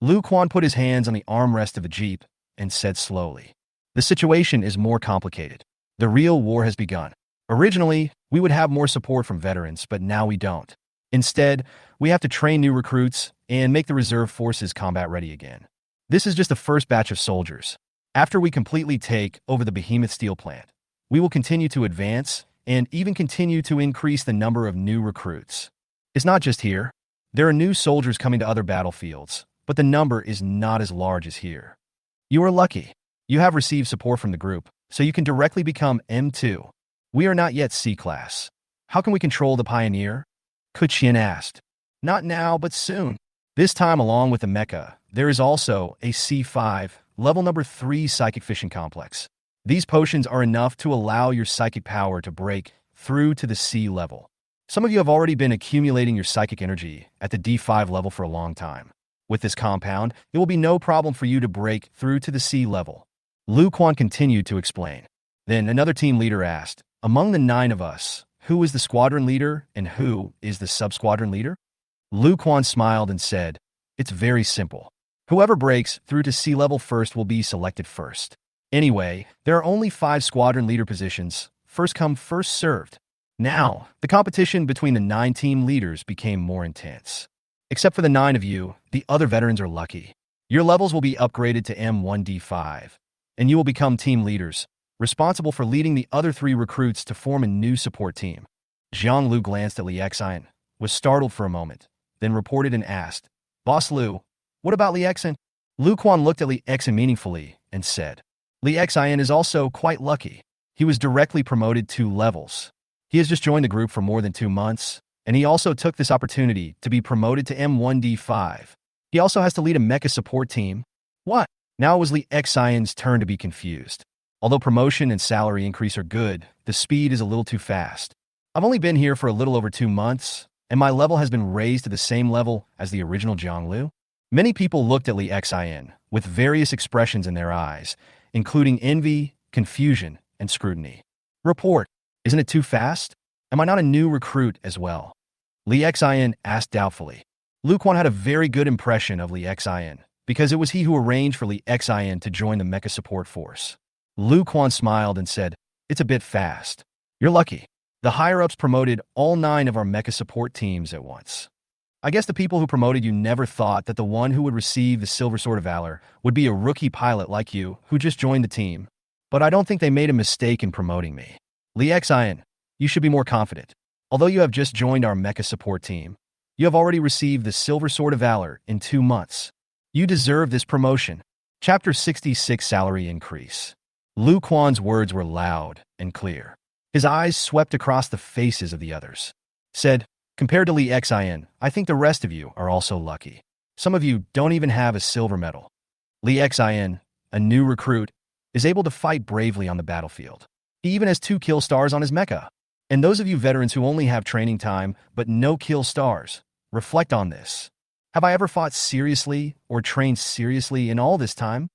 Speaker 1: Lu Quan put his hands on the armrest of the jeep and said slowly, "The situation is more complicated. The real war has begun. Originally, we would have more support from veterans, but now we don't. Instead, we have to train new recruits and make the reserve forces combat ready again. This is just the first batch of soldiers. After we completely take over the Behemoth Steel plant, we will continue to advance and even continue to increase the number of new recruits. It's not just here. There are new soldiers coming to other battlefields, but the number is not as large as here. You are lucky. You have received support from the group, so you can directly become M2. We are not yet C-class. How can we control the Pioneer?" Kuchien asked. "Not now, but soon. This time, along with the mecha, there is also a C5, level number 3 psychic fission complex. These potions are enough to allow your psychic power to break through to the C level. Some of you have already been accumulating your psychic energy at the D5 level for a long time. With this compound, it will be no problem for you to break through to the C level." Lu Quan continued to explain. Then another team leader asked, "Among the 9 of us, who is the squadron leader and who is the sub-squadron leader?" Lu Quan smiled and said, "It's very simple. Whoever breaks through to C level first will be selected first. Anyway, there are only 5 squadron leader positions, first come, first served. Now, the competition between the 9 team leaders became more intense. Except for the 9 of you, the other veterans are lucky. Your levels will be upgraded to M1D5, and you will become team leaders, responsible for leading the other 3 recruits to form a new support team. Jiang Lu glanced at Li Xian, was startled for a moment, then reported and asked, Boss Lu, what about Li Xian? Lu Quan looked at Li Xian meaningfully and said, Li Xian is also quite lucky. He was directly promoted 2 levels. He has just joined the group for more than 2 months, and he also took this opportunity to be promoted to M1D5. He also has to lead a mecha support team. What? Now it was Li Xian's turn to be confused. Although promotion and salary increase are good, the speed is a little too fast. I've only been here for a little over 2 months, and my level has been raised to the same level as the original Jiang Lu. Many people looked at Li Xian with various expressions in their eyes, including envy, confusion, and scrutiny. Report. Isn't it too fast? Am I not a new recruit as well? Li Xian asked doubtfully. Lu Quan had a very good impression of Li Xian because it was he who arranged for Li Xian to join the mecha support force. Lu Quan smiled and said, It's a bit fast. You're lucky. The higher-ups promoted all 9 of our mecha support teams at once. I guess the people who promoted you never thought that the one who would receive the Silver Sword of Valor would be a rookie pilot like you who just joined the team. But I don't think they made a mistake in promoting me. Li Xian, you should be more confident. Although you have just joined our mecha support team, you have already received the Silver Sword of Valor in 2 months. You deserve this promotion. Chapter 66 Salary Increase. Lu Quan's words were loud and clear. His eyes swept across the faces of the others. Said, Compared to Li Xian, I think the rest of you are also lucky. Some of you don't even have a silver medal. Li Xian, a new recruit, is able to fight bravely on the battlefield. He even has 2 kill stars on his mecha. And those of you veterans who only have training time but no kill stars, reflect on this. Have I ever fought seriously or trained seriously in all this time?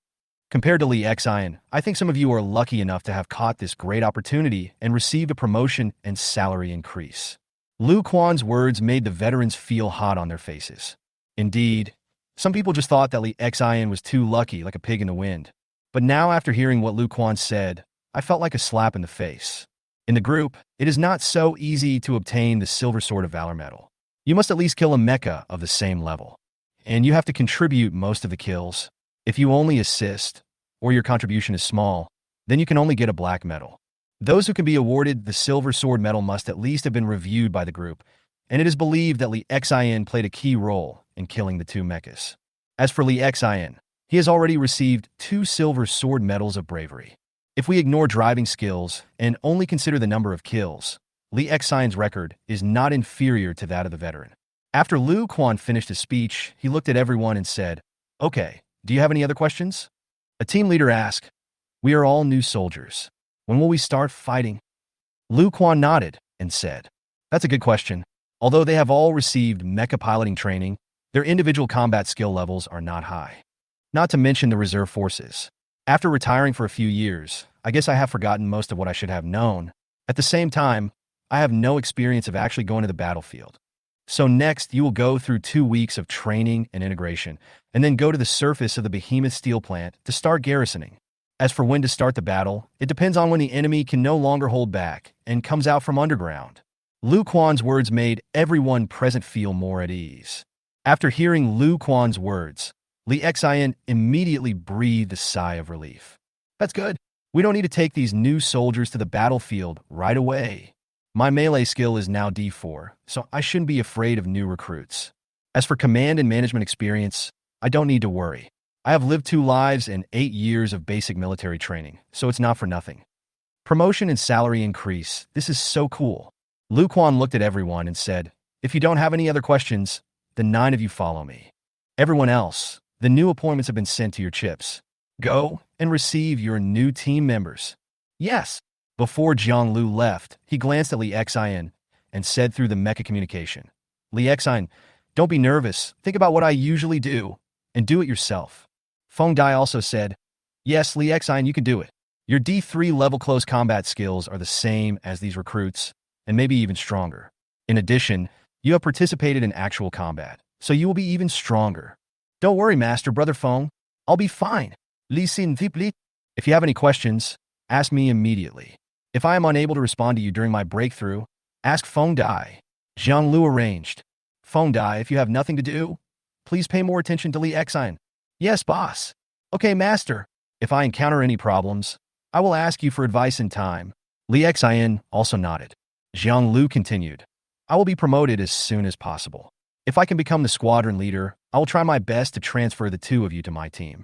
Speaker 1: Compared to Li Xian, I think some of you are lucky enough to have caught this great opportunity and received a promotion and salary increase. Lu Quan's words made the veterans feel hot on their faces. Indeed, some people just thought that Li Xian was too lucky like a pig in the wind. But now after hearing what Lu Quan said, I felt like a slap in the face. In the group, it is not so easy to obtain the Silver Sword of Valor medal. You must at least kill a mecha of the same level. And you have to contribute most of the kills. If you only assist, or your contribution is small, then you can only get a black medal. Those who can be awarded the Silver Sword medal must at least have been reviewed by the group, and it is believed that Li Xian played a key role in killing the 2 mechas. As for Li Xian, he has already received 2 Silver Sword medals of bravery. If we ignore driving skills and only consider the number of kills, Li Xian's record is not inferior to that of the veteran. After Lu Quan finished his speech, he looked at everyone and said, Okay, do you have any other questions? A team leader asked, We are all new soldiers. When will we start fighting? Lu Quan nodded and said, That's a good question. Although they have all received mecha piloting training, their individual combat skill levels are not high. Not to mention the reserve forces. After retiring for a few years, I guess I have forgotten most of what I should have known. At the same time, I have no experience of actually going to the battlefield. So next, you will go through 2 weeks of training and integration, and then go to the surface of the behemoth steel plant to start garrisoning. As for when to start the battle, it depends on when the enemy can no longer hold back and comes out from underground. Lu Quan's words made everyone present feel more at ease. After hearing Lu Quan's words, Li Xian immediately breathed a sigh of relief. That's good. We don't need to take these new soldiers to the battlefield right away. My melee skill is now D4, so I shouldn't be afraid of new recruits. As for command and management experience, I don't need to worry. I have lived 2 lives and 8 years of basic military training, so it's not for nothing. Promotion and salary increase, this is so cool. Lu Quan looked at everyone and said, If you don't have any other questions, then 9 of you follow me. Everyone else, the new appointments have been sent to your chips. Go and receive your new team members. Yes. Before Jiang Lu left, he glanced at Li Xian and said through the mecha communication, Li Xian, don't be nervous. Think about what I usually do and do it yourself. Feng Dai also said, Yes, Li Xian, you can do it. Your D3 level close combat skills are the same as these recruits, and maybe even stronger. In addition, you have participated in actual combat, so you will be even stronger. Don't worry, Master Brother Feng. I'll be fine. Li Xin Vipli. If you have any questions, ask me immediately. If I am unable to respond to you during my breakthrough, ask Feng Dai. Zhang Lu arranged. Feng Dai, if you have nothing to do, please pay more attention to Li Xian. Yes, boss. Okay, master. If I encounter any problems, I will ask you for advice in time. Li Xian also nodded. Zhang Lu continued. I will be promoted as soon as possible. If I can become the squadron leader, I will try my best to transfer the two of you to my team.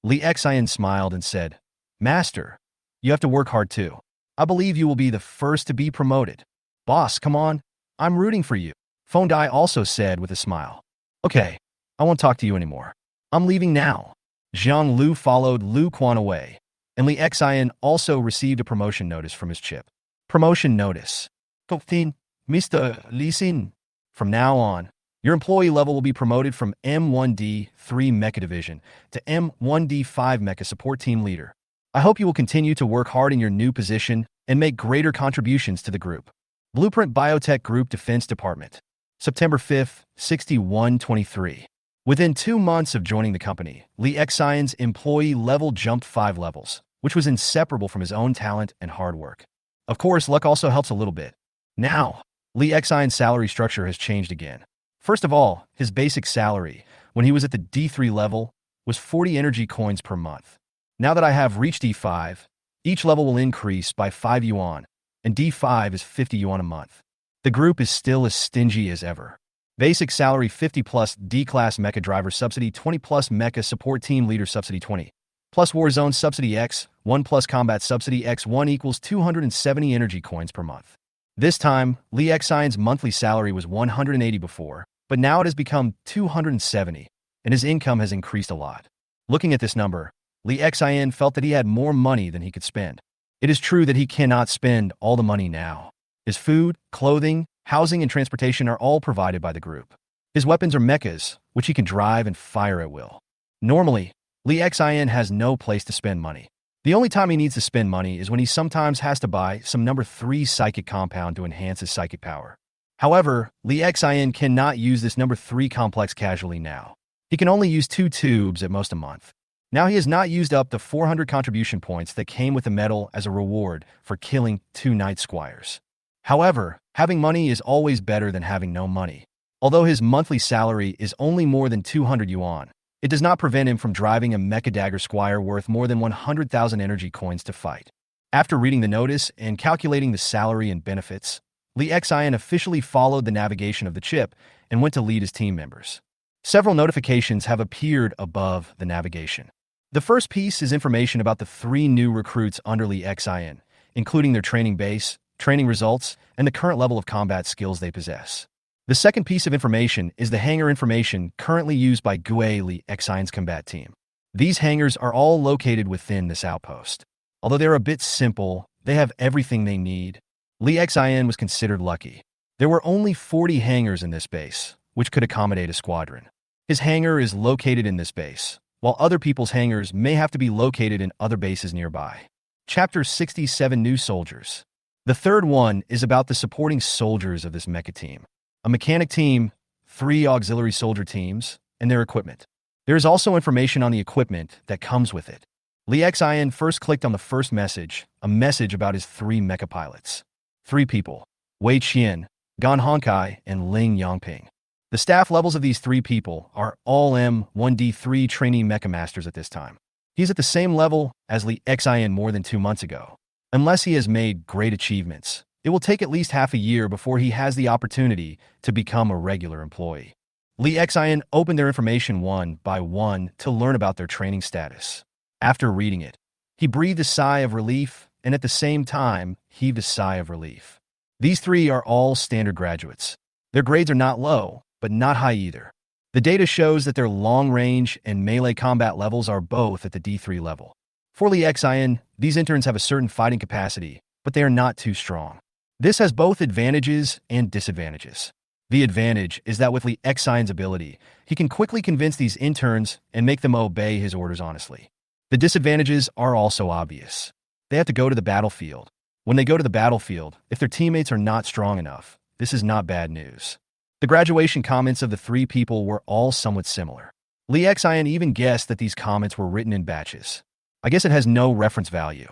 Speaker 1: Li Xian smiled and said, Master, you have to work hard too. I believe you will be the first to be promoted. Boss, come on. I'm rooting for you. Feng Dai also said with a smile. Okay, I won't talk to you anymore. I'm leaving now. Zhang Lu followed Lu Quan away, and Li Xian also received a promotion notice from his chip. Promotion notice. Mr. Li Xin. From now on, your employee level will be promoted from M1D3 Mecha Division to M1D5 Mecha Support Team Leader. I hope you will continue to work hard in your new position and make greater contributions to the group. Blueprint Biotech Group Defense Department. September 5th, 6123. Within 2 months of joining the company, Li Xian's employee level jumped 5 levels, which was inseparable from his own talent and hard work. Of course, luck also helps a little bit. Now, Li Xian's salary structure has changed again. First of all, his basic salary, when he was at the D3 level, was 40 energy coins per month. Now that I have reached D5, each level will increase by 5 yuan, and D5 is 50 yuan a month. The group is still as stingy as ever. Basic salary 50 plus D-Class Mecha Driver Subsidy 20 plus Mecha Support Team Leader Subsidy 20, plus Warzone Subsidy X, 1 plus Combat Subsidy X1 equals 270 energy coins per month. This time, Li Xian's monthly salary was 180 before, but now it has become 270, and his income has increased a lot. Looking at this number, Li Xian felt that he had more money than he could spend. It is true that he cannot spend all the money now. His food, clothing, housing, and transportation are all provided by the group. His weapons are mechas, which he can drive and fire at will. Normally, Li Xian has no place to spend money. The only time he needs to spend money is when he sometimes has to buy some number 3 psychic compound to enhance his psychic power. However, Li Xian cannot use this number 3 complex casually now. He can only use 2 tubes at most a month. Now he has not used up the 400 contribution points that came with the medal as a reward for killing 2 Night Squires. However, having money is always better than having no money. Although his monthly salary is only more than 200 yuan, it does not prevent him from driving a Mecha Dagger Squire worth more than 100,000 energy coins to fight. After reading the notice and calculating the salary and benefits, Li Xian officially followed the navigation of the chip and went to lead his team members. Several notifications have appeared above the navigation. The first piece is information about the 3 new recruits under Li Xian, including their training base, training results, and the current level of combat skills they possess. The second piece of information is the hangar information currently used by Li Xian's combat team. These hangars are all located within this outpost. Although they're a bit simple, they have everything they need. Li Xian was considered lucky. There were only 40 hangars in this base, which could accommodate a squadron. His hangar is located in this base, while other people's hangars may have to be located in other bases nearby. Chapter 67 New Soldiers. The third one is about the supporting soldiers of this mecha team. A mechanic team, 3 auxiliary soldier teams, and their equipment. There is also information on the equipment that comes with it. Li Xian first clicked on the first message, a message about his 3 mecha pilots. 3 people, Wei Qian, Gan Honkai, and Ling Yangping. The staff levels of these 3 people are all M1D3 trainee mecha masters at this time. He's at the same level as Li Xian more than 2 months ago. Unless he has made great achievements, it will take at least half a year before he has the opportunity to become a regular employee. Li Xian opened their information one by one to learn about their training status. After reading it, he breathed a sigh of relief and at the same time heaved a sigh of relief. These 3 are all standard graduates. Their grades are not low, but not high either. The data shows that their long-range and melee combat levels are both at the D3 level. For Li Xian, these interns have a certain fighting capacity, but they are not too strong. This has both advantages and disadvantages. The advantage is that with Li Xian's ability, he can quickly convince these interns and make them obey his orders honestly. The disadvantages are also obvious. They have to go to the battlefield. When they go to the battlefield, if their teammates are not strong enough, this is not bad news. The graduation comments of the 3 people were all somewhat similar. Li Xian even guessed that these comments were written in batches. I guess it has no reference value.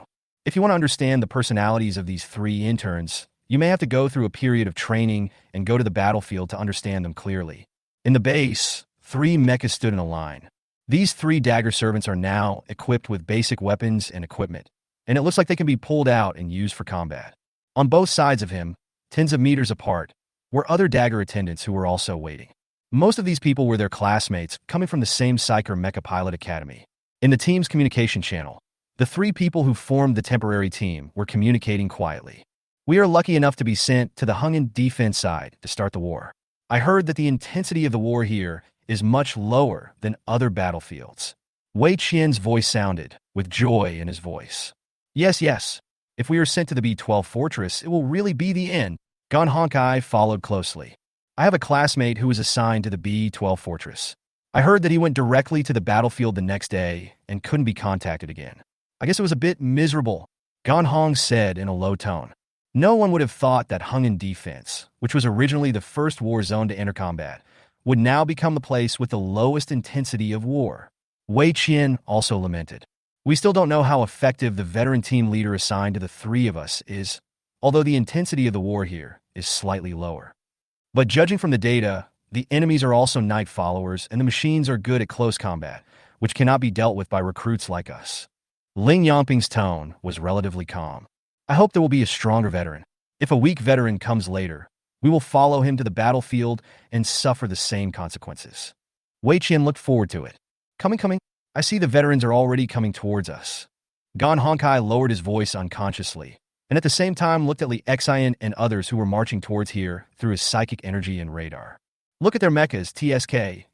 Speaker 1: If you want to understand the personalities of these three interns, you may have to go through a period of training and go to the battlefield to understand them clearly. In the base, three mechas stood in a line. These three dagger servants are now equipped with basic weapons and equipment, and it looks like they can be pulled out and used for combat. On both sides of him, tens of meters apart, were other dagger attendants who were also waiting. Most of these people were their classmates, coming from the same Psyker Mecha Pilot Academy. In the team's communication channel, the three people who formed the temporary team were communicating quietly. We are lucky enough to be sent to the Hungen defense side to start the war. I heard that the intensity of the war here is much lower than other battlefields. Wei Qian's voice sounded, with joy in his voice. Yes, yes. If we are sent to the B-12 fortress, it will really be the end. Gan Honkai followed closely. I have a classmate who was assigned to the B-12 fortress. I heard that he went directly to the battlefield the next day and couldn't be contacted again. I guess it was a bit miserable, Gan Hong said in a low tone. No one would have thought that Hungen defense, which was originally the first war zone to enter combat, would now become the place with the lowest intensity of war. Wei Qian also lamented. We still don't know how effective the veteran team leader assigned to the three of us is, although the intensity of the war here is slightly lower. But judging from the data, the enemies are also night followers and the machines are good at close combat, which cannot be dealt with by recruits like us. Ling Yangping's tone was relatively calm. I hope there will be a stronger veteran. If a weak veteran comes later, we will follow him to the battlefield and suffer the same consequences. Wei Qian looked forward to it. Coming. I see the veterans are already coming towards us. Gan Honkai lowered his voice unconsciously, and at the same time looked at Li Xian and others who were marching towards here through his psychic energy and radar. Look at their mechas, TSK.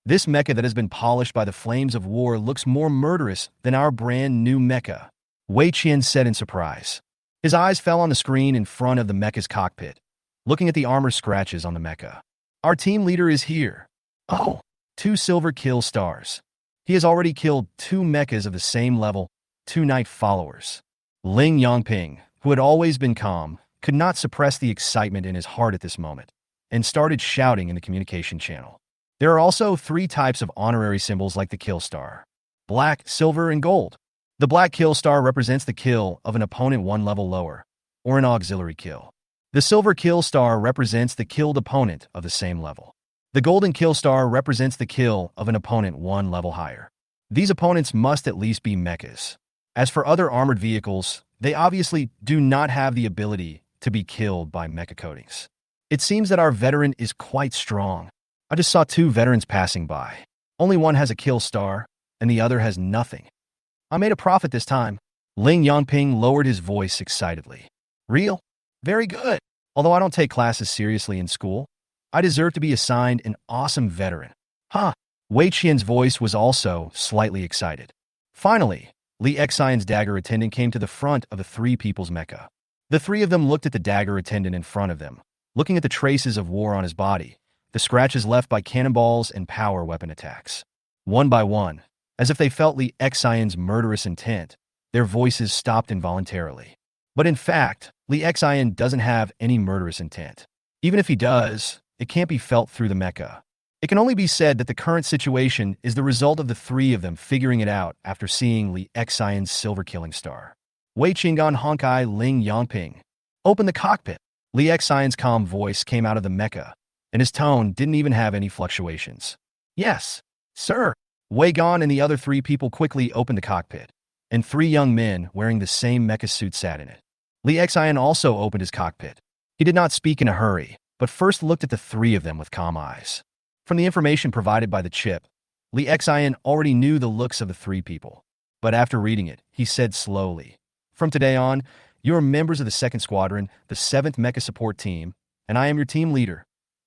Speaker 1: This mecha that has been polished by the flames of war looks more murderous than our brand new mecha, Wei Qian said in surprise. His eyes fell on the screen in front of the mecha's cockpit, looking at the armor scratches on the mecha. Our team leader is here. Oh, 2 silver kill stars. He has already killed 2 mechas of the same level, 2 night followers. Ling Yangping, who had always been calm, could not suppress the excitement in his heart at this moment, and started shouting in the communication channel. There are also 3 types of honorary symbols like the kill star: black, silver, and gold. The black kill star represents the kill of an opponent 1 level lower, or an auxiliary kill. The silver kill star represents the killed opponent of the same level. The golden kill star represents the kill of an opponent 1 level higher. These opponents must at least be mechas. As for other armored vehicles, they obviously do not have the ability to be killed by mecha coatings. It seems that our veteran is quite strong. I just saw 2 veterans passing by. Only one has a kill star, and the other has nothing. I made a profit this time. Ling Yangping lowered his voice excitedly. Real? Very good. Although I don't take classes seriously in school, I deserve to be assigned an awesome veteran. Huh. Wei Qian's voice was also slightly excited. Finally, Li Xian's dagger attendant came to the front of the 3 people's mecha. The 3 of them looked at the dagger attendant in front of them, looking at the traces of war on his body, the scratches left by cannonballs and power weapon attacks. One by one, as if they felt Li Xian's murderous intent, their voices stopped involuntarily. But in fact, Li Xian doesn't have any murderous intent. Even if he does, it can't be felt through the mecha. It can only be said that the current situation is the result of the 3 of them figuring it out after seeing Li Xian's silver killing star. Wei Qingan Honkai Ling Yangping. Open the cockpit. Li Xian's calm voice came out of the mecha, and his tone didn't even have any fluctuations. Yes, sir. Wei Gan and the other 3 people quickly opened the cockpit, and 3 young men wearing the same mecha suit sat in it. Li Xian also opened his cockpit. He did not speak in a hurry, but first looked at the 3 of them with calm eyes. From the information provided by the chip, Li Xian already knew the looks of the 3 people. But after reading it, he said slowly, "From today on, you are members of the 2nd Squadron, the 7th Mecha Support Team, and I am your team leader.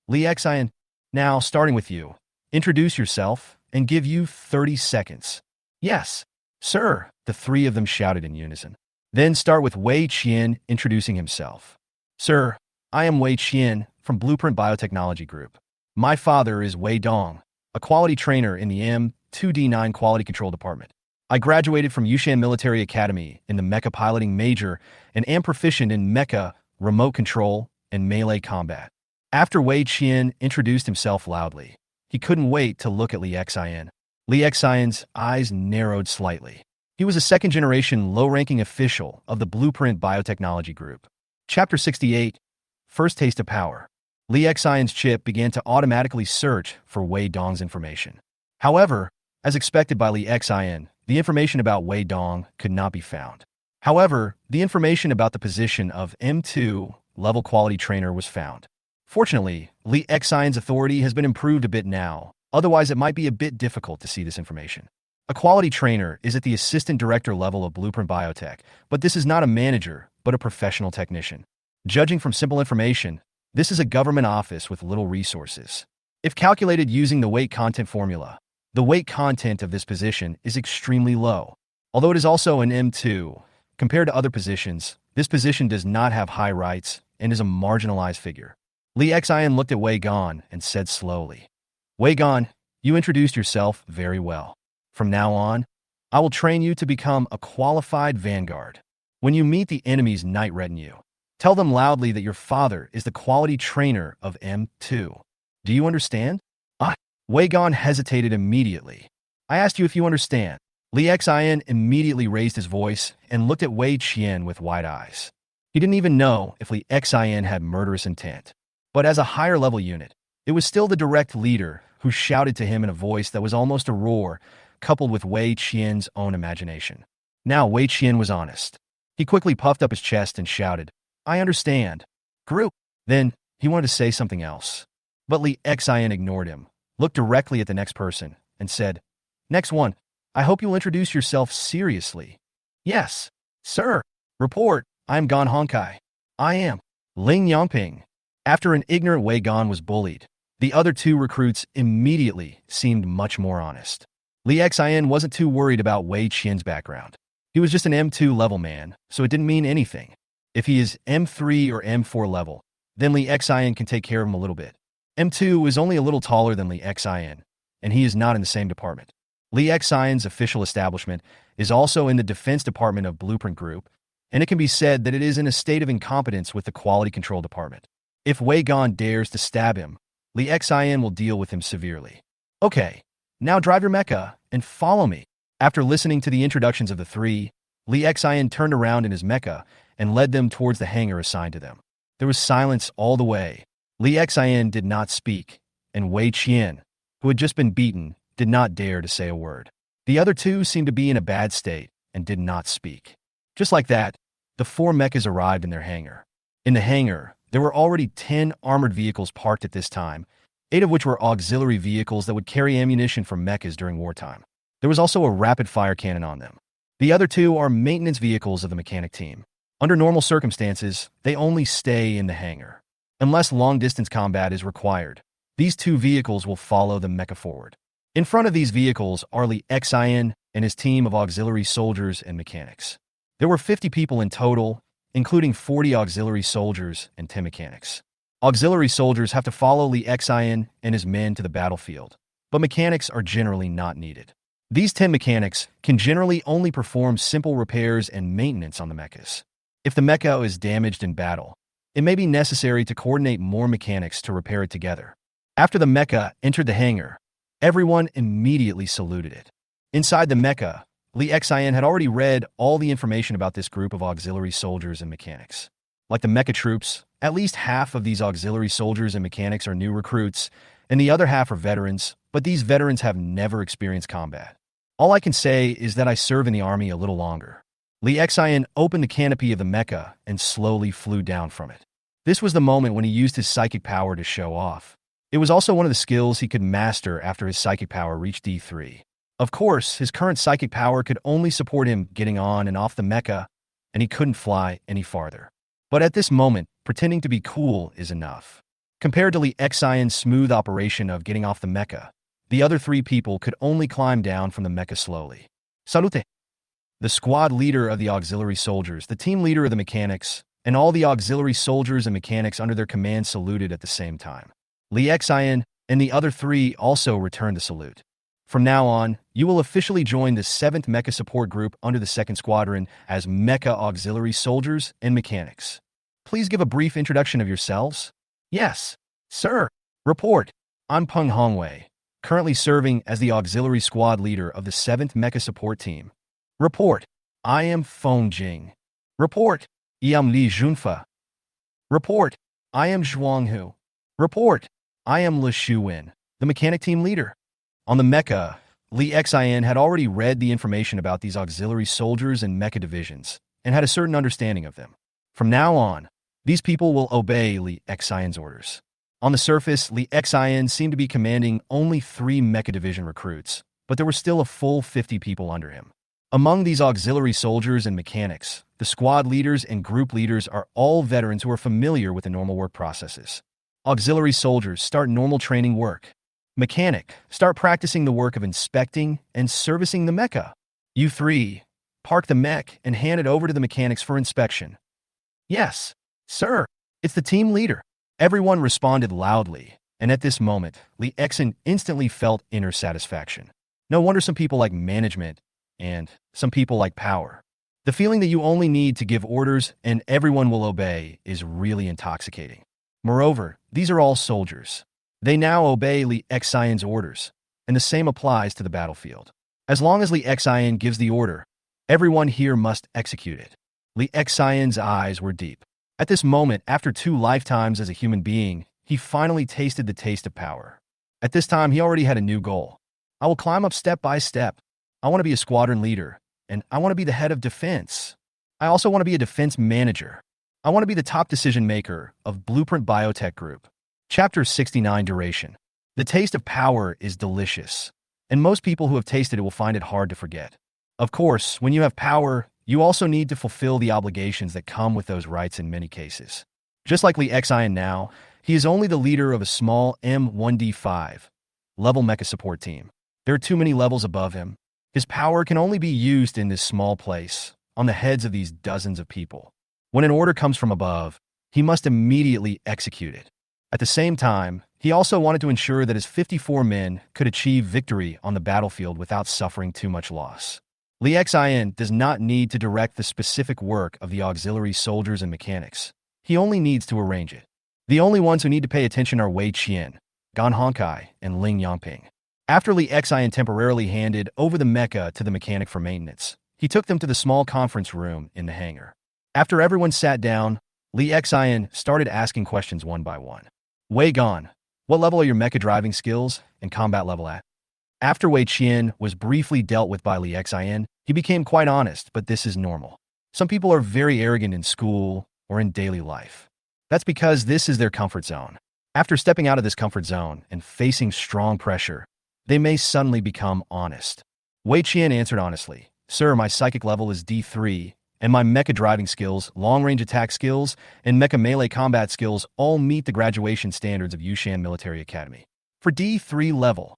Speaker 1: Li Xian, now, starting with you, introduce yourself and give you 30 seconds. Yes, sir," the 3 of them shouted in unison. Then start with Wei Qian introducing himself. "Sir, I am Wei Qian from Blueprint Biotechnology Group. My father is Wei Dong, a quality trainer in the M2D9 Quality Control Department. I graduated from Yushan Military Academy in the Mecha Piloting Major and am proficient in Mecha, Remote Control, and Melee Combat." After Wei Qian introduced himself loudly, he couldn't wait to look at Li Xian. Li Xian's eyes narrowed slightly. He was a second-generation low-ranking official of the Blueprint Biotechnology Group. Chapter 68, First Taste of Power. Li Xian's chip began to automatically search for Wei Dong's information. However, as expected by Li Xian, the information about Wei Dong could not be found. However, the information about the position of M2 level quality trainer was found. Fortunately, Li Xian's authority has been improved a bit now, otherwise it might be a bit difficult to see this information. A quality trainer is at the assistant director level of Blueprint Biotech, but this is not a manager, but a professional technician. Judging from simple information, this is a government office with little resources. If calculated using the weight content formula, the weight content of this position is extremely low. Although it is also an M2, compared to other positions, this position does not have high rights and is a marginalized figure. Li Xian looked at Wei Gan and said slowly, Wei Gan, you introduced yourself very well. From now on, I will train you to become a qualified vanguard. When you meet the enemy's night retinue, tell them loudly that your father is the quality trainer of M2. Do you understand? Wei Gan hesitated immediately. I asked you if you understand. Li Xian immediately raised his voice and looked at Wei Qian with wide eyes. He didn't even know if Li Xian had murderous intent. But as a higher-level unit, it was still the direct leader who shouted to him in a voice that was almost a roar, coupled with Wei Qian's own imagination. Now Wei Qian was honest. He quickly puffed up his chest and shouted, I understand. Group. Then, he wanted to say something else. But Li Xian ignored him, looked directly at the next person, and said, Next one, I hope you'll introduce yourself seriously. Yes, sir. Report, I am Gan Hongkai. I am Ling Yangping. After an ignorant Wei Gan was bullied, the other two recruits immediately seemed much more honest. Li Xian wasn't too worried about Wei Qian's background. He was just an M2 level man, so it didn't mean anything. If he is M3 or M4 level, then Li Xian can take care of him a little bit. M2 is only a little taller than Li Xian, and he is not in the same department. Li Xian's official establishment is also in the defense department of Blueprint Group, and it can be said that it is in a state of incompetence with the quality control department. If Wei Gan dares to stab him, Li Xian will deal with him severely. Okay, now drive your mecha and follow me. After listening to the introductions of the three, Li Xian turned around in his mecha and led them towards the hangar assigned to them. There was silence all the way. Li Xian did not speak, and Wei Qian, who had just been beaten, did not dare to say a word. The other two seemed to be in a bad state and did not speak. Just like that, the four mechas arrived in their hangar. In the hangar, there were already 10 armored vehicles parked at this time, 8 of which were auxiliary vehicles that would carry ammunition for mechas during wartime. There was also a rapid-fire cannon on them. The other 2 are maintenance vehicles of the mechanic team. Under normal circumstances, they only stay in the hangar. Unless long-distance combat is required, these 2 vehicles will follow the mecha forward. In front of these vehicles are Li Xian and his team of auxiliary soldiers and mechanics. There were 50 people in total, including 40 auxiliary soldiers and 10 mechanics. Auxiliary soldiers have to follow Li Xian and his men to the battlefield, but mechanics are generally not needed. These 10 mechanics can generally only perform simple repairs and maintenance on the mechas. If the mecha is damaged in battle, it may be necessary to coordinate more mechanics to repair it together. After the mecha entered the hangar, everyone immediately saluted it. Inside the mecha, Li Xian had already read all the information about this group of auxiliary soldiers and mechanics. Like the mecha troops, at least half of these auxiliary soldiers and mechanics are new recruits, and the other half are veterans, but these veterans have never experienced combat. All I can say is that I serve in the army a little longer. Li Xian opened the canopy of the mecha and slowly flew down from it. This was the moment when he used his psychic power to show off. It was also one of the skills he could master after his psychic power reached D3. Of course, his current psychic power could only support him getting on and off the mecha, and he couldn't fly any farther. But at this moment, pretending to be cool is enough. Compared to Li Xian's smooth operation of getting off the mecha, the other 3 people could only climb down from the mecha slowly. Salute! The squad leader of the auxiliary soldiers, the team leader of the mechanics, and all the auxiliary soldiers and mechanics under their command saluted at the same time. Li Xian and the other 3 also returned the salute. From now on, you will officially join the 7th Mecha Support Group under the 2nd Squadron as Mecha Auxiliary Soldiers and Mechanics. Please give a brief introduction of yourselves. Yes, sir. Report. I'm Peng Hongwei, currently serving as the Auxiliary Squad Leader of the 7th Mecha Support Team. Report. I am Feng Jing. Report. I am Li Junfa. Report. I am Zhuang Hu. Report. I am Le Shuwen, the mechanic team leader. On the Mecha, Li Xin had already read the information about these auxiliary soldiers and mecha divisions, and had a certain understanding of them. From now on, these people will obey Li Xin's orders. On the surface, Li Xin seemed to be commanding only 3 mecha division recruits, but there were still a full 50 people under him. Among these auxiliary soldiers and mechanics, the squad leaders and group leaders are all veterans who are familiar with the normal work processes. Auxiliary soldiers start normal training work. Mechanic, start practicing the work of inspecting and servicing the mecha. You 3, park the mech and hand it over to the mechanics for inspection. Yes, sir. It's the team leader. Everyone responded loudly, and at this moment, Li Xin instantly felt inner satisfaction. No wonder some people like management, and some people like power. The feeling that you only need to give orders and everyone will obey is really intoxicating. Moreover, these are all soldiers. They now obey Li Xin's orders, and the same applies to the battlefield. As long as Li Xin gives the order, everyone here must execute it. Li Xin's eyes were deep. At this moment, after 2 lifetimes as a human being, he finally tasted the taste of power. At this time, he already had a new goal. I will climb up step by step. I want to be a squadron leader, and I want to be the head of defense. I also want to be a defense manager. I want to be the top decision maker of Blueprint Biotech Group. Chapter 69 Duration. The taste of power is delicious, and most people who have tasted it will find it hard to forget. Of course, when you have power, you also need to fulfill the obligations that come with those rights in many cases. Just like Li Xin now, he is only the leader of a small M1D5 level mecha support team. There are too many levels above him. His power can only be used in this small place, on the heads of these dozens of people. When an order comes from above, he must immediately execute it. At the same time, he also wanted to ensure that his 54 men could achieve victory on the battlefield without suffering too much loss. Li Xin does not need to direct the specific work of the auxiliary soldiers and mechanics. He only needs to arrange it. The only ones who need to pay attention are Wei Qian, Gan Honkai, and Ling Yangping. After Li Xin temporarily handed over the mecha to the mechanic for maintenance, he took them to the small conference room in the hangar. After everyone sat down, Li Xin started asking questions one by one. Wei Gan, what level are your mecha driving skills and combat level at? After Wei Qian was briefly dealt with by Li Xin, he became quite honest, but this is normal. Some people are very arrogant in school or in daily life. That's because this is their comfort zone. After stepping out of this comfort zone and facing strong pressure, they may suddenly become honest. Wei Qian answered honestly, Sir, my psychic level is D3, and my mecha driving skills, long-range attack skills, and mecha melee combat skills all meet the graduation standards of Yushan Military Academy. For D3 level,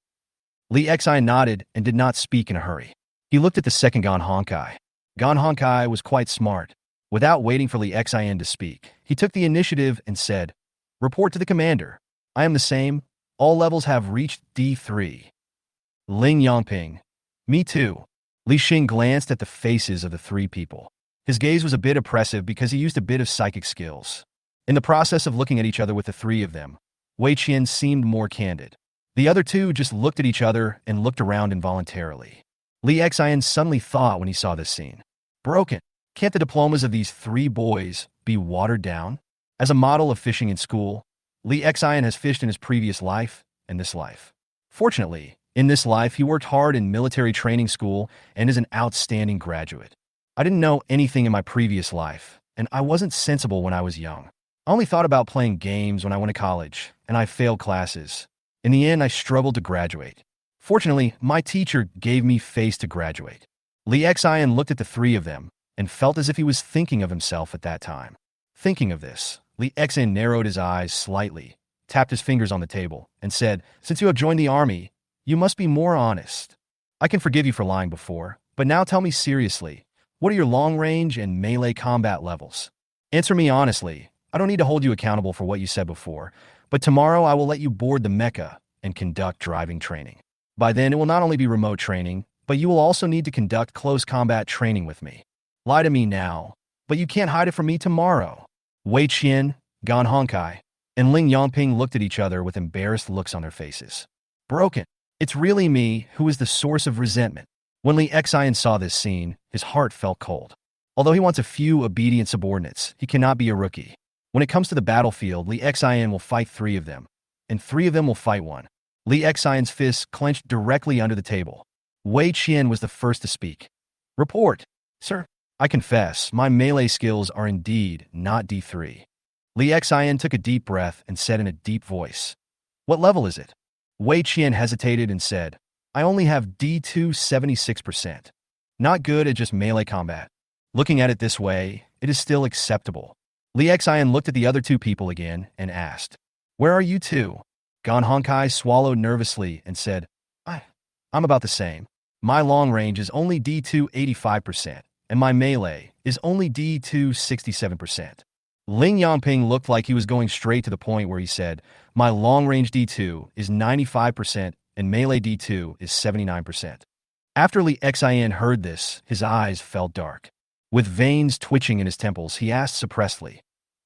Speaker 1: Li Xin nodded and did not speak in a hurry. He looked at the second Gan Honkai. Gan Honkai was quite smart. Without waiting for Li Xin to speak, he took the initiative and said, Report to the commander. I am the same. All levels have reached D3. Ling Yangping. Me too. Li Xing glanced at the faces of the 3 people. His gaze was a bit oppressive because he used a bit of psychic skills. In the process of looking at each other with the 3 of them, Wei Qian seemed more candid. The other 2 just looked at each other and looked around involuntarily. Li Xin suddenly thought when he saw this scene. Broken. Can't the diplomas of these 3 boys be watered down? As a model of fishing in school, Li Xin has fished in his previous life and this life. Fortunately, in this life, he worked hard in military training school and is an outstanding graduate. I didn't know anything in my previous life, and I wasn't sensible when I was young. I only thought about playing games when I went to college, and I failed classes. In the end, I struggled to graduate. Fortunately, my teacher gave me face to graduate. Li Xin looked at the 3 of them and felt as if he was thinking of himself at that time. Thinking of this, Li Xin narrowed his eyes slightly, tapped his fingers on the table, and said, Since you have joined the army, you must be more honest. I can forgive you for lying before, but now tell me seriously, what are your long-range and melee combat levels? Answer me honestly. I don't need to hold you accountable for what you said before, but tomorrow I will let you board the mecha and conduct driving training. By then, it will not only be remote training, but you will also need to conduct close combat training with me. Lie to me now, but you can't hide it from me tomorrow. Wei Qian, Gan Honkai, and Ling Yangping looked at each other with embarrassed looks on their faces. Broken. It's really me who is the source of resentment. When Li Xian saw this scene, his heart felt cold. Although he wants a few obedient subordinates, he cannot be a rookie. When it comes to the battlefield, Li Xian will fight 3 of them, and 3 of them will fight 1. Li Xian's fists clenched directly under the table. Wei Qian was the first to speak. Report, sir. I confess, my melee skills are indeed not D3. Li Xian took a deep breath and said in a deep voice, What level is it? Wei Qian hesitated and said, I only have D2 76%. Not good at just melee combat. Looking at it this way, it is still acceptable. Li Xian looked at the other 2 people again and asked, Where are you 2? Gan Honkai swallowed nervously and said, I'm about the same. My long range is only D2 85%, and my melee is only D2 67%. Ling Yangping looked like he was going straight to the point where he said, My long-range D2 is 95% and melee D2 is 79%. After Li Xian heard this, his eyes felt dark. With veins twitching in his temples, he asked suppressedly,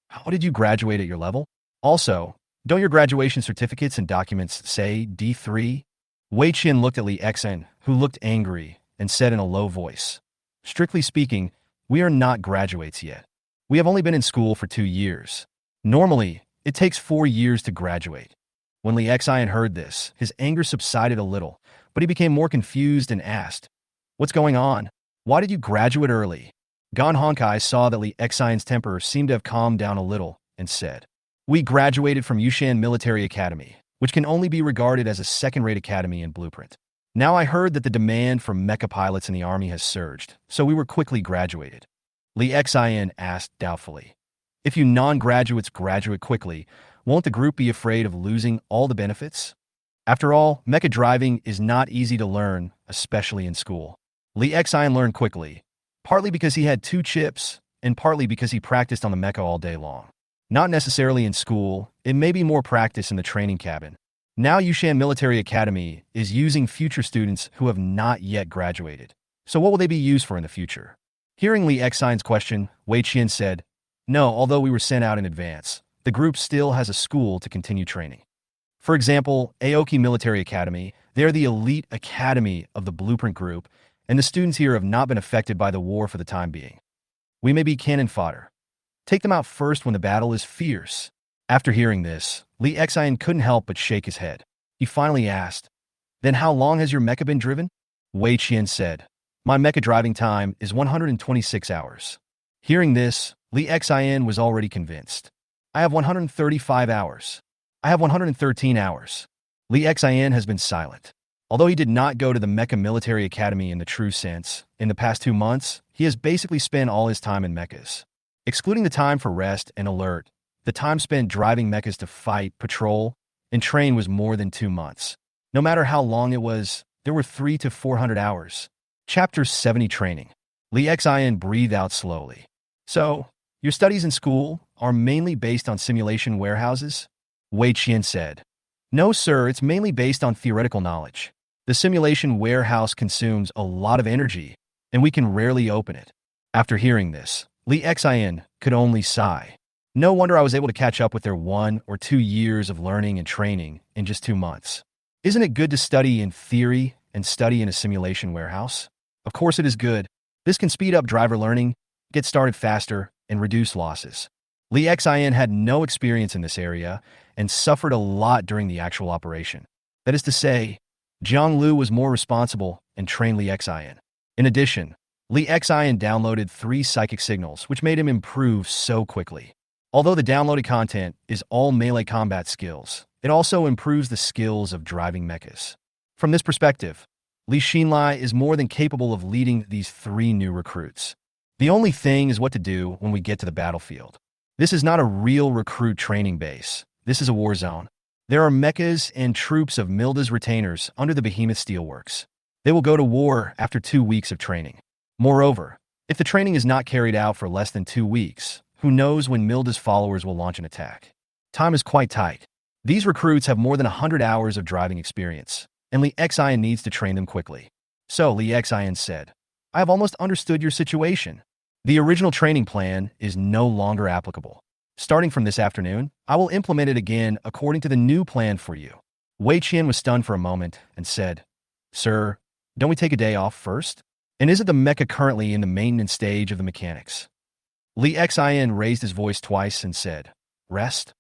Speaker 1: How did you graduate at your level? Also, don't your graduation certificates and documents say D3? Wei Qian looked at Li Xian, who looked angry, and said in a low voice, Strictly speaking, we are not graduates yet. We have only been in school for 2 years. Normally, it takes 4 years to graduate. When Li Xian heard this, his anger subsided a little, but he became more confused and asked, What's going on? Why did you graduate early? Gan Honkai saw that Li Xian's temper seemed to have calmed down a little and said, We graduated from Yushan Military Academy, which can only be regarded as a second-rate academy in Blueprint. Now I heard that the demand for mecha pilots in the army has surged, so we were quickly graduated. Li Xian asked doubtfully, If you non-graduates graduate quickly, won't the group be afraid of losing all the benefits? After all, mecha driving is not easy to learn, especially in school. Li Xian learned quickly, partly because he had 2 chips, and partly because he practiced on the mecha all day long. Not necessarily in school, it may be more practice in the training cabin. Now Yushan Military Academy is using future students who have not yet graduated. So what will they be used for in the future? Hearing Li Xian's question, Wei Qian said, No, although we were sent out in advance, the group still has a school to continue training. For example, Aoki Military Academy, they are the elite academy of the Blueprint group, and the students here have not been affected by the war for the time being. We may be cannon fodder. Take them out first when the battle is fierce. After hearing this, Li Xian couldn't help but shake his head. He finally asked, Then how long has your mecha been driven? Wei Qian said, My mecha driving time is 126 hours. Hearing this, Li Xian was already convinced. I have 135 hours. I have 113 hours. Li Xian has been silent. Although he did not go to the Mecha Military Academy in the true sense, in the past 2 months, he has basically spent all his time in mechas. Excluding the time for rest and alert, the time spent driving mechas to fight, patrol, and train was more than 2 months. No matter how long it was, there were 300 to 400 hours. Chapter 70 Training. Li Xian breathed out slowly. So, your studies in school are mainly based on simulation warehouses? Wei Qian said. No, sir, it's mainly based on theoretical knowledge. The simulation warehouse consumes a lot of energy, and we can rarely open it. After hearing this, Li Xian could only sigh. No wonder I was able to catch up with their 1 or 2 years of learning and training in just 2 months. Isn't it good to study in theory and study in a simulation warehouse? Of course it is good. This can speed up driver learning, get started faster, and reduce losses. Li Xian had no experience in this area and suffered a lot during the actual operation. That is to say, Jiang Lu was more responsible and trained Li Xian. In addition, Li Xian downloaded 3 psychic signals, which made him improve so quickly. Although the downloaded content is all melee combat skills, it also improves the skills of driving mechas. From this perspective, Li Xinlai is more than capable of leading these 3 new recruits. The only thing is what to do when we get to the battlefield. This is not a real recruit training base. This is a war zone. There are mechas and troops of Milda's retainers under the Behemoth Steelworks. They will go to war after 2 weeks of training. Moreover, if the training is not carried out for less than 2 weeks, who knows when Milda's followers will launch an attack? Time is quite tight. These recruits have more than 100 hours of driving experience, and Li Xian needs to train them quickly. So Li Xian said, I have almost understood your situation. The original training plan is no longer applicable. Starting from this afternoon, I will implement it again according to the new plan for you. Wei Qian was stunned for a moment and said, Sir, Don't we take a day off first? And isn't the mecha currently in the maintenance stage of the mechanics? Li Xin raised his voice twice and said, Rest?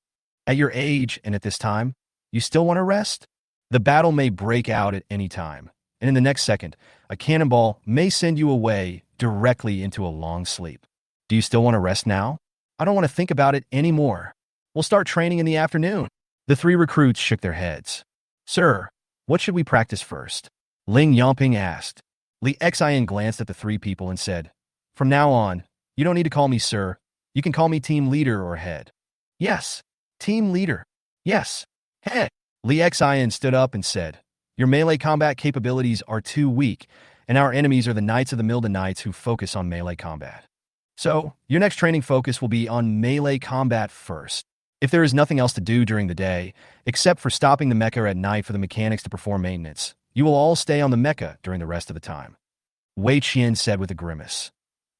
Speaker 1: At your age and at this time, you still want to rest? The battle may break out at any time, and in the next second, a cannonball may send you away directly into a long sleep. Do you still want to rest now? I don't want to think about it anymore. We'll start training in the afternoon. The three recruits shook their heads. Sir, what should we practice first? Ling Yongping asked. Li Xin glanced at the three people and said, From now on, you don't need to call me sir. You can call me team leader or head. Yes, team leader. Yes, head. Li Xin stood up and said, Your melee combat capabilities are too weak, and our enemies are the Knights of the Milden Knights who focus on melee combat. So, your next training focus will be on melee combat first. If there is nothing else to do during the day, except for stopping the mecha at night for the mechanics to perform maintenance, you will all stay on the mecha during the rest of the time. Wei Qian said with a grimace.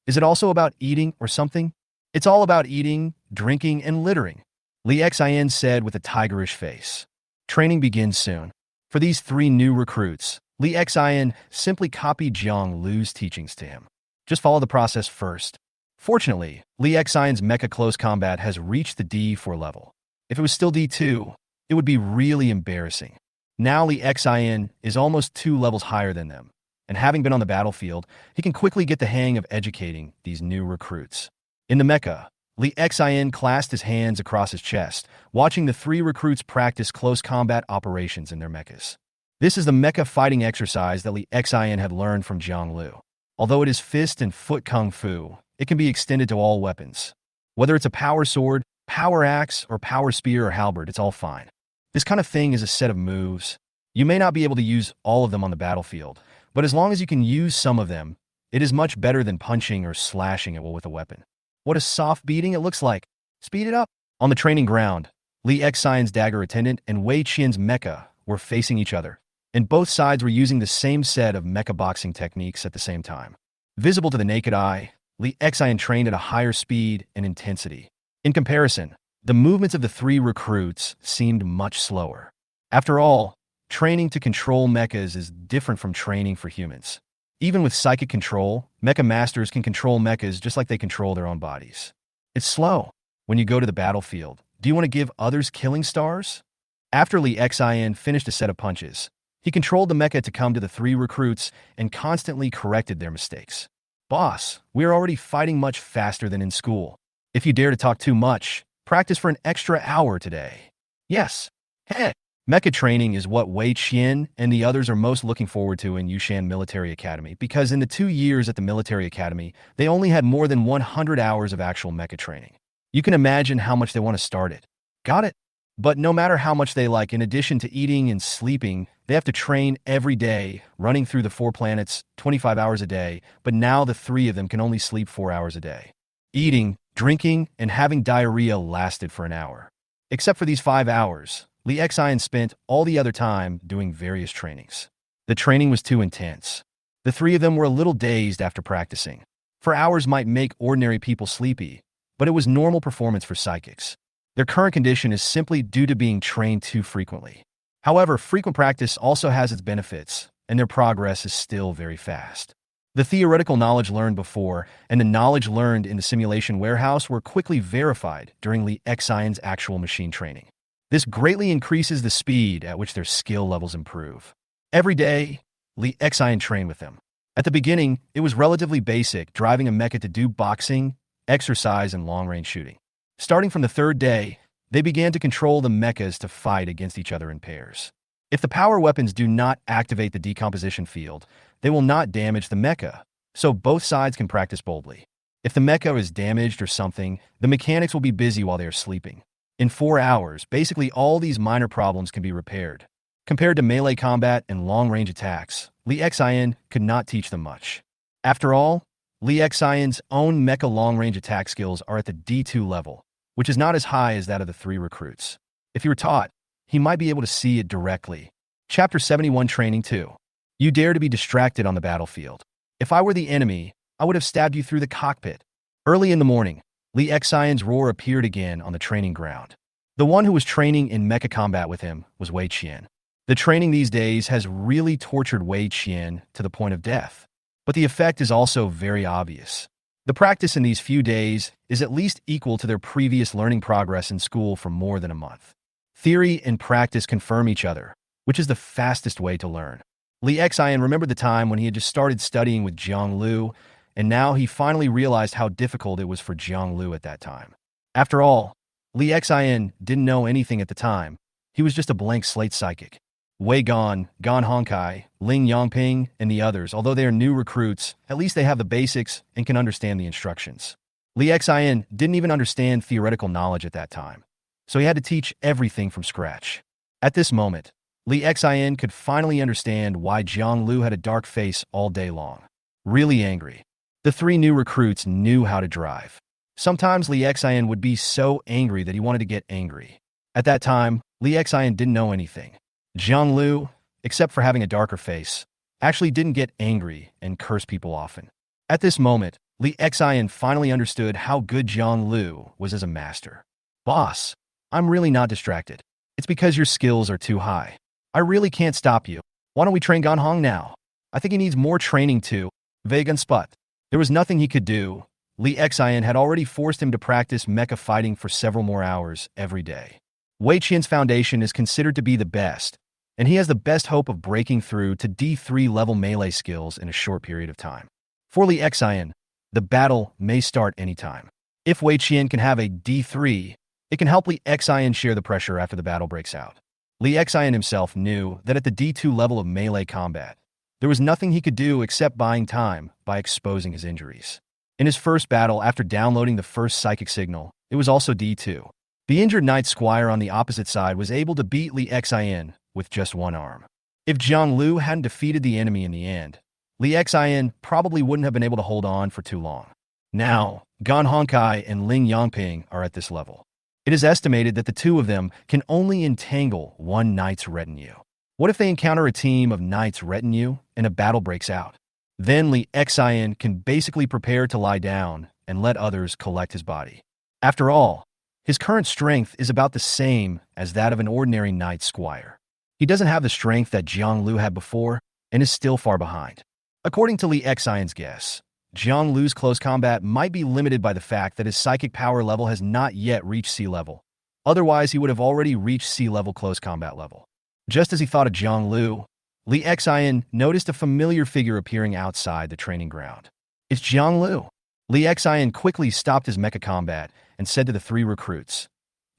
Speaker 1: Is it also about eating or something? It's all about eating, drinking, and littering, Li Xin said with a tigerish face. Training begins soon. For these three new recruits, Li Xin simply copied Jiang Lu's teachings to him. Just follow the process first. Fortunately, Li Xion's mecha close combat has reached the D4 level. If it was still D2, it would be really embarrassing. Now Li Xian is almost 2 levels higher than them, and having been on the battlefield, he can quickly get the hang of educating these new recruits. In the mecha, Li Xian clasped his hands across his chest, watching the three recruits practice close combat operations in their mechas. This is the mecha fighting exercise that Li Xian had learned from Jiang Lu. Although it is fist and foot kung fu, it can be extended to all weapons. Whether it's a power sword, power axe, or power spear or halberd, it's all fine. This kind of thing is a set of moves. You may not be able to use all of them on the battlefield, but as long as you can use some of them, it is much better than punching or slashing it with a weapon. What a soft beating it looks like. Speed it up. On the training ground, Li Xion's dagger attendant and Wei Qian's mecha were facing each other, and both sides were using the same set of mecha boxing techniques at the same time. Visible to the naked eye, Li Xian trained at a higher speed and intensity. In comparison, the movements of the three recruits seemed much slower. After all, training to control mechas is different from training for humans. Even with psychic control, mecha masters can control mechas just like they control their own bodies. It's slow. When you go to the battlefield, do you want to give others killing stars? After Li Xian finished a set of punches, he controlled the mecha to come to the three recruits and constantly corrected their mistakes. Boss, we are already fighting much faster than in school. If you dare to talk too much, practice for an extra hour today. Yes. Head. Mecha training is what Wei Qian and the others are most looking forward to in Yushan Military Academy because in the 2 years at the military academy, they only had more than 100 hours of actual mecha training. You can imagine how much they want to start it. Got it? But no matter how much they like, in addition to eating and sleeping, they have to train every day, running through the 4 planets, 25 hours a day, but now the 3 of them can only sleep 4 hours a day. Eating, drinking, and having diarrhea lasted for an hour. Except for these 5 hours, Li Xian spent all the other time doing various trainings. The training was too intense. The 3 of them were a little dazed after practicing. 4 hours might make ordinary people sleepy, but it was normal performance for psychics. Their current condition is simply due to being trained too frequently. However, frequent practice also has its benefits, and their progress is still very fast. The theoretical knowledge learned before and the knowledge learned in the simulation warehouse were quickly verified during Li Xian's actual machine training. This greatly increases the speed at which their skill levels improve. Every day, Li Xian trained with them. At the beginning, it was relatively basic, driving a mecha to do boxing, exercise, and long-range shooting. Starting from the 3rd day, they began to control the mechas to fight against each other in pairs. If the power weapons do not activate the decomposition field, they will not damage the mecha, so both sides can practice boldly. If the mecha is damaged or something, the mechanics will be busy while they are sleeping. In 4 hours, basically all these minor problems can be repaired. Compared to melee combat and long-range attacks, Li Xian could not teach them much. After all, Li Xian's own mecha long-range attack skills are at the D2 level, which is not as high as that of the 3 recruits. If he were taught, he might be able to see it directly. Chapter 71 Training 2. You dare to be distracted on the battlefield. If I were the enemy, I would have stabbed you through the cockpit. Early in the morning, Li Xian's roar appeared again on the training ground. The one who was training in mecha combat with him was Wei Qian. The training these days has really tortured Wei Qian to the point of death. But the effect is also very obvious. The practice in these few days is at least equal to their previous learning progress in school for more than a month. Theory and practice confirm each other, which is the fastest way to learn. Li Xian remembered the time when he had just started studying with Jiang Lu, and now he finally realized how difficult it was for Jiang Lu at that time. After all, Li Xian didn't know anything at the time. He was just a blank slate psychic. Wei Gan, Gan Hongkai, Ling Yangping, and the others, although they are new recruits, at least they have the basics and can understand the instructions. Li Xian didn't even understand theoretical knowledge at that time, so he had to teach everything from scratch. At this moment, Li Xian could finally understand why Jiang Lu had a dark face all day long. Really angry. The three new recruits knew how to drive. Sometimes Li Xian would be so angry that he wanted to get angry. At that time, Li Xian didn't know anything. Jiang Lu, except for having a darker face, actually didn't get angry and curse people often. At this moment, Li Xian finally understood how good Jiang Lu was as a master. Boss, I'm really not distracted. It's because your skills are too high. I really can't stop you. Why don't we train Gan Hong now? I think he needs more training too. Vegan Sput. There was nothing he could do. Li Xian had already forced him to practice mecha fighting for several more hours every day. Wei Qian's foundation is considered to be the best, and he has the best hope of breaking through to D3 level melee skills in a short period of time. For Li Xian, the battle may start anytime. If Wei Qian can have a D3, it can help Li Xian share the pressure after the battle breaks out. Li Xian himself knew that at the D2 level of melee combat, there was nothing he could do except buying time by exposing his injuries. In his first battle after downloading the first psychic signal, it was also D2. The injured Knight Squire on the opposite side was able to beat Li Xian with just one arm. If Jiang Lu hadn't defeated the enemy in the end, Li Xian probably wouldn't have been able to hold on for too long. Now, Gan Hongkai and Ling Yangping are at this level. It is estimated that the two of them can only entangle one knight's retinue. What if they encounter a team of knights' retinue and a battle breaks out? Then Li Xian can basically prepare to lie down and let others collect his body. After all, his current strength is about the same as that of an ordinary knight squire. He doesn't have the strength that Jiang Lu had before and is still far behind. According to Li Xian's guess, Jiang Lu's close combat might be limited by the fact that his psychic power level has not yet reached sea level. Otherwise, he would have already reached sea level close combat level. Just as he thought of Jiang Lu, Li Xian noticed a familiar figure appearing outside the training ground. It's Jiang Lu. Li Xian quickly stopped his mecha combat and said to the three recruits,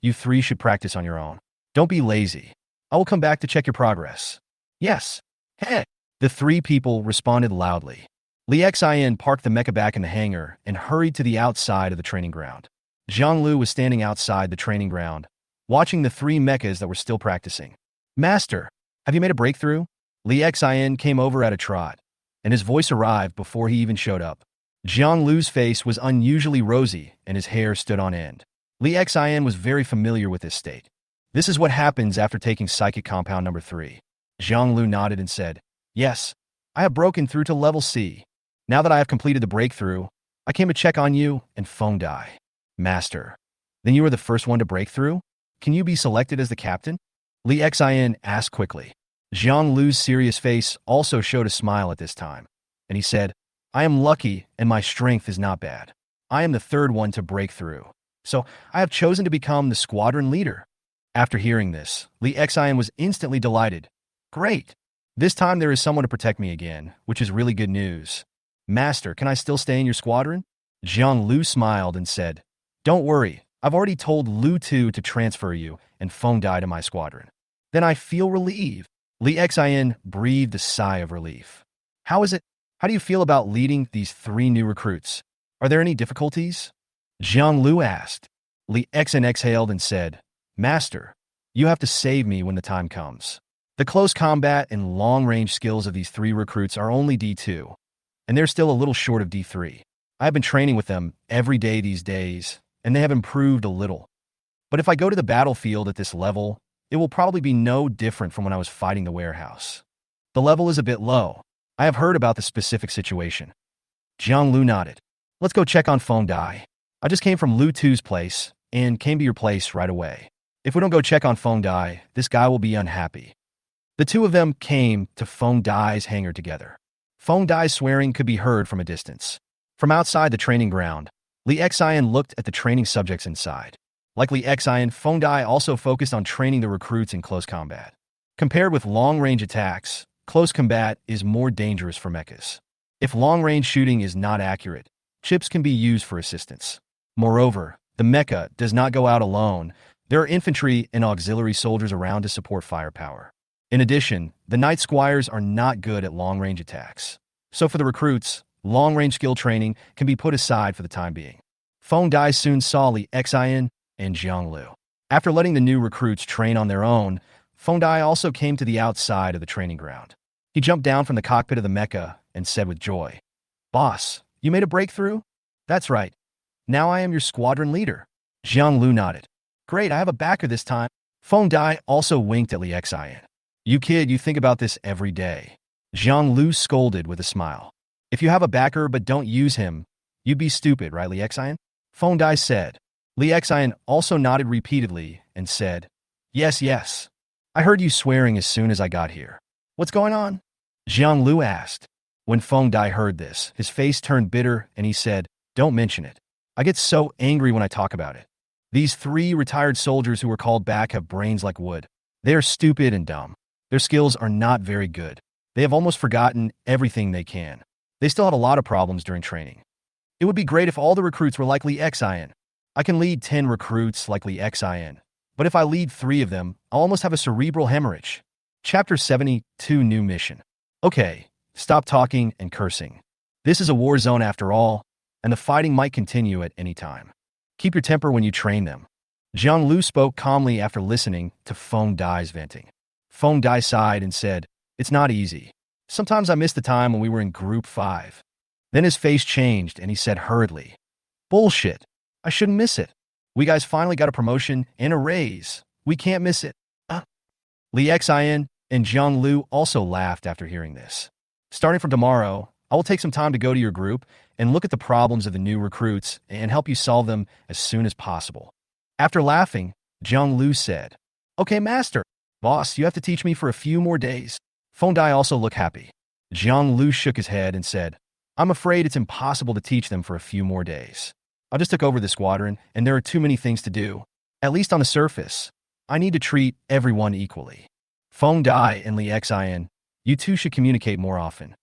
Speaker 1: "You three should practice on your own. Don't be lazy. I will come back to check your progress." "Yes." "Hey." The three people responded loudly. Li Xian parked the mecha back in the hangar and hurried to the outside of the training ground. Jiang Lu was standing outside the training ground, watching the three mechas that were still practicing. "Master, have you made a breakthrough?" Li Xian came over at a trot, and his voice arrived before he even showed up. Jiang Lu's face was unusually rosy, and his hair stood on end. Li Xian was very familiar with this state. This is what happens after taking Psychic Compound number 3. Jiang Lu nodded and said, "Yes, I have broken through to level C. Now that I have completed the breakthrough, I came to check on you and Feng Dai." "Master, then you were the first one to break through? Can you be selected as the captain?" Li Xian asked quickly. Jiang Lu's serious face also showed a smile at this time, and he said, "I am lucky and my strength is not bad. I am the third one to break through, so I have chosen to become the squadron leader." After hearing this, Li Xian was instantly delighted. "Great! This time there is someone to protect me again, which is really good news. Master, can I still stay in your squadron?" Jiang Lu smiled and said, "Don't worry, I've already told Lu Tu to transfer you and Feng Dai to my squadron." "Then I feel relieved." Li Xian breathed a sigh of relief. How do you feel about leading these three new recruits? Are there any difficulties?" Jiang Lu asked. Li Xian exhaled and said, "Master, you have to save me when the time comes." The close combat and long-range skills of these three recruits are only D2, and they're still a little short of D3. I have been training with them every day these days, and they have improved a little. But if I go to the battlefield at this level, it will probably be no different from when I was fighting the warehouse. The level is a bit low. I have heard about the specific situation. Jiang Lu nodded. "Let's go check on Feng Dai. I just came from Lu Tu's place and came to your place right away. If we don't go check on Feng Dai, this guy will be unhappy." The two of them came to Feng Dai's hangar together. Feng Dai's swearing could be heard from a distance. From outside the training ground, Li Xian looked at the training subjects inside. Like Li Xian, Feng Dai also focused on training the recruits in close combat. Compared with long-range attacks, close combat is more dangerous for mechas. If long-range shooting is not accurate, chips can be used for assistance. Moreover, the mecha does not go out alone. There are infantry and auxiliary soldiers around to support firepower. In addition, the Night Squires are not good at long-range attacks. So for the recruits, long-range skill training can be put aside for the time being. Feng Dai soon saw Li Xian and Jiang Lu. After letting the new recruits train on their own, Feng Dai also came to the outside of the training ground. He jumped down from the cockpit of the mecha and said with joy, "Boss, you made a breakthrough?" "That's right. Now I am your squadron leader." Jiang Lu nodded. "Great, I have a backer this time." Feng Dai also winked at Li Xian. "You kid, you think about this every day." Jiang Lu scolded with a smile. "If you have a backer but don't use him, you'd be stupid, right, Li Xian?" Feng Dai said. Li Xian also nodded repeatedly and said, "Yes, yes. I heard you swearing as soon as I got here." "What's going on?" Jiang Lu asked. When Feng Dai heard this, his face turned bitter and he said, "Don't mention it. I get so angry when I talk about it. These 3 retired soldiers who were called back have brains like wood. They are stupid and dumb. Their skills are not very good. They have almost forgotten everything they can. They still have a lot of problems during training. It would be great if all the recruits were like Li Xian. I can lead 10 recruits like Li Xian, but if I lead 3 of them, I'll almost have a cerebral hemorrhage." Chapter 72 New Mission. Okay, stop talking and cursing. This is a war zone after all, and the fighting might continue at any time. Keep your temper when you train them. Jiang Lu spoke calmly after listening to Feng Dai's venting. Feng Dai sighed and said, "It's not easy. Sometimes I miss the time when we were in Group 5. Then his face changed and he said hurriedly, "Bullshit. I shouldn't miss it. We guys finally got a promotion and a raise. We can't miss it." Li Xian and Jiang Lu also laughed after hearing this. "Starting from tomorrow, I will take some time to go to your group and look at the problems of the new recruits and help you solve them as soon as possible." After laughing, Jiang Lu said, "Okay, master. Boss, you have to teach me for a few more days." Feng Dai also looked happy. Jiang Lu shook his head and said, "I'm afraid it's impossible to teach them for a few more days. I just took over the squadron, and there are too many things to do. At least on the surface, I need to treat everyone equally." Feng Dai and Li Xian, you two should communicate more often.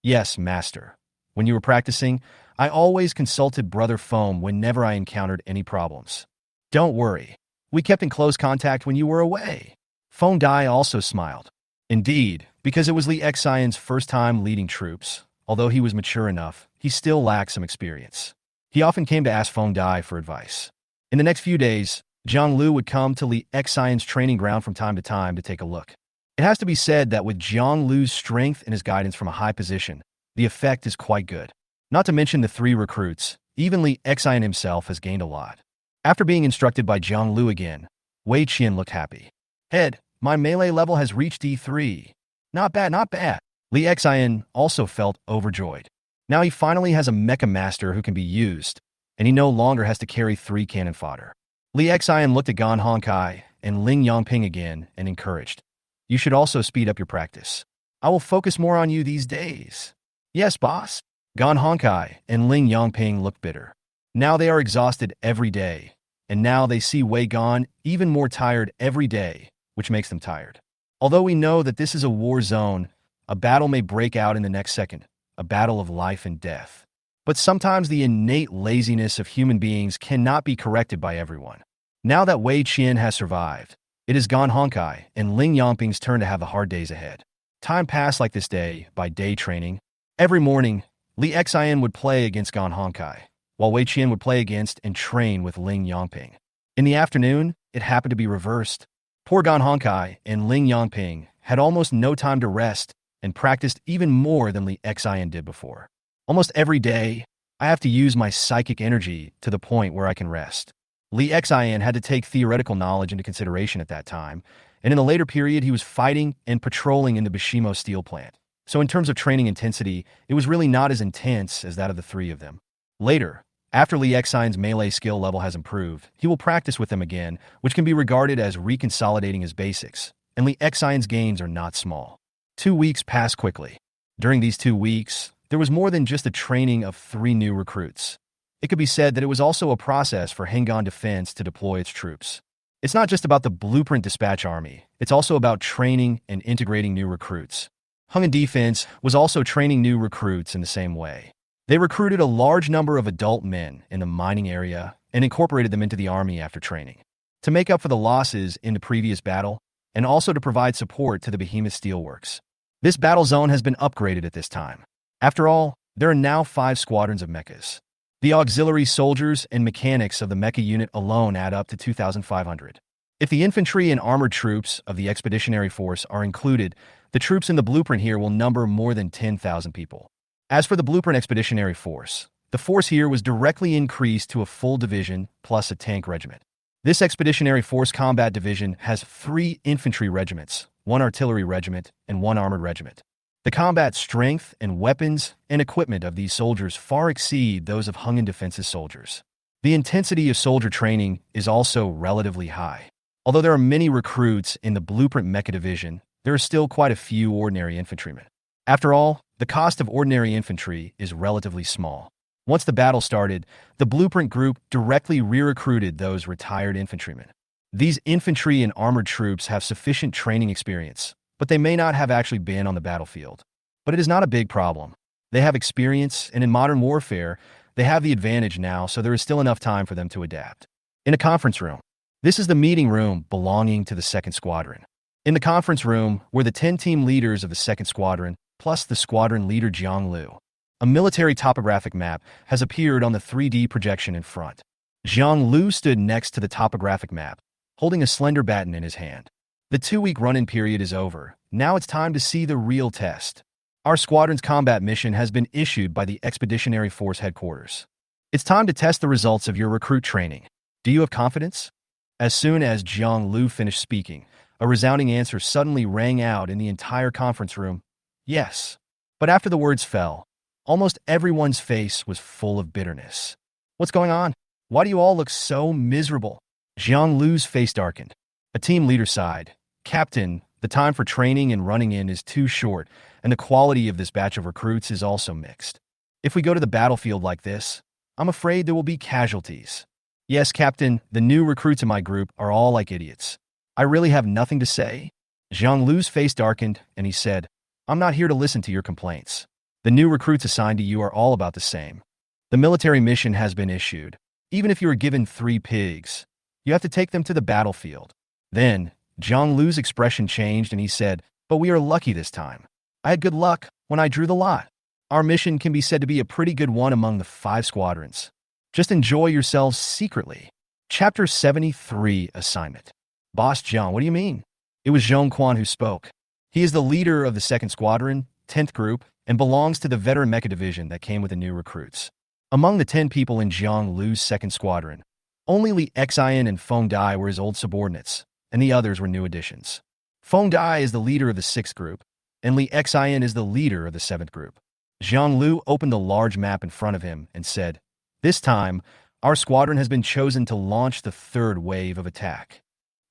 Speaker 1: "Yes, master. When you were practicing, I always consulted Brother Foam whenever I encountered any problems. Don't worry. We kept in close contact when you were away." Feng Dai also smiled. Indeed, because it was Li Xian's first time leading troops, although he was mature enough, he still lacked some experience. He often came to ask Feng Dai for advice. In the next few days, Jiang Lu would come to Li Xian's training ground from time to take a look. It has to be said that with Jiang Lu's strength and his guidance from a high position, the effect is quite good. Not to mention the 3 recruits, even Li Xian himself has gained a lot. After being instructed by Jiang Lu again, Wei Qian looked happy. "Head, my melee level has reached D3. Not bad, not bad." Li Xian also felt overjoyed. Now he finally has a mecha master who can be used, and he no longer has to carry 3 cannon fodder. Li Xian looked at Gan Hongkai and Ling Yongping again and encouraged, "You should also speed up your practice. I will focus more on you these days." "Yes, boss." Gan Hongkai and Ling Yongping looked bitter. Now they are exhausted every day, and now they see Wei Gan even more tired every day, which makes them tired. Although we know that this is a war zone, a battle may break out in the next second, a battle of life and death. But sometimes the innate laziness of human beings cannot be corrected by everyone. Now that Wei Qian has survived, it is Gan Hongkai and Ling Yongping's turn to have the hard days ahead. Time passed like this day by day training. Every morning, Li Xian would play against Gan Hongkai, while Wei Qian would play against and train with Ling Yongping. In the afternoon, it happened to be reversed. Poor Gan Hongkai and Ling Yongping had almost no time to rest and practiced even more than Li Xian did before. Almost every day, I have to use my psychic energy to the point where I can rest. Li Xian had to take theoretical knowledge into consideration at that time, and in the later period he was fighting and patrolling in the Bishimo steel plant. So in terms of training intensity, it was really not as intense as that of the 3 of them. Later, after Li Xian's melee skill level has improved, he will practice with them again, which can be regarded as reconsolidating his basics, and Li Xion's gains are not small. 2 weeks passed quickly. During these 2 weeks, there was more than just the training of 3 new recruits. It could be said that it was also a process for Hengan Defense to deploy its troops. It's not just about the blueprint dispatch army, it's also about training and integrating new recruits. Hengan Defense was also training new recruits in the same way. They recruited a large number of adult men in the mining area and incorporated them into the army after training, to make up for the losses in the previous battle, and also to provide support to the Behemoth Steelworks. This battle zone has been upgraded at this time. After all, there are now 5 squadrons of mechas. The auxiliary soldiers and mechanics of the mecha unit alone add up to 2,500. If the infantry and armored troops of the expeditionary force are included, the troops in the blueprint here will number more than 10,000 people. As for the blueprint expeditionary force, the force here was directly increased to a full division plus a tank regiment. This expeditionary force combat division has 3 infantry regiments, 1 artillery regiment, and 1 armored regiment. The combat strength and weapons and equipment of these soldiers far exceed those of Hengan Defense's soldiers. The intensity of soldier training is also relatively high. Although there are many recruits in the Blueprint Mecha Division, there are still quite a few ordinary infantrymen. After all, the cost of ordinary infantry is relatively small. Once the battle started, the Blueprint group directly re-recruited those retired infantrymen. These infantry and armored troops have sufficient training experience, but they may not have actually been on the battlefield. But it is not a big problem. They have experience, and in modern warfare, they have the advantage now, so there is still enough time for them to adapt. In a conference room. This is the meeting room belonging to the 2nd Squadron. In the conference room were the 10 team leaders of the 2nd Squadron, plus the squadron leader Jiang Lu. A military topographic map has appeared on the 3D projection in front. Jiang Lu stood next to the topographic map, holding a slender baton in his hand. The 2-week run-in period is over. Now it's time to see the real test. Our squadron's combat mission has been issued by the Expeditionary Force Headquarters. It's time to test the results of your recruit training. Do you have confidence? As soon as Jiang Lu finished speaking, a resounding answer suddenly rang out in the entire conference room. Yes. But after the words fell, almost everyone's face was full of bitterness. What's going on? Why do you all look so miserable? Jiang Lu's face darkened. A team leader sighed. Captain, the time for training and running in is too short, and the quality of this batch of recruits is also mixed. If we go to the battlefield like this, I'm afraid there will be casualties. Yes, Captain, the new recruits in my group are all like idiots. I really have nothing to say. Jiang Lu's face darkened, and he said, I'm not here to listen to your complaints. The new recruits assigned to you are all about the same. The military mission has been issued. Even if you are given 3 pigs, you have to take them to the battlefield. Then, Jiang Lu's expression changed and he said, but we are lucky this time. I had good luck when I drew the lot. Our mission can be said to be a pretty good one among the 5 squadrons. Just enjoy yourselves secretly. Chapter 73 Assignment. Boss Zhang, what do you mean? It was Zhong Quan who spoke. He is the leader of the 2nd Squadron, 10th Group, and belongs to the veteran mecha division that came with the new recruits. Among the 10 people in Jiang Lu's 2nd Squadron, only Li Xian and Feng Dai were his old subordinates, and the others were new additions. Feng Dai is the leader of the 6th Group, and Li Xian is the leader of the 7th Group. Jiang Lu opened the large map in front of him and said, this time, our squadron has been chosen to launch the 3rd wave of attack.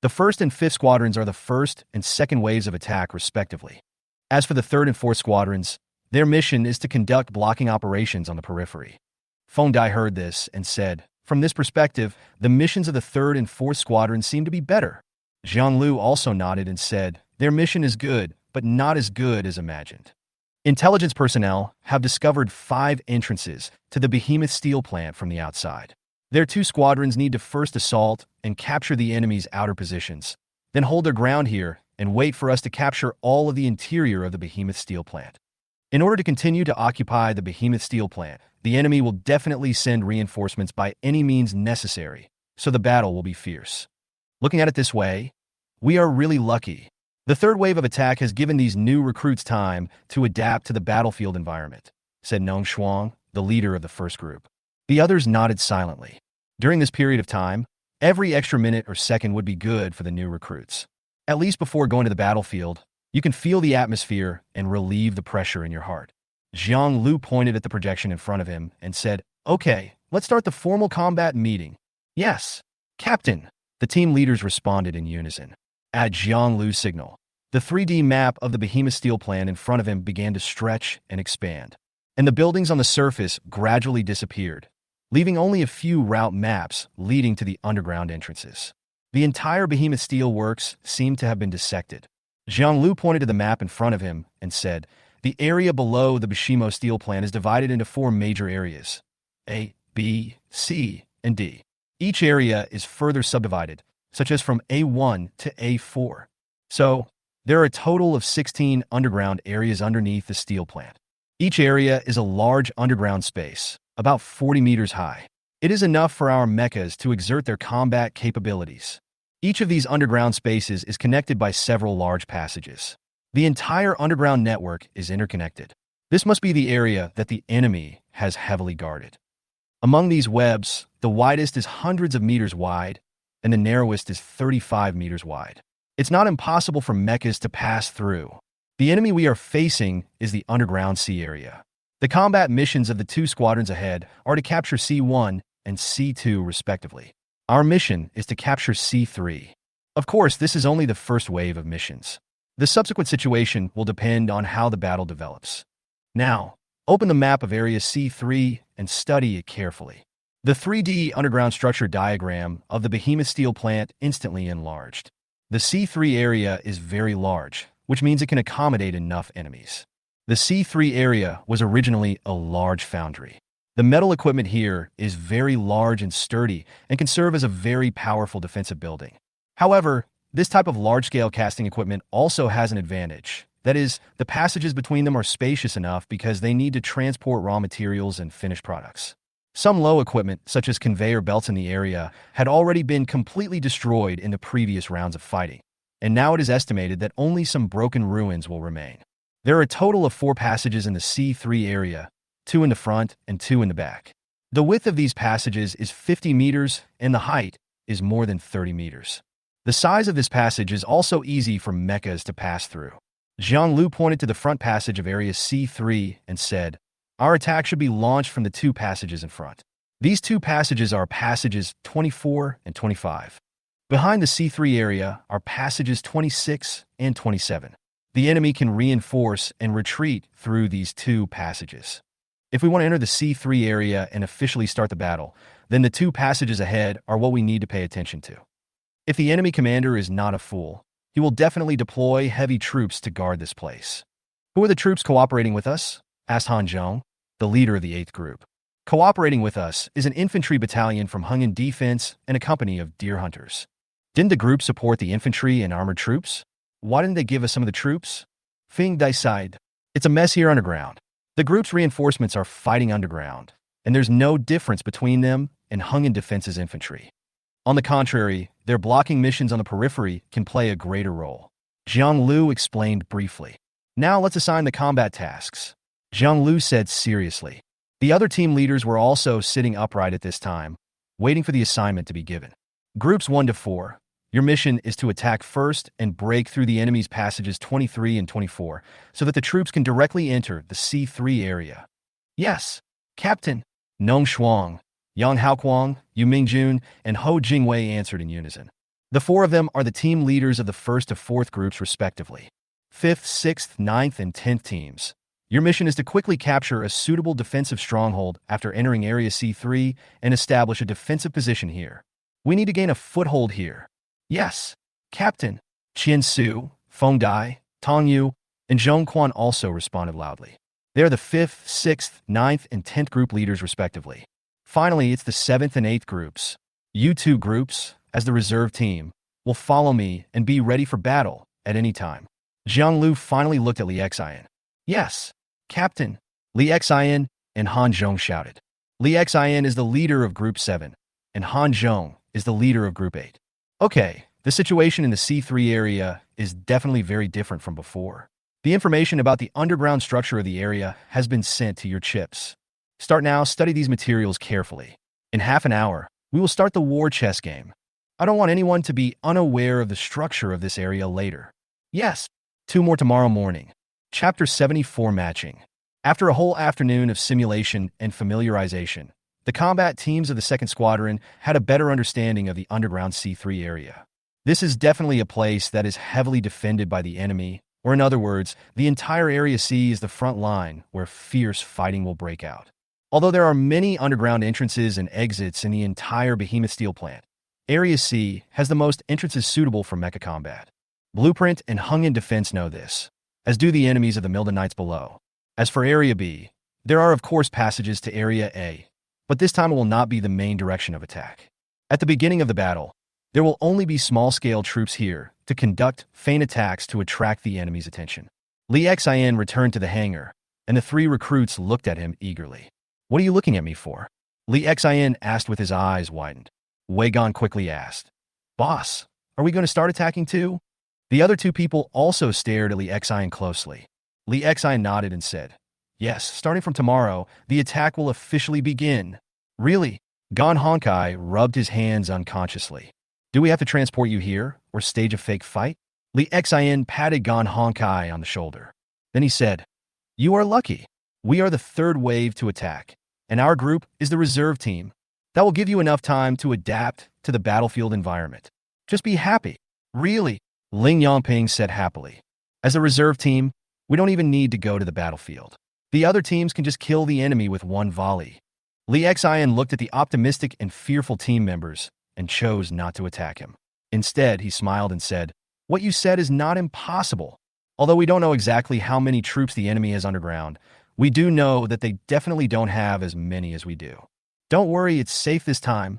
Speaker 1: The 1st and 5th Squadrons are the 1st and 2nd waves of attack, respectively. As for the 3rd and 4th Squadrons, their mission is to conduct blocking operations on the periphery. Feng Dai heard this and said, from this perspective, the missions of the 3rd and 4th Squadrons seem to be better. Jiang Lu also nodded and said, their mission is good, but not as good as imagined. Intelligence personnel have discovered 5 entrances to the Behemoth steel plant from the outside. Their 2 squadrons need to first assault and capture the enemy's outer positions, then hold their ground here and wait for us to capture all of the interior of the Behemoth steel plant. In order to continue to occupy the Behemoth steel plant, the enemy will definitely send reinforcements by any means necessary, so the battle will be fierce. Looking at it this way, we are really lucky. The 3rd wave of attack has given these new recruits time to adapt to the battlefield environment, said Nong Shuang, the leader of the 1st Group. The others nodded silently. During this period of time, every extra minute or second would be good for the new recruits. At least before going to the battlefield, you can feel the atmosphere and relieve the pressure in your heart. Jiang Lu pointed at the projection in front of him and said, okay, let's start the formal combat meeting. Yes, Captain, the team leaders responded in unison. At Jianglu's signal, the 3D map of the behemoth steel plant in front of him began to stretch and expand, and the buildings on the surface gradually disappeared, leaving only a few route maps leading to the underground entrances. The entire behemoth steel works seemed to have been dissected. Jianglu pointed to the map in front of him and said, "The area below the Bishimo steel plant is divided into 4 major areas: A, B, C, and D. Each area is further subdivided, such as from A1 to A4. So, there are a total of 16 underground areas underneath the steel plant. Each area is a large underground space, about 40 meters high. It is enough for our mechas to exert their combat capabilities. Each of these underground spaces is connected by several large passages. The entire underground network is interconnected. This must be the area that the enemy has heavily guarded. Among these webs, the widest is hundreds of meters wide, and the narrowest is 35 meters wide. It's not impossible for mechas to pass through. The enemy we are facing is the underground sea area. The combat missions of the 2 squadrons ahead are to capture C1 and C2 respectively. Our mission is to capture C3. Of course, this is only the first wave of missions. The subsequent situation will depend on how the battle develops. Now, open the map of Area C3 and study it carefully. The 3D underground structure diagram of the behemoth steel plant instantly enlarged. The C3 area is very large, which means it can accommodate enough enemies. The C3 area was originally a large foundry. The metal equipment here is very large and sturdy and can serve as a very powerful defensive building. However, this type of large-scale casting equipment also has an advantage. That is, the passages between them are spacious enough because they need to transport raw materials and finished products. Some low equipment, such as conveyor belts in the area, had already been completely destroyed in the previous rounds of fighting, and now it is estimated that only some broken ruins will remain. There are a total of 4 passages in the C3 area, 2 in the front and 2 in the back. The width of these passages is 50 meters, and the height is more than 30 meters. The size of this passage is also easy for mechas to pass through. Jianglu pointed to the front passage of Area C3 and said, "Our attack should be launched from the 2 passages in front. These 2 passages are passages 24 and 25. Behind the C3 area are passages 26 and 27. The enemy can reinforce and retreat through these 2 passages. If we want to enter the C3 area and officially start the battle, then the 2 passages ahead are what we need to pay attention to. If the enemy commander is not a fool, he will definitely deploy heavy troops to guard this place." "Who are the troops cooperating with us?" asked Han Zhong, the leader of the 8th group. "Cooperating with us is an infantry battalion from Hungan Defense and a company of deer hunters." "Didn't the group support the infantry and armored troops? Why didn't they give us some of the troops?" Fing Dai sighed. "It's a mess here underground. The group's reinforcements are fighting underground, and there's no difference between them and Hungan Defense's infantry. On the contrary, their blocking missions on the periphery can play a greater role." Jiang Lu explained briefly. "Now let's assign the combat tasks," Jiang Lu said seriously. The other team leaders were also sitting upright at this time, waiting for the assignment to be given. "Groups 1 to 4, your mission is to attack first and break through the enemy's passages 23 and 24 so that the troops can directly enter the C3 area." "Yes, Captain." Nong Shuang, Yang Haoquang, Yu Mingjun, and Ho Jingwei answered in unison. The 4 of them are the team leaders of the 1st to 4th groups respectively. 5th, 6th, 9th, and 10th teams. Your mission is to quickly capture a suitable defensive stronghold after entering Area C3 and establish a defensive position here. We need to gain a foothold here. "Yes, Captain." Qian Su, Feng Dai, Tong Yu, and Zhong Quan also responded loudly. They are the 5th, 6th, 9th, and 10th group leaders respectively. Finally, it's the 7th and 8th groups. You 2 groups, as the reserve team, will follow me and be ready for battle at any time. Jiang Lu finally looked at Li Xian. "Yes, Captain." Li Xian and Han Zhong shouted. Li Xian is the leader of Group 7, and Han Zhong is the leader of Group 8. Okay, the situation in the C3 area is definitely very different from before. The information about the underground structure of the area has been sent to your chips. Start now, study these materials carefully. In half an hour, we will start the war chess game. I don't want anyone to be unaware of the structure of this area later. Yes, 2 more tomorrow morning. Chapter 74 Matching. After a whole afternoon of simulation and familiarization, the combat teams of the 2nd Squadron had a better understanding of the underground C3 area. This is definitely a place that is heavily defended by the enemy, or in other words, the entire Area C is the front line where fierce fighting will break out. Although there are many underground entrances and exits in the entire Behemoth Steel plant, Area C has the most entrances suitable for mecha combat. Blueprint and Hung-In Defense know this, as do the enemies of the Milden Knights below. As for Area B, there are of course passages to Area A, but this time it will not be the main direction of attack. At the beginning of the battle, there will only be small-scale troops here to conduct feint attacks to attract the enemy's attention. Li Xin returned to the hangar, and the three recruits looked at him eagerly. "What are you looking at me for?" Li Xin asked with his eyes widened. Wei Gan quickly asked, "Boss, are we going to start attacking too?" The other two people also stared at Li Xin closely. Li Xin nodded and said, "Yes, starting from tomorrow, the attack will officially begin." "Really?" Gan Honkai rubbed his hands unconsciously. "Do we have to transport you here, or stage a fake fight?" Li Xin patted Gan Honkai on the shoulder. Then he said, "You are lucky. We are the third wave to attack, and our group is the reserve team. That will give you enough time to adapt to the battlefield environment. Just be happy." "Really?" Ling Yongping said happily. "As a reserve team, we don't even need to go to the battlefield. The other teams can just kill the enemy with one volley." Li Xin looked at the optimistic and fearful team members and chose not to attack him. Instead, he smiled and said, "What you said is not impossible. Although we don't know exactly how many troops the enemy has underground, we do know that they definitely don't have as many as we do. Don't worry, it's safe this time.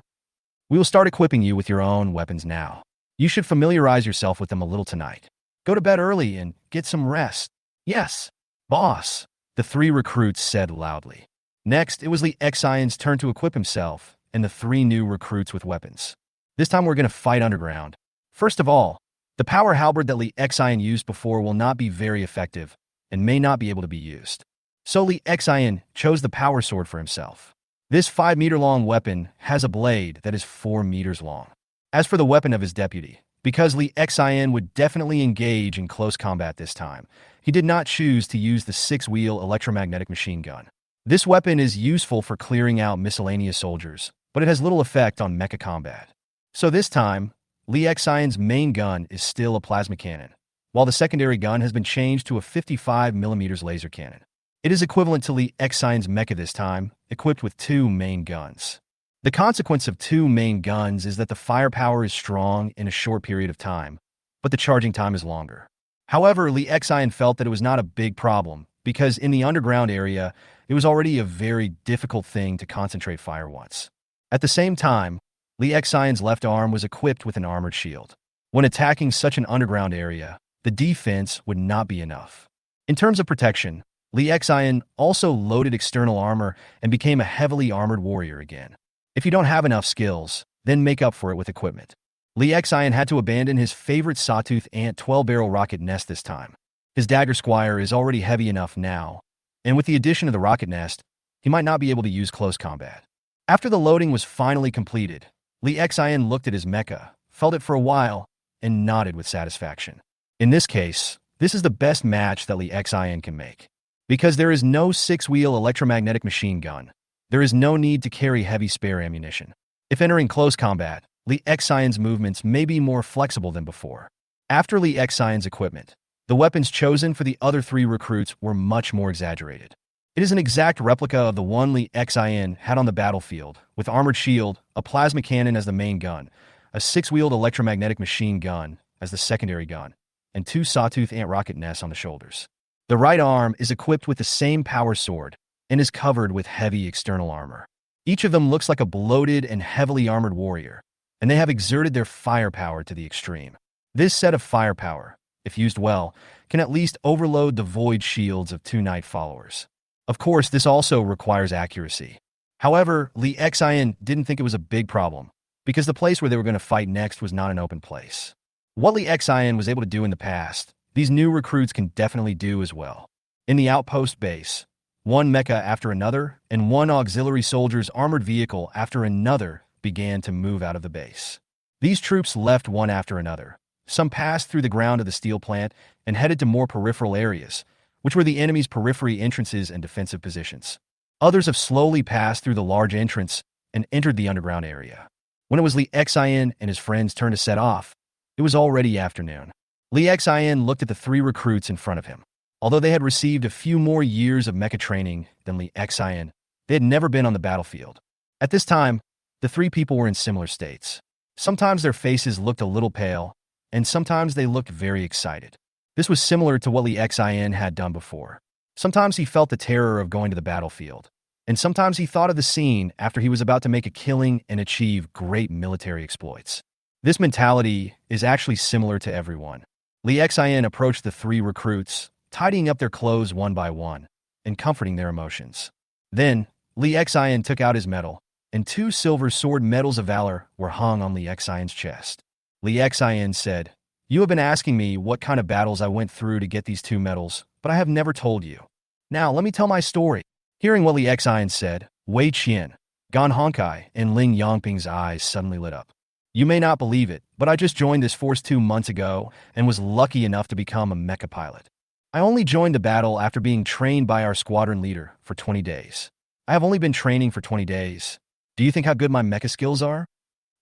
Speaker 1: We will start equipping you with your own weapons now. You should familiarize yourself with them a little tonight. Go to bed early and get some rest." "Yes, boss," the three recruits said loudly. Next, it was Li Xion's turn to equip himself and the three new recruits with weapons. "This time we're going to fight underground. First of all, the power halberd that Li Xion used before will not be very effective and may not be able to be used. So Li Xion chose the power sword for himself. This 5-meter-long weapon has a blade that is 4 meters long. As for the weapon of his deputy, because Li Xion would definitely engage in close combat this time, he did not choose to use the 6-wheel electromagnetic machine gun. This weapon is useful for clearing out miscellaneous soldiers, but it has little effect on mecha combat. So this time, Li Xion's main gun is still a plasma cannon, while the secondary gun has been changed to a 55mm laser cannon. It is equivalent to Li Xion's mecha this time, equipped with 2 main guns. The consequence of 2 main guns is that the firepower is strong in a short period of time, but the charging time is longer. However, Li Xion felt that it was not a big problem, because in the underground area, it was already a very difficult thing to concentrate fire once. At the same time, Li Xion's left arm was equipped with an armored shield. When attacking such an underground area, the defense would not be enough. In terms of protection, Li Xion also loaded external armor and became a heavily armored warrior again. If you don't have enough skills, then make up for it with equipment. Li Xion had to abandon his favorite sawtooth ant 12-barrel rocket nest this time. His dagger squire is already heavy enough now, and with the addition of the rocket nest, he might not be able to use close combat. After the loading was finally completed, Li Xion looked at his mecha, felt it for a while, and nodded with satisfaction. In this case, this is the best match that Li Xion can make. Because there is no 6-wheel electromagnetic machine gun, there is no need to carry heavy spare ammunition. If entering close combat, Li Xion's movements may be more flexible than before. After Li Xion's equipment, the weapons chosen for the other 3 recruits were much more exaggerated. It is an exact replica of the one Li Xion had on the battlefield, with armored shield, a plasma cannon as the main gun, a 6-wheeled electromagnetic machine gun as the secondary gun, and 2 sawtooth ant rocket nests on the shoulders. The right arm is equipped with the same power sword and is covered with heavy external armor. Each of them looks like a bloated and heavily armored warrior, and they have exerted their firepower to the extreme. This set of firepower, if used well, can at least overload the void shields of 2 knight followers. Of course, this also requires accuracy. However, Li Xion didn't think it was a big problem, because the place where they were going to fight next was not an open place. What Li Xion was able to do in the past, these new recruits can definitely do as well. In the outpost base, one mecha after another and one auxiliary soldier's armored vehicle after another began to move out of the base. These troops left one after another. Some passed through the ground of the steel plant and headed to more peripheral areas, which were the enemy's periphery entrances and defensive positions. Others have slowly passed through the large entrance and entered the underground area. When it was Li Xion and his friends' turn to set off, It was already afternoon. Li Xin looked at the three recruits in front of him. Although they had received a few more years of mecha training than Li Xin, they had never been on the battlefield. At this time, the three people were in similar states. Sometimes their faces looked a little pale, and sometimes they looked very excited. This was similar to what Li Xin had done before. Sometimes he felt the terror of going to the battlefield, and sometimes he thought of the scene after he was about to make a killing and achieve great military exploits. This mentality is actually similar to everyone. Li Xin approached the three recruits, tidying up their clothes one by one, and comforting their emotions. Then, Li Xin took out his medal, and two silver sword medals of valor were hung on Li Xion's chest. Li Xin said, "You have been asking me what kind of battles I went through to get these two medals, but I have never told you. Now, let me tell my story." Hearing what Li Xin said, Wei Qian, Gan Honkai, and Ling Yongping's eyes suddenly lit up. "You may not believe it, but I just joined this force 2 months ago and was lucky enough to become a mecha pilot. I only joined the battle after being trained by our squadron leader for 20 days. I have only been training for 20 days. Do you think how good my mecha skills are?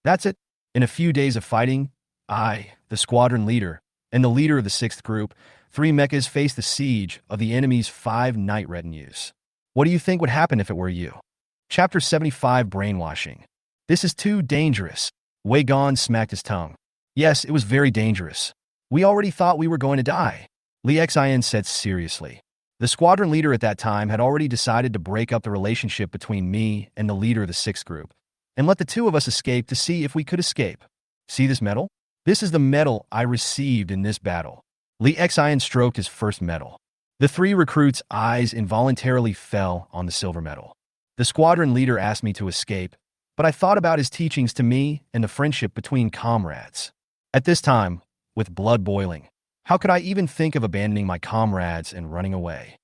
Speaker 1: That's it. In a few days of fighting, I, the squadron leader, and the leader of the 6th group, 3 mechas faced the siege of the enemy's 5 knight retinues. What do you think would happen if it were you?" Chapter 75 Brainwashing. "This is too dangerous." Wei Gan smacked his tongue. "Yes, it was very dangerous. We already thought we were going to die," Li Xin said seriously. The squadron leader at that time had already decided to break up the relationship between me and the leader of the 6th group, and let the two of us escape to see if we could escape. "See this medal? This is the medal I received in this battle." Li Xin stroked his first medal. The 3 recruits' eyes involuntarily fell on the silver medal. "The squadron leader asked me to escape, but I thought about his teachings to me and the friendship between comrades. At this time, with blood boiling, how could I even think of abandoning my comrades and running away?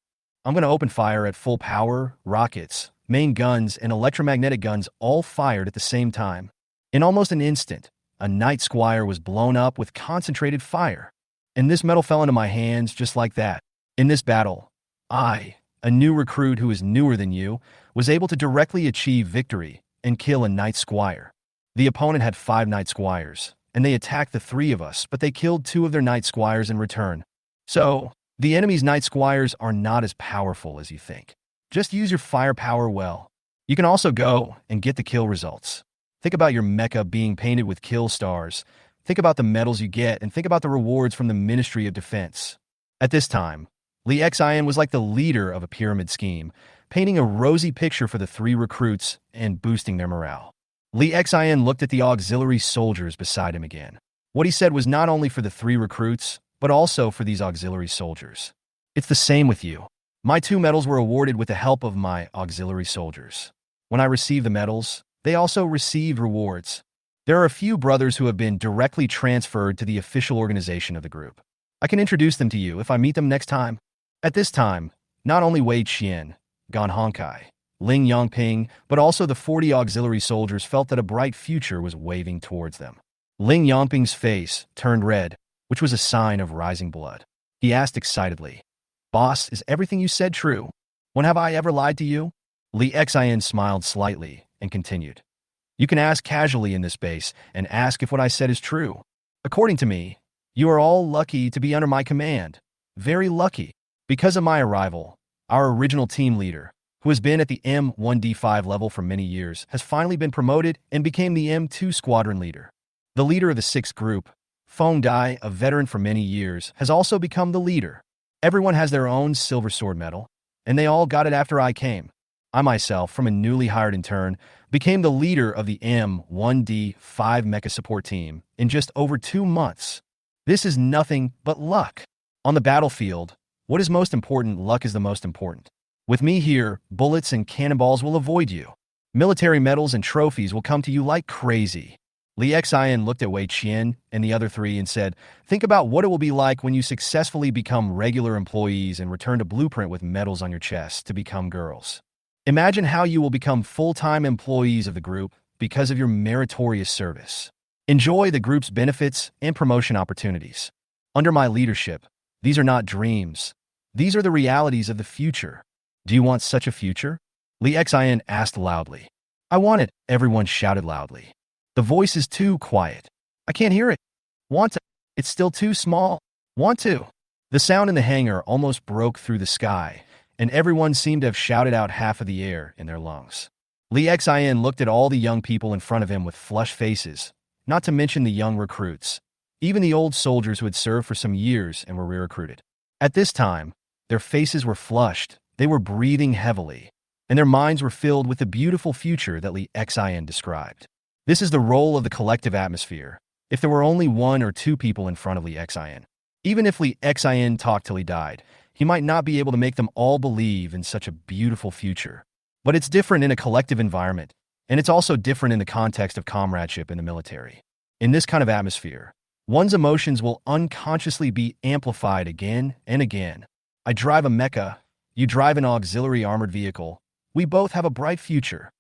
Speaker 1: I'm going to open fire at full power, rockets, main guns, and electromagnetic guns all fired at the same time. In almost an instant, a knight squire was blown up with concentrated fire, and this medal fell into my hands just like that. In this battle, I, a new recruit who is newer than you, was able to directly achieve victory and kill a knight squire. The opponent had 5 knight squires, and they attacked the 3 of us, but they killed 2 of their knight squires in return. So, the enemy's knight squires are not as powerful as you think. Just use your firepower well. You can also go and get the kill results. Think about your mecha being painted with kill stars. Think about the medals you get, and think about the rewards from the Ministry of Defense." At this time, Li Xin was like the leader of a pyramid scheme, painting a rosy picture for the 3 recruits and boosting their morale. Li Xin looked at the auxiliary soldiers beside him again. What he said was not only for the 3 recruits, but also for these auxiliary soldiers. "It's the same with you. My 2 medals were awarded with the help of my auxiliary soldiers. When I received the medals, they also received rewards. There are a few brothers who have been directly transferred to the official organization of the group. I can introduce them to you if I meet them next time." At this time, not only Wei Qian, Gan Honkai, Ling Yongping, but also the 40 auxiliary soldiers felt that a bright future was waving towards them. Ling Yongping's face turned red, which was a sign of rising blood. He asked excitedly, "Boss, is everything you said true? When have I ever lied to you?" Li Xin smiled slightly and continued, "You can ask casually in this base and ask if what I said is true. According to me, you are all lucky to be under my command. Very lucky. Because of my arrival, our original team leader, who has been at the M1D5 level for many years, has finally been promoted and became the M2 squadron leader. The leader of the 6th group, Feng Dai, a veteran for many years, has also become the leader. Everyone has their own silver sword medal, and they all got it after I came. I myself, from a newly hired intern, became the leader of the M1D5 mecha support team in just over 2 months. This is nothing but luck. On the battlefield, what is most important? Luck is the most important. With me here, bullets and cannonballs will avoid you. Military medals and trophies will come to you like crazy." Li Xin looked at Wei Qian and the other 3 and said, "Think about what it will be like when you successfully become regular employees and return to Blueprint with medals on your chest to become girls. Imagine how you will become full-time employees of the group because of your meritorious service. Enjoy the group's benefits and promotion opportunities. Under my leadership, these are not dreams. These are the realities of the future. Do you want such a future?" Li Xin asked loudly. "I want it," everyone shouted loudly. "The voice is too quiet. I can't hear it." Want to? It's still too small. Want to? The sound in the hangar almost broke through the sky, and everyone seemed to have shouted out half of the air in their lungs. Lee Xin looked at all the young people in front of him with flushed faces, not to mention the young recruits, even the old soldiers who had served for some years and were re-recruited. At this time, their faces were flushed, they were breathing heavily, and their minds were filled with the beautiful future that Lee Xin described. This is the role of the collective atmosphere. If there were only one or two people in front of Lee Xin, even if Lee Xin talked till he died, he might not be able to make them all believe in such a beautiful future. But it's different in a collective environment, and it's also different in the context of comradeship in the military. In this kind of atmosphere, one's emotions will unconsciously be amplified again and again. I drive a mecha, you drive an auxiliary armored vehicle. We both have a bright future.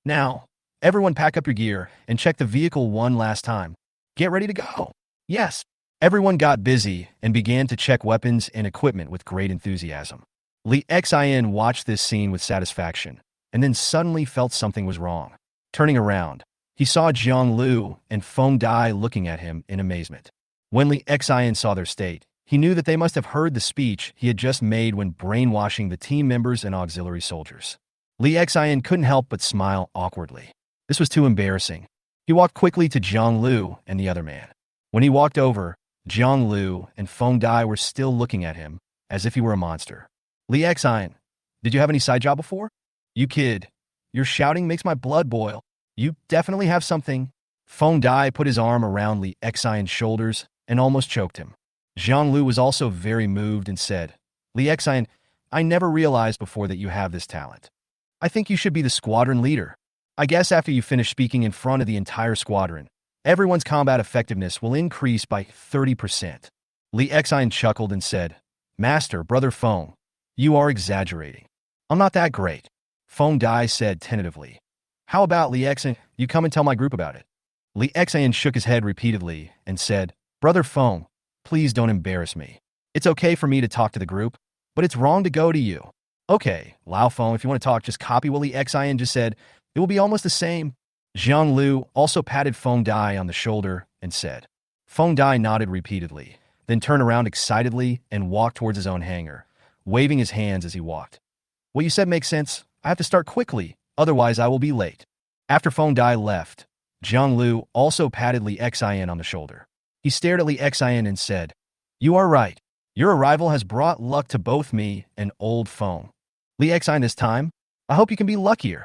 Speaker 1: Now, everyone pack up your gear and check the vehicle one last time. Get ready to go. Yes. Everyone got busy and began to check weapons and equipment with great enthusiasm. Lee Xin watched this scene with satisfaction, and then suddenly felt something was wrong. Turning around, he saw Jiang Lu and Feng Dai looking at him in amazement. When Lee Xin saw their state, he knew that they must have heard the speech he had just made when brainwashing the team members and auxiliary soldiers. Lee Xin couldn't help but smile awkwardly. This was too embarrassing. He walked quickly to Jiang Lu and the other man. When he walked over, Jiang Lu and Feng Dai were still looking at him as if he were a monster. Lee Xin, did you have any side job before? You kid, your shouting makes my blood boil. You definitely have something. Feng Dai put his arm around Lee Xion's shoulders and almost choked him. Jiang Lu was also very moved and said, Lee Xion, I never realized before that you have this talent. I think you should be the squadron leader. I guess after you finish speaking in front of the entire squadron, everyone's combat effectiveness will increase by 30%. Lee Xion chuckled and said, Master, Brother Feng, you are exaggerating. I'm not that great. Feng Dai said tentatively. How about, Lee Xion, you come and tell my group about it? Lee Xion shook his head repeatedly and said, Brother Feng, please don't embarrass me. It's okay for me to talk to the group, but it's wrong to go to you. Okay, Lao Feng, if you want to talk, just copy what Lee Xion just said. It will be almost the same. Jiang Lu also patted Feng Dai on the shoulder and said. Feng Dai nodded repeatedly, then turned around excitedly and walked towards his own hangar, waving his hands as he walked. What you said makes sense. I have to start quickly, otherwise I will be late. After Feng Dai left, Jiang Lu also patted Lee Xion on the shoulder. He stared at Lee Xion and said, You are right. Your arrival has brought luck to both me and old Feng. Lee Xion, this time, I hope you can be luckier.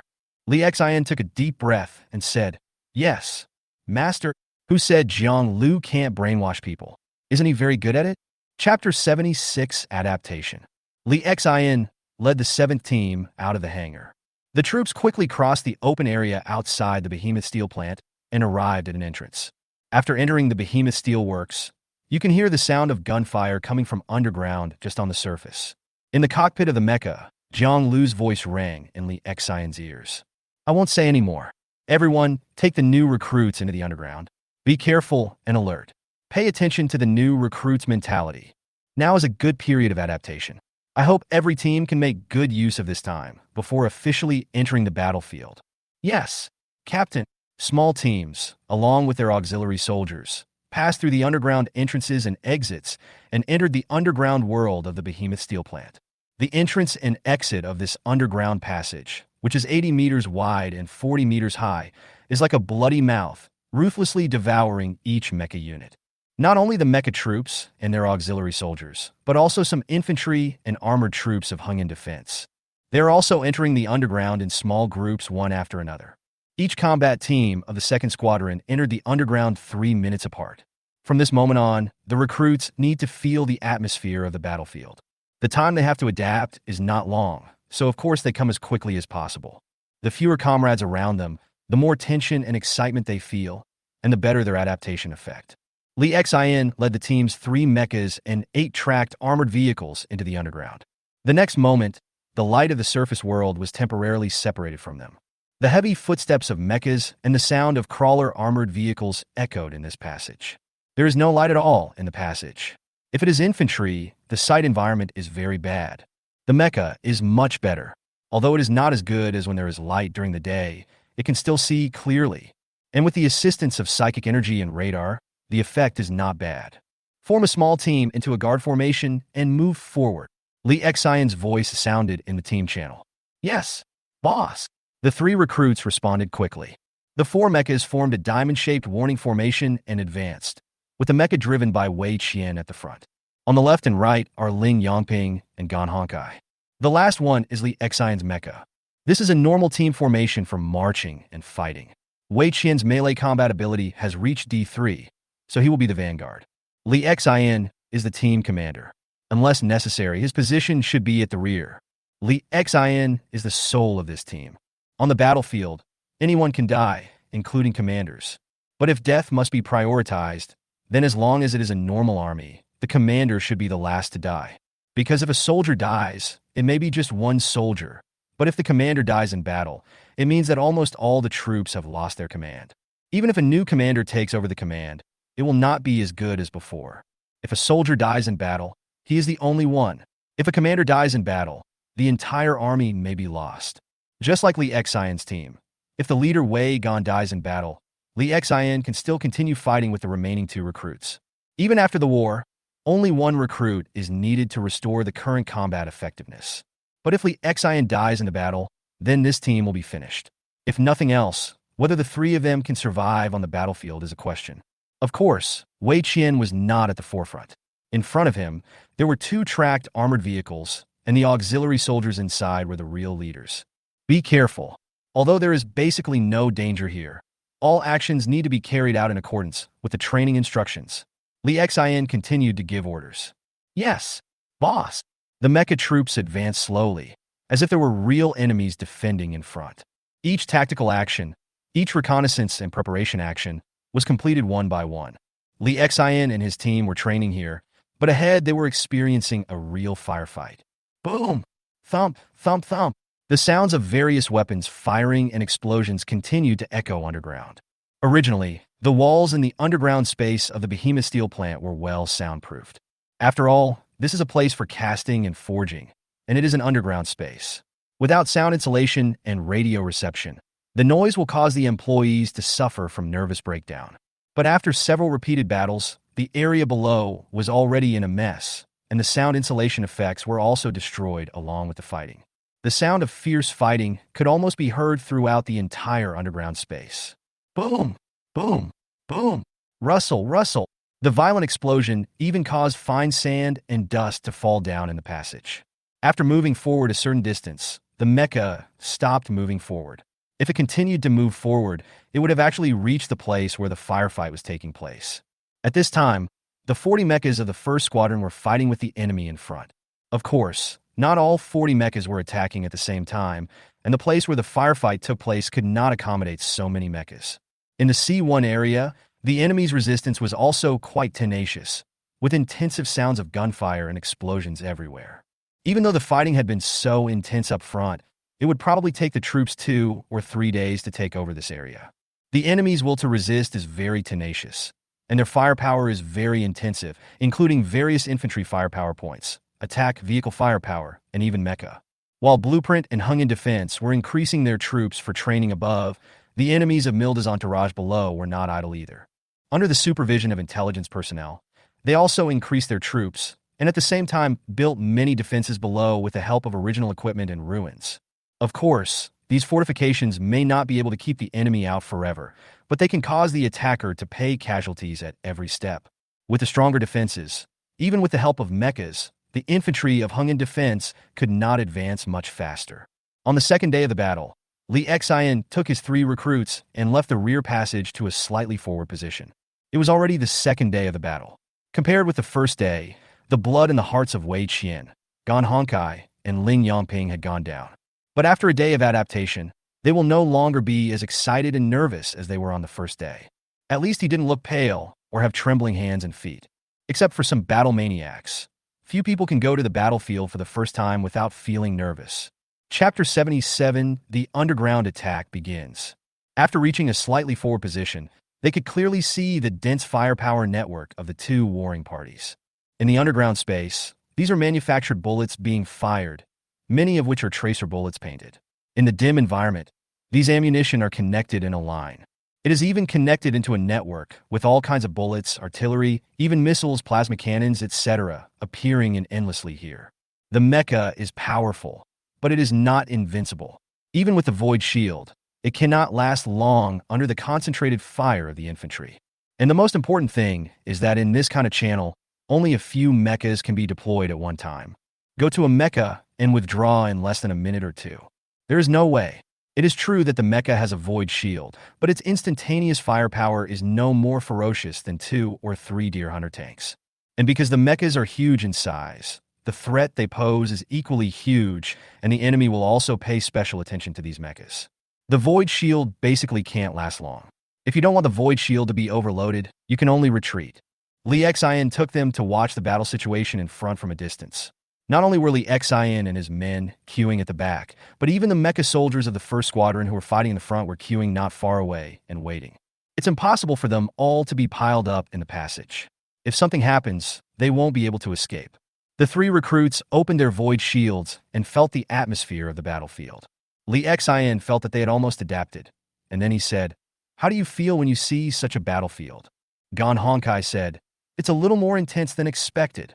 Speaker 1: Lee Xion took a deep breath and said, Yes, Master. Who said Jiang Lu can't brainwash people? Isn't he very good at it? Chapter 76 Adaptation. Lee Xion led the 7th team out of the hangar. The troops quickly crossed the open area outside the Behemoth Steel plant and arrived at an entrance. After entering the Behemoth Steel Works, you can hear the sound of gunfire coming from underground just on the surface. In the cockpit of the Mecha, Jiang Lu's voice rang in Lee Xion's ears. I won't say any more. Everyone, take the new recruits into the underground. Be careful and alert. Pay attention to the new recruits' mentality. Now is a good period of adaptation. I hope every team can make good use of this time before officially entering the battlefield. Yes, Captain. Small teams, along with their auxiliary soldiers, passed through the underground entrances and exits and entered the underground world of the Behemoth Steel plant. The entrance and exit of this underground passage, which is 80 meters wide and 40 meters high, is like a bloody mouth, ruthlessly devouring each mecha unit. Not only the mecha troops and their auxiliary soldiers, but also some infantry and armored troops have hung in defense. They are also entering the underground in small groups one after another. Each combat team of the 2nd Squadron entered the underground 3 minutes apart. From this moment on, the recruits need to feel the atmosphere of the battlefield. The time they have to adapt is not long, so of course they come as quickly as possible. The fewer comrades around them, the more tension and excitement they feel, and the better their adaptation effect. Lee Xion led the team's 3 mechas and 8 tracked armored vehicles into the underground. The next moment, the light of the surface world was temporarily separated from them. The heavy footsteps of mechas and the sound of crawler armored vehicles echoed in this passage. There is no light at all in the passage. If it is infantry, the sight environment is very bad. The mecha is much better. Although it is not as good as when there is light during the day, it can still see clearly. And with the assistance of psychic energy and radar, the effect is not bad. Form a small team into a guard formation and move forward. Lee Xion's voice sounded in the team channel. Yes, boss. The three recruits responded quickly. The four mechas formed a diamond-shaped warning formation and advanced, with the mecha driven by Wei Qian at the front. On the left and right are Ling Yongping and Gan Honkai. The last one is Lee Xion's mecha. This is a normal team formation for marching and fighting. Wei Qian's melee combat ability has reached D3, so he will be the vanguard. Lee Xion is the team commander. Unless necessary, his position should be at the rear. Lee Xion is the soul of this team. On the battlefield, anyone can die, including commanders. But if death must be prioritized, then as long as it is a normal army, the commander should be the last to die. Because if a soldier dies, it may be just one soldier. But if the commander dies in battle, it means that almost all the troops have lost their command. Even if a new commander takes over the command, it will not be as good as before. If a soldier dies in battle, he is the only one. If a commander dies in battle, the entire army may be lost. Just like Lee Xion's team, if the leader Wei Gan dies in battle, Lee Xion can still continue fighting with the remaining two recruits. Even after the war, only one recruit is needed to restore the current combat effectiveness. But if Lee Xion dies in the battle, then this team will be finished. If nothing else, whether the three of them can survive on the battlefield is a question. Of course, Wei Qian was not at the forefront. In front of him, there were two tracked armored vehicles, and the auxiliary soldiers inside were the real leaders. Be careful. Although there is basically no danger here, all actions need to be carried out in accordance with the training instructions. Lee Xion continued to give orders. Yes, boss. The mecha troops advanced slowly, as if there were real enemies defending in front. Each tactical action, each reconnaissance and preparation action, was completed one by one. Lee Xion and his team were training here, but ahead they were experiencing a real firefight. Boom! Thump! Thump! Thump! The sounds of various weapons firing and explosions continued to echo underground. Originally, the walls in the underground space of the behemoth steel plant were well soundproofed. After all, this is a place for casting and forging, and it is an underground space. Without sound insulation and radio reception, the noise will cause the employees to suffer from nervous breakdown. But after several repeated battles, the area below was already in a mess, and the sound insulation effects were also destroyed along with the fighting. The sound of fierce fighting could almost be heard throughout the entire underground space. Boom! Boom! Boom! Rustle! Rustle! The violent explosion even caused fine sand and dust to fall down in the passage. After moving forward a certain distance, the mecha stopped moving forward. If it continued to move forward, it would have actually reached the place where the firefight was taking place. At this time, the 40 mechas of the first squadron were fighting with the enemy in front. Of course, not all 40 mechas were attacking at the same time, and the place where the firefight took place could not accommodate so many mechas. In the C1 area, the enemy's resistance was also quite tenacious, with intensive sounds of gunfire and explosions everywhere. Even though the fighting had been so intense up front, it would probably take the troops 2 or 3 days to take over this area. The enemy's will to resist is very tenacious, and their firepower is very intensive, including various infantry firepower points, attack vehicle firepower, and even mecha. While Blueprint and Hung in Defense were increasing their troops for training above, the enemies of Milda's entourage below were not idle either. Under the supervision of intelligence personnel, they also increased their troops, and at the same time built many defenses below with the help of original equipment and ruins. Of course, these fortifications may not be able to keep the enemy out forever, but they can cause the attacker to pay casualties at every step. With the stronger defenses, even with the help of mechas, the infantry of Hung in Defense could not advance much faster. On the second day of the battle, Lee Xion took his 3 recruits and left the rear passage to a slightly forward position. It was already the second day of the battle. Compared with the first day, the blood in the hearts of Wei Qian, Gan Honkai, and Ling Yongping had gone down. But after a day of adaptation, they will no longer be as excited and nervous as they were on the first day. At least he didn't look pale or have trembling hands and feet. Except for some battle maniacs. Few people can go to the battlefield for the first time without feeling nervous. Chapter 77, The Underground Attack begins. After reaching a slightly forward position, they could clearly see the dense firepower network of the 2 warring parties. In the underground space, these are manufactured bullets being fired, many of which are tracer bullets painted. In the dim environment, these ammunition are connected in a line. It is even connected into a network, with all kinds of bullets, artillery, even missiles, plasma cannons, etc., appearing in endlessly here. The mecha is powerful, but it is not invincible. Even with the void shield, it cannot last long under the concentrated fire of the infantry. And the most important thing is that in this kind of channel, only a few mechas can be deployed at one time. Go to a mecha and withdraw in less than a minute or two. There is no way. It is true that the mecha has a void shield, but its instantaneous firepower is no more ferocious than 2 or 3 deer hunter tanks. And because the mechas are huge in size, the threat they pose is equally huge, and the enemy will also pay special attention to these mechas. The void shield basically can't last long. If you don't want the void shield to be overloaded, you can only retreat. Li Xian took them to watch the battle situation in front from a distance. Not only were Li Xian and his men queuing at the back, but even the mecha soldiers of the first squadron who were fighting in the front were queuing not far away and waiting. It's impossible for them all to be piled up in the passage. If something happens, they won't be able to escape. The 3 recruits opened their void shields and felt the atmosphere of the battlefield. Li Xian felt that they had almost adapted, and then he said, "How do you feel when you see such a battlefield?" Gan Honkai said, "It's a little more intense than expected."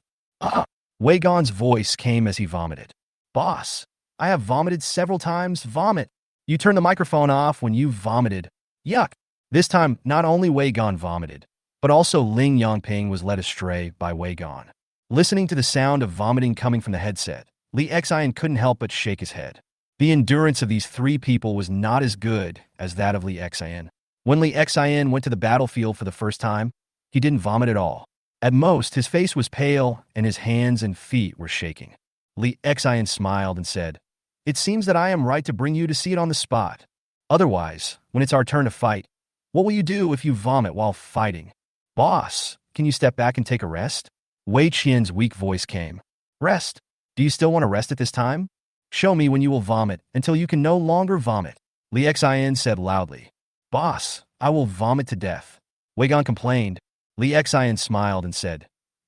Speaker 1: Wei Gan's voice came as he vomited. "Boss, I have vomited several times. Vomit. You turned the microphone off when you vomited. Yuck." This time, not only Wei Gan vomited, but also Ling Yangping was led astray by Wei Gan. Listening to the sound of vomiting coming from the headset, Li Xian couldn't help but shake his head. The endurance of these 3 people was not as good as that of Li Xian. When Li Xian went to the battlefield for the first time, he didn't vomit at all. At most, his face was pale and his hands and feet were shaking. Li Xian smiled and said, "It seems that I am right to bring you to see it on the spot. Otherwise, when it's our turn to fight, what will you do if you vomit while fighting?" "Boss, can you step back and take a rest?" Wei Qian's weak voice came. "Rest? Do you still want to rest at this time? Show me when you will vomit until you can no longer vomit." Li Xian said loudly. "Boss, I will vomit to death." Wei Gan complained. Li Xian smiled and said,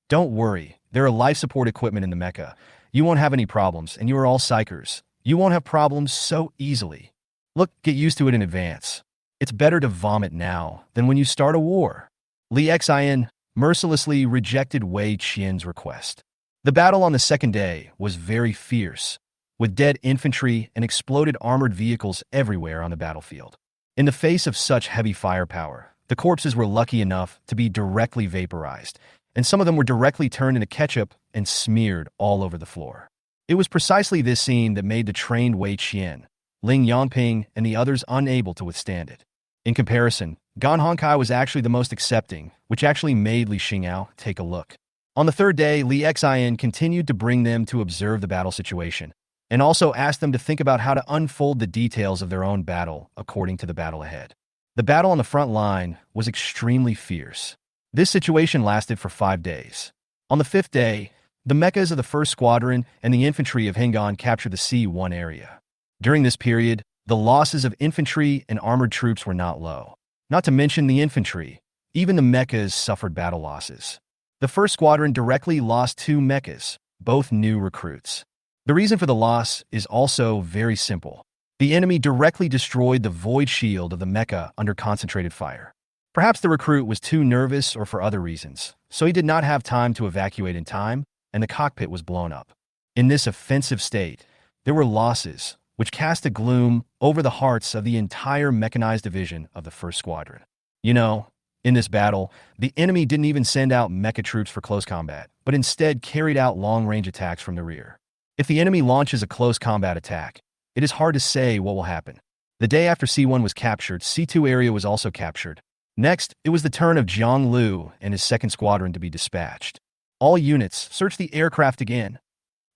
Speaker 1: "Don't worry, there are life support equipment in the mecha. You won't have any problems, and you are all psychers. You won't have problems so easily. Look, get used to it in advance. It's better to vomit now than when you start a war." Li Xian mercilessly rejected Wei Qian's request. The battle on the second day was very fierce, with dead infantry and exploded armored vehicles everywhere on the battlefield. In the face of such heavy firepower, the corpses were lucky enough to be directly vaporized, and some of them were directly turned into ketchup and smeared all over the floor. It was precisely this scene that made the trained Wei Qian, Ling Yangping, and the others unable to withstand it. In comparison, Gan Honkai was actually the most accepting, which actually made Li Xingao take a look. On the third day, Li Xian continued to bring them to observe the battle situation, and also asked them to think about how to unfold the details of their own battle according to the battle ahead. The battle on the front line was extremely fierce. This situation lasted for 5 days. On the 5th day, the mechas of the 1st Squadron and the infantry of Hengan captured the C1 area. During this period, the losses of infantry and armored troops were not low. Not to mention the infantry, even the mechas suffered battle losses. The 1st Squadron directly lost 2 mechas, both new recruits. The reason for the loss is also very simple. The enemy directly destroyed the void shield of the mecha under concentrated fire. Perhaps the recruit was too nervous or for other reasons, so he did not have time to evacuate in time, and the cockpit was blown up. In this offensive state, there were losses, which cast a gloom over the hearts of the entire mechanized division of the 1st Squadron. You know, in this battle, the enemy didn't even send out mecha troops for close combat, but instead carried out long-range attacks from the rear. If the enemy launches a close combat attack, it is hard to say what will happen. The day after C1 was captured, C2 area was also captured. Next, it was the turn of Jiang Lu and his 2nd Squadron to be dispatched. All units, search the aircraft again.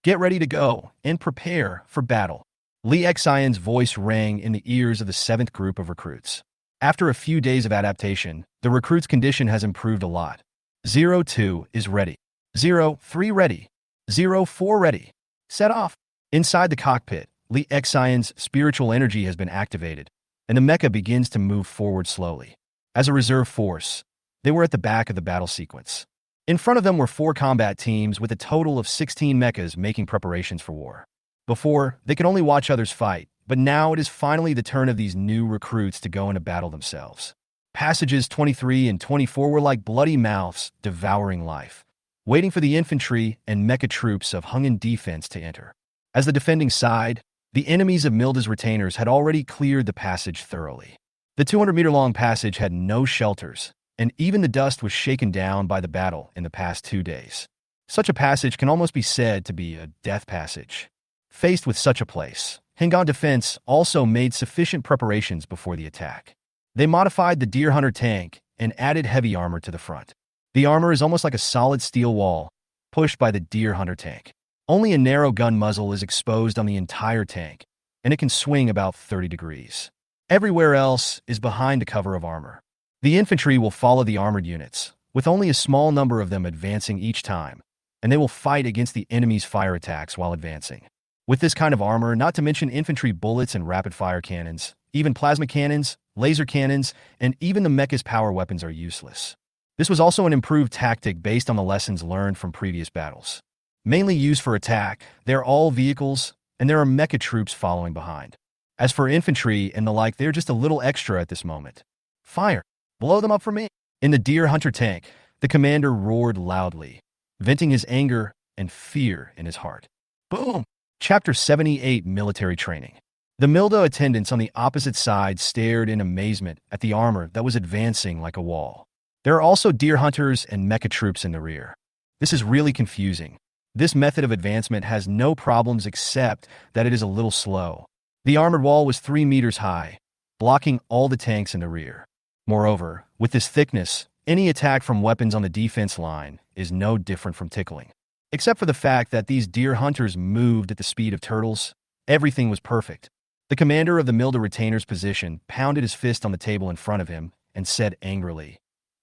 Speaker 1: Get ready to go and prepare for battle. Li Xian's voice rang in the ears of the 7th group of recruits. After a few days of adaptation, the recruit's condition has improved a lot. 02 is ready. 03 ready. 04 ready. Set off. Inside the cockpit, Li Xian's spiritual energy has been activated, and the mecha begins to move forward slowly. As a reserve force, they were at the back of the battle sequence. In front of them were 4 combat teams with a total of 16 mechas making preparations for war. Before, they could only watch others fight, but now it is finally the turn of these new recruits to go into battle themselves. Passages 23 and 24 were like bloody mouths devouring life, waiting for the infantry and mecha troops of Hungan defense to enter. As the defending side, the enemies of Milda's retainers had already cleared the passage thoroughly. The 200-meter-long passage had no shelters, and even the dust was shaken down by the battle in the past 2 days. Such a passage can almost be said to be a death passage. Faced with such a place, Hungan defense also made sufficient preparations before the attack. They modified the Deer Hunter tank and added heavy armor to the front. The armor is almost like a solid steel wall, pushed by the Deer Hunter tank. Only a narrow gun muzzle is exposed on the entire tank, and it can swing about 30 degrees. Everywhere else is behind a cover of armor. The infantry will follow the armored units, with only a small number of them advancing each time, and they will fight against the enemy's fire attacks while advancing. With this kind of armor, not to mention infantry bullets and rapid-fire cannons, even plasma cannons, laser cannons, and even the mecha's power weapons are useless. This was also an improved tactic based on the lessons learned from previous battles. Mainly used for attack, they're all vehicles, and there are mecha troops following behind. As for infantry and the like, they're just a little extra at this moment. Fire! Blow them up for me! In the Deer Hunter tank, the commander roared loudly, venting his anger and fear in his heart. Boom! Chapter 78 Military Training. The Milda attendants on the opposite side stared in amazement at the armor that was advancing like a wall. There are also deer hunters and mecha troops in the rear. This is really confusing. This method of advancement has no problems except that it is a little slow. The armored wall was 3 meters high, blocking all the tanks in the rear. Moreover, with this thickness, any attack from weapons on the defense line is no different from tickling. Except for the fact that these deer hunters moved at the speed of turtles, everything was perfect. The commander of the Milda retainer's position pounded his fist on the table in front of him and said angrily,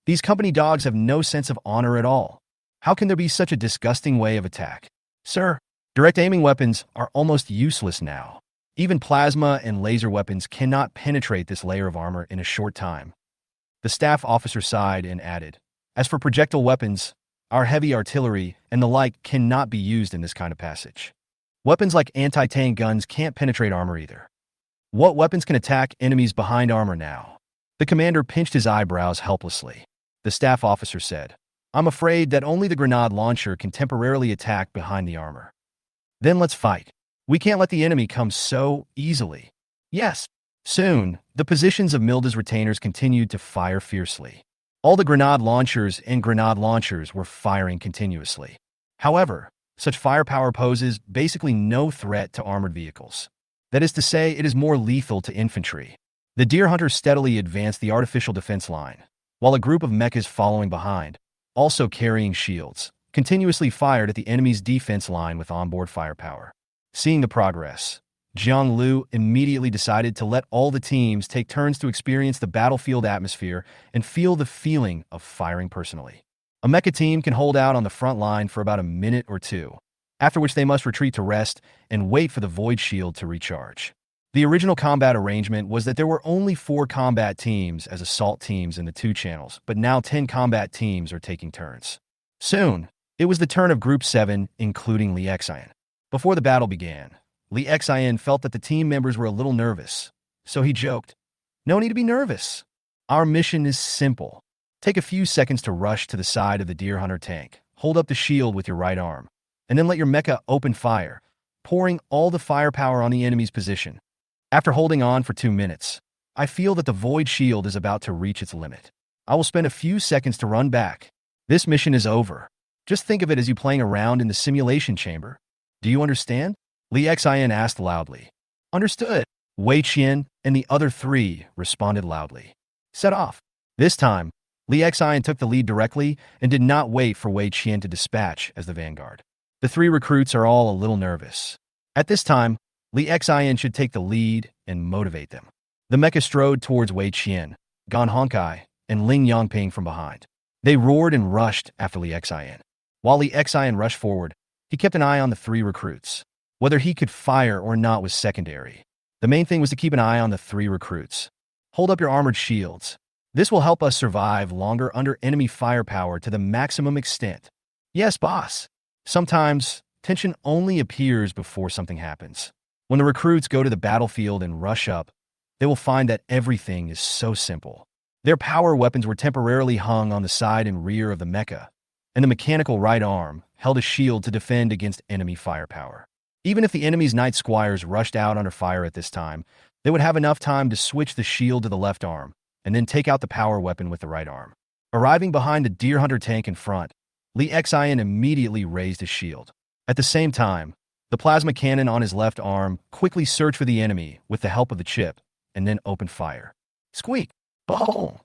Speaker 1: "These company dogs have no sense of honor at all. How can there be such a disgusting way of attack? Sir, direct aiming weapons are almost useless now. Even plasma and laser weapons cannot penetrate this layer of armor in a short time." The staff officer sighed and added, "As for projectile weapons, our heavy artillery and the like cannot be used in this kind of passage. Weapons like anti-tank guns can't penetrate armor either. What weapons can attack enemies behind armor now?" The commander pinched his eyebrows helplessly. The staff officer said, "I'm afraid that only the grenade launcher can temporarily attack behind the armor." "Then let's fight. We can't let the enemy come so easily." Yes. Soon, the positions of Milda's retainers continued to fire fiercely. All the grenade launchers were firing continuously. However, such firepower poses basically no threat to armored vehicles. That is to say, it is more lethal to infantry. The deer hunters steadily advanced the artificial defense line, while a group of mechas following behind, also carrying shields, continuously fired at the enemy's defense line with onboard firepower. Seeing the progress, Jiang Lu immediately decided to let all the teams take turns to experience the battlefield atmosphere and feel the feeling of firing personally. A mecha team can hold out on the front line for about a minute or two, after which they must retreat to rest and wait for the void shield to recharge. The original combat arrangement was that there were only 4 combat teams as assault teams in the 2 channels, but now 10 combat teams are taking turns. Soon, it was the turn of Group 7, including Li Xian. Before the battle began, Li Xian felt that the team members were a little nervous, so he joked, "No need to be nervous. Our mission is simple. Take a few seconds to rush to the side of the Deer Hunter tank, hold up the shield with your right arm, and then let your mecha open fire, pouring all the firepower on the enemy's position. After holding on for 2 minutes, I feel that the void shield is about to reach its limit. I will spend a few seconds to run back. This mission is over. Just think of it as you playing around in the simulation chamber. Do you understand?" Li Xian asked loudly. "Understood." Wei Qian and the other 3 responded loudly. Set off. This time, Li Xian took the lead directly and did not wait for Wei Qian to dispatch as the vanguard. The 3 recruits are all a little nervous. At this time, Li Xian should take the lead and motivate them. The mecha strode towards Wei Qian, Gan Honkai, and Ling Yangping from behind. They roared and rushed after Li Xian. While Li Xian rushed forward, he kept an eye on the 3 recruits. Whether he could fire or not was secondary. The main thing was to keep an eye on the 3 recruits. Hold up your armored shields. This will help us survive longer under enemy firepower to the maximum extent. Yes, boss. Sometimes, tension only appears before something happens. When the recruits go to the battlefield and rush up, they will find that everything is so simple. Their power weapons were temporarily hung on the side and rear of the mecha, and the mechanical right arm held a shield to defend against enemy firepower. Even if the enemy's Knight Squires rushed out under fire at this time, they would have enough time to switch the shield to the left arm, and then take out the power weapon with the right arm. Arriving behind the Deer Hunter tank in front, Lee Xian immediately raised his shield. At the same time, the plasma cannon on his left arm quickly searched for the enemy with the help of the chip, and then opened fire. Squeak! Boom!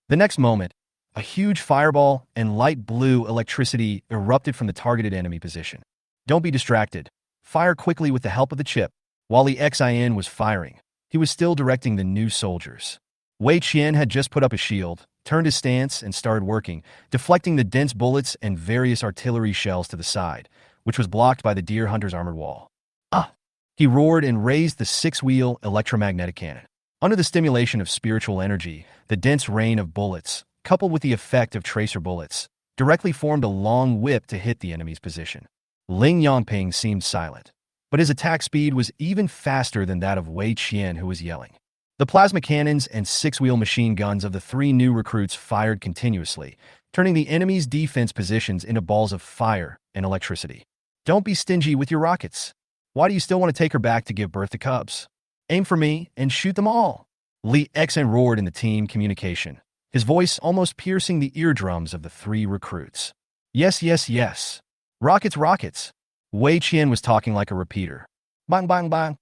Speaker 1: The next moment, a huge fireball and light blue electricity erupted from the targeted enemy position. Don't be distracted. Fire quickly with the help of the chip. While Lee Xian was firing, he was still directing the new soldiers. Wei Qian had just put up a shield, turned his stance, and started working, deflecting the dense bullets and various artillery shells to the side, which was blocked by the Deer Hunter's armored wall. Ah! He roared and raised the six-wheel electromagnetic cannon. Under the stimulation of spiritual energy, the dense rain of bullets, coupled with the effect of tracer bullets, directly formed a long whip to hit the enemy's position. Ling Yongping seemed silent, but his attack speed was even faster than that of Wei Qian, who was yelling. The plasma cannons and six-wheel machine guns of the three new recruits fired continuously, turning the enemy's defense positions into balls of fire and electricity. Don't be stingy with your rockets. Why do you still want to take her back to give birth to cubs? Aim for me and shoot them all. Lee Xian roared in the team communication, his voice almost piercing the eardrums of the three recruits. Yes, yes, yes. Rockets, rockets. Wei Qian was talking like a repeater. Bang, bang, bang.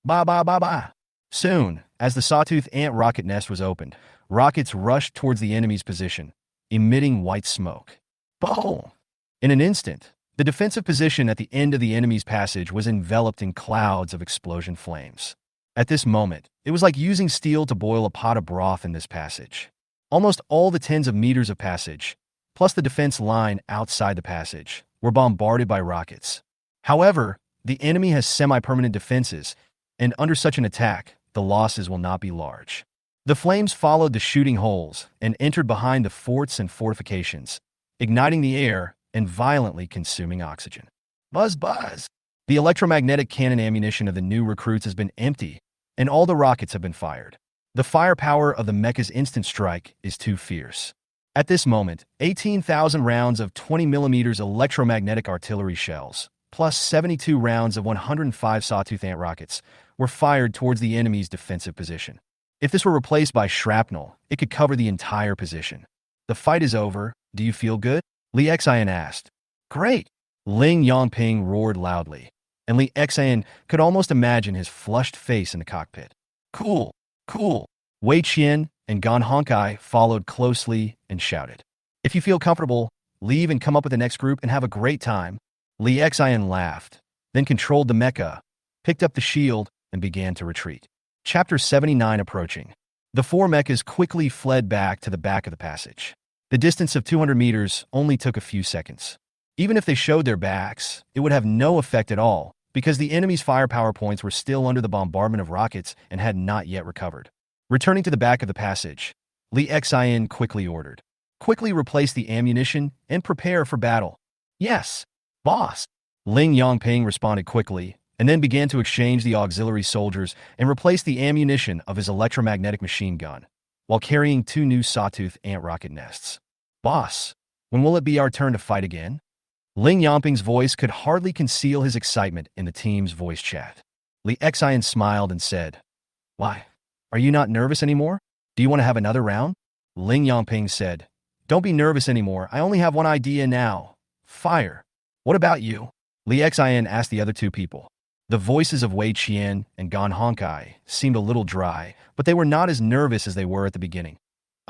Speaker 1: Ba, ba, ba, ba. Soon, as the sawtooth ant rocket nest was opened, rockets rushed towards the enemy's position, emitting white smoke. Boom! In an instant, the defensive position at the end of the enemy's passage was enveloped in clouds of explosion flames. At this moment, it was like using steel to boil a pot of broth in this passage. Almost all the tens of meters of passage, plus the defense line outside the passage, were bombarded by rockets. However, the enemy has semi-permanent defenses, and under such an attack, the losses will not be large. The flames followed the shooting holes and entered behind the forts and fortifications, igniting the air and violently consuming oxygen. Buzz, buzz! The electromagnetic cannon ammunition of the new recruits has been empty, and all the rockets have been fired. The firepower of the mecha's instant strike is too fierce. At this moment, 18,000 rounds of 20mm electromagnetic artillery shells, plus 72 rounds of 105 sawtooth ant rockets, were fired towards the enemy's defensive position. If this were replaced by shrapnel, it could cover the entire position. The fight is over. Do you feel good? Lee Xian asked. Great! Ling Yongping roared loudly, and Lee Xian could almost imagine his flushed face in the cockpit. Cool! Cool! Wei Qian and Gan Honkai followed closely and shouted. If you feel comfortable, leave and come up with the next group and have a great time. Lee Xian laughed, then controlled the mecha, picked up the shield, and began to retreat. Chapter 79 approaching. The four mechas quickly fled back to the back of the passage. The distance of 200 meters only took a few seconds. Even if they showed their backs, it would have no effect at all, because the enemy's firepower points were still under the bombardment of rockets and had not yet recovered. Returning to the back of the passage, Lee Xian quickly ordered. Quickly replace the ammunition and prepare for battle. Yes, boss. Ling Yongping responded quickly, and then began to exchange the auxiliary soldiers and replace the ammunition of his electromagnetic machine gun, while carrying two new sawtooth ant rocket nests. Boss, when will it be our turn to fight again? Ling Yongping's voice could hardly conceal his excitement in the team's voice chat. Lee Xian smiled and said, Why, are you not nervous anymore? Do you want to have another round? Ling Yongping said, Don't be nervous anymore. I only have one idea now. Fire. What about you? Lee Xian asked the other two people. The voices of Wei Qian and Gan Honkai seemed a little dry, but they were not as nervous as they were at the beginning.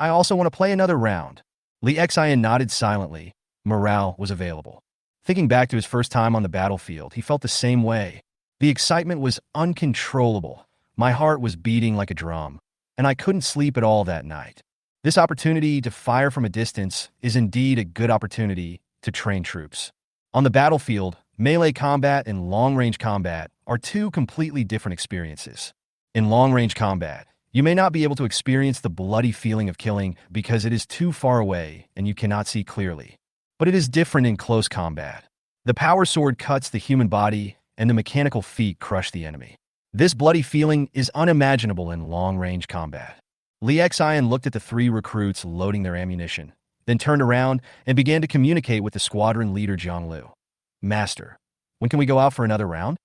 Speaker 1: I also want to play another round. Lee Xian nodded silently. Morale was available. Thinking back to his first time on the battlefield, he felt the same way. The excitement was uncontrollable. My heart was beating like a drum, and I couldn't sleep at all that night. This opportunity to fire from a distance is indeed a good opportunity to train troops. On the battlefield, melee combat and long-range combat are two completely different experiences. In long-range combat, you may not be able to experience the bloody feeling of killing because it is too far away and you cannot see clearly. But it is different in close combat. The power sword cuts the human body, and the mechanical feet crush the enemy. This bloody feeling is unimaginable in long-range combat. Li Xian looked at the three recruits loading their ammunition, then turned around and began to communicate with the squadron leader Zhang Lu. Master, when can we go out for another round?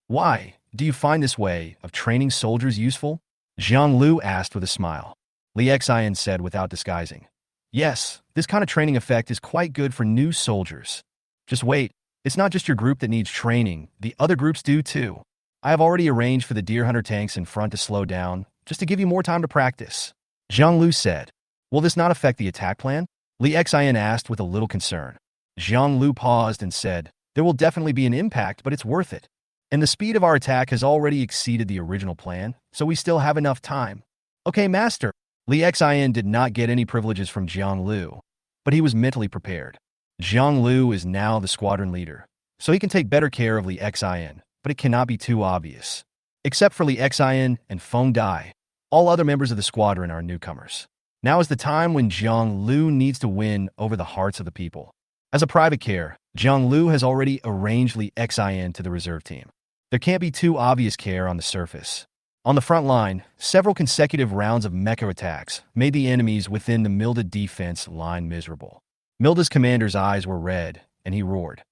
Speaker 1: Why? Do you find this way of training soldiers useful? Zhang Lu asked with a smile. Li Xian said without disguising. Yes, this kind of training effect is quite good for new soldiers. Just wait, it's not just your group that needs training, the other groups do too. I have already arranged for the deer hunter tanks in front to slow down, just to give you more time to practice. Zhang Lu said. Will this not affect the attack plan? Li Xian asked with a little concern. Zhang Lu paused and said, there will definitely be an impact, but it's worth it. And the speed of our attack has already exceeded the original plan, so we still have enough time. Okay, Master. Li Xian did not get any privileges from Zhang Lu, but he was mentally prepared. Zhang Lu is now the squadron leader, so he can take better care of Li Xian, but it cannot be too obvious. Except for Li Xian and Feng Dai, all other members of the squadron are newcomers. Now is the time when Zhang Lu needs to win over the hearts of the people. As a private care, Zhang Lu has already arranged Li Xian to the reserve team. There can't be too obvious care on the surface. On the front line, several consecutive rounds of mecha attacks made the enemies within the Milda defense line miserable. Milda's commander's eyes were red, and he roared.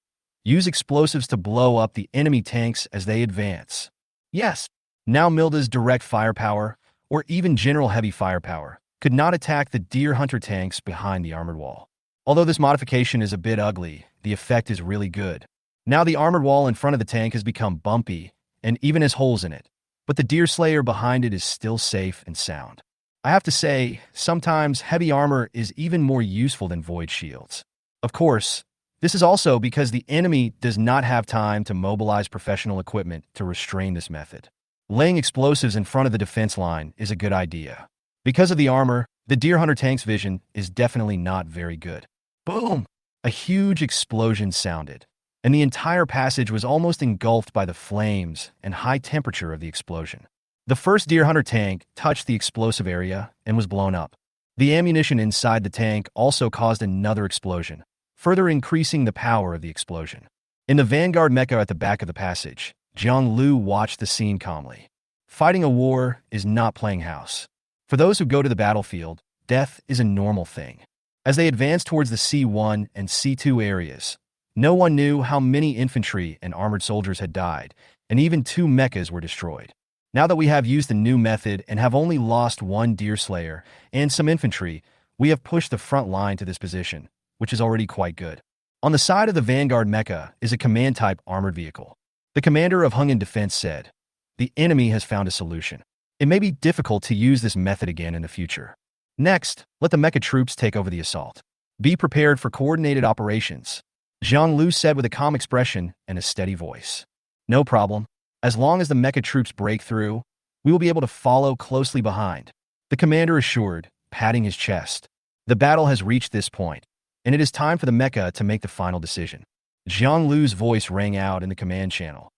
Speaker 1: Use explosives to blow up the enemy tanks as they advance. Yes, now Milda's direct firepower, or even general heavy firepower, could not attack the deer hunter tanks behind the armored wall. Although this modification is a bit ugly, the effect is really good. Now the armored wall in front of the tank has become bumpy and even has holes in it, but the deer slayer behind it is still safe and sound. I have to say, sometimes heavy armor is even more useful than void shields. Of course, this is also because the enemy does not have time to mobilize professional equipment to restrain this method. Laying explosives in front of the defense line is a good idea. Because of the armor, the deer hunter tank's vision is definitely not very good. Boom! A huge explosion sounded, and the entire passage was almost engulfed by the flames and high temperature of the explosion. The first deer hunter tank touched the explosive area and was blown up. The ammunition inside the tank also caused another explosion, further increasing the power of the explosion. In the vanguard mecha at the back of the passage, Zhang Lu watched the scene calmly. Fighting a war is not playing house. For those who go to the battlefield, death is a normal thing. As they advanced towards the C1 and C2 areas, no one knew how many infantry and armored soldiers had died, and even 2 mechas were destroyed. Now that we have used the new method and have only lost 1 deer slayer and some infantry, we have pushed the front line to this position, which is already quite good. On the side of the vanguard mecha is a command-type armored vehicle. The commander of Hungan Defense said, the enemy has found a solution. It may be difficult to use this method again in the future. Next, let the mecha troops take over the assault. Be prepared for coordinated operations, Zhang Lu said with a calm expression and a steady voice. No problem. As long as the mecha troops break through, we will be able to follow closely behind, the commander assured, patting his chest. The battle has reached this point, and it is time for the mecha to make the final decision. Zhang Lu's voice rang out in the command channel.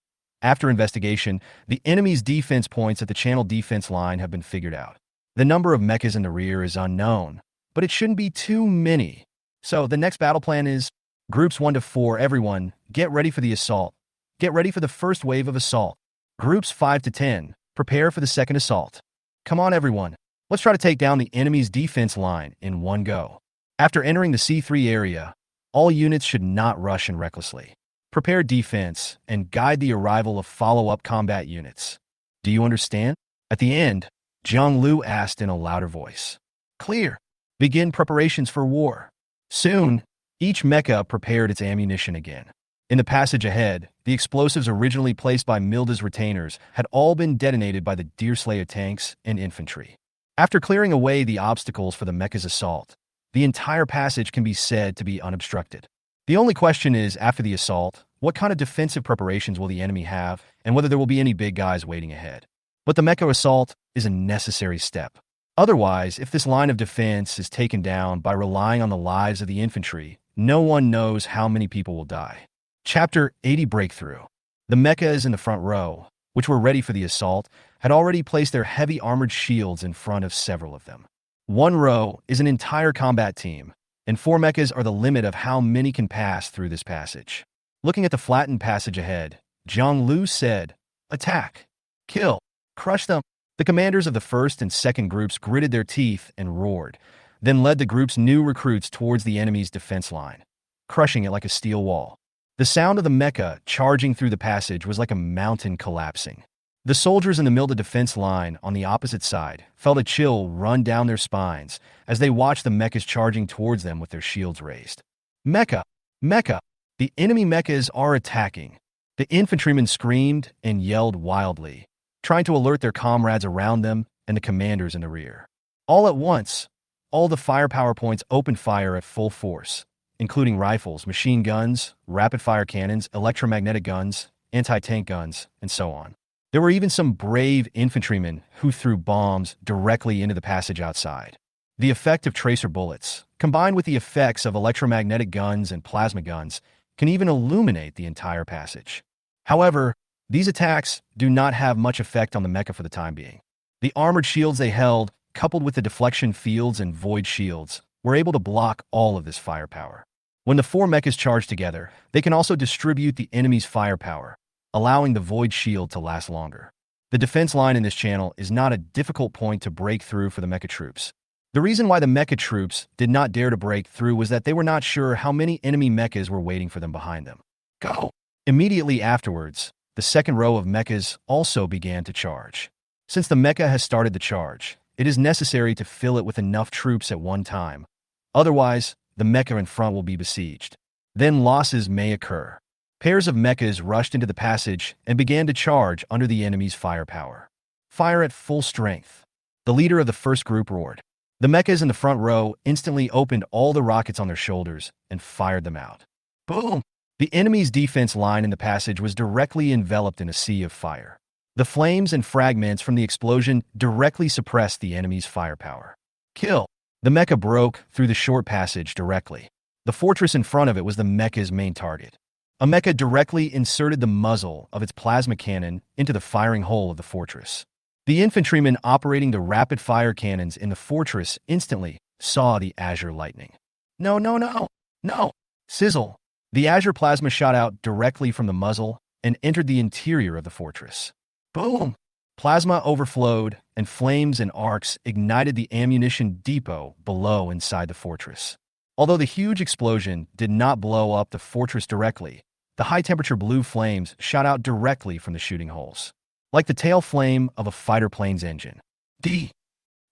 Speaker 1: After investigation, the enemy's defense points at the channel defense line have been figured out. The number of mechas in the rear is unknown, but it shouldn't be too many. So the next battle plan is, Groups 1 to 4, everyone, get ready for the assault. Get ready for the first wave of assault. Groups 5 to 10, prepare for the second assault. Come on everyone, let's try to take down the enemy's defense line in one go. After entering the C3 area, all units should not rush in recklessly. Prepare defense and guide the arrival of follow-up combat units. Do you understand? At the end, Zhang Lu asked in a louder voice. Clear. Begin preparations for war. Soon, each mecha prepared its ammunition again. In the passage ahead, the explosives originally placed by Milda's retainers had all been detonated by the Deerslayer tanks and infantry. After clearing away the obstacles for the mecha's assault, the entire passage can be said to be unobstructed. The only question is, after the assault, what kind of defensive preparations will the enemy have, and whether there will be any big guys waiting ahead. But the mecha assault is a necessary step. Otherwise, if this line of defense is taken down by relying on the lives of the infantry, no one knows how many people will die. Chapter 80 Breakthrough. The mechas in the front row, which were ready for the assault, had already placed their heavy armored shields in front of several of them. One row is an entire combat team, and 4 mechas are the limit of how many can pass through this passage. Looking at the flattened passage ahead, Zhang Lu said, Attack! Kill! Crush them! The commanders of the first and second groups gritted their teeth and roared, then led the group's new recruits towards the enemy's defense line, crushing it like a steel wall. The sound of the mecha charging through the passage was like a mountain collapsing. The soldiers in the middle of the defense line on the opposite side felt a chill run down their spines as they watched the mechas charging towards them with their shields raised. Mecha! Mecha! The enemy mechas are attacking. The infantrymen screamed and yelled wildly, trying to alert their comrades around them and the commanders in the rear. All at once, all the firepower points opened fire at full force, including rifles, machine guns, rapid-fire cannons, electromagnetic guns, anti-tank guns, and so on. There were even some brave infantrymen who threw bombs directly into the passage outside. The effect of tracer bullets, combined with the effects of electromagnetic guns and plasma guns, can even illuminate the entire passage. However, these attacks do not have much effect on the mecha for the time being. The armored shields they held, coupled with the deflection fields and void shields, were able to block all of this firepower. When the four mechas charge together, they can also distribute the enemy's firepower, allowing the void shield to last longer. The defense line in this channel is not a difficult point to break through for the mecha troops. The reason why the mecha troops did not dare to break through was that they were not sure how many enemy mechas were waiting for them behind them. Go! Immediately afterwards, the second row of mechas also began to charge. Since the mecha has started the charge, it is necessary to fill it with enough troops at one time. Otherwise, the mecha in front will be besieged. Then losses may occur. Pairs of mechas rushed into the passage and began to charge under the enemy's firepower. Fire at full strength. The leader of the first group roared. The mechas in the front row instantly opened all the rockets on their shoulders and fired them out. Boom! The enemy's defense line in the passage was directly enveloped in a sea of fire. The flames and fragments from the explosion directly suppressed the enemy's firepower. Kill! The mecha broke through the short passage directly. The fortress in front of it was the mecha's main target. A mecha directly inserted the muzzle of its plasma cannon into the firing hole of the fortress. The infantrymen operating the rapid-fire cannons in the fortress instantly saw the azure lightning. No, no, no, no! Sizzle! The azure plasma shot out directly from the muzzle and entered the interior of the fortress. Boom! Plasma overflowed, and flames and arcs ignited the ammunition depot below inside the fortress. Although the huge explosion did not blow up the fortress directly, the high-temperature blue flames shot out directly from the shooting holes, like the tail flame of a fighter plane's engine.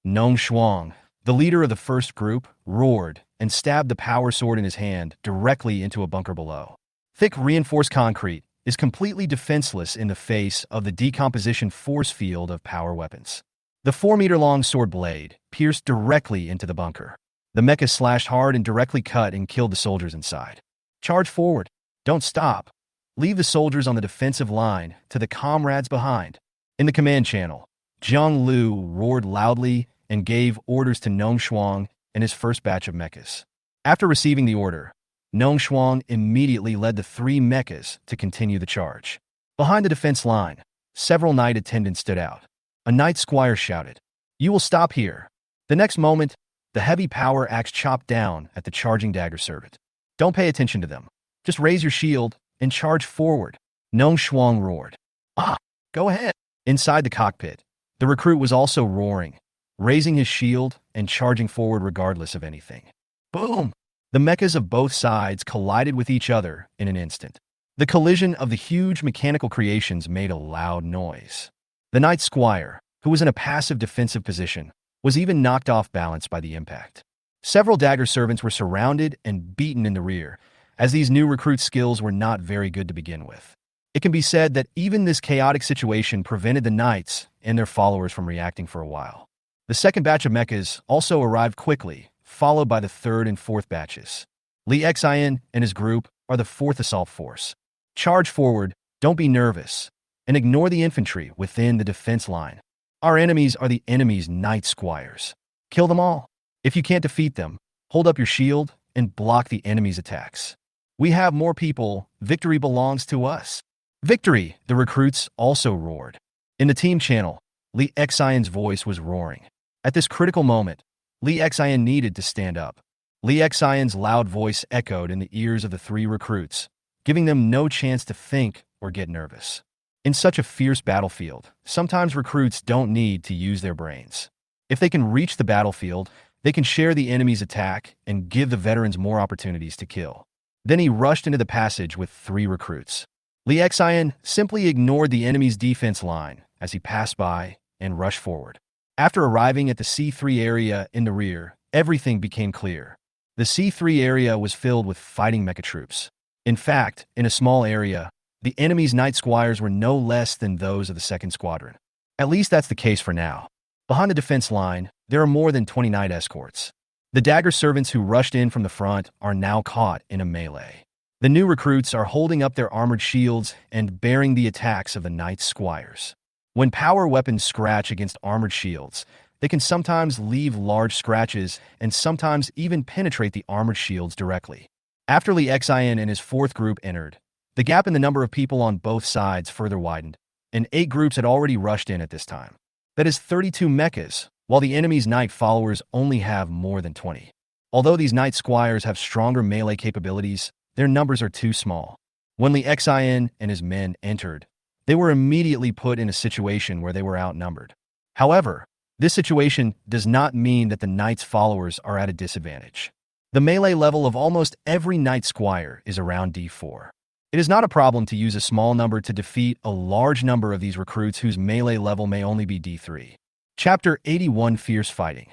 Speaker 1: Nong Shuang, the leader of the first group, roared and stabbed the power sword in his hand directly into a bunker below. Thick reinforced concrete is completely defenseless in the face of the decomposition force field of power weapons. The 4-meter-long sword blade pierced directly into the bunker. The mecha slashed hard and directly cut and killed the soldiers inside. Charge forward. Don't stop. Leave the soldiers on the defensive line to the comrades behind. In the command channel, Zhang Lu roared loudly and gave orders to Nong Shuang and his first batch of mechas. After receiving the order, Nong Shuang immediately led the 3 mechas to continue the charge. Behind the defense line, several knight attendants stood out. A knight squire shouted, "You will stop here." The next moment, the heavy power axe chopped down at the charging dagger servant. Don't pay attention to them. Just raise your shield and charge forward. Nong Shuang roared. Go ahead. Inside the cockpit, the recruit was also roaring, raising his shield and charging forward regardless of anything. Boom! The mechas of both sides collided with each other in an instant. The collision of the huge mechanical creations made a loud noise. The knight squire, who was in a passive defensive position, was even knocked off balance by the impact. Several dagger servants were surrounded and beaten in the rear, as these new recruit skills were not very good to begin with. It can be said that even this chaotic situation prevented the knights and their followers from reacting for a while. The second batch of mechas also arrived quickly, followed by the third and fourth batches. Li Xian and his group are the fourth assault force. Charge forward, don't be nervous, and ignore the infantry within the defense line. Our enemies are the enemy's knight squires. Kill them all. If you can't defeat them, hold up your shield and block the enemy's attacks. We have more people. Victory belongs to us. Victory! The recruits also roared. In the team channel, Li Xian's voice was roaring. At this critical moment, Li Xian needed to stand up. Li Xian's loud voice echoed in the ears of the 3 recruits, giving them no chance to think or get nervous. In such a fierce battlefield, sometimes recruits don't need to use their brains. If they can reach the battlefield, they can share the enemy's attack and give the veterans more opportunities to kill. Then he rushed into the passage with 3 recruits. Li Xian simply ignored the enemy's defense line as he passed by and rushed forward. After arriving at the C3 area in the rear, everything became clear. The C3 area was filled with fighting mecha troops. In fact, in a small area, the enemy's night squires were no less than those of the 2nd Squadron. At least that's the case for now. Behind the defense line, there are more than 20 night escorts. The dagger servants who rushed in from the front are now caught in a melee. The new recruits are holding up their armored shields and bearing the attacks of the night squires. When power weapons scratch against armored shields, they can sometimes leave large scratches and sometimes even penetrate the armored shields directly. After Li Xian and his 4th group entered, the gap in the number of people on both sides further widened, and 8 groups had already rushed in at this time. That is 32 mechas, while the enemy's knight followers only have more than 20. Although these knight squires have stronger melee capabilities, their numbers are too small. When Li Xian and his men entered, they were immediately put in a situation where they were outnumbered. However, this situation does not mean that the knight's followers are at a disadvantage. The melee level of almost every knight squire is around D4. It is not a problem to use a small number to defeat a large number of these recruits whose melee level may only be D3. Chapter 81 Fierce Fighting.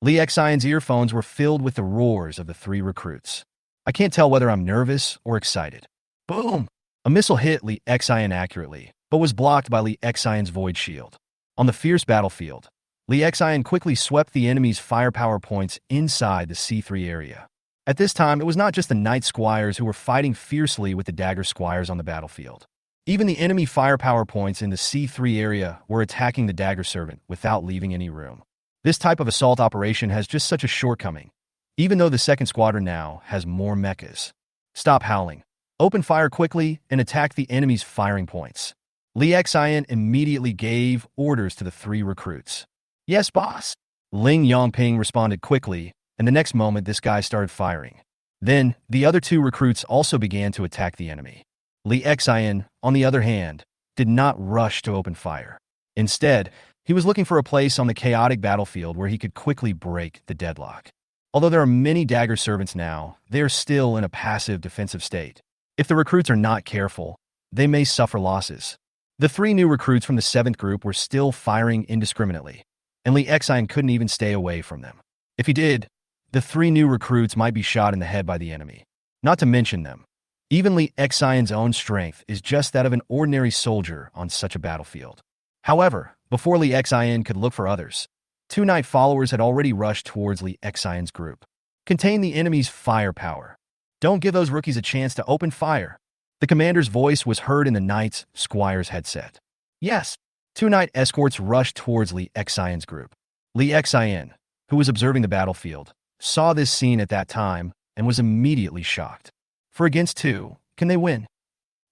Speaker 1: Li Xian's earphones were filled with the roars of the 3 recruits. I can't tell whether I'm nervous or excited. Boom! A missile hit Li Xian accurately, but was blocked by Li Xian's void shield. On the fierce battlefield, Li Xian quickly swept the enemy's firepower points inside the C3 area. At this time, it was not just the knight squires who were fighting fiercely with the dagger squires on the battlefield. Even the enemy firepower points in the C3 area were attacking the dagger servant without leaving any room. This type of assault operation has just such a shortcoming, even though the 2nd Squadron now has more mechas. Stop howling. Open fire quickly and attack the enemy's firing points. Li Xian immediately gave orders to the 3 recruits. Yes, boss. Ling Yongping responded quickly, and the next moment this guy started firing. Then, the other 2 recruits also began to attack the enemy. Li Xian, on the other hand, did not rush to open fire. Instead, he was looking for a place on the chaotic battlefield where he could quickly break the deadlock. Although there are many dagger servants now, they are still in a passive defensive state. If the recruits are not careful, they may suffer losses. The 3 new recruits from the 7th group were still firing indiscriminately, and Li Xian couldn't even stay away from them. If he did, the 3 new recruits might be shot in the head by the enemy. Not to mention them. Even Li Xian's own strength is just that of an ordinary soldier on such a battlefield. However, before Li Xian could look for others, 2 knight followers had already rushed towards Li Xian's group. Contain the enemy's firepower. Don't give those rookies a chance to open fire. The commander's voice was heard in the knight's squire's headset. Yes. 2 knight escorts rushed towards Li Xian's group. Li Xian, who was observing the battlefield, saw this scene at that time and was immediately shocked. For against 2, can they win?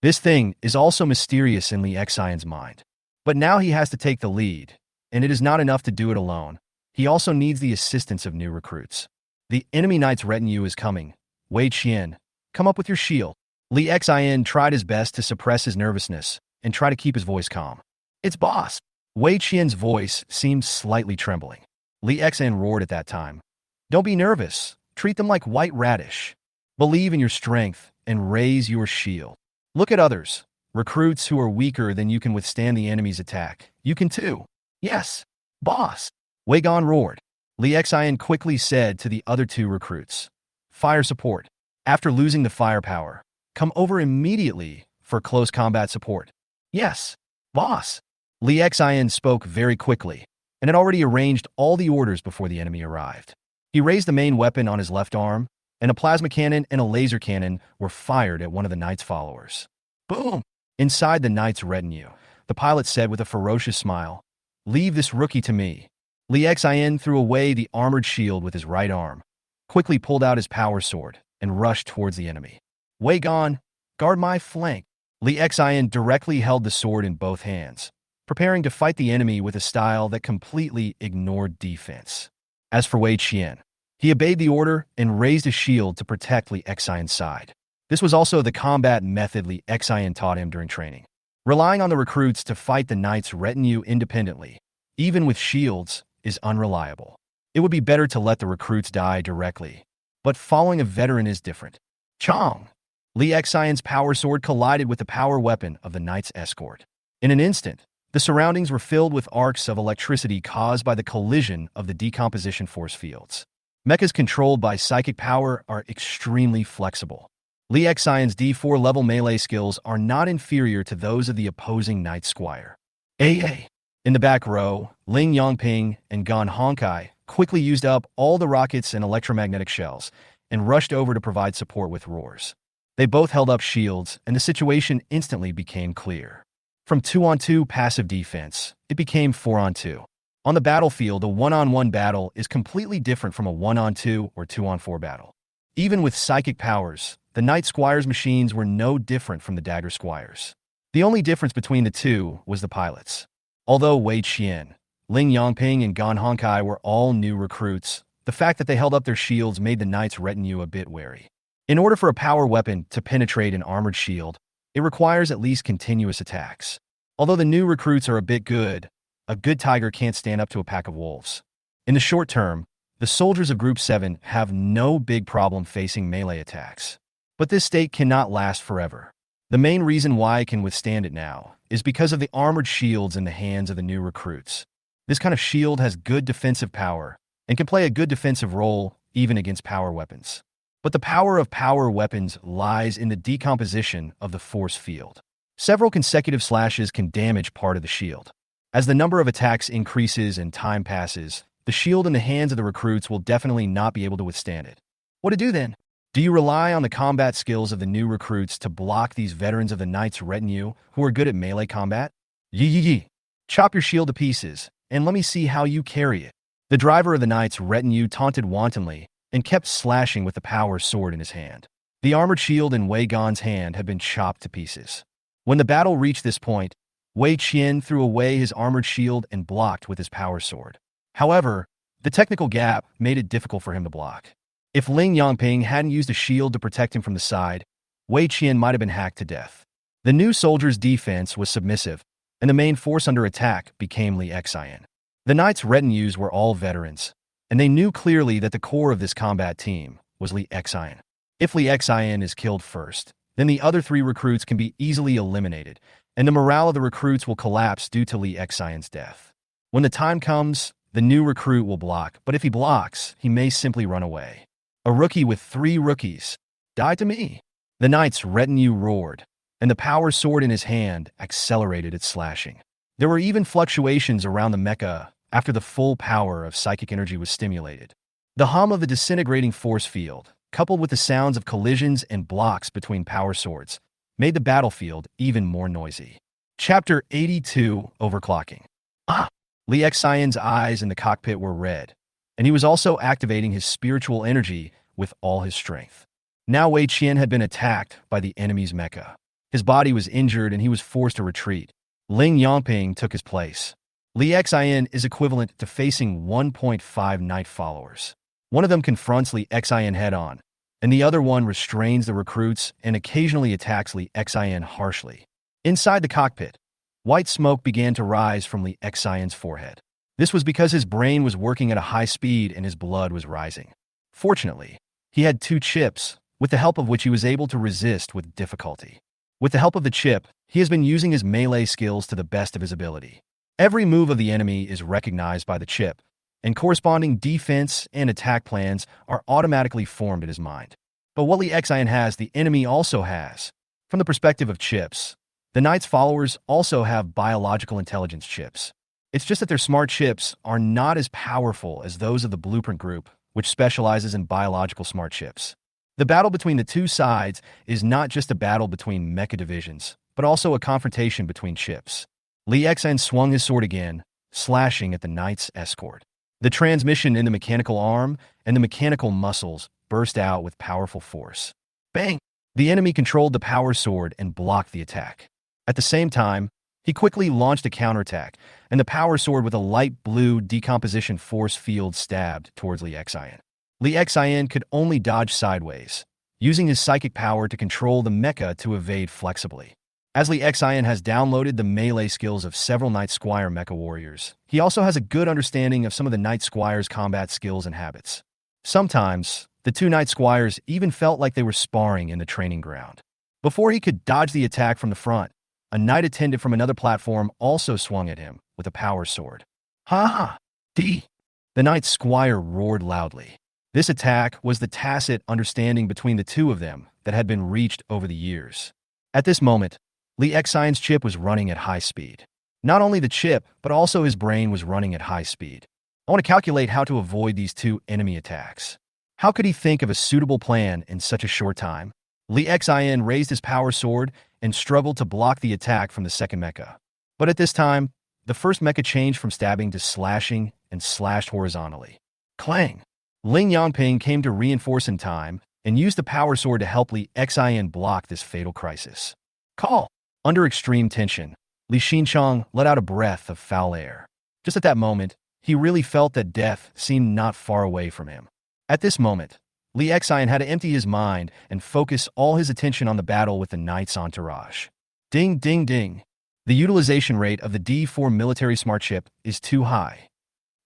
Speaker 1: This thing is also mysterious in Li Xian's mind. But now he has to take the lead, and it is not enough to do it alone. He also needs the assistance of new recruits. The enemy knight's retinue is coming. Wei Qian, come up with your shield. Li Xian tried his best to suppress his nervousness and try to keep his voice calm. It's boss. Wei Qian's voice seemed slightly trembling. Li Xian roared at that time. Don't be nervous. Treat them like white radish. Believe in your strength and raise your shield. Look at others. Recruits who are weaker than you can withstand the enemy's attack. You can too. Yes, boss. Wei Gan roared. Li Xian quickly said to the other 2 recruits. Fire support. After losing the firepower, come over immediately for close combat support. Yes, boss. Li Xian spoke very quickly and had already arranged all the orders before the enemy arrived. He raised the main weapon on his left arm, and a plasma cannon and a laser cannon were fired at one of the knight's followers. Boom! Inside the knight's retinue, the pilot said with a ferocious smile, Leave this rookie to me. Li Xian threw away the armored shield with his right arm, quickly pulled out his power sword, and rushed towards the enemy. Wei Gan, guard my flank. Li Xian directly held the sword in both hands, preparing to fight the enemy with a style that completely ignored defense. As for Wei Qian, he obeyed the order and raised a shield to protect Li Xian's side. This was also the combat method Li Xian taught him during training. Relying on the recruits to fight the knight's retinue independently, even with shields, is unreliable. It would be better to let the recruits die directly. But following a veteran is different. Chong! Li Xian's power sword collided with the power weapon of the knight's escort. In an instant, the surroundings were filled with arcs of electricity caused by the collision of the decomposition force fields. Mechas controlled by psychic power are extremely flexible. Li Xian's D4 level melee skills are not inferior to those of the opposing Knight Squire. AA. In the back row, Ling Yongping and Gan Honkai quickly used up all the rockets and electromagnetic shells and rushed over to provide support with roars. They both held up shields, and the situation instantly became clear. From 2-on-2 passive defense, it became 4-on-2. On the battlefield, a 1-on-1 battle is completely different from a 1-on-2 or 2-on-4 battle. Even with psychic powers, the Knight Squire's machines were no different from the Dagger Squires. The only difference between the two was the pilots. Although Wei Qian, Ling Yongping, and Gan Honkai were all new recruits, the fact that they held up their shields made the Knight's retinue a bit wary. In order for a power weapon to penetrate an armored shield, it requires at least continuous attacks. Although the new recruits are a bit good, a good tiger can't stand up to a pack of wolves. In the short term, the soldiers of Group 7 have no big problem facing melee attacks. But this state cannot last forever. The main reason why it can withstand it now is because of the armored shields in the hands of the new recruits. This kind of shield has good defensive power and can play a good defensive role even against power weapons. But the power of power weapons lies in the decomposition of the force field. Several consecutive slashes can damage part of the shield. As the number of attacks increases and time passes, the shield in the hands of the recruits will definitely not be able to withstand it. What to do then? Do you rely on the combat skills of the new recruits to block these veterans of the Knight's retinue who are good at melee combat? Yee. Chop your shield to pieces, and let me see how you carry it. The driver of the Knight's retinue taunted wantonly and kept slashing with the power sword in his hand. The armored shield in Wei Gan's hand had been chopped to pieces. When the battle reached this point, Wei Qian threw away his armored shield and blocked with his power sword. However, the technical gap made it difficult for him to block. If Ling Yongping hadn't used a shield to protect him from the side, Wei Qian might have been hacked to death. The new soldier's defense was submissive, and the main force under attack became Li Xian. The Knight's retinues were all veterans, and they knew clearly that the core of this combat team was Li Xian. If Li Xian is killed first, then the other three recruits can be easily eliminated, and the morale of the recruits will collapse due to Li Xian's death. When the time comes, the new recruit will block, but if he blocks, he may simply run away. A rookie with 3 rookies. Die to me. The Knight's retinue roared, and the power sword in his hand accelerated its slashing. There were even fluctuations around the mecha after the full power of psychic energy was stimulated. The hum of the disintegrating force field, coupled with the sounds of collisions and blocks between power swords, made the battlefield even more noisy. Chapter 82, Overclocking. Li Xian's eyes in the cockpit were red, and he was also activating his spiritual energy with all his strength. Now Wei Qian had been attacked by the enemy's mecha. His body was injured and he was forced to retreat. Ling Yongping took his place. Li Xian is equivalent to facing 1.5 Knight followers. One of them confronts Li Xian head-on, and the other one restrains the recruits and occasionally attacks Li Xian harshly. Inside the cockpit, white smoke began to rise from Li Xian's forehead. This was because his brain was working at a high speed and his blood was rising. Fortunately, he had 2 chips, with the help of which he was able to resist with difficulty. With the help of the chip, he has been using his melee skills to the best of his ability. Every move of the enemy is recognized by the chip, and corresponding defense and attack plans are automatically formed in his mind. But what Li Xian has, the enemy also has. From the perspective of chips, the Knight's followers also have biological intelligence chips. It's just that their smart chips are not as powerful as those of the Blueprint Group, which specializes in biological smart chips. The battle between the two sides is not just a battle between mecha divisions, but also a confrontation between chips. Li Xian swung his sword again, slashing at the Knight's escort. The transmission in the mechanical arm and the mechanical muscles burst out with powerful force. Bang! The enemy controlled the power sword and blocked the attack. At the same time, he quickly launched a counterattack, and the power sword with a light blue decomposition force field stabbed towards Li Xian. Li Xian could only dodge sideways, using his psychic power to control the mecha to evade flexibly. As Li Xian has downloaded the melee skills of several Night Squire mecha warriors, he also has a good understanding of some of the Night Squire's combat skills and habits. Sometimes, the two Night Squires even felt like they were sparring in the training ground. Before he could dodge the attack from the front, a knight attendant from another platform also swung at him with a power sword. Ha ha! D! The Night Squire roared loudly. This attack was the tacit understanding between the two of them that had been reached over the years. At this moment, Li Xian's chip was running at high speed. Not only the chip, but also his brain was running at high speed. I want to calculate how to avoid these two enemy attacks. How could he think of a suitable plan in such a short time? Li Xian raised his power sword and struggled to block the attack from the second mecha. But at this time, the first mecha changed from stabbing to slashing and slashed horizontally. Clang! Ling Yangping came to reinforce in time and used the power sword to help Li Xian block this fatal crisis. Call! Under extreme tension, Li Xinchang let out a breath of foul air. Just at that moment, he really felt that death seemed not far away from him. At this moment, Li Xian had to empty his mind and focus all his attention on the battle with the knight's entourage. Ding, ding, ding. The utilization rate of the D4 military smart chip is too high.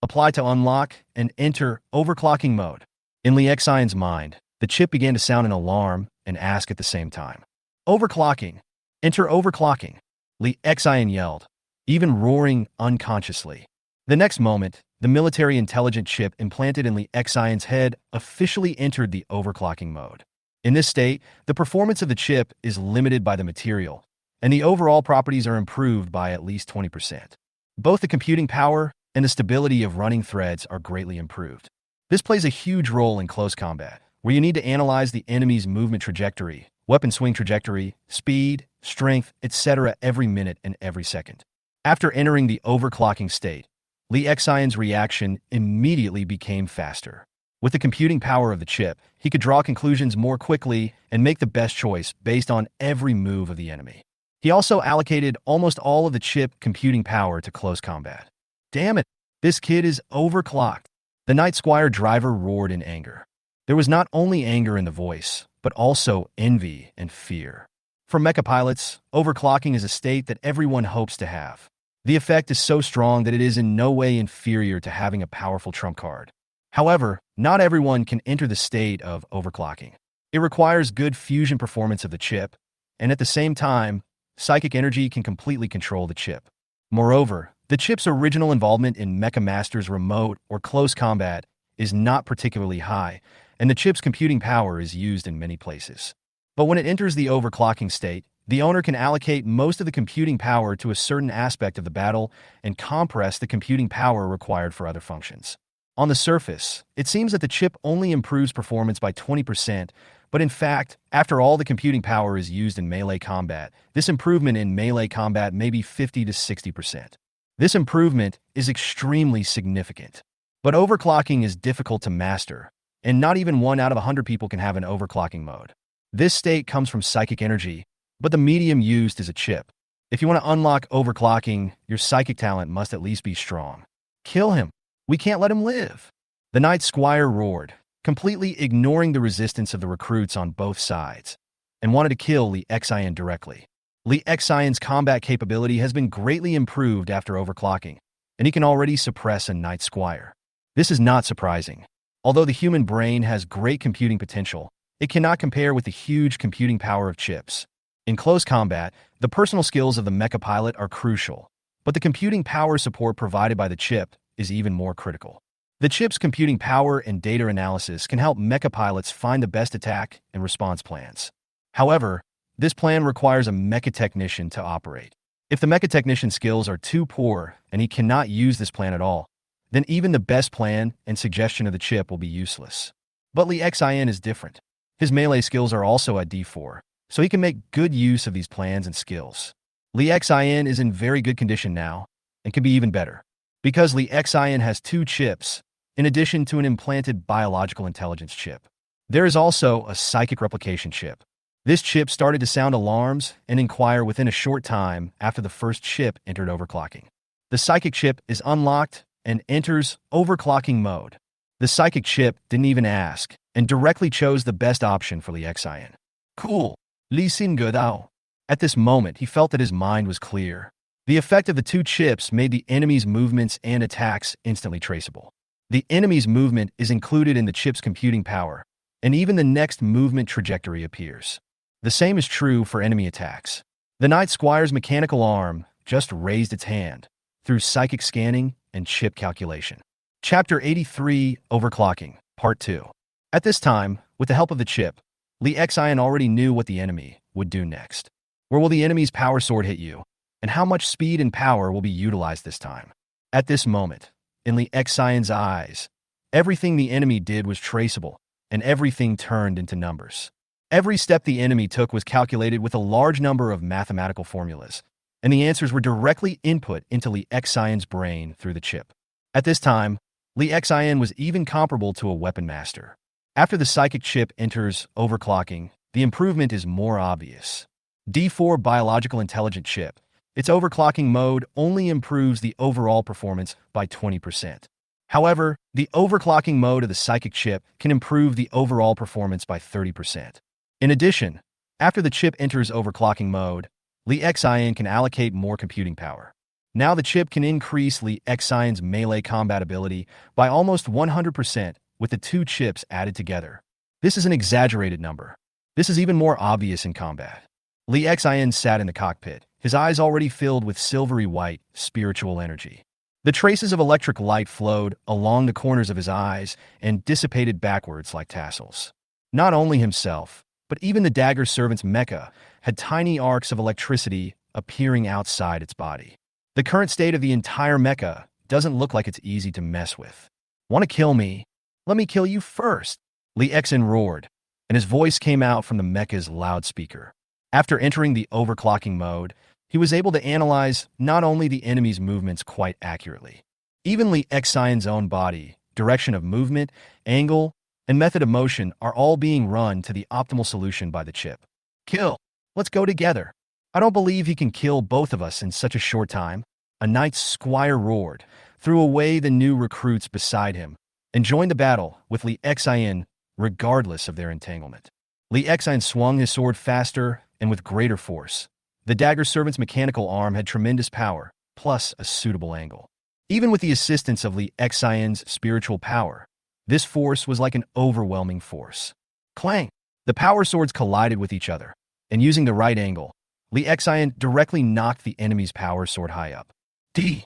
Speaker 1: Apply to unlock and enter overclocking mode. In Li Xian's mind, the chip began to sound an alarm and ask at the same time. Overclocking. Enter overclocking. Li Xian yelled, even roaring unconsciously. The next moment, the military intelligent chip implanted in Li Xian's head officially entered the overclocking mode. In this state, the performance of the chip is limited by the material, and the overall properties are improved by at least 20%. Both the computing power and the stability of running threads are greatly improved. This plays a huge role in close combat, where you need to analyze the enemy's movement trajectory, weapon swing trajectory, speed, strength, etc. every minute and every second. After entering the overclocking state, Li Xian's reaction immediately became faster. With the computing power of the chip, he could draw conclusions more quickly and make the best choice based on every move of the enemy. He also allocated almost all of the chip computing power to close combat. Damn it, this kid is overclocked. The Night Squire driver roared in anger. There was not only anger in the voice, but also envy and fear. For mecha pilots, overclocking is a state that everyone hopes to have. The effect is so strong that it is in no way inferior to having a powerful trump card. However, not everyone can enter the state of overclocking. It requires good fusion performance of the chip, and at the same time, psychic energy can completely control the chip. Moreover, the chip's original involvement in Mecha Master's remote or close combat is not particularly high, and the chip's computing power is used in many places. But when it enters the overclocking state, the owner can allocate most of the computing power to a certain aspect of the battle and compress the computing power required for other functions. On the surface, it seems that the chip only improves performance by 20%, but in fact, after all the computing power is used in melee combat, this improvement in melee combat may be 50 to 60%. This improvement is extremely significant. But overclocking is difficult to master, and not even 1 out of 100 people can have an overclocking mode. This state comes from psychic energy, but the medium used is a chip. If you want to unlock overclocking, your psychic talent must at least be strong. Kill him. We can't let him live. The Night Squire roared, completely ignoring the resistance of the recruits on both sides, and wanted to kill Li Xian directly. Li Xian's combat capability has been greatly improved after overclocking, and he can already suppress a Night Squire. This is not surprising. Although the human brain has great computing potential, it cannot compare with the huge computing power of chips. In close combat, the personal skills of the mecha pilot are crucial, but the computing power support provided by the chip is even more critical. The chip's computing power and data analysis can help mecha pilots find the best attack and response plans. However, this plan requires a mecha technician to operate. If the mecha technician's skills are too poor and he cannot use this plan at all, then even the best plan and suggestion of the chip will be useless. But Li Xian is different. His melee skills are also at D4, so he can make good use of these plans and skills. Li Xian is in very good condition now, and can be even better. Because Li Xian has 2 chips, in addition to an implanted biological intelligence chip. There is also a psychic replication chip. This chip started to sound alarms and inquire within a short time after the first chip entered overclocking. The psychic chip is unlocked and enters overclocking mode. The psychic chip didn't even ask, and directly chose the best option for Li Xian. Cool. Li Xin Ge Dao. At this moment, he felt that his mind was clear. The effect of the two chips made the enemy's movements and attacks instantly traceable. The enemy's movement is included in the chip's computing power, and even the next movement trajectory appears. The same is true for enemy attacks. The Night Squire's mechanical arm just raised its hand through psychic scanning and chip calculation. Chapter 83, Overclocking, Part 2. At this time, with the help of the chip, Li Xian already knew what the enemy would do next. Where will the enemy's power sword hit you, and how much speed and power will be utilized this time? At this moment, in Li Xian's eyes, everything the enemy did was traceable, and everything turned into numbers. Every step the enemy took was calculated with a large number of mathematical formulas, and the answers were directly input into Li Xian's brain through the chip. At this time, Li Xian was even comparable to a weapon master. After the psychic chip enters overclocking, the improvement is more obvious. D4 Biological Intelligent Chip. Its overclocking mode only improves the overall performance by 20%. However, the overclocking mode of the psychic chip can improve the overall performance by 30%. In addition, after the chip enters overclocking mode, Li Xian can allocate more computing power. Now the chip can increase Li Xian's melee combat ability by almost 100% with the two chips added together. This is an exaggerated number. This is even more obvious in combat. Li Xian sat in the cockpit, his eyes already filled with silvery white, spiritual energy. The traces of electric light flowed along the corners of his eyes and dissipated backwards like tassels. Not only himself, but even the dagger servant's mecha had tiny arcs of electricity appearing outside its body. The current state of the entire mecha doesn't look like it's easy to mess with. Want to kill me? Let me kill you first, Li Xian roared, and his voice came out from the mecha's loudspeaker. After entering the overclocking mode, he was able to analyze not only the enemy's movements quite accurately. Even Li Xian's own body, direction of movement, angle, and method of motion are all being run to the optimal solution by the chip. Kill! Let's go together. I don't believe he can kill both of us in such a short time. A Night Squire roared, threw away the new recruits beside him, and joined the battle with Li Xian, regardless of their entanglement. Li Xian swung his sword faster and with greater force. The dagger servant's mechanical arm had tremendous power, plus a suitable angle. Even with the assistance of Li Xian's spiritual power, this force was like an overwhelming force. Clang! The power swords collided with each other, and using the right angle, Li Xian directly knocked the enemy's power sword high up. D.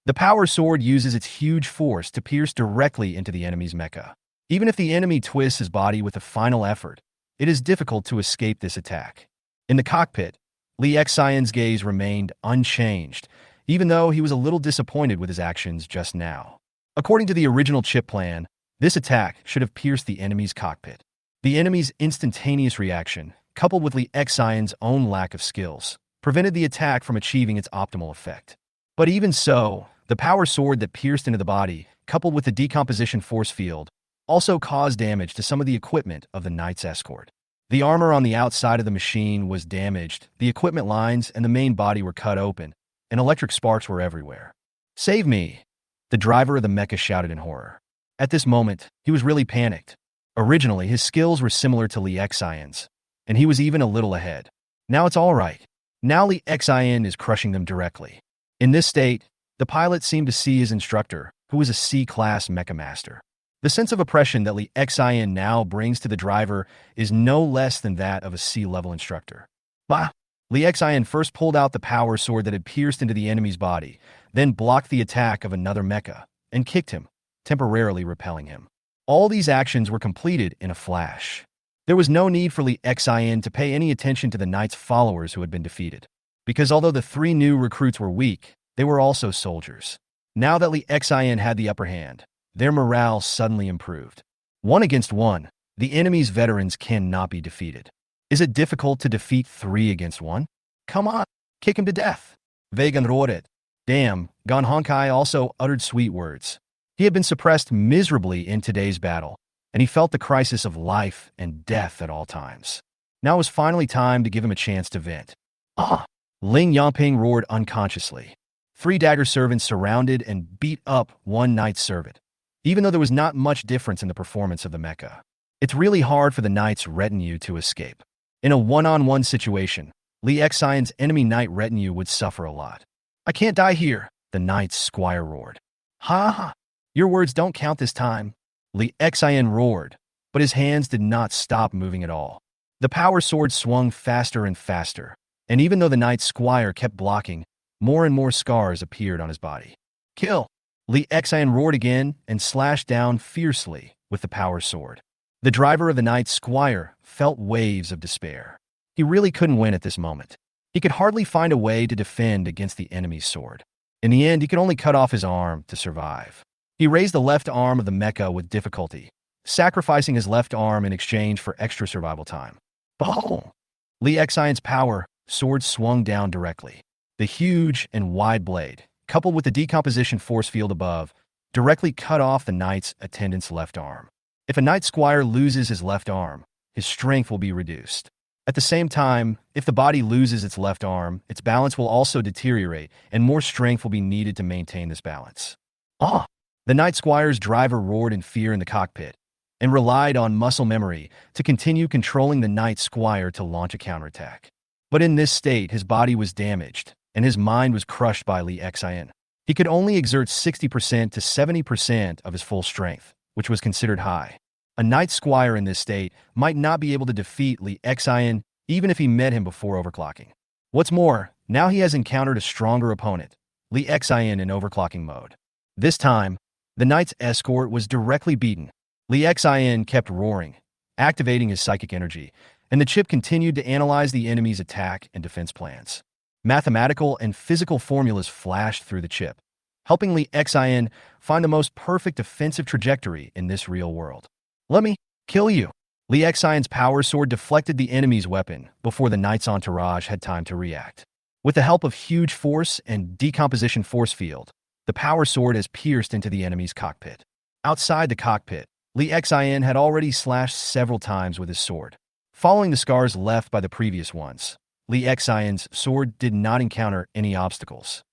Speaker 1: The power sword uses its huge force to pierce directly into the enemy's mecha. Even if the enemy twists his body with a final effort, it is difficult to escape this attack. In the cockpit, Li Xian's gaze remained unchanged, even though he was a little disappointed with his actions just now. According to the original chip plan, this attack should have pierced the enemy's cockpit. The enemy's instantaneous reaction, coupled with Li Xian's own lack of skills, prevented the attack from achieving its optimal effect. But even so, the power sword that pierced into the body, coupled with the decomposition force field, also caused damage to some of the equipment of the Knight's escort. The armor on the outside of the machine was damaged, the equipment lines and the main body were cut open, and electric sparks were everywhere. Save me! The driver of the mecha shouted in horror. At this moment, he was really panicked. Originally, his skills were similar to Li Xian's, and he was even a little ahead. Now it's all right. Now Li Xian is crushing them directly. In this state, the pilot seemed to see his instructor, who was a C-class mecha master. The sense of oppression that Li Xian now brings to the driver is no less than that of a C-level instructor. Bah! Li Xian first pulled out the power sword that had pierced into the enemy's body, then blocked the attack of another mecha, and kicked him, temporarily repelling him. All these actions were completed in a flash. There was no need for Li Xian to pay any attention to the knight's followers who had been defeated, because although the three new recruits were weak, they were also soldiers. Now that Li Xian had the upper hand, their morale suddenly improved. 1 against 1, the enemy's veterans cannot be defeated. Is it difficult to defeat 3 against 1? Come on, kick him to death. Vegan roared. Damn, Gan Honkai also uttered sweet words. He had been suppressed miserably in today's battle, and he felt the crisis of life and death at all times. Now it was finally time to give him a chance to vent. Ah! Ling Yangping roared unconsciously. 3 dagger servants surrounded and beat up 1 knight servant. Even though there was not much difference in the performance of the mecha, it's really hard for the knight's retinue to escape. In a one-on-one situation, Li Xian's enemy knight retinue would suffer a lot. "I can't die here," the knight's squire roared. "Ha ha! Your words don't count this time." Li Xian roared, but his hands did not stop moving at all. The power sword swung faster and faster, and even though the knight's squire kept blocking, more and more scars appeared on his body. "Kill!" Li Xian roared again and slashed down fiercely with the power sword. The driver of the knight's squire felt waves of despair. He really couldn't win at this moment. He could hardly find a way to defend against the enemy's sword. In the end, he could only cut off his arm to survive. He raised the left arm of the mecha with difficulty, sacrificing his left arm in exchange for extra survival time. Boom! Li Xian's power sword swung down directly. The huge and wide blade, coupled with the decomposition force field above, directly cut off the knight's attendant's left arm. If a knight squire loses his left arm, his strength will be reduced. At the same time, if the body loses its left arm, its balance will also deteriorate, and more strength will be needed to maintain this balance. Ah! The knight squire's driver roared in fear in the cockpit, and relied on muscle memory to continue controlling the knight squire to launch a counterattack. But in this state, his body was damaged, and his mind was crushed by Li Xian. He could only exert 60% to 70% of his full strength, which was considered high. A knight squire in this state might not be able to defeat Li Xian even if he met him before overclocking. What's more, now he has encountered a stronger opponent, Li Xian in overclocking mode. This time, the knight's escort was directly beaten. Li Xian kept roaring, activating his psychic energy, and the chip continued to analyze the enemy's attack and defense plans. Mathematical and physical formulas flashed through the chip, helping Li Xian find the most perfect defensive trajectory in this real world. "Let me kill you." Li Xian's power sword deflected the enemy's weapon before the knight's entourage had time to react. With the help of huge force and decomposition force field, the power sword has pierced into the enemy's cockpit. Outside the cockpit, Li Xian had already slashed several times with his sword. Following the scars left by the previous ones, Li Xian's sword did not encounter any obstacles.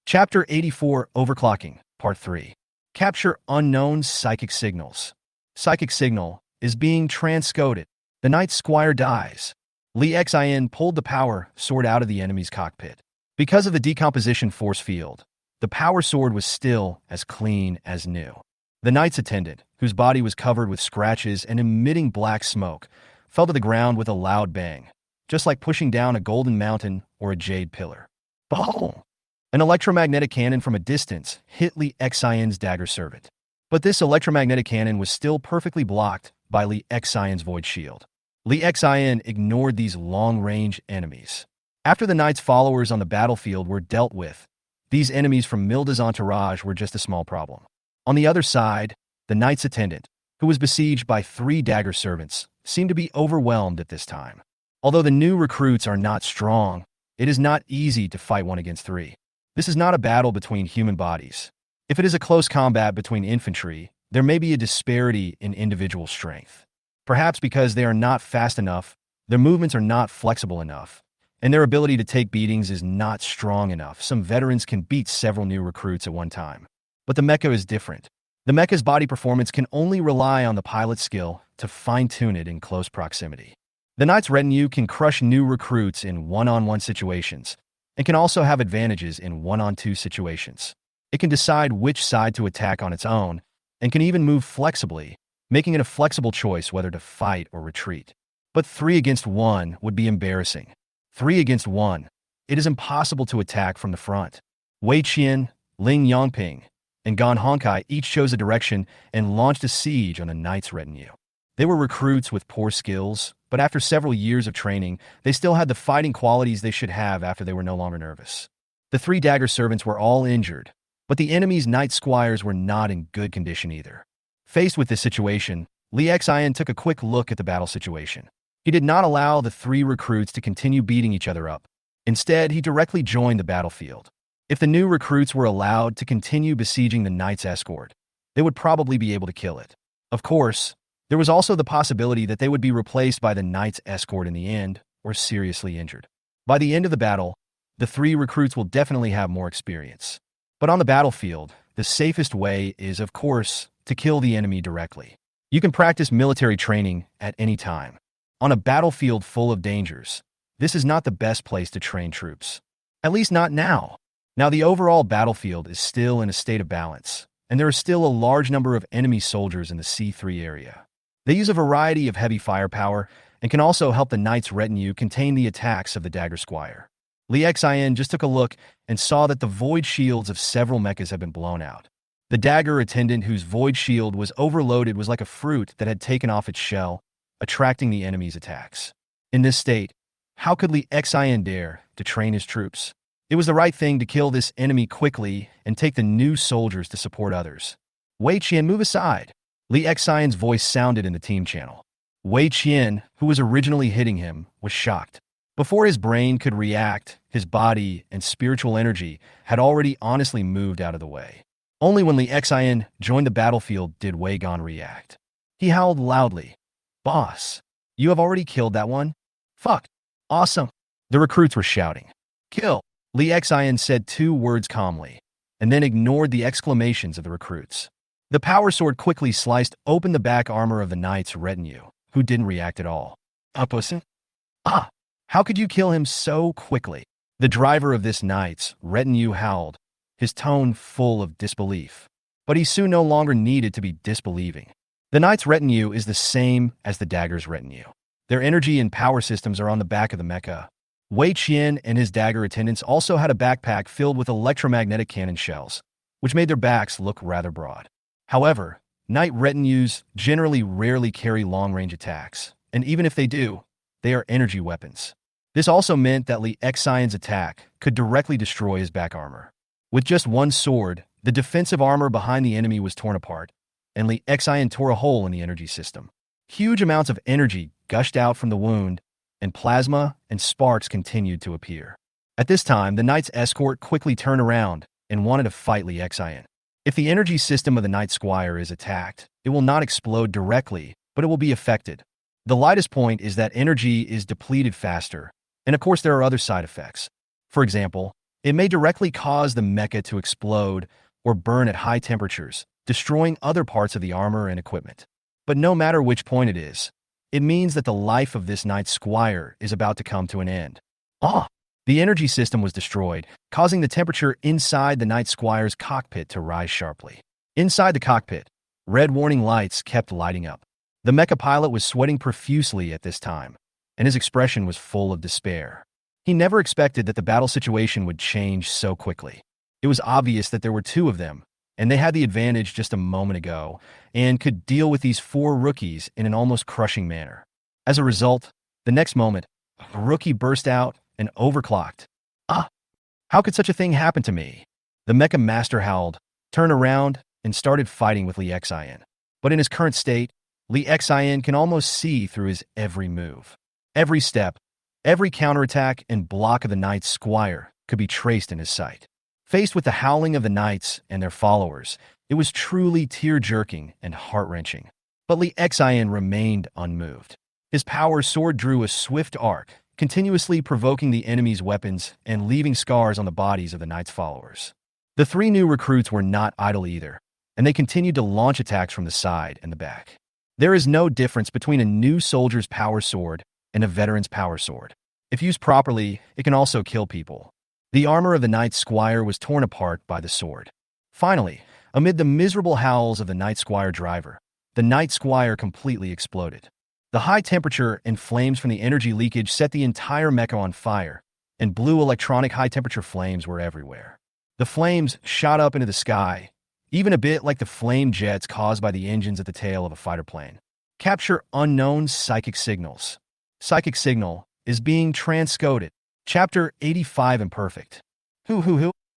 Speaker 1: Chapter 84, Overclocking, Part 3. Capture unknown psychic signals. Psychic signal is being transcoded. The knight's squire dies. Li Xian pulled the power sword out of the enemy's cockpit. Because of the decomposition force field, the power sword was still as clean as new. The knight's attendant, whose body was covered with scratches and emitting black smoke, fell to the ground with a loud bang, just like pushing down a golden mountain or a jade pillar. Boom! An electromagnetic cannon from a distance hit Li Xian's dagger servant. But this electromagnetic cannon was still perfectly blocked by Li Xian's void shield. Li Xian ignored these long-range enemies. After the knight's followers on the battlefield were dealt with, these enemies from Milda's entourage were just a small problem. On the other side, the knight's attendant, who was besieged by 3 dagger servants, seemed to be overwhelmed at this time. Although the new recruits are not strong, it is not easy to fight 1 against 3. This is not a battle between human bodies. If it is a close combat between infantry, there may be a disparity in individual strength. Perhaps because they are not fast enough, their movements are not flexible enough, and their ability to take beatings is not strong enough. Some veterans can beat several new recruits at one time. But the mecha is different. The mecha's body performance can only rely on the pilot's skill to fine-tune it in close proximity. The knight's retinue can crush new recruits in one-on-one situations, and can also have advantages in one-on-2 situations. It can decide which side to attack on its own, and can even move flexibly, making it a flexible choice whether to fight or retreat. But 3 against 1 would be embarrassing. 3 against 1. It is impossible to attack from the front. Wei Qian, Ling Yongping, and Gan Honkai each chose a direction and launched a siege on the knight's retinue. They were recruits with poor skills, but after several years of training, they still had the fighting qualities they should have after they were no longer nervous. The 3 dagger servants were all injured, but the enemy's knight squires were not in good condition either. Faced with this situation, Li Xian took a quick look at the battle situation. He did not allow the 3 recruits to continue beating each other up. Instead, he directly joined the battlefield. If the new recruits were allowed to continue besieging the knight's escort, they would probably be able to kill it. Of course, there was also the possibility that they would be replaced by the knight's escort in the end, or seriously injured. By the end of the battle, the 3 recruits will definitely have more experience. But on the battlefield, the safest way is, of course, to kill the enemy directly. You can practice military training at any time. On a battlefield full of dangers, this is not the best place to train troops. At least not now. Now, the overall battlefield is still in a state of balance, and there are still a large number of enemy soldiers in the C3 area. They use a variety of heavy firepower and can also help the knight's retinue contain the attacks of the dagger squire. Li Xin just took a look and saw that the void shields of several mechas had been blown out. The dagger attendant whose void shield was overloaded was like a fruit that had taken off its shell, attracting the enemy's attacks. In this state, how could Li Xin dare to train his troops? It was the right thing to kill this enemy quickly and take the new soldiers to support others. Wei Qian, move aside. Li Xion's voice sounded in the team channel. Wei Qian, who was originally hitting him, was shocked. Before his brain could react, his body and spiritual energy had already honestly moved out of the way. Only when Li Xian joined the battlefield did Wei Gan react. He howled loudly. Boss, you have already killed that one? Fuck. Awesome. The recruits were shouting. Kill. Li Xian said 2 words calmly, and then ignored the exclamations of the recruits. The power sword quickly sliced open the back armor of the knight's retinue, who didn't react at all. Uppusin? Ah! How could you kill him so quickly? The driver of this knight's retinue howled, his tone full of disbelief. But he soon no longer needed to be disbelieving. The knight's retinue is the same as the dagger's retinue. Their energy and power systems are on the back of the mecha. Wei Qian and his dagger attendants also had a backpack filled with electromagnetic cannon shells, which made their backs look rather broad. However, knight retinues generally rarely carry long-range attacks, and even if they do, they are energy weapons. This also meant that Li Xion's attack could directly destroy his back armor. With just one sword, the defensive armor behind the enemy was torn apart, and Li Xion tore a hole in the energy system. Huge amounts of energy gushed out from the wound, and plasma and sparks continued to appear. At this time, the knight's escort quickly turned around and wanted to fight Li Xion. If the energy system of the Night Squire is attacked, it will not explode directly, but it will be affected. The lightest point is that energy is depleted faster, and of course there are other side effects. For example, it may directly cause the mecha to explode or burn at high temperatures, destroying other parts of the armor and equipment. But no matter which point it is, it means that the life of this Night Squire is about to come to an end. The energy system was destroyed, causing the temperature inside the Night Squire's cockpit to rise sharply. Inside the cockpit, red warning lights kept lighting up. The mecha pilot was sweating profusely at this time, and his expression was full of despair. He never expected that the battle situation would change so quickly. It was obvious that there were 2 of them, and they had the advantage just a moment ago, and could deal with these 4 rookies in an almost crushing manner. As a result, the next moment, a rookie burst out and overclocked. How could such a thing happen to me? The mecha master howled, turned around, and started fighting with Li Xion. But in his current state, Li Xion can almost see through his every move. Every step, every counterattack and block of the Night Squire could be traced in his sight. Faced with the howling of the knights and their followers, it was truly tear-jerking and heart-wrenching. But Li Xion remained unmoved. His power sword drew a swift arc, continuously provoking the enemy's weapons and leaving scars on the bodies of the knight's followers. The 3 new recruits were not idle either, and they continued to launch attacks from the side and the back. There is no difference between a new soldier's power sword and a veteran's power sword. If used properly, it can also kill people. The armor of the Night Squire was torn apart by the sword. Finally, amid the miserable howls of the Night Squire driver, the Night Squire completely exploded. The high temperature and flames from the energy leakage set the entire mecha on fire, and blue electronic high-temperature flames were everywhere. The flames shot up into the sky, even a bit like the flame jets caused by the engines at the tail of a fighter plane. Capture unknown psychic signals. Psychic signal is being transcoded. Chapter 85 Imperfect.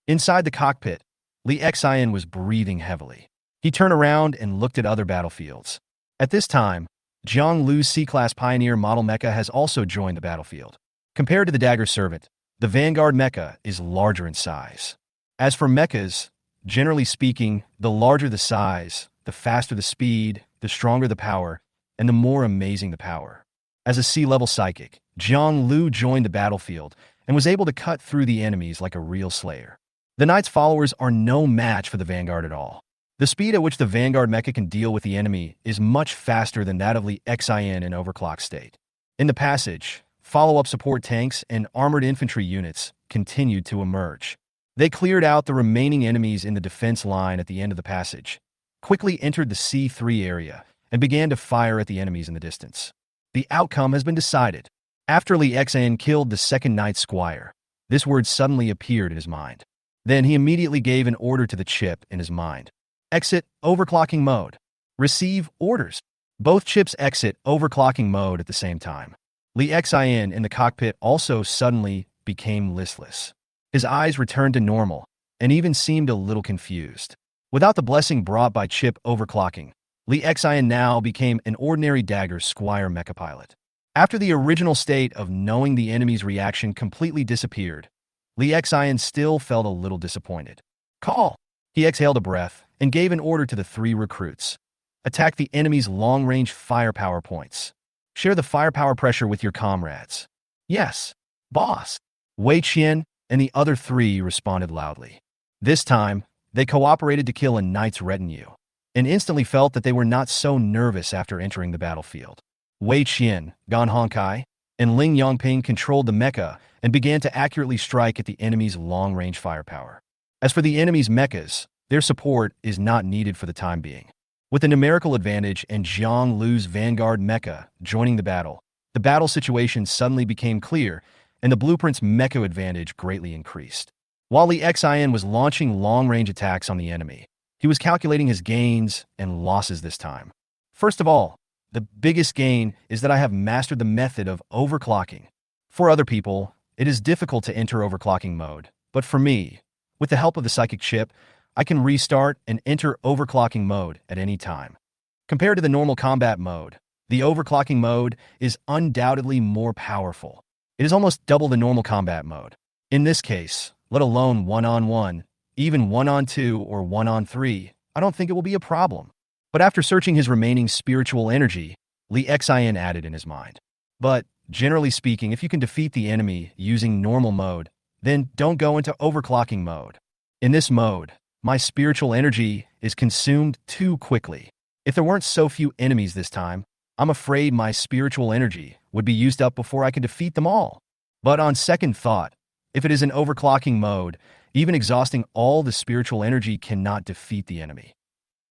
Speaker 1: Inside the cockpit, Li Xion was breathing heavily. He turned around and looked at other battlefields. At this time, Jiang Lu's C-Class Pioneer model mecha has also joined the battlefield. Compared to the Dagger Servant, the Vanguard mecha is larger in size. As for mechas, generally speaking, the larger the size, the faster the speed, the stronger the power, and the more amazing the power. As a sea-level psychic, Jiang Lu joined the battlefield and was able to cut through the enemies like a real slayer. The Knight's followers are no match for the Vanguard at all. The speed at which the Vanguard mecha can deal with the enemy is much faster than that of Li Xion in overclock state. In the passage, follow-up support tanks, and armored infantry units continued to emerge. They cleared out the remaining enemies in the defense line at the end of the passage, quickly entered the C3 area, and began to fire at the enemies in the distance. The outcome has been decided. After Li Xian killed the second Knight Squire, this word suddenly appeared in his mind. Then he immediately gave an order to the chip in his mind. Exit overclocking mode. Receive orders. Both chips exit overclocking mode at the same time. Li Xian in the cockpit also suddenly became listless. His eyes returned to normal, and even seemed a little confused. Without the blessing brought by chip overclocking, Li Xian now became an ordinary Dagger Squire mecha pilot. After the original state of knowing the enemy's reaction completely disappeared, Li Xian still felt a little disappointed. Call! He exhaled a breath and gave an order to the 3 recruits. Attack the enemy's long-range firepower points. Share the firepower pressure with your comrades. Yes, boss. Wei Qian and the other 3 responded loudly. This time, they cooperated to kill a knight's retinue, and instantly felt that they were not so nervous after entering the battlefield. Wei Qian, Gan Hongkai, and Ling Yongping controlled the mecha and began to accurately strike at the enemy's long-range firepower. As for the enemy's mechas, their support is not needed for the time being. With a numerical advantage and Zhang Lu's Vanguard mecha joining the battle situation suddenly became clear, and the blueprint's mecha advantage greatly increased. While Li Xian was launching long-range attacks on the enemy, he was calculating his gains and losses this time. First of all, the biggest gain is that I have mastered the method of overclocking. For other people, it is difficult to enter overclocking mode, but for me, with the help of the psychic chip, I can restart and enter overclocking mode at any time. Compared to the normal combat mode, the overclocking mode is undoubtedly more powerful. It is almost double the normal combat mode. In this case, let alone 1-on-1, even 1-on-2 or 1-on-3, I don't think it will be a problem. But after searching his remaining spiritual energy, Li Xian added in his mind. But, generally speaking, if you can defeat the enemy using normal mode, then don't go into overclocking mode. In this mode, my spiritual energy is consumed too quickly. If there weren't so few enemies this time, I'm afraid my spiritual energy would be used up before I could defeat them all. But on second thought, if it is in overclocking mode, even exhausting all the spiritual energy cannot defeat the enemy.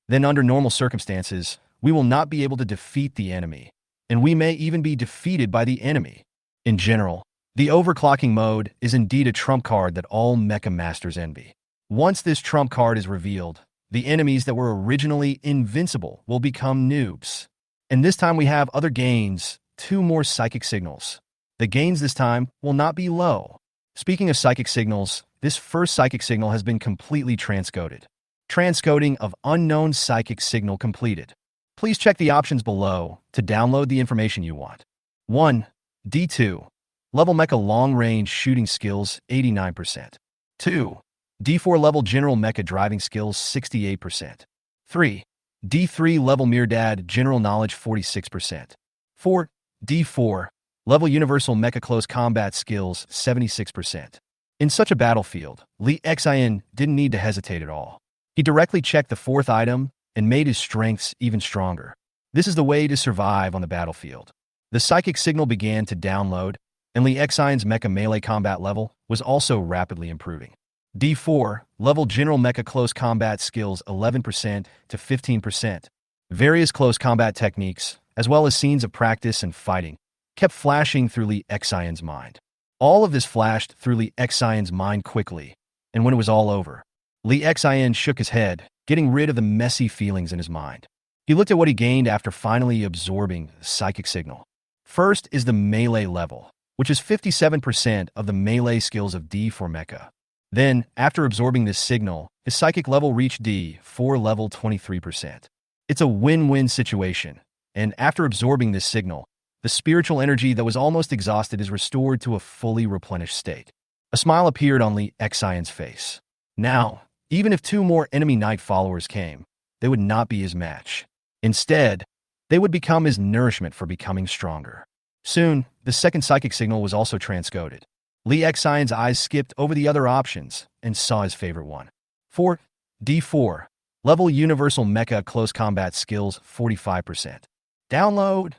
Speaker 1: Then under normal circumstances, we will not be able to defeat the enemy, and we may even be defeated by the enemy. In general, the overclocking mode is indeed a trump card that all mecha masters envy. Once this trump card is revealed, the enemies that were originally invincible will become noobs. And this time we have other gains, 2 more psychic signals. The gains this time will not be low. Speaking of psychic signals, this first psychic signal has been completely transcoded. Transcoding of unknown psychic signal completed. Please check the options below to download the information you want. 1. D2. Level Mecha Long-Range Shooting Skills, 89%. 2. D4 Level General Mecha Driving Skills, 68%. 3. D3 Level Mirdad General Knowledge, 46%. 4. D4 Level Universal Mecha Close Combat Skills, 76%. In such a battlefield, Li Xian didn't need to hesitate at all. He directly checked the 4th item and made his strengths even stronger. This is the way to survive on the battlefield. The psychic signal began to download, and Li Xian's mecha melee combat level was also rapidly improving. D4 Level General Mecha Close Combat Skills, 11% to 15%. Various close combat techniques, as well as scenes of practice and fighting, kept flashing through Li Xian's mind. All of this flashed through Li Xian's mind quickly, and when it was all over, Li Xian shook his head, getting rid of the messy feelings in his mind. He looked at what he gained after finally absorbing the psychic signal. First is the melee level, which is 57% of the melee skills of D4 Mecha. Then, after absorbing this signal, his psychic level reached D4 level, 23%. It's a win-win situation, and after absorbing this signal, the spiritual energy that was almost exhausted is restored to a fully replenished state. A smile appeared on Li Xian's face. Now, even if 2 more enemy knight followers came, they would not be his match. Instead, they would become his nourishment for becoming stronger. Soon, the second psychic signal was also transcoded. Li Xian's eyes skipped over the other options and saw his favorite one. 4. D4 Level Universal Mecha Close Combat Skills, 45%. Download.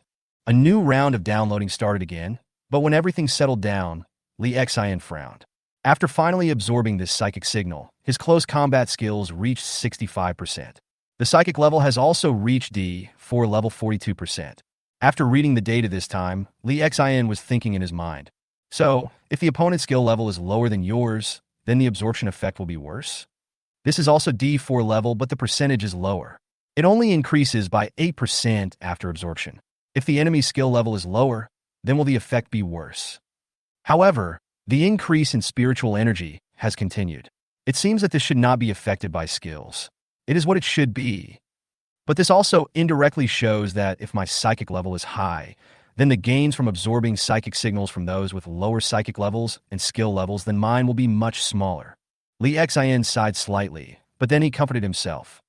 Speaker 1: A new round of downloading started again, But when everything settled down, Li Xian frowned. After finally absorbing this psychic signal, his close combat skills reached 65%. The psychic level has also reached D4 level 42%. After reading the data this time, Li Xian was thinking in his mind. So, if the opponent's skill level is lower than yours, then the absorption effect will be worse? This is also D4 level, but the percentage is lower. It only increases by 8% after absorption. If the enemy's skill level is lower, then will the effect be worse? However, the increase in spiritual energy has continued. It seems that this should not be affected by skills. It is what it should be. But this also indirectly shows that if my psychic level is high, then the gains from absorbing psychic signals from those with lower psychic levels and skill levels than mine will be much smaller. Li Xian sighed slightly, but then he comforted himself.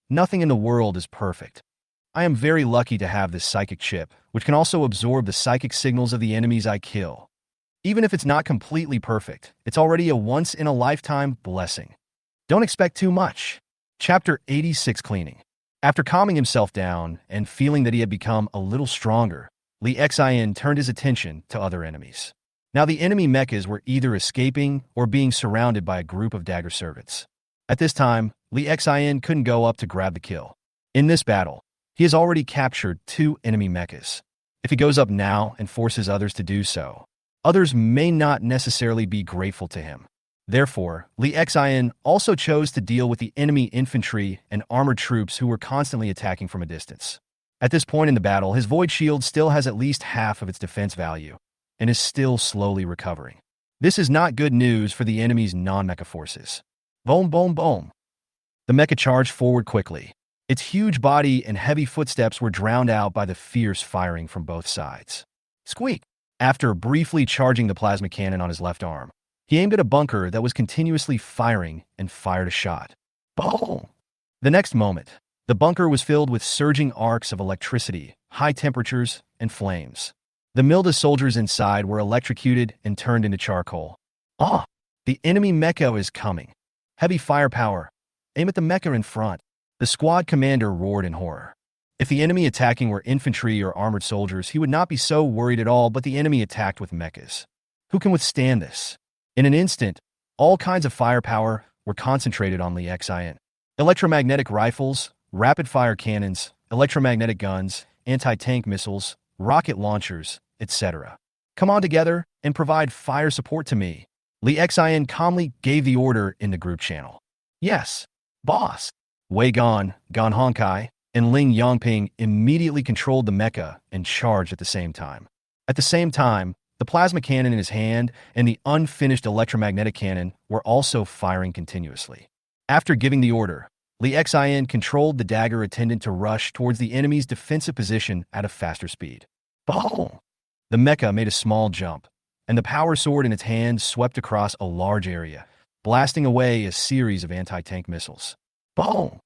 Speaker 1: Nothing in the world is perfect. I am very lucky to have this psychic chip, which can also absorb the psychic signals of the enemies I kill. Even if it's not completely perfect, it's already a once-in-a-lifetime blessing. Don't expect too much. Chapter 86 Cleaning. After calming himself down and feeling that he had become a little stronger, Li Xian turned his attention to other enemies. Now the enemy mechas were either escaping or being surrounded by a group of dagger servants. At this time, Li Xian couldn't go up to grab the kill. In this battle, he has already captured 2 enemy mechas. If he goes up now and forces others to do so, others may not necessarily be grateful to him. Therefore, Li Xian also chose to deal with the enemy infantry and armored troops who were constantly attacking from a distance. At this point in the battle, his void shield still has at least half of its defense value and is still slowly recovering. This is not good news for the enemy's non-mecha forces. Boom, boom, boom. The mecha charged forward quickly. Its huge body and heavy footsteps were drowned out by the fierce firing from both sides. Squeak! After briefly charging the plasma cannon on his left arm, he aimed at a bunker that was continuously firing and fired a shot. Boom! The next moment, the bunker was filled with surging arcs of electricity, high temperatures, and flames. The Milda soldiers inside were electrocuted and turned into charcoal. Ah! The enemy mecha is coming. Heavy firepower. Aim at the mecha in front. The squad commander roared in horror. If the enemy attacking were infantry or armored soldiers, he would not be so worried at all, but the enemy attacked with mechas. Who can withstand this? In an instant, all kinds of firepower were concentrated on Li Xian. Electromagnetic rifles, rapid-fire cannons, electromagnetic guns, anti-tank missiles, rocket launchers, etc. Come on together and provide fire support to me. Li Xian calmly gave the order in the group channel. Yes, boss. Wei Gan, Gan Honkai, and Ling Yongping immediately controlled the mecha and charged at the same time. At the same time, the plasma cannon in his hand and the unfinished electromagnetic cannon were also firing continuously. After giving the order, Li Xian controlled the dagger attendant to rush towards the enemy's defensive position at a faster speed. Boom! The mecha made a small jump, and the power sword in its hand swept across a large area, blasting away a series of anti-tank missiles. Boom!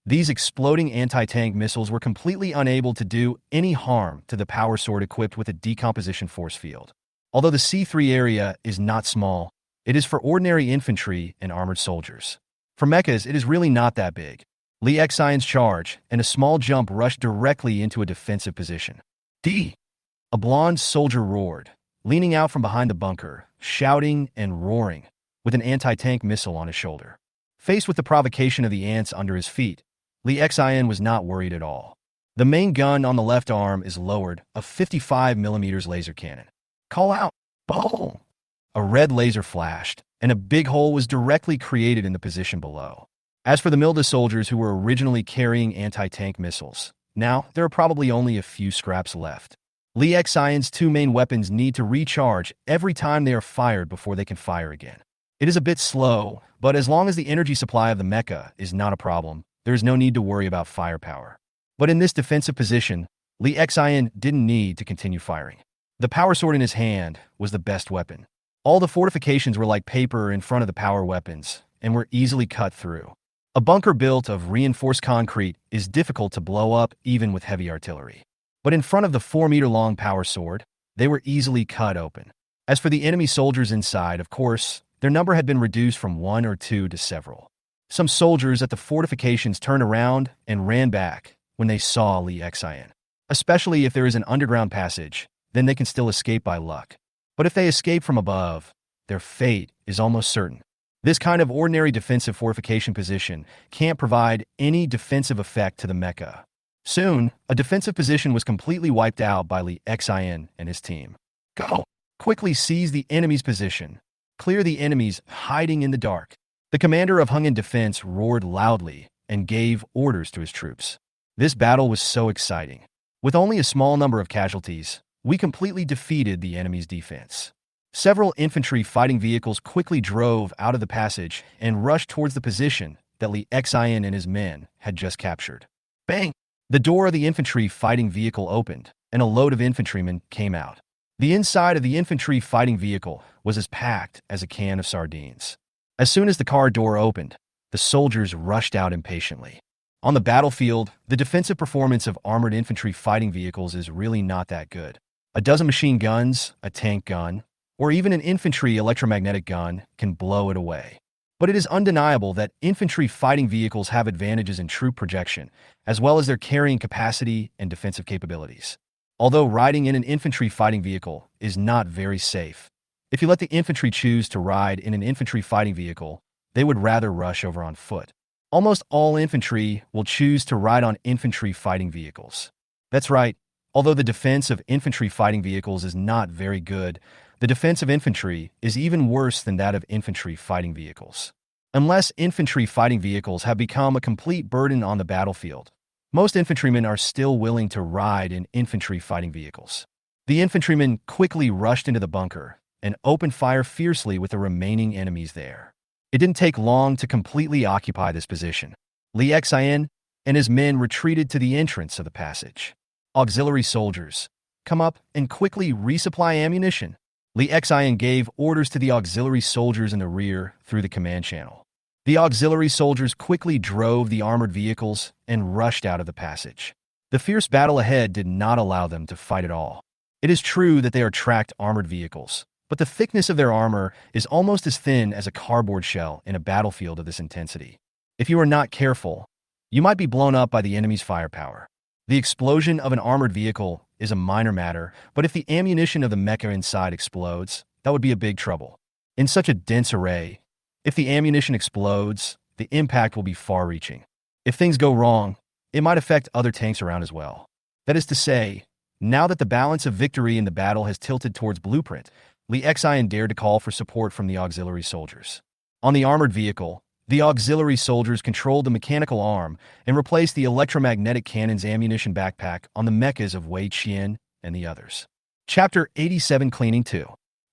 Speaker 1: These exploding anti-tank missiles were completely unable to do any harm to the power sword equipped with a decomposition force field. Although the C3 area is not small, it is for ordinary infantry and armored soldiers. For mechas, it is really not that big. Li Xian's charge and a small jump rushed directly into a defensive position. D! A blonde soldier roared, leaning out from behind the bunker, shouting and roaring, with an anti-tank missile on his shoulder. Faced with the provocation of the ants under his feet, Li Xian was not worried at all. The main gun on the left arm is lowered, a 55mm laser cannon. Call out! Boom! A red laser flashed, and a big hole was directly created in the position below. As for the Milda soldiers who were originally carrying anti-tank missiles, now there are probably only a few scraps left. Li Xian's 2 main weapons need to recharge every time they are fired before they can fire again. It is a bit slow, but as long as the energy supply of the mecha is not a problem, there is no need to worry about firepower. But in this defensive position, Li Xian didn't need to continue firing. The power sword in his hand was the best weapon. All the fortifications were like paper in front of the power weapons and were easily cut through. A bunker built of reinforced concrete is difficult to blow up even with heavy artillery. But in front of the 4-meter-long power sword, they were easily cut open. As for the enemy soldiers inside, of course, their number had been reduced from 1 or 2 to several. Some soldiers at the fortifications turned around and ran back when they saw Li Xian. Especially if there is an underground passage, then they can still escape by luck. But if they escape from above, their fate is almost certain. This kind of ordinary defensive fortification position can't provide any defensive effect to the mecha. Soon, a defensive position was completely wiped out by Li Xin and his team. Go! Quickly seize the enemy's position. Clear the enemies hiding in the dark. The commander of Hungin Defense roared loudly and gave orders to his troops. This battle was so exciting. With only a small number of casualties, we completely defeated the enemy's defense. Several infantry fighting vehicles quickly drove out of the passage and rushed towards the position that Li Xin and his men had just captured. Bang! The door of the infantry fighting vehicle opened, and a load of infantrymen came out. The inside of the infantry fighting vehicle was as packed as a can of sardines. As soon as the car door opened, the soldiers rushed out impatiently. On the battlefield, the defensive performance of armored infantry fighting vehicles is really not that good. A dozen machine guns, a tank gun, or even an infantry electromagnetic gun can blow it away. But it is undeniable that infantry fighting vehicles have advantages in troop projection, as well as their carrying capacity and defensive capabilities. Although riding in an infantry fighting vehicle is not very safe, if you let the infantry choose to ride in an infantry fighting vehicle, they would rather rush over on foot. Almost all infantry will choose to ride on infantry fighting vehicles. That's right, although the defense of infantry fighting vehicles is not very good, the defense of infantry is even worse than that of infantry fighting vehicles. Unless infantry fighting vehicles have become a complete burden on the battlefield, most infantrymen are still willing to ride in infantry fighting vehicles. The infantrymen quickly rushed into the bunker and opened fire fiercely with the remaining enemies there. It didn't take long to completely occupy this position. Li Xin and his men retreated to the entrance of the passage. Auxiliary soldiers, come up and quickly resupply ammunition. Li Xin gave orders to the auxiliary soldiers in the rear through the command channel. The auxiliary soldiers quickly drove the armored vehicles and rushed out of the passage. The fierce battle ahead did not allow them to fight at all. It is true that they are tracked armored vehicles, but the thickness of their armor is almost as thin as a cardboard shell in a battlefield of this intensity. If you are not careful, you might be blown up by the enemy's firepower. The explosion of an armored vehicle is a minor matter, but if the ammunition of the mecha inside explodes, that would be a big trouble. In such a dense array, if the ammunition explodes, the impact will be far-reaching. If things go wrong, it might affect other tanks around as well. That is to say, now that the balance of victory in the battle has tilted towards Blueprint, Li Xin dared to call for support from the auxiliary soldiers. On the armored vehicle, the auxiliary soldiers controlled the mechanical arm and replaced the electromagnetic cannon's ammunition backpack on the mechas of Wei Qian and the others. Chapter 87 Cleaning 2.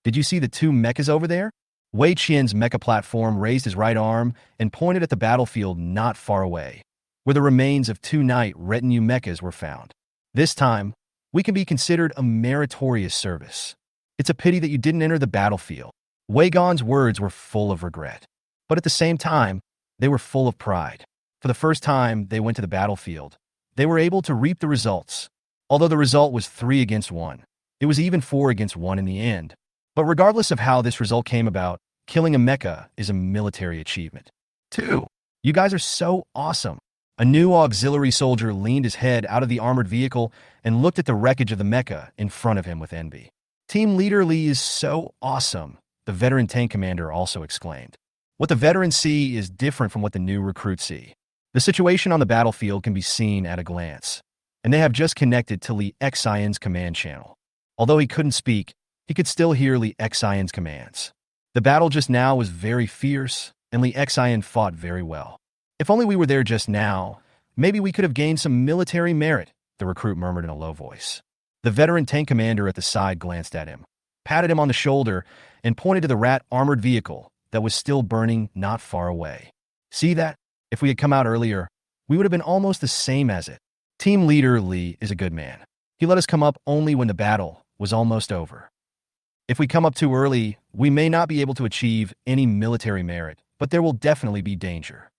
Speaker 1: Did you see the two mechas over there? Wei Qian's mecha platform raised his right arm and pointed at the battlefield not far away, where the remains of two knight retinue mechas were found. This time, we can be considered a meritorious service. It's a pity that you didn't enter the battlefield. Wei Gan's words were full of regret. But at the same time, they were full of pride. For the first time they went to the battlefield, they were able to reap the results. Although the result was 3 against 1, it was even 4 against 1 in the end. But regardless of how this result came about, killing a mecha is a military achievement. 2. You guys are so awesome. A new auxiliary soldier leaned his head out of the armored vehicle and looked at the wreckage of the mecha in front of him with envy. Team Leader Li is so awesome, the veteran tank commander also exclaimed. What the veterans see is different from what the new recruits see. The situation on the battlefield can be seen at a glance, and they have just connected to Li Xion's command channel. Although he couldn't speak, he could still hear Li Xion's commands. The battle just now was very fierce, and Li Xion fought very well. If only we were there just now, maybe we could have gained some military merit, the recruit murmured in a low voice. The veteran tank commander at the side glanced at him, patted him on the shoulder, and pointed to the rat armored vehicle that was still burning not far away. See that? If we had come out earlier, we would have been almost the same as it. Team Leader Li is a good man. He let us come up only when the battle was almost over. If we come up too early, we may not be able to achieve any military merit, but there will definitely be danger.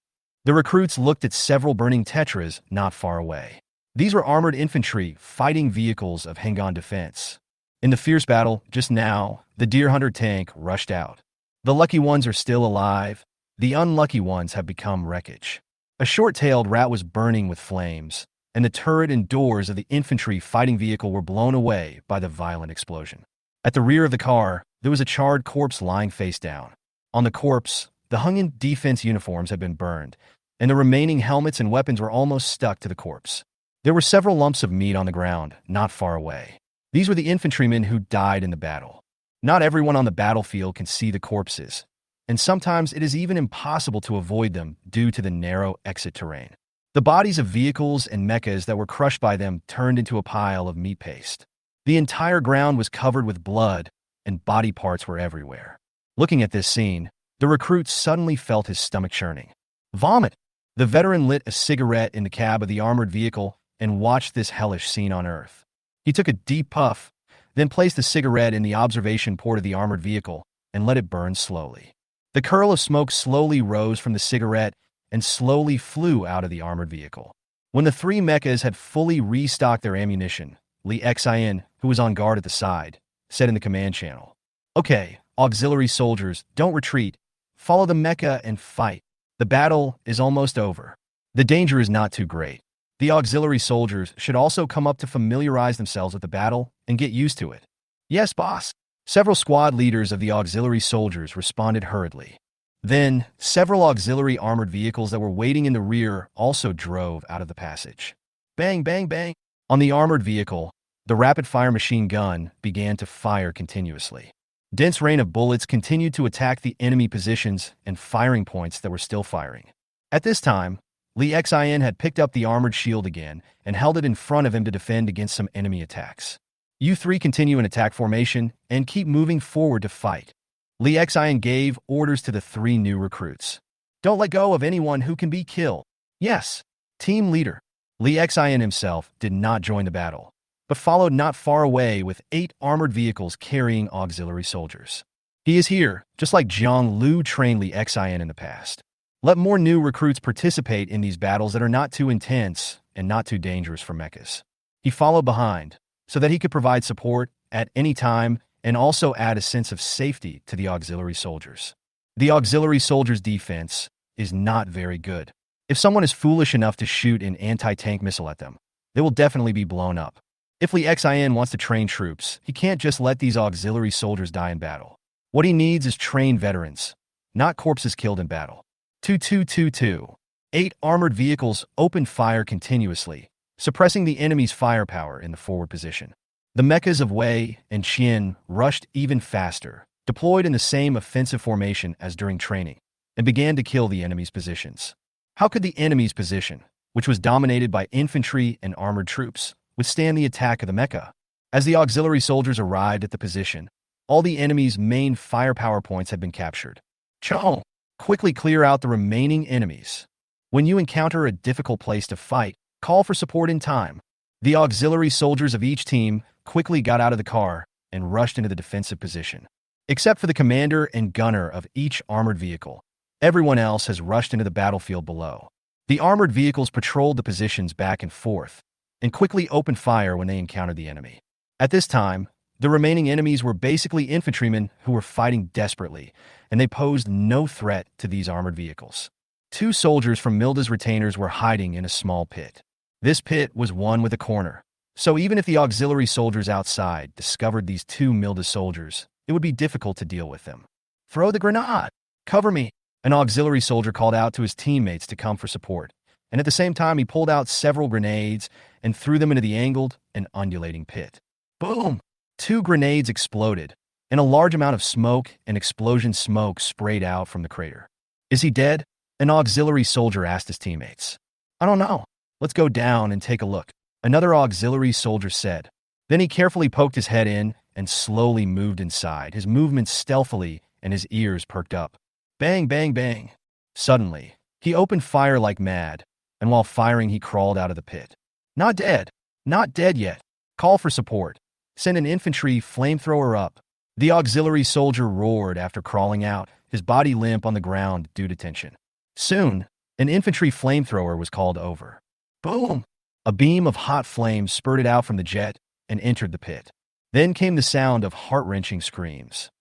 Speaker 1: The recruits looked at several burning tetras not far away. These were armored infantry fighting vehicles of Heng'an defense. In the fierce battle, just now, the Deer Hunter tank rushed out. The lucky ones are still alive. The unlucky ones have become wreckage. A short-tailed rat was burning with flames, and the turret and doors of the infantry fighting vehicle were blown away by the violent explosion. At the rear of the car, there was a charred corpse lying face down. On the corpse, the hung-in defense uniforms had been burned, and the remaining helmets and weapons were almost stuck to the corpse. There were several lumps of meat on the ground, not far away. These were the infantrymen who died in the battle. Not everyone on the battlefield can see the corpses, and sometimes it is even impossible to avoid them due to the narrow exit terrain. The bodies of vehicles and mechas that were crushed by them turned into a pile of meat paste. The entire ground was covered with blood, and body parts were everywhere. Looking at this scene, the recruit suddenly felt his stomach churning. Vomit! The veteran lit a cigarette in the cab of the armored vehicle and watched this hellish scene on Earth. He took a deep puff, then placed the cigarette in the observation port of the armored vehicle and let it burn slowly. The curl of smoke slowly rose from the cigarette and slowly flew out of the armored vehicle. When the three mechas had fully restocked their ammunition, Lee Xin, who was on guard at the side, said in the command channel, "Okay, auxiliary soldiers, don't retreat. Follow the mecha and fight. The battle is almost over. The danger is not too great. The auxiliary soldiers should also come up to familiarize themselves with the battle and get used to it." "Yes, boss." Several squad leaders of the auxiliary soldiers responded hurriedly. Then, several auxiliary armored vehicles that were waiting in the rear also drove out of the passage. Bang, bang, bang. On the armored vehicle, the rapid-fire machine gun began to fire continuously. Dense rain of bullets continued to attack the enemy positions and firing points that were still firing. At this time, Lee Xin had picked up the armored shield again and held it in front of him to defend against some enemy attacks. "You three continue in attack formation and keep moving forward to fight." Lee Xin gave orders to the three new recruits. "Don't let go of anyone who can be killed." "Yes." Team leader. Lee Xin himself did not join the battle, but followed not far away with 8 armored vehicles carrying auxiliary soldiers. He is here, just like Jiang Lu trained Lee Xin in the past. Let more new recruits participate in these battles that are not too intense and not too dangerous for mechas. He followed behind, so that he could provide support at any time and also add a sense of safety to the auxiliary soldiers. The auxiliary soldiers' defense is not very good. If someone is foolish enough to shoot an anti-tank missile at them, they will definitely be blown up. If Lee Xin wants to train troops, he can't just let these auxiliary soldiers die in battle. What he needs is trained veterans, not corpses killed in battle. 2222. 8 armored vehicles opened fire continuously, suppressing the enemy's firepower in the forward position. The mechas of Wei and Qian rushed even faster, deployed in the same offensive formation as during training, and began to kill the enemy's positions. How could the enemy's position, which was dominated by infantry and armored troops, withstand the attack of the mecha? As the auxiliary soldiers arrived at the position, all the enemy's main firepower points had been captured. Chong! Quickly clear out the remaining enemies. When you encounter a difficult place to fight, call for support in time. The auxiliary soldiers of each team quickly got out of the car and rushed into the defensive position. Except for the commander and gunner of each armored vehicle, everyone else has rushed into the battlefield below. The armored vehicles patrolled the positions back and forth and quickly opened fire when they encountered the enemy. At this time, the remaining enemies were basically infantrymen who were fighting desperately, and they posed no threat to these armored vehicles. 2 soldiers from Milda's retainers were hiding in a small pit. This pit was one with a corner, so even if the auxiliary soldiers outside discovered these 2 Milda soldiers, it would be difficult to deal with them. "Throw the grenade! Cover me!" An auxiliary soldier called out to his teammates to come for support, and at the same time he pulled out several grenades and threw them into the angled and undulating pit. Boom! 2 grenades exploded, and a large amount of smoke and explosion smoke sprayed out from the crater. "Is he dead?" an auxiliary soldier asked his teammates. "I don't know. Let's go down and take a look," another auxiliary soldier said. Then he carefully poked his head in and slowly moved inside, his movements stealthily and his ears perked up. Bang, bang, bang. Suddenly, he opened fire like mad, and while firing he crawled out of the pit. "Not dead. Not dead yet. Call for support. Send an infantry flamethrower up." The auxiliary soldier roared after crawling out, his body limp on the ground due to tension. Soon, an infantry flamethrower was called over. Boom! A beam of hot flames spurted out from the jet and entered the pit. Then came the sound of heart-wrenching screams.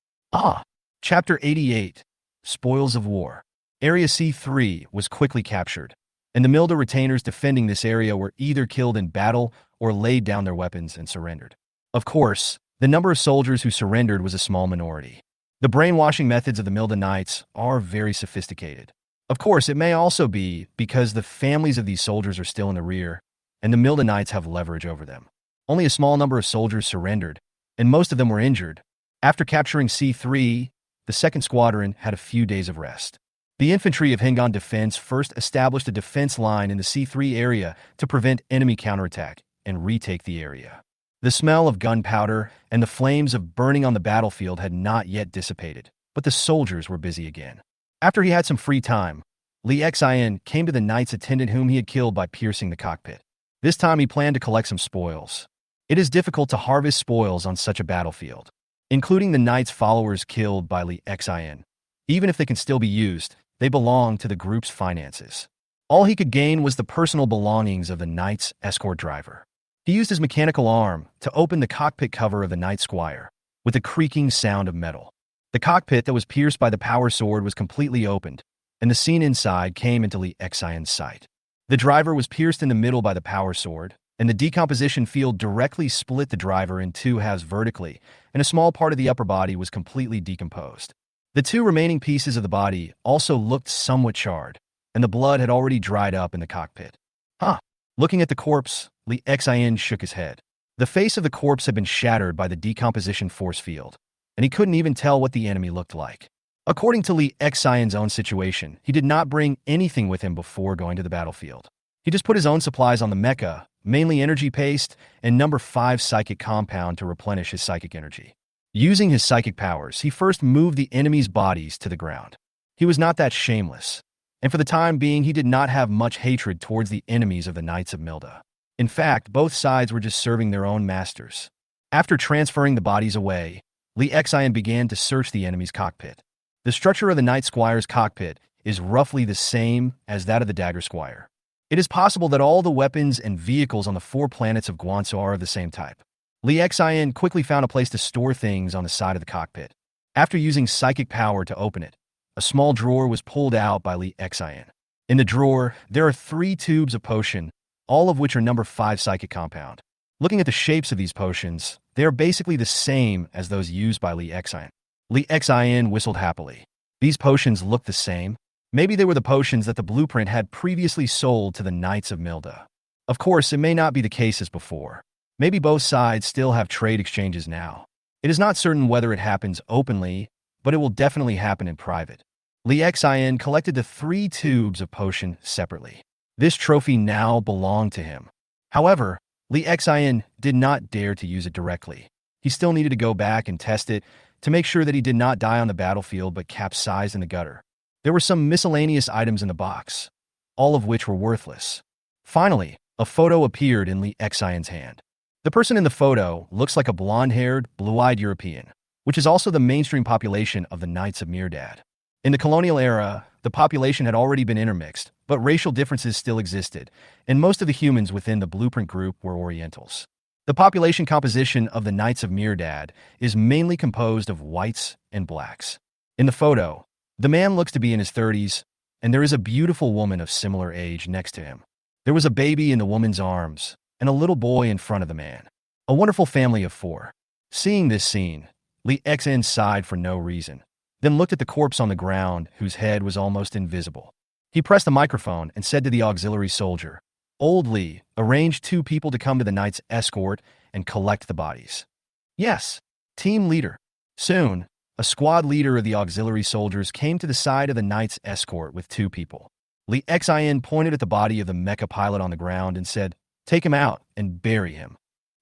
Speaker 1: Chapter 88. Spoils of War. Area C3 was quickly captured, and the Milda retainers defending this area were either killed in battle or laid down their weapons and surrendered. Of course, The number of soldiers who surrendered was a small minority. The brainwashing methods of the Milda Knights are very sophisticated. Of course, it may also be because the families of these soldiers are still in the rear, and the Milda Knights have leverage over them. Only a small number of soldiers surrendered, and most of them were injured. After capturing C3, the 2nd Squadron had a few days of rest. The infantry of Hingan Defense first established a defense line in the C3 area to prevent enemy counterattack and retake the area. The smell of gunpowder and the flames of burning on the battlefield had not yet dissipated, but the soldiers were busy again. After he had some free time, Li Xian came to the knight's attendant whom he had killed by piercing the cockpit. This time he planned to collect some spoils. It is difficult to harvest spoils on such a battlefield, including the knight's followers killed by Li Xian. Even if they can still be used, they belong to the group's finances. All he could gain was the personal belongings of the knight's escort driver. He used his mechanical arm to open the cockpit cover of the Night Squire, with a creaking sound of metal. The cockpit that was pierced by the power sword was completely opened, and the scene inside came into Li Xian's sight. The driver was pierced in the middle by the power sword, and the decomposition field directly split the driver in two halves vertically, and a small part of the upper body was completely decomposed. The two remaining pieces of the body also looked somewhat charred, and the blood had already dried up in the cockpit. Looking at the corpse, Li Xian shook his head. The face of the corpse had been shattered by the decomposition force field, and he couldn't even tell what the enemy looked like. According to Li Xian's own situation, he did not bring anything with him before going to the battlefield. He just put his own supplies on the mecha, mainly energy paste and number 5 psychic compound to replenish his psychic energy. Using his psychic powers, he first moved the enemy's bodies to the ground. He was not that shameless, and for the time being he did not have much hatred towards the enemies of the Knights of Milda. In fact, both sides were just serving their own masters. After transferring the bodies away, Li Xian began to search the enemy's cockpit. The structure of the Night Squire's cockpit is roughly the same as that of the Dagger Squire. It is possible that all the weapons and vehicles on the 4 planets of Guansuo are of the same type. Li Xian quickly found a place to store things on the side of the cockpit. After using psychic power to open it, a small drawer was pulled out by Li Xian. In the drawer, there are 3 tubes of potion, all of which are number 5 psychic compound. Looking at the shapes of these potions, they are basically the same as those used by Li Xian. Li Xian whistled happily. These potions looked the same. Maybe they were the potions that the blueprint had previously sold to the Knights of Milda. Of course, it may not be the case as before. Maybe both sides still have trade exchanges now. It is not certain whether it happens openly, but it will definitely happen in private. Li Xian collected the 3 tubes of potion separately. This trophy now belonged to him. However, Li Xian did not dare to use it directly. He still needed to go back and test it to make sure that he did not die on the battlefield but capsized in the gutter. There were some miscellaneous items in the box, all of which were worthless. Finally, a photo appeared in Li Xian's hand. The person in the photo looks like a blonde-haired, blue-eyed European, which is also the mainstream population of the Knights of Mirdad. In the colonial era, the population had already been intermixed, but racial differences still existed, and most of the humans within the blueprint group were Orientals. The population composition of the Knights of Mirdad is mainly composed of whites and blacks. In the photo, the man looks to be in his 30s, and there is a beautiful woman of similar age next to him. There was a baby in the woman's arms, and a little boy in front of the man. A wonderful family of 4. Seeing this scene, Li Xian sighed for no reason, then looked at the corpse on the ground, whose head was almost invisible. He pressed the microphone and said to the auxiliary soldier, "Old Li, arrange 2 people to come to the knight's escort and collect the bodies." "Yes, team leader." Soon, a squad leader of the auxiliary soldiers came to the side of the knight's escort with 2 people. Li Xian pointed at the body of the mecha pilot on the ground and said, "Take him out and bury him."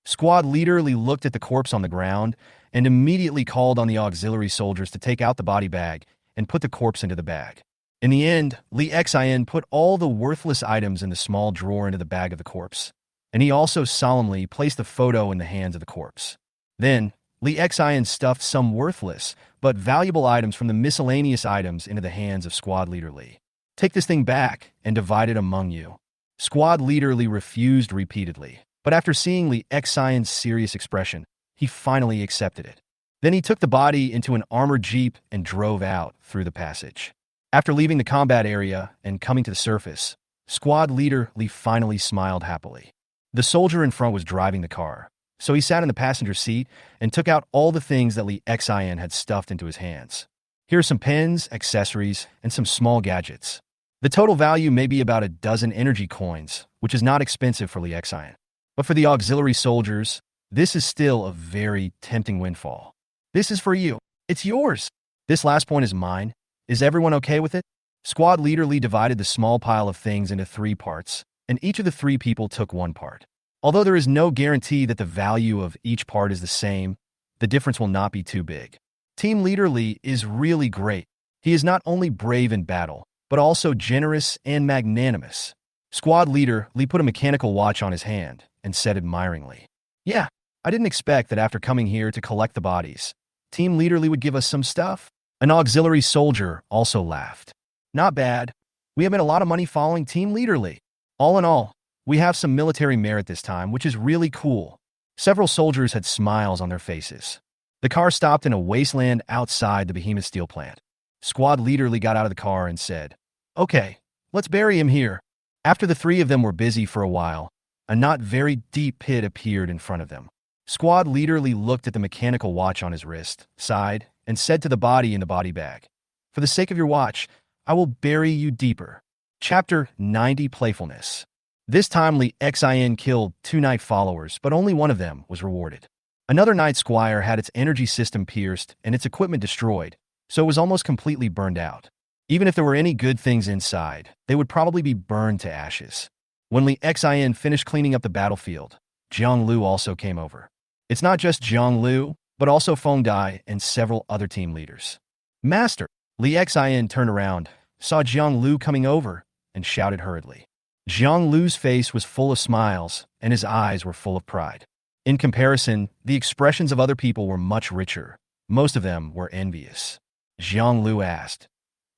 Speaker 1: Squad leader Li looked at the corpse on the ground and immediately called on the auxiliary soldiers to take out the body bag and put the corpse into the bag. In the end, Li Xian put all the worthless items in the small drawer into the bag of the corpse, and he also solemnly placed the photo in the hands of the corpse. Then, Li Xian stuffed some worthless but valuable items from the miscellaneous items into the hands of squad leader Li. "Take this thing back and divide it among you." Squad leader Li refused repeatedly, but after seeing Li Xian's serious expression, he finally accepted it. Then he took the body into an armored jeep and drove out through the passage. After leaving the combat area and coming to the surface, squad leader Li finally smiled happily. The soldier in front was driving the car, So he sat in the passenger seat and took out all the things that Li Xin had stuffed into his hands. Here are some pens, accessories, and some small gadgets. The total value may be about a dozen energy coins, which is not expensive for Li Xin. But for the auxiliary soldiers, this is still a very tempting windfall. This is for you. It's yours. This last point is mine. Is everyone okay with it? Squad leader Lee divided the small pile of things into 3 parts, and each of the 3 people took 1 part. Although there is no guarantee that the value of each part is the same, the difference will not be too big. Team leader Lee is really great. He is not only brave in battle, but also generous and magnanimous. Squad leader Lee put a mechanical watch on his hand and said admiringly, "Yeah, I didn't expect that after coming here to collect the bodies, Team leader Lee would give us some stuff." An auxiliary soldier also laughed. "Not bad. We have made a lot of money following Team leader Lee. All in all, we have some military merit this time, which is really cool." Several soldiers had smiles on their faces. The car stopped in a wasteland outside the behemoth steel plant. Squad leader Lee got out of the car and said, "Okay, let's bury him here." After the 3 of them were busy for a while, a not very deep pit appeared in front of them. Squad leader Lee looked at the mechanical watch on his wrist, sighed, and said to the body in the body bag, "For the sake of your watch, I will bury you deeper." Chapter 90 Playfulness. This time Li Xin killed 2 knight followers, but only one of them was rewarded. Another knight squire had its energy system pierced and its equipment destroyed, so it was almost completely burned out. Even if there were any good things inside, they would probably be burned to ashes. When Li Xin finished cleaning up the battlefield, Jiang Lu also came over. It's not just Jiang Lu, but also Feng Dai and several other team leaders. "Master!" Li Xin turned around, saw Jiang Lu coming over, and shouted hurriedly. Jiang Lu's face was full of smiles, and his eyes were full of pride. In comparison, the expressions of other people were much richer. Most of them were envious. Jiang Lu asked,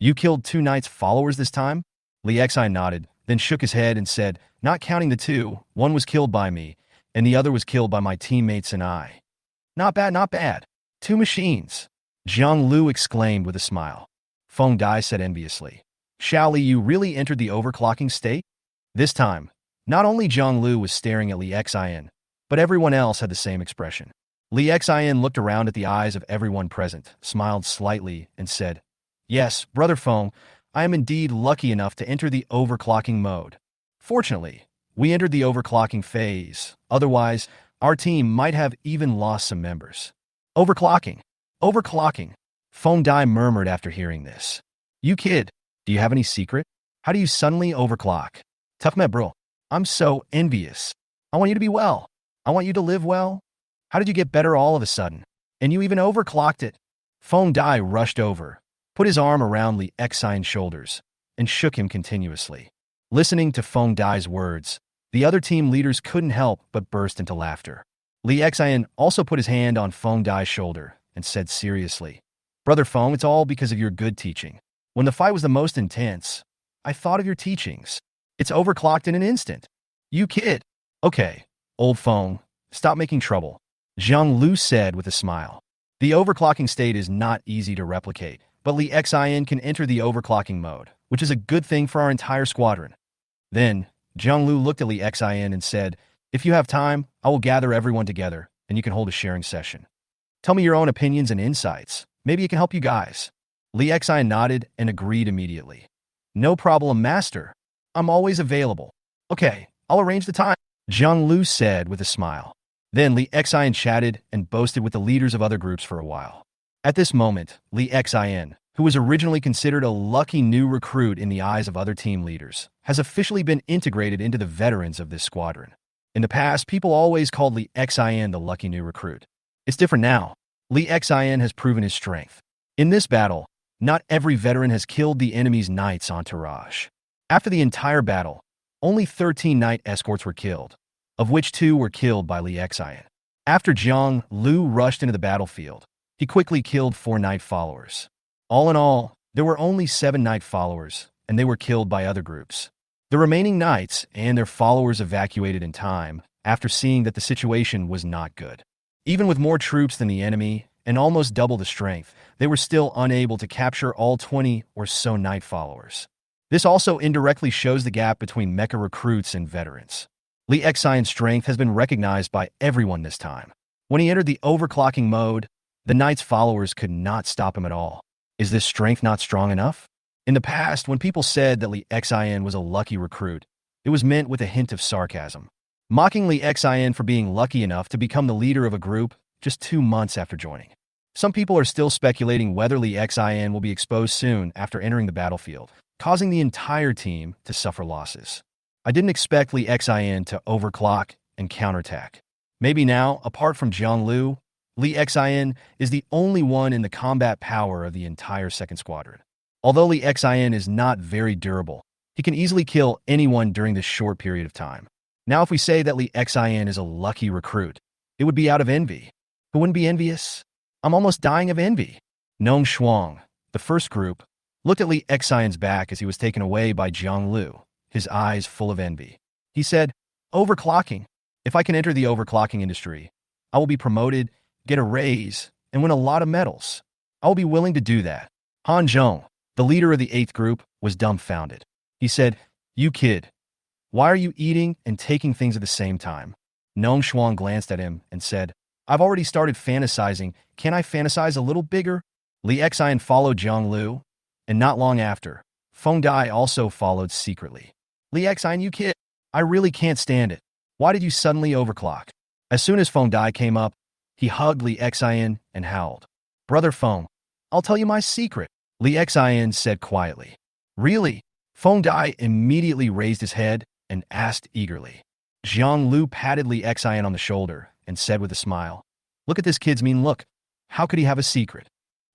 Speaker 1: "You killed 2 knights' followers this time?" Li Xin nodded, then shook his head and said, "Not counting the 2, one was killed by me, and the other was killed by my teammates and I." "Not bad, not bad. 2 machines." Jiang Lu exclaimed with a smile. Feng Dai said enviously, "Xiao Li, you really entered the overclocking state?" This time, not only Jiang Lu was staring at Li Xin, but everyone else had the same expression. Li Xin looked around at the eyes of everyone present, smiled slightly, and said, "Yes, Brother Feng, I am indeed lucky enough to enter the overclocking mode. Fortunately, we entered the overclocking phase. Otherwise, our team might have even lost some members." Overclocking. Overclocking. Feng Dai murmured after hearing this. "You kid, do you have any secret? How do you suddenly overclock?" "Tough met, bro. I'm so envious. I want you to be well. I want you to live well. How did you get better all of a sudden? And you even overclocked it." Feng Dai rushed over, put his arm around Li Xin's shoulders, and shook him continuously. Listening to Feng Dai's words, the other team leaders couldn't help but burst into laughter. Li Xin also put his hand on Feng Dai's shoulder and said seriously, "Brother Feng, it's all because of your good teaching. When the fight was the most intense, I thought of your teachings. It's overclocked in an instant. You kid." "Okay, old Feng, stop making trouble," Jiang Lu said with a smile. "The overclocking state is not easy to replicate, but Li Xin can enter the overclocking mode, which is a good thing for our entire squadron." Then, Jiang Lu looked at Li Xin and said, "If you have time, I will gather everyone together, and you can hold a sharing session. Tell me your own opinions and insights. Maybe it can help you guys." Li Xin nodded and agreed immediately. "No problem, Master. I'm always available." "Okay, I'll arrange the time," Jiang Lu said with a smile. Then Li Xin chatted and boasted with the leaders of other groups for a while. At this moment, Li Xin, who was originally considered a lucky new recruit in the eyes of other team leaders, has officially been integrated into the veterans of this squadron. In the past, people always called Li Xin the lucky new recruit. It's different now. Li Xin has proven his strength. In this battle, not every veteran has killed the enemy's knight's entourage. After the entire battle, only 13 knight escorts were killed, of which 2 were killed by Li Xin. After Jiang Lu rushed into the battlefield, he quickly killed 4 knight followers. All in all, there were only 7 knight followers, and they were killed by other groups. The remaining knights and their followers evacuated in time after seeing that the situation was not good. Even with more troops than the enemy and almost double the strength, they were still unable to capture all 20 or so knight followers. This also indirectly shows the gap between mecha recruits and veterans. Li Xian's strength has been recognized by everyone this time. When he entered the overclocking mode, the knight's followers could not stop him at all. Is this strength not strong enough? In the past, when people said that Li Xian was a lucky recruit, it was meant with a hint of sarcasm, mocking Li Xian for being lucky enough to become the leader of a group just 2 months after joining. Some people are still speculating whether Li Xian will be exposed soon after entering the battlefield, causing the entire team to suffer losses. I didn't expect Li Xian to overclock and counterattack. Maybe now, apart from Jianglu, Li Xian is the only one in the combat power of the entire second squadron. Although Li Xian is not very durable, he can easily kill anyone during this short period of time. Now, if we say that Li Xian is a lucky recruit, it would be out of envy. Who wouldn't be envious? I'm almost dying of envy. Nong Shuang, the first group, looked at Li Xian's back as he was taken away by Jianglu, his eyes full of envy. He said, "Overclocking. If I can enter the overclocking industry, I will be promoted, get a raise, and win a lot of medals. I will be willing to do that." Han Zhong, the leader of the 8th group, was dumbfounded. He said, "You kid, why are you eating and taking things at the same time?" Nong Shuang glanced at him and said, "I've already started fantasizing. Can I fantasize a little bigger?" Li Xian followed Jianglu, and not long after, Feng Dai also followed secretly. "Li Xian, you kid, I really can't stand it. Why did you suddenly overclock?" As soon as Feng Dai came up, he hugged Li Xian and howled. "Brother Feng, I'll tell you my secret," Li Xian said quietly. "Really?" Feng Dai immediately raised his head and asked eagerly. Jianglu patted Li Xian on the shoulder and said with a smile, "Look at this kid's mean look. How could he have a secret?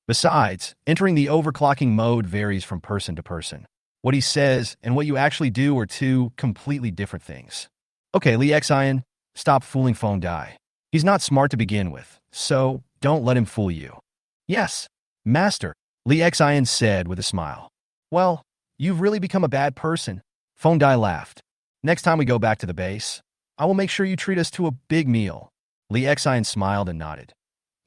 Speaker 1: Besides, entering the overclocking mode varies from person to person. What he says and what you actually do are two completely different things." "Okay, Li Xian, stop fooling Feng Dai. He's not smart to begin with, so don't let him fool you." "Yes, master," Li Xian said with a smile. "Well, you've really become a bad person." Feng Dai laughed. "Next time we go back to the base, I will make sure you treat us to a big meal." Li Xian smiled and nodded.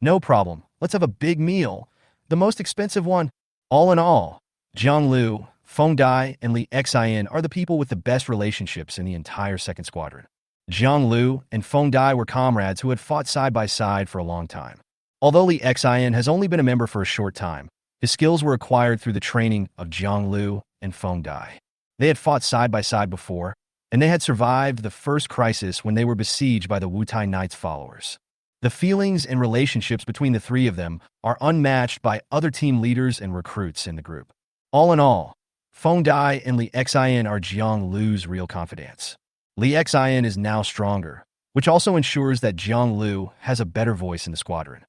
Speaker 1: "No problem. Let's have a big meal. The most expensive one." All in all, Jianglu, Feng Dai, and Li Xian are the people with the best relationships in the entire second squadron. Jianglu and Feng Dai were comrades who had fought side by side for a long time. Although Li Xian has only been a member for a short time, his skills were acquired through the training of Jianglu and Feng Dai. They had fought side by side before, and they had survived the first crisis when they were besieged by the Wutai Knight's followers. The feelings and relationships between the three of them are unmatched by other team leaders and recruits in the group. All in all, Feng Dai and Li Xian are Jianglu's real confidants. Li Xian is now stronger, which also ensures that Jianglu has a better voice in the squadron.